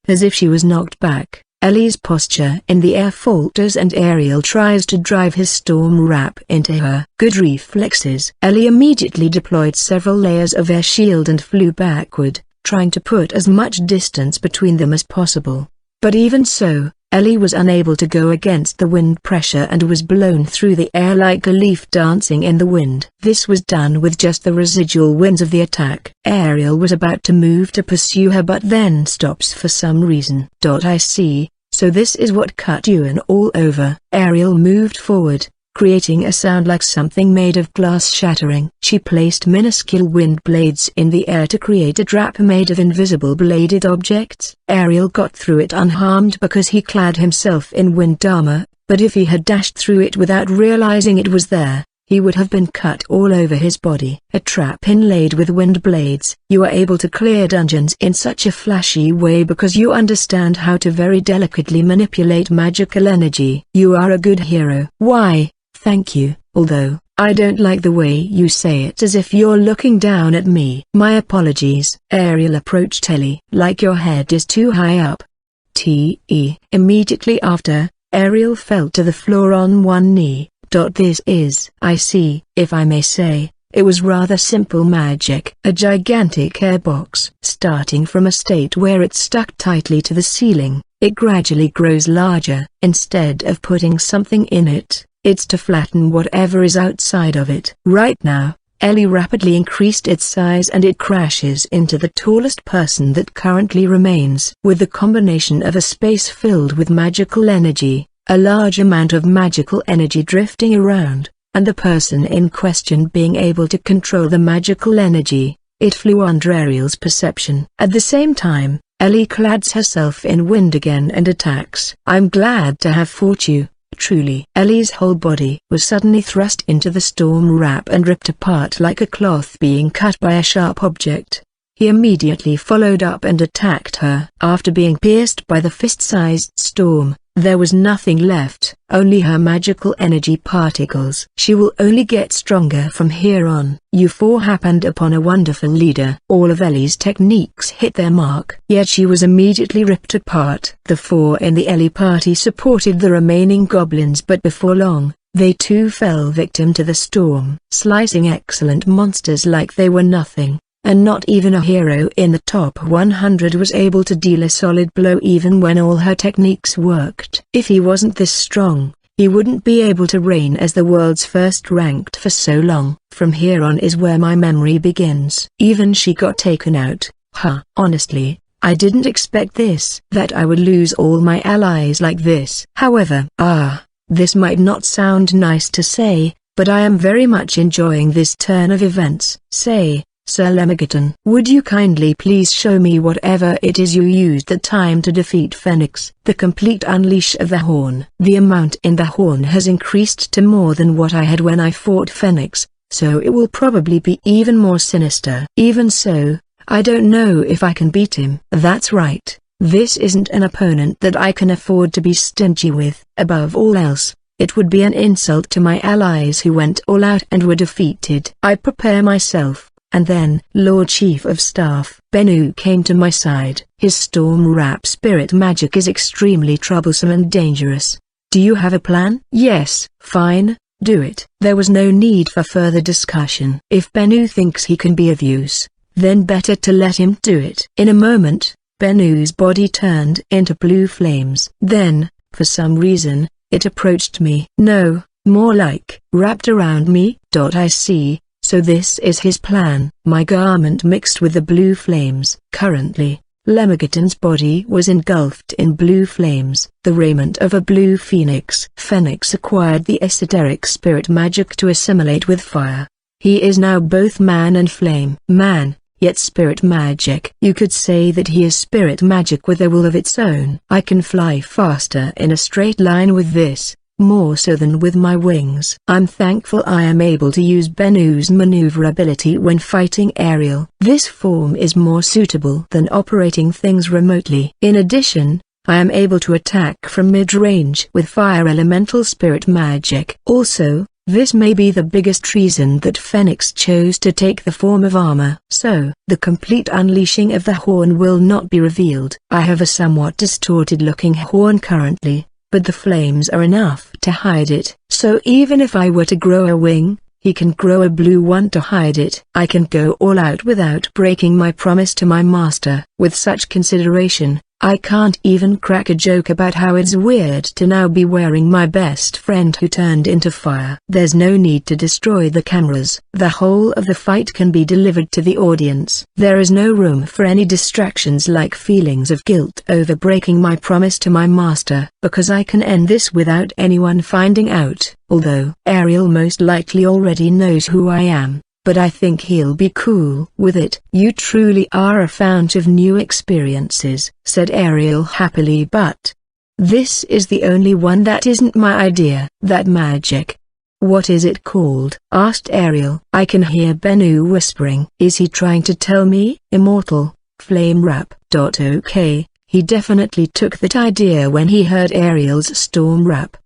As if she was knocked back, Ellie's posture in the air falters and Ariel tries to drive his storm wrap into her. Good reflexes. Ellie immediately deployed several layers of air shield and flew backward, trying to put as much distance between them as possible. But even so, Ellie was unable to go against the wind pressure and was blown through the air like a leaf dancing in the wind. This was done with just the residual winds of the attack. Ariel was about to move to pursue her but then stops for some reason. I see, so this is what cut you in all over. Ariel moved forward, creating a sound like something made of glass shattering. She placed minuscule wind blades in the air to create a trap made of invisible bladed objects. Ariel got through it unharmed because he clad himself in wind armor, but if he had dashed through it without realizing it was there, he would have been cut all over his body. A trap inlaid with wind blades. You are able to clear dungeons in such a flashy way because you understand how to very delicately manipulate magical energy. You are a good hero. Why, thank you, although I don't like the way you say it as if you're looking down at me. My apologies. Ariel approached Ellie. Like your head is too high up. Immediately after, Ariel fell to the floor on one knee. This is, I see, if I may say, it was rather simple magic. A gigantic airbox. Starting from a state where it stuck tightly to the ceiling, it gradually grows larger. Instead of putting something in it, it's to flatten whatever is outside of it. Right now, Ellie rapidly increased its size and it crashes into the tallest person that currently remains. With the combination of a space filled with magical energy, a large amount of magical energy drifting around, and the person in question being able to control the magical energy, it flew under Ariel's perception. At the same time, Ellie clads herself in wind again and attacks. I'm glad to have fought you, truly. Ellie's whole body was suddenly thrust into the storm wrap and ripped apart like a cloth being cut by a sharp object. he immediately followed up and attacked her. After being pierced by the fist-sized storm, there was nothing left, only her magical energy particles. She will only get stronger from here on. You four happened upon a wonderful leader. All of Ellie's techniques hit their mark, yet she was immediately ripped apart. The four in the Ellie party supported the remaining goblins, but before long, they too fell victim to the storm, slicing excellent monsters like they were nothing. And not even a hero in the top 100 was able to deal a solid blow even when all her techniques worked. If he wasn't this strong, he wouldn't be able to reign as the world's first ranked for so long. From here on is where my memory begins. Even she got taken out. Honestly, I didn't expect this. That I would lose all my allies like this. However, this might not sound nice to say, but I am very much enjoying this turn of events. Say, Sir Lemigaton, would you kindly please show me whatever it is you used that time to defeat Phoenix? The complete unleash of the horn. The amount in the horn has increased to more than what I had when I fought Phoenix, so it will probably be even more sinister. Even so, I don't know if I can beat him. That's right, this isn't an opponent that I can afford to be stingy with. Above all else, it would be an insult to my allies who went all out and were defeated. I prepare myself. And then, Lord Chief of Staff Bennu came to my side. His storm wrap spirit magic is extremely troublesome and dangerous. Do you have a plan? Yes, fine, do it. There was no need for further discussion. If Bennu thinks he can be of use, then better to let him do it. In a moment, Bennu's body turned into blue flames. Then, for some reason, it approached me. No, more like, wrapped around me. I see. So this is his plan. My garment mixed with the blue flames. Currently, Lemigaton's body was engulfed in blue flames. The raiment of a blue phoenix. Phoenix acquired the esoteric spirit magic to assimilate with fire. He is now both man and flame. Man, yet spirit magic. You could say that he is spirit magic with a will of its own. I can fly faster in a straight line with this. More so than with my wings. I'm thankful I am able to use Bennu's maneuverability when fighting Ariel. This form is more suitable than operating things remotely. In addition, I am able to attack from mid-range with fire elemental spirit magic. Also, this may be the biggest reason that Phoenix chose to take the form of armor. So, the complete unleashing of the horn will not be revealed. I have a somewhat distorted-looking horn currently, but the flames are enough to hide it. So even if I were to grow a wing, he can grow a blue one to hide it. I can go all out without breaking my promise to my master. With such consideration, I can't even crack a joke about how it's weird to now be wearing my best friend who turned into fire. There's no need to destroy the cameras. The whole of the fight can be delivered to the audience. There is no room for any distractions like feelings of guilt over breaking my promise to my master, because I can end this without anyone finding out. Although Ariel most likely already knows who I am, but I think he'll be cool with it. You truly are a fount of new experiences, said Ariel happily, but this is the only one that isn't my idea. That magic. What is it called? Asked Ariel. I can hear Bennu whispering. Is he trying to tell me? Immortal, flame wrap. Okay, he definitely took that idea when he heard Ariel's storm wrap.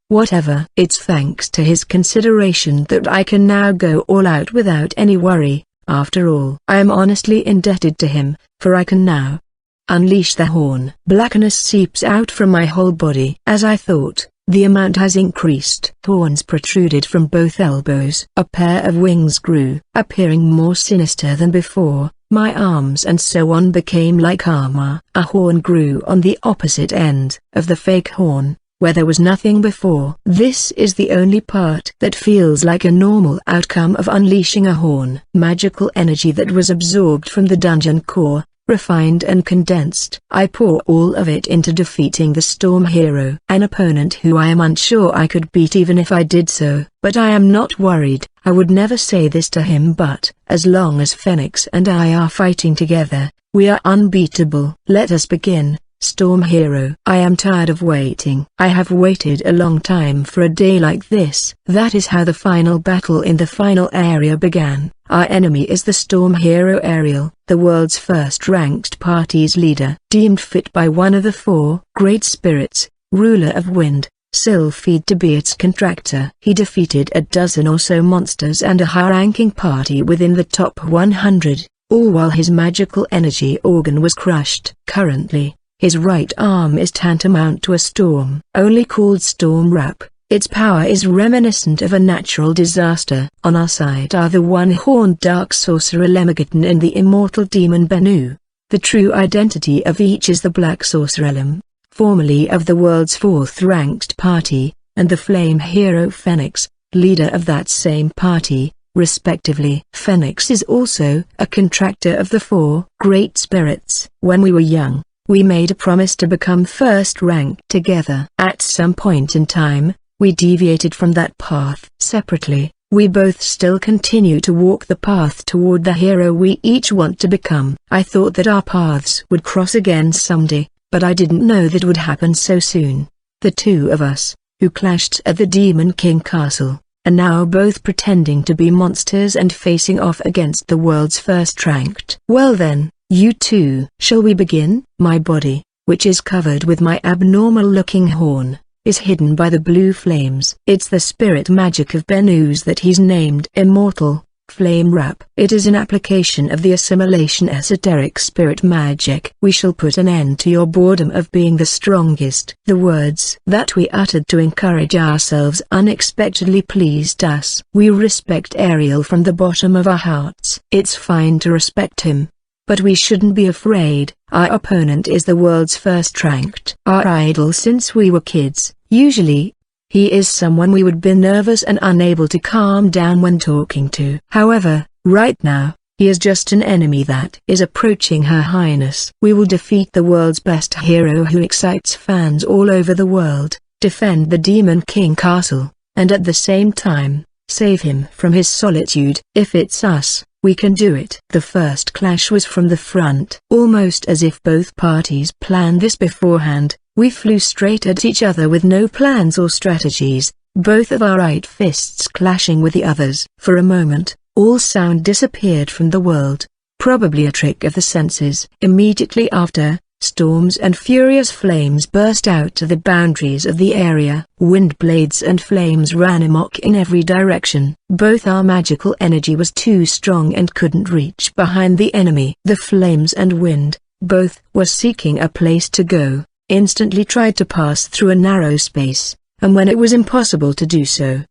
Whatever. It's thanks to his consideration that I can now go all out without any worry. After all, I am honestly indebted to him, for I can now unleash the horn. Blackness seeps out from my whole body. As I thought, the amount has increased. Horns protruded from both elbows. A pair of wings grew, appearing more sinister than before. My arms and so on became like armor. A horn grew on the opposite end of the fake horn, where there was nothing before. This is the only part that feels like a normal outcome of unleashing a horn. Magical energy that was absorbed from the dungeon core, refined and condensed. I pour all of it into defeating the storm hero. An opponent who I am unsure I could beat even if I did so. But I am not worried. I would never say this to him, but as long as Phoenix and I are fighting together, we are unbeatable. Let us begin. Storm Hero. I am tired of waiting. I have waited a long time for a day like this. That is how the final battle in the final area began. Our enemy is the storm hero Ariel, the world's first-ranked party's leader. Deemed fit by one of the four great spirits, ruler of wind, Sylphid to be its contractor. He defeated a dozen or so monsters and a high-ranking party within the top 100, all while his magical energy organ was crushed. Currently, his right arm is tantamount to a storm. Only called Storm Wrap, its power is reminiscent of a natural disaster. On our side are the one-horned dark sorcerer Lemmigaton and the immortal demon Bennu. The true identity of each is the Black Sorcerer Lem, formerly of the world's fourth-ranked party, and the flame hero Phoenix, leader of that same party, respectively. Phoenix is also a contractor of the four great spirits. When we were young, we made a promise to become first rank together. At some point in time, we deviated from that path. Separately, we both still continue to walk the path toward the hero we each want to become. I thought that our paths would cross again someday, but I didn't know that would happen so soon. The two of us, who clashed at the Demon King Castle, are now both pretending to be monsters and facing off against the world's first-ranked. Well then, you two. Shall we begin? My body, which is covered with my abnormal-looking horn, is hidden by the blue flames. It's the spirit magic of Bennu's that he's named Immortal Flame Wrap. It is an application of the assimilation esoteric spirit magic. We shall put an end to your boredom of being the strongest. The words that we uttered to encourage ourselves unexpectedly pleased us. We respect Ariel from the bottom of our hearts. It's fine to respect him, but we shouldn't be afraid. Our opponent is the world's first-ranked. Our idol since we were kids. Usually, he is someone we would be nervous and unable to calm down when talking to. However, right now, he is just an enemy that is approaching Her Highness. We will defeat the world's best hero who excites fans all over the world, defend the Demon King Castle, and at the same time, save him from his solitude. If it's us, we can do it. The first clash was from the front. Almost as if both parties planned this beforehand, we flew straight at each other with no plans or strategies, both of our right fists clashing with the others. For a moment, all sound disappeared from the world, probably a trick of the senses. Immediately after, storms and furious flames burst out to the boundaries of the area. Wind blades and flames ran amok in every direction. Both our magical energy was too strong and couldn't reach behind the enemy. The flames and wind, both were seeking a place to go, instantly tried to pass through a narrow space, and when it was impossible to do so,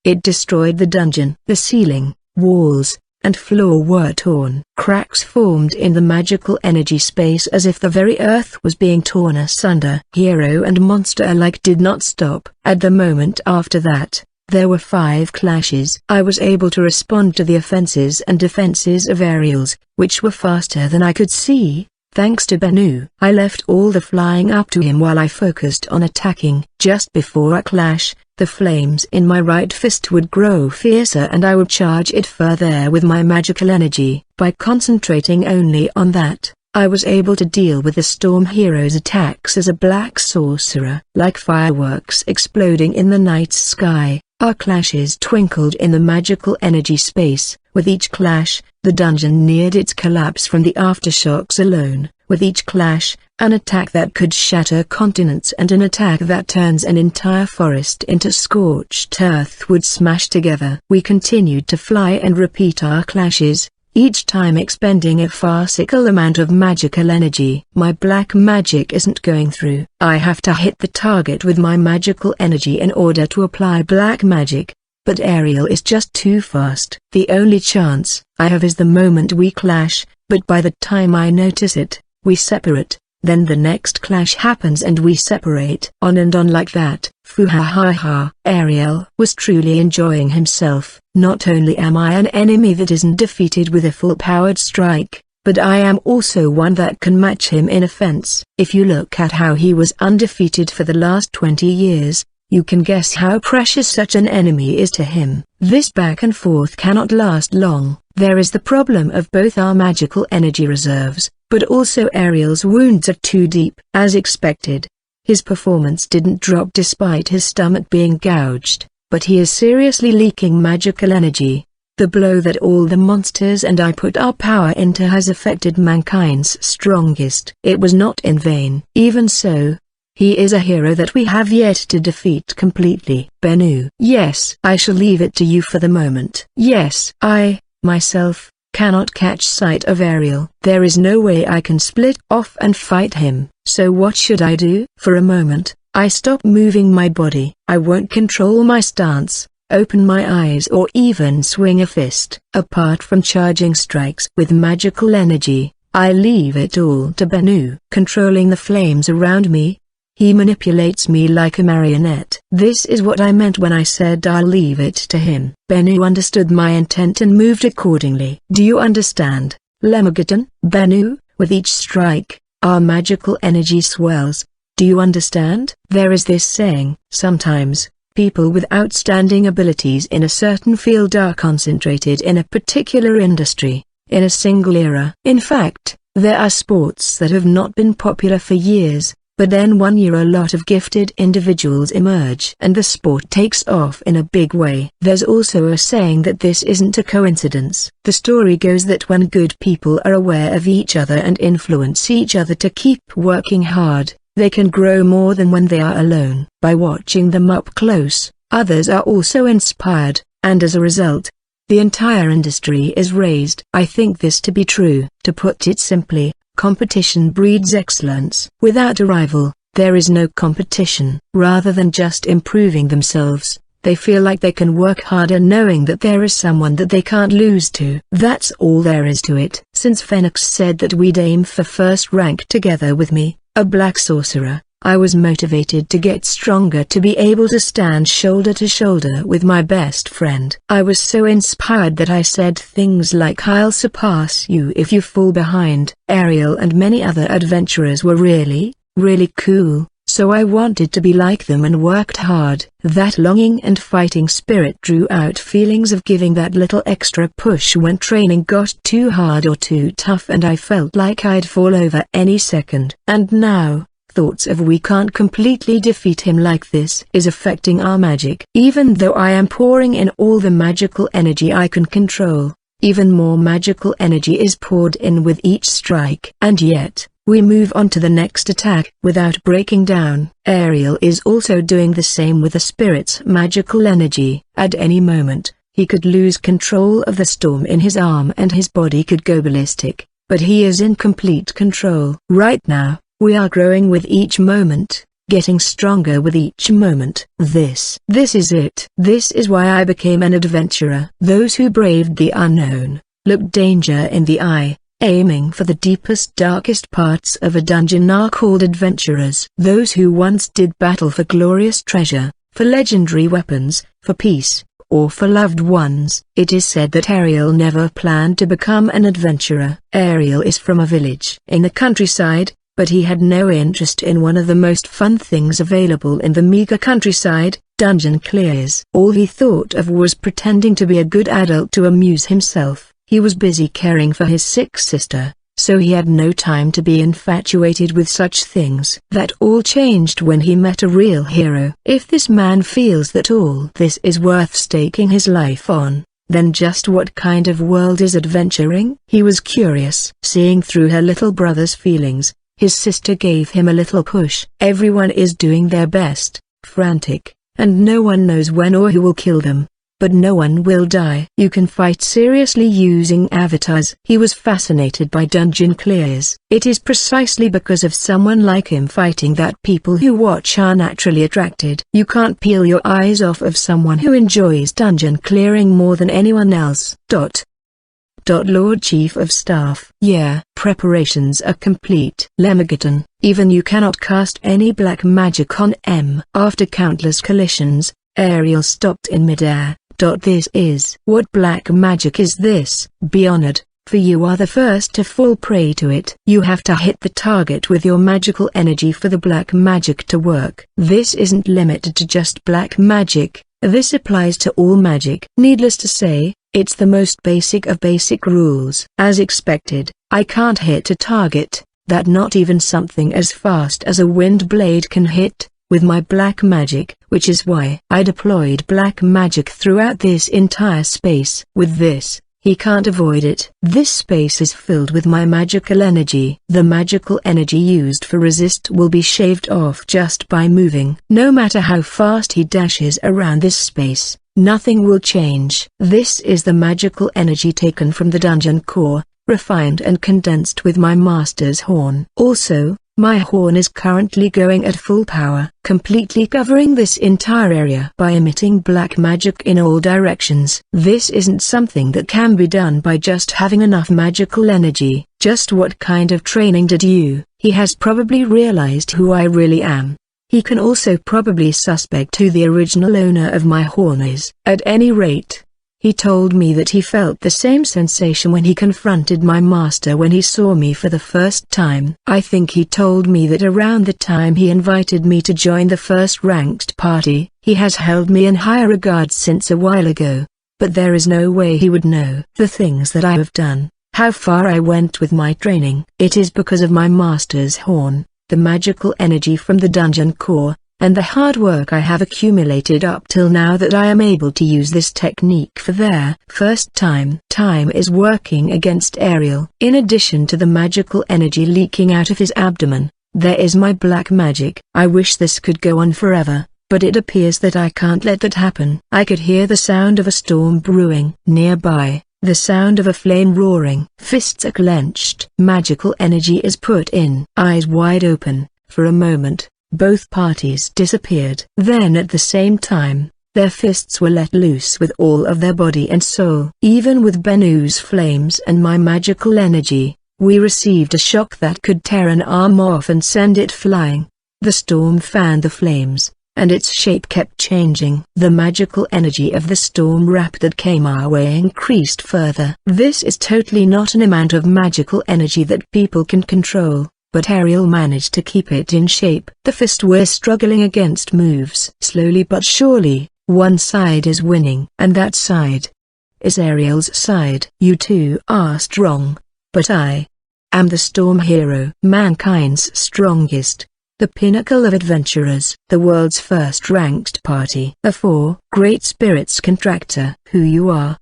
it destroyed the dungeon. The ceiling, walls, and floor were torn. Cracks formed in the magical energy space as if the very earth was being torn asunder. Hero and monster alike did not stop. At the moment after that, there were 5 clashes. I was able to respond to the offenses and defenses of Ariel's, which were faster than I could see, thanks to Bennu. I left all the flying up to him while I focused on attacking. Just before a clash, the flames in my right fist would grow fiercer and I would charge it further with my magical energy. By concentrating only on that, I was able to deal with the Storm Hero's attacks as a black sorcerer. Like fireworks exploding in the night sky, our clashes twinkled in the magical energy space. With each clash, the dungeon neared its collapse from the aftershocks alone. With each clash, an attack that could shatter continents and an attack that turns an entire forest into scorched earth would smash together. We continued to fly and repeat our clashes, each time expending a farcical amount of magical energy. My black magic isn't going through. I have to hit the target with my magical energy in order to apply black magic, but Ariel is just too fast. The only chance I have is the moment we clash, but by the time I notice it, we separate. Then the next clash happens and we separate. On and on like that. Foo-ha-ha-ha. Ariel was truly enjoying himself. Not only am I an enemy that isn't defeated with a full-powered strike, but I am also one that can match him in offense. If you look at how he was undefeated for the last 20 years, you can guess how precious such an enemy is to him. This back and forth cannot last long. There is the problem of both our magical energy reserves, but also Ariel's wounds are too deep. As expected, his performance didn't drop despite his stomach being gouged, but he is seriously leaking magical energy. The blow that all the monsters and I put our power into has affected mankind's strongest. It was not in vain. Even so, he is a hero that we have yet to defeat completely. Bennu. Yes, I shall leave it to you for the moment. Yes, I, myself, cannot catch sight of Ariel. There is no way I can split off and fight him. So what should I do? For a moment, I stop moving my body. I won't control my stance, open my eyes or even swing a fist. Apart from charging strikes with magical energy, I leave it all to Bennu. Controlling the flames around me, he manipulates me like a marionette. This is what I meant when I said I'll leave it to him. Bennu understood my intent and moved accordingly. Do you understand, Lemegeton? Bennu, with each strike, our magical energy swells. Do you understand? There is this saying, sometimes, people with outstanding abilities in a certain field are concentrated in a particular industry, in a single era. In fact, there are sports that have not been popular for years, but then one year a lot of gifted individuals emerge and the sport takes off in a big way. There's also a saying that this isn't a coincidence. The story goes that when good people are aware of each other and influence each other to keep working hard, they can grow more than when they are alone. By watching them up close, others are also inspired, and as a result, the entire industry is raised. I think this to be true. To put it simply, competition breeds excellence. Without a rival, there is no competition. Rather than just improving themselves, they feel like they can work harder knowing that there is someone that they can't lose to. That's all there is to it. Since Phoenix said that we'd aim for first rank together with me, a black sorcerer, I was motivated to get stronger to be able to stand shoulder to shoulder with my best friend. I was so inspired that I said things like I'll surpass you if you fall behind. Ariel and many other adventurers were really cool, so I wanted to be like them and worked hard. That longing and fighting spirit drew out feelings of giving that little extra push when training got too hard or too tough and I felt like I'd fall over any second. And now, thoughts of we can't completely defeat him like this is affecting our magic. Even though I am pouring in all the magical energy I can control, even more magical energy is poured in with each strike. And yet, we move on to the next attack without breaking down. Ariel is also doing the same with the spirit's magical energy. At any moment, he could lose control of the storm in his arm and his body could go ballistic, but he is in complete control. Right now, we are growing with each moment, getting stronger with each moment. This is it. This is why I became an adventurer. Those who braved the unknown, looked danger in the eye, aiming for the deepest darkest parts of a dungeon are called adventurers. Those who once did battle for glorious treasure, for legendary weapons, for peace, or for loved ones. It is said that Ariel never planned to become an adventurer. Ariel is from a village in the countryside, but he had no interest in one of the most fun things available in the meager countryside, dungeon clears. All he thought of was pretending to be a good adult to amuse himself. He was busy caring for his sick sister, so he had no time to be infatuated with such things. That all changed when he met a real hero. If this man feels that all this is worth staking his life on, then just what kind of world is adventuring? He was curious. Seeing through her little brother's feelings, his sister gave him a little push. Everyone is doing their best, frantic, and no one knows when or who will kill them. But no one will die. You can fight seriously using avatars. He was fascinated by dungeon clears. It is precisely because of someone like him fighting that people who watch are naturally attracted. You can't peel your eyes off of someone who enjoys dungeon clearing more than anyone else. Lord Chief of Staff. Yeah. Preparations are complete. Lemegeton, even you cannot cast any black magic on M. After countless collisions, Ariel stopped in midair. This is. What black magic is this? Be honored, for you are the first to fall prey to it. You have to hit the target with your magical energy for the black magic to work. This isn't limited to just black magic, this applies to all magic. Needless to say, it's the most basic of basic rules. As expected, I can't hit a target that not even something as fast as a wind blade can hit, with my black magic, which is why I deployed black magic throughout this entire space. With this, he can't avoid it. This space is filled with my magical energy. The magical energy used for resist will be shaved off just by moving. No matter how fast he dashes around this space, nothing will change. This is the magical energy taken from the dungeon core, refined and condensed with my master's horn. Also, my horn is currently going at full power, completely covering this entire area by emitting black magic in all directions. This isn't something that can be done by just having enough magical energy. Just what kind of training did you? He has probably realized who I really am. He can also probably suspect who the original owner of my horn is. At any rate, he told me that he felt the same sensation when he confronted my master when he saw me for the first time. I think he told me that around the time he invited me to join the first ranked party, he has held me in high regard since a while ago. But there is no way he would know the things that I have done, how far I went with my training. It is because of my master's horn, the magical energy from the dungeon core, and the hard work I have accumulated up till now that I am able to use this technique for their first time. Time is working against Ariel. In addition to the magical energy leaking out of his abdomen, there is my black magic. I wish this could go on forever, but it appears that I can't let that happen. I could hear the sound of a storm brewing. Nearby, the sound of a flame roaring. Fists are clenched. Magical energy is put in. Eyes wide open. For a moment, both parties disappeared. Then at the same time, their fists were let loose with all of their body and soul. Even with Benu's flames and my magical energy, we received a shock that could tear an arm off and send it flying. The storm fanned the flames, and its shape kept changing. The magical energy of the storm wrap that came our way increased further. This is totally not an amount of magical energy that people can control, but Ariel managed to keep it in shape. The fist were struggling against moves. Slowly but surely, one side is winning. And that side is Ariel's side. You two are strong, but I am the storm hero. Mankind's strongest. The pinnacle of adventurers. The world's first ranked party. A four great spirits contractor. Who you are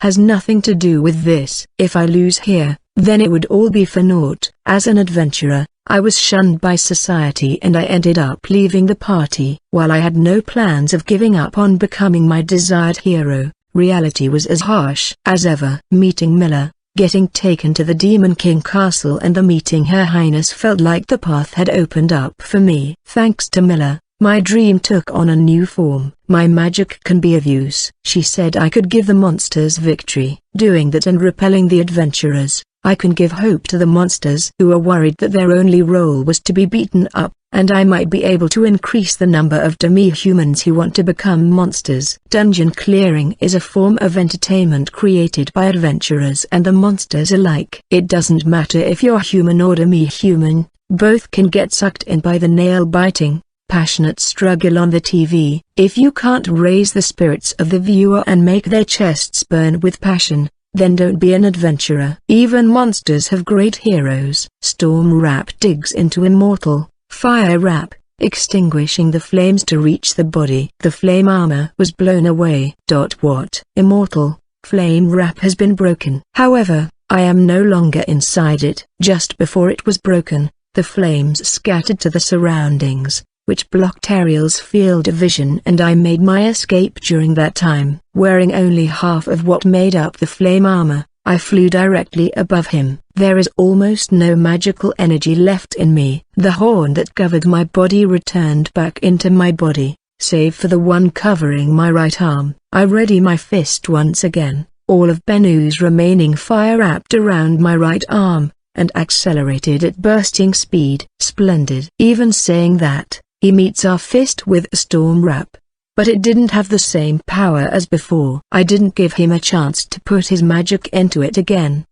has nothing to do with this. If I lose here, then it would all be for naught. As an adventurer, I was shunned by society and I ended up leaving the party. While I had no plans of giving up on becoming my desired hero, reality was as harsh as ever. Meeting Miller, getting taken to the Demon King Castle and the meeting Her Highness felt like the path had opened up for me. Thanks to Miller, my dream took on a new form. My magic can be of use. She said I could give the monsters victory. Doing that and repelling the adventurers, I can give hope to the monsters who are worried that their only role was to be beaten up, and I might be able to increase the number of demi-humans who want to become monsters. Dungeon clearing is a form of entertainment created by adventurers and the monsters alike. It doesn't matter if you're human or demi-human, both can get sucked in by the nail-biting, passionate struggle on the TV. If you can't raise the spirits of the viewer and make their chests burn with passion, then don't be an adventurer. Even monsters have great heroes. Storm Wrap digs into Immortal, Fire Wrap, extinguishing the flames to reach the body. The flame armor was blown away. What? Immortal, Flame Wrap has been broken. However, I am no longer inside it. Just before it was broken, the flames scattered to the surroundings, which blocked Ariel's field of vision, and I made my escape during that time. Wearing only half of what made up the flame armor, I flew directly above him. There is almost no magical energy left in me. The horn that covered my body returned back into my body, save for the one covering my right arm. I ready my fist once again. All of Benu's remaining fire wrapped around my right arm, and accelerated at bursting speed. Splendid. Even saying that, he meets our fist with a storm wrap, but it didn't have the same power as before. I didn't give him a chance to put his magic into it again.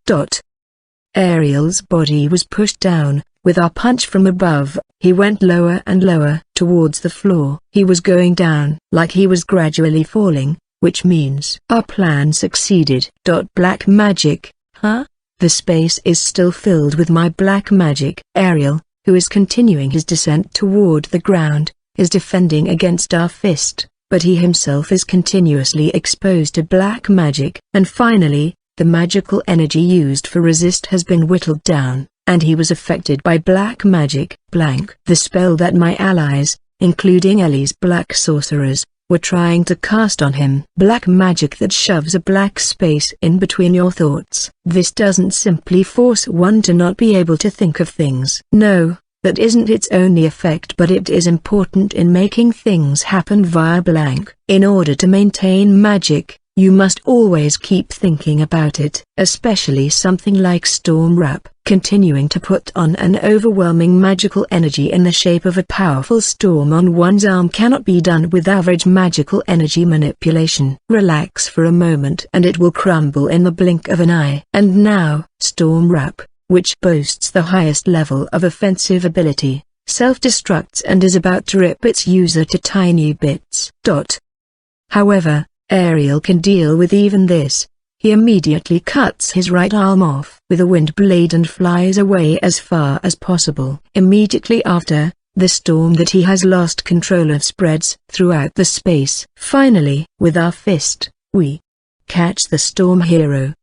Ariel's body was pushed down. With our punch from above, he went lower and lower, towards the floor. He was going down, like he was gradually falling, which means our plan succeeded. Black magic, huh? The space is still filled with my black magic. Ariel, who is continuing his descent toward the ground, is defending against our fist, but he himself is continuously exposed to black magic. And finally, the magical energy used for resist has been whittled down, and he was affected by black magic. The spell that my allies, including Ellie's black sorcerers, were trying to cast on him. Black magic that shoves a black space in between your thoughts. This doesn't simply force one to not be able to think of things. No, that isn't its only effect, but it is important in making things happen via blank. In order to maintain magic, you must always keep thinking about it, especially something like Storm Wrap. Continuing to put on an overwhelming magical energy in the shape of a powerful storm on one's arm cannot be done with average magical energy manipulation. Relax for a moment and it will crumble in the blink of an eye. And now, Storm Wrap, which boasts the highest level of offensive ability, self-destructs and is about to rip its user to tiny bits. However, Ariel can deal with even this. He immediately cuts his right arm off with a wind blade and flies away as far as possible. Immediately after, the storm that he has lost control of spreads throughout the space. Finally, with our fist, we catch the storm hero.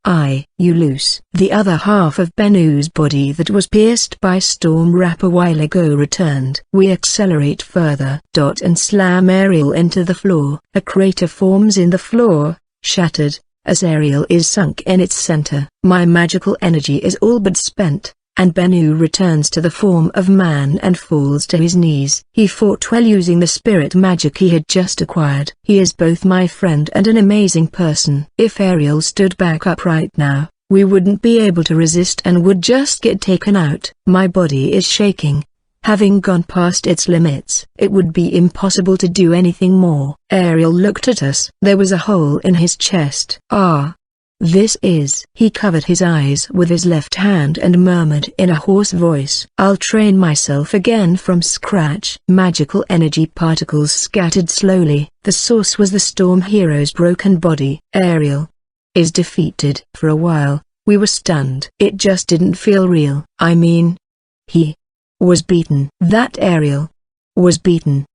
You loose. The other half of Bennu's body that was pierced by Storm Wrap a while ago returned. We accelerate further. And slam Ariel into the floor. A crater forms in the floor, shattered, as Ariel is sunk in its center. My magical energy is all but spent, and Bennu returns to the form of man and falls to his knees. He fought well using the spirit magic he had just acquired. He is both my friend and an amazing person. If Ariel stood back up right now, we wouldn't be able to resist and would just get taken out. My body is shaking. Having gone past its limits, it would be impossible to do anything more. Ariel looked at us. There was a hole in his chest. This is. He covered his eyes with his left hand and murmured in a hoarse voice, "I'll train myself again from scratch." Magical energy particles scattered slowly. The source was the storm hero's broken body. Ariel is defeated. For a while, we were stunned. It just didn't feel real. I mean, he was beaten. That Ariel was beaten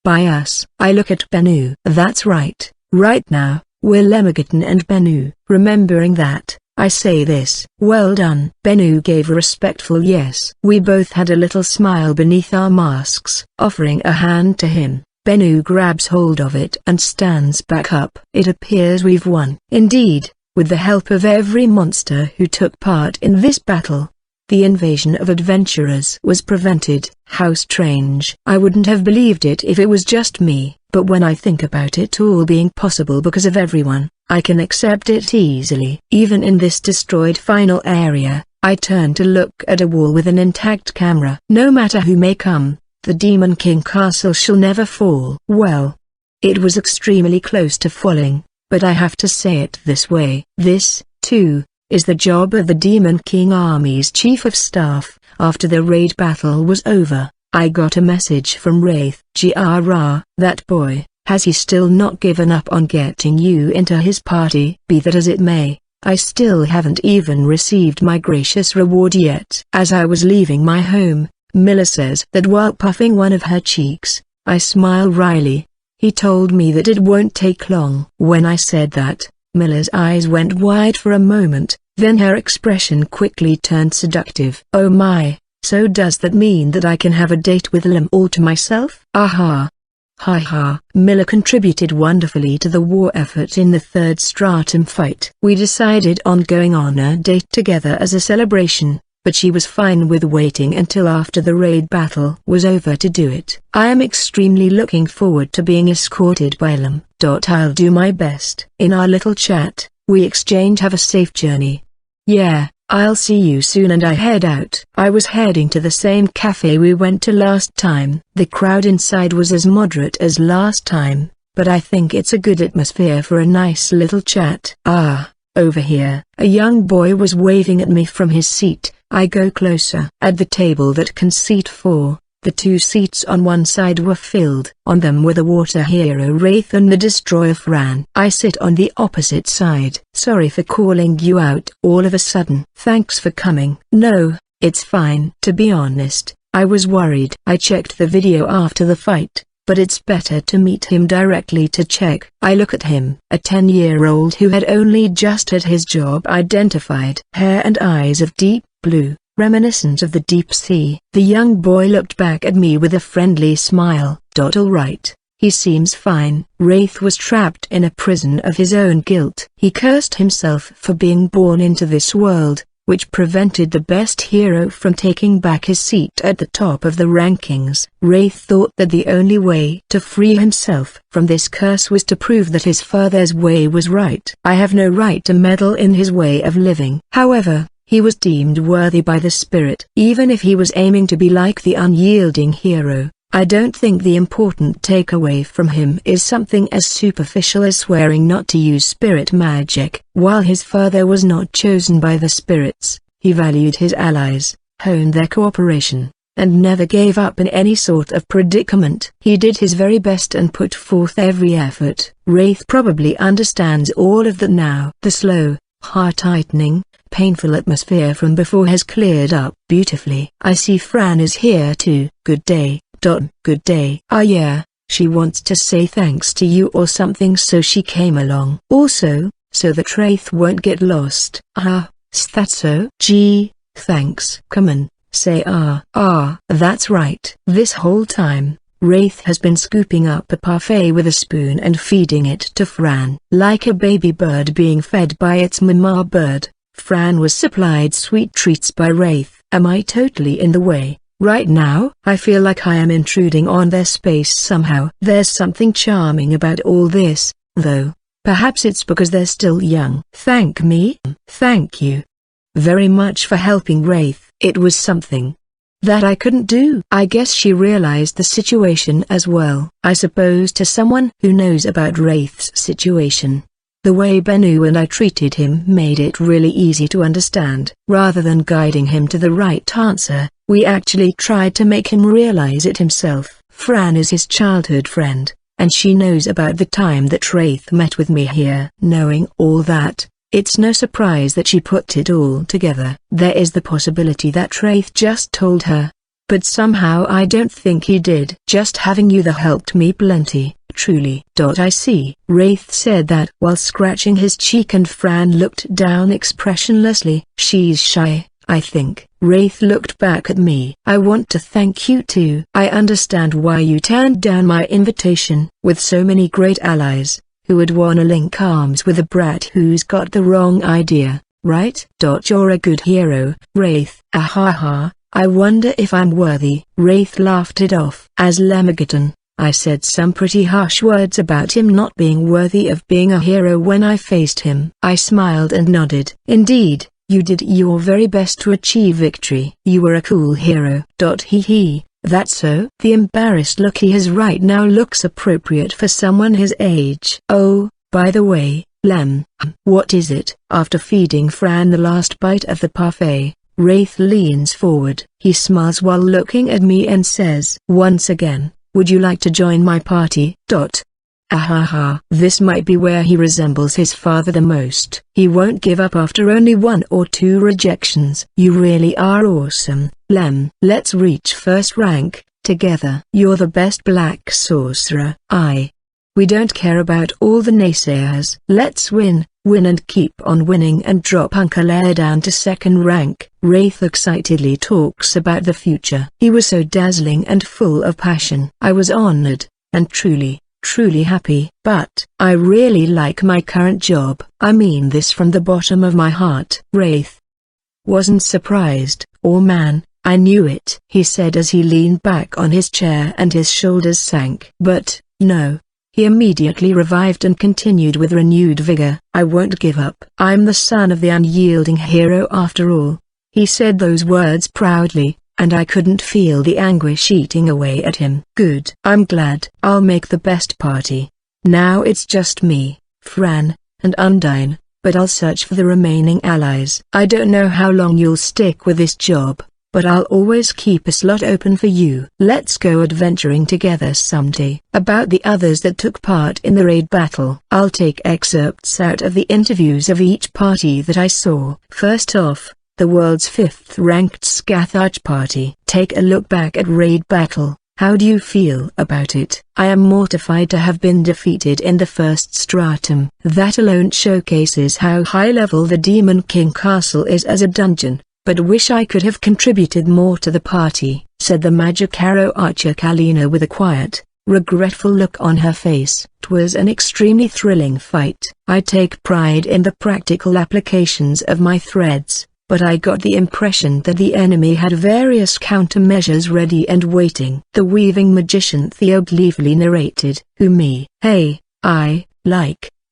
by us. I look at Bennu. That's right. Right now, we're Lemmigaton and Bennu. Remembering that, I say this. Well done. Bennu gave a respectful yes. We both had a little smile beneath our masks. Offering a hand to him, Bennu grabs hold of it and stands back up. It appears we've won. Indeed, with the help of every monster who took part in this battle, the invasion of adventurers was prevented. How strange. I wouldn't have believed it if it was just me, but when I think about it all being possible because of everyone, I can accept it easily. Even in this destroyed final area, I turn to look at a wall with an intact camera. No matter who may come, the Demon King Castle shall never fall. Well, it was extremely close to falling, but I have to say it this way. This, too, is the job of the Demon King Army's Chief of Staff. After the raid battle was over, I got a message from Wraith. That boy, has he still not given up on getting you into his party? Be that as it may, I still haven't even received my gracious reward yet. As I was leaving my home, Miller says that while puffing one of her cheeks, I smile wryly. He told me that it won't take long. When I said that, Miller's eyes went wide for a moment, then her expression quickly turned seductive. Oh my, so does that mean that I can have a date with Lem all to myself? Aha. Ha ha. Miller contributed wonderfully to the war effort in the third stratum fight. We decided on going on a date together as a celebration, but she was fine with waiting until after the raid battle was over to do it. I am extremely looking forward to being escorted by Lem. I'll do my best. In our little chat, we exchange "have a safe journey." Yeah, I'll see you soon, and I head out. I was heading to the same cafe we went to last time. The crowd inside was as moderate as last time, but I think it's a good atmosphere for a nice little chat. Over here. A young boy was waving at me from his seat. I go closer. At the table that can seat 4, the 2 seats on one side were filled. On them were the water hero Wraith and the destroyer Fran. I sit on the opposite side. Sorry for calling you out all of a sudden. Thanks for coming. No, it's fine. To be honest, I was worried. I checked the video after the fight, but it's better to meet him directly to check. I look at him, a 10-year-old who had only just had his job identified. Hair and eyes of deep blue, reminiscent of the deep sea. The young boy looked back at me with a friendly smile. All right. He seems fine. Wraith was trapped in a prison of his own guilt. He cursed himself for being born into this world, which prevented the best hero from taking back his seat at the top of the rankings. Wraith thought that the only way to free himself from this curse was to prove that his father's way was right. I have no right to meddle in his way of living. However, he was deemed worthy by the spirit. Even if he was aiming to be like the unyielding hero, I don't think the important takeaway from him is something as superficial as swearing not to use spirit magic. While his father was not chosen by the spirits, he valued his allies, honed their cooperation, and never gave up in any sort of predicament. He did his very best and put forth every effort. Wraith probably understands all of that now. The slow, heart-tightening, painful atmosphere from before has cleared up beautifully. I see Fran is here too. Good day. Good day. Ah yeah, she wants to say thanks to you or something, so she came along. Also, so that Wraith won't get lost. Ah, is that so? Gee, thanks. Come on, say that's right. This whole time, Wraith has been scooping up a parfait with a spoon and feeding it to Fran. Like a baby bird being fed by its mama bird, Fran was supplied sweet treats by Wraith. Am I totally in the way? Right now, I feel like I am intruding on their space somehow. There's something charming about all this, though. Perhaps it's because they're still young. Thank me? Thank you very much for helping Wraith. It was something that I couldn't do. I guess she realized the situation as well. I suppose to someone who knows about Wraith's situation, the way Bennu and I treated him made it really easy to understand. Rather than guiding him to the right answer, we actually tried to make him realize it himself. Fran is his childhood friend, and she knows about the time that Wraith met with me here. Knowing all that, it's no surprise that she put it all together. There is the possibility that Wraith just told her, but somehow I don't think he did. Just having you there helped me plenty, truly. I see. Wraith said that while scratching his cheek, and Fran looked down expressionlessly. She's shy, I think. Wraith looked back at me. I want to thank you too. I understand why you turned down my invitation. With so many great allies, who would wanna link arms with a brat who's got the wrong idea, right? You're a good hero, Wraith. Ahaha, I wonder if I'm worthy. Wraith laughed it off. As Lemmigaton, I said some pretty harsh words about him not being worthy of being a hero when I faced him. I smiled and nodded. Indeed, you did your very best to achieve victory. You were a cool hero. Hee. That's so? The embarrassed look he has right now looks appropriate for someone his age. Oh, by the way, Lem, what is it? After feeding Fran the last bite of the parfait, Wraith leans forward. He smiles while looking at me and says, once again, would you like to join my party? Ahaha. This might be where he resembles his father the most. He won't give up after only 1 or 2 rejections. You really are awesome, Lem. Let's reach first rank, together. You're the best black sorcerer. We don't care about all the naysayers. Let's win and keep on winning and drop Uncle Air down to second rank. Wraith excitedly talks about the future. He was so dazzling and full of passion. I was honored, and truly happy. But I really like my current job. I mean this from the bottom of my heart. Wraith wasn't surprised. Oh man, I knew it, he said as he leaned back on his chair and his shoulders sank. But, no. He immediately revived and continued with renewed vigor. I won't give up. I'm the son of the unyielding hero after all. He said those words proudly, and I couldn't feel the anguish eating away at him. Good. I'm glad. I'll make the best party. Now it's just me, Fran, and Undine, but I'll search for the remaining allies. I don't know how long you'll stick with this job, but I'll always keep a slot open for you. Let's go adventuring together someday. About the others that took part in the raid battle, I'll take excerpts out of the interviews of each party that I saw. First off, the world's 5th ranked Scathach party. Take a look back at raid battle. How do you feel about it? I am mortified to have been defeated in the first stratum. That alone showcases how high level the Demon King Castle is as a dungeon, but wish I could have contributed more to the party, said the magic arrow archer Kalina with a quiet, regretful look on her face. "'Twas an extremely thrilling fight. I take pride in the practical applications of my threads, but I got the impression that the enemy had various countermeasures ready and waiting." The weaving magician Theo gleefully narrated. Hey, I,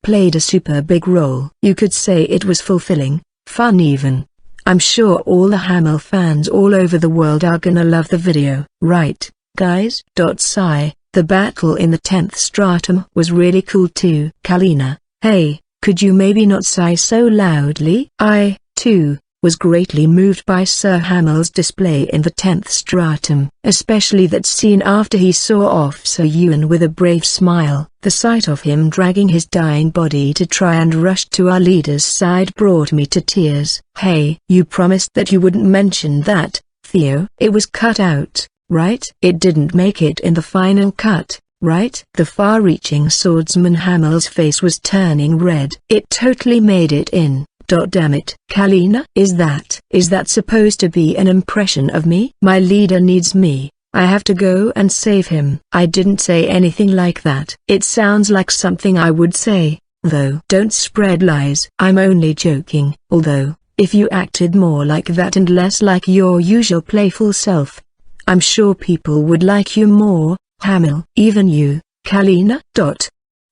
played a super big role. You could say it was fulfilling, fun even. I'm sure all the Hamel fans all over the world are gonna love the video. Right, guys? Sigh, the battle in the 10th stratum was really cool too. Kalina, hey, could you maybe not sigh so loudly? I, too, was greatly moved by Sir Hamel's display in the 10th stratum, especially that scene after he saw off Sir Ewan with a brave smile. The sight of him dragging his dying body to try and rush to our leader's side brought me to tears. Hey, you promised that you wouldn't mention that, Theo. It was cut out, right? It didn't make it in the final cut, right? The far-reaching swordsman Hamel's face was turning red. It totally made it in. Damn it. Kalina, is that supposed to be an impression of me? My leader needs me. I have to go and save him. I didn't say anything like that. It sounds like something I would say, though. Don't spread lies. I'm only joking. Although, if you acted more like that and less like your usual playful self, I'm sure people would like you more, Hamel. Even you, Kalina.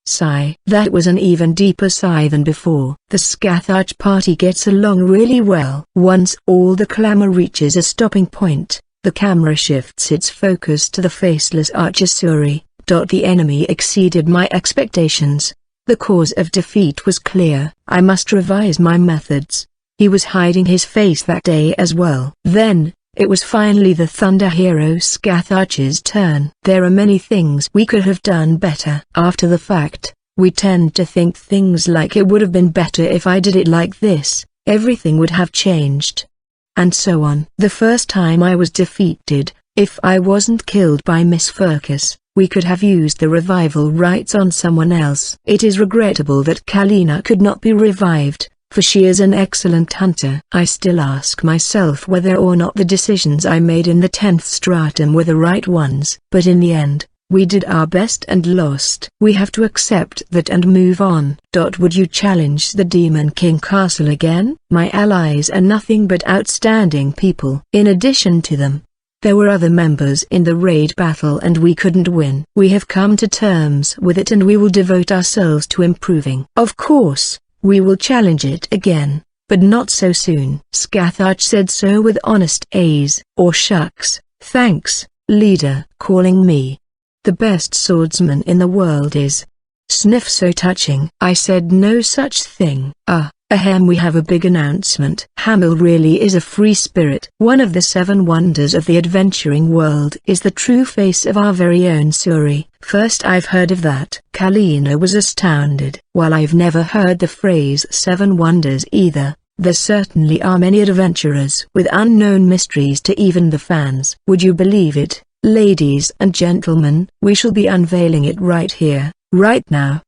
Sigh. That was an even deeper sigh than before. The Scathach party gets along really well. Once all the clamor reaches a stopping point, the camera shifts its focus to the faceless archer Suri. The enemy exceeded my expectations. The cause of defeat was clear. I must revise my methods. He was hiding his face that day as well. Then, it was finally the Thunder Hero Scathach's turn. There are many things we could have done better. After the fact, we tend to think things like it would have been better if I did it like this, everything would have changed. And so on. The first time I was defeated, if I wasn't killed by Miss Furcus, we could have used the revival rites on someone else. It is regrettable that Kalina could not be revived, for she is an excellent hunter. I still ask myself whether or not the decisions I made in the 10th stratum were the right ones. But in the end, we did our best and lost. We have to accept that and move on. Would you challenge the Demon King Castle again? My allies are nothing but outstanding people. In addition to them, there were other members in the raid battle and we couldn't win. We have come to terms with it and we will devote ourselves to improving. Of course, we will challenge it again, but not so soon. Scathach said so with honest ease. Or shucks, thanks, leader. Calling me the best swordsman in the world is sniff so touching. I said no such thing. Ahem, we have a big announcement. Hamel really is a free spirit. One of the 7 wonders of the adventuring world is the true face of our very own Suri. First I've heard of that. Kalina was astounded. While I've never heard the phrase 7 wonders either, there certainly are many adventurers with unknown mysteries to even the fans. Would you believe it, ladies and gentlemen? We shall be unveiling it right here. Right now.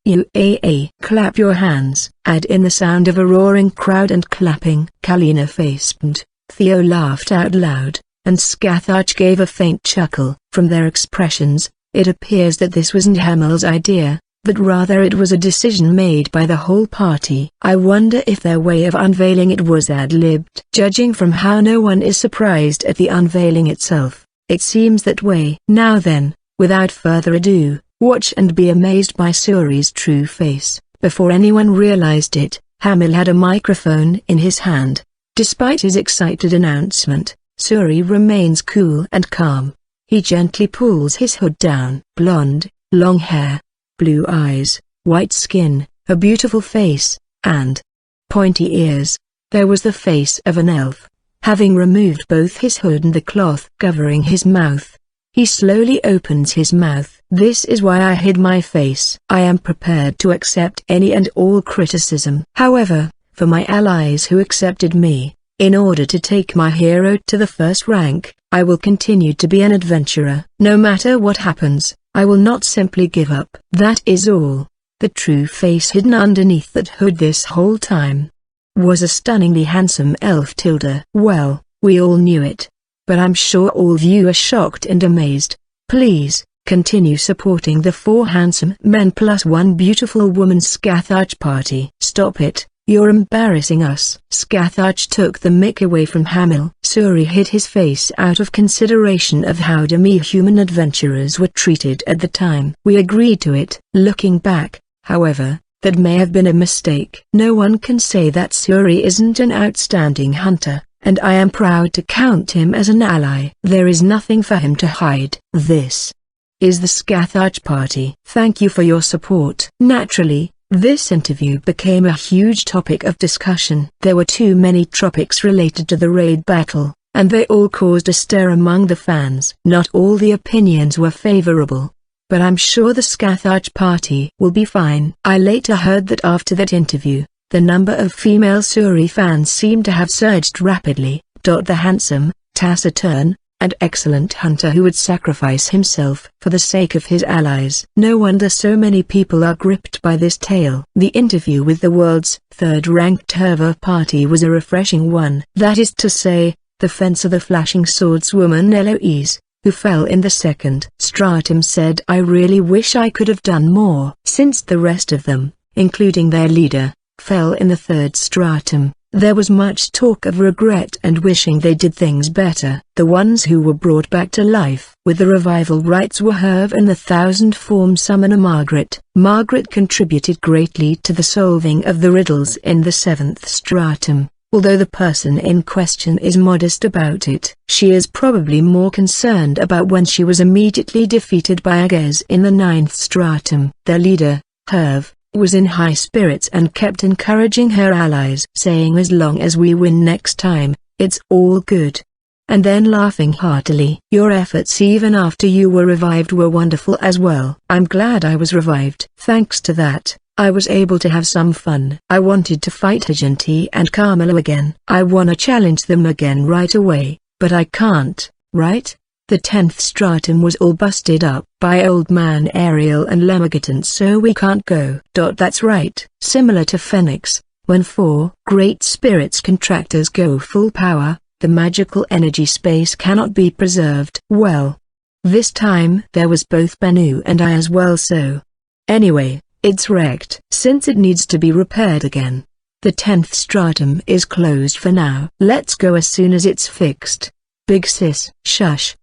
Clap your hands. Add in the sound of a roaring crowd and clapping. Kalina facepalmed. Theo laughed out loud, and Scathach gave a faint chuckle. From their expressions, it appears that this wasn't Hamel's idea, but rather it was a decision made by the whole party. I wonder if their way of unveiling it was ad-libbed. Judging from how no one is surprised at the unveiling itself, it seems that way. Now then, without further ado, watch and be amazed by Suri's true face. Before anyone realized it, Hamel had a microphone in his hand. Despite his excited announcement, Suri remains cool and calm. He gently pulls his hood down. Blonde, long hair, blue eyes, white skin, a beautiful face, and pointy ears. There was the face of an elf. Having removed both his hood and the cloth covering his mouth, he slowly opens his mouth. This is why I hid my face. I am prepared to accept any and all criticism. However, for my allies who accepted me, In order to take my hero to the first rank, I will continue to be an adventurer. No matter what happens, I will not simply give up. That is all. The true face hidden underneath that hood this whole time was a stunningly handsome elf. Well, we all knew it. But I'm sure all of you are shocked and amazed. Please, continue supporting the 4 handsome men plus 1 beautiful woman Scathach party. Stop it, you're embarrassing us. Scathach took the mic away from Hamil. Suri hid his face out of consideration of how demi-human adventurers were treated at the time. We agreed to it. Looking back, however, that may have been a mistake. No one can say that Suri isn't an outstanding hunter, and I am proud to count him as an ally. There is nothing for him to hide. This is the Scathach party. Thank you for your support. Naturally, this interview became a huge topic of discussion. There were too many topics related to the raid battle, and they all caused a stir among the fans. Not all the opinions were favorable, but I'm sure the Scathach party will be fine. I later heard that after that interview, the number of female Suri fans seemed to have surged rapidly. The handsome, taciturn, and excellent hunter who would sacrifice himself for the sake of his allies. No wonder so many people are gripped by this tale. The interview with the world's 3rd-ranked Herva party was a refreshing one. That is to say, the fence of the flashing swordswoman Eloise, who fell in the 2nd stratum, said, "I really wish I could have done more." Since the rest of them, including their leader, fell in the 3rd stratum, there was much talk of regret and wishing they did things better. The ones who were brought back to life with the revival rites were Herv and the 1000-form summoner Margaret. Margaret contributed greatly to the solving of the riddles in the 7th stratum. Although the person in question is modest about it, she is probably more concerned about when she was immediately defeated by Agez in the 9th stratum. Their leader, Herv, was in high spirits and kept encouraging her allies, saying, "As long as we win next time, it's all good." And then laughing heartily. "Your efforts even after you were revived were wonderful as well." "I'm glad I was revived. Thanks to that, I was able to have some fun. I wanted to fight Hajanti and Carmelo again. I wanna challenge them again right away, but I can't, right?" The 10th stratum was all busted up by Old Man Ariel and Lemagatant, so we can't go. That's right. Similar to Phoenix, when 4 great spirits contractors go full power, the magical energy space cannot be preserved. Well, this time there was both Banu and I as well, so anyway, it's wrecked. Since it needs to be repaired again, the 10th stratum is closed for now. Let's go as soon as it's fixed. Big sis. Shush.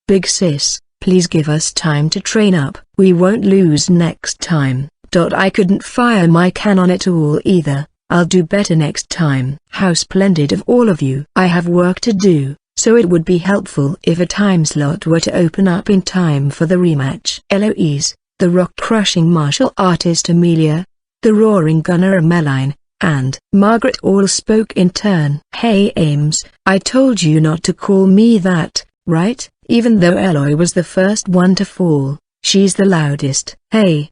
Big sis, please give us time to train up. We won't lose next time. I couldn't fire my cannon at all either. I'll do better next time. How splendid of all of you. I have work to do, so it would be helpful if a time slot were to open up in time for the rematch. Eloise, the rock-crushing martial artist Amelia, the roaring gunner Ameline, and Margaret all spoke in turn. "Hey Ames, I told you not to call me that, right?" Even though Eloy was the first one to fall, she's the loudest. "Hey,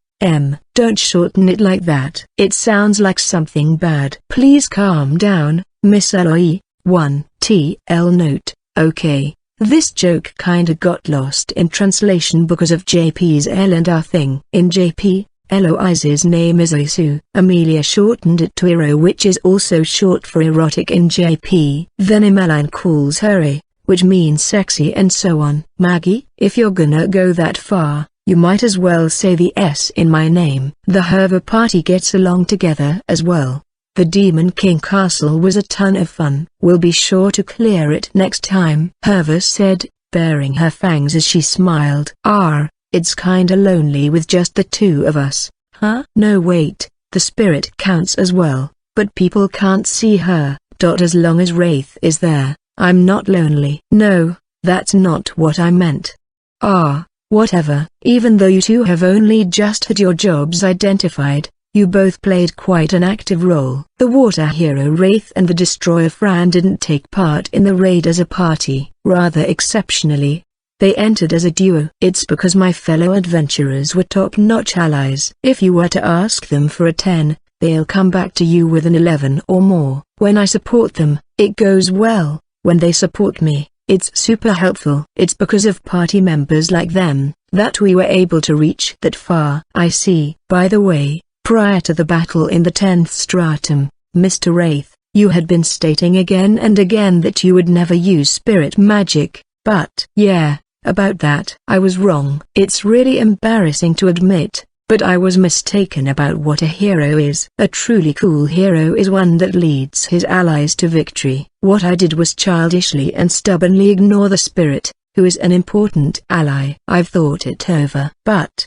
don't shorten it like that. It sounds like something bad." "Please calm down, Miss Eloy." 1 TL note. Okay, this joke kinda got lost in translation because of JP's L and R thing. In JP, Eloise's name is Isu. Amelia shortened it to Ero, which is also short for erotic in JP. Then Emeline calls her E, which means sexy, and so on. "Maggie, if you're gonna go that far, you might as well say the S in my name." The Herva party gets along together as well. The Demon King Castle was a ton of fun. "We'll be sure to clear it next time," Herva said, baring her fangs as she smiled. It's kinda lonely with just the 2 of us." "Huh? No wait, the spirit counts as well, but people can't see her. As long as Wraith is there, I'm not lonely." "No, that's not what I meant." Whatever. Even though you 2 have only just had your jobs identified, you both played quite an active role. The water hero Wraith and the destroyer Fran didn't take part in the raid as a party. Rather exceptionally, they entered as a duo. It's because my fellow adventurers were top-notch allies. If you were to ask them for a 10, they'll come back to you with an 11 or more. When I support them, it goes well. When they support me, it's super helpful. It's because of party members like them that we were able to reach that far. I see. By the way, prior to the battle in the 10th stratum, Mr. Wraith, you had been stating again and again that you would never use spirit magic, but yeah, about that I was wrong. It's really embarrassing to admit, but I was mistaken about what a hero is. A truly cool hero is one that leads his allies to victory. What I did was childishly and stubbornly ignore the spirit, who is an important ally. I've thought it over. But,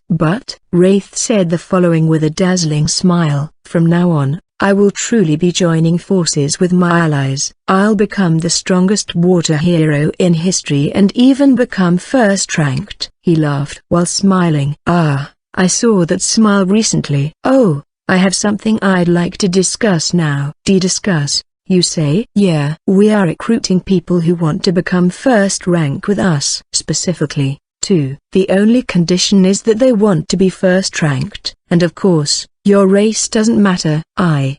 Wraith said the following with a dazzling smile. From now on, I will truly be joining forces with my allies. I'll become the strongest water hero in history and even become first ranked. He laughed while smiling. Ah, I saw that smile recently. Oh, I have something I'd like to discuss now. Discuss, you say? Yeah. We are recruiting people who want to become first rank with us. Specifically, too. The only condition is that they want to be first ranked. And of course, your race doesn't matter. I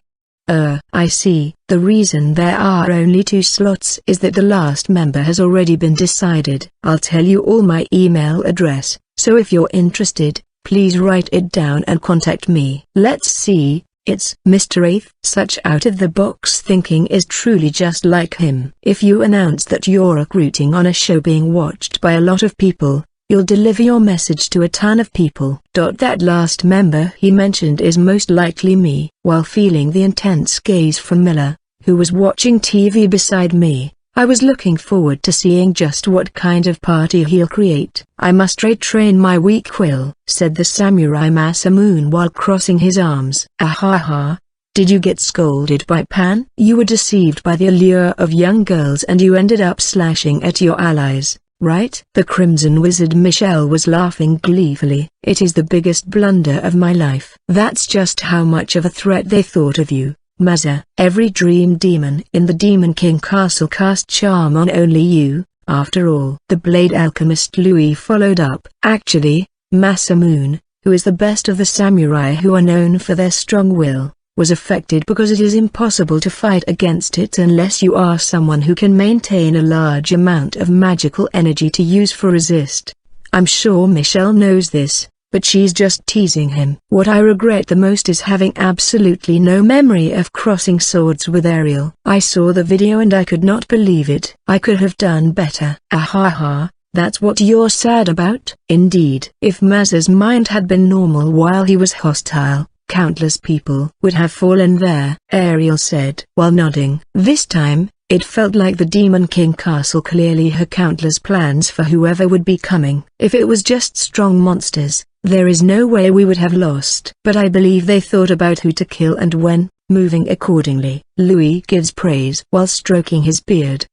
see. The reason there are only 2 slots is that the last member has already been decided. I'll tell you all my email address, so if you're interested, please write it down and contact me. Let's see, it's Mr. Wraith. Such out-of-the-box thinking is truly just like him. If you announce that you're recruiting on a show being watched by a lot of people, you'll deliver your message to a ton of people. That last member he mentioned is most likely me. While feeling the intense gaze from Miller, who was watching TV beside me, I was looking forward to seeing just what kind of party he'll create. I must retrain my weak will, said the samurai Masamune while crossing his arms. Ahaha. Did you get scolded by Pan? You were deceived by the allure of young girls and you ended up slashing at your allies, right? The Crimson Wizard Michelle was laughing gleefully. It is the biggest blunder of my life. That's just how much of a threat they thought of you, Maza. Every dream demon in the Demon King Castle cast charm on only you, after all. The Blade Alchemist Louis followed up. Actually, Masamune, who is the best of the samurai who are known for their strong will, was affected because it is impossible to fight against it unless you are someone who can maintain a large amount of magical energy to use for resist. I'm sure Michelle knows this, but she's just teasing him. What I regret the most is having absolutely no memory of crossing swords with Ariel. I saw the video and I could not believe it. I could have done better. Ahaha, that's what you're sad about? Indeed. If Maza's mind had been normal while he was hostile, countless people would have fallen there, Ariel said while nodding. This time, it felt like the Demon King Castle clearly had countless plans for whoever would be coming. If it was just strong monsters, there is no way we would have lost. But I believe they thought about who to kill and when, moving accordingly. Louis gives praise while stroking his beard.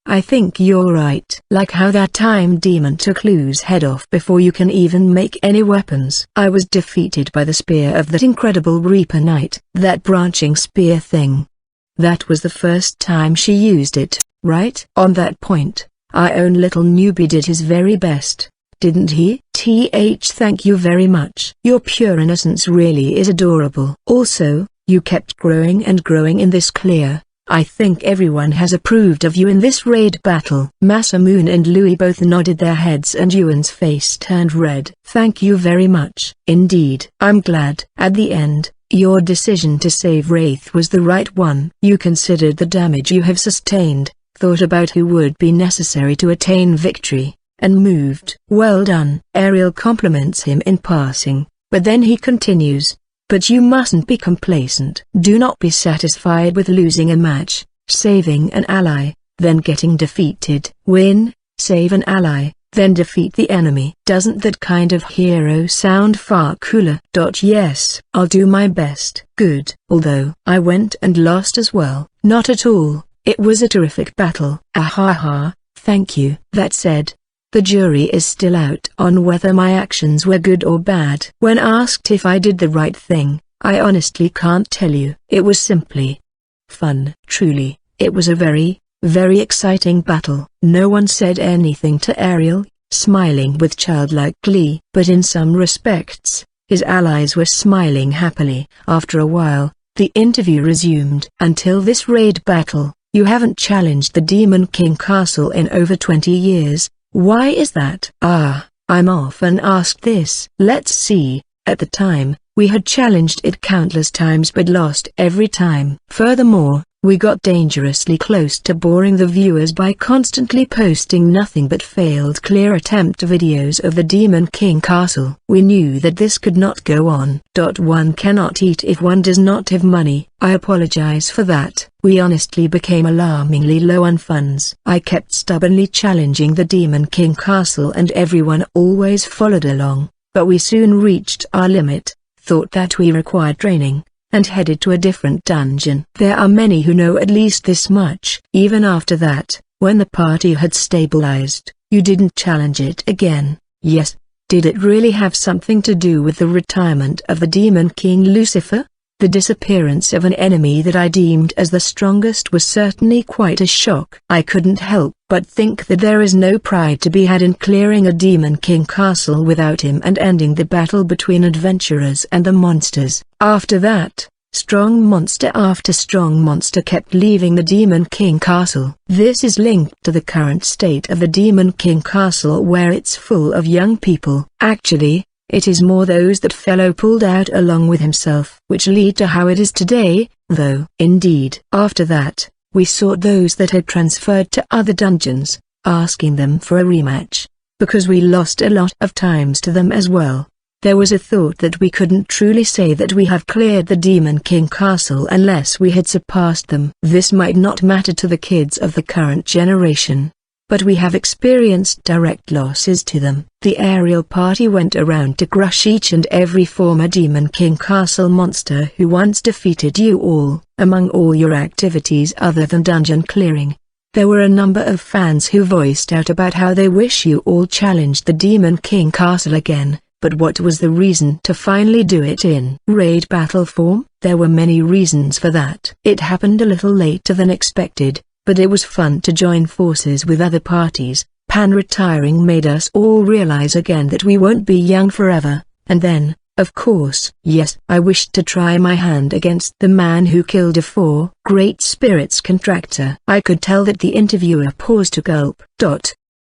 I think you're right. Like how that time demon took Lou's head off before you can even make any weapons. I was defeated by the spear of that incredible Reaper Knight, that branching spear thing. That was the first time she used it, right? On that point, our own little newbie did his very best, didn't he? Thank you very much. Your pure innocence really is adorable. Also, you kept growing and growing in this clear. I think everyone has approved of you in this raid battle. Masamune and Louis both nodded their heads and Yuan's face turned red. Thank you very much. Indeed. I'm glad. At the end, your decision to save Wraith was the right one. You considered the damage you have sustained, thought about who would be necessary to attain victory, and moved. Well done. Ariel compliments him in passing, but then he continues. But you mustn't be complacent. Do not be satisfied with losing a match, saving an ally, then getting defeated. Win, save an ally, then defeat the enemy. Doesn't that kind of hero sound far cooler? Yes, I'll do my best. Good. Although I went and lost as well. Not at all, it was a terrific battle. Ahaha, thank you. That said, the jury is still out on whether my actions were good or bad. When asked if I did the right thing, I honestly can't tell you. It was simply fun. Truly, it was a very, very exciting battle. No one said anything to Ariel, smiling with childlike glee. But in some respects, His allies were smiling happily. After a while, the interview resumed. Until this raid battle, you haven't challenged the Demon King Castle in over 20 years. Why is that? I'm often asked this. Let's see. At the time, we had challenged it countless times but lost every time. Furthermore, we got dangerously close to boring the viewers by constantly posting nothing but failed clear attempt videos of the Demon King Castle. We knew that this could not go on. One cannot eat if one does not have money. I apologize for that. We honestly became alarmingly low on funds. I kept stubbornly challenging the Demon King Castle and everyone always followed along, but we soon reached our limit, thought that we required training, and headed to a different dungeon. There are many who know at least this much. Even after that, when the party had stabilized, you didn't challenge it again. Yes. Did it really have something to do with the retirement of the Demon King Lucifer? The disappearance of an enemy that I deemed as the strongest was certainly quite a shock. I couldn't help but think that there is no pride to be had in clearing a Demon King Castle without him and ending the battle between adventurers and the monsters. After that, strong monster after strong monster kept leaving the Demon King Castle. This is linked to the current state of the Demon King Castle where it's full of young people. Actually, it is more those that fellow pulled out along with himself which lead to how it is today, though. Indeed. After that, we sought those that had transferred to other dungeons, asking them for a rematch, because we lost a lot of times to them as well. There was a thought that we couldn't truly say that we have cleared the Demon King Castle unless we had surpassed them. This might not matter to the kids of the current generation, but we have experienced direct losses to them. The aerial party went around to crush each and every former Demon King Castle monster who once defeated you all. Among all your activities other than dungeon clearing, there were a number of fans who voiced out about how they wish you all challenged the Demon King Castle again, but what was the reason to finally do it in raid battle form? There were many reasons for that. It happened a little later than expected, but it was fun to join forces with other parties. Retiring made us all realize again that we won't be young forever, and then, of course, yes, I wished to try my hand against the man who killed a four great spirits contractor. I could tell that the interviewer paused to gulp.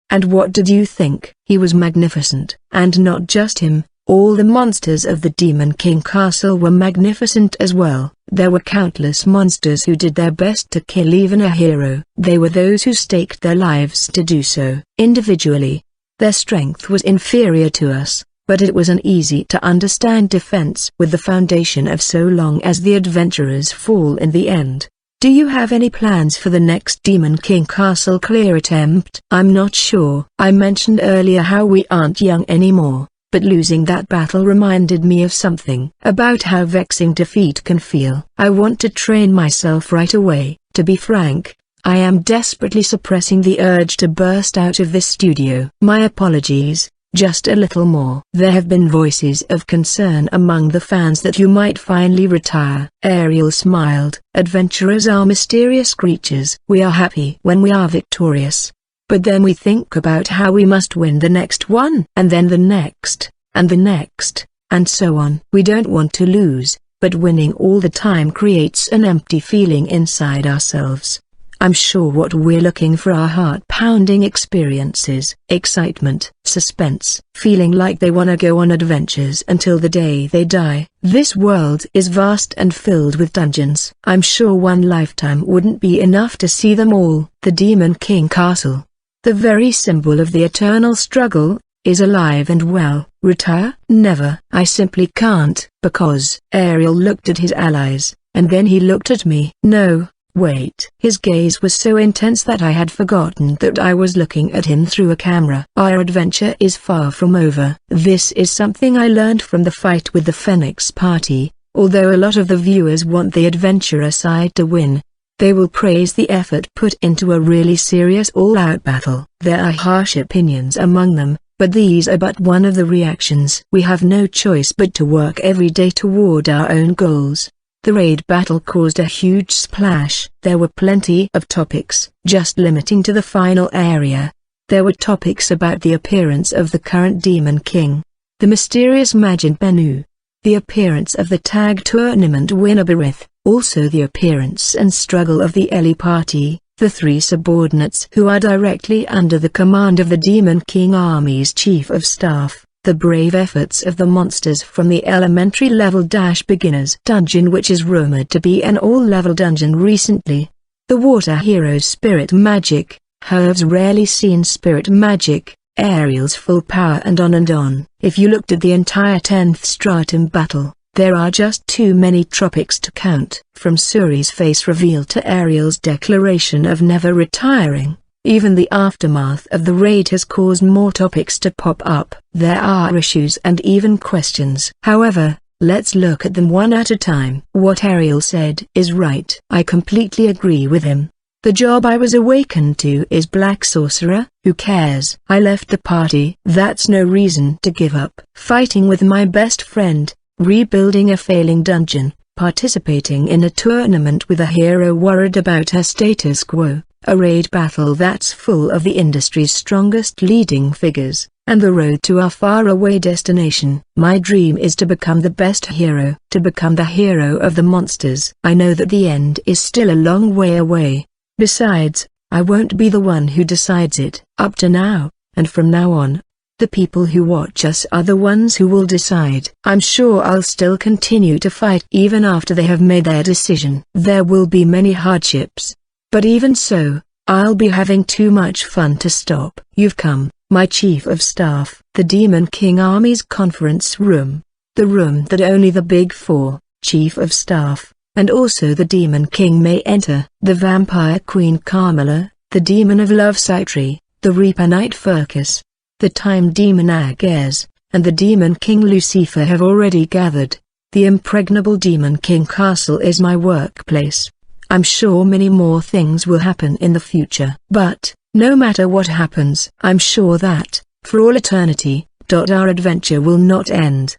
And what did you think? He was magnificent. And not just him, all the monsters of the Demon King Castle were magnificent as well. There were countless monsters who did their best to kill even a hero. They were those who staked their lives to do so. Individually, their strength was inferior to us, but it was an easy to understand defense with the foundation of so long as the adventurers fall in the end. Do you have any plans for the next Demon King Castle clear attempt? I'm not sure. I mentioned earlier how we aren't young anymore, but losing that battle reminded me of something about how vexing defeat can feel. I want to train myself right away. To be frank, I am desperately suppressing the urge to burst out of this studio. My apologies. Just a little more. There have been voices of concern among the fans that you might finally retire. Ariel smiled. Adventurers are mysterious creatures. We are happy when we are victorious. But then we think about how we must win the next one. And then the next, and the next, and so on. We don't want to lose, but winning all the time creates an empty feeling inside ourselves. I'm sure what we're looking for are heart-pounding experiences, excitement, suspense, feeling like they wanna go on adventures until the day they die. This world is vast and filled with dungeons. I'm sure one lifetime wouldn't be enough to see them all. The Demon King Castle, the very symbol of the eternal struggle, is alive and well. Retire? Never. I simply can't. Because Ariel looked at his allies, and then he looked at me. No. Wait. His gaze was so intense that I had forgotten that I was looking at him through a camera. Our adventure is far from over. This is something I learned from the fight with the Phoenix Party. Although a lot of the viewers want the adventurer side to win, they will praise the effort put into a really serious all-out battle. There are harsh opinions among them, but these are but one of the reactions. We have no choice but to work every day toward our own goals. The raid battle caused a huge splash. There were plenty of topics. Just limiting to the final area, there were topics about the appearance of the current Demon King. the mysterious Majin Benu, the appearance of the tag tournament winner Berith, also the appearance and struggle of the Ellie party, the three subordinates who are directly under the command of the Demon King Army's Chief of Staff, the brave efforts of the monsters from the elementary level beginners dungeon, which is rumored to be an all-level dungeon recently, the water hero's spirit magic, Herv's rarely seen spirit magic, Ariel's full power, and on and on. If you looked at the entire 10th stratum battle, there are just too many topics to count. From Suri's face reveal to Ariel's declaration of never retiring, even the aftermath of the raid has caused more topics to pop up. There are issues and even questions. However, let's look at them one at a time. What Ariel said is right. I completely agree with him. The job I was awakened to is Black Sorcerer. Who cares? I left the party. That's no reason to give up. Fighting with my best friend, rebuilding a failing dungeon, participating in a tournament with a hero worried about her status quo, a raid battle that's full of the industry's strongest leading figures, and the road to our faraway destination. My dream is to become the best hero, to become the hero of the monsters. I know that the end is still a long way away. Besides, I won't be the one who decides it. Up to now, and from now on, the people who watch us are the ones who will decide. I'm sure I'll still continue to fight even after they have made their decision. There will be many hardships, but even so, I'll be having too much fun to stop. You've come, my Chief of Staff. The Demon King Army's conference room. The room that only the Big Four, Chief of Staff, and also the Demon King may enter. The Vampire Queen Carmela, the Demon of Love Citri, the Reaper Knight Furcus, the Time Demon Ages, and the Demon King Lucifer have already gathered. The Impregnable Demon King Castle is my workplace. I'm sure many more things will happen in the future. But, no matter what happens, I'm sure that, for all eternity, our adventure will not end.